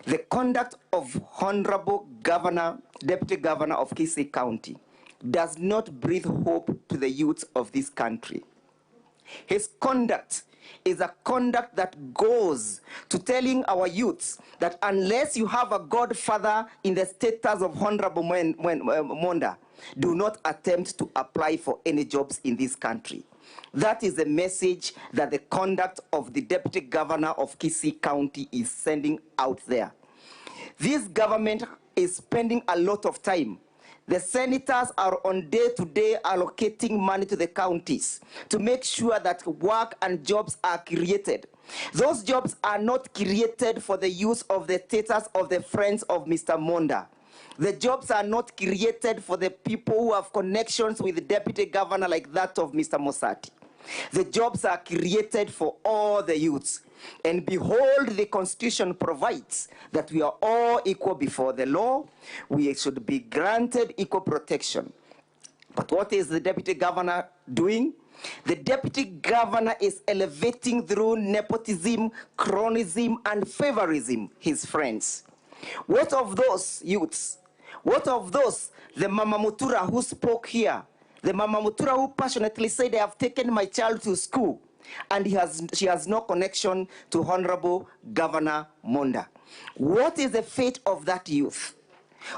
the conduct of Honorable Deputy Governor of Kisii County does not breathe hope to the youth of this country. His conduct is a conduct that goes to telling our youths that unless you have a godfather in the status of Honorable Monda, do not attempt to apply for any jobs in this country. That is the message that the conduct of the Deputy Governor of Kisii County is sending out there. This government is spending a lot of time. The senators are on day-to-day allocating money to the counties to make sure that work and jobs are created. Those jobs are not created for the use of the status of the friends of Mr. Monda. The jobs are not created for the people who have connections with the deputy governor like that of Mr. Mosati. The jobs are created for all the youths. And behold, the Constitution provides that we are all equal before the law. We should be granted equal protection. But what is the deputy governor doing? The deputy governor is elevating through nepotism, cronyism, and favorism his friends. What of those youths? What of those, the Mama Mutura who spoke here? The Mama Mutura who passionately said, I have taken my child to school, and she has no connection to Honorable Governor Monda. What is the fate of that youth?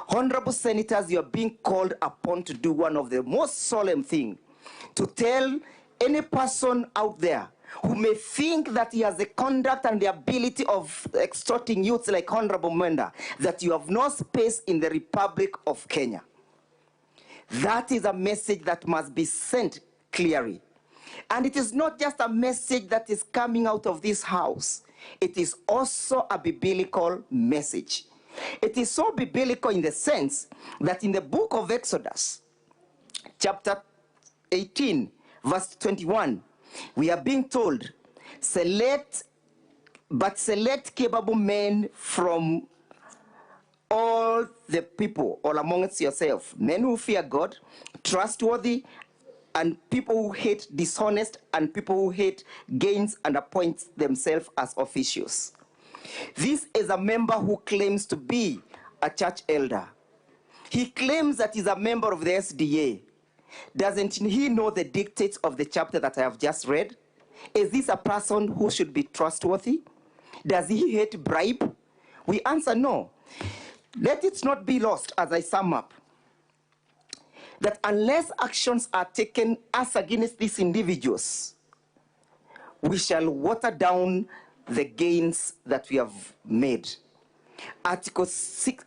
Honorable Senators, you are being called upon to do one of the most solemn things, to tell any person out there who may think that he has the conduct and the ability of extorting youths like Honorable Monda, that you have no space in the Republic of Kenya. That is a message that must be sent clearly. And it is not just a message that is coming out of this house. It is also a biblical message. It is so biblical in the sense that in the book of Exodus, chapter 18, verse 21, we are being told, select capable men from all the people, all amongst yourself, men who fear God, trustworthy, and people who hate dishonest, and people who hate gains and appoint themselves as officials. This is a member who claims to be a church elder. He claims that he's a member of the SDA. Doesn't he know the dictates of the chapter that I have just read? Is this a person who should be trustworthy? Does he hate bribe? We answer no. Let it not be lost as I sum up that unless actions are taken as against these individuals, we shall water down the gains that we have made. Chapter 6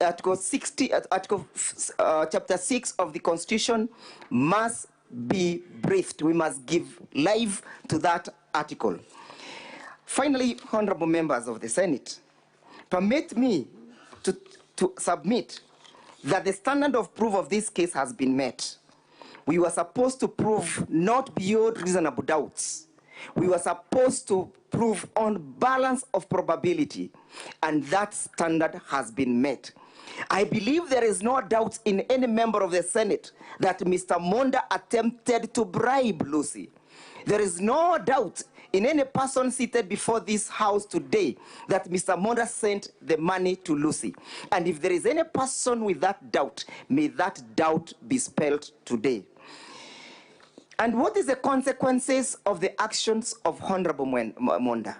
of the Constitution must be briefed. We must give life to that article. Finally, honorable members of the Senate, permit me to submit that the standard of proof of this case has been met. We were supposed to prove not beyond reasonable doubts. We were supposed to prove on balance of probability, and that standard has been met. I believe there is no doubt in any member of the Senate that Mr. Monda attempted to bribe Lucy. There is no doubt in any person seated before this house today that Mr. Monda sent the money to Lucy. And if there is any person with that doubt, may that doubt be spelled today. And what is the consequences of the actions of Honorable Monda?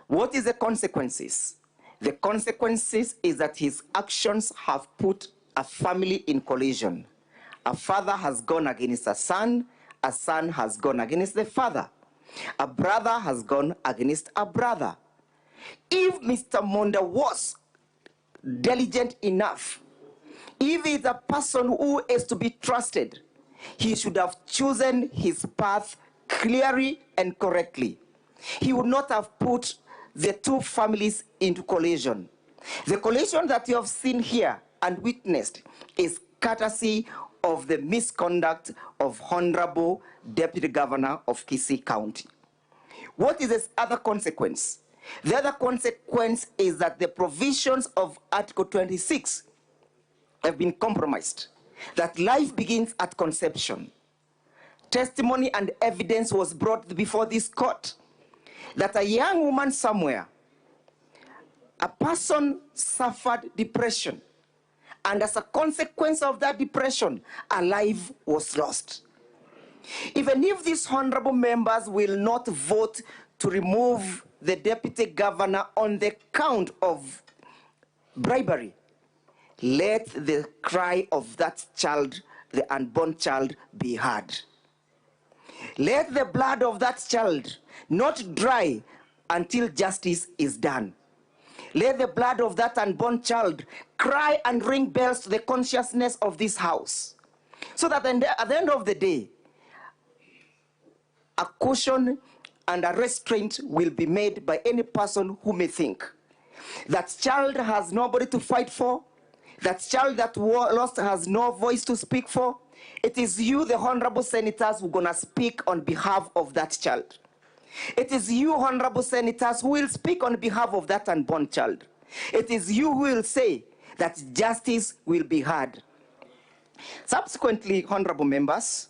What is the consequences? The consequences is that his actions have put a family in collision. A father has gone against a son has gone against the father. A brother has gone against a brother. If Mr. Monda was diligent enough, if he's a person who is to be trusted, he should have chosen his path clearly and correctly. He would not have put the two families into collision. The collision that you have seen here and witnessed is courtesy of the misconduct of Honorable Deputy Governor of Kisii County. What is this other consequence? The other consequence is that the provisions of Article 26 have been compromised. That life begins at conception. Testimony and evidence was brought before this court that a young woman somewhere, a person suffered depression, and as a consequence of that depression, a life was lost. Even if these honorable members will not vote to remove the deputy governor on the count of bribery, let the cry of that child, the unborn child, be heard. Let the blood of that child not dry until justice is done. Let the blood of that unborn child cry and ring bells to the consciousness of this house, so that at the end of the day, a caution and a restraint will be made by any person who may think that child has nobody to fight for, that child that lost has no voice to speak for. It is you, the honorable senators, who are going to speak on behalf of that child. It is you, honorable senators, who will speak on behalf of that unborn child. It is you who will say that justice will be heard. Subsequently, honorable members,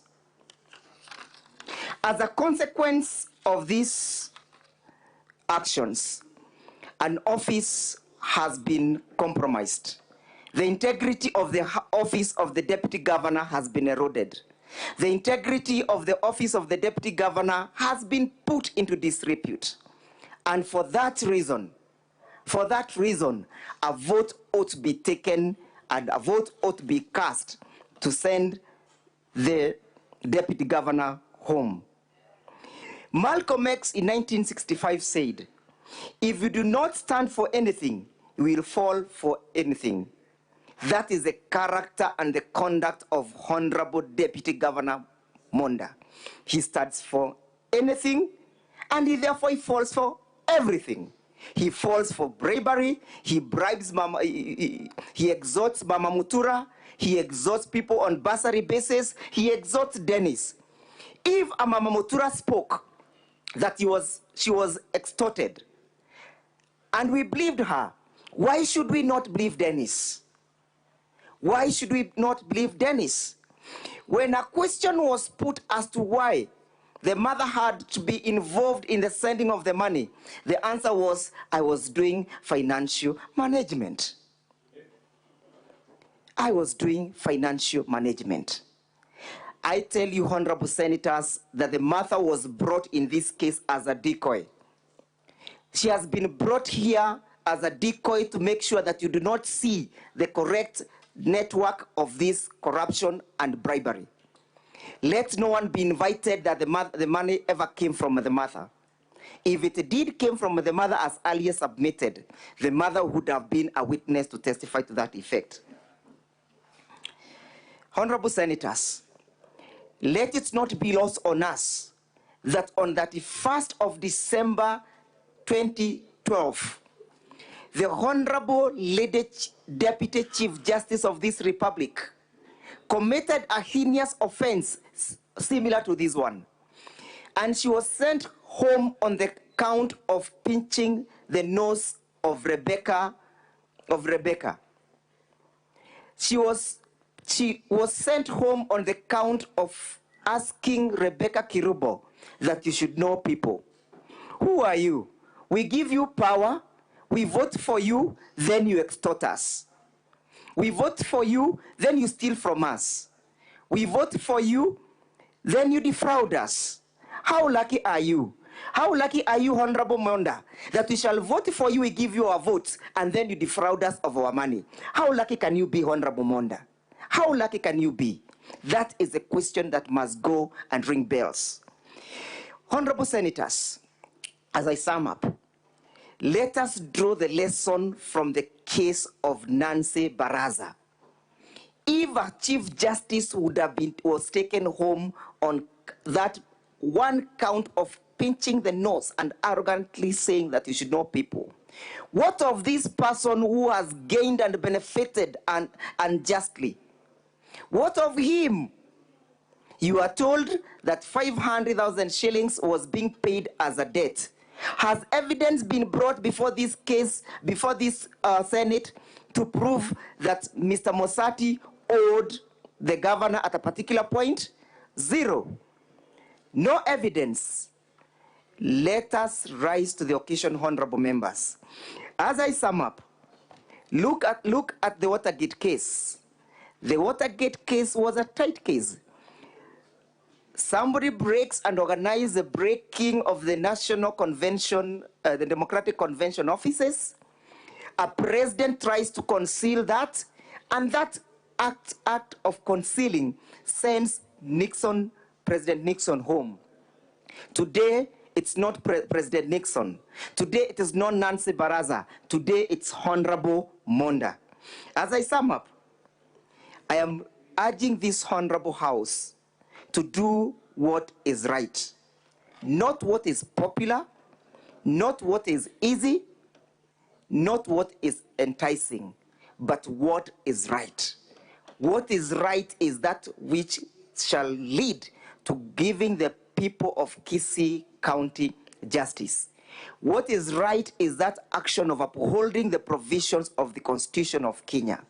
As a consequence of these actions, an office has been compromised. The integrity of the office of the Deputy Governor has been eroded. The integrity of the office of the Deputy Governor has been put into disrepute. And for that reason, a vote ought to be taken and a vote ought to be cast to send the Deputy Governor home. Malcolm X in 1965 said, if you do not stand for anything, you will fall for anything. That is the character and the conduct of Honorable Deputy Governor Monda. He stands for anything, and he falls for everything. He falls for bribery, he bribes Mama, he exhorts Mama Mutura, he exhorts people on bursary basis, he exhorts Dennis. If a Mama Mutura spoke that she was extorted, and we believed her, why should we not believe Dennis? Why should we not believe Dennis? When a question was put as to why the mother had to be involved in the sending of the money, the answer was, I was doing financial management. I was doing financial management. I tell you, honorable senators, that the mother was brought in this case as a decoy. She has been brought here as a decoy to make sure that you do not see the correct network of this corruption and bribery. Let no one be invited that the money ever came from the mother. If it did came from the mother as earlier submitted, the mother would have been a witness to testify to that effect. Honorable senators, let it not be lost on us that on the 31st of December 2012, the Honorable Lady Deputy Chief Justice of this Republic committed a heinous offense similar to this one. And she was sent home on the count of pinching the nose of Rebecca. She was sent home on the count of asking Rebecca Kirubo that you should know people. Who are you? We give you power, we vote for you, then you extort us. We vote for you, then you steal from us. We vote for you, then you defraud us. How lucky are you? How lucky are you, Honorable Monda, that we shall vote for you, we give you our votes, and then you defraud us of our money? How lucky can you be, Honorable Monda? How lucky can you be? That is a question that must go and ring bells. Honorable senators, as I sum up, let us draw the lesson from the case of Nancy Baraza. If a Chief Justice was taken home on that one count of pinching the nose and arrogantly saying that you should know people, what of this person who has gained and benefited unjustly? What of him? You are told that 500,000 shillings was being paid as a debt. Has evidence been brought before this case, before this Senate, to prove that Mr. Mosati owed the governor at a particular point? Zero. No evidence. Let us rise to the occasion, honorable members. As I sum up, look at the Watergate case. The Watergate case was a tight case. Somebody breaks and organizes the breaking of the National Convention, the Democratic Convention offices. A president tries to conceal that, and that act of concealing sends President Nixon home. Today, it's not President Nixon. Today, it is not Nancy Baraza. Today, it's Honorable Monda. As I sum up, I am urging this Honorable House to do what is right. Not what is popular, not what is easy, not what is enticing, but what is right. What is right is that which shall lead to giving the people of Kisii County justice. What is right is that action of upholding the provisions of the Constitution of Kenya.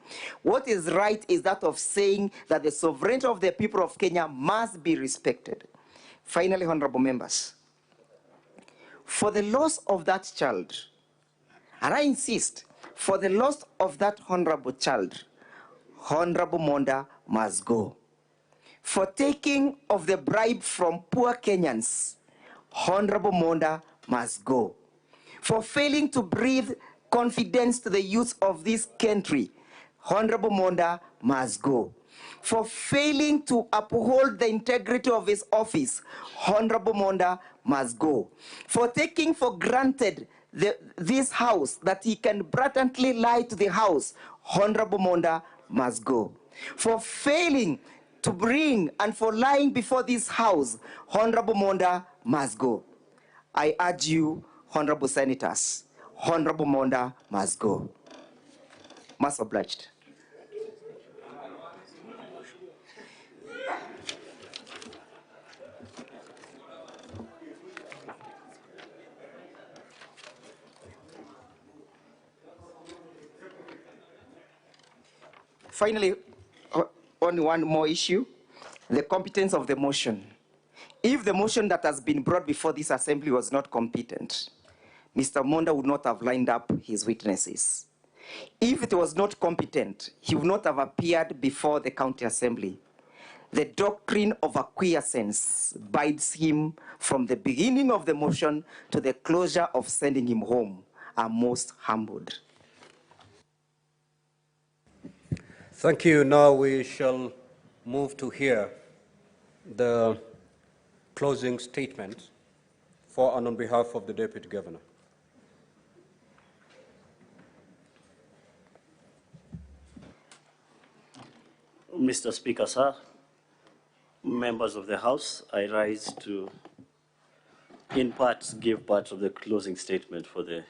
What is right is that of saying that the sovereignty of the people of Kenya must be respected. Finally, honorable members, for the loss of that child, and I insist, for the loss of that honorable child, Honorable Monda must go. For taking of the bribe from poor Kenyans, Honorable Monda must go. For failing to breathe confidence to the youth of this country, Honorable Monda must go. For failing to uphold the integrity of his office, Honorable Monda must go. For taking for granted this house, that he can blatantly lie to the house, Honorable Monda must go. For failing to bring and for lying before this house, Honorable Monda must go. I urge you, Honorable Senators, Honorable Monda must go. Much obliged. Finally, only one more issue, the competence of the motion. If the motion that has been brought before this assembly was not competent, Mr. Monda would not have lined up his witnesses. If it was not competent, he would not have appeared before the county assembly. The doctrine of acquiescence bides him from the beginning of the motion to the closure of sending him home. I'm most humbled. Thank you. Now we shall move to hear the closing statement for and on behalf of the Deputy Governor. Mr. Speaker, sir, members of the House, I rise to, in part, give part of the closing statement for the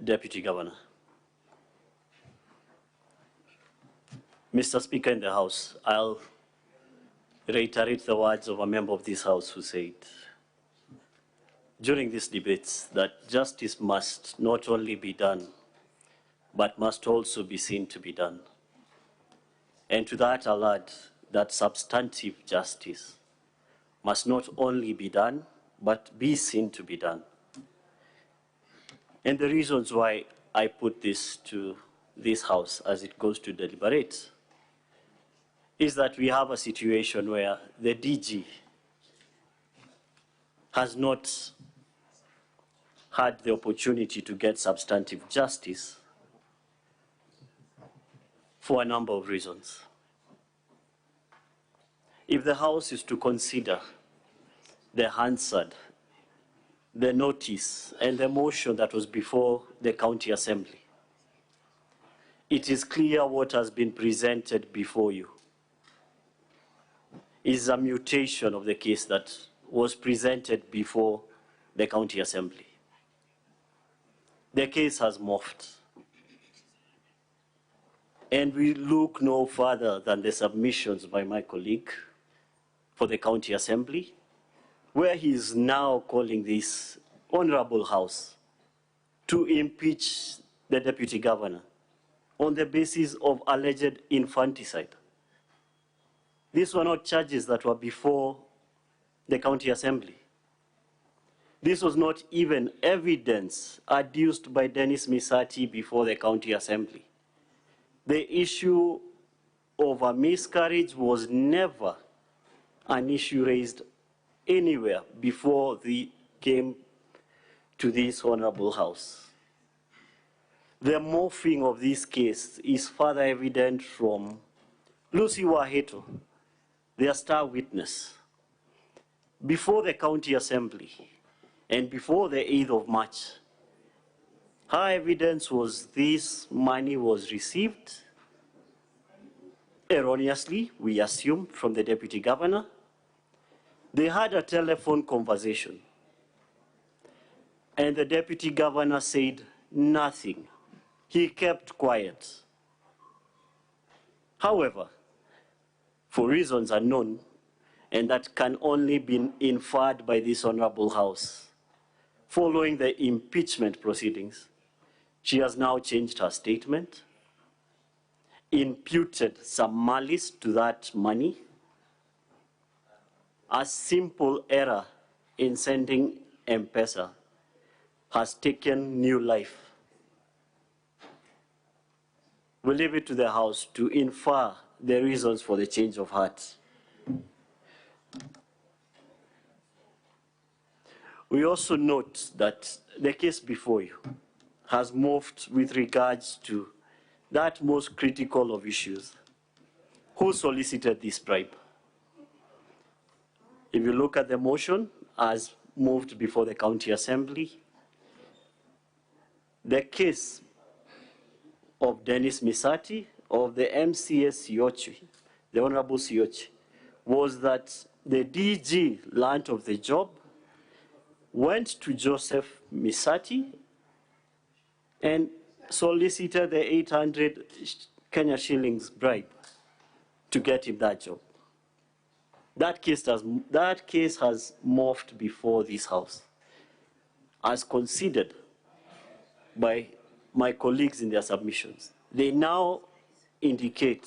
Deputy Governor. Mr. Speaker in the House, I'll reiterate the words of a member of this House who said during these debates that justice must not only be done, but must also be seen to be done. And to that I'll add that substantive justice must not only be done, but be seen to be done. And the reasons why I put this to this House as it goes to deliberate is that we have a situation where the DG has not had the opportunity to get substantive justice for a number of reasons. If the House is to consider the Hansard, the notice, and the motion that was before the County Assembly, it is clear what has been presented before you is a mutation of the case that was presented before the County Assembly. The case has morphed. And we look no further than the submissions by my colleague for the County Assembly, where he is now calling this Honorable House to impeach the Deputy Governor on the basis of alleged infanticide. These were not charges that were before the County Assembly. This was not even evidence adduced by Dennis Misati before the County Assembly. The issue of a miscarriage was never an issue raised anywhere before they came to this Honorable House. The morphing of this case is further evident from Lucy Waheto, their star witness, before the County Assembly and before the 8th of March. Her evidence was this money was received erroneously, we assume, from the Deputy Governor. They had a telephone conversation, and the Deputy Governor said nothing. He kept quiet. However, for reasons unknown, and that can only be inferred by this Honorable House, following the impeachment proceedings, she has now changed her statement, imputed some malice to that money, a simple error in sending M-Pesa has taken new life. We leave it to the House to infer the reasons for the change of heart. We also note that the case before you has moved with regards to that most critical of issues. Who solicited this bribe? If you look at the motion as moved before the County Assembly, the case of Dennis Misati of the MCS Siochi, the Honorable Siochi, was that the DG learned of the job, went to Joseph Misati, and solicited the 800 Kenya shillings bribe to get him that job. That case has morphed before this House, as considered by my colleagues in their submissions. They now indicate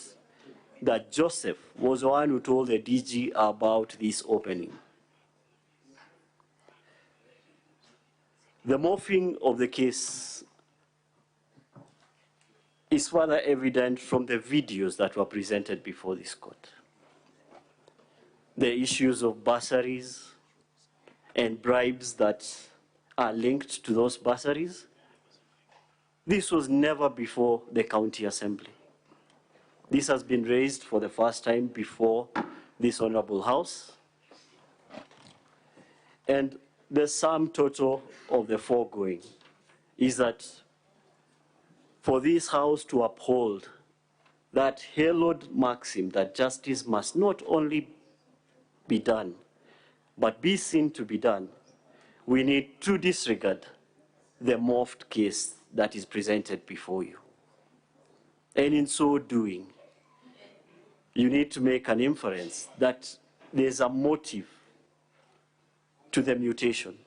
that Joseph was the one who told the DG about this opening. The morphing of the case is further evident from the videos that were presented before this court. The issues of bursaries and bribes that are linked to those bursaries. This was never before the County Assembly. This has been raised for the first time before this Honorable House. And the sum total of the foregoing is that for this House to uphold that hallowed maxim that justice must not only be done, but be seen to be done, we need to disregard the morphed case that is presented before you. And in so doing, you need to make an inference that there's a motive to the mutation.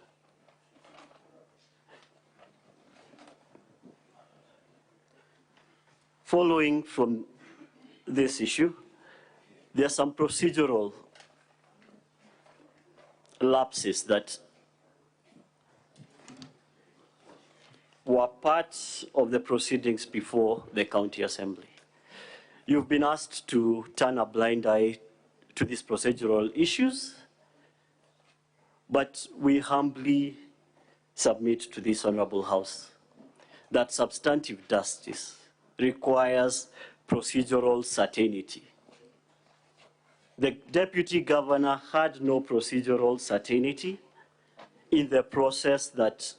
Following from this issue, there are some procedural lapses that were part of the proceedings before the County Assembly. You've been asked to turn a blind eye to these procedural issues, but we humbly submit to this Honorable House that substantive justice requires procedural certainty. The Deputy Governor had no procedural certainty in the process that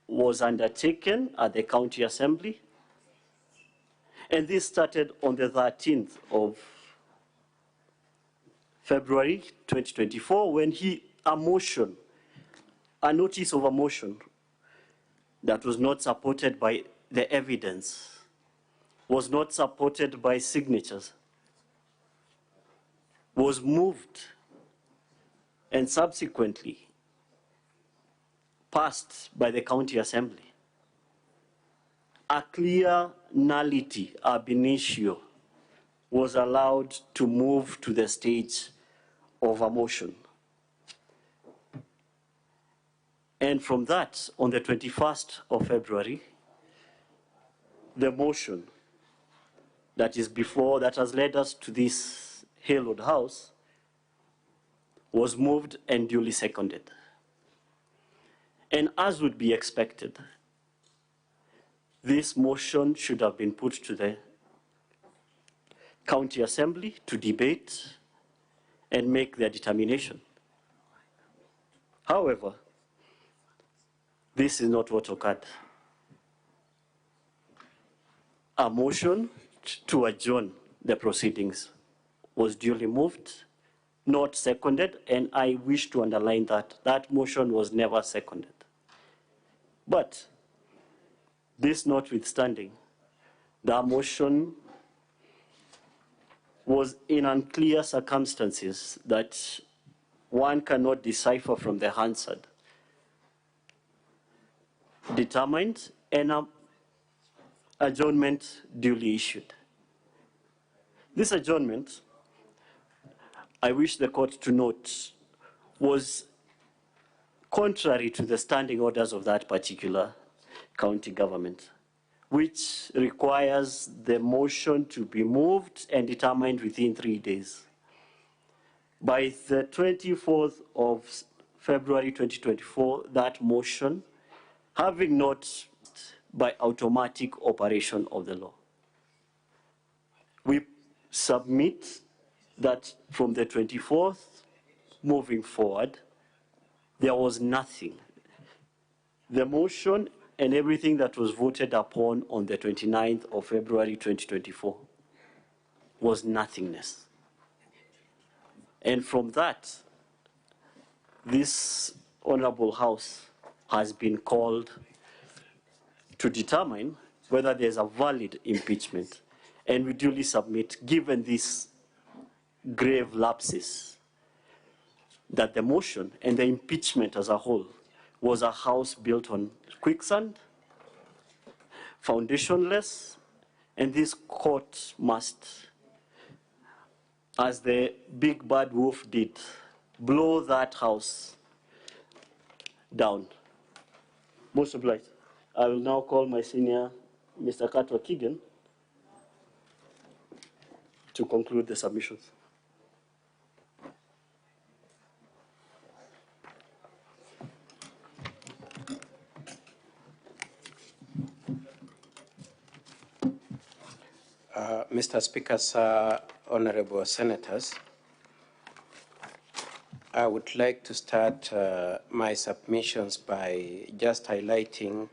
was undertaken at the County Assembly. And this started on the 13th of February 2024 when a notice of a motion that was not supported by the evidence, was not supported by signatures, was moved and subsequently passed by the County Assembly. A clear nullity ab initio was allowed to move to the stage of a motion. And from that, on the 21st of February, the motion that has led us to this hallowed house was moved and duly seconded. And as would be expected, this motion should have been put to the County Assembly to debate and make their determination. However, this is not what occurred. A motion to adjourn the proceedings was duly moved, not seconded, and I wish to underline that that motion was never seconded. But this notwithstanding, the motion was in unclear circumstances that one cannot decipher from the Hansard, determined, and an adjournment duly issued. This adjournment, I wish the court to note, was contrary to the standing orders of that particular county government, which requires the motion to be moved and determined within 3 days. By the 24th of February 2024, that motion, having not by automatic operation of the law, we submit that from the 24th moving forward, there was nothing. The motion and everything that was voted upon on the 29th of February 2024 was nothingness. And from that, this Honorable House has been called to determine whether there's a valid impeachment. And we duly submit, given these grave lapses, that the motion and the impeachment as a whole was a house built on quicksand, foundationless, and this court must, as the big bad wolf did, blow that house down. Most obliged. I will now call my senior, Mr. Katwa Keegan, to conclude the submissions. Mr. Speaker, sir, honorable senators, I would like to start my submissions by just highlighting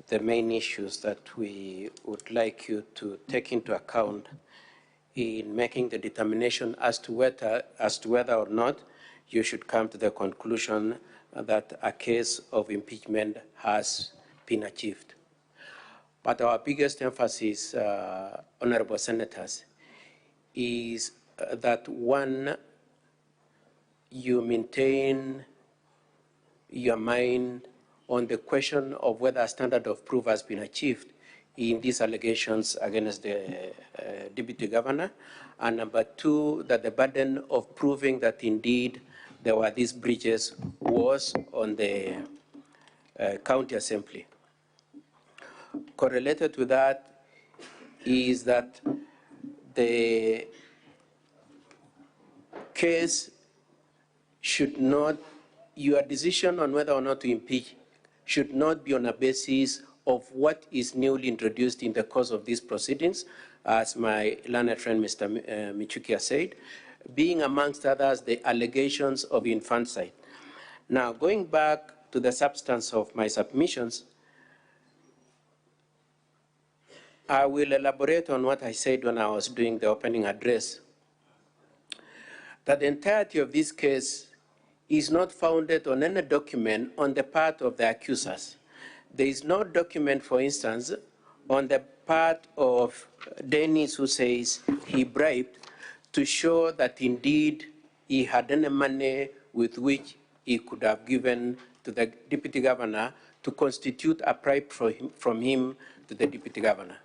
the main issues that we would like you to take into account in making the determination as to whether or not you should come to the conclusion that a case of impeachment has been achieved. But our biggest emphasis, honorable senators, is that one, you maintain your mind on the question of whether a standard of proof has been achieved in these allegations against the deputy governor, and number two, that the burden of proving that indeed there were these breaches was on the county assembly. Correlated with that is that the case should not, your decision on whether or not to impeach should not be on a basis of what is newly introduced in the course of these proceedings, as my learned friend Mr. Michukia said, being amongst others the allegations of infanticide. Now, going back to the substance of my submissions, I will elaborate on what I said when I was doing the opening address, that the entirety of this case is not founded on any document on the part of the accusers. There is no document, for instance, on the part of Dennis who says he bribed to show that indeed he had any money with which he could have given to the deputy governor to constitute a bribe from him to the deputy governor.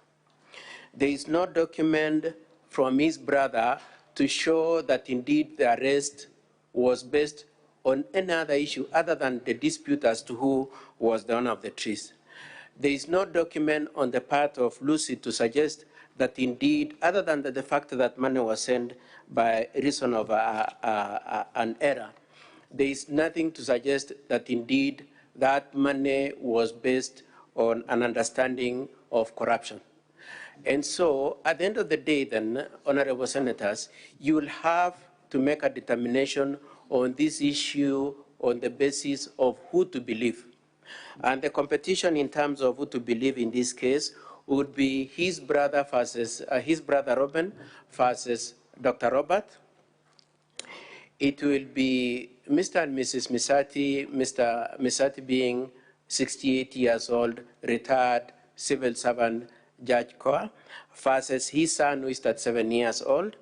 There is no document from his brother to show that indeed the arrest was based on any other issue other than the dispute as to who was the owner of the trees. There is no document on the part of Lucy to suggest that indeed, other than the fact that money was sent by reason of an error, there is nothing to suggest that indeed that money was based on an understanding of corruption. And so, at the end of the day, then, honorable senators, you will have to make a determination on this issue on the basis of who to believe. And the competition in terms of who to believe in this case would be his brother versus his brother Robin versus Dr. Robert. It will be Mr. and Mrs. Misati, Mr. Misati being 68 years old, retired civil servant, Judge Koa, versus his son who is 37 years old.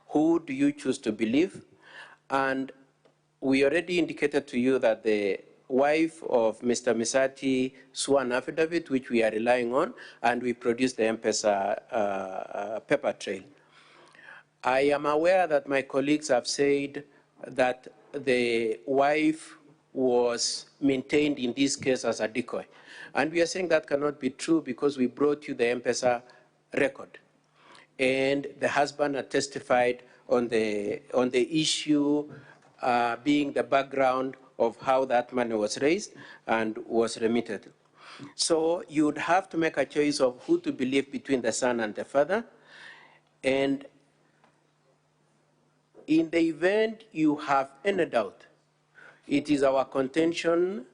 Who do you choose to believe? And we already indicated to you that the wife of Mr. Misati swore an affidavit, which we are relying on, and we produced the M-Pesa paper trail. I am aware that my colleagues have said that the wife was maintained in this case as a decoy. And we are saying that cannot be true because we brought you the M-Pesa record. And the husband had testified on the issue being the background of how that money was raised and was remitted. So you would have to make a choice of who to believe between the son and the father. And in the event you have any doubt, it is our contention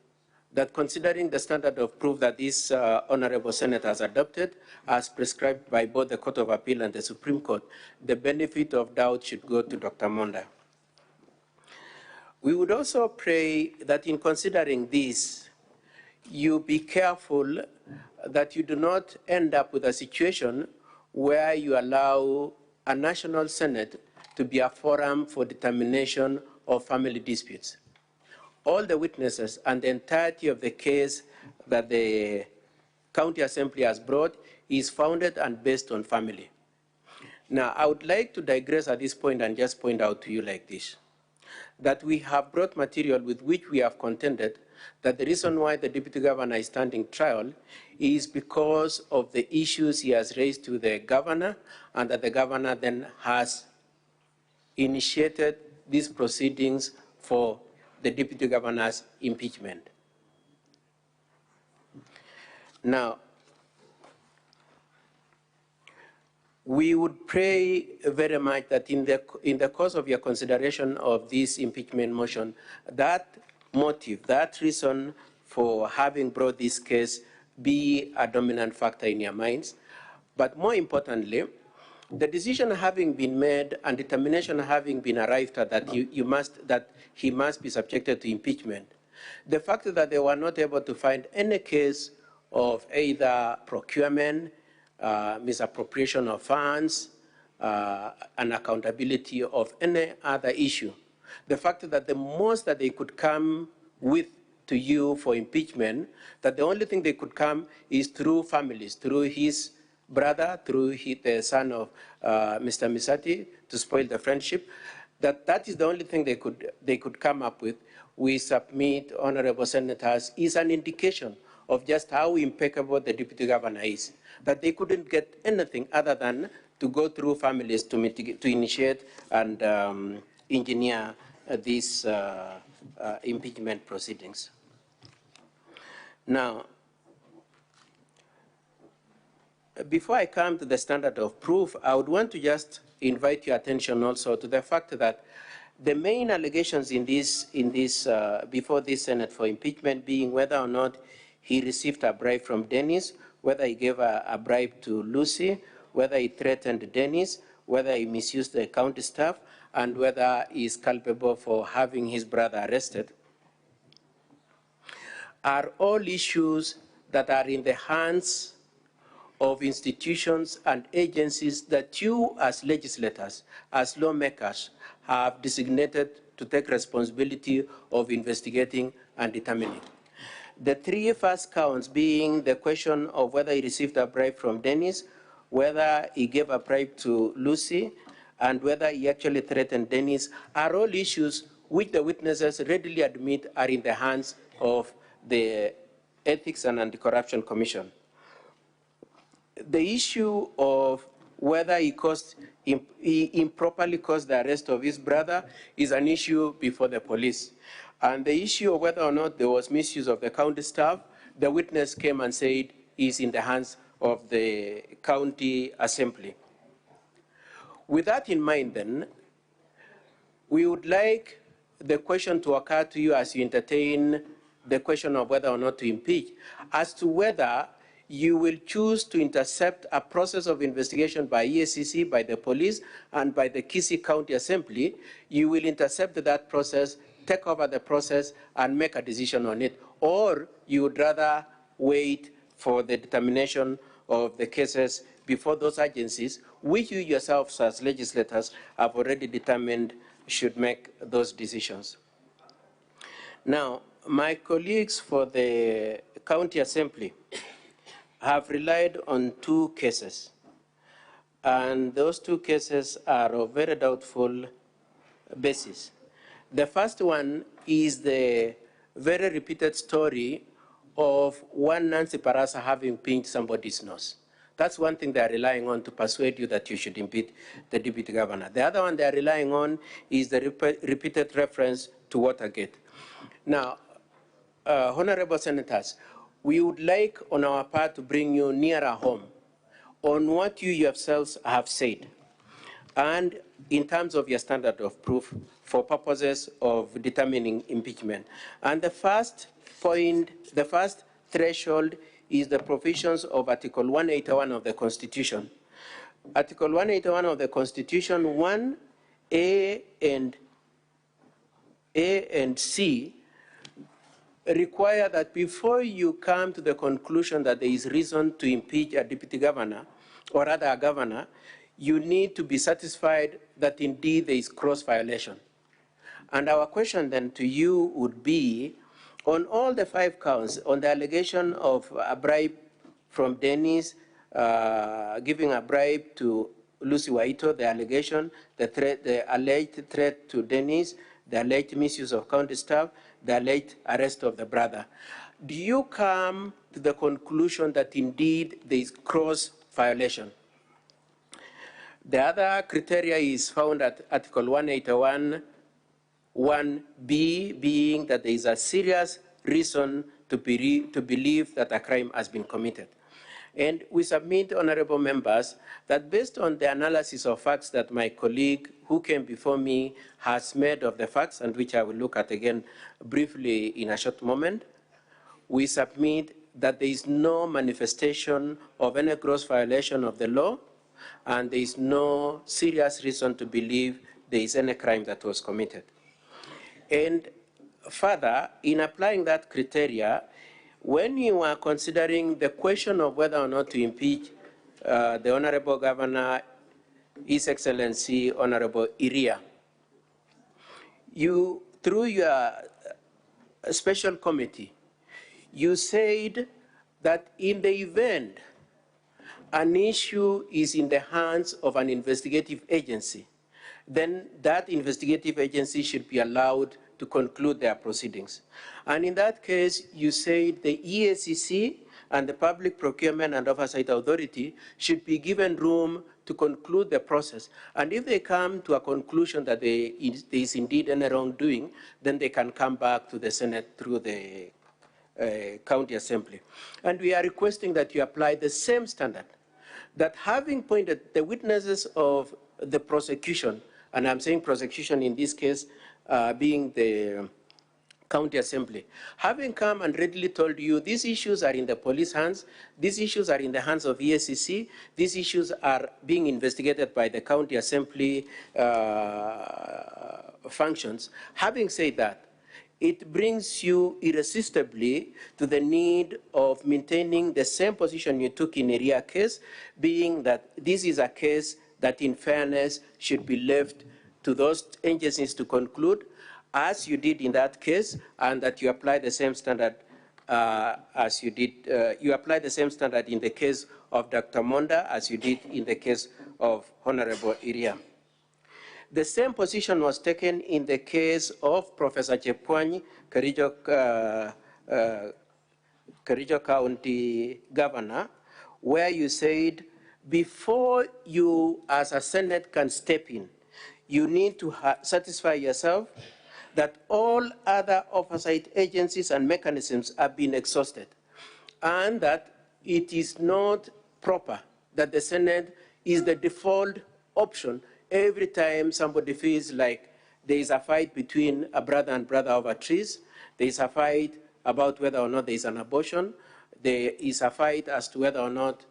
that considering the standard of proof that this Honorable Senate has adopted as prescribed by both the Court of Appeal and the Supreme Court, the benefit of doubt should go to Dr. Monda. We would also pray that in considering this, you be careful that you do not end up with a situation where you allow a national Senate to be a forum for determination of family disputes. All the witnesses and the entirety of the case that the County Assembly has brought is founded and based on family. Now, I would like to digress at this point and just point out to you like this, that we have brought material with which we have contended that the reason why the Deputy Governor is standing trial is because of the issues he has raised to the Governor, and that the Governor then has initiated these proceedings for the Deputy Governor's impeachment. Now, we would pray very much that in the course of your consideration of this impeachment motion, that motive, that reason for having brought this case be a dominant factor in your minds. But more importantly, the decision having been made and determination having been arrived at that he must be subjected to impeachment, the fact that they were not able to find any case of either procurement, misappropriation of funds, and accountability of any other issue, the fact that the most that they could come with to you for impeachment, that the only thing they could come is through families, through his brother, through the son of Mr. Misati, to spoil the friendship, that is the only thing they could come up with. We submit, Honorable Senators, is an indication of just how impeccable the Deputy Governor is, that they couldn't get anything other than to go through families to initiate and engineer these impeachment proceedings. Now, before I come to the standard of proof, I would want to just invite your attention also to the fact that the main allegations before this Senate for impeachment being whether or not he received a bribe from Dennis, whether he gave a bribe to Lucy, whether he threatened Dennis, whether he misused the county staff, and whether he is culpable for having his brother arrested, are all issues that are in the hands of institutions and agencies that you as legislators, as lawmakers, have designated to take responsibility of investigating and determining. The three first counts being the question of whether he received a bribe from Dennis, whether he gave a bribe to Lucy, and whether he actually threatened Dennis, are all issues which the witnesses readily admit are in the hands of the Ethics and Anti-Corruption Commission. The issue of whether he improperly caused the arrest of his brother is an issue before the police. And the issue of whether or not there was misuse of the county staff, the witness came and said is in the hands of the county assembly. With that in mind then, we would like the question to occur to you as you entertain the question of whether or not to impeach, as to whether you will choose to intercept a process of investigation by EACC, by the police, and by the Kisii County Assembly. You will intercept that process, take over the process, and make a decision on it. Or you would rather wait for the determination of the cases before those agencies, which you yourselves as legislators have already determined should make those decisions. Now, my colleagues for the County Assembly have relied on two cases, and those two cases are of very doubtful basis. The first one is the very repeated story of one Nancy Parasa having pinched somebody's nose. That's one thing they are relying on to persuade you that you should impeach the deputy governor. The other one they are relying on is the repeated reference to Watergate. Now, honorable senators, we would like on our part to bring you nearer home on what you yourselves have said and in terms of your standard of proof for purposes of determining impeachment. And the first point, the first threshold is the provisions of Article 181 of the Constitution. Article 181 of the Constitution, 1A and C require that before you come to the conclusion that there is reason to impeach a deputy governor or rather a governor, you need to be satisfied that indeed there is cross violation. And our question then to you would be, on all the 5 counts, on the allegation of a bribe from Dennis, giving a bribe to Lucy Waito, the allegation, the alleged threat to Dennis, the alleged misuse of county staff, the alleged arrest of the brother. Do you come to the conclusion that indeed there is cross violation? The other criteria is found at Article 181, 1B, being that there is a serious reason to believe that a crime has been committed. And we submit, honorable members, that based on the analysis of facts that my colleague who came before me has made of the facts, and which I will look at again briefly in a short moment, we submit that there is no manifestation of any gross violation of the law, and there is no serious reason to believe there is any crime that was committed. And further, in applying that criteria, when you are considering the question of whether or not to impeach the Honorable Governor, His Excellency Honorable Iria, you, through your special committee, you said that in the event an issue is in the hands of an investigative agency, then that investigative agency should be allowed to conclude their proceedings. And in that case, you said the EACC and the Public Procurement and Oversight Authority should be given room to conclude the process. And if they come to a conclusion that there is indeed any wrongdoing, then they can come back to the Senate through the County Assembly. And we are requesting that you apply the same standard, that having pointed the witnesses of the prosecution, and I'm saying prosecution in this case being the County Assembly, having come and readily told you these issues are in the police hands, these issues are in the hands of EACC, these issues are being investigated by the County Assembly functions. Having said that, it brings you irresistibly to the need of maintaining the same position you took in Iria case, being that this is a case that in fairness should be left to those agencies to conclude, as you did in that case, and that you apply the same standard as you did, you apply the same standard in the case of Dr. Monda as you did in the case of Honorable Iria. The same position was taken in the case of Professor Chepkwony, Kericho County Governor, where you said before you as a Senate can step in, you need to satisfy yourself that all other oversight agencies and mechanisms have been exhausted, and that it is not proper that the Senate is the default option every time somebody feels like there is a fight between a brother and brother over trees, there is a fight about whether or not there is an abortion, there is a fight as to whether or not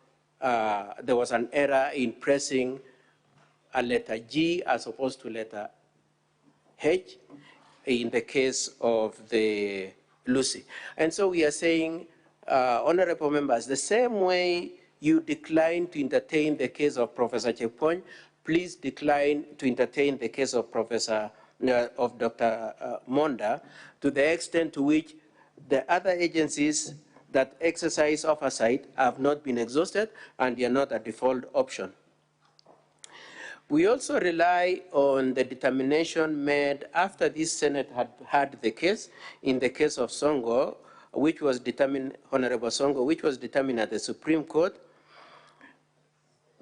there was an error in pressing a letter G as opposed to letter H in the case of the Lucy. And so we are saying, honorable members, the same way you decline to entertain the case of Professor Chepkwony, please decline to entertain the case of Dr. Monda, to the extent to which the other agencies that exercise oversight have not been exhausted and they are not a default option. We also rely on the determination made after this Senate had heard the case, in the case of Songo, which was determined, Honorable Songo, which was determined at the Supreme Court,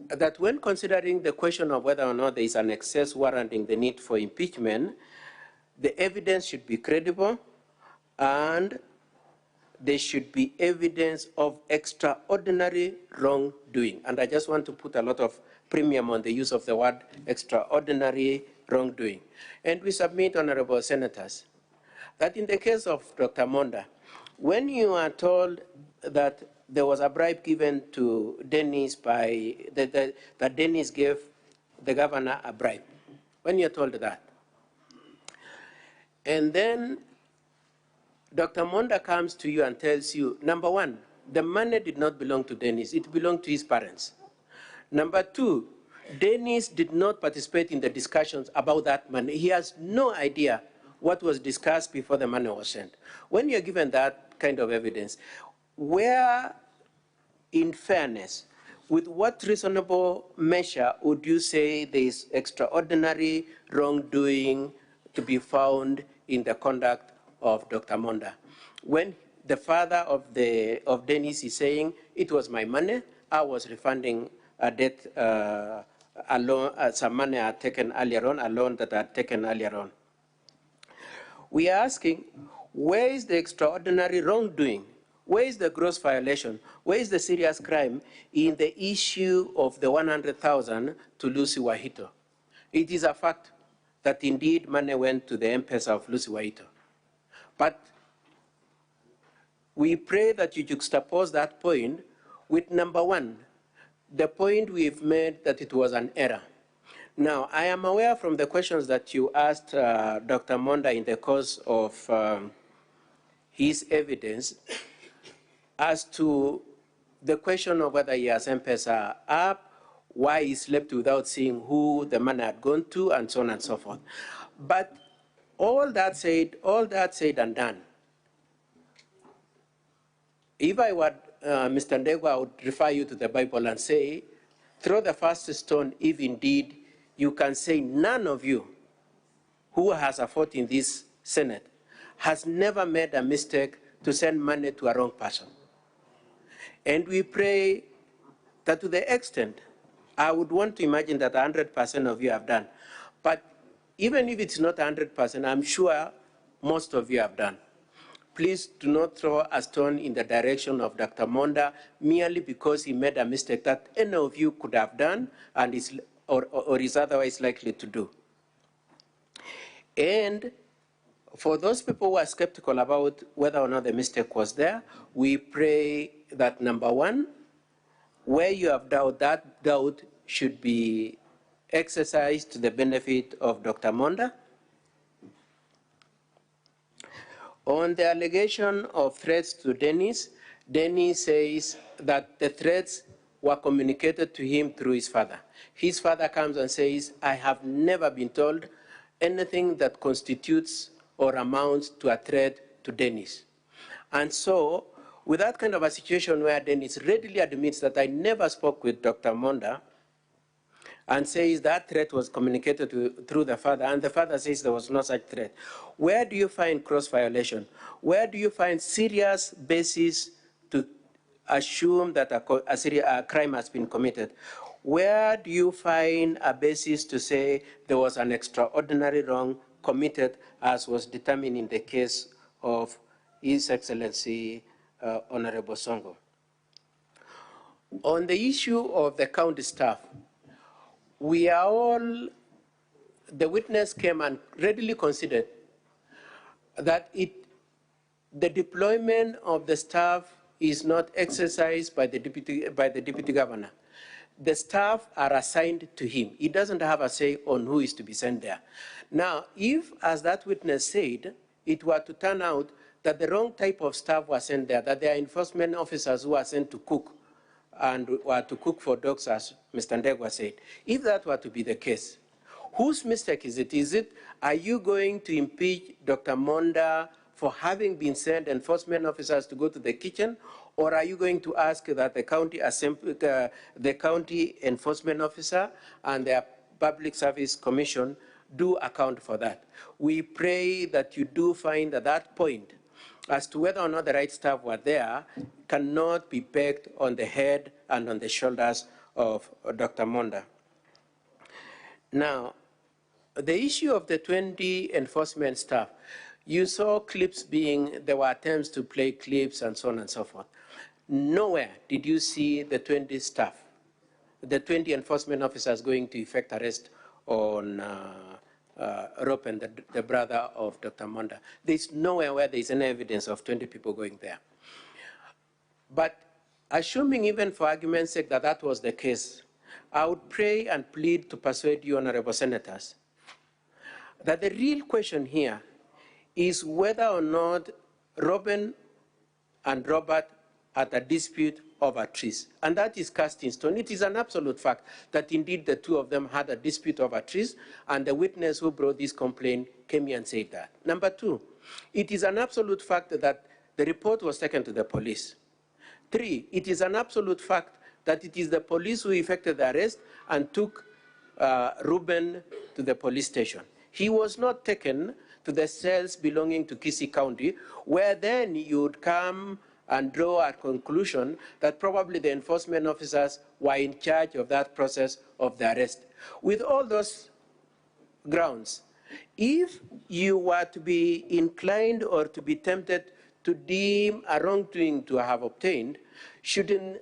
that when considering the question of whether or not there is an excess warranting the need for impeachment, the evidence should be credible and there should be evidence of extraordinary wrongdoing. And I just want to put a lot of premium on the use of the word extraordinary wrongdoing. And we submit, honorable senators, that in the case of Dr. Monda, when you are told that there was a bribe given to Dennis by, that Dennis gave the governor a bribe, when you're told that, and then Dr. Monda comes to you and tells you, number one, the money did not belong to Dennis, it belonged to his parents. Number two, Dennis did not participate in the discussions about that money. He has no idea what was discussed before the money was sent. When you're given that kind of evidence, where, in fairness, with what reasonable measure would you say there is extraordinary wrongdoing to be found in the conduct of Dr. Monda? When the father of Dennis is saying, it was my money, I was refunding a debt, a loan, some money I had taken earlier on, a loan that I had taken earlier on. We are asking, where is the extraordinary wrongdoing? Where is the gross violation? Where is the serious crime in the issue of the 100,000 to Lucy Wahito? It is a fact that indeed money went to the M-Pesa of Lucy Wahito. But we pray that you juxtapose that point with number one, the point we've made that it was an error. Now, I am aware from the questions that you asked Dr. Monda in the course of his evidence as to the question of whether he has M-Pesa app, why he slept without seeing who the money had gone to, and so on and so forth. But all that said and done, if I were Mr. Ndegwa, I would refer you to the Bible and say, throw the first stone if indeed you can say none of you who has a vote in this Senate has never made a mistake to send money to a wrong person. And we pray that to the extent, I would want to imagine that 100% of you have done. But even if it's not 100%, I'm sure most of you have done. Please do not throw a stone in the direction of Dr. Monda merely because he made a mistake that any of you could have done and is, or is otherwise likely to do. And for those people who are skeptical about whether or not the mistake was there, we pray that number one, where you have doubt, that doubt should be exercised to the benefit of Dr. Monda. On the allegation of threats to Dennis, Dennis says that the threats were communicated to him through his father. His father comes and says, I have never been told anything that constitutes or amounts to a threat to Dennis. And so, with that kind of a situation where Dennis readily admits that I never spoke with Dr. Monda, and says that threat was communicated through the father, and the father says there was no such threat. Where do you find cross violation? Where do you find serious basis to assume that a crime has been committed? Where do you find a basis to say there was an extraordinary wrong committed as was determined in the case of His Excellency Honorable Songo? On the issue of the county staff, we are all, the witness came and readily considered that the deployment of the staff is not exercised by the deputy governor. The staff are assigned to him. He doesn't have a say on who is to be sent there. Now, if, as that witness said, it were to turn out that the wrong type of staff was sent there, that there are enforcement officers who are sent to cook, and were to cook for dogs, as Mr. Ndegwa said. If that were to be the case, whose mistake is it? Are you going to impeach Dr. Monda for having been sent enforcement officers to go to the kitchen, or are you going to ask that the county enforcement officer and their Public Service Commission do account for that. We pray that you do find at that point as to whether or not the right staff were there cannot be pegged on the head and on the shoulders of Dr. Monda. Now, the issue of the 20 enforcement staff, you saw clips there were attempts to play clips and so on and so forth. Nowhere did you see the 20 staff, the 20 enforcement officers going to effect arrest on Ropen, the brother of Dr. Monda. There's nowhere where there's any evidence of 20 people going there. But assuming even for argument's sake that that was the case, I would pray and plead to persuade you, honorable senators, that the real question here is whether or not Robin and Robert had a dispute over trees. And that is cast in stone. It is an absolute fact that indeed the two of them had a dispute over trees, and the witness who brought this complaint came here and said that. Number two, it is an absolute fact that the report was taken to the police. Three, it is an absolute fact that it is the police who effected the arrest and took Ruben to the police station. He was not taken to the cells belonging to Kisii County, where then you would come and draw a conclusion that probably the enforcement officers were in charge of that process of the arrest. With all those grounds, if you were to be inclined or to be tempted to deem a wrongdoing to have obtained, shouldn't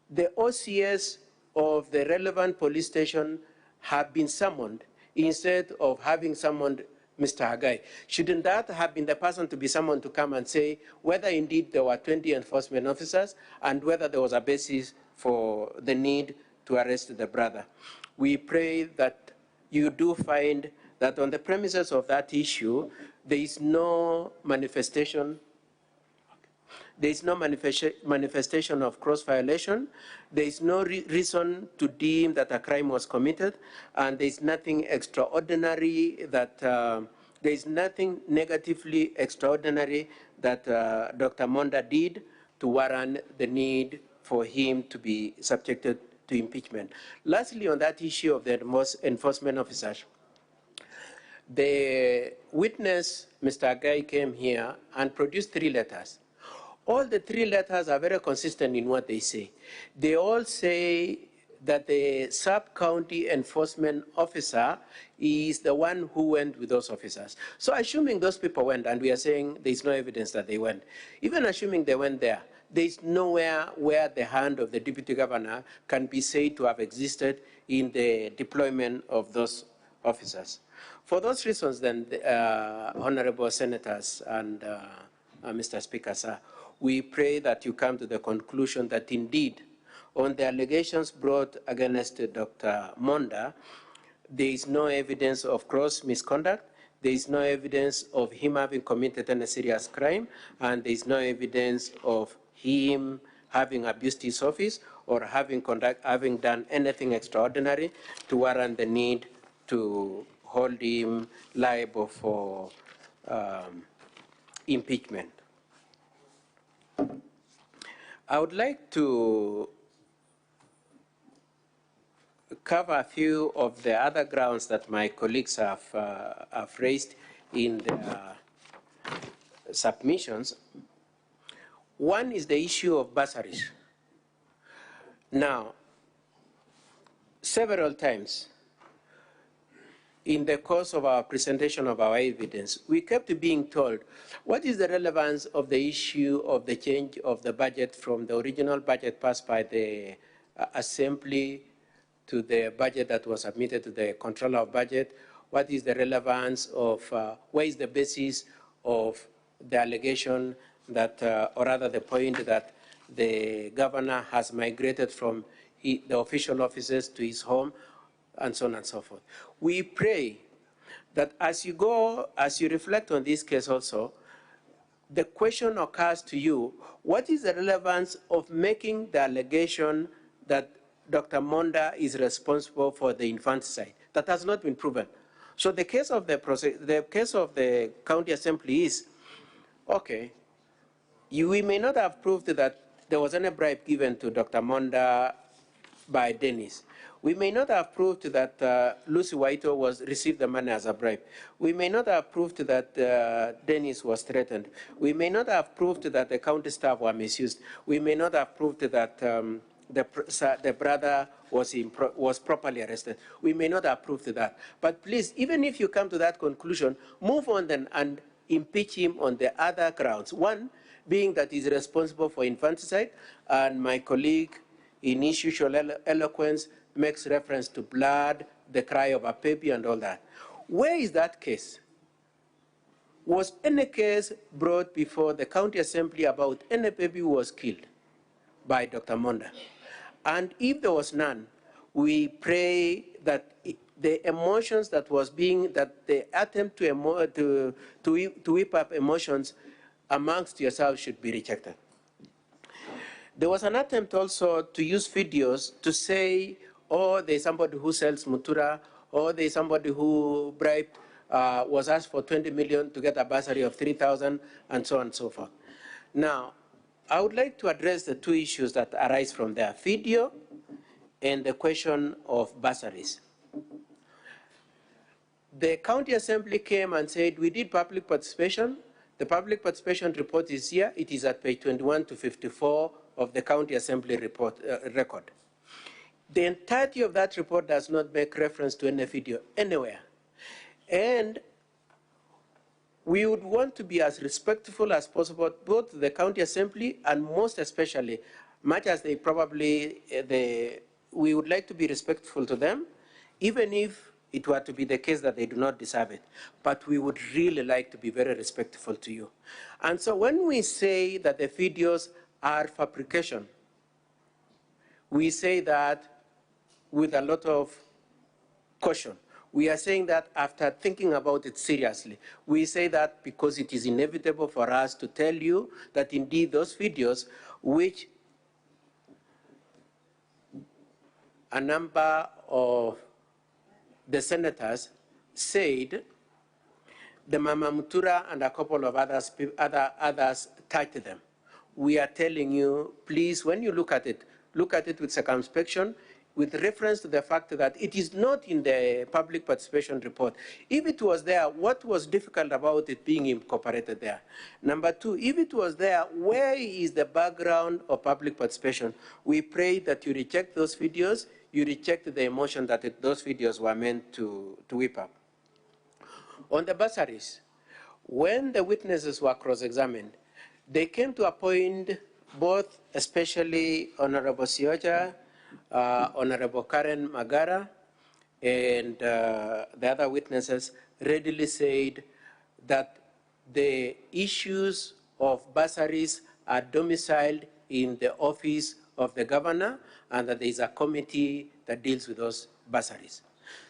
the OCS of the relevant police station have been summoned instead of having summoned Mr. Hagai? Shouldn't that have been the person to be summoned to come and say whether indeed there were 20 enforcement officers and whether there was a basis for the need to arrest the brother? We pray that you do find that on the premises of that issue, there is no manifestation. There is no manifestation of cross-violation. There is no reason to deem that a crime was committed, and there is nothing extraordinary that, there is nothing negatively extraordinary that Dr. Monda did to warrant the need for him to be subjected to impeachment. Lastly, on that issue of the enforcement officers, the witness, Mr. Agai, came here and produced 3 letters. All the 3 letters are very consistent in what they say. They all say that the sub-county enforcement officer is the one who went with those officers. So assuming those people went, and we are saying there's no evidence that they went, even assuming they went there, there's nowhere where the hand of the deputy governor can be said to have existed in the deployment of those officers. For those reasons, then, honorable senators and Mr. Speaker, sir, we pray that you come to the conclusion that indeed, on the allegations brought against Dr. Monda, there is no evidence of gross misconduct, there is no evidence of him having committed any serious crime, and there is no evidence of him having abused his office or having done anything extraordinary to warrant the need to hold him liable for impeachment. I would like to cover a few of the other grounds that my colleagues have raised in their submissions. One is the issue of bursaries. Now, several times in the course of our presentation of our evidence, we kept being told, what is the relevance of the issue of the change of the budget from the original budget passed by the Assembly to the budget that was submitted to the Controller of Budget? What is the relevance of, where is the basis of the allegation that, or rather the point that the governor has migrated from the official offices to his home, and so on and so forth. We pray that as you reflect on this case also, the question occurs to you, what is the relevance of making the allegation that Dr. Monda is responsible for the infanticide? That has not been proven. So the case of the county assembly is, okay, we may not have proved that there was any bribe given to Dr. Monda by Dennis. We may not have proved that Lucy Waito received the money as a bribe. We may not have proved that Dennis was threatened. We may not have proved that the county staff were misused. We may not have proved that the brother was properly arrested. We may not have proved that. But please, even if you come to that conclusion, move on then and impeach him on the other grounds. One being that he's responsible for infanticide, and my colleague in usual eloquence makes reference to blood, the cry of a baby and all that. Where is that case? Was any case brought before the county assembly about any baby who was killed by Dr. Monda? And if there was none, we pray that the emotions that was being, that the attempt to whip up emotions amongst yourselves should be rejected. There was an attempt also to use videos to say, oh, there's somebody who sells mutura, or there's somebody who bribed, was asked for 20 million to get a bursary of 3,000, and so on and so forth. Now, I would like to address the two issues that arise from there, video and the question of bursaries. The county assembly came and said, we did public participation. The public participation report is here. It is at page 21 to 54 of the county assembly report record. The entirety of that report does not make reference to any video anywhere. And we would want to be as respectful as possible, both to the county assembly and most especially, much as they probably, we would like to be respectful to them, even if it were to be the case that they do not deserve it. But we would really like to be very respectful to you. And so when we say that the videos are fabrication, we say that with a lot of caution. We are saying that after thinking about it seriously. We say that because it is inevitable for us to tell you that indeed those videos, which a number of the senators said the Mama Mutura and a couple of others touched them. We are telling you, please, when you look at it with circumspection, with reference to the fact that it is not in the public participation report. If it was there, what was difficult about it being incorporated there? Number two, if it was there, where is the background of public participation? We pray that you reject those videos, you reject the emotion that those videos were meant to whip up. On the bursaries, when the witnesses were cross-examined, they came to a point, both especially Honorable Sioja, Honorable Karen Magara, and the other witnesses readily said that the issues of bursaries are domiciled in the office of the governor, and that there is a committee that deals with those bursaries.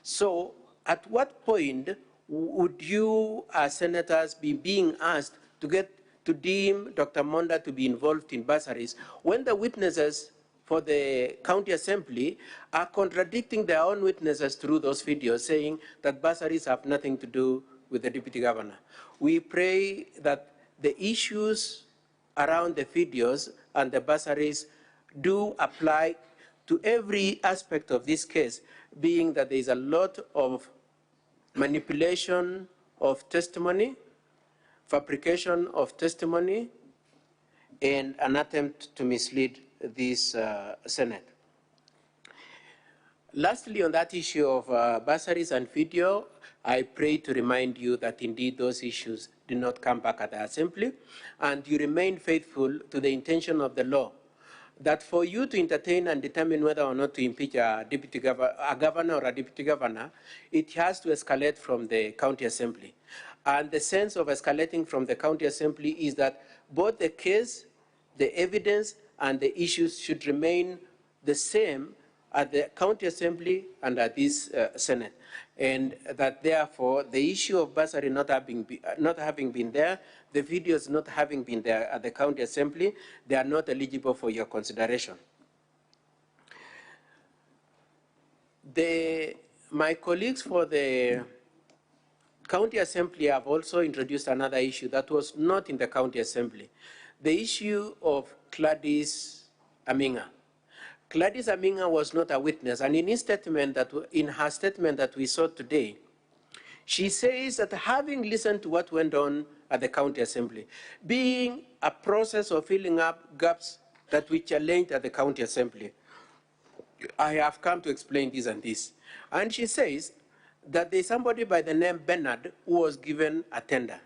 So at what point would you as senators be being asked to deem Dr. Monda to be involved in bursaries when the witnesses for the county assembly are contradicting their own witnesses through those videos, saying that bursaries have nothing to do with the deputy governor? We pray that the issues around the videos and the bursaries do apply to every aspect of this case, being that there is a lot of manipulation of testimony, fabrication of testimony, and an attempt to mislead this Senate. Lastly, on that issue of bursaries and video, I pray to remind you that indeed those issues did not come back at the Assembly, and you remain faithful to the intention of the law, that for you to entertain and determine whether or not to impeach a governor or a deputy governor, it has to escalate from the county assembly. And the sense of escalating from the county assembly is that both the case, the evidence, and the issues should remain the same at the county assembly and at this Senate. And that therefore, the issue of bursary not having been there, the videos not having been there at the county assembly, they are not eligible for your consideration. My colleagues for the county assembly have also introduced another issue that was not in the county assembly. The issue of Gladys Aminga. Gladys Aminga was not a witness, and in her statement that we saw today, she says that having listened to what went on at the county assembly, being a process of filling up gaps that we challenged at the county assembly, I have come to explain this and this. And she says that there's somebody by the name Bernard who was given a tender.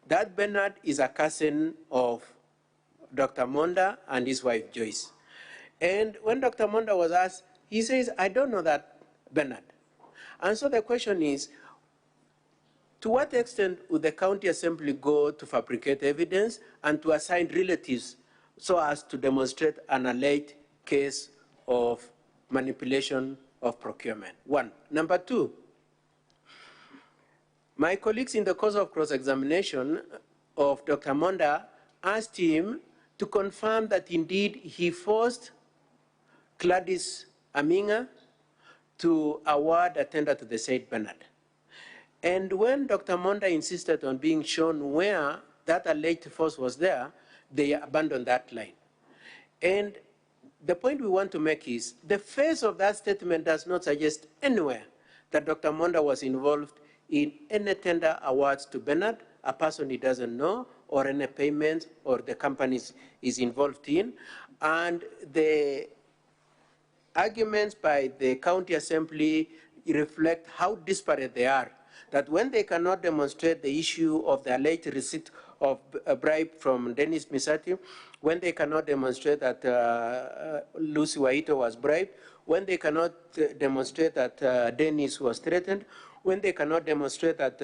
That Bernard is a cousin of Dr. Monda and his wife Joyce. And when Dr. Monda was asked, he says, I don't know that Bernard. And so the question is, to what extent would the county assembly go to fabricate evidence and to assign relatives so as to demonstrate an alleged case of manipulation of procurement? One. Number two, my colleagues in the course of cross-examination of Dr. Monda asked him to confirm that indeed he forced Gladys Aminga to award a tender to the said Bernard. And when Dr. Monda insisted on being shown where that alleged force was there, they abandoned that line. And the point we want to make is the face of that statement does not suggest anywhere that Dr. Monda was involved in any tender awards to Bernard, a person he doesn't know, or any payments or the companies is involved in. And the arguments by the county assembly reflect how disparate they are, that when they cannot demonstrate the issue of the alleged receipt of a bribe from Dennis Misati, when they cannot demonstrate that Lucy Waito was bribed, when they cannot demonstrate that Dennis was threatened, when they cannot demonstrate that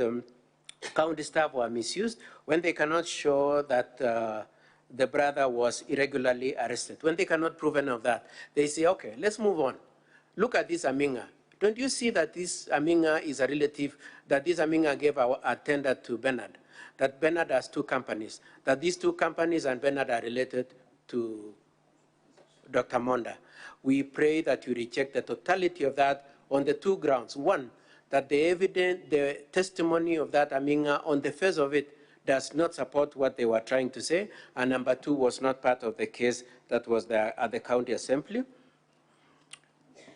county staff were misused, when they cannot show that the brother was irregularly arrested, when they cannot prove any of that, they say, okay, let's move on. Look at this Aminga. Don't you see that this Aminga is a relative, that this Aminga gave a tender to Bernard, that Bernard has two companies, that these two companies and Bernard are related to Dr. Monda? We pray that you reject the totality of that on the two grounds. One, that the testimony of that Aminga on the face of it does not support what they were trying to say, and number two, was not part of the case that was there at the county assembly.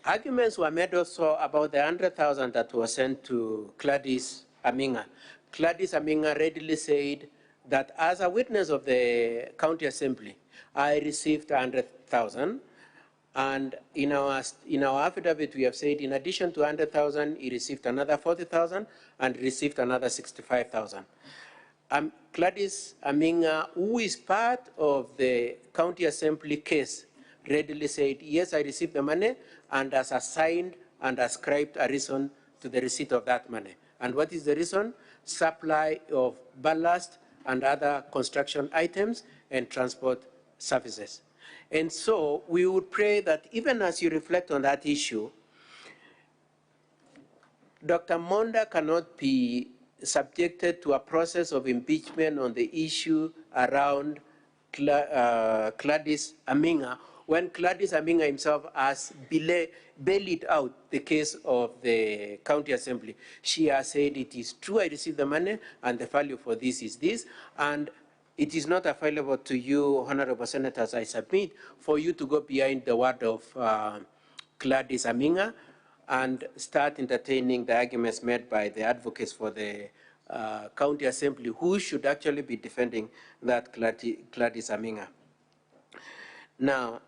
Arguments were made also about the 100,000 that was sent to Gladys Aminga. Gladys Aminga readily said that as a witness of the county assembly, I received 100,000. And in our affidavit, we have said in addition to 100,000, he received another 40,000 and received another 65,000. Gladys Aminga, who is part of the county assembly case, readily said, yes, I received the money, and has assigned and ascribed a reason to the receipt of that money. And what is the reason? Supply of ballast and other construction items and transport services. And so we would pray that even as you reflect on that issue, Dr. Monda cannot be subjected to a process of impeachment on the issue around Gladys Aminga, when Gladys Aminga himself has bailed out the case of the county assembly. She has said, it is true, I received the money, and the value for this is this, and it is not available to you, honorable senators, I submit, for you to go behind the word of Gladys Aminga and start entertaining the arguments made by the advocates for the county assembly, who should actually be defending that Gladys Aminga. Now,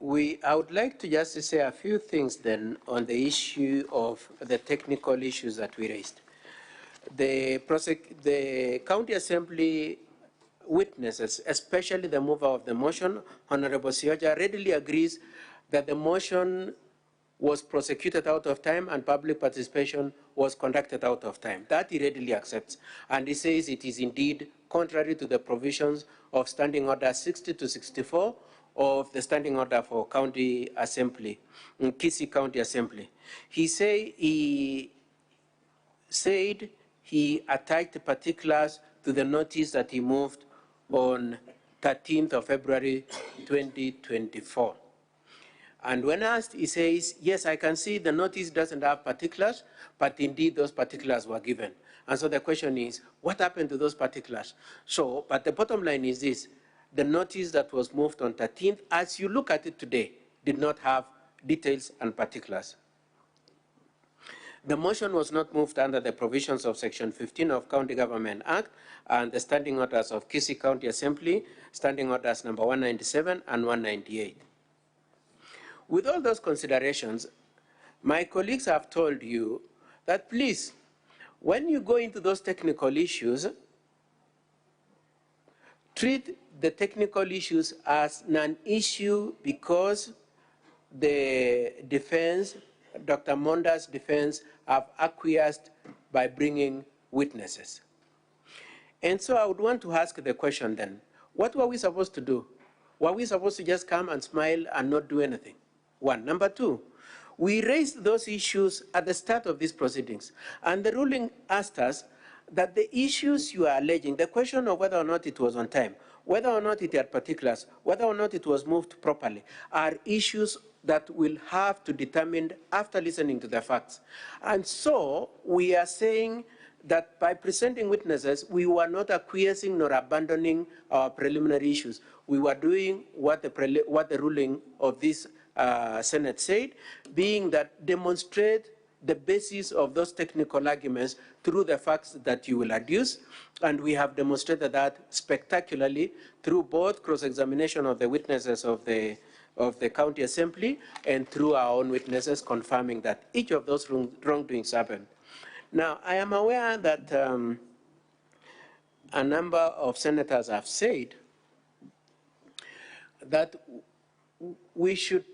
I would like to just say a few things then on the issue of the technical issues that we raised. The county assembly witnesses, especially the mover of the motion, Honorable Sioja, readily agrees that the motion was prosecuted out of time and public participation was conducted out of time. That he readily accepts. And he says it is indeed contrary to the provisions of Standing Order 60 to 64 of the Standing Order for County Assembly, Kisii County Assembly. He said he attached particulars to the notice that he moved on 13th of February 2024. And when asked, he says, yes, I can see the notice doesn't have particulars, but indeed those particulars were given. And so the question is, what happened to those particulars? So, but the bottom line is this, the notice that was moved on 13th, as you look at it today, did not have details and particulars. The motion was not moved under the provisions of Section 15 of County Government Act and the standing orders of Kisii County Assembly, standing orders number 197 and 198. With all those considerations, my colleagues have told you that please, when you go into those technical issues, treat the technical issues as non-issue because the defense, Dr. Monda'S defense, have acquiesced by bringing witnesses. And so I would want to ask the question then, what were we supposed to do? Were we supposed to just come and smile and not do anything? One. Number two, we raised those issues at the start of these proceedings, and the ruling asked us that the issues you are alleging, the question of whether or not it was on time, whether or not it had particulars, whether or not it was moved properly, are issues that we'll have to determine after listening to the facts. And so we are saying that by presenting witnesses, we were not acquiescing nor abandoning our preliminary issues. We were doing what the ruling of this Senate said, being that demonstrate the basis of those technical arguments through the facts that you will adduce, and we have demonstrated that spectacularly through both cross-examination of the witnesses of the county assembly and through our own witnesses confirming that each of those wrongdoings happened. Now, I am aware that a number of senators have said that we should,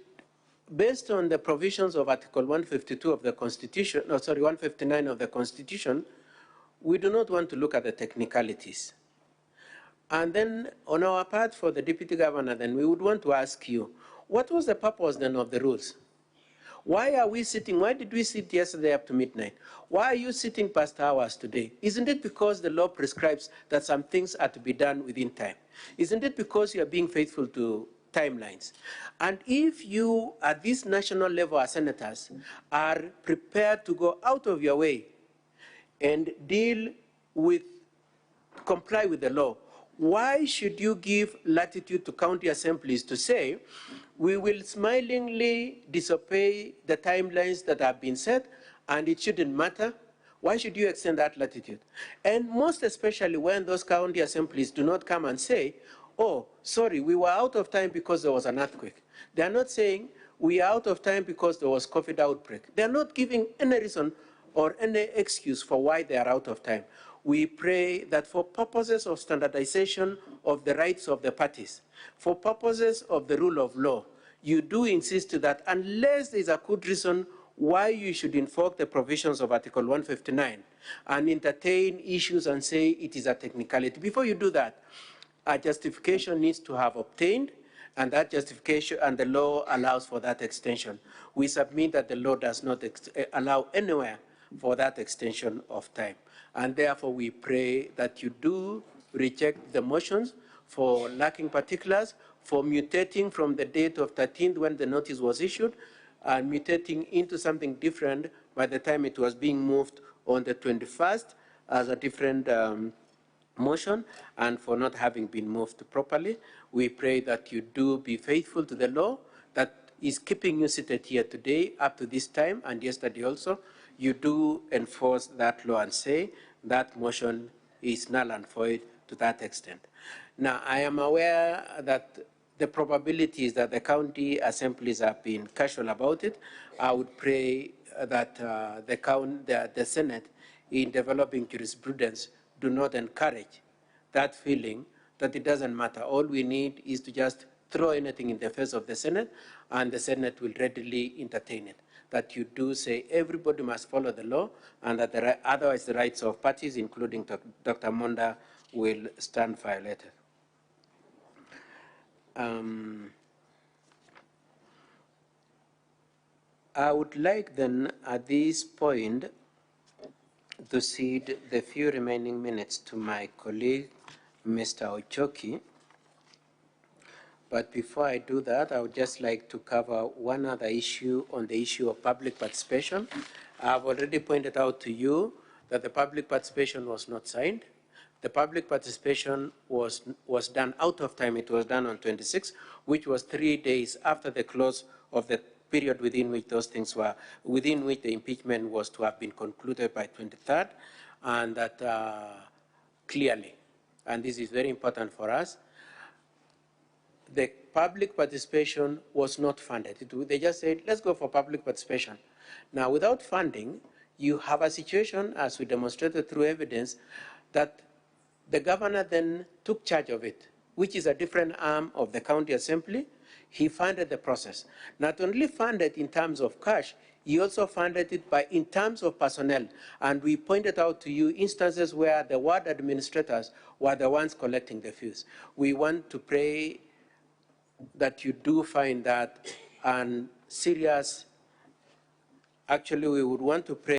based on the provisions of Article 152 of the Constitution, 159 of the Constitution, we do not want to look at the technicalities. And then on our part for the Deputy Governor, then we would want to ask you, what was the purpose then of the rules? Why are we sitting, why did we sit yesterday up to midnight? Why are you sitting past hours today? Isn't it because the law prescribes that some things are to be done within time? Isn't it because you are being faithful to timelines? And if you, at this national level as senators, are prepared to go out of your way and comply with the law, why should you give latitude to county assemblies to say, we will smilingly disobey the timelines that have been set and it shouldn't matter? Why should you extend that latitude? And most especially when those county assemblies do not come and say, oh, sorry, we were out of time because there was an earthquake. They are not saying, we are out of time because there was COVID outbreak. They are not giving any reason or any excuse for why they are out of time. We pray that for purposes of standardization of the rights of the parties, for purposes of the rule of law, you do insist that unless there is a good reason why you should invoke the provisions of Article 159 and entertain issues and say it is a technicality. Before you do that, a justification needs to have obtained, and that justification and the law allows for that extension. We submit that the law does not allow anywhere for that extension of time. And therefore, we pray that you do reject the motions for lacking particulars, for mutating from the date of 13th when the notice was issued, and mutating into something different by the time it was being moved on the 21st as a different motion, and for not having been moved properly. We pray that you do be faithful to the law that is keeping you seated here today up to this time and yesterday also. You do enforce that law and say that motion is null and void to that extent. Now, I am aware that the probability is that the county assemblies have been casual about it. I would pray that the Senate, in developing jurisprudence, do not encourage that feeling that it doesn't matter. All we need is to just throw anything in the face of the Senate, and the Senate will readily entertain it. That you do say everybody must follow the law, and that otherwise the rights of parties, including Dr. Monda, will stand violated. I would like then, at this point, to cede the few remaining minutes to my colleague, Mr. Ochoki. But before I do that, I would just like to cover one other issue on the issue of public participation. I've already pointed out to you that the public participation was not signed. The public participation was done out of time. It was done on 26, which was 3 days after the close of the period within which those things were, within which the impeachment was to have been concluded by 23rd, and that clearly, and this is very important for us, the public participation was not funded. They just said, let's go for public participation. Now, without funding, you have a situation, as we demonstrated through evidence, that the governor then took charge of it, which is a different arm of the county assembly. He funded the process. Not only funded in terms of cash, he also funded it in terms of personnel. And we pointed out to you instances where the ward administrators were the ones collecting the fees. We want to pray that you do find that and serious, actually we would want to pray